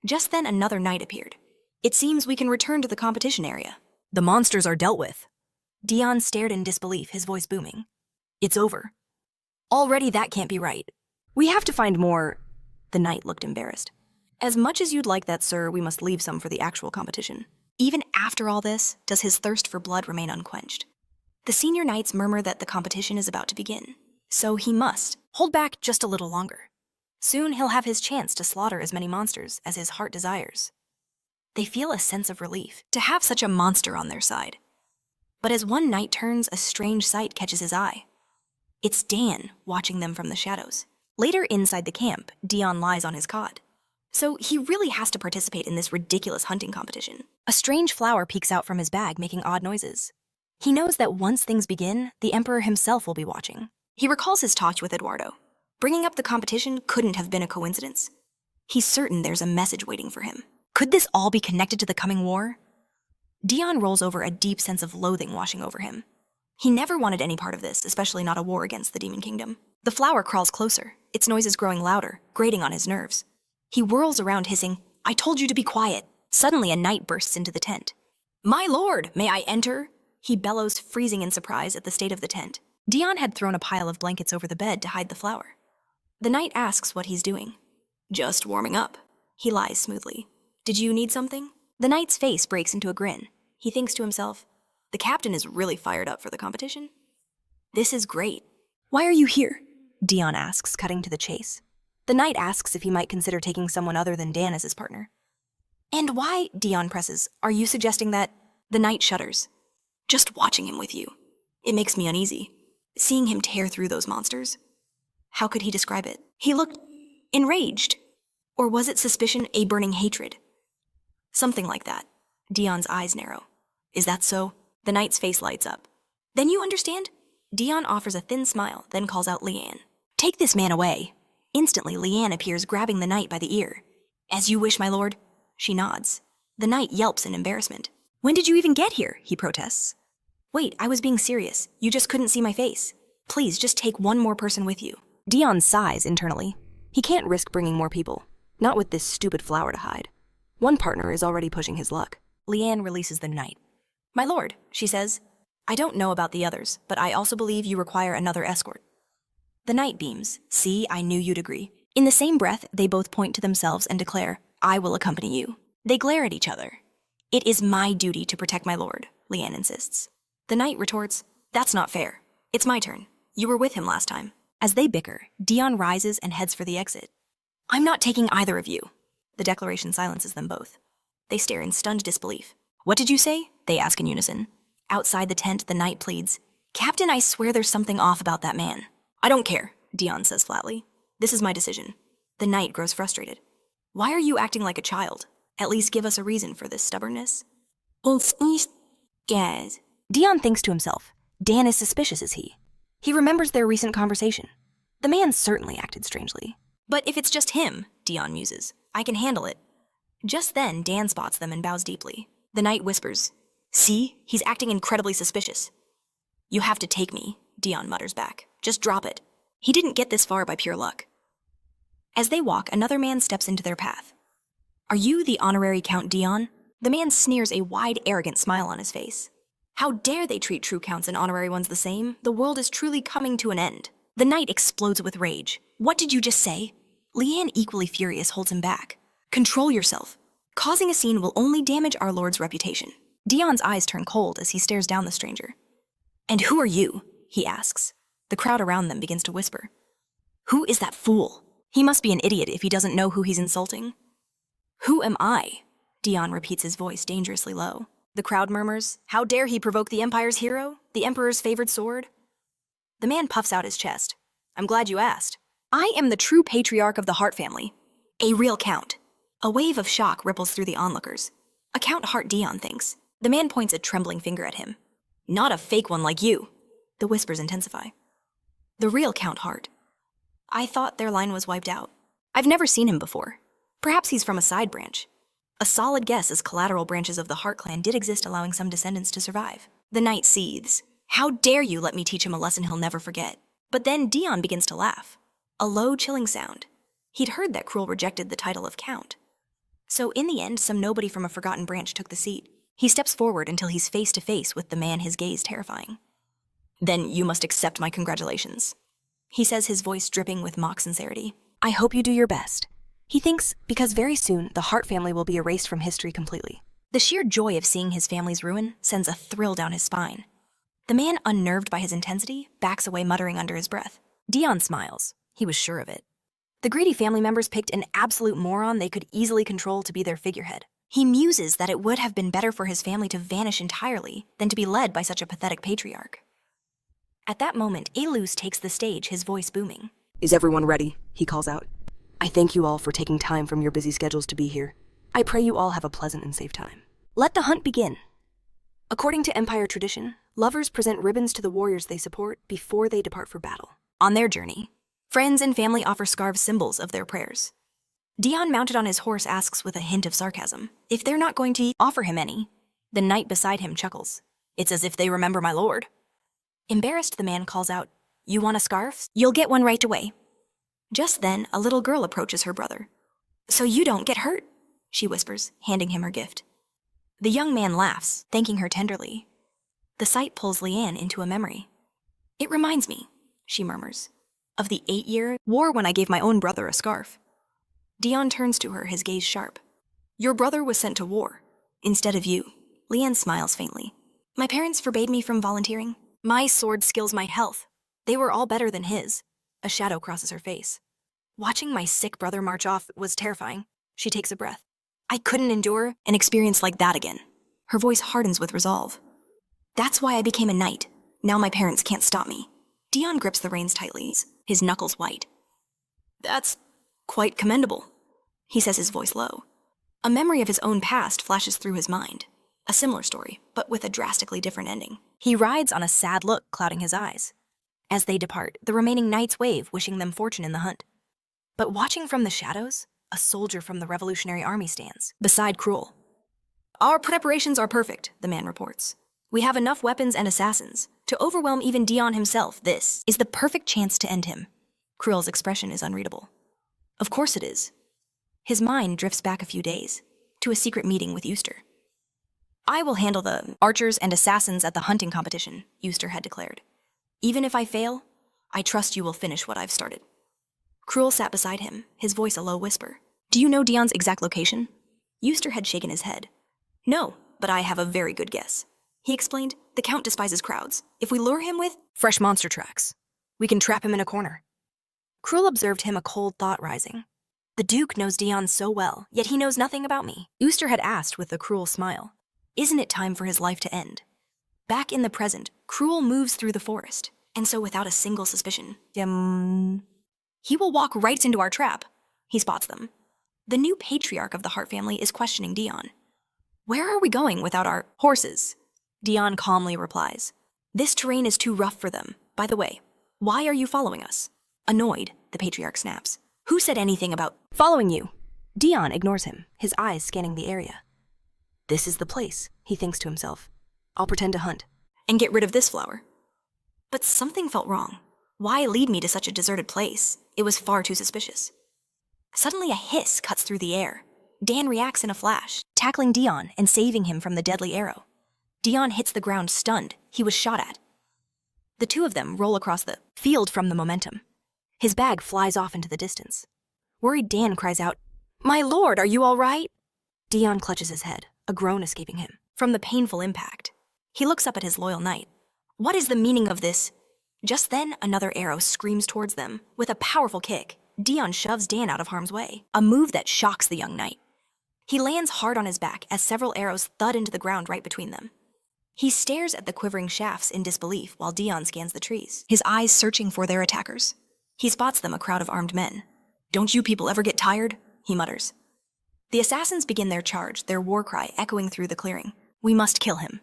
Just then another knight appeared. It seems we can return to the competition area. The monsters are dealt with. Dion stared in disbelief, his voice booming. It's over. Already that can't be right. We have to find more. The knight looked embarrassed. As much as you'd like that, sir, we must leave some for the actual competition. Even after all this, does his thirst for blood remain unquenched? The senior knights murmur that the competition is about to begin, so he must hold back just a little longer. Soon he'll have his chance to slaughter as many monsters as his heart desires. They feel a sense of relief to have such a monster on their side. But as one knight turns, a strange sight catches his eye. It's Dan watching them from the shadows. Later inside the camp, Dion lies on his cot. So he really has to participate in this ridiculous hunting competition. A strange flower peeks out from his bag, making odd noises. He knows that once things begin, the Emperor himself will be watching. He recalls his talk with Eduardo. Bringing up the competition couldn't have been a coincidence. He's certain there's a message waiting for him. Could this all be connected to the coming war? Dion rolls over, a deep sense of loathing washing over him. He never wanted any part of this, especially not a war against the Demon Kingdom. The flower crawls closer, its noises growing louder, grating on his nerves. He whirls around, hissing, I told you to be quiet. Suddenly, a knight bursts into the tent. My lord, may I enter? He bellows, freezing in surprise at the state of the tent. Dion had thrown a pile of blankets over the bed to hide the flower. The knight asks what he's doing. Just warming up. He lies smoothly. Did you need something? The knight's face breaks into a grin. He thinks to himself, the captain is really fired up for the competition. This is great. Why are you here? Dion asks, cutting to the chase. The knight asks if he might consider taking someone other than Dan as his partner. And why, Dion presses, are you suggesting that? The knight shudders. Just watching him with you. It makes me uneasy. Seeing him tear through those monsters. How could he describe it? He looked enraged. Or was it suspicion, a burning hatred? Something like that. Dion's eyes narrow. Is that so? The knight's face lights up. Then you understand? Dion offers a thin smile, then calls out Leanne. Take this man away. Instantly, Leanne appears, grabbing the knight by the ear. As you wish, my lord. She nods. The knight yelps in embarrassment. When did you even get here? He protests. Wait, I was being serious. You just couldn't see my face. Please, just take one more person with you. Dion sighs internally. He can't risk bringing more people, not with this stupid flower to hide. One partner is already pushing his luck. Leanne releases the knight. "My lord," she says, "I don't know about the others, but I also believe you require another escort." The knight beams. "See, I knew you'd agree." In the same breath, they both point to themselves and declare, "I will accompany you." They glare at each other. "It is my duty to protect my lord," Leanne insists. The knight retorts, "That's not fair. It's my turn. You were with him last time." As they bicker, Dion rises and heads for the exit. "I'm not taking either of you." The declaration silences them both. They stare in stunned disbelief. "What did you say?" they ask in unison. Outside the tent, the knight pleads, "Captain, I swear there's something off about that man." "I don't care," Dion says flatly. "This is my decision." The knight grows frustrated. "Why are you acting like a child? At least give us a reason for this stubbornness." Dion thinks to himself, Dan is suspicious, is he? He remembers their recent conversation. The man certainly acted strangely. "But if it's just him," Dion muses, "I can handle it." Just then, Dan spots them and bows deeply. The knight whispers, "See, he's acting incredibly suspicious." "You have to take me," Dion mutters back. "Just drop it. He didn't get this far by pure luck." As they walk, another man steps into their path. "Are you the honorary Count Dion?" The man sneers, a wide, arrogant smile on his face. How dare they treat true counts and honorary ones the same? The world is truly coming to an end. The knight explodes with rage. "What did you just say?" Leanne, equally furious, holds him back. "Control yourself. Causing a scene will only damage our lord's reputation." Dion's eyes turn cold as he stares down the stranger. "And who are you?" he asks. The crowd around them begins to whisper. "Who is that fool? He must be an idiot if he doesn't know who he's insulting." "Who am I?" Dion repeats, his voice dangerously low. The crowd murmurs, "How dare he provoke the Empire's hero, the Emperor's favored sword?" The man puffs out his chest. "I'm glad you asked. I am the true patriarch of the Hart family. A real count." A wave of shock ripples through the onlookers. "A Count Hart," Dion thinks. The man points a trembling finger at him. "Not a fake one like you." The whispers intensify. "The real Count Hart." I thought their line was wiped out. I've never seen him before. Perhaps he's from a side branch. A solid guess, as collateral branches of the Hart clan did exist, allowing some descendants to survive. The knight seethes. "How dare you let me teach him a lesson he'll never forget?" But then Dion begins to laugh. A low, chilling sound. He'd heard that Cruel rejected the title of Count. So in the end, some nobody from a forgotten branch took the seat. He steps forward until he's face to face with the man, his gaze terrifying. "Then you must accept my congratulations," he says, his voice dripping with mock sincerity. "I hope you do your best." He thinks, because very soon, the Hart family will be erased from history completely. The sheer joy of seeing his family's ruin sends a thrill down his spine. The man, unnerved by his intensity, backs away, muttering under his breath. Dion smiles. He was sure of it. The greedy family members picked an absolute moron they could easily control to be their figurehead. He muses that it would have been better for his family to vanish entirely than to be led by such a pathetic patriarch. At that moment, Alus takes the stage, his voice booming. "Is everyone ready?" he calls out. "I thank you all for taking time from your busy schedules to be here. I pray you all have a pleasant and safe time. Let the hunt begin." According to Empire tradition, lovers present ribbons to the warriors they support before they depart for battle. On their journey, friends and family offer scarves, symbols of their prayers. Dion, mounted on his horse, asks with a hint of sarcasm if they're not going to offer him any. The knight beside him chuckles. "It's as if they remember my lord." Embarrassed, the man calls out, "You want a scarf? You'll get one right away." Just then, a little girl approaches her brother. "So you don't get hurt," she whispers, handing him her gift. The young man laughs, thanking her tenderly. The sight pulls Leanne into a memory. "It reminds me," she murmurs, "of the 8-year war when I gave my own brother a scarf." Dion turns to her, his gaze sharp. "Your brother was sent to war, instead of you." Leanne smiles faintly. "My parents forbade me from volunteering. My sword skills, my health, they were all better than his." A shadow crosses her face. "Watching my sick brother march off was terrifying." She takes a breath. "I couldn't endure an experience like that again." Her voice hardens with resolve. "That's why I became a knight. Now my parents can't stop me." Dion grips the reins tightly, his knuckles white. "That's quite commendable," he says, his voice low. A memory of his own past flashes through his mind. A similar story, but with a drastically different ending. He rides on, a sad look clouding his eyes. As they depart, the remaining knights wave, wishing them fortune in the hunt. But watching from the shadows, a soldier from the Revolutionary Army stands, beside Cruel. "Our preparations are perfect," the man reports. "We have enough weapons and assassins to overwhelm even Dion himself. This is the perfect chance to end him." Cruel's expression is unreadable. Of course it is. His mind drifts back a few days, to a secret meeting with Euster. I will handle the archers and assassins at the hunting competition, Euster had declared. Even if I fail, I trust you will finish what I've started. Cruel sat beside him, his voice a low whisper. Do you know Dion's exact location? Euster had shaken his head. No, but I have a very good guess. He explained, the Count despises crowds. If we lure him with Fresh monster tracks. We can trap him in a corner. Cruel observed him, a cold thought rising. The Duke knows Dion so well, yet he knows nothing about me. Euster had asked with a cruel smile. Isn't it time for his life to end? Back in the present, Cruel moves through the forest, and so without a single suspicion. He will walk right into our trap. He spots them. The new patriarch of the Hart family is questioning Dion. Where are we going without our horses? Dion calmly replies. This terrain is too rough for them. By the way, why are you following us? Annoyed, the patriarch snaps. Who said anything about following you? Dion ignores him, his eyes scanning the area. This is the place, he thinks to himself. I'll pretend to hunt. And get rid of this flower. But something felt wrong. Why lead me to such a deserted place? It was far too suspicious. Suddenly a hiss cuts through the air. Dan reacts in a flash, tackling Dion and saving him from the deadly arrow. Dion hits the ground stunned. He was shot at. The two of them roll across the field from the momentum. His bag flies off into the distance. Worried Dan cries out, My lord, are you all right? Dion clutches his head, a groan escaping him from the painful impact. He looks up at his loyal knight. What is the meaning of this? Just then, another arrow screams towards them. With a powerful kick, Dion shoves Dan out of harm's way, a move that shocks the young knight. He lands hard on his back as several arrows thud into the ground right between them. He stares at the quivering shafts in disbelief while Dion scans the trees, his eyes searching for their attackers. He spots them, a crowd of armed men. Don't you people ever get tired? He mutters. The assassins begin their charge, their war cry echoing through the clearing. We must kill him.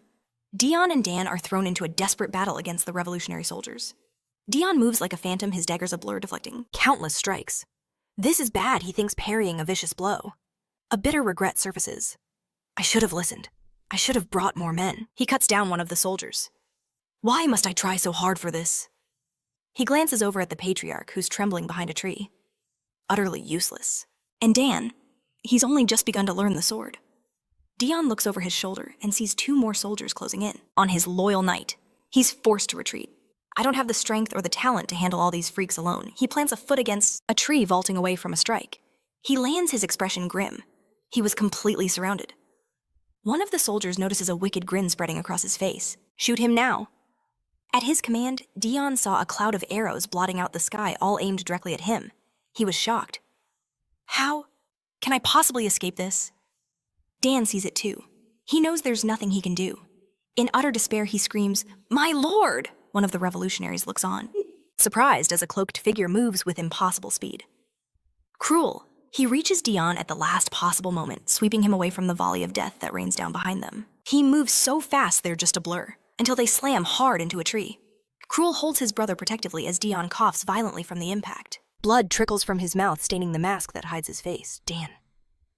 Dion and Dan are thrown into a desperate battle against the revolutionary soldiers. Dion moves like a phantom, his daggers a blur, deflecting countless strikes. This is bad, he thinks, parrying a vicious blow. A bitter regret surfaces. I should have listened. I should have brought more men. He cuts down one of the soldiers. Why must I try so hard for this? He glances over at the patriarch, who's trembling behind a tree. Utterly useless. And Dan, he's only just begun to learn the sword. Dion looks over his shoulder and sees two more soldiers closing in on his loyal knight. He's forced to retreat. I don't have the strength or the talent to handle all these freaks alone. He plants a foot against a tree, vaulting away from a strike. He lands, his expression grim. He was completely surrounded. One of the soldiers notices a wicked grin spreading across his face. Shoot him now. At his command, Dion saw a cloud of arrows blotting out the sky, all aimed directly at him. He was shocked. How can I possibly escape this? Dan sees it too. He knows there's nothing he can do. In utter despair, he screams, My lord! One of the revolutionaries looks on, surprised as a cloaked figure moves with impossible speed. Cruel, he reaches Dion at the last possible moment, sweeping him away from the volley of death that rains down behind them. He moves so fast they're just a blur, until they slam hard into a tree. Cruel holds his brother protectively as Dion coughs violently from the impact. Blood trickles from his mouth, staining the mask that hides his face. Dan.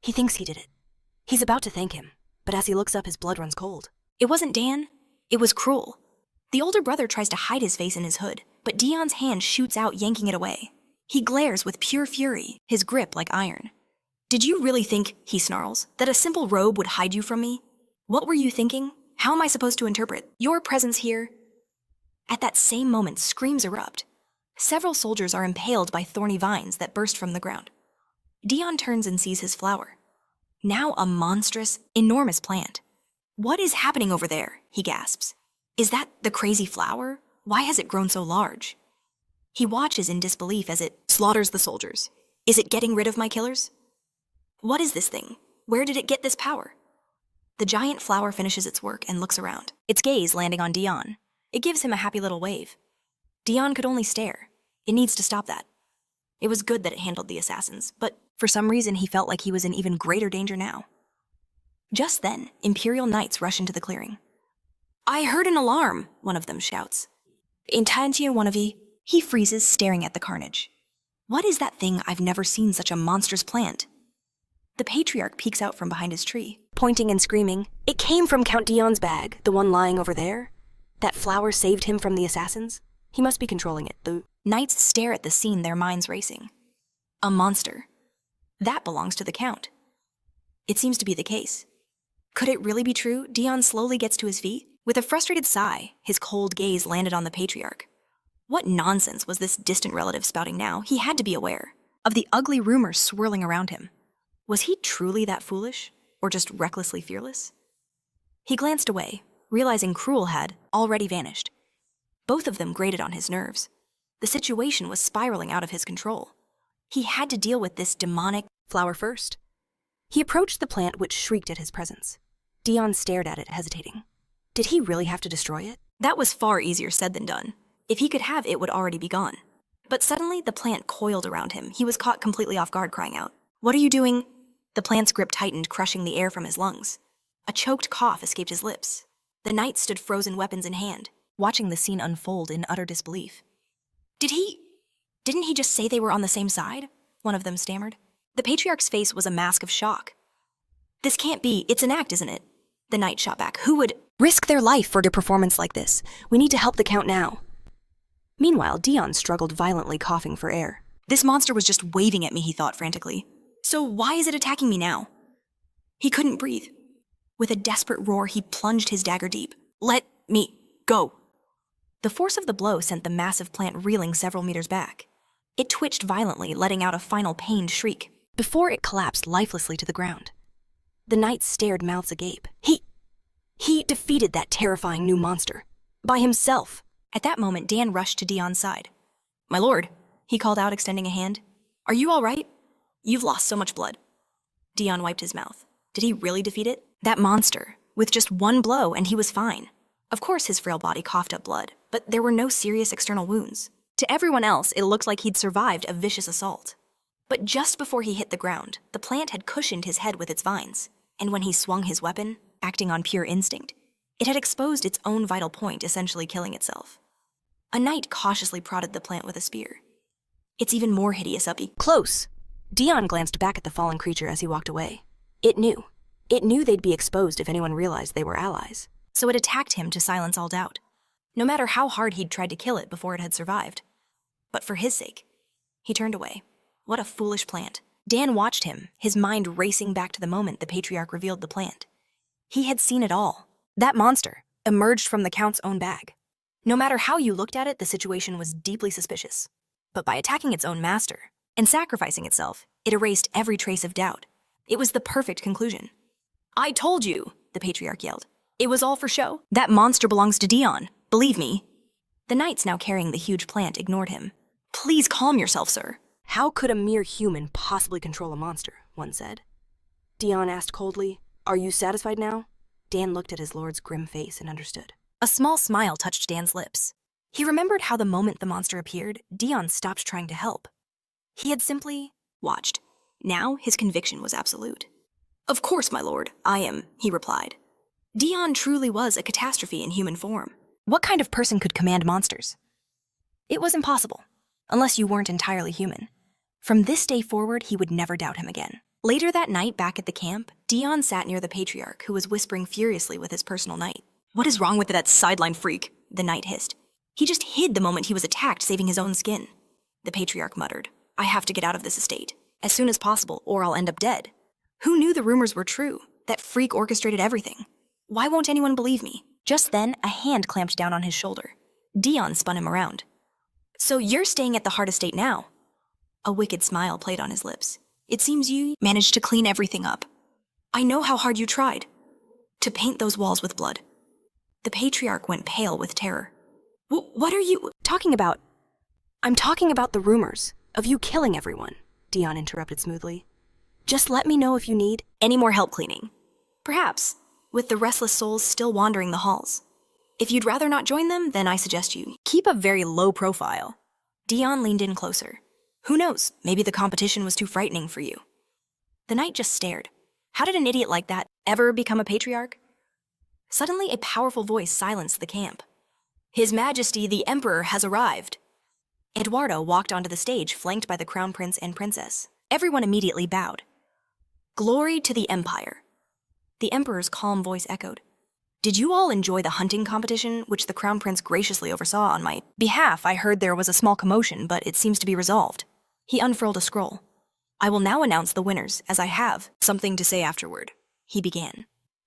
He thinks he did it. He's about to thank him, but as he looks up, his blood runs cold. It wasn't Dan. It was Cruel. The older brother tries to hide his face in his hood, but Dion's hand shoots out, yanking it away. He glares with pure fury, his grip like iron. Did you really think, he snarls, that a simple robe would hide you from me? What were you thinking? How am I supposed to interpret your presence here? At that same moment, screams erupt. Several soldiers are impaled by thorny vines that burst from the ground. Dion turns and sees his flower. Now a monstrous, enormous plant. What is happening over there? He gasps. Is that the crazy flower? Why has it grown so large? He watches in disbelief as it slaughters the soldiers. Is it getting rid of my killers? What is this thing? Where did it get this power? The giant flower finishes its work and looks around, its gaze landing on Dion. It gives him a happy little wave. Dion could only stare. It needs to stop that. It was good that it handled the assassins, but for some reason he felt like he was in even greater danger now. Just then, Imperial knights rush into the clearing. I heard an alarm, one of them shouts. Intentier one of he freezes, staring at the carnage. What is that thing? I've never seen such a monstrous plant. The patriarch peeks out from behind his tree, pointing and screaming, It came from Count Dion's bag, the one lying over there. That flower saved him from the assassins. He must be controlling it. The knights stare at the scene, their minds racing. A monster. That belongs to the Count. It seems to be the case. Could it really be true? Dion slowly gets to his feet. With a frustrated sigh, his cold gaze landed on the patriarch. What nonsense was this distant relative spouting now? He had to be aware of the ugly rumors swirling around him. Was he truly that foolish, or just recklessly fearless? He glanced away, realizing Cruel had already vanished. Both of them grated on his nerves. The situation was spiraling out of his control. He had to deal with this demonic Flower first. He approached the plant which shrieked at his presence. Dion stared at it, hesitating. Did he really have to destroy it? That was far easier said than done. If he could have, it would already be gone. But suddenly, the plant coiled around him. He was caught completely off guard, crying out, "What are you doing?" The plant's grip tightened, crushing the air from his lungs. A choked cough escaped his lips. The knight stood frozen, weapons in hand, Watching the scene unfold in utter disbelief. Didn't he just say they were on the same side? One of them stammered. The patriarch's face was a mask of shock. "This can't be. It's an act, isn't it?" The knight shot back. "Who would Risk their life for a performance like this? We need to help the Count now." Meanwhile, Dion struggled violently, coughing for air. This monster was just waving at me, he thought frantically. So why is it attacking me now? He couldn't breathe. With a desperate roar, he plunged his dagger deep. "Let me go." The force of the blow sent the massive plant reeling several meters back. It twitched violently, letting out a final pained shriek. Before it collapsed lifelessly to the ground. The knight stared, mouths agape. He defeated that terrifying new monster. By himself. At that moment, Dan rushed to Dion's side. "My lord," he called out, extending a hand. "Are you all right? You've lost so much blood." Dion wiped his mouth. Did he really defeat it? That monster, with just one blow, and he was fine. Of course his frail body coughed up blood, but there were no serious external wounds. To everyone else, it looked like he'd survived a vicious assault. But just before he hit the ground, the plant had cushioned his head with its vines, and when he swung his weapon, acting on pure instinct, it had exposed its own vital point, essentially killing itself. A knight cautiously prodded the plant with a spear. "It's even more hideous, Uppy." Close. Dion glanced back at the fallen creature as he walked away. It knew. It knew they'd be exposed if anyone realized they were allies. So it attacked him to silence all doubt, no matter how hard he'd tried to kill it before it had survived. But for his sake, he turned away. What a foolish plant. Dan watched him, his mind racing back to the moment the patriarch revealed the plant. He had seen it all. That monster emerged from the Count's own bag. No matter how you looked at it, the situation was deeply suspicious. But by attacking its own master and sacrificing itself, it erased every trace of doubt. It was the perfect conclusion. "I told you," the patriarch yelled. "It was all for show. That monster belongs to Dion. Believe me." The knights now carrying the huge plant ignored him. "Please calm yourself, sir." How could a mere human possibly control a monster? One said. Dion asked coldly, "Are you satisfied now?" Dan looked at his lord's grim face and understood. A small smile touched Dan's lips. He remembered how the moment the monster appeared, Dion stopped trying to help. He had simply watched. Now his conviction was absolute. "Of course, my lord, I am," he replied. Dion truly was a catastrophe in human form. What kind of person could command monsters? It was impossible, unless you weren't entirely human. From this day forward, he would never doubt him again. Later that night, back at the camp, Dion sat near the patriarch, who was whispering furiously with his personal knight. "What is wrong with that sideline freak?" the knight hissed. "He just hid the moment he was attacked, saving his own skin." The patriarch muttered, "I have to get out of this estate, as soon as possible, or I'll end up dead. Who knew the rumors were true? That freak orchestrated everything. Why won't anyone believe me?" Just then, a hand clamped down on his shoulder. Dion spun him around. "So you're staying at the Hart estate now?" A wicked smile played on his lips. "It seems you managed to clean everything up. I know how hard you tried to paint those walls with blood." The patriarch went pale with terror. What are you talking about?" "I'm talking about the rumors of you killing everyone," Dion interrupted smoothly. "Just let me know if you need any more help cleaning. Perhaps, with the restless souls still wandering the halls. If you'd rather not join them, then I suggest you keep a very low profile." Dion leaned in closer. Who knows, maybe the competition was too frightening for you. The knight just stared. How did an idiot like that ever become a patriarch? Suddenly, a powerful voice silenced the camp. "His Majesty the Emperor has arrived." Eduardo walked onto the stage, flanked by the crown prince and princess. Everyone immediately bowed. "Glory to the Empire." The Emperor's calm voice echoed. "Did you all enjoy the hunting competition, which the crown prince graciously oversaw on my behalf? I heard there was a small commotion, but it seems to be resolved." He unfurled a scroll. I will now announce the winners, as I have something to say afterward. He began.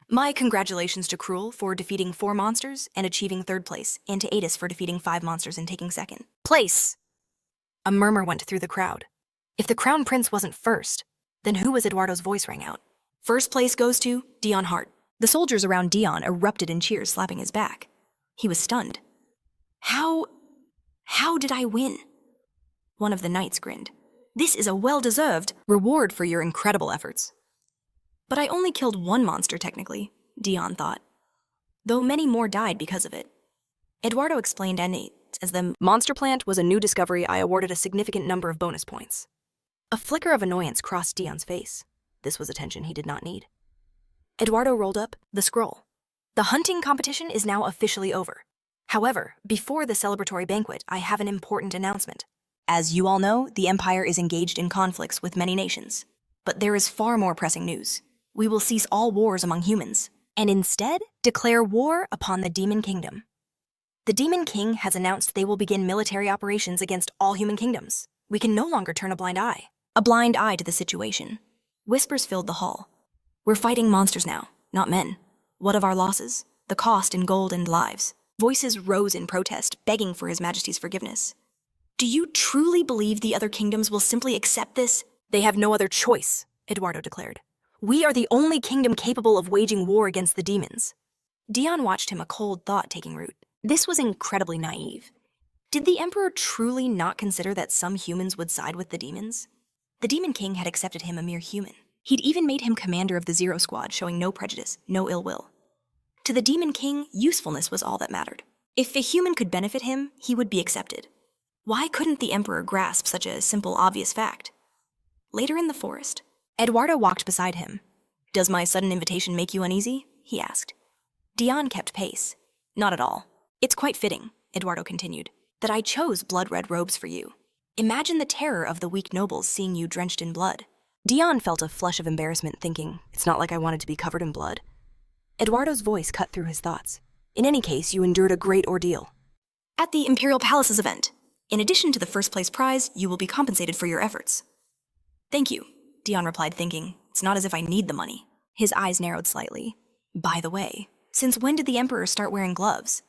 My congratulations to Cruel for defeating 4 monsters and achieving 3rd place, and to Atis for defeating 5 monsters and taking 2nd place. A murmur went through the crowd. If the Crown Prince wasn't first, then who was Eduardo's voice rang out? First place goes to Dion Hart. The soldiers around Dion erupted in cheers, slapping his back. He was stunned. How did I win? One of the knights grinned. This is a well-deserved reward for your incredible efforts. But I only killed 1 monster technically, Dion thought, though many more died because of it. Eduardo explained, and as the monster plant was a new discovery, I awarded a significant number of bonus points. A flicker of annoyance crossed Dion's face. This was attention he did not need. Eduardo rolled up the scroll. The hunting competition is now officially over. However, before the celebratory banquet, I have an important announcement. As you all know, the Empire is engaged in conflicts with many nations. But there is far more pressing news. We will cease all wars among humans, and instead declare war upon the Demon Kingdom. The Demon King has announced they will begin military operations against all human kingdoms. We can no longer turn a blind eye to the situation. Whispers filled the hall. We're fighting monsters now, not men. What of our losses? The cost in gold and lives. Voices rose in protest, begging for His Majesty's forgiveness. Do you truly believe the other kingdoms will simply accept this? They have no other choice, Eduardo declared. We are the only kingdom capable of waging war against the demons. Dion watched him, a cold thought taking root. This was incredibly naive. Did the Emperor truly not consider that some humans would side with the demons? The Demon King had accepted him a mere human. He'd even made him commander of the Zero Squad, showing no prejudice, no ill will. To the Demon King, usefulness was all that mattered. If a human could benefit him, he would be accepted. Why couldn't the Emperor grasp such a simple, obvious fact? Later in the forest, Eduardo walked beside him. Does my sudden invitation make you uneasy? He asked. Dion kept pace. Not at all. It's quite fitting, Eduardo continued, that I chose blood-red robes for you. Imagine the terror of the weak nobles seeing you drenched in blood. Dion felt a flush of embarrassment, thinking, it's not like I wanted to be covered in blood. Eduardo's voice cut through his thoughts. In any case, you endured a great ordeal. At the Imperial Palace's event, in addition to the first-place prize, you will be compensated for your efforts. Thank you, Dion replied, thinking, it's not as if I need the money. His eyes narrowed slightly. By the way, since when did the Emperor start wearing gloves?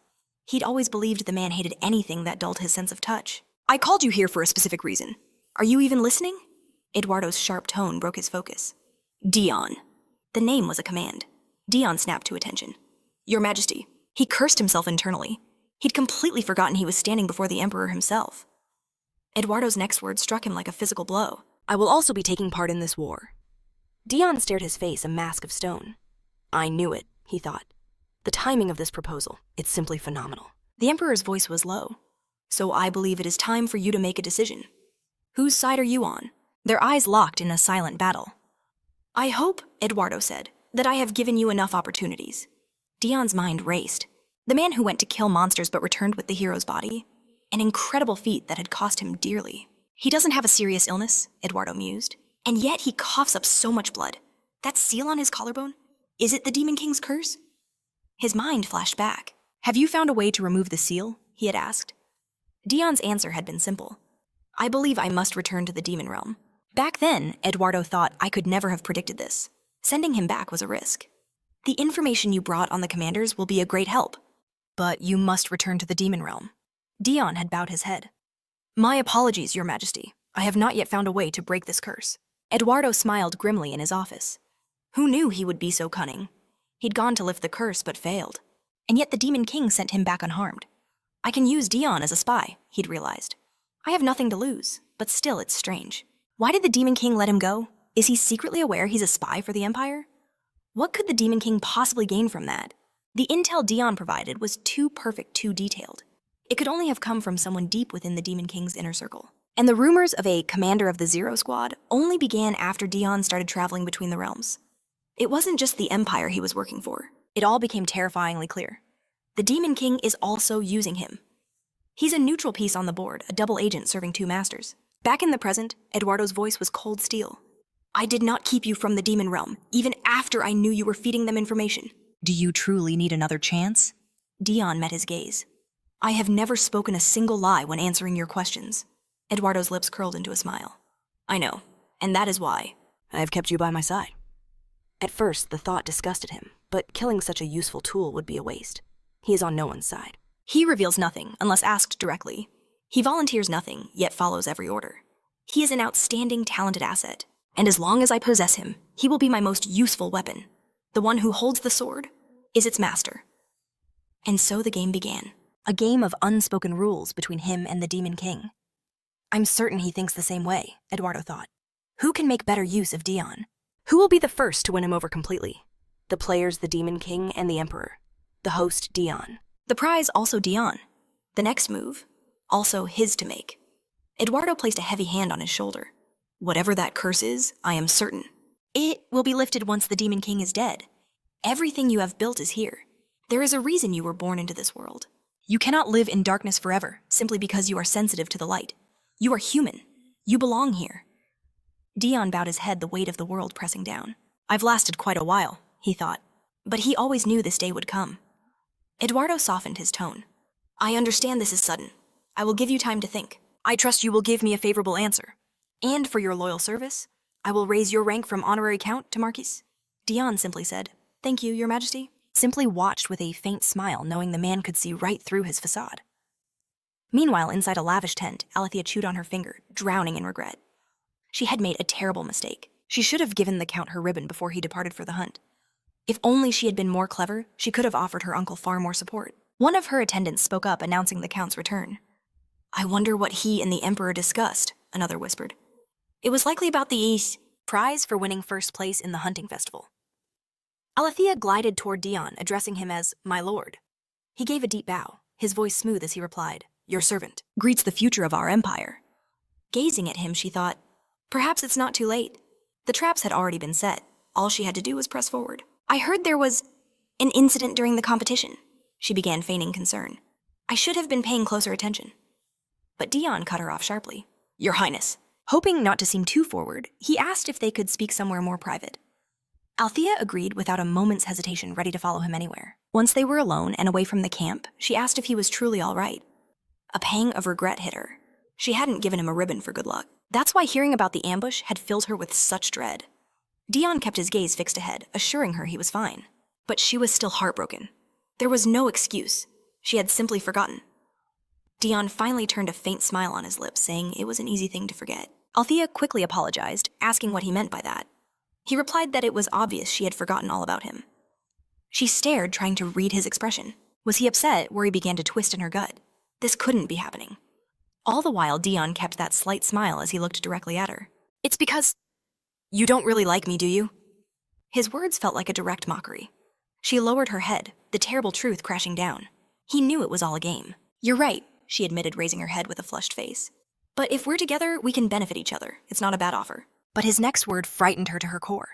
He'd always believed the man hated anything that dulled his sense of touch. I called you here for a specific reason. Are you even listening? Eduardo's sharp tone broke his focus. Dion. The name was a command. Dion snapped to attention. Your Majesty. He cursed himself internally. He'd completely forgotten he was standing before the Emperor himself. Eduardo's next words struck him like a physical blow. I will also be taking part in this war. Dion stared, his face a mask of stone. I knew it, he thought. The timing of this proposal, it's simply phenomenal. The Emperor's voice was low. So I believe it is time for you to make a decision. Whose side are you on? Their eyes locked in a silent battle. I hope, Eduardo said, that I have given you enough opportunities. Dion's mind raced. The man who went to kill monsters but returned with the hero's body. An incredible feat that had cost him dearly. He doesn't have a serious illness, Eduardo mused. And yet he coughs up so much blood. That seal on his collarbone? Is it the Demon King's curse? His mind flashed back. Have you found a way to remove the seal? He had asked. Dion's answer had been simple. I believe I must return to the demon realm. Back then, Eduardo thought I could never have predicted this. Sending him back was a risk. The information you brought on the commanders will be a great help. But you must return to the demon realm. Dion had bowed his head. My apologies, Your Majesty. I have not yet found a way to break this curse. Eduardo smiled grimly in his office. Who knew he would be so cunning? He'd gone to lift the curse but failed. And yet the Demon King sent him back unharmed. I can use Dion as a spy, he'd realized. I have nothing to lose, but still it's strange. Why did the Demon King let him go? Is he secretly aware he's a spy for the Empire? What could the Demon King possibly gain from that? The intel Dion provided was too perfect, too detailed. It could only have come from someone deep within the Demon King's inner circle. And the rumors of a commander of the Zero Squad only began after Dion started traveling between the realms. It wasn't just the Empire he was working for. It all became terrifyingly clear. The Demon King is also using him. He's a neutral piece on the board, a double agent serving 2 masters. Back in the present, Eduardo's voice was cold steel. I did not keep you from the demon realm, even after I knew you were feeding them information. Do you truly need another chance? Dion met his gaze. I have never spoken a single lie when answering your questions. Eduardo's lips curled into a smile. I know, And that is why. I have kept you by my side. At first, the thought disgusted him, but killing such a useful tool would be a waste. He is on no one's side. He reveals nothing unless asked directly. He volunteers nothing, yet follows every order. He is an outstanding, talented asset, and as long as I possess him, he will be my most useful weapon. The one who holds the sword is its master. And so the game began. A game of unspoken rules between him and the Demon King. I'm certain he thinks the same way, Eduardo thought. Who can make better use of Dion? Who will be the first to win him over completely? The players, the Demon King and the Emperor. The host, Dion. The prize also Dion. The next move, also his to make. Eduardo placed a heavy hand on his shoulder. Whatever that curse is, I am certain. It will be lifted once the Demon King is dead. Everything you have built is here. There is a reason you were born into this world. You cannot live in darkness forever, simply because you are sensitive to the light. You are human. You belong here. Dion bowed his head, the weight of the world pressing down. I've lasted quite a while, he thought. But he always knew this day would come. Eduardo softened his tone. I understand this is sudden. I will give you time to think. I trust you will give me a favorable answer. And for your loyal service, I will raise your rank from honorary count to Marquis. Dion simply said, Thank you, Your Majesty. Simply watched with a faint smile, knowing the man could see right through his facade. Meanwhile, inside a lavish tent, Alethea chewed on her finger, drowning in regret. She had made a terrible mistake. She should have given the Count her ribbon before he departed for the hunt. If only she had been more clever, she could have offered her uncle far more support. One of her attendants spoke up, announcing the Count's return. I wonder what he and the Emperor discussed, another whispered. It was likely about the prize for winning first place in the hunting festival. Alethea glided toward Dion, addressing him as my lord. He gave a deep bow, his voice smooth as he replied, Your servant greets the future of our empire. Gazing at him, she thought, perhaps it's not too late. The traps had already been set. All she had to do was press forward. I heard there was an incident during the competition, she began, feigning concern. I should have been paying closer attention. But Dion cut her off sharply. Your Highness. Hoping not to seem too forward, he asked if they could speak somewhere more private. Althea agreed without a moment's hesitation, ready to follow him anywhere. Once they were alone and away from the camp, she asked if he was truly all right. A pang of regret hit her. She hadn't given him a ribbon for good luck. That's why hearing about the ambush had filled her with such dread. Dion kept his gaze fixed ahead, assuring her he was fine. But she was still heartbroken. There was no excuse. She had simply forgotten. Dion finally turned a faint smile on his lips, saying it was an easy thing to forget. Althea quickly apologized, asking what he meant by that. He replied that it was obvious she had forgotten all about him. She stared, trying to read his expression. Was he upset? Worry began to twist in her gut. This couldn't be happening. All the while, Dion kept that slight smile as he looked directly at her. It's because you don't really like me, do you? His words felt like a direct mockery. She lowered her head, the terrible truth crashing down. He knew it was all a game. You're right, she admitted, raising her head with a flushed face. But if we're together, we can benefit each other. It's not a bad offer. But his next word frightened her to her core.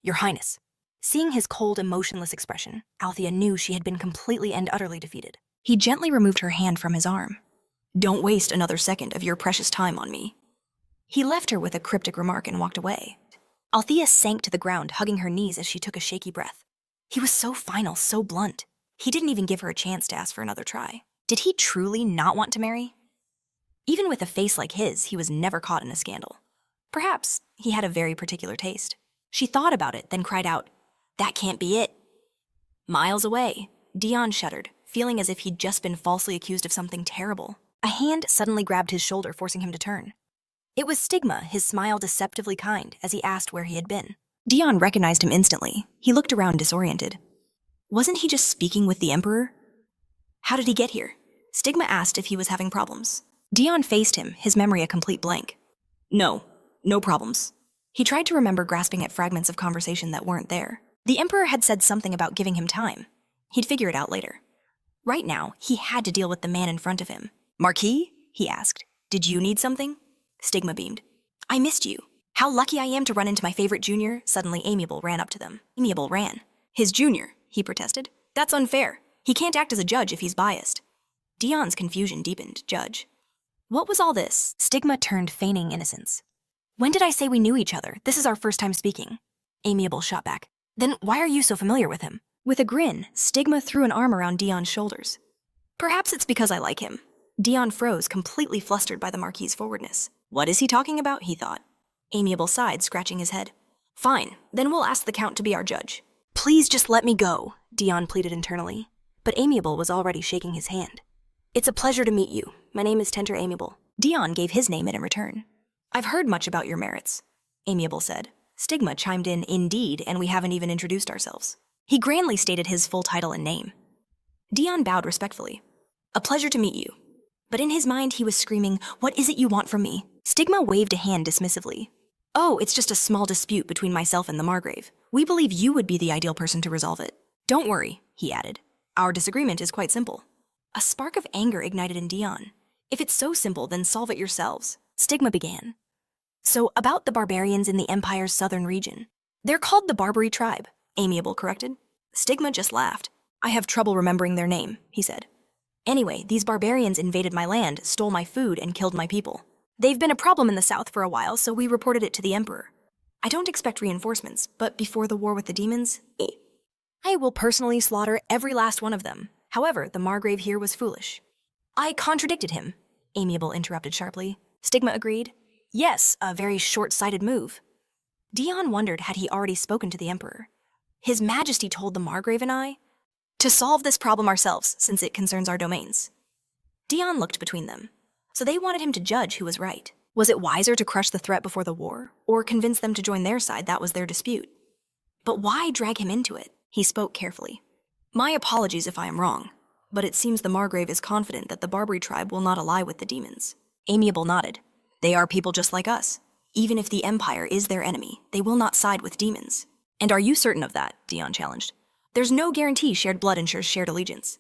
Your Highness. Seeing his cold, emotionless expression, Althea knew she had been completely and utterly defeated. He gently removed her hand from his arm. Don't waste another second of your precious time on me. He left her with a cryptic remark and walked away. Althea sank to the ground, hugging her knees as she took a shaky breath. He was so final, so blunt. He didn't even give her a chance to ask for another try. Did he truly not want to marry? Even with a face like his, he was never caught in a scandal. Perhaps he had a very particular taste. She thought about it, then cried out, That can't be it. Miles away, Dion shuddered, feeling as if he'd just been falsely accused of something terrible. A hand suddenly grabbed his shoulder, forcing him to turn. It was Stigma, his smile deceptively kind, as he asked where he had been. Dion recognized him instantly. He looked around disoriented. Wasn't he just speaking with the Emperor? How did he get here? Stigma asked if he was having problems. Dion faced him, his memory a complete blank. No problems. He tried to remember, grasping at fragments of conversation that weren't there. The Emperor had said something about giving him time. He'd figure it out later. Right now, he had to deal with the man in front of him. Marquis? He asked. Did you need something? Stigma beamed. I missed you. How lucky I am to run into my favorite junior. Suddenly, Amiable ran up to them. Amiable ran. His junior, he protested. That's unfair. He can't act as a judge if he's biased. Dion's confusion deepened. Judge. What was all this? Stigma turned, feigning innocence. When did I say we knew each other? This is our first time speaking. Amiable shot back. Then why are you so familiar with him? With a grin, Stigma threw an arm around Dion's shoulders. Perhaps it's because I like him. Dion froze, completely flustered by the Marquis's forwardness. What is he talking about? He thought. Amiable sighed, scratching his head. Fine, then we'll ask the Count to be our judge. Please just let me go, Dion pleaded internally. But Amiable was already shaking his hand. It's a pleasure to meet you. My name is Tenter Amiable. Dion gave his name in return. I've heard much about your merits, Amiable said. Stigma chimed in, indeed, and we haven't even introduced ourselves. He grandly stated his full title and name. Dion bowed respectfully. A pleasure to meet you. But in his mind, he was screaming, What is it you want from me? Stigma waved a hand dismissively. Oh, it's just a small dispute between myself and the Margrave. We believe you would be the ideal person to resolve it. Don't worry, he added. Our disagreement is quite simple. A spark of anger ignited in Dion. If it's so simple, then solve it yourselves. Stigma began. So, about the barbarians in the Empire's southern region. They're called the Barbary tribe, Amiable corrected. Stigma just laughed. I have trouble remembering their name, he said. Anyway, these barbarians invaded my land, stole my food, and killed my people. They've been a problem in the south for a while, so we reported it to the Emperor. I don't expect reinforcements, but before the war with the demons, I will personally slaughter every last one of them. However, the Margrave here was foolish. I contradicted him, Amiable interrupted sharply. Stigma agreed. Yes, a very short-sighted move. Dion wondered had he already spoken to the Emperor. His Majesty told the Margrave and I to solve this problem ourselves, since it concerns our domains. Dion looked between them. So they wanted him to judge who was right. Was it wiser to crush the threat before the war, or convince them to join their side that was their dispute? But why drag him into it? He spoke carefully. My apologies if I am wrong, but it seems the Margrave is confident that the Barbary tribe will not ally with the demons. Amiable nodded. They are people just like us. Even if the Empire is their enemy, they will not side with demons. And are you certain of that? Dion challenged. There's no guarantee shared blood ensures shared allegiance.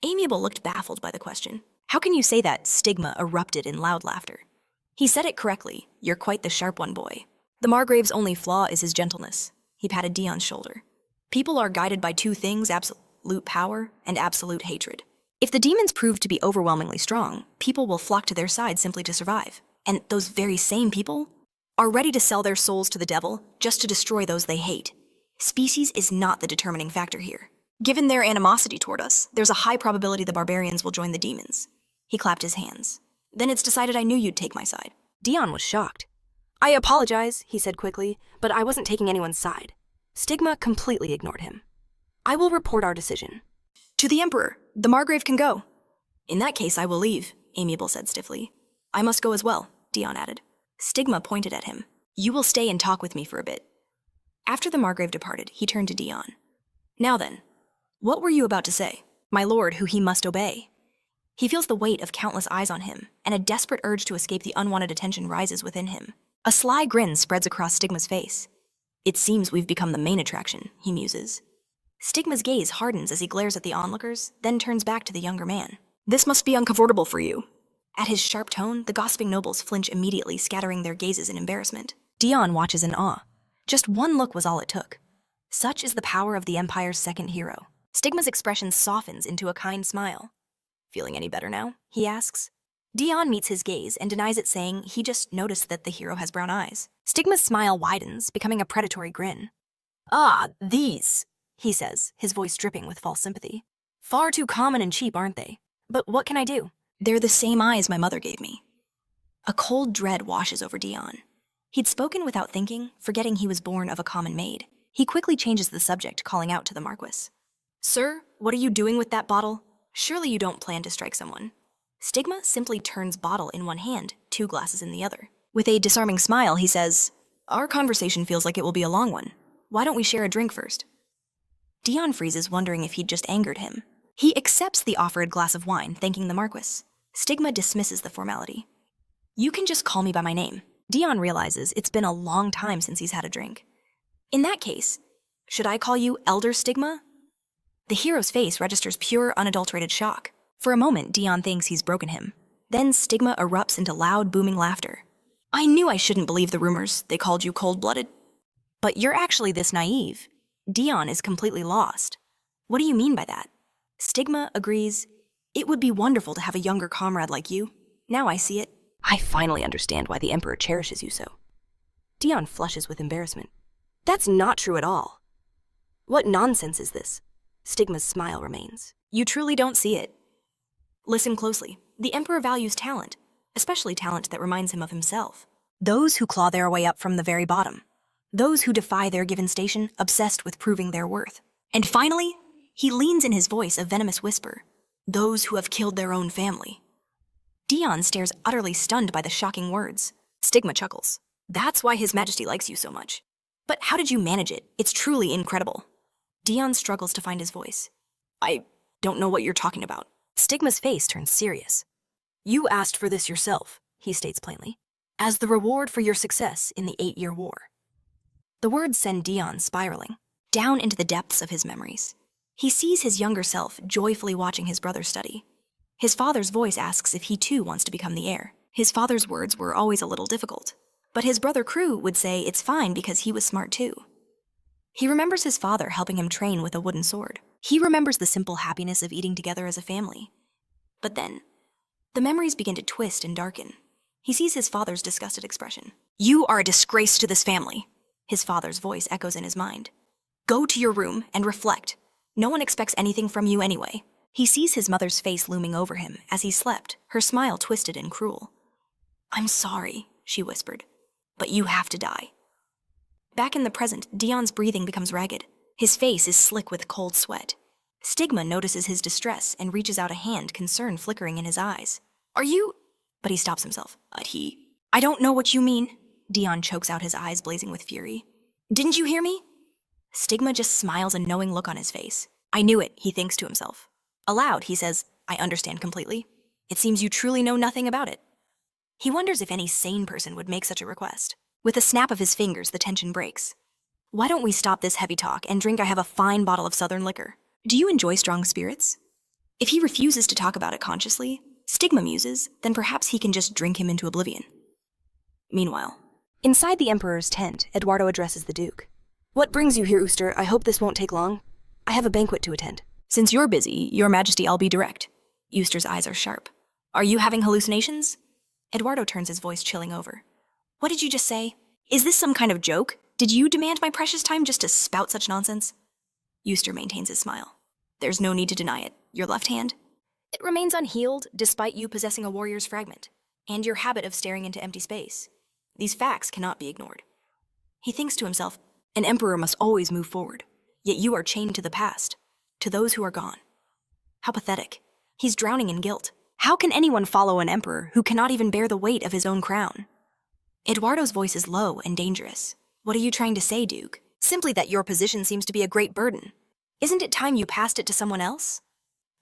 Amiable looked baffled by the question. How can you say that? Stigma erupted in loud laughter. He said it correctly. You're quite the sharp one, boy. The Margrave's only flaw is his gentleness. He patted Dion's shoulder. People are guided by two things, absolute power and absolute hatred. If the demons prove to be overwhelmingly strong, people will flock to their side simply to survive. And those very same people are ready to sell their souls to the devil just to destroy those they hate. Species is not the determining factor here. Given their animosity toward us, there's a high probability the barbarians will join the demons. He clapped his hands. Then it's decided I knew you'd take my side. Dion was shocked. I apologize, he said quickly, but I wasn't taking anyone's side. Stigma completely ignored him. I will report our decision. To the Emperor. The Margrave can go. In that case, I will leave, Amiable said stiffly. I must go as well, Dion added. Stigma pointed at him. You will stay and talk with me for a bit. After the Margrave departed, he turned to Dion. Now then, what were you about to say? My lord, who he must obey. He feels the weight of countless eyes on him, and a desperate urge to escape the unwanted attention rises within him. A sly grin spreads across Stigma's face. It seems we've become the main attraction, he muses. Stigma's gaze hardens as he glares at the onlookers, then turns back to the younger man. This must be uncomfortable for you. At his sharp tone, the gossiping nobles flinch immediately, scattering their gazes in embarrassment. Dion watches in awe. Just one look was all it took. Such is the power of the Empire's second hero. Stigma's expression softens into a kind smile. Feeling any better now? He asks. Dion meets his gaze and denies it, saying he just noticed that the hero has brown eyes. Stigma's smile widens, becoming a predatory grin. Ah, these, he says, his voice dripping with false sympathy. Far too common and cheap, aren't they? But what can I do? They're the same eyes my mother gave me. A cold dread washes over Dion. He'd spoken without thinking, forgetting he was born of a common maid. He quickly changes the subject, calling out to the Marquis. Sir, what are you doing with that bottle? Surely you don't plan to strike someone. Stigma simply turns bottle in one hand, 2 glasses in the other. With a disarming smile, he says, Our conversation feels like it will be a long one. Why don't we share a drink first? Dion freezes, wondering if he'd just angered him. He accepts the offered glass of wine, thanking the Marquis. Stigma dismisses the formality. You can just call me by my name. Dion realizes it's been a long time since he's had a drink. In that case, should I call you Elder Stigma? The hero's face registers pure, unadulterated shock. For a moment, Dion thinks he's broken him. Then Stigma erupts into loud, booming laughter. I knew I shouldn't believe the rumors. They called you cold-blooded. But you're actually this naive. Dion is completely lost. What do you mean by that? Stigma agrees. It would be wonderful to have a younger comrade like you. Now I see it. I finally understand why the Emperor cherishes you so. Dion flushes with embarrassment. That's not true at all. What nonsense is this? Stigma's smile remains. You truly don't see it. Listen closely. The Emperor values talent, especially talent that reminds him of himself. Those who claw their way up from the very bottom. Those who defy their given station, obsessed with proving their worth. And finally, he leans in his voice a venomous whisper. Those who have killed their own family. Dion stares utterly stunned by the shocking words. Stigma chuckles. That's why His Majesty likes you so much. But how did you manage it? It's truly incredible. Dion struggles to find his voice. I don't know what you're talking about. Stigma's face turns serious. You asked for this yourself, he states plainly, as the reward for your success in the 8-year war. The words send Dion spiraling, down into the depths of his memories. He sees his younger self joyfully watching his brother study. His father's voice asks if he too wants to become the heir. His father's words were always a little difficult, but his brother Crew would say it's fine because he was smart too. He remembers his father helping him train with a wooden sword. He remembers the simple happiness of eating together as a family. But then, the memories begin to twist and darken. He sees his father's disgusted expression. You are a disgrace to this family. His father's voice echoes in his mind. Go to your room and reflect. No one expects anything from you anyway. He sees his mother's face looming over him as he slept, her smile twisted and cruel. I'm sorry, she whispered, but you have to die. Back in the present, Dion's breathing becomes ragged. His face is slick with cold sweat. Stigma notices his distress and reaches out a hand, concern flickering in his eyes. Are you? But he stops himself. I don't know what you mean. Dion chokes out, his eyes blazing with fury. Didn't you hear me? Stigma just smiles, a knowing look on his face. I knew it, he thinks to himself. Aloud, he says, I understand completely. It seems you truly know nothing about it. He wonders if any sane person would make such a request. With a snap of his fingers, the tension breaks. Why don't we stop this heavy talk and drink? I have a fine bottle of Southern liquor. Do you enjoy strong spirits? If he refuses to talk about it consciously, Stigma muses, then perhaps he can just drink him into oblivion. Meanwhile, inside the Emperor's tent, Eduardo addresses the Duke. What brings you here, Ooster? I hope this won't take long. I have a banquet to attend. Since you're busy, Your Majesty, I'll be direct. Ooster's eyes are sharp. Are you having hallucinations? Eduardo turns, his voice chilling over. What did you just say? Is this some kind of joke? Did you demand my precious time just to spout such nonsense? Ooster maintains his smile. There's no need to deny it. Your left hand? It remains unhealed despite you possessing a warrior's fragment, and your habit of staring into empty space. These facts cannot be ignored. He thinks to himself, an emperor must always move forward, yet you are chained to the past, to those who are gone. How pathetic. He's drowning in guilt. How can anyone follow an emperor who cannot even bear the weight of his own crown? Eduardo's voice is low and dangerous. What are you trying to say, Duke? Simply that your position seems to be a great burden. Isn't it time you passed it to someone else?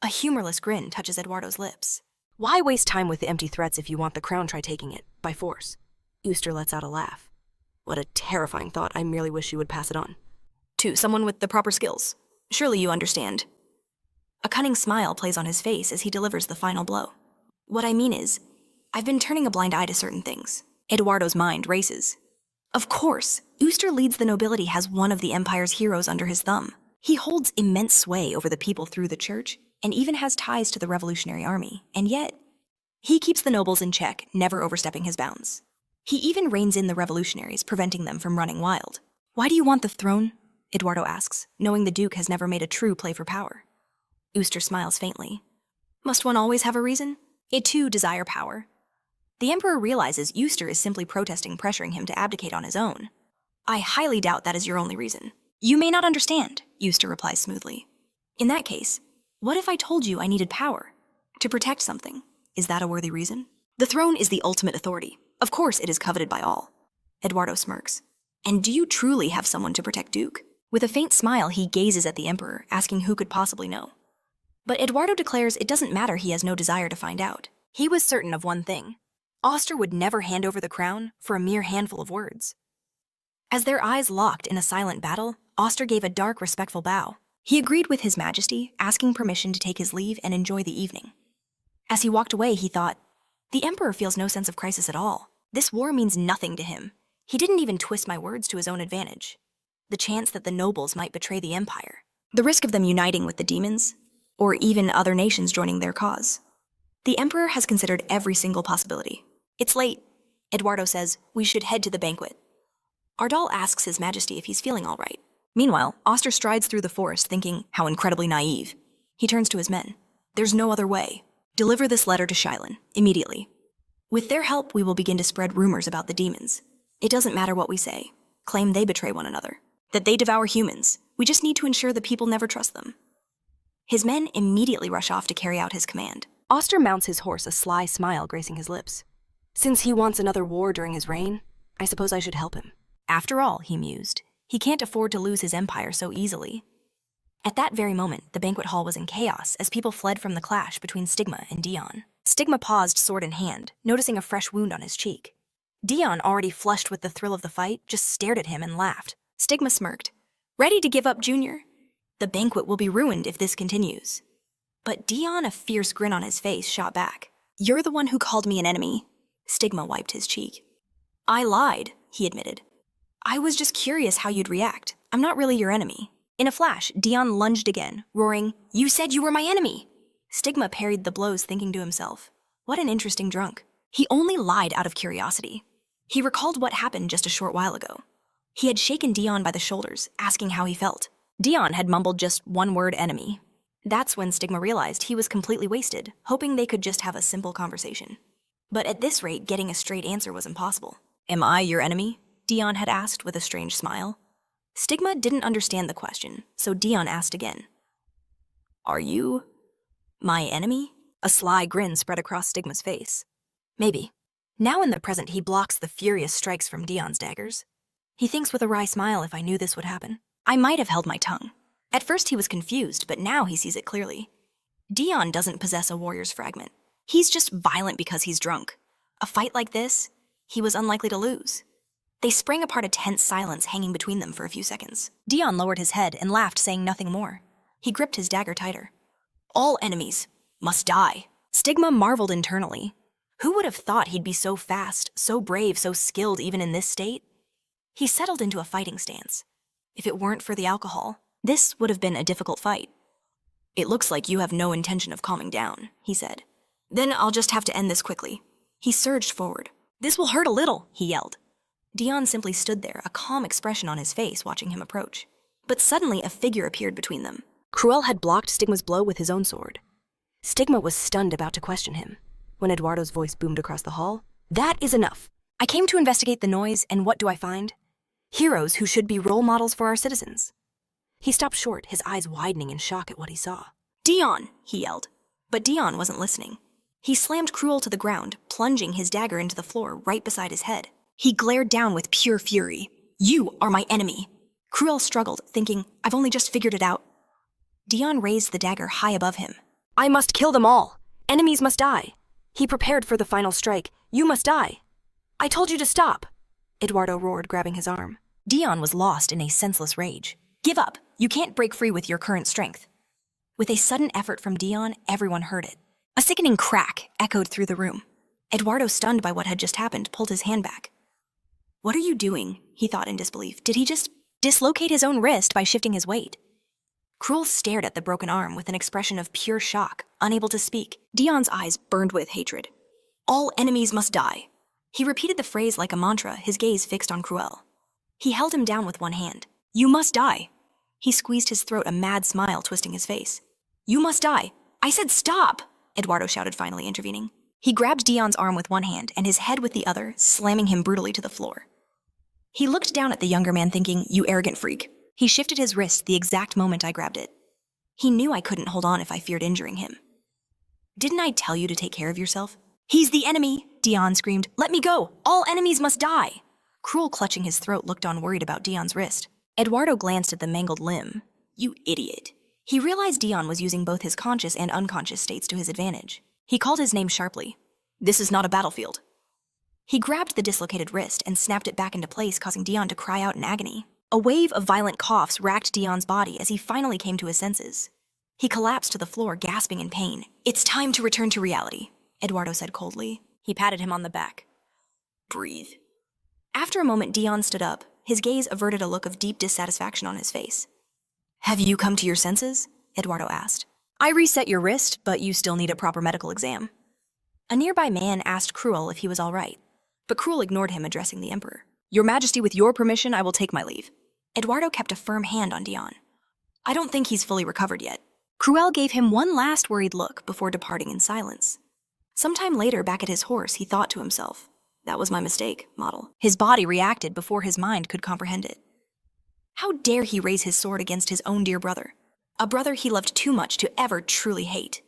A humorless grin touches Eduardo's lips. Why waste time with empty threats if you want the crown? Try taking it, by force. Ooster lets out a laugh. What a terrifying thought. I merely wish you would pass it on. To someone with the proper skills. Surely you understand. A cunning smile plays on his face as he delivers the final blow. What I mean is, I've been turning a blind eye to certain things. Eduardo's mind races. Of course, Ooster leads the nobility, has one of the Empire's heroes under his thumb. He holds immense sway over the people through the church, and even has ties to the Revolutionary Army, and yet, he keeps the nobles in check, never overstepping his bounds. He even reins in the revolutionaries, preventing them from running wild. Why do you want the throne? Eduardo asks, knowing the Duke has never made a true play for power. Ooster smiles faintly. Must one always have a reason? It too desire power. The Emperor realizes Ooster is simply protesting, pressuring him to abdicate on his own. I highly doubt that is your only reason. You may not understand, Ooster replies smoothly. In that case, what if I told you I needed power? To protect something. Is that a worthy reason? The throne is the ultimate authority. Of course it is coveted by all. Eduardo smirks. And do you truly have someone to protect Duke? With a faint smile, he gazes at the Emperor, asking who could possibly know. But Eduardo declares it doesn't matter, he has no desire to find out. He was certain of one thing. Oster would never hand over the crown for a mere handful of words. As their eyes locked in a silent battle, Oster gave a dark, respectful bow. He agreed with His Majesty, asking permission to take his leave and enjoy the evening. As he walked away, he thought, the Emperor feels no sense of crisis at all. This war means nothing to him. He didn't even twist my words to his own advantage. The chance that the nobles might betray the Empire. The risk of them uniting with the demons, or even other nations joining their cause. The Emperor has considered every single possibility. It's late. Eduardo says, we should head to the banquet. Ardal asks His Majesty if he's feeling all right. Meanwhile, Oster strides through the forest, thinking how incredibly naive. He turns to his men. There's no other way. Deliver this letter to Shylin, immediately. With their help, we will begin to spread rumors about the demons. It doesn't matter what we say. Claim they betray one another. That they devour humans. We just need to ensure the people never trust them. His men immediately rush off to carry out his command. Oster mounts his horse, a sly smile gracing his lips. Since he wants another war during his reign, I suppose I should help him. After all, he mused, he can't afford to lose his empire so easily. At that very moment, the banquet hall was in chaos as people fled from the clash between Stigma and Dion. Stigma paused, sword in hand, noticing a fresh wound on his cheek. Dion, already flushed with the thrill of the fight, just stared at him and laughed. Stigma smirked. Ready to give up, Junior? The banquet will be ruined if this continues. But Dion, a fierce grin on his face, shot back. You're the one who called me an enemy. Stigma wiped his cheek. I lied, he admitted. I was just curious how you'd react. I'm not really your enemy. In a flash, Dion lunged again, roaring, You said you were my enemy! Stigma parried the blows, thinking to himself, what an interesting drunk. He only lied out of curiosity. He recalled what happened just a short while ago. He had shaken Dion by the shoulders, asking how he felt. Dion had mumbled just one word, enemy. That's when Stigma realized he was completely wasted, hoping they could just have a simple conversation. But at this rate, getting a straight answer was impossible. Am I your enemy? Dion had asked with a strange smile. Stigma didn't understand the question, so Dion asked again. Are you my enemy? A sly grin spread across Stigma's face. Maybe. Now in the present, he blocks the furious strikes from Dion's daggers. He thinks with a wry smile, if I knew this would happen, I might have held my tongue. At first he was confused, but now he sees it clearly. Dion doesn't possess a warrior's fragment. He's just violent because he's drunk. A fight like this, he was unlikely to lose. They sprang apart, a tense silence hanging between them for a few seconds. Dion lowered his head and laughed, saying nothing more. He gripped his dagger tighter. All enemies must die. Stigma marveled internally. Who would have thought he'd be so fast, so brave, so skilled even in this state? He settled into a fighting stance. If it weren't for the alcohol, this would have been a difficult fight. It looks like you have no intention of calming down, he said. Then I'll just have to end this quickly. He surged forward. This will hurt a little, he yelled. Dion simply stood there, a calm expression on his face, watching him approach. But suddenly a figure appeared between them. Cruel had blocked Stigma's blow with his own sword. Stigma was stunned, about to question him, when Eduardo's voice boomed across the hall. That is enough. I came to investigate the noise, and what do I find? Heroes who should be role models for our citizens. He stopped short, his eyes widening in shock at what he saw. Dion, he yelled. But Dion wasn't listening. He slammed Cruel to the ground, plunging his dagger into the floor right beside his head. He glared down with pure fury. You are my enemy. Cruel struggled, thinking, I've only just figured it out. Dion raised the dagger high above him. I must kill them all. Enemies must die. He prepared for the final strike. You must die. I told you to stop, Eduardo roared, grabbing his arm. Dion was lost in a senseless rage. Give up. You can't break free with your current strength. With a sudden effort from Dion, everyone heard it. A sickening crack echoed through the room. Eduardo, stunned by what had just happened, pulled his hand back. What are you doing? He thought in disbelief. Did he just dislocate his own wrist by shifting his weight? Cruel stared at the broken arm with an expression of pure shock, unable to speak. Dion's eyes burned with hatred. All enemies must die. He repeated the phrase like a mantra, his gaze fixed on Cruel. He held him down with one hand. You must die. He squeezed his throat, a mad smile twisting his face. You must die. I said stop, Eduardo shouted, finally intervening. He grabbed Dion's arm with one hand and his head with the other, slamming him brutally to the floor. He looked down at the younger man, thinking, you arrogant freak. He shifted his wrist the exact moment I grabbed it. He knew I couldn't hold on if I feared injuring him. Didn't I tell you to take care of yourself? He's the enemy, Dion screamed. Let me go. All enemies must die. Cruel, clutching his throat, looked on, worried about Dion's wrist. Eduardo glanced at the mangled limb. You idiot. He realized Dion was using both his conscious and unconscious states to his advantage. He called his name sharply. This is not a battlefield. He grabbed the dislocated wrist and snapped it back into place, causing Dion to cry out in agony. A wave of violent coughs racked Dion's body as he finally came to his senses. He collapsed to the floor, gasping in pain. It's time to return to reality, Eduardo said coldly. He patted him on the back. Breathe. After a moment, Dion stood up. His gaze averted a look of deep dissatisfaction on his face. Have you come to your senses? Eduardo asked. I reset your wrist, but you still need a proper medical exam. A nearby man asked Cruel if he was all right, but Cruel ignored him, addressing the Emperor. Your Majesty, with your permission, I will take my leave. Eduardo kept a firm hand on Dion. I don't think he's fully recovered yet. Cruel gave him one last worried look before departing in silence. Sometime later, back at his horse, he thought to himself, "That was my mistake, model." His body reacted before his mind could comprehend it. How dare he raise his sword against his own dear brother, a brother he loved too much to ever truly hate.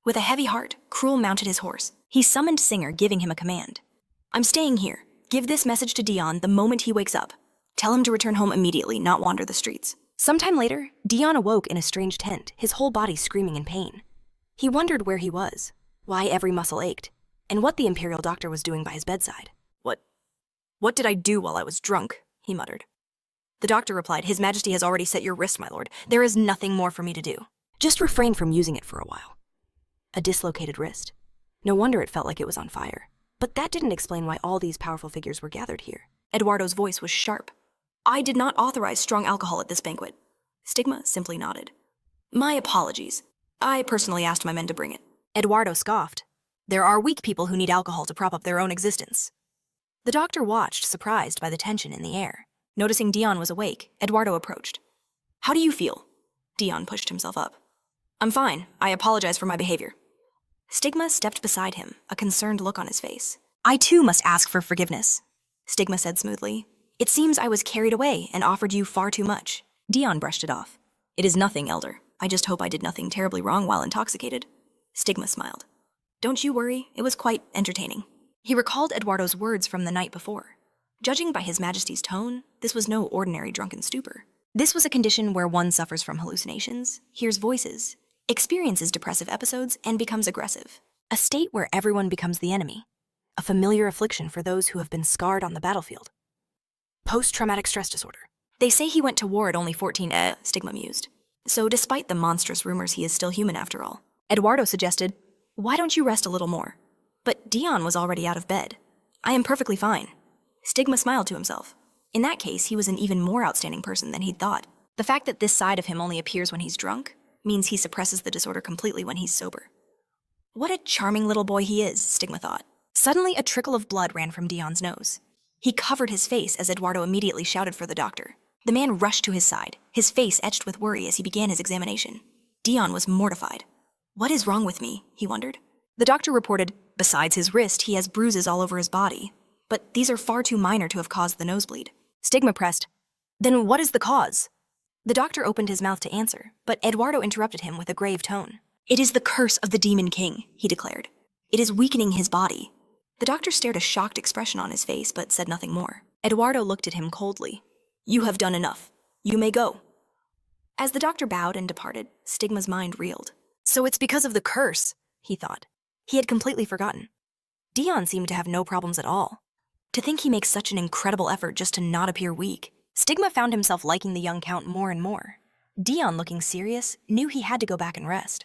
With a heavy heart, Cruel mounted his horse. He summoned Singer, giving him a command. "I'm staying here. Give this message to Dion the moment he wakes up. Tell him to return home immediately, not wander the streets." Sometime later, Dion awoke in a strange tent, his whole body screaming in pain. He wondered where he was, why every muscle ached, and what the imperial doctor was doing by his bedside. What did I do while I was drunk?" he muttered. The doctor replied, "His Majesty has already set your wrist, my lord. There is nothing more for me to do." Just refrain from using it for a while. A dislocated wrist. No wonder it felt like it was on fire. But that didn't explain why all these powerful figures were gathered here. Eduardo's voice was sharp. "I did not authorize strong alcohol at this banquet." Stigma simply nodded. "My apologies. I personally asked my men to bring it." Eduardo scoffed. "There are weak people who need alcohol to prop up their own existence." The doctor watched, surprised by the tension in the air. Noticing Dion was awake, Eduardo approached. "How do you feel?" Dion pushed himself up. "I'm fine. I apologize for my behavior." Stigma stepped beside him, a concerned look on his face. "I too must ask for forgiveness," Stigma said smoothly. "It seems I was carried away and offered you far too much." Dion brushed it off. "It is nothing, Elder. I just hope I did nothing terribly wrong while intoxicated." Stigma smiled. "Don't you worry, it was quite entertaining." He recalled Eduardo's words from the night before. Judging by His Majesty's tone, this was no ordinary drunken stupor. This was a condition where one suffers from hallucinations, hears voices, experiences depressive episodes, and becomes aggressive. A state where everyone becomes the enemy. A familiar affliction for those who have been scarred on the battlefield. Post-traumatic stress disorder. They say he went to war at only 14, Stigma mused. So despite the monstrous rumors, he is still human after all. Eduardo suggested, "Why don't you rest a little more?" But Dion was already out of bed. "I am perfectly fine." Stigma smiled to himself. In that case, he was an even more outstanding person than he'd thought. The fact that this side of him only appears when he's drunk means he suppresses the disorder completely when he's sober. What a charming little boy he is, Stigma thought. Suddenly, a trickle of blood ran from Dion's nose. He covered his face as Eduardo immediately shouted for the doctor. The man rushed to his side, his face etched with worry as he began his examination. Dion was mortified. "What is wrong with me?" he wondered. The doctor reported, besides his wrist, he has bruises all over his body. But these are far too minor to have caused the nosebleed. Stigma pressed, "Then what is the cause?" The doctor opened his mouth to answer, but Eduardo interrupted him with a grave tone. "It is the curse of the Demon King," he declared. "It is weakening his body." The doctor stared a shocked expression on his face, but said nothing more. Eduardo looked at him coldly. "You have done enough. You may go." As the doctor bowed and departed, Stigma's mind reeled. So it's because of the curse, he thought. He had completely forgotten. Dion seemed to have no problems at all. To think he makes such an incredible effort just to not appear weak. Stigma found himself liking the young count more and more. Dion, looking serious, knew he had to go back and rest.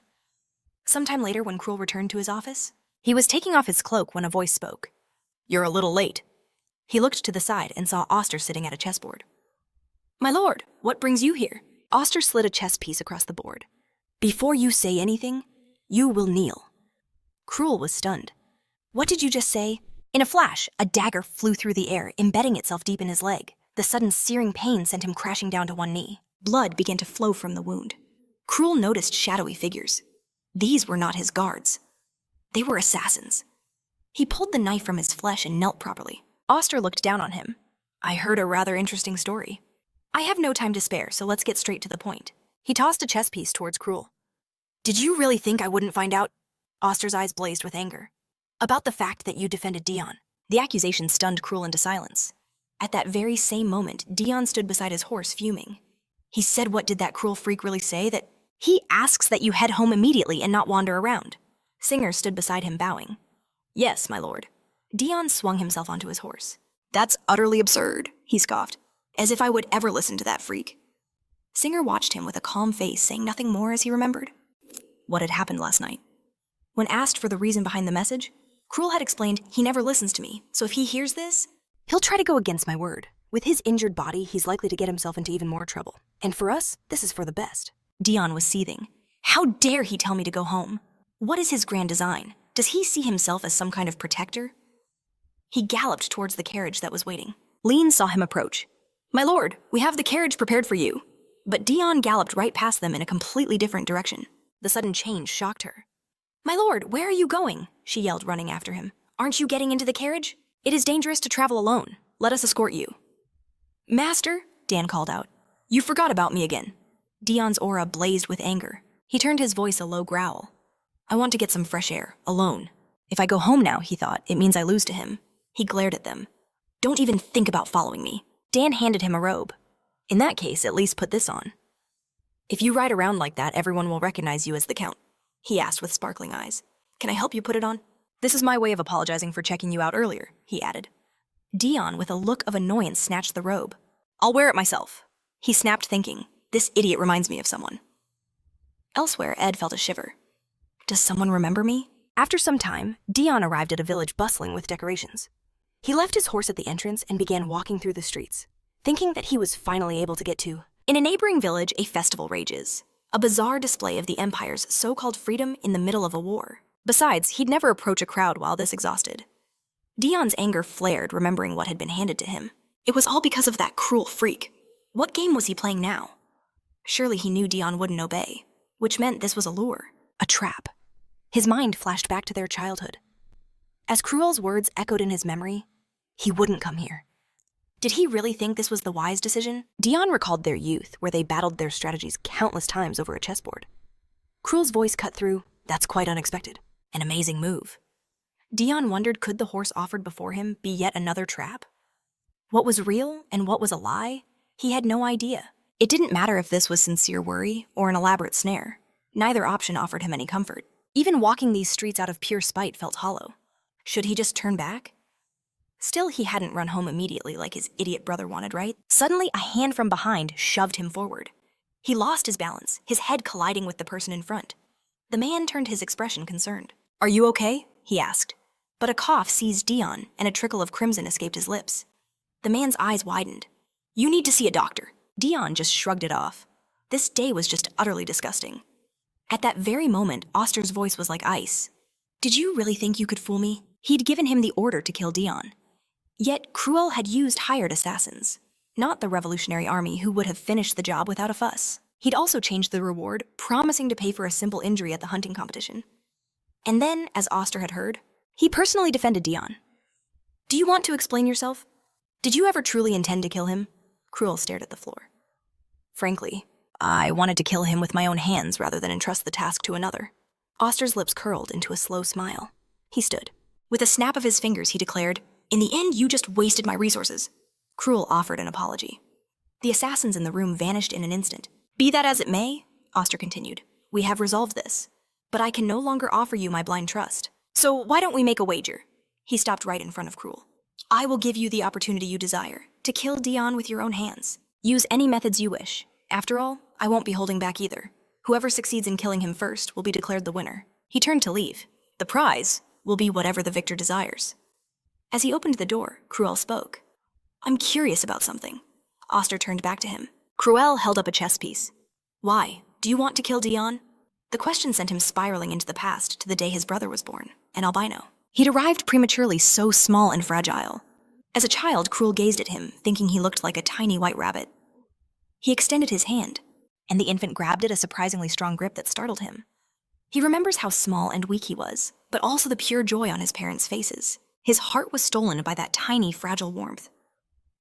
Sometime later, when Cruel returned to his office, he was taking off his cloak when a voice spoke. "You're a little late." He looked to the side and saw Oster sitting at a chessboard. "My lord, what brings you here?" Oster slid a chess piece across the board. "Before you say anything, you will kneel." Cruel was stunned. "What did you just say?" In a flash, a dagger flew through the air, embedding itself deep in his leg. The sudden searing pain sent him crashing down to one knee. Blood began to flow from the wound. Cruel noticed shadowy figures. These were not his guards. They were assassins. He pulled the knife from his flesh and knelt properly. Oster looked down on him. "I heard a rather interesting story. I have no time to spare, so let's get straight to the point." He tossed a chess piece towards Cruel. "Did you really think I wouldn't find out?" Oster's eyes blazed with anger. "About the fact that you defended Dion." The accusation stunned Cruel into silence. At that very same moment, Dion stood beside his horse, fuming. He said, "What did that cruel freak really say? That he asks that you head home immediately and not wander around." Singer stood beside him, bowing. "Yes, my lord." Dion swung himself onto his horse. "That's utterly absurd," he scoffed. "As if I would ever listen to that freak." Singer watched him with a calm face, saying nothing more as he remembered what had happened last night. When asked for the reason behind the message, Cruel had explained, "He never listens to me, so if he hears this, he'll try to go against my word. With his injured body, he's likely to get himself into even more trouble. And for us, this is for the best." Dion was seething. How dare he tell me to go home? What is his grand design? Does he see himself as some kind of protector? He galloped towards the carriage that was waiting. Lean saw him approach. "My lord, we have the carriage prepared for you." But Dion galloped right past them in a completely different direction. The sudden change shocked her. My lord, where are you going? She yelled, running after him. Aren't you getting into the carriage? It is dangerous to travel alone. Let us escort you. Master, Dan called out. You forgot about me again. Dion's aura blazed with anger. He turned his voice a low growl. I want to get some fresh air, alone. If I go home now, he thought, it means I lose to him. He glared at them. Don't even think about following me. Dan handed him a robe. In that case, at least put this on. If you ride around like that, everyone will recognize you as the Count, he asked with sparkling eyes. Can I help you put it on? This is my way of apologizing for checking you out earlier, he added. Dion, with a look of annoyance, snatched the robe. I'll wear it myself. He snapped, thinking, this idiot reminds me of someone. Elsewhere, Ed felt a shiver. Does someone remember me? After some time, Dion arrived at a village bustling with decorations. He left his horse at the entrance and began walking through the streets, thinking that he was finally able to get to. In a neighboring village, a festival rages. A bizarre display of the Empire's so-called freedom in the middle of a war. Besides, he'd never approach a crowd while this exhausted. Dion's anger flared, remembering what had been handed to him. It was all because of that cruel freak. What game was he playing now? Surely he knew Dion wouldn't obey, which meant this was a lure, a trap. His mind flashed back to their childhood. As Cruel's words echoed in his memory, he wouldn't come here. Did he really think this was the wise decision? Dion recalled their youth, where they battled their strategies countless times over a chessboard. Cruel's voice cut through, that's quite unexpected. An amazing move. Dion wondered, could the horse offered before him be yet another trap? What was real and what was a lie? He had no idea. It didn't matter if this was sincere worry or an elaborate snare. Neither option offered him any comfort. Even walking these streets out of pure spite felt hollow. Should he just turn back? Still, he hadn't run home immediately like his idiot brother wanted, right? Suddenly, a hand from behind shoved him forward. He lost his balance, his head colliding with the person in front. The man turned, his expression concerned. Are you okay? He asked. But a cough seized Dion, and a trickle of crimson escaped his lips. The man's eyes widened. You need to see a doctor. Dion just shrugged it off. This day was just utterly disgusting. At that very moment, Oster's voice was like ice. Did you really think you could fool me? He'd given him the order to kill Dion. Yet Cruel had used hired assassins, not the Revolutionary Army who would have finished the job without a fuss. He'd also changed the reward, promising to pay for a simple injury at the hunting competition. And then, as Oster had heard, he personally defended Dion. Do you want to explain yourself? Did you ever truly intend to kill him? Cruel stared at the floor. Frankly, I wanted to kill him with my own hands rather than entrust the task to another. Oster's lips curled into a slow smile. He stood. With a snap of his fingers, he declared, In the end, you just wasted my resources. Cruel offered an apology. The assassins in the room vanished in an instant. Be that as it may, Oster continued, we have resolved this. But I can no longer offer you my blind trust. So why don't we make a wager? He stopped right in front of Cruel. I will give you the opportunity you desire, to kill Dion with your own hands. Use any methods you wish. After all, I won't be holding back either. Whoever succeeds in killing him first will be declared the winner. He turned to leave. The prize will be whatever the victor desires. As he opened the door, Cruel spoke. I'm curious about something. Oster turned back to him. Cruel held up a chess piece. Why? Do you want to kill Dion? The question sent him spiraling into the past to the day his brother was born, an albino. He'd arrived prematurely, so small and fragile. As a child, Cruel gazed at him, thinking he looked like a tiny white rabbit. He extended his hand, and the infant grabbed it, a surprisingly strong grip that startled him. He remembers how small and weak he was, but also the pure joy on his parents' faces. His heart was stolen by that tiny, fragile warmth.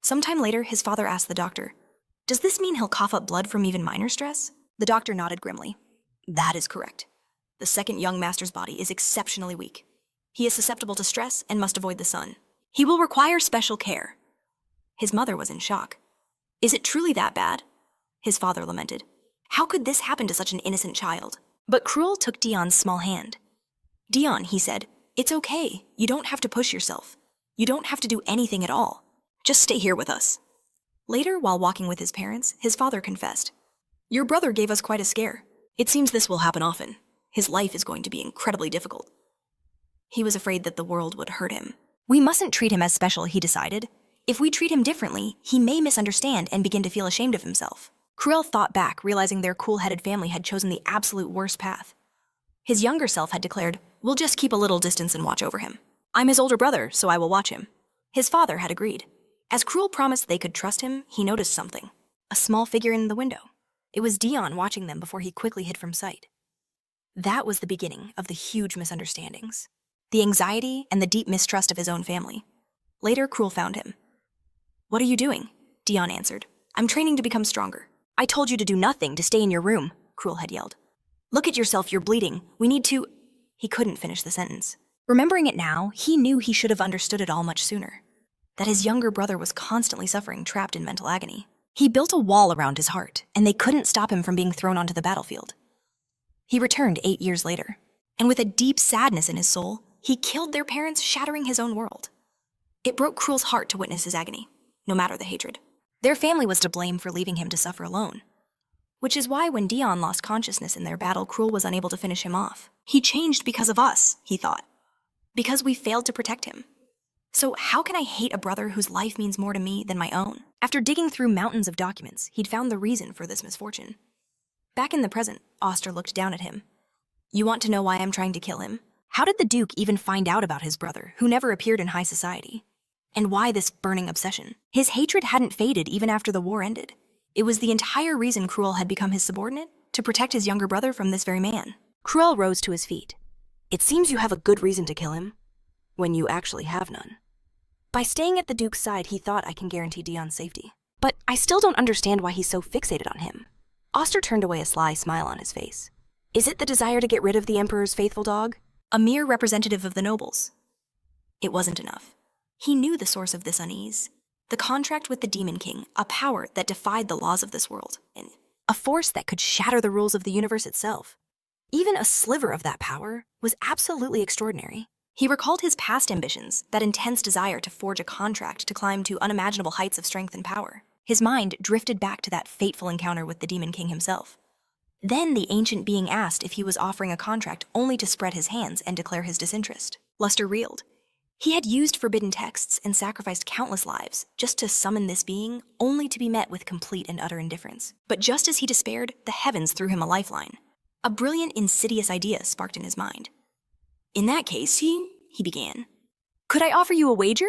Sometime later, his father asked the doctor, Does this mean he'll cough up blood from even minor stress? The doctor nodded grimly. That is correct. The second young master's body is exceptionally weak. He is susceptible to stress and must avoid the sun. He will require special care. His mother was in shock. Is it truly that bad? His father lamented. How could this happen to such an innocent child? But Cruel took Dion's small hand. Dion, he said, it's okay. You don't have to push yourself. You don't have to do anything at all. Just stay here with us. Later, while walking with his parents, his father confessed. Your brother gave us quite a scare. It seems this will happen often. His life is going to be incredibly difficult. He was afraid that the world would hurt him. We mustn't treat him as special, he decided. If we treat him differently, he may misunderstand and begin to feel ashamed of himself. Cruel thought back, realizing their cool-headed family had chosen the absolute worst path. His younger self had declared, we'll just keep a little distance and watch over him. I'm his older brother, so I will watch him. His father had agreed. As Cruel promised they could trust him, he noticed something. A small figure in the window. It was Dion watching them before he quickly hid from sight. That was the beginning of the huge misunderstandings, the anxiety and the deep mistrust of his own family. Later, Cruel found him. "What are you doing?" Dion answered. "I'm training to become stronger." "I told you to do nothing, to stay in your room," Cruel had yelled. "Look at yourself, you're bleeding. We need to—" He couldn't finish the sentence. Remembering it now, he knew he should have understood it all much sooner. That his younger brother was constantly suffering, trapped in mental agony. He built a wall around his heart, and they couldn't stop him from being thrown onto the battlefield. He returned 8 years later, and with a deep sadness in his soul, he killed their parents, shattering his own world. It broke Cruel's heart to witness his agony, no matter the hatred. Their family was to blame for leaving him to suffer alone. Which is why when Dion lost consciousness in their battle, Cruel was unable to finish him off. He changed because of us, he thought. Because we failed to protect him. So how can I hate a brother whose life means more to me than my own? After digging through mountains of documents, he'd found the reason for this misfortune. Back in the present, Oster looked down at him. "You want to know why I'm trying to kill him? How did the Duke even find out about his brother, who never appeared in high society? And why this burning obsession? His hatred hadn't faded even after the war ended. It was the entire reason Cruel had become his subordinate, to protect his younger brother from this very man." Cruel rose to his feet. "It seems you have a good reason to kill him, when you actually have none. By staying at the Duke's side, he thought I can guarantee Dion's safety. But I still don't understand why he's so fixated on him." Oster turned away, a sly smile on his face. "Is it the desire to get rid of the Emperor's faithful dog?" A mere representative of the nobles. It wasn't enough. He knew the source of this unease. The contract with the Demon King, a power that defied the laws of this world, and a force that could shatter the rules of the universe itself. Even a sliver of that power was absolutely extraordinary. He recalled his past ambitions, that intense desire to forge a contract to climb to unimaginable heights of strength and power. His mind drifted back to that fateful encounter with the Demon King himself. Then the ancient being asked if he was offering a contract only to spread his hands and declare his disinterest. Luster reeled. He had used forbidden texts and sacrificed countless lives just to summon this being, only to be met with complete and utter indifference. But just as he despaired, the heavens threw him a lifeline. A brilliant, insidious idea sparked in his mind. "In that case, he began. Could I offer you a wager?"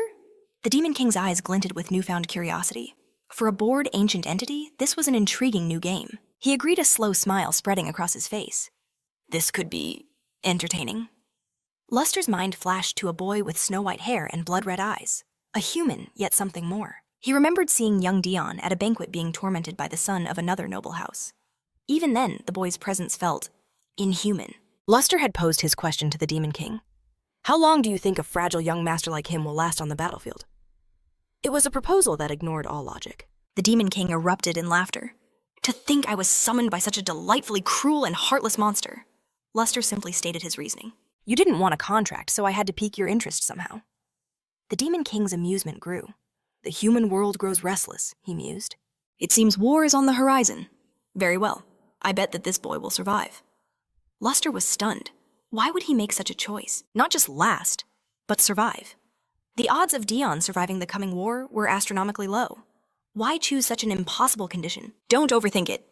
The Demon King's eyes glinted with newfound curiosity. For a bored ancient entity, this was an intriguing new game. He agreed, a slow smile spreading across his face. "This could be entertaining." Luster's mind flashed to a boy with snow-white hair and blood-red eyes. A human, yet something more. He remembered seeing young Dion at a banquet being tormented by the son of another noble house. Even then, the boy's presence felt inhuman. Luster had posed his question to the Demon King. "How long do you think a fragile young master like him will last on the battlefield?" It was a proposal that ignored all logic. The Demon King erupted in laughter. "To think I was summoned by such a delightfully cruel and heartless monster." Luster simply stated his reasoning. "You didn't want a contract, so I had to pique your interest somehow." The Demon King's amusement grew. "The human world grows restless," he mused. "It seems war is on the horizon. Very well. I bet that this boy will survive." Luster was stunned. Why would he make such a choice? Not just last, but survive. The odds of Dion surviving the coming war were astronomically low. Why choose such an impossible condition? "Don't overthink it,"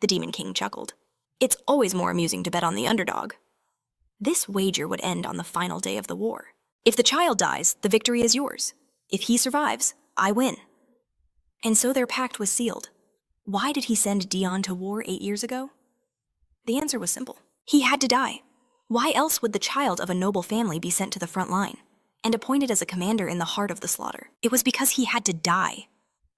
the Demon King chuckled. "It's always more amusing to bet on the underdog." This wager would end on the final day of the war. If the child dies, the victory is yours. If he survives, I win. And so their pact was sealed. Why did he send Dion to war 8 years ago? The answer was simple. He had to die. Why else would the child of a noble family be sent to the front line and appointed as a commander in the heart of the slaughter? It was because he had to die.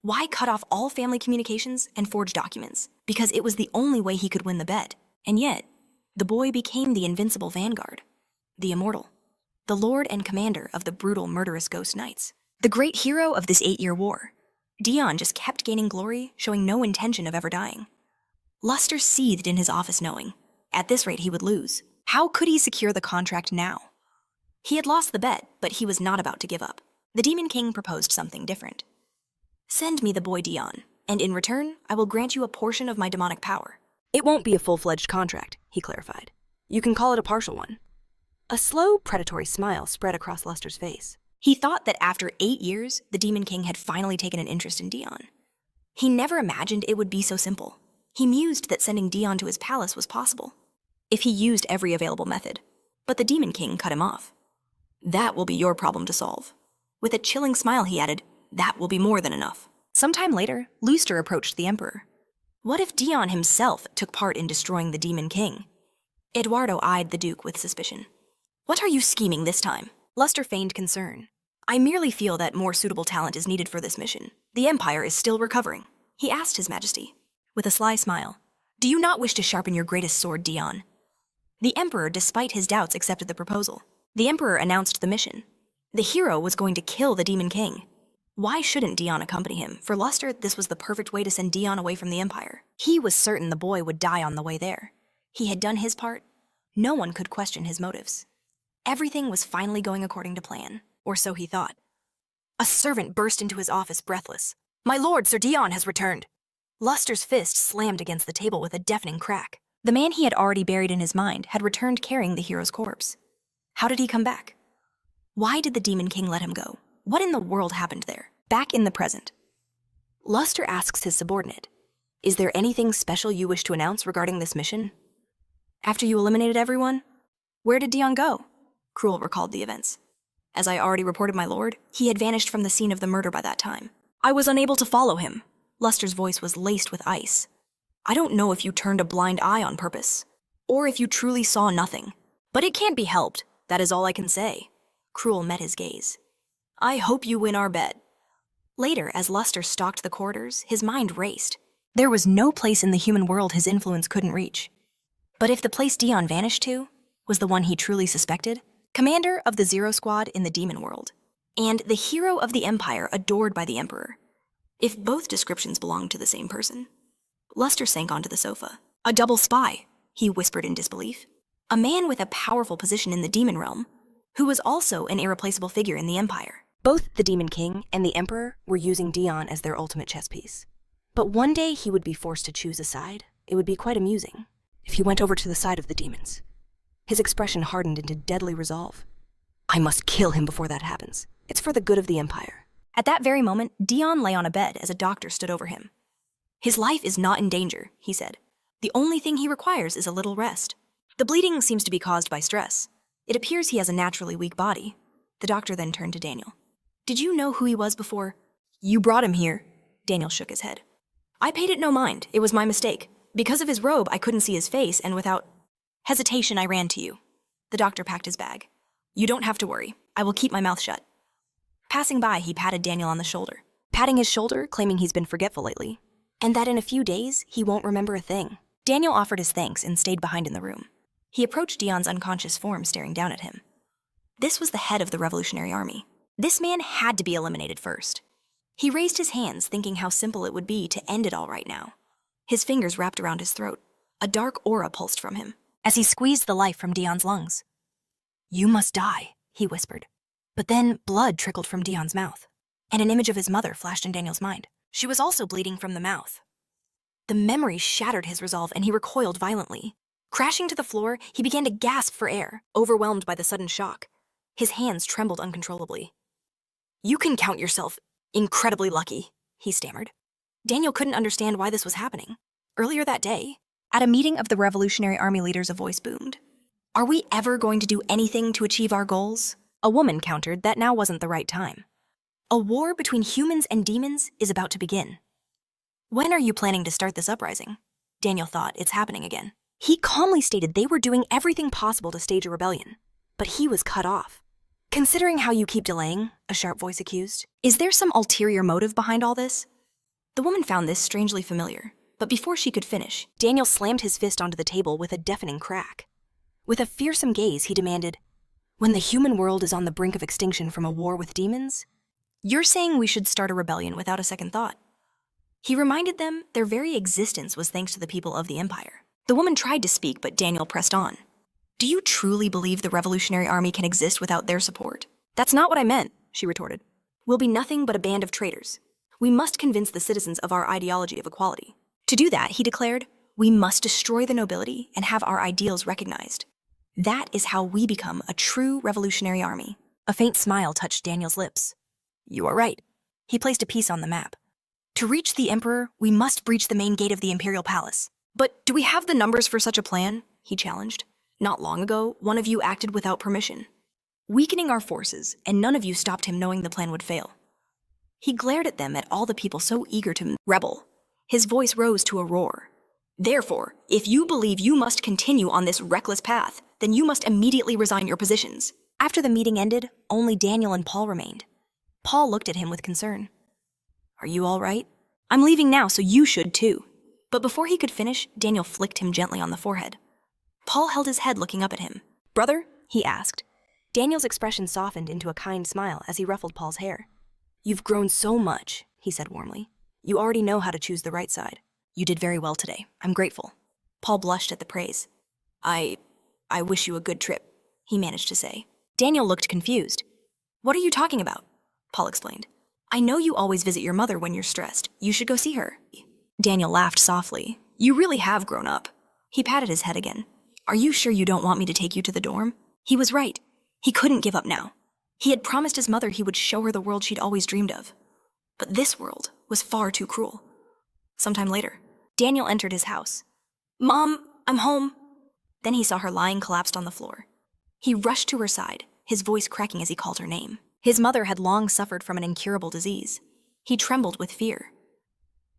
Why cut off all family communications and forge documents? Because it was the only way he could win the bet. And yet, the boy became the invincible vanguard, the immortal, the lord and commander of the brutal, murderous Ghost Knights, the great hero of this 8-year war. Dion just kept gaining glory, showing no intention of ever dying. Luster seethed in his office, knowing, at this rate he would lose. How could he secure the contract now? He had lost the bet, but he was not about to give up. The Demon King proposed something different. "Send me the boy Dion, and in return, I will grant you a portion of my demonic power." "It won't be a full-fledged contract," he clarified. "You can call it a partial one." A slow, predatory smile spread across Luster's face. He thought that after 8 years, the Demon King had finally taken an interest in Dion. He never imagined it would be so simple. He mused that sending Dion to his palace was possible, if he used every available method. But the Demon King cut him off. "That will be your problem to solve." With a chilling smile, he added, "That will be more than enough." Sometime later, Luster approached the Emperor. What if Dion himself took part in destroying the Demon King? Eduardo eyed the Duke with suspicion. What are you scheming this time? Luster feigned concern. I merely feel that more suitable talent is needed for this mission. The Empire is still recovering, he asked His Majesty. With a sly smile, do you not wish to sharpen your greatest sword, Dion? The Emperor, despite his doubts, accepted the proposal. The Emperor announced the mission. The hero was going to kill the Demon King. Why shouldn't Dion accompany him? For Luster, this was the perfect way to send Dion away from the Empire. He was certain the boy would die on the way there. He had done his part. No one could question his motives. Everything was finally going according to plan, or so he thought. A servant burst into his office breathless. My lord, Sir Dion has returned. Luster's fist slammed against the table with a deafening crack. The man he had already buried in his mind had returned carrying the hero's corpse. How did he come back? Why did the Demon King let him go? What in the world happened there? Back in the present. Luster asks his subordinate, is there anything special you wish to announce regarding this mission? After you eliminated everyone? Where did Dion go? Cruel recalled the events. As I already reported, my lord, he had vanished from the scene of the murder by that time. I was unable to follow him. Luster's voice was laced with ice. I don't know if you turned a blind eye on purpose, or if you truly saw nothing. But it can't be helped, that is all I can say. Cruel met his gaze. I hope you win our bet. Later, as Luster stalked the corridors, his mind raced. There was no place in the human world his influence couldn't reach. But if the place Dion vanished to was the one he truly suspected, commander of the Zero Squad in the demon world, and the hero of the Empire adored by the Emperor, if both descriptions belonged to the same person. Luster sank onto the sofa. A double spy, he whispered in disbelief. A man with a powerful position in the demon realm, who was also an irreplaceable figure in the Empire. Both the Demon King and the Emperor were using Dion as their ultimate chess piece. But one day he would be forced to choose a side. It would be quite amusing if he went over to the side of the demons. His expression hardened into deadly resolve. I must kill him before that happens. It's for the good of the Empire. At that very moment, Dion lay on a bed as a doctor stood over him. His life is not in danger, he said. The only thing he requires is a little rest. The bleeding seems to be caused by stress. It appears he has a naturally weak body. The doctor then turned to Daniel. Did you know who he was before? You brought him here. Daniel shook his head. I paid it no mind. It was my mistake. Because of his robe, I couldn't see his face, and without hesitation, I ran to you. The doctor packed his bag. You don't have to worry. I will keep my mouth shut. Passing by, he patted Daniel on the shoulder, patting his shoulder, claiming he's been forgetful lately, and that in a few days, he won't remember a thing. Daniel offered his thanks and stayed behind in the room. He approached Dion's unconscious form, staring down at him. This was the head of the Revolutionary Army. This man had to be eliminated first. He raised his hands, thinking how simple it would be to end it all right now. His fingers wrapped around his throat. A dark aura pulsed from him, as he squeezed the life from Dion's lungs. You must die, he whispered. But then blood trickled from Dion's mouth, and an image of his mother flashed in Daniel's mind. She was also bleeding from the mouth. The memory shattered his resolve, and he recoiled violently. Crashing to the floor, he began to gasp for air, overwhelmed by the sudden shock. His hands trembled uncontrollably. You can count yourself incredibly lucky, he stammered. Daniel couldn't understand why this was happening. Earlier that day, at a meeting of the Revolutionary Army leaders, a voice boomed. Are we ever going to do anything to achieve our goals? A woman countered that now wasn't the right time. A war between humans and demons is about to begin. When are you planning to start this uprising? Daniel thought, it's happening again. He calmly stated they were doing everything possible to stage a rebellion, but he was cut off. Considering how you keep delaying, a sharp voice accused, is there some ulterior motive behind all this? The woman found this strangely familiar, but before she could finish, Daniel slammed his fist onto the table with a deafening crack. With a fearsome gaze, he demanded, when the human world is on the brink of extinction from a war with demons, you're saying we should start a rebellion without a second thought. He reminded them their very existence was thanks to the people of the Empire. The woman tried to speak, but Daniel pressed on. Do you truly believe the Revolutionary Army can exist without their support? That's not what I meant, she retorted. We'll be nothing but a band of traitors. We must convince the citizens of our ideology of equality. To do that, he declared, we must destroy the nobility and have our ideals recognized. That is how we become a true revolutionary army. A faint smile touched Daniel's lips. You are right. He placed a piece on the map. To reach the Emperor, we must breach the main gate of the Imperial Palace. But do we have the numbers for such a plan? He challenged. Not long ago, one of you acted without permission, weakening our forces, and none of you stopped him knowing the plan would fail. He glared at them, at all the people so eager to rebel. His voice rose to a roar. Therefore, if you believe you must continue on this reckless path, then you must immediately resign your positions. After the meeting ended, only Daniel and Paul remained. Paul looked at him with concern. Are you all right? I'm leaving now, so you should too. But before he could finish, Daniel flicked him gently on the forehead. Paul held his head looking up at him. Brother? He asked. Daniel's expression softened into a kind smile as he ruffled Paul's hair. You've grown so much, he said warmly. You already know how to choose the right side. You did very well today. I'm grateful. Paul blushed at the praise. I wish you a good trip, he managed to say. Daniel looked confused. What are you talking about? Paul explained. I know you always visit your mother when you're stressed. You should go see her. Daniel laughed softly. You really have grown up. He patted his head again. Are you sure you don't want me to take you to the dorm? He was right. He couldn't give up now. He had promised his mother he would show her the world she'd always dreamed of. But this world was far too cruel. Sometime later, Daniel entered his house. Mom, I'm home. Then he saw her lying collapsed on the floor. He rushed to her side, his voice cracking as he called her name. His mother had long suffered from an incurable disease. He trembled with fear.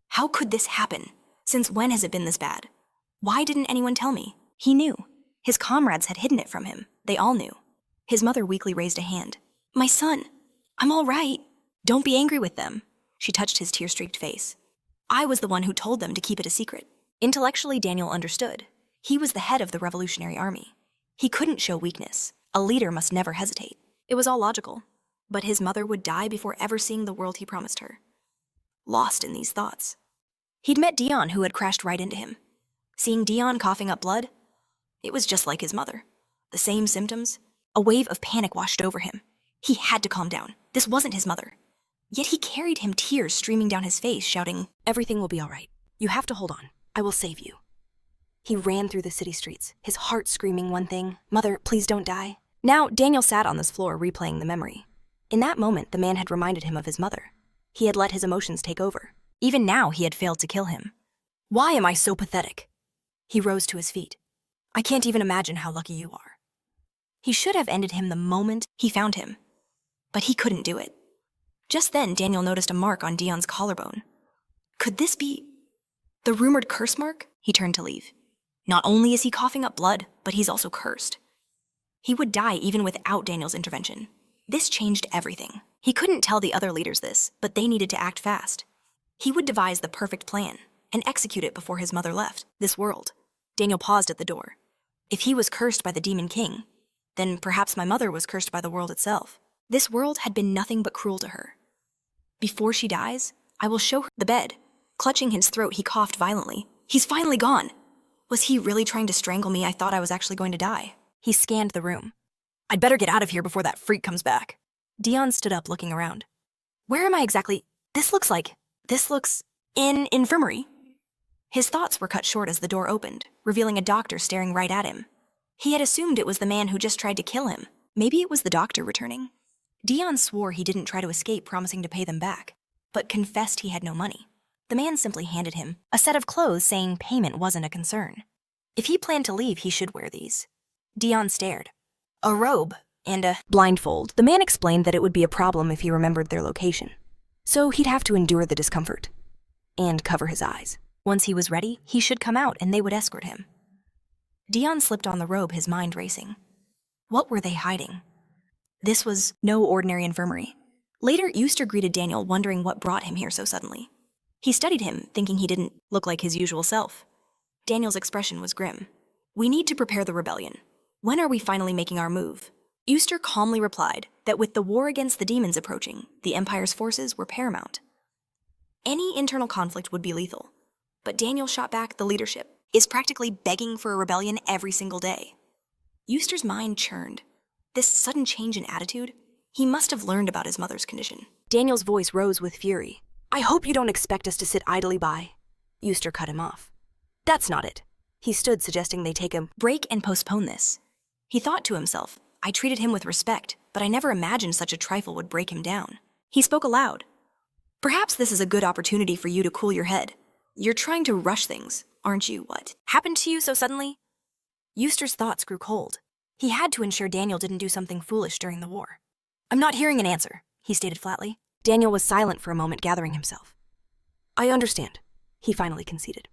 How could this happen? Since when has it been this bad? Why didn't anyone tell me? He knew. His comrades had hidden it from him. They all knew. His mother weakly raised a hand. My son, I'm all right. Don't be angry with them. She touched his tear-streaked face. I was the one who told them to keep it a secret. Intellectually, Daniel understood. He was the head of the Revolutionary Army. He couldn't show weakness. A leader must never hesitate. It was all logical. But his mother would die before ever seeing the world he promised her. Lost in these thoughts. He'd met Dion, who had crashed right into him. Seeing Dion coughing up blood, it was just like his mother. The same symptoms. A wave of panic washed over him. He had to calm down. This wasn't his mother. Yet he carried him, tears streaming down his face, shouting, Everything will be all right. You have to hold on. I will save you. He ran through the city streets, his heart screaming one thing, Mother, please don't die. Now, Daniel sat on this floor replaying the memory. In that moment, the man had reminded him of his mother. He had let his emotions take over. Even now, he had failed to kill him. Why am I so pathetic? He rose to his feet. I can't even imagine how lucky you are. He should have ended him the moment he found him. But he couldn't do it. Just then, Daniel noticed a mark on Dion's collarbone. Could this be the rumored curse mark? He turned to leave. Not only is he coughing up blood, but he's also cursed. He would die even without Daniel's intervention. This changed everything. He couldn't tell the other leaders this, but they needed to act fast. He would devise the perfect plan and execute it before his mother left this world. Daniel paused at the door. If he was cursed by the Demon King, then perhaps my mother was cursed by the world itself. This world had been nothing but cruel to her. Before she dies, I will show her the bed. Clutching his throat, he coughed violently. He's finally gone. Was he really trying to strangle me? I thought I was actually going to die. He scanned the room. I'd better get out of here before that freak comes back. Dion stood up, looking around. Where am I exactly? This looks in infirmary. His thoughts were cut short as the door opened, revealing a doctor staring right at him. He had assumed it was the man who just tried to kill him. Maybe it was the doctor returning. Dion swore he didn't try to escape, promising to pay them back, but confessed he had no money. The man simply handed him a set of clothes, saying payment wasn't a concern. If he planned to leave, he should wear these. Dion stared. A robe and a blindfold. The man explained that it would be a problem if he remembered their location. So he'd have to endure the discomfort and cover his eyes. Once he was ready, he should come out and they would escort him. Dion slipped on the robe, his mind racing. What were they hiding? This was no ordinary infirmary. Later, Euster greeted Daniel, wondering what brought him here so suddenly. He studied him, thinking he didn't look like his usual self. Daniel's expression was grim. We need to prepare the rebellion. When are we finally making our move? Euster calmly replied that with the war against the demons approaching, the Empire's forces were paramount. Any internal conflict would be lethal. But Daniel shot back, the leadership is practically begging for a rebellion every single day. Euster's mind churned. This sudden change in attitude, he must have learned about his mother's condition. Daniel's voice rose with fury. I hope you don't expect us to sit idly by. Euster cut him off. That's not it. He stood, suggesting they take a break and postpone this. He thought to himself, I treated him with respect, but I never imagined such a trifle would break him down. He spoke aloud. Perhaps this is a good opportunity for you to cool your head. You're trying to rush things, aren't you? What happened to you so suddenly? Euster's thoughts grew cold. He had to ensure Daniel didn't do something foolish during the war. I'm not hearing an answer, he stated flatly. Daniel was silent for a moment, gathering himself. I understand, he finally conceded.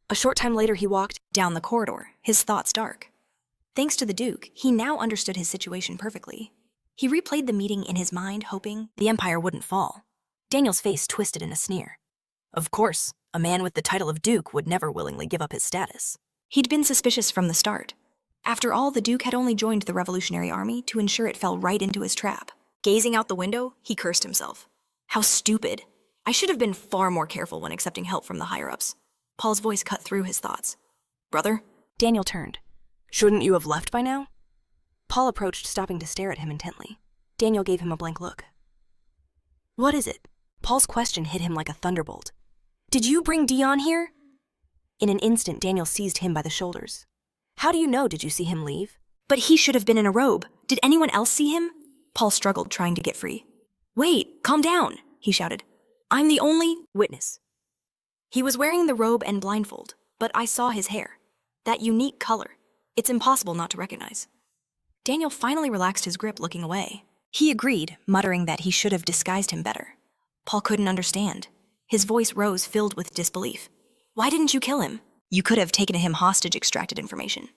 A short time later, he walked down the corridor, his thoughts dark. Thanks to the Duke, he now understood his situation perfectly. He replayed the meeting in his mind, hoping the Empire wouldn't fall. Daniel's face twisted in a sneer. Of course, a man with the title of Duke would never willingly give up his status. He'd been suspicious from the start. After all, the Duke had only joined the Revolutionary Army to ensure it fell right into his trap. Gazing out the window, he cursed himself. How stupid. I should have been far more careful when accepting help from the higher-ups. Paul's voice cut through his thoughts. Brother? Daniel turned. Shouldn't you have left by now? Paul approached, stopping to stare at him intently. Daniel gave him a blank look. What is it? Paul's question hit him like a thunderbolt. Did you bring Dion here? In an instant, Daniel seized him by the shoulders. How do you know? Did you see him leave? But he should have been in a robe. Did anyone else see him? Paul struggled, trying to get free. Wait, calm down, he shouted. I'm the only witness. He was wearing the robe and blindfold, but I saw his hair. That unique color. It's impossible not to recognize. Daniel finally relaxed his grip, looking away. He agreed, muttering that he should have disguised him better. Paul couldn't understand. His voice rose, filled with disbelief. Why didn't you kill him? You could have taken him hostage, extracted information.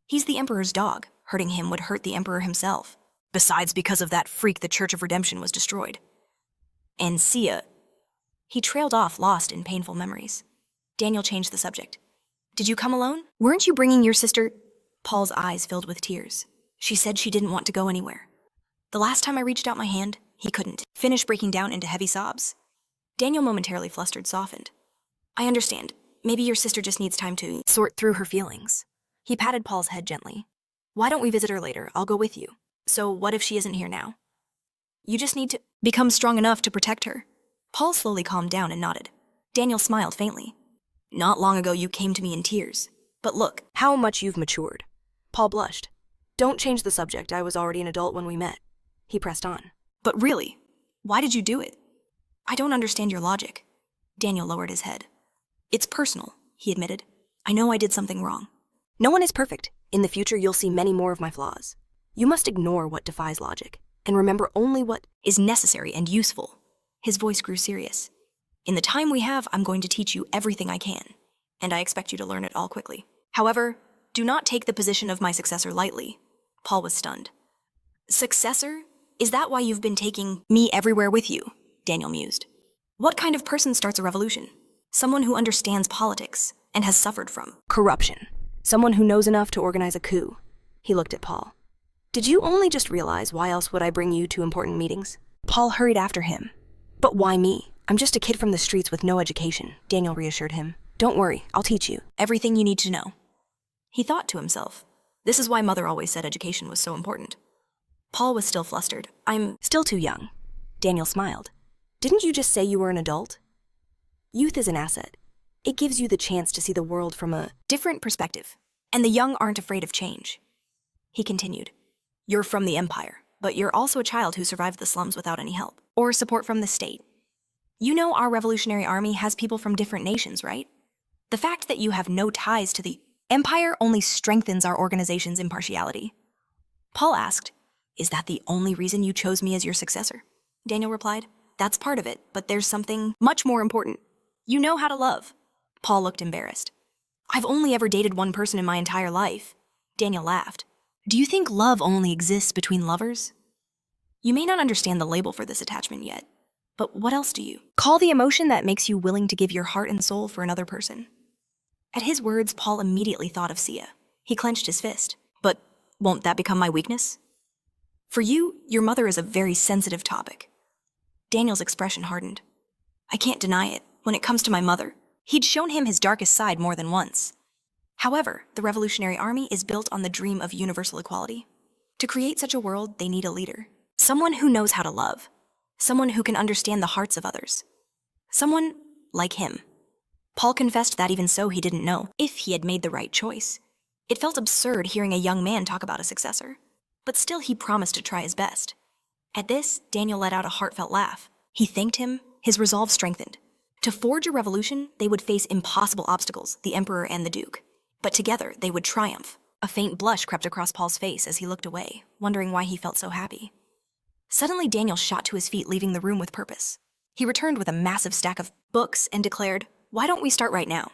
He's the Emperor's dog. Hurting him would hurt the Emperor himself. Besides, because of that freak, the Church of Redemption was destroyed. And Sia. He trailed off, lost in painful memories. Daniel changed the subject. Did you come alone? Weren't you bringing your sister? Paul's eyes filled with tears. She said she didn't want to go anywhere. The last time I reached out my hand, he couldn't. Finished breaking down into heavy sobs. Daniel, momentarily flustered, softened. I understand. Maybe your sister just needs time to sort through her feelings. He patted Paul's head gently. Why don't we visit her later? I'll go with you. So what if she isn't here now? You just need to become strong enough to protect her. Paul slowly calmed down and nodded. Daniel smiled faintly. Not long ago you came to me in tears. But look, how much you've matured. Paul blushed. Don't change the subject. I was already an adult when we met. He pressed on. But really, why did you do it? I don't understand your logic. Daniel lowered his head. It's personal, he admitted. I know I did something wrong. No one is perfect. In the future, you'll see many more of my flaws. You must ignore what defies logic, and remember only what is necessary and useful. His voice grew serious. In the time we have, I'm going to teach you everything I can, and I expect you to learn it all quickly. However, do not take the position of my successor lightly. Paul was stunned. Successor? Is that why you've been taking me everywhere with you? Daniel mused. What kind of person starts a revolution? Someone who understands politics and has suffered from corruption. Someone who knows enough to organize a coup. He looked at Paul. Did you only just realize? Why else would I bring you to important meetings? Paul hurried after him. But why me? I'm just a kid from the streets with no education, Daniel reassured him. Don't worry, I'll teach you. Everything you need to know. He thought to himself. This is why Mother always said education was so important. Paul was still flustered. I'm still too young. Daniel smiled. Didn't you just say you were an adult? Youth is an asset. It gives you the chance to see the world from a different perspective. And the young aren't afraid of change. He continued. You're from the Empire, but you're also a child who survived the slums without any help or support from the state. You know our Revolutionary Army has people from different nations, right? The fact that you have no ties to the Empire only strengthens our organization's impartiality. Paul asked, Is that the only reason you chose me as your successor? Daniel replied, That's part of it, but there's something much more important. You know how to love. Paul looked embarrassed. I've only ever dated one person in my entire life. Daniel laughed. Do you think love only exists between lovers? You may not understand the label for this attachment yet, but what else do you call the emotion that makes you willing to give your heart and soul for another person? At his words, Paul immediately thought of Sia. He clenched his fist. But won't that become my weakness? For you, your mother is a very sensitive topic. Daniel's expression hardened. I can't deny it. When it comes to my mother, he'd shown him his darkest side more than once. However, the Revolutionary Army is built on the dream of universal equality. To create such a world, they need a leader. Someone who knows how to love. Someone who can understand the hearts of others. Someone like him. Paul confessed that even so he didn't know if he had made the right choice. It felt absurd hearing a young man talk about a successor. But still he promised to try his best. At this, Daniel let out a heartfelt laugh. He thanked him, his resolve strengthened. To forge a revolution, they would face impossible obstacles, the Emperor and the Duke. But together, they would triumph. A faint blush crept across Paul's face as he looked away, wondering why he felt so happy. Suddenly, Daniel shot to his feet, leaving the room with purpose. He returned with a massive stack of books and declared, Why don't we start right now?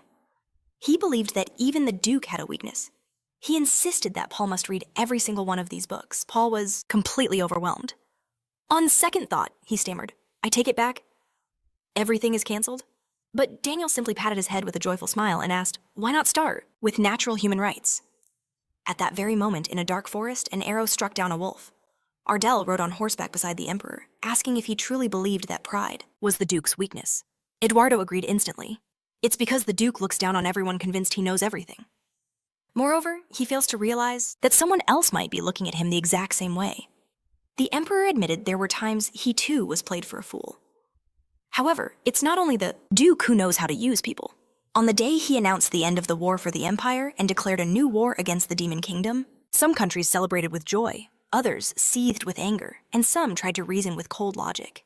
He believed that even the Duke had a weakness. He insisted that Paul must read every single one of these books. Paul was completely overwhelmed. On second thought, he stammered, I take it back. Everything is canceled? But Daniel simply patted his head with a joyful smile and asked, why not start with natural human rights? At that very moment, in a dark forest, an arrow struck down a wolf. Ardell rode on horseback beside the emperor, asking if he truly believed that pride was the Duke's weakness. Eduardo agreed instantly. It's because the Duke looks down on everyone convinced he knows everything. Moreover, he fails to realize that someone else might be looking at him the exact same way. The emperor admitted there were times he too was played for a fool. However, it's not only the Duke who knows how to use people. On the day he announced the end of the war for the Empire and declared a new war against the Demon Kingdom, some countries celebrated with joy, others seethed with anger, and some tried to reason with cold logic.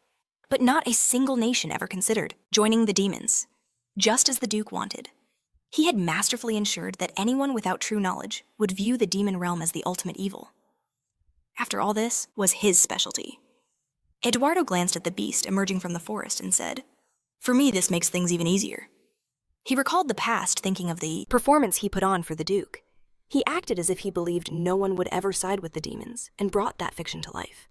But not a single nation ever considered joining the demons, just as the Duke wanted. He had masterfully ensured that anyone without true knowledge would view the demon realm as the ultimate evil. After all, this was his specialty. Eduardo glanced at the beast emerging from the forest and said, for me, this makes things even easier. He recalled the past, thinking of the performance he put on for the Duke. He acted as if he believed no one would ever side with the demons and brought that fiction to life.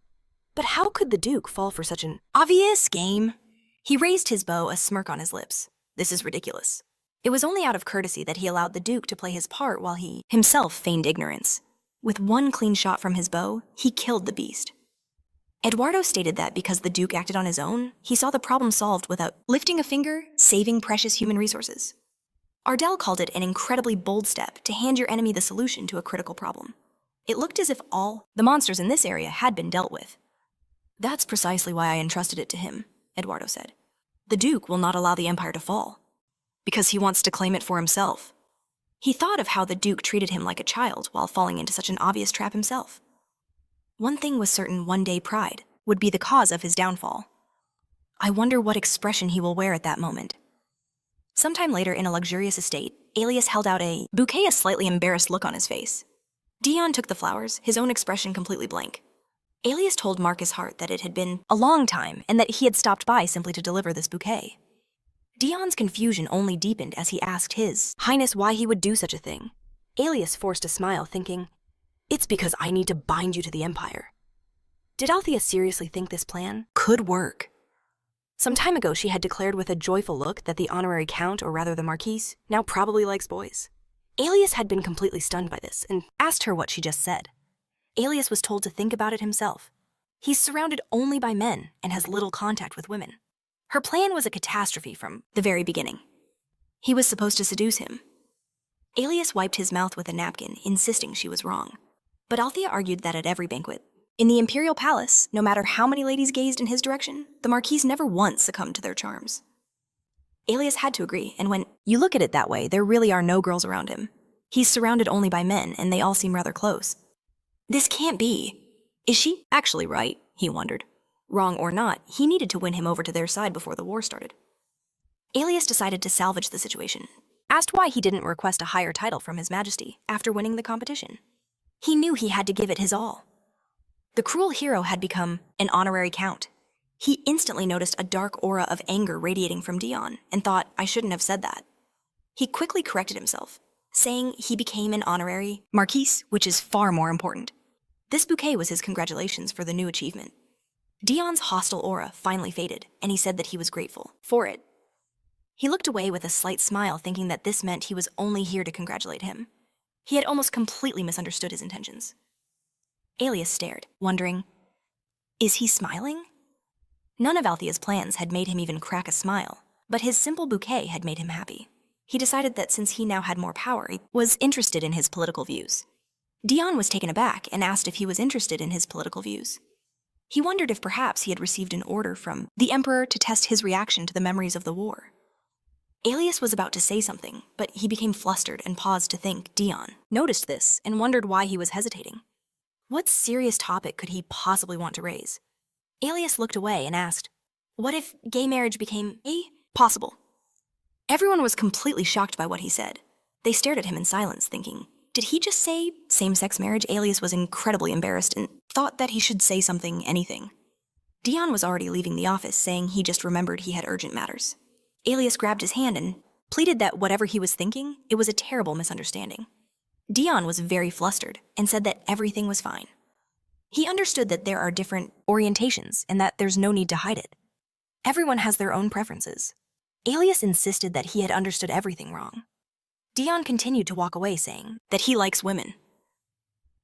But how could the Duke fall for such an obvious game? He raised his bow, a smirk on his lips. This is ridiculous. It was only out of courtesy that he allowed the Duke to play his part while he himself feigned ignorance. With one clean shot from his bow, he killed the beast. Eduardo stated that because the Duke acted on his own, he saw the problem solved without lifting a finger, saving precious human resources. Ardell called it an incredibly bold step to hand your enemy the solution to a critical problem. It looked as if all the monsters in this area had been dealt with. That's precisely why I entrusted it to him, Eduardo said. The Duke will not allow the Empire to fall, because he wants to claim it for himself. He thought of how the Duke treated him like a child while falling into such an obvious trap himself. One thing was certain: one day pride would be the cause of his downfall. I wonder what expression he will wear at that moment. Sometime later, in a luxurious estate, Alias held out a bouquet, a slightly embarrassed look on his face. Dion took the flowers, his own expression completely blank. Alias told Marcus Hart that it had been a long time and that he had stopped by simply to deliver this bouquet. Dion's confusion only deepened as he asked His Highness why he would do such a thing. Alias forced a smile, thinking, it's because I need to bind you to the Empire. Did Althea seriously think this plan could work? Some time ago, she had declared with a joyful look that the honorary count, or rather the Marquise, now probably likes boys. Alias had been completely stunned by this and asked her what she just said. Alias was told to think about it himself. He's surrounded only by men and has little contact with women. Her plan was a catastrophe from the very beginning. He was supposed to seduce him. Alias wiped his mouth with a napkin, insisting she was wrong. But Althea argued that at every banquet, in the Imperial Palace, no matter how many ladies gazed in his direction, the Marquise never once succumbed to their charms. Alias had to agree, and when you look at it that way, there really are no girls around him. He's surrounded only by men, and they all seem rather close. This can't be. Is she actually right? He wondered. Wrong or not, he needed to win him over to their side before the war started. Alias decided to salvage the situation, asked why he didn't request a higher title from His Majesty after winning the competition. He knew he had to give it his all. The cruel hero had become an honorary count. He instantly noticed a dark aura of anger radiating from Dion and thought, I shouldn't have said that. He quickly corrected himself, saying he became an honorary Marquise, which is far more important. This bouquet was his congratulations for the new achievement. Dion's hostile aura finally faded, and he said that he was grateful for it. He looked away with a slight smile, thinking that this meant he was only here to congratulate him. He had almost completely misunderstood his intentions. Alias stared, wondering, is he smiling? None of Althea's plans had made him even crack a smile, but his simple bouquet had made him happy. He decided that since he now had more power, he was interested in his political views. Dion was taken aback and asked if he was interested in his political views. He wondered if perhaps he had received an order from the Emperor to test his reaction to the memories of the war. Alias was about to say something, but he became flustered and paused to think. Dion noticed this and wondered why he was hesitating. What serious topic could he possibly want to raise? Alias looked away and asked, what if gay marriage became possible? Everyone was completely shocked by what he said. They stared at him in silence, thinking, did he just say same-sex marriage? Alias was incredibly embarrassed and thought that he should say something, anything. Dion was already leaving the office, saying he just remembered he had urgent matters. Alias grabbed his hand and pleaded that whatever he was thinking, it was a terrible misunderstanding. Dion was very flustered and said that everything was fine. He understood that there are different orientations and that there's no need to hide it. Everyone has their own preferences. Alias insisted that he had understood everything wrong. Dion continued to walk away, saying that he likes women.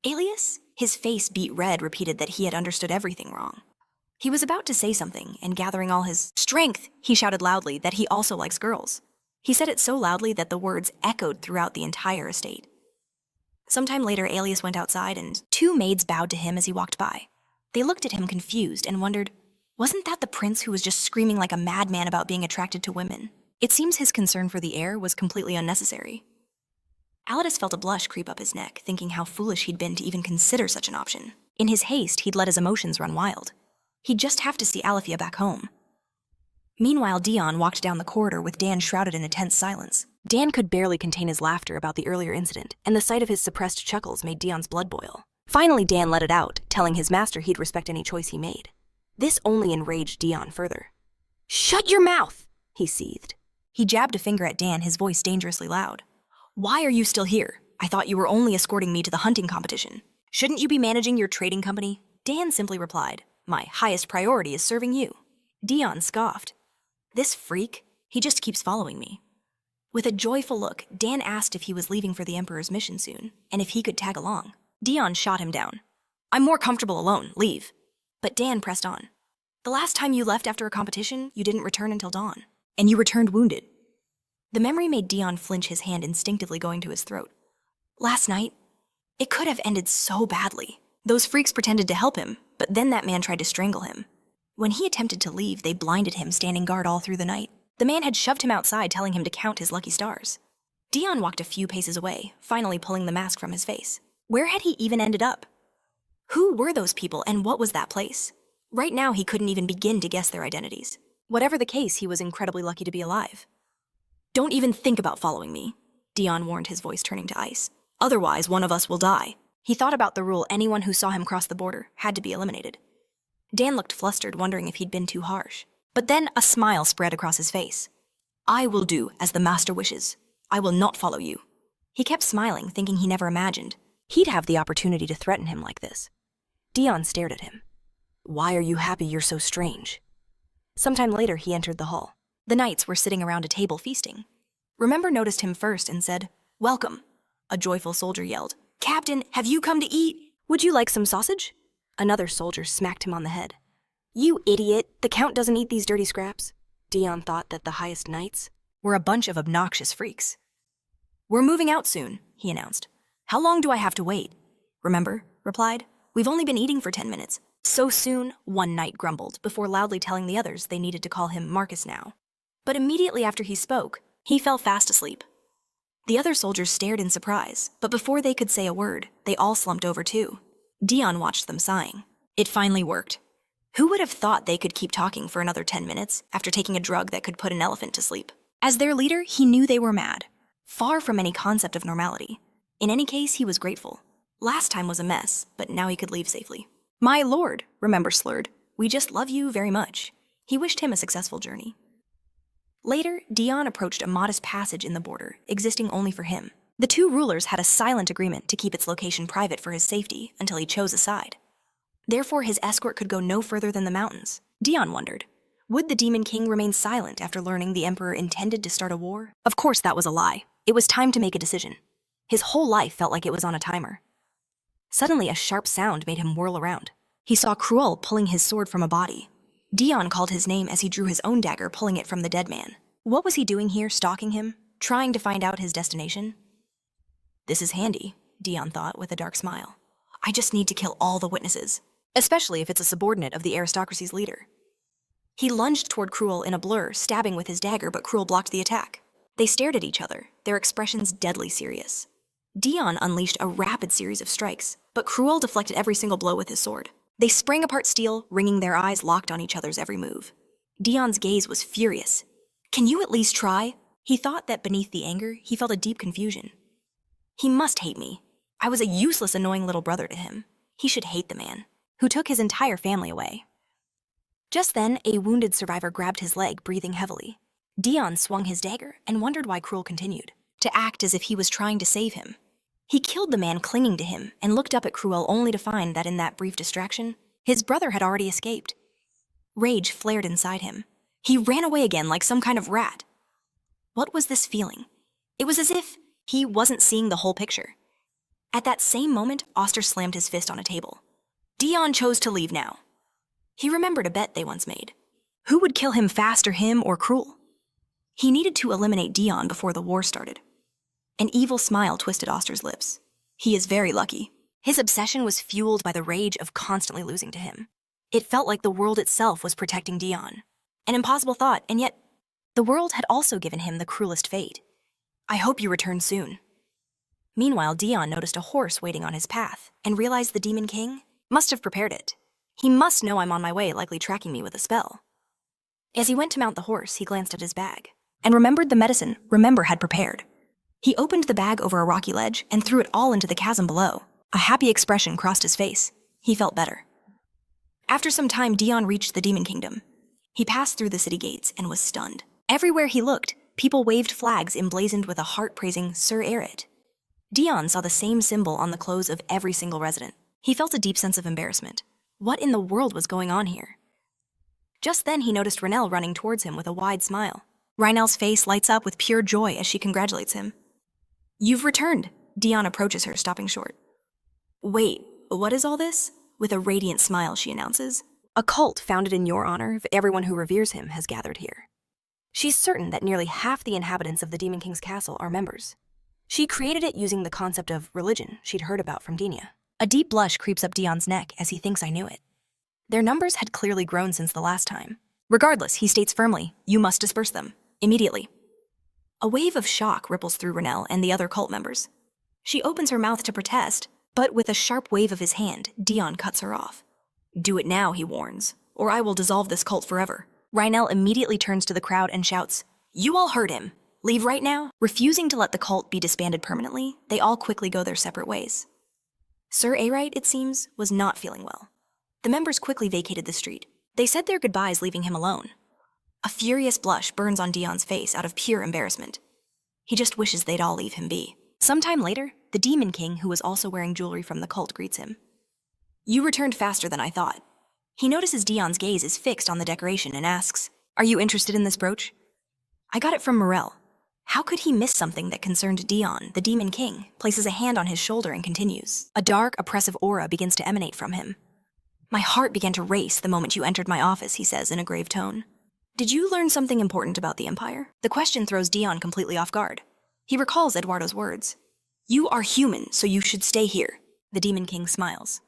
Alias, his face beat red, repeated that he had understood everything wrong. He was about to say something, and gathering all his strength, he shouted loudly that he also likes girls. He said it so loudly that the words echoed throughout the entire estate. Sometime later, Alias went outside, and 2 maids bowed to him as he walked by. They looked at him confused and wondered, wasn't that the prince who was just screaming like a madman about being attracted to women? It seems his concern for the heir was completely unnecessary. Alidus felt a blush creep up his neck, thinking how foolish he'd been to even consider such an option. In his haste, he'd let his emotions run wild. He'd just have to see Alethea back home. Meanwhile, Dion walked down the corridor with Dan shrouded in a tense silence. Dan could barely contain his laughter about the earlier incident, and the sight of his suppressed chuckles made Dion's blood boil. Finally, Dan let it out, telling his master he'd respect any choice he made. This only enraged Dion further. "Shut your mouth!" he seethed. He jabbed a finger at Dan, his voice dangerously loud. "Why are you still here? I thought you were only escorting me to the hunting competition. Shouldn't you be managing your trading company?" Dan simply replied, "My highest priority is serving you." Dion scoffed. "This freak, he just keeps following me." With a joyful look, Dan asked if he was leaving for the Emperor's mission soon, and if he could tag along. Dion shot him down. "I'm more comfortable alone, leave." But Dan pressed on. "The last time you left after a competition, you didn't return until dawn. And you returned wounded." The memory made Dion flinch, his hand instinctively going to his throat. Last night, it could have ended so badly. Those freaks pretended to help him, but then that man tried to strangle him. When he attempted to leave, they blinded him, standing guard all through the night. The man had shoved him outside, telling him to count his lucky stars. Dion walked a few paces away, finally pulling the mask from his face. Where had he even ended up? Who were those people, and what was that place? Right now, he couldn't even begin to guess their identities. Whatever the case, he was incredibly lucky to be alive. "Don't even think about following me," Dion warned, his voice turning to ice. "Otherwise, one of us will die." He thought about the rule: anyone who saw him cross the border had to be eliminated. Dan looked flustered, wondering if he'd been too harsh. But then a smile spread across his face. "I will do as the master wishes. I will not follow you." He kept smiling, thinking he never imagined he'd have the opportunity to threaten him like this. Dion stared at him. "Why are you happy you're so strange?" Sometime later, he entered the hall. The knights were sitting around a table feasting. Remember noticed him first and said, "Welcome." A joyful soldier yelled, "Captain, have you come to eat? Would you like some sausage?" Another soldier smacked him on the head. "You idiot, the Count doesn't eat these dirty scraps." Dion thought that the highest knights were a bunch of obnoxious freaks. "We're moving out soon," he announced. "How long do I have to wait?" "Remember," replied, "we've only been eating for 10 minutes. "So soon," one knight grumbled, before loudly telling the others they needed to call him Marcus now. But immediately after he spoke, he fell fast asleep. The other soldiers stared in surprise, but before they could say a word, they all slumped over too. Dion watched them sighing. It finally worked. Who would have thought they could keep talking for another 10 minutes after taking a drug that could put an elephant to sleep? As their leader, he knew they were mad, far from any concept of normality. In any case, he was grateful. Last time was a mess, but now he could leave safely. "My lord," Remember slurred, "we just love you very much." He wished him a successful journey. Later, Dion approached a modest passage in the border, existing only for him. The 2 rulers had a silent agreement to keep its location private for his safety until he chose a side. Therefore, his escort could go no further than the mountains. Dion wondered, would the Demon King remain silent after learning the Emperor intended to start a war? Of course, that was a lie. It was time to make a decision. His whole life felt like it was on a timer. Suddenly, a sharp sound made him whirl around. He saw Cruel pulling his sword from a body. Dion called his name as he drew his own dagger, pulling it from the dead man. What was he doing here, stalking him, trying to find out his destination? This is handy, Dion thought with a dark smile. I just need to kill all the witnesses, especially if it's a subordinate of the aristocracy's leader. He lunged toward Cruel in a blur, stabbing with his dagger, but Cruel blocked the attack. They stared at each other, their expressions deadly serious. Dion unleashed a rapid series of strikes, but Cruel deflected every single blow with his sword. They sprang apart steel, wringing their eyes locked on each other's every move. Dion's gaze was furious. Can you at least try? He thought that beneath the anger, he felt a deep confusion. He must hate me. I was a useless, annoying little brother to him. He should hate the man, who took his entire family away. Just then, a wounded survivor grabbed his leg, breathing heavily. Dion swung his dagger and wondered why Cruel continued to act as if he was trying to save him. He killed the man clinging to him and looked up at Cruel only to find that in that brief distraction, his brother had already escaped. Rage flared inside him. He ran away again like some kind of rat. What was this feeling? It was as if he wasn't seeing the whole picture. At that same moment, Oster slammed his fist on a table. Dion chose to leave now. He remembered a bet they once made. Who would kill him faster, him or Cruel? He needed to eliminate Dion before the war started. An evil smile twisted Oster's lips. He is very lucky. His obsession was fueled by the rage of constantly losing to him. It felt like the world itself was protecting Dion. An impossible thought, and yet the world had also given him the cruelest fate. I hope you return soon. Meanwhile, Dion noticed a horse waiting on his path and realized the Demon King must have prepared it. He must know I'm on my way, likely tracking me with a spell. As he went to mount the horse, he glanced at his bag and remembered the medicine Remember had prepared. He opened the bag over a rocky ledge and threw it all into the chasm below. A happy expression crossed his face. He felt better. After some time, Dion reached the Demon Kingdom. He passed through the city gates and was stunned. Everywhere he looked, people waved flags emblazoned with a heart-praising Sir Erit. Dion saw the same symbol on the clothes of every single resident. He felt a deep sense of embarrassment. What in the world was going on here? Just then he noticed Rennell running towards him with a wide smile. Rennell's face lights up with pure joy as she congratulates him. You've returned. Dion approaches her, stopping short. Wait, what is all this? With a radiant smile, she announces. A cult founded in your honor of everyone who reveres him has gathered here. She's certain that nearly half the inhabitants of the Demon King's castle are members. She created it using the concept of religion she'd heard about from Dina. A deep blush creeps up Dion's neck as he thinks I knew it. Their numbers had clearly grown since the last time. Regardless, he states firmly, you must disperse them, immediately. A wave of shock ripples through Rennell and the other cult members. She opens her mouth to protest, but with a sharp wave of his hand, Dion cuts her off. Do it now, he warns, or I will dissolve this cult forever. Rennell immediately turns to the crowd and shouts, You all heard him. Leave right now. Refusing to let the cult be disbanded permanently, they all quickly go their separate ways. Sir Erit, it seems, was not feeling well. The members quickly vacated the street. They said their goodbyes, leaving him alone. A furious blush burns on Dion's face out of pure embarrassment. He just wishes they'd all leave him be. Sometime later, the Demon King, who was also wearing jewelry from the cult, greets him. You returned faster than I thought. He notices Dion's gaze is fixed on the decoration and asks, Are you interested in this brooch? I got it from Morel. How could he miss something that concerned Dion? The Demon King places a hand on his shoulder and continues. A dark, oppressive aura begins to emanate from him. My heart began to race the moment you entered my office, he says in a grave tone. Did you learn something important about the Empire? The question throws Dion completely off guard. He recalls Eduardo's words. You are human, so you should stay here. The Demon King smiles.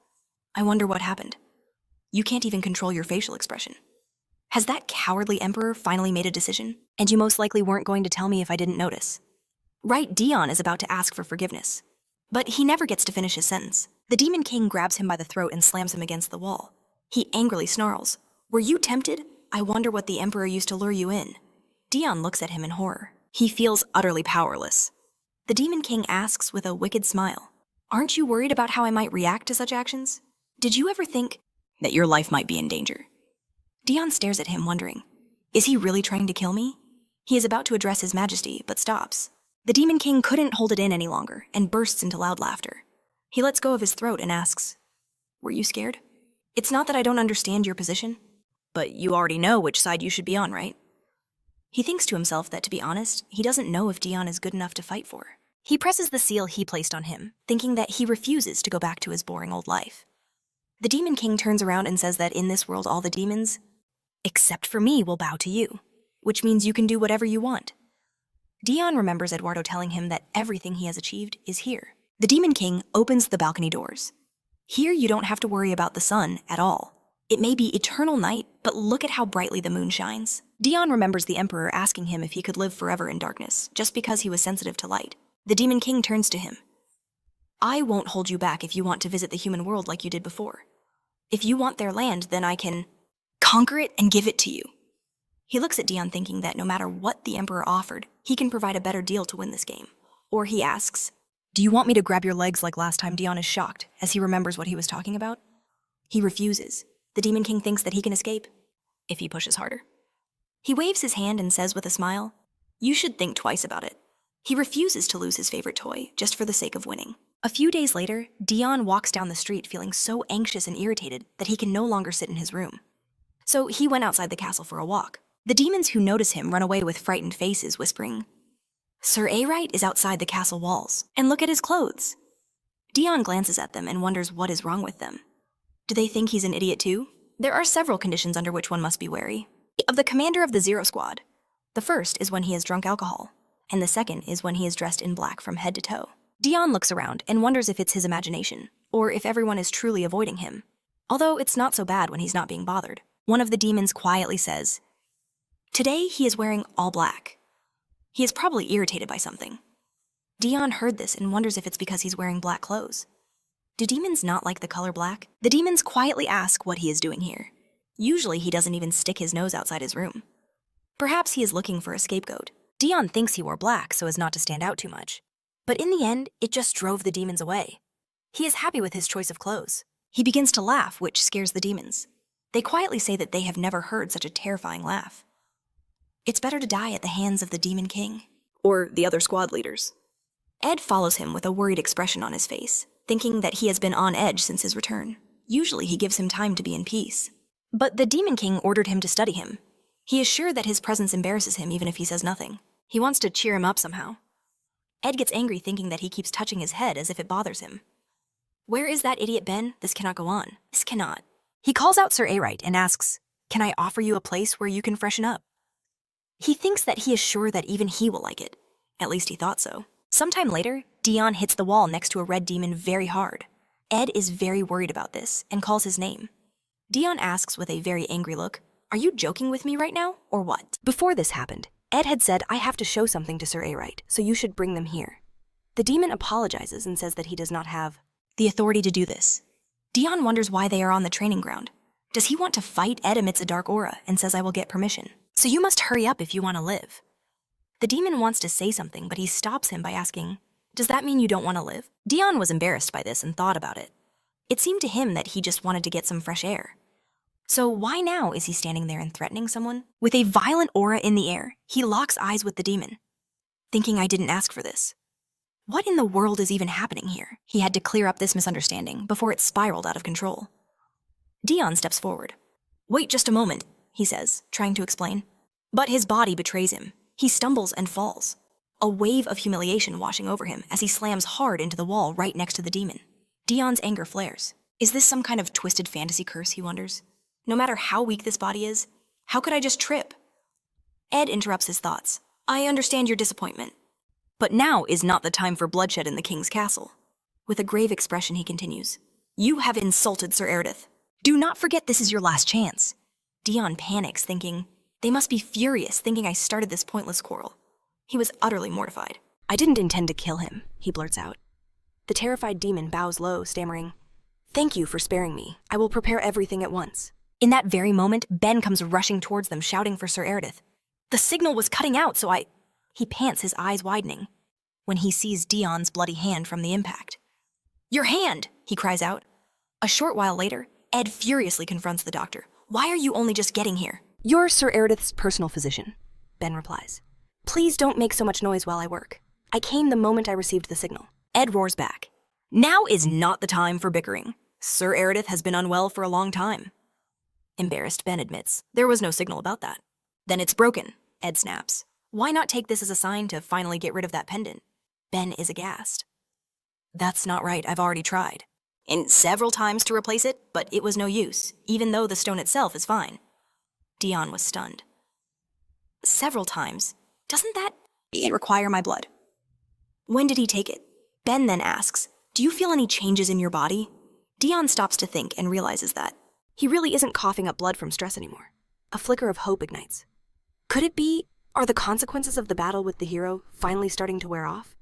I wonder what happened. You can't even control your facial expression. Has that cowardly emperor finally made a decision? And you most likely weren't going to tell me if I didn't notice. Right, Dion is about to ask for forgiveness. But he never gets to finish his sentence. The Demon King grabs him by the throat and slams him against the wall. He angrily snarls. Were you tempted? I wonder what the emperor used to lure you in. Dion looks at him in horror. He feels utterly powerless. The Demon King asks with a wicked smile. Aren't you worried about how I might react to such actions? Did you ever think that your life might be in danger? Dion stares at him, wondering, is he really trying to kill me? He is about to address His Majesty, but stops. The Demon King couldn't hold it in any longer and bursts into loud laughter. He lets go of his throat and asks, Were you scared? It's not that I don't understand your position, but you already know which side you should be on, right? He thinks to himself that, to be honest, he doesn't know if Dion is good enough to fight for. He presses the seal he placed on him, thinking that he refuses to go back to his boring old life. The Demon King turns around and says that in this world all the demons, except for me, will bow to you, which means you can do whatever you want. Dion remembers Eduardo telling him that everything he has achieved is here. The Demon King opens the balcony doors. Here you don't have to worry about the sun at all. It may be eternal night, but look at how brightly the moon shines. Dion remembers the Emperor asking him if he could live forever in darkness, just because he was sensitive to light. The Demon King turns to him. I won't hold you back if you want to visit the human world like you did before. If you want their land, then I can conquer it and give it to you. He looks at Dion thinking that no matter what the Emperor offered, he can provide a better deal to win this game. Or he asks, Do you want me to grab your legs like last time? Dion is shocked as he remembers what he was talking about. He refuses. The Demon King thinks that he can escape if he pushes harder. He waves his hand and says with a smile, "You should think twice about it." He refuses to lose his favorite toy just for the sake of winning. A few days later, Dion walks down the street feeling so anxious and irritated that he can no longer sit in his room. So he went outside the castle for a walk. The demons who notice him run away with frightened faces, whispering, "Sir Erit is outside the castle walls, and look at his clothes." Dion glances at them and wonders what is wrong with them. Do they think he's an idiot too? There are several conditions under which one must be wary of the commander of the Zero Squad. The first is when he has drunk alcohol, and the second is when he is dressed in black from head to toe. Dion looks around and wonders if it's his imagination, or if everyone is truly avoiding him. Although it's not so bad when he's not being bothered. One of the demons quietly says, "Today he is wearing all black. He is probably irritated by something." Dion heard this and wonders if it's because he's wearing black clothes. Do demons not like the color black? The demons quietly ask what he is doing here. Usually he doesn't even stick his nose outside his room. Perhaps he is looking for a scapegoat. Dion thinks he wore black so as not to stand out too much. But in the end, it just drove the demons away. He is happy with his choice of clothes. He begins to laugh, which scares the demons. They quietly say that they have never heard such a terrifying laugh. It's better to die at the hands of the Demon King. Or the other squad leaders. Ed follows him with a worried expression on his face, thinking that he has been on edge since his return. Usually he gives him time to be in peace. But the Demon King ordered him to study him. He is sure that his presence embarrasses him even if he says nothing. He wants to cheer him up somehow. Ed gets angry thinking that he keeps touching his head as if it bothers him. "Where is that idiot Ben? This cannot go on. This cannot." He calls out Sir Erit and asks, "Can I offer you a place where you can freshen up?" He thinks that he is sure that even he will like it. At least he thought so. Sometime later, Dion hits the wall next to a red demon very hard. Ed is very worried about this and calls his name. Dion asks with a very angry look, "Are you joking with me right now, or what?" Before this happened, Ed had said, "I have to show something to Sir Erit, so you should bring them here." The demon apologizes and says that he does not have the authority to do this. Dion wonders why they are on the training ground. Does he want to fight? Ed emits a dark aura and says, "I will get permission. So you must hurry up if you want to live." The demon wants to say something, but he stops him by asking, "Does that mean you don't want to live?" Dion was embarrassed by this and thought about it. It seemed to him that he just wanted to get some fresh air. So why now is he standing there and threatening someone? With a violent aura in the air, he locks eyes with the demon, thinking, "I didn't ask for this." What in the world is even happening here? He had to clear up this misunderstanding before it spiraled out of control. Dion steps forward. "Wait just a moment," he says, trying to explain. But his body betrays him. He stumbles and falls. A wave of humiliation washing over him as he slams hard into the wall right next to the demon. Dion's anger flares. Is this some kind of twisted fantasy curse, he wonders? No matter how weak this body is, how could I just trip? Ed interrupts his thoughts. "I understand your disappointment. But now is not the time for bloodshed in the king's castle." With a grave expression, he continues, "You have insulted Sir Erit. Do not forget this is your last chance." Dion panics, thinking, they must be furious, thinking I started this pointless quarrel. He was utterly mortified. "I didn't intend to kill him," he blurts out. The terrified demon bows low, stammering, "Thank you for sparing me. I will prepare everything at once." In that very moment, Ben comes rushing towards them, shouting for Sir Erit. "The signal was cutting out, so I—" He pants, his eyes widening, when he sees Dion's bloody hand from the impact. "Your hand!" he cries out. A short while later, Ed furiously confronts the doctor. "Why are you only just getting here?" "You're Sir Erit's personal physician," Ben replies. "Please don't make so much noise while I work. I came the moment I received the signal." Ed roars back. "Now is not the time for bickering. Sir Erit has been unwell for a long time." Embarrassed, Ben admits, "There was no signal about that." "Then it's broken," Ed snaps. "Why not take this as a sign to finally get rid of that pendant?" Ben is aghast. "That's not right, I've already tried. And several times to replace it, but it was no use, even though the stone itself is fine." Dion was stunned. "Several times? Doesn't that require my blood?" "When did he take it?" Ben then asks, "Do you feel any changes in your body?" Dion stops to think and realizes that he really isn't coughing up blood from stress anymore. A flicker of hope ignites. Could it be, are the consequences of the battle with the hero finally starting to wear off?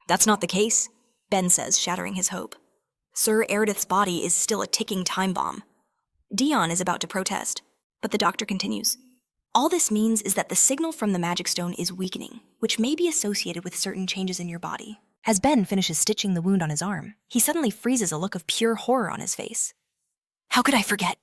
That's not the case, Ben says, shattering his hope. Sir Erit's body is still a ticking time bomb. Dion is about to protest, but the doctor continues. "All this means is that the signal from the magic stone is weakening, which may be associated with certain changes in your body." As Ben finishes stitching the wound on his arm, he suddenly freezes, a look of pure horror on his face. "How could I forget?"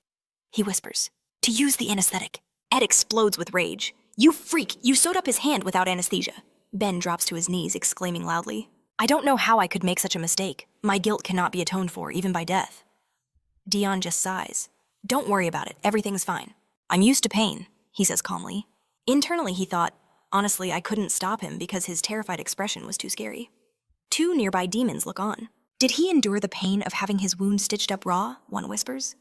he whispers. To use the anesthetic. Ed explodes with rage. You freak! You sewed up his hand without anesthesia. Ben drops to his knees, exclaiming loudly. I don't know how I could make such a mistake. My guilt cannot be atoned for, even by death. Dion just sighs. Don't worry about it. Everything's fine. I'm used to pain, he says calmly. Internally, he thought, honestly, I couldn't stop him because his terrified expression was too scary. Two nearby demons look on. Did he endure the pain of having his wound stitched up raw? One whispers.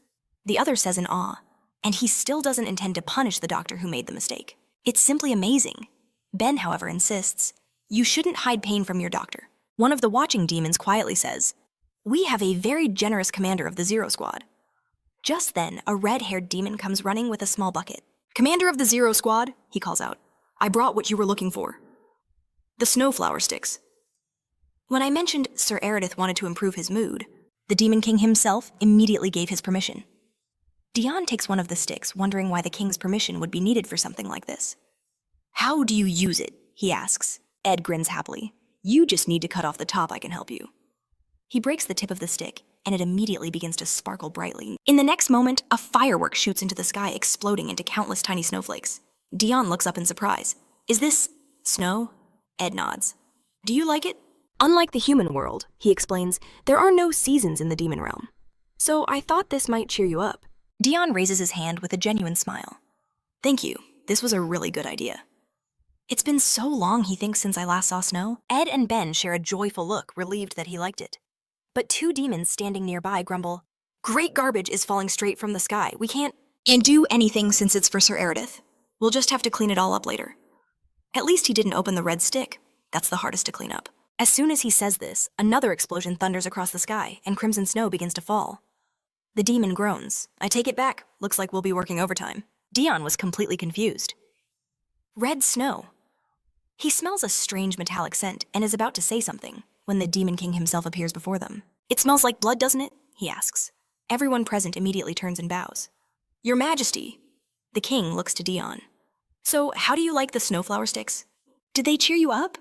The other says in awe, and he still doesn't intend to punish the doctor who made the mistake. It's simply amazing. Ben, however, insists, you shouldn't hide pain from your doctor. One of the watching demons quietly says, we have a very generous commander of the Zero Squad. Just then, a red-haired demon comes running with a small bucket. Commander of the Zero Squad, he calls out, I brought what you were looking for. The snowflower sticks. When I mentioned Sir Erit wanted to improve his mood, the Demon King himself immediately gave his permission. Dion takes one of the sticks, wondering why the king's permission would be needed for something like this. How do you use it? He asks. Ed grins happily. You just need to cut off the top, I can help you. He breaks the tip of the stick, and it immediately begins to sparkle brightly. In the next moment, a firework shoots into the sky, exploding into countless tiny snowflakes. Dion looks up in surprise. Is this snow? Ed nods. Do you like it? Unlike the human world, he explains, there are no seasons in the demon realm. So I thought this might cheer you up. Dion raises his hand with a genuine smile. Thank you. This was a really good idea. It's been so long, he thinks, since I last saw snow. Ed and Ben share a joyful look, relieved that he liked it. But two demons standing nearby grumble, Great garbage is falling straight from the sky. We can't do anything since it's for Sir Erit. We'll just have to clean it all up later. At least he didn't open the red stick. That's the hardest to clean up. As soon as he says this, another explosion thunders across the sky, and crimson snow begins to fall. The demon groans. I take it back. Looks like we'll be working overtime. Dion was completely confused. Red snow. He smells a strange metallic scent and is about to say something when the Demon King himself appears before them. It smells like blood, doesn't it? He asks. Everyone present immediately turns and bows. Your Majesty. The king looks to Dion. So, how do you like the snowflower sticks? Did they cheer you up?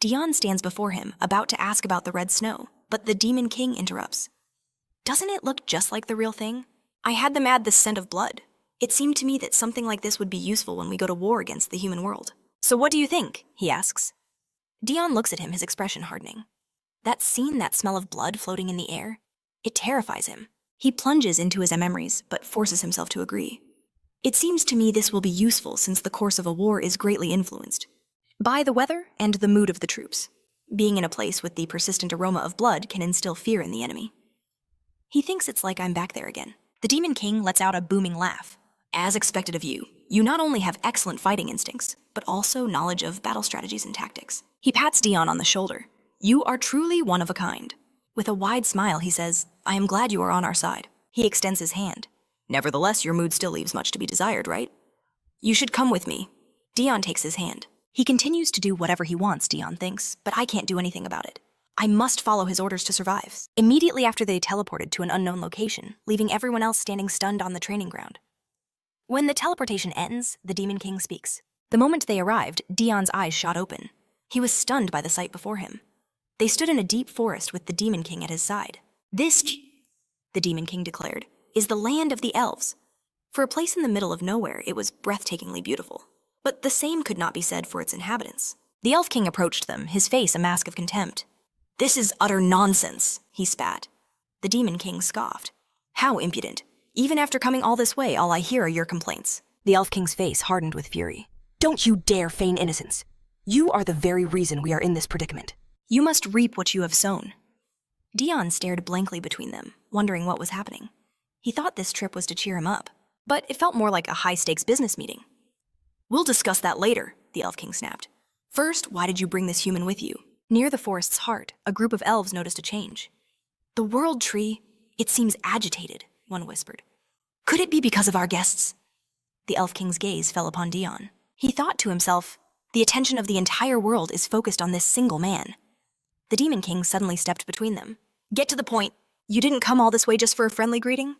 Dion stands before him, about to ask about the red snow, but the Demon King interrupts. Doesn't it look just like the real thing? I had them add the scent of blood. It seemed to me that something like this would be useful when we go to war against the human world. So what do you think? He asks. Dion looks at him, his expression hardening. That scene, that smell of blood floating in the air, it terrifies him. He plunges into his memories, but forces himself to agree. It seems to me this will be useful since the course of a war is greatly influenced by the weather and the mood of the troops. Being in a place with the persistent aroma of blood can instill fear in the enemy. He thinks it's like I'm back there again. The Demon King lets out a booming laugh. As expected of you, you not only have excellent fighting instincts, but also knowledge of battle strategies and tactics. He pats Dion on the shoulder. You are truly one of a kind. With a wide smile, he says, I am glad you are on our side. He extends his hand. Nevertheless, your mood still leaves much to be desired, right? You should come with me. Dion takes his hand. He continues to do whatever he wants, Dion thinks, but I can't do anything about it. I must follow his orders to survive. Immediately after they teleported to an unknown location, leaving everyone else standing stunned on the training ground. When the teleportation ends, the Demon King speaks. The moment they arrived, Dion's eyes shot open. He was stunned by the sight before him. They stood in a deep forest with the Demon King at his side. This, the Demon King declared, is the land of the elves. For a place in the middle of nowhere, it was breathtakingly beautiful. But the same could not be said for its inhabitants. The Elf King approached them, his face a mask of contempt. This is utter nonsense, he spat. The Demon King scoffed. How impudent. Even after coming all this way, all I hear are your complaints. The Elf King's face hardened with fury. Don't you dare feign innocence. You are the very reason we are in this predicament. You must reap what you have sown. Dion stared blankly between them, wondering what was happening. He thought this trip was to cheer him up, but it felt more like a high-stakes business meeting. We'll discuss that later, the Elf King snapped. First, why did you bring this human with you? Near the forest's heart, a group of elves noticed a change. The world tree, it seems agitated, one whispered. Could it be because of our guests? The Elf King's gaze fell upon Dion. He thought to himself, the attention of the entire world is focused on this single man. The Demon King suddenly stepped between them. Get to the point. You didn't come all this way just for a friendly greeting?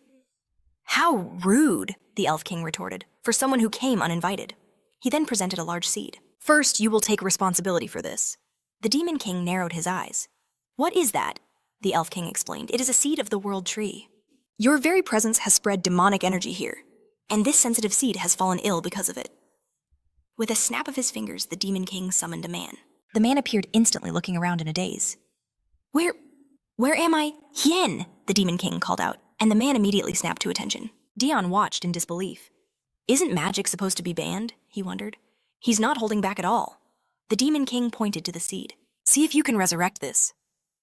How rude, the Elf King retorted, for someone who came uninvited. He then presented a large seed. First, you will take responsibility for this. The Demon King narrowed his eyes. What is that? The Elf King explained. It is a seed of the world tree. Your very presence has spread demonic energy here. and this sensitive seed has fallen ill because of it. With a snap of his fingers, the Demon King summoned a man. The man appeared instantly, looking around in a daze. Where am I? Hien, the Demon King called out, and the man immediately snapped to attention. Dion watched in disbelief. Isn't magic supposed to be banned? He wondered. He's not holding back at all. The Demon King pointed to the seed. See if you can resurrect this.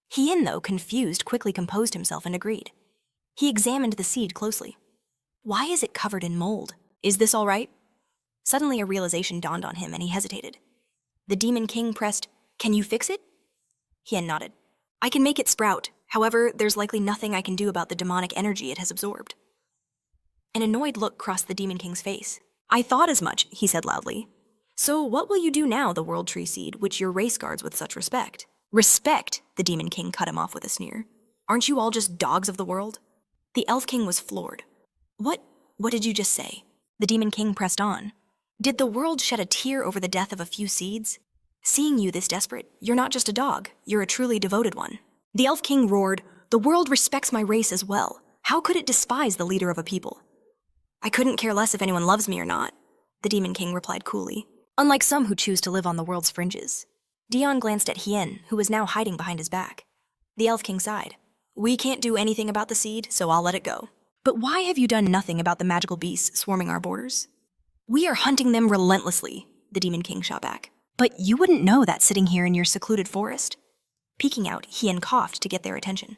Hien, though, confused, quickly composed himself and agreed. He examined the seed closely. Why is it covered in mold? Is this all right? Suddenly a realization dawned on him and he hesitated. The Demon King pressed, Can you fix it? Hien nodded. I can make it sprout. However, there's likely nothing I can do about the demonic energy it has absorbed. An annoyed look crossed the Demon King's face. I thought as much, he said loudly. So what will you do now, the World Tree Seed, which your race guards with such respect? Respect? The Demon King cut him off with a sneer. Aren't you all just dogs of the world? The Elf King was floored. What did you just say? The Demon King pressed on. Did the world shed a tear over the death of a few seeds? Seeing you this desperate, you're not just a dog, you're a truly devoted one. The Elf King roared, The world respects my race as well. How could it despise the leader of a people? I couldn't care less if anyone loves me or not, the Demon King replied coolly, unlike some who choose to live on the world's fringes. Dion glanced at Hien, who was now hiding behind his back. The Elf King sighed. We can't do anything about the seed, so I'll let it go. But why have you done nothing about the magical beasts swarming our borders? We are hunting them relentlessly, the Demon King shot back. But you wouldn't know that sitting here in your secluded forest. Peeking out, Hien coughed to get their attention.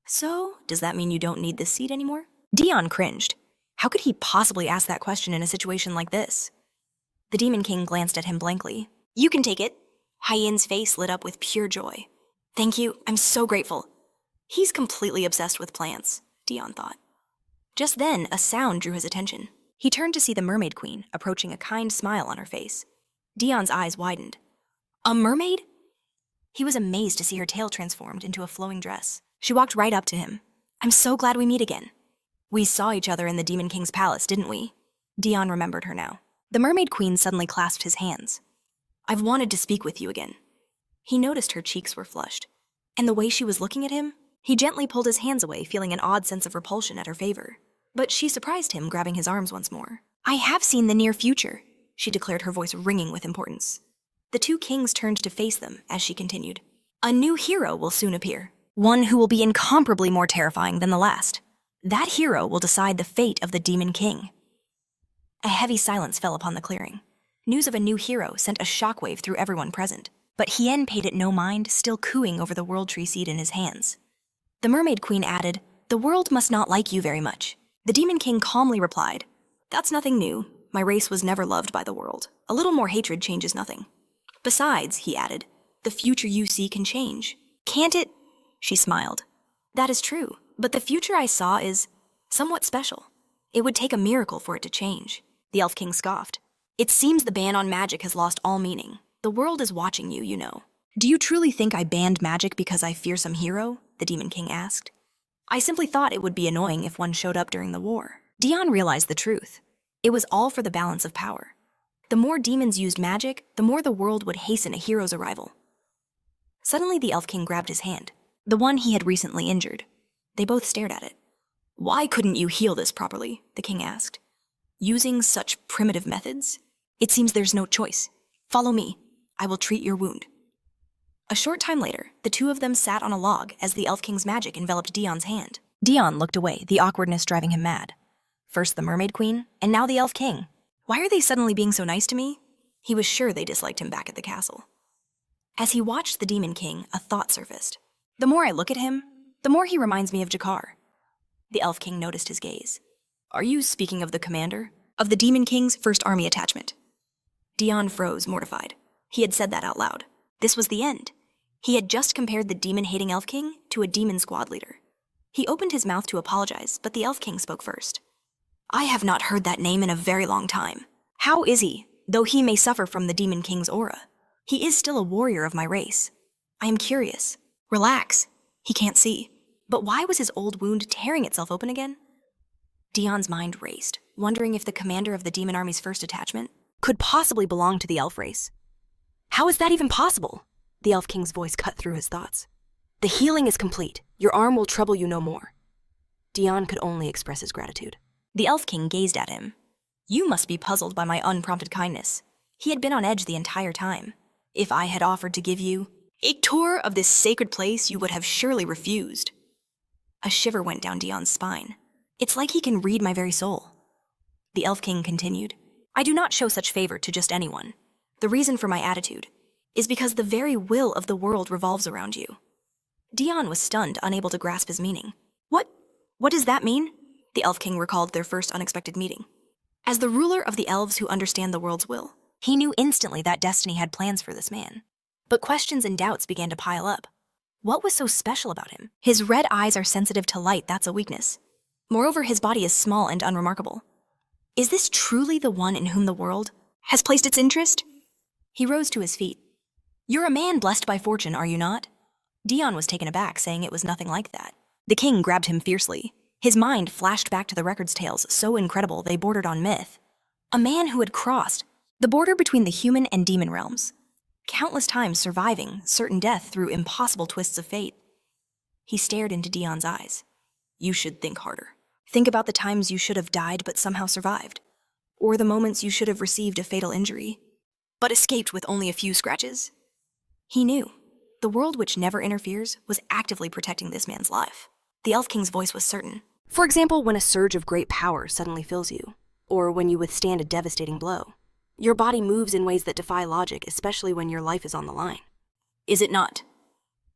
So, does that mean you don't need this seed anymore? Dion cringed. How could he possibly ask that question in a situation like this? The Demon King glanced at him blankly. You can take it. Hien's face lit up with pure joy. Thank you, I'm so grateful. He's completely obsessed with plants, Dion thought. Just then, a sound drew his attention. He turned to see the Mermaid Queen, approaching, a kind smile on her face. Dion's eyes widened. A mermaid? He was amazed to see her tail transformed into a flowing dress. She walked right up to him. I'm so glad we meet again. We saw each other in the Demon King's palace, didn't we? Dion remembered her now. The Mermaid Queen suddenly clasped his hands. I've wanted to speak with you again. He noticed her cheeks were flushed. And the way she was looking at him, he gently pulled his hands away, feeling an odd sense of repulsion at her favor. But she surprised him, grabbing his arms once more. I have seen the near future, she declared, her voice ringing with importance. The two kings turned to face them as she continued. A new hero will soon appear, one who will be incomparably more terrifying than the last. That hero will decide the fate of the Demon King. A heavy silence fell upon the clearing. News of a new hero sent a shockwave through everyone present, but Hien paid it no mind, still cooing over the World Tree Seed in his hands. The Mermaid Queen added, The world must not like you very much. The Demon King calmly replied, That's nothing new. My race was never loved by the world. A little more hatred changes nothing. Besides, he added, the future you see can change. Can't it? She smiled. That is true, but the future I saw is somewhat special. It would take a miracle for it to change. The Elf King scoffed. It seems the ban on magic has lost all meaning. The world is watching you, you know. Do you truly think I banned magic because I fear some hero? The Demon King asked. I simply thought it would be annoying if one showed up during the war. Dion realized the truth. It was all for the balance of power. The more demons used magic, the more the world would hasten a hero's arrival. Suddenly the Elf King grabbed his hand, the one he had recently injured. They both stared at it. Why couldn't you heal this properly? The king asked. Using such primitive methods? It seems there's no choice. Follow me. I will treat your wound. A short time later, the two of them sat on a log as the Elf King's magic enveloped Dion's hand. Dion looked away, the awkwardness driving him mad. First the Mermaid Queen, and now the Elf King. Why are they suddenly being so nice to me? He was sure they disliked him back at the castle. As he watched the Demon King, a thought surfaced. The more I look at him, the more he reminds me of Jakar. The Elf King noticed his gaze. Are you speaking of the commander? Of the Demon King's first army attachment? Dion froze, mortified. He had said that out loud. This was the end. He had just compared the demon-hating Elf King to a demon squad leader. He opened his mouth to apologize, but the Elf King spoke first. I have not heard that name in a very long time. How is he, though he may suffer from the Demon King's aura? He is still a warrior of my race. I am curious. Relax. He can't see. But why was his old wound tearing itself open again? Dion's mind raced, wondering if the commander of the demon army's first attachment could possibly belong to the elf race. How is that even possible? The Elf King's voice cut through his thoughts. The healing is complete. Your arm will trouble you no more. Dion could only express his gratitude. The Elf King gazed at him. You must be puzzled by my unprompted kindness. He had been on edge the entire time. If I had offered to give you a tour of this sacred place, you would have surely refused. A shiver went down Dion's spine. It's like he can read my very soul. The Elf King continued, I do not show such favor to just anyone. The reason for my attitude is because the very will of the world revolves around you. Dion was stunned, unable to grasp his meaning. What does that mean? The Elf King recalled their first unexpected meeting. As the ruler of the elves who understand the world's will, he knew instantly that destiny had plans for this man. But questions and doubts began to pile up. What was so special about him? His red eyes are sensitive to light, that's a weakness. Moreover, his body is small and unremarkable. Is this truly the one in whom the world has placed its interest? He rose to his feet. You're a man blessed by fortune, are you not? Dion was taken aback, saying it was nothing like that. The king grabbed him fiercely. His mind flashed back to the records tales so incredible they bordered on myth. A man who had crossed the border between the human and demon realms, countless times surviving certain death through impossible twists of fate. He stared into Dion's eyes. You should think harder. Think about the times you should have died but somehow survived, or the moments you should have received a fatal injury, but escaped with only a few scratches. He knew the world which never interferes was actively protecting this man's life. The Elf King's voice was certain. For example, when a surge of great power suddenly fills you, or when you withstand a devastating blow, your body moves in ways that defy logic, especially when your life is on the line. Is it not?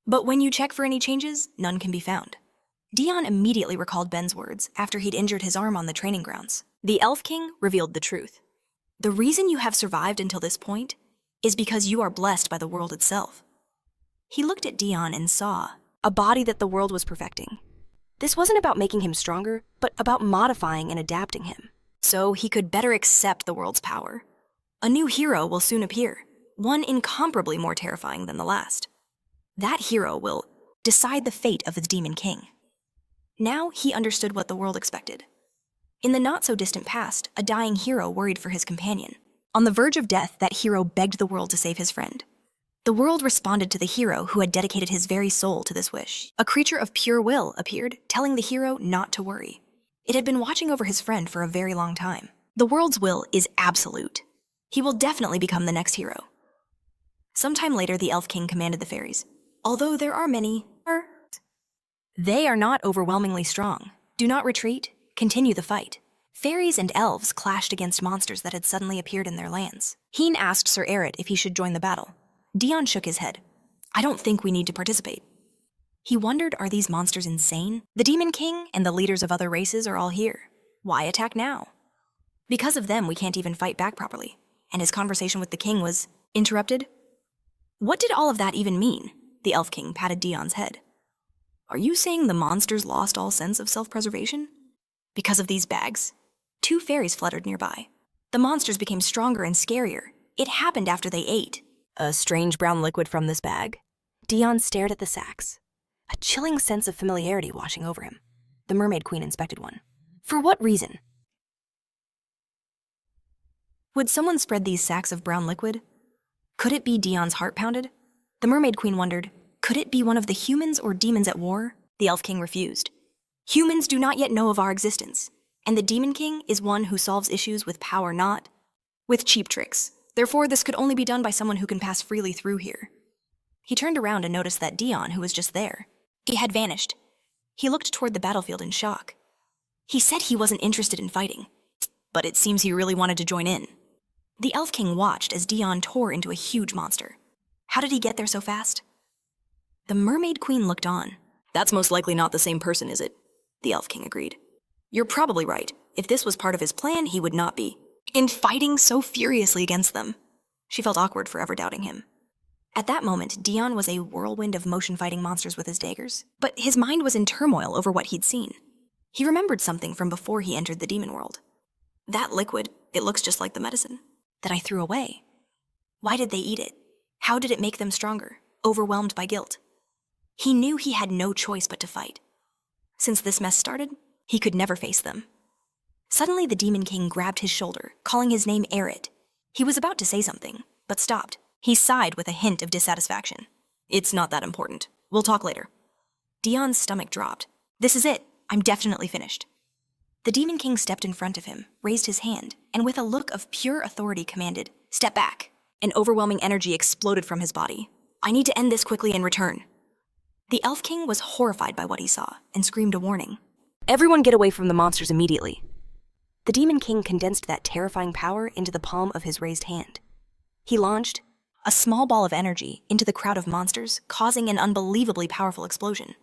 But when you check for any changes, none can be found. Dion immediately recalled Ben's words after he'd injured his arm on the training grounds. The Elf King revealed the truth. The reason you have survived until this point is because you are blessed by the world itself. He looked at Dion and saw A body that the world was perfecting. This wasn't about making him stronger, but about modifying and adapting him. so he could better accept the world's power. A new hero will soon appear, one incomparably more terrifying than the last. That hero will decide the fate of the Demon King. Now he understood what the world expected. In the not-so-distant past, a dying hero worried for his companion. On the verge of death, that hero begged the world to save his friend. The world responded to the hero who had dedicated his very soul to this wish. A creature of pure will appeared, telling the hero not to worry. It had been watching over his friend for a very long time. The world's will is absolute. He will definitely become the next hero. Sometime later, the Elf King commanded the fairies. Although there are many, they are not overwhelmingly strong. Do not retreat. Continue the fight. Fairies and elves clashed against monsters that had suddenly appeared in their lands. Heen asked Sir Erit if he should join the battle. Dion shook his head. I don't think we need to participate. He wondered, are these monsters insane? The Demon King and the leaders of other races are all here. Why attack now? Because of them, we can't even fight back properly. And his conversation with the king was interrupted. What did all of that even mean? The Elf King patted Dion's head. Are you saying the monsters lost all sense of self-preservation? Because of these bags? Two fairies fluttered nearby. The monsters became stronger and scarier. It happened after they ate. A strange brown liquid from this bag? Dion stared at the sacks, a chilling sense of familiarity washing over him. The Mermaid Queen inspected one. For what reason? Would someone spread these sacks of brown liquid? Could it be Dion's heart pounded? The Mermaid Queen wondered, could it be one of the humans or demons at war? The Elf King refused. Humans do not yet know of our existence, and the Demon King is one who solves issues with power, not with cheap tricks. Therefore, this could only be done by someone who can pass freely through here. He turned around and noticed that Dion, who was just there, he had vanished. He looked toward the battlefield in shock. He said he wasn't interested in fighting, but it seems he really wanted to join in. The Elf King watched as Dion tore into a huge monster. How did he get there so fast? The Mermaid Queen looked on. That's most likely not the same person, is it? The Elf King agreed. You're probably right. If this was part of his plan, he would not be in fighting so furiously against them. She felt awkward for ever doubting him. At that moment, Dion was a whirlwind of motion-fighting monsters with his daggers, but his mind was in turmoil over what he'd seen. He remembered something from before he entered the demon world. That liquid, it looks just like the medicine that I threw away. Why did they eat it? How did it make them stronger, overwhelmed by guilt? He knew he had no choice but to fight. Since this mess started, he could never face them. Suddenly, the Demon King grabbed his shoulder, calling his name Erit. He was about to say something, but stopped. He sighed with a hint of dissatisfaction. It's not that important. We'll talk later. Dion's stomach dropped. This is it. I'm definitely finished. The Demon King stepped in front of him, raised his hand, and with a look of pure authority commanded, "Step back." An overwhelming energy exploded from his body. "I need to end this quickly and return." The Elf King was horrified by what he saw and screamed a warning. Everyone get away from the monsters immediately. The Demon King condensed that terrifying power into the palm of his raised hand. He launched a small ball of energy into the crowd of monsters, causing an unbelievably powerful explosion.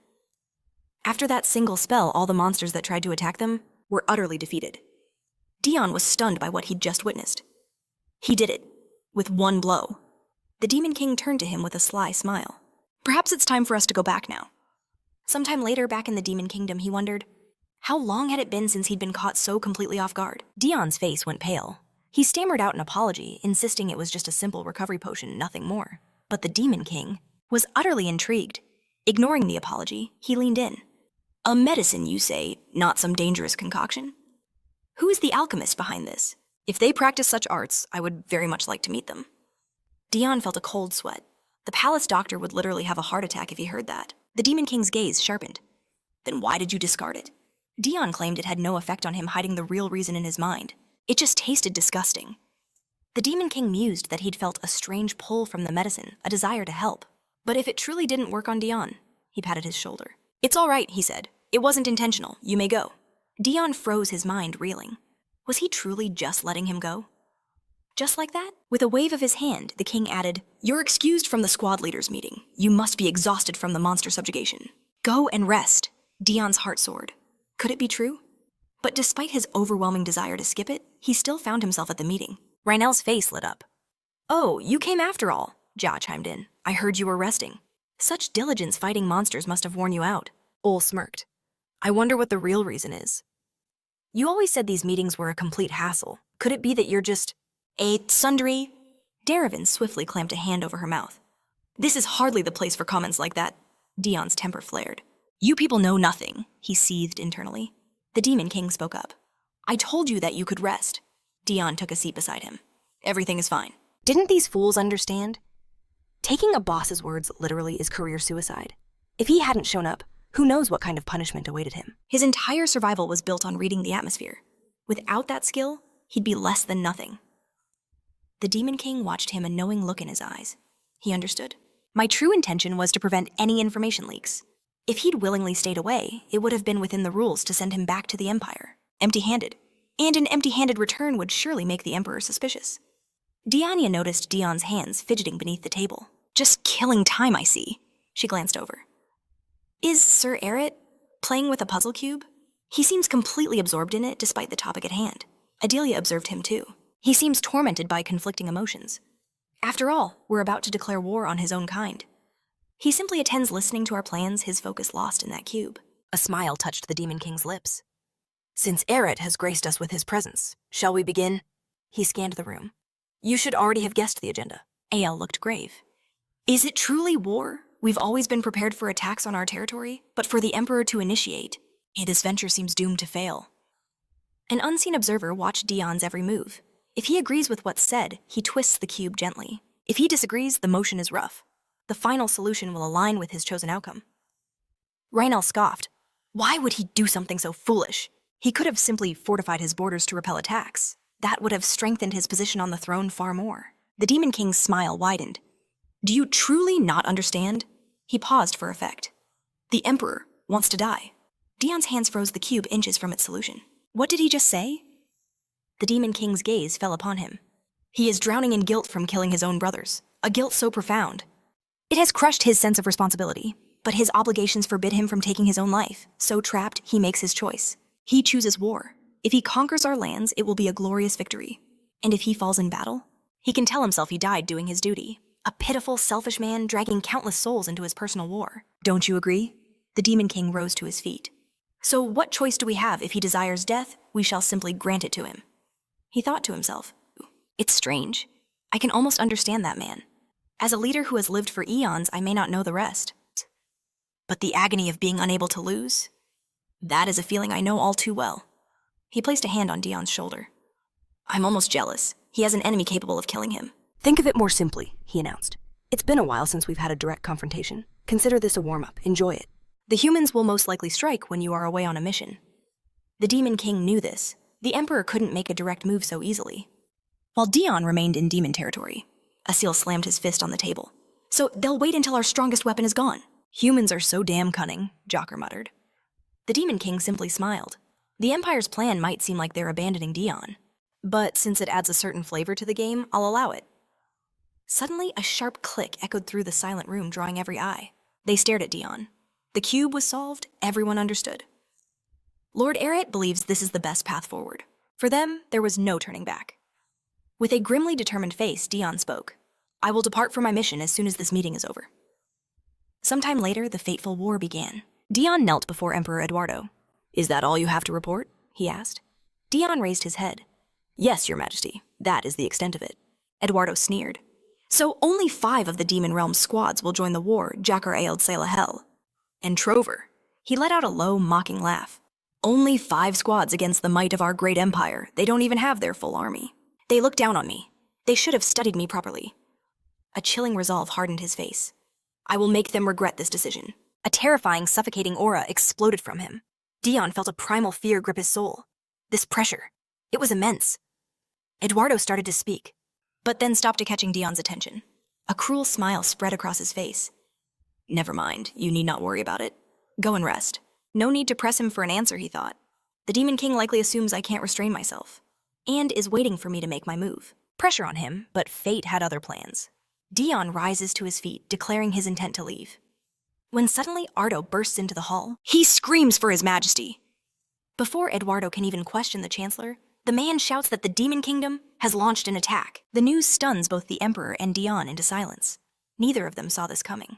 After that single spell, all the monsters that tried to attack them were utterly defeated. Dion was stunned by what he'd just witnessed. He did it, with one blow. The Demon King turned to him with a sly smile. "Perhaps it's time for us to go back now." Sometime later, back in the Demon Kingdom, he wondered, how long had it been since he'd been caught so completely off guard? Dion's face went pale. He stammered out an apology, insisting it was just a simple recovery potion, nothing more. But the Demon King was utterly intrigued. Ignoring the apology, he leaned in. "A medicine, you say, not some dangerous concoction? Who is the alchemist behind this? If they practice such arts, I would very much like to meet them." Dion felt a cold sweat. The palace doctor would literally have a heart attack if he heard that. The Demon King's gaze sharpened. "Then why did you discard it?" Dion claimed it had no effect on him, hiding the real reason in his mind. It just tasted disgusting. The Demon King mused that he'd felt a strange pull from the medicine, a desire to help. But if it truly didn't work on Dion, he patted his shoulder. "It's all right," he said. "It wasn't intentional. You may go." Dion froze, his mind reeling. Was he truly just letting him go? Just like that? With a wave of his hand, the king added, "You're excused from the squad leaders' meeting. You must be exhausted from the monster subjugation. Go and rest." Dion's heart soared. Could it be true? But despite his overwhelming desire to skip it, he still found himself at the meeting. Rhinel's face lit up. "Oh, you came after all," Ja chimed in. "I heard you were resting. Such diligence fighting monsters must have worn you out." Ol smirked. "I wonder what the real reason is. You always said these meetings were a complete hassle. Could it be that you're just a sundry?" Darevin swiftly clamped a hand over her mouth. "This is hardly the place for comments like that." Dion's temper flared. "You people know nothing," he seethed internally. The Demon King spoke up. "I told you that you could rest." Dion took a seat beside him. "Everything is fine." Didn't these fools understand? Taking a boss's words literally is career suicide. If he hadn't shown up, who knows what kind of punishment awaited him? His entire survival was built on reading the atmosphere. Without that skill, he'd be less than nothing. The Demon King watched him, a knowing look in his eyes. He understood. My true intention was to prevent any information leaks. If he'd willingly stayed away, it would have been within the rules to send him back to the Empire, empty-handed. And an empty-handed return would surely make the Emperor suspicious. Dianya noticed Dion's hands fidgeting beneath the table. "Just killing time, I see." She glanced over. "Is Sir Erit playing with a puzzle cube? He seems completely absorbed in it despite the topic at hand." Adelia observed him too. He seems tormented by conflicting emotions. After all, we're about to declare war on his own kind. He simply attends listening to our plans, his focus lost in that cube. A smile touched the Demon King's lips. "Since Erit has graced us with his presence, shall we begin?" He scanned the room. "You should already have guessed the agenda." Ael looked grave. "Is it truly war? We've always been prepared for attacks on our territory, but for the Emperor to initiate, this venture seems doomed to fail." An unseen observer watched Dion's every move. If he agrees with what's said, he twists the cube gently. If he disagrees, the motion is rough. The final solution will align with his chosen outcome. Rhinel scoffed. Why would he do something so foolish? He could have simply fortified his borders to repel attacks. That would have strengthened his position on the throne far more. The Demon King's smile widened. "Do you truly not understand?" He paused for effect. "The Emperor wants to die." Dion's hands froze, the cube inches from its solution. What did he just say? The Demon King's gaze fell upon him. He is drowning in guilt from killing his own brothers, a guilt so profound. It has crushed his sense of responsibility, but his obligations forbid him from taking his own life. So trapped, he makes his choice. He chooses war. If he conquers our lands, it will be a glorious victory. And if he falls in battle, he can tell himself he died doing his duty. A pitiful, selfish man dragging countless souls into his personal war. Don't you agree? The Demon King rose to his feet. So what choice do we have? If he desires death, we shall simply grant it to him. He thought to himself, it's strange. I can almost understand that man. As a leader who has lived for eons, I may not know the rest. But the agony of being unable to lose? That is a feeling I know all too well. He placed a hand on Dion's shoulder. I'm almost jealous. He has an enemy capable of killing him. Think of it more simply, he announced. It's been a while since we've had a direct confrontation. Consider this a warm-up. Enjoy it. The humans will most likely strike when you are away on a mission. The Demon King knew this. The Emperor couldn't make a direct move so easily. While Dion remained in demon territory, Asil slammed his fist on the table. So they'll wait until our strongest weapon is gone. Humans are so damn cunning, Jocker muttered. The Demon King simply smiled. The Empire's plan might seem like they're abandoning Dion, but since it adds a certain flavor to the game, I'll allow it. Suddenly, a sharp click echoed through the silent room, drawing every eye. They stared at Dion. The cube was solved, everyone understood. Lord Erit believes this is the best path forward. For them, there was no turning back. With a grimly determined face, Dion spoke. I will depart from my mission as soon as this meeting is over. Sometime later, the fateful war began. Dion knelt before Emperor Eduardo. Is that all you have to report? He asked. Dion raised his head. Yes, Your Majesty. That is the extent of it. Eduardo sneered. So only 5 of the Demon Realm's squads will join the war, Jakar Aeld Salahel. And Trover. He let out a low, mocking laugh. Only 5 squads against the might of our great empire. They don't even have their full army. They look down on me. They should have studied me properly. A chilling resolve hardened his face. I will make them regret this decision. A terrifying, suffocating aura exploded from him. Dion felt a primal fear grip his soul. This pressure, it was immense. Eduardo started to speak, but then stopped catching Dion's attention. A cruel smile spread across his face. Never mind, you need not worry about it. Go and rest. No need to press him for an answer, he thought. The Demon King likely assumes I can't restrain myself, and is waiting for me to make my move. Pressure on him, but fate had other plans. Dion rises to his feet, declaring his intent to leave. When suddenly Ardo bursts into the hall, he screams for his majesty. Before Eduardo can even question the Chancellor, the man shouts that the Demon Kingdom has launched an attack. The news stuns both the Emperor and Dion into silence. Neither of them saw this coming.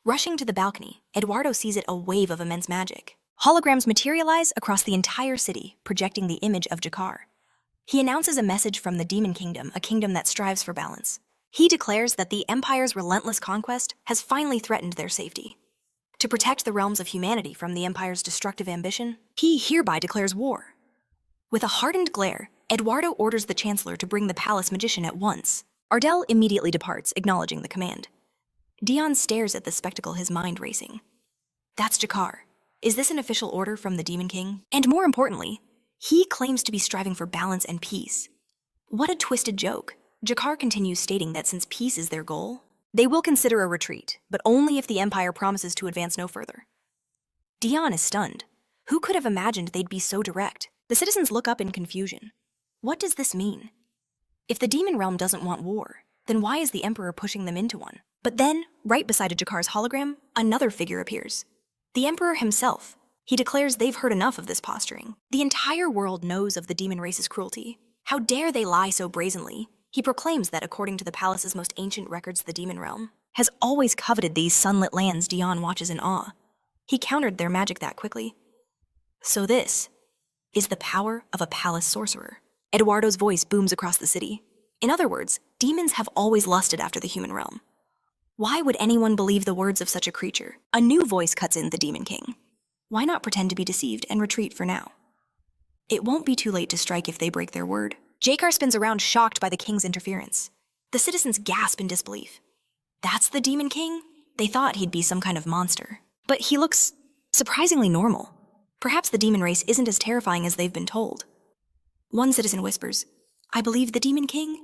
Rushing to the balcony, Eduardo sees it a wave of immense magic. Holograms materialize across the entire city, projecting the image of Jakar. He announces a message from the Demon Kingdom, a kingdom that strives for balance. He declares that the Empire's relentless conquest has finally threatened their safety. To protect the realms of humanity from the Empire's destructive ambition, he hereby declares war. With a hardened glare, Eduardo orders the Chancellor to bring the palace magician at once. Ardell immediately departs, acknowledging the command. Dion stares at the spectacle, his mind racing. That's Jakar. Is this an official order from the Demon King? And more importantly, he claims to be striving for balance and peace. What a twisted joke. Jakar continues stating that since peace is their goal, they will consider a retreat, but only if the Empire promises to advance no further. Dion is stunned. Who could have imagined they'd be so direct? The citizens look up in confusion. What does this mean? If the Demon Realm doesn't want war, then why is the Emperor pushing them into one? But then, right beside Jakar's hologram, another figure appears. The Emperor himself. He declares they've heard enough of this posturing. The entire world knows of the demon race's cruelty. How dare they lie so brazenly? He proclaims that according to the palace's most ancient records, the Demon Realm has always coveted these sunlit lands. Dion watches in awe. He countered their magic that quickly. So this is the power of a palace sorcerer. Eduardo's voice booms across the city. In other words, demons have always lusted after the human realm. Why would anyone believe the words of such a creature? A new voice cuts in, the Demon King. Why not pretend to be deceived and retreat for now? It won't be too late to strike if they break their word. Jakar spins around, shocked by the king's interference. The citizens gasp in disbelief. That's the Demon King? They thought he'd be some kind of monster. But he looks surprisingly normal. Perhaps the demon race isn't as terrifying as they've been told. One citizen whispers, I believe the Demon King?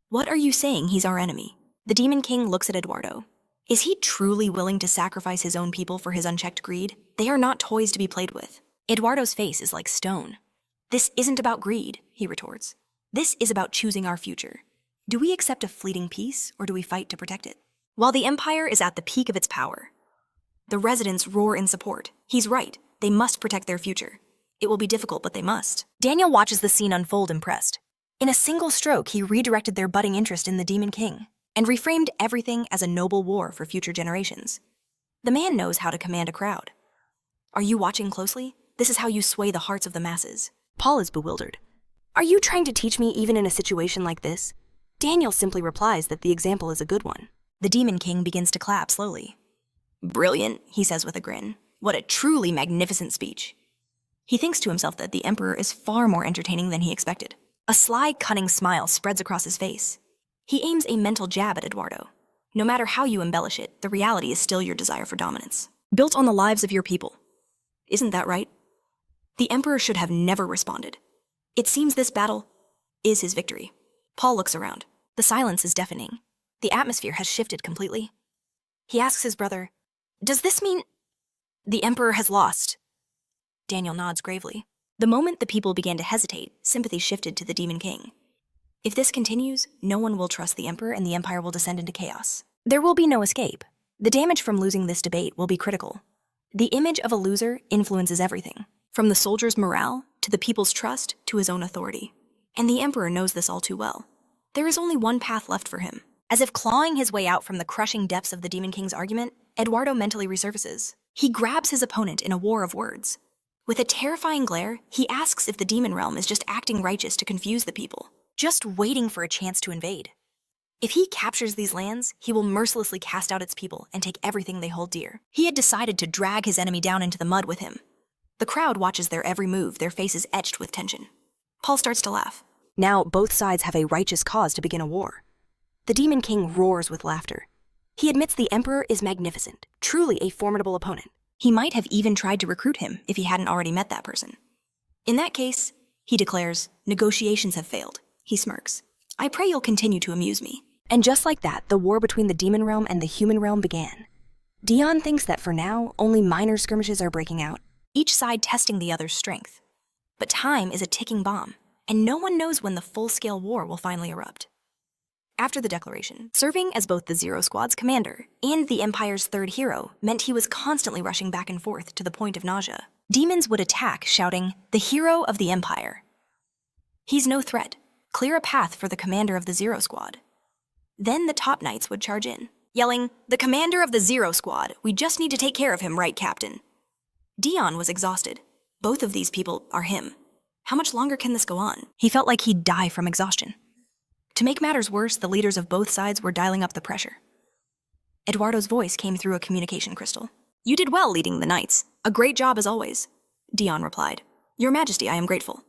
What are you saying? He's our enemy. The Demon King looks at Eduardo. Is he truly willing to sacrifice his own people for his unchecked greed? They are not toys to be played with. Eduardo's face is like stone. This isn't about greed, he retorts. This is about choosing our future. Do we accept a fleeting peace, or do we fight to protect it? While the Empire is at the peak of its power, the residents roar in support. He's right. They must protect their future. It will be difficult, but they must. Daniel watches the scene unfold, impressed. In a single stroke, he redirected their budding interest in the Demon King and reframed everything as a noble war for future generations. The man knows how to command a crowd. Are you watching closely? This is how you sway the hearts of the masses. Paul is bewildered. Are you trying to teach me even in a situation like this? Daniel simply replies that the example is a good one. The Demon King begins to clap slowly. Brilliant, he says with a grin. What a truly magnificent speech. He thinks to himself that the Emperor is far more entertaining than he expected. A sly, cunning smile spreads across his face. He aims a mental jab at Eduardo. No matter how you embellish it, the reality is still your desire for dominance, built on the lives of your people. Isn't that right? The Emperor should have never responded. It seems this battle is his victory. Paul looks around. The silence is deafening. The atmosphere has shifted completely. He asks his brother, "Does this mean the Emperor has lost?" Daniel nods gravely. The moment the people began to hesitate, sympathy shifted to the Demon King. If this continues, no one will trust the Emperor and the Empire will descend into chaos. There will be no escape. The damage from losing this debate will be critical. The image of a loser influences everything, from the soldiers' morale to the people's trust to his own authority. And the Emperor knows this all too well. There is only one path left for him. As if clawing his way out from the crushing depths of the Demon King's argument, Eduardo mentally resurfaces. He grabs his opponent in a war of words. With a terrifying glare, he asks if the demon realm is just acting righteous to confuse the people, just waiting for a chance to invade. If he captures these lands, he will mercilessly cast out its people and take everything they hold dear. He had decided to drag his enemy down into the mud with him. The crowd watches their every move, their faces etched with tension. Paul starts to laugh. Now both sides have a righteous cause to begin a war. The Demon King roars with laughter. He admits the Emperor is magnificent, truly a formidable opponent. He might have even tried to recruit him if he hadn't already met that person. In that case, he declares, negotiations have failed. He smirks. I pray you'll continue to amuse me. And just like that, the war between the demon realm and the human realm began. Dion thinks that for now, only minor skirmishes are breaking out, Each side testing the other's strength. But time is a ticking bomb, and no one knows when the full-scale war will finally erupt. After the declaration, serving as both the Zero Squad's commander and the Empire's third hero meant he was constantly rushing back and forth to the point of nausea. Demons would attack, shouting, "The hero of the Empire." He's no threat. Clear a path for the commander of the Zero Squad. Then the top knights would charge in, yelling, "The commander of the Zero Squad, we just need to take care of him, right, Captain?" Dion was exhausted. Both of these people are him. How much longer can this go on? He felt like he'd die from exhaustion. To make matters worse, the leaders of both sides were dialing up the pressure. Eduardo's voice came through a communication crystal. "You did well leading the knights. A great job as always," Dion replied. "Your Majesty, I am grateful.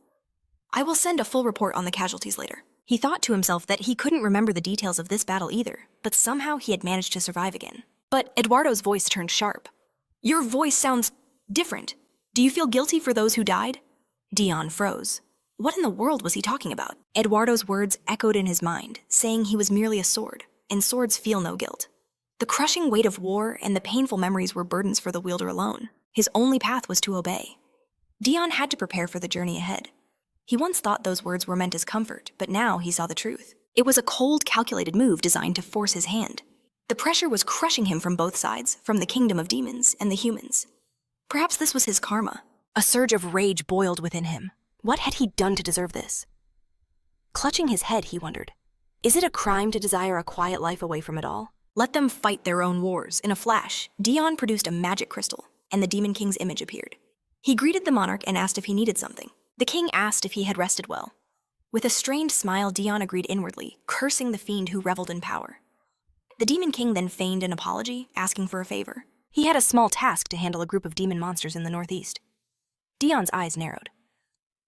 I will send a full report on the casualties later." He thought to himself that he couldn't remember the details of this battle either, but somehow he had managed to survive again. But Eduardo's voice turned sharp. "Your voice sounds different. Do you feel guilty for those who died?" Dion froze. What in the world was he talking about? Eduardo's words echoed in his mind, saying he was merely a sword, and swords feel no guilt. The crushing weight of war and the painful memories were burdens for the wielder alone. His only path was to obey. Dion had to prepare for the journey ahead. He once thought those words were meant as comfort, but now he saw the truth. It was a cold, calculated move designed to force his hand. The pressure was crushing him from both sides, from the kingdom of demons and the humans. Perhaps this was his karma. A surge of rage boiled within him. What had he done to deserve this? Clutching his head, he wondered, is it a crime to desire a quiet life away from it all? Let them fight their own wars. In a flash, Dion produced a magic crystal, and the Demon King's image appeared. He greeted the monarch and asked if he needed something. The king asked if he had rested well. With a strained smile, Dion agreed inwardly, cursing the fiend who reveled in power. The Demon King then feigned an apology, asking for a favor. He had a small task to handle a group of demon monsters in the northeast. Dion's eyes narrowed.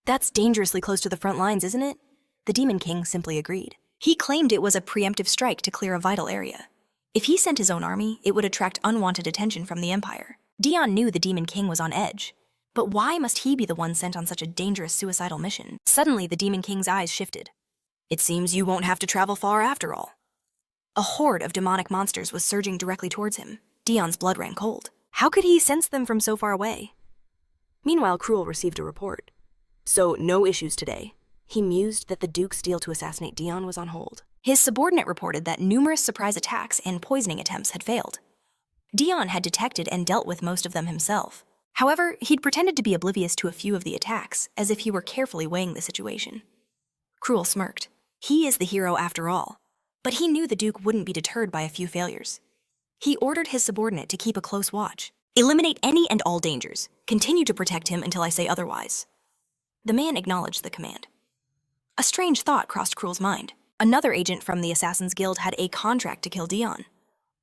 "That's dangerously close to the front lines, isn't it?" The Demon King simply agreed. He claimed it was a preemptive strike to clear a vital area. If he sent his own army, it would attract unwanted attention from the Empire. Dion knew the Demon King was on edge. But why must he be the one sent on such a dangerous suicidal mission? Suddenly, the Demon King's eyes shifted. "It seems you won't have to travel far after all." A horde of demonic monsters was surging directly towards him. Dion's blood ran cold. How could he sense them from so far away? Meanwhile, Cruel received a report. So, no issues today. He mused that the Duke's deal to assassinate Dion was on hold. His subordinate reported that numerous surprise attacks and poisoning attempts had failed. Dion had detected and dealt with most of them himself. However, he'd pretended to be oblivious to a few of the attacks, as if he were carefully weighing the situation. Cruel smirked. He is the hero after all. But he knew the Duke wouldn't be deterred by a few failures. He ordered his subordinate to keep a close watch. "Eliminate any and all dangers. Continue to protect him until I say otherwise." The man acknowledged the command. A strange thought crossed Cruel's mind. Another agent from the Assassin's Guild had a contract to kill Dion.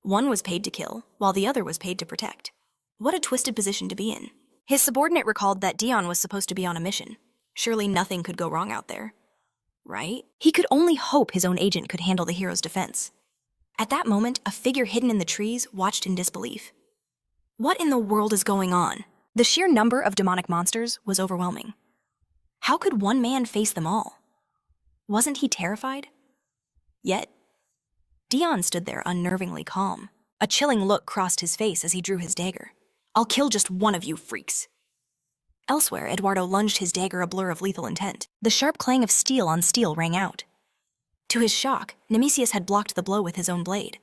One was paid to kill, while the other was paid to protect. What a twisted position to be in. His subordinate recalled that Dion was supposed to be on a mission. Surely nothing could go wrong out there. Right? He could only hope his own agent could handle the hero's defense. At that moment, a figure hidden in the trees watched in disbelief. What in the world is going on? The sheer number of demonic monsters was overwhelming. How could one man face them all? Wasn't he terrified? Yet, Dion stood there unnervingly calm. A chilling look crossed his face as he drew his dagger. I'll kill just one of you freaks. Elsewhere, Eduardo lunged his dagger, a blur of lethal intent. The sharp clang of steel on steel rang out. To his shock, Nemesius had blocked the blow with his own blade.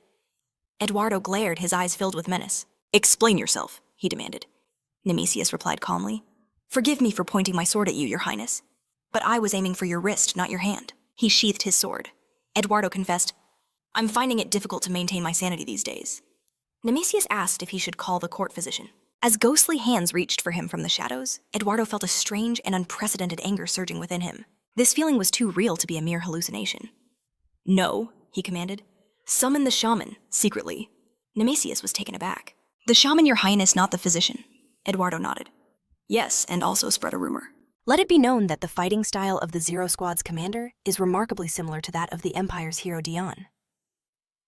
Eduardo glared, his eyes filled with menace. Explain yourself, he demanded. Nemesius replied calmly. Forgive me for pointing my sword at you, your highness. But I was aiming for your wrist, not your hand. He sheathed his sword. Eduardo confessed, I'm finding it difficult to maintain my sanity these days. Nemesius asked if he should call the court physician. As ghostly hands reached for him from the shadows, Eduardo felt a strange and unprecedented anger surging within him. This feeling was too real to be a mere hallucination. No, he commanded. Summon the shaman, secretly. Nemesius was taken aback. The shaman, your highness, not the physician. Eduardo nodded. Yes, and also spread a rumor. Let it be known that the fighting style of the Zero Squad's commander is remarkably similar to that of the Empire's hero Dion.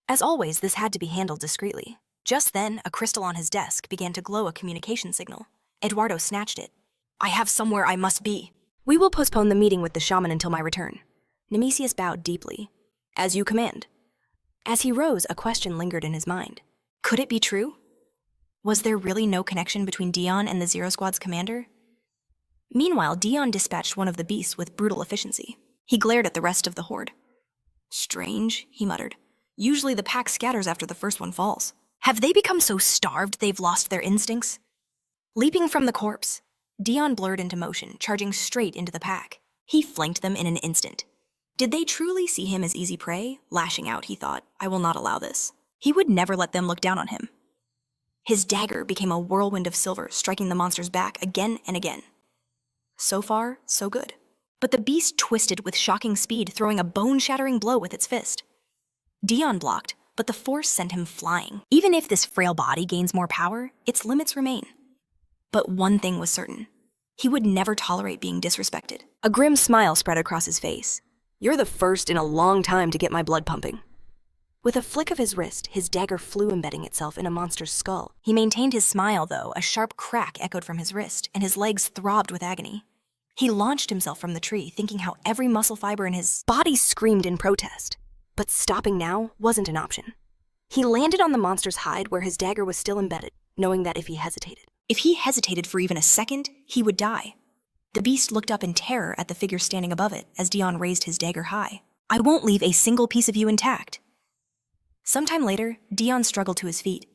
As always, this had to be handled discreetly. Just then, a crystal on his desk began to glow a communication signal. Eduardo snatched it. I have somewhere I must be. We will postpone the meeting with the shaman until my return. Nemesius bowed deeply. As you command. As he rose, a question lingered in his mind. Could it be true? Was there really no connection between Dion and the Zero Squad's commander? Meanwhile, Dion dispatched one of the beasts with brutal efficiency. He glared at the rest of the horde. Strange, he muttered. Usually the pack scatters after the first one falls. Have they become so starved they've lost their instincts? Leaping from the corpse, Dion blurred into motion, charging straight into the pack. He flanked them in an instant. Did they truly see him as easy prey? Lashing out, he thought, I will not allow this. He would never let them look down on him. His dagger became a whirlwind of silver, striking the monster's back again and again. So far, so good. But the beast twisted with shocking speed, throwing a bone-shattering blow with its fist. Dion blocked, but the force sent him flying. Even if this frail body gains more power, its limits remain. But one thing was certain. He would never tolerate being disrespected. A grim smile spread across his face. You're the first in a long time to get my blood pumping. With a flick of his wrist, his dagger flew, embedding itself in a monster's skull. He maintained his smile, though. A sharp crack echoed from his wrist, and his legs throbbed with agony. He launched himself from the tree, thinking how every muscle fiber in his body screamed in protest. But stopping now wasn't an option. He landed on the monster's hide where his dagger was still embedded, knowing that if he hesitated for even a second, he would die. The beast looked up in terror at the figure standing above it as Dion raised his dagger high. I won't leave a single piece of you intact. Sometime later, Dion struggled to his feet.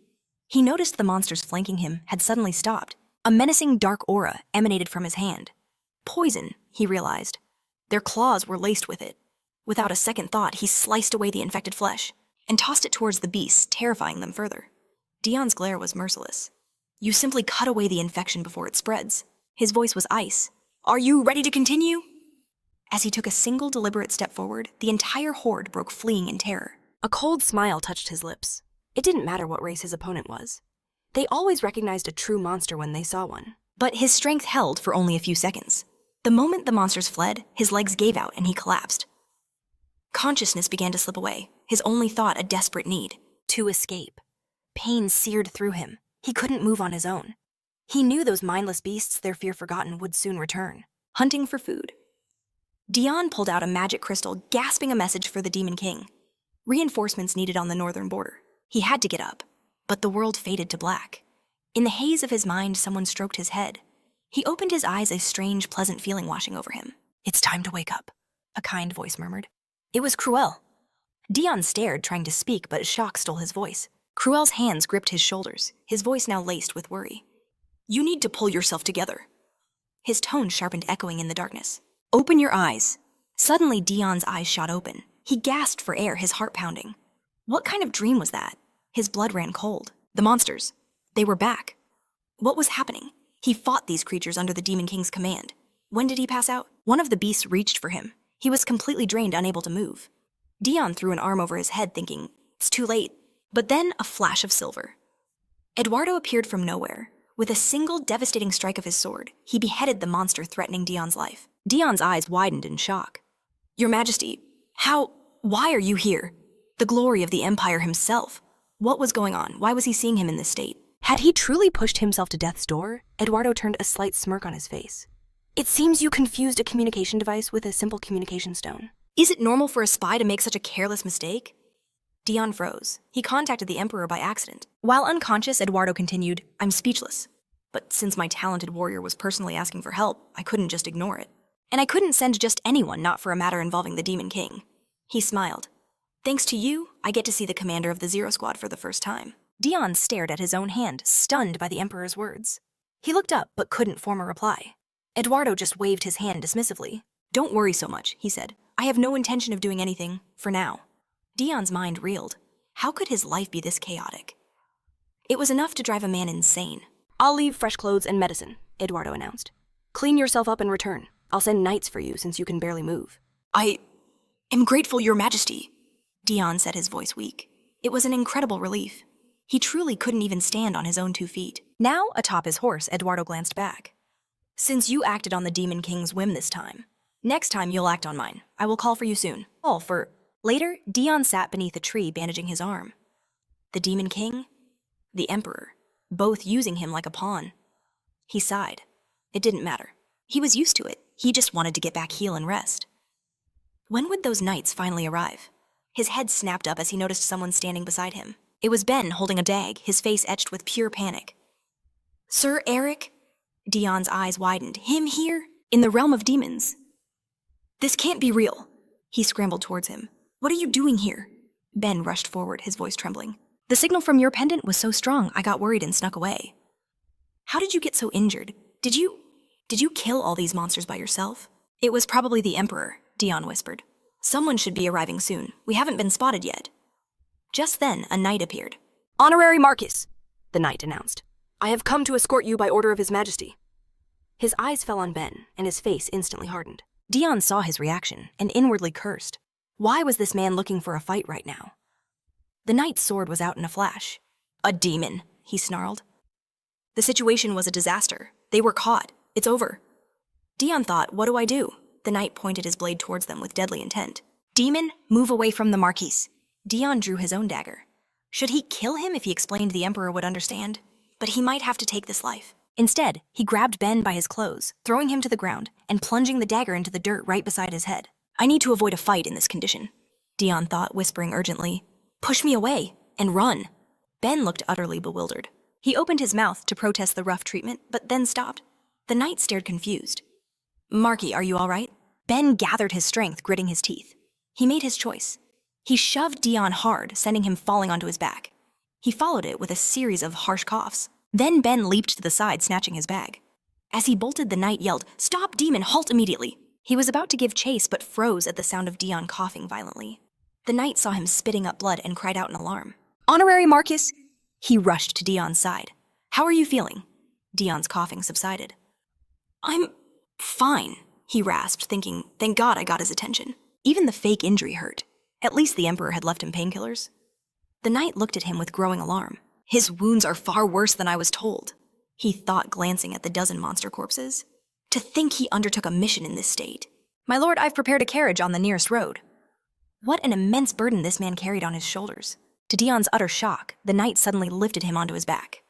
He noticed the monsters flanking him had suddenly stopped. A menacing dark aura emanated from his hand. Poison, he realized. Their claws were laced with it. Without a second thought, he sliced away the infected flesh and tossed it towards the beasts, terrifying them further. Dion's glare was merciless. You simply cut away the infection before it spreads. His voice was ice. Are you ready to continue? As he took a single deliberate step forward, the entire horde broke fleeing in terror. A cold smile touched his lips. It didn't matter what race his opponent was. They always recognized a true monster when they saw one. But his strength held for only a few seconds. The moment the monsters fled, his legs gave out and he collapsed. Consciousness began to slip away, his only thought a desperate need to escape. Pain seared through him. He couldn't move on his own. He knew those mindless beasts, their fear forgotten, would soon return, hunting for food. Dion pulled out a magic crystal, gasping a message for the Demon King. Reinforcements needed on the northern border. He had to get up, but the world faded to black. In the haze of his mind, someone stroked his head. He opened his eyes, a strange, pleasant feeling washing over him. It's time to wake up, a kind voice murmured. It was Cruel. Dion stared, trying to speak, but shock stole his voice. Cruel's hands gripped his shoulders, his voice now laced with worry. You need to pull yourself together. His tone sharpened, echoing in the darkness. Open your eyes. Suddenly, Dion's eyes shot open. He gasped for air, his heart pounding. What kind of dream was that? His blood ran cold. The monsters. They were back. What was happening? He fought these creatures under the Demon King's command. When did he pass out? One of the beasts reached for him. He was completely drained, unable to move. Dion threw an arm over his head, thinking, it's too late. But then a flash of silver. Eduardo appeared from nowhere. With a single devastating strike of his sword, he beheaded the monster threatening Dion's life. Dion's eyes widened in shock. Your Majesty, why are you here? The glory of the Empire himself. What was going on? Why was he seeing him in this state? Had he truly pushed himself to death's door, Eduardo turned a slight smirk on his face. It seems you confused a communication device with a simple communication stone. Is it normal for a spy to make such a careless mistake? Dion froze. He contacted the Emperor by accident. While unconscious, Eduardo continued, I'm speechless. But since my talented warrior was personally asking for help, I couldn't just ignore it. And I couldn't send just anyone, not for a matter involving the Demon King. He smiled. Thanks to you, I get to see the commander of the Zero Squad for the first time. Dion stared at his own hand, stunned by the Emperor's words. He looked up, but couldn't form a reply. Eduardo just waved his hand dismissively. Don't worry so much, he said. I have no intention of doing anything, for now. Dion's mind reeled. How could his life be this chaotic? It was enough to drive a man insane. I'll leave fresh clothes and medicine, Eduardo announced. Clean yourself up and return. I'll send knights for you since you can barely move. I am grateful, Your Majesty, Dion said, his voice weak. It was an incredible relief. He truly couldn't even stand on his own 2 feet. Now, atop his horse, Eduardo glanced back. Since you acted on the Demon King's whim this time, next time you'll act on mine. I will call for you soon. Later, Dion sat beneath a tree bandaging his arm. The Demon King, the Emperor, both using him like a pawn. He sighed. It didn't matter. He was used to it. He just wanted to get back, heal, and rest. When would those knights finally arrive? His head snapped up as he noticed someone standing beside him. It was Ben holding a dag, his face etched with pure panic. Sir Erit? Dion's eyes widened. Him here? In the realm of demons? This can't be real. He scrambled towards him. What are you doing here? Ben rushed forward, his voice trembling. The signal from your pendant was so strong, I got worried and snuck away. How did you get so injured? Did you kill all these monsters by yourself? It was probably the Emperor, Dion whispered. Someone should be arriving soon. We haven't been spotted yet. Just then, a knight appeared. Honorary Marquis, the knight announced. I have come to escort you by order of His Majesty. His eyes fell on Ben, and his face instantly hardened. Dion saw his reaction and inwardly cursed. Why was this man looking for a fight right now? The knight's sword was out in a flash. A demon, he snarled. The situation was a disaster. They were caught. It's over. Dion thought, what do I do? The knight pointed his blade towards them with deadly intent. Demon, move away from the Marquis. Dion drew his own dagger. Should he kill him if he explained the Emperor would understand? But he might have to take this life. Instead, he grabbed Ben by his clothes, throwing him to the ground and plunging the dagger into the dirt right beside his head. I need to avoid a fight in this condition, Dion thought, whispering urgently. Push me away and run. Ben looked utterly bewildered. He opened his mouth to protest the rough treatment, but then stopped. The knight stared confused. Marquis, are you all right? Ben gathered his strength, gritting his teeth. He made his choice. He shoved Dion hard, sending him falling onto his back. He followed it with a series of harsh coughs. Then Ben leaped to the side, snatching his bag. As he bolted, the knight yelled, Stop, demon, halt immediately! He was about to give chase, but froze at the sound of Dion coughing violently. The knight saw him spitting up blood and cried out in alarm. Honorary Marquis! He rushed to Dion's side. How are you feeling? Dion's coughing subsided. I'm fine, he rasped, thinking, thank God I got his attention. Even the fake injury hurt. At least the Emperor had left him painkillers. The knight looked at him with growing alarm. His wounds are far worse than I was told, he thought, glancing at the dozen monster corpses. To think he undertook a mission in this state. My lord, I've prepared a carriage on the nearest road. What an immense burden this man carried on his shoulders. To Dion's utter shock, the knight suddenly lifted him onto his back.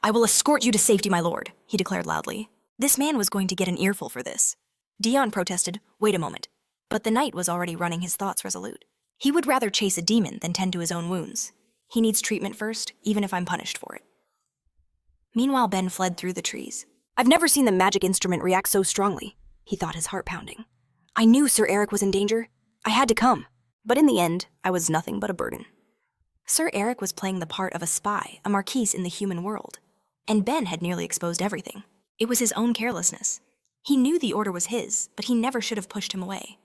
I will escort you to safety, my lord, he declared loudly. This man was going to get an earful for this. Dion protested, wait a moment. But the knight was already running his thoughts resolute. He would rather chase a demon than tend to his own wounds. He needs treatment first, even if I'm punished for it. Meanwhile, Ben fled through the trees. I've never seen the magic instrument react so strongly, he thought, his heart pounding. I knew Sir Erit was in danger. I had to come. But in the end, I was nothing but a burden. Sir Erit was playing the part of a spy, a marquis in the human world. And Ben had nearly exposed everything. It was his own carelessness. He knew the order was his, but he never should have pushed him away.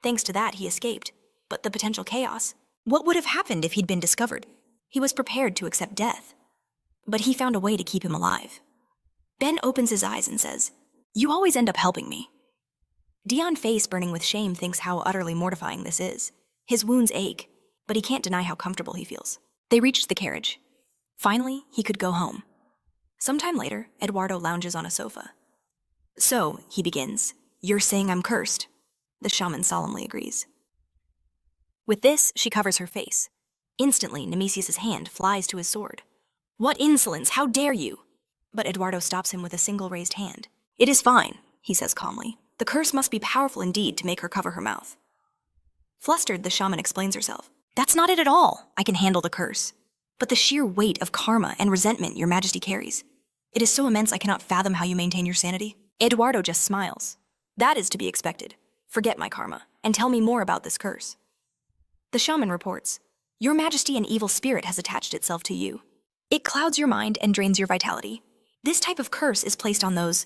Thanks to that, he escaped. But the potential chaos? What would have happened if he'd been discovered? He was prepared to accept death. But he found a way to keep him alive. Ben opens his eyes and says, You always end up helping me. Dion, face burning with shame, thinks how utterly mortifying this is. His wounds ache, but he can't deny how comfortable he feels. They reached the carriage. Finally, he could go home. Sometime later, Eduardo lounges on a sofa. So, he begins, You're saying I'm cursed. The shaman solemnly agrees. With this, she covers her face. Instantly, Nemesius's hand flies to his sword. What insolence! How dare you! But Eduardo stops him with a single raised hand. It is fine, he says calmly. The curse must be powerful indeed to make her cover her mouth. Flustered, the shaman explains herself. That's not it at all. I can handle the curse. But the sheer weight of karma and resentment your majesty carries. It is so immense I cannot fathom how you maintain your sanity. Eduardo just smiles. That is to be expected. Forget my karma, and tell me more about this curse. The shaman reports. Your majesty, an evil spirit has attached itself to you. It clouds your mind and drains your vitality. This type of curse is placed on those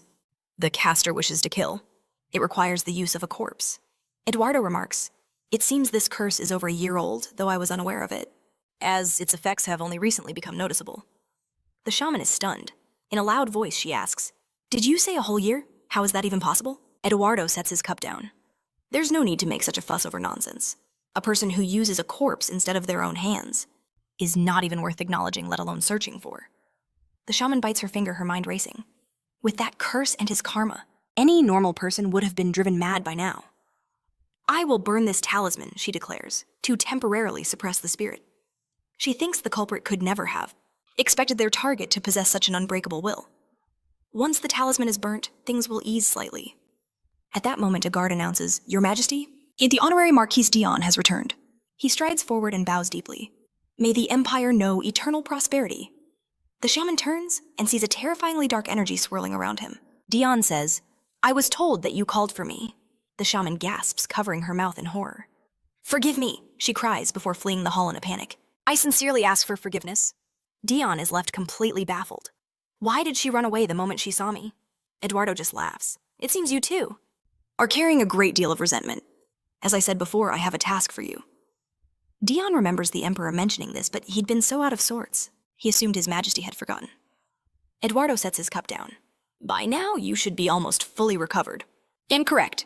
the caster wishes to kill. It requires the use of a corpse. Eduardo remarks, it seems this curse is over a year old, though I was unaware of it, as its effects have only recently become noticeable. The shaman is stunned. In a loud voice, she asks, did you say a whole year? How is that even possible? Eduardo sets his cup down. There's no need to make such a fuss over nonsense. A person who uses a corpse instead of their own hands is not even worth acknowledging, let alone searching for. The shaman bites her finger, her mind racing. With that curse and his karma, any normal person would have been driven mad by now. I will burn this talisman, she declares, to temporarily suppress the spirit. She thinks the culprit could never have expected their target to possess such an unbreakable will. Once the talisman is burnt, things will ease slightly. At that moment, a guard announces, Your Majesty, the Honorary Marquis Dion has returned. He strides forward and bows deeply. May the Empire know eternal prosperity. The shaman turns and sees a terrifyingly dark energy swirling around him. Dion says, I was told that you called for me. The shaman gasps, covering her mouth in horror. Forgive me, she cries before fleeing the hall in a panic. I sincerely ask for forgiveness. Dion is left completely baffled. Why did she run away the moment she saw me? Eduardo just laughs. It seems you too are carrying a great deal of resentment. As I said before, I have a task for you. Dion remembers the Emperor mentioning this, but he'd been so out of sorts. He assumed His Majesty had forgotten. Eduardo sets his cup down. By now, you should be almost fully recovered. Incorrect.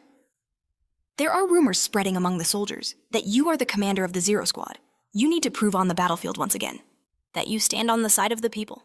There are rumors spreading among the soldiers that you are the commander of the Zero Squad. You need to prove on the battlefield once again that you stand on the side of the people.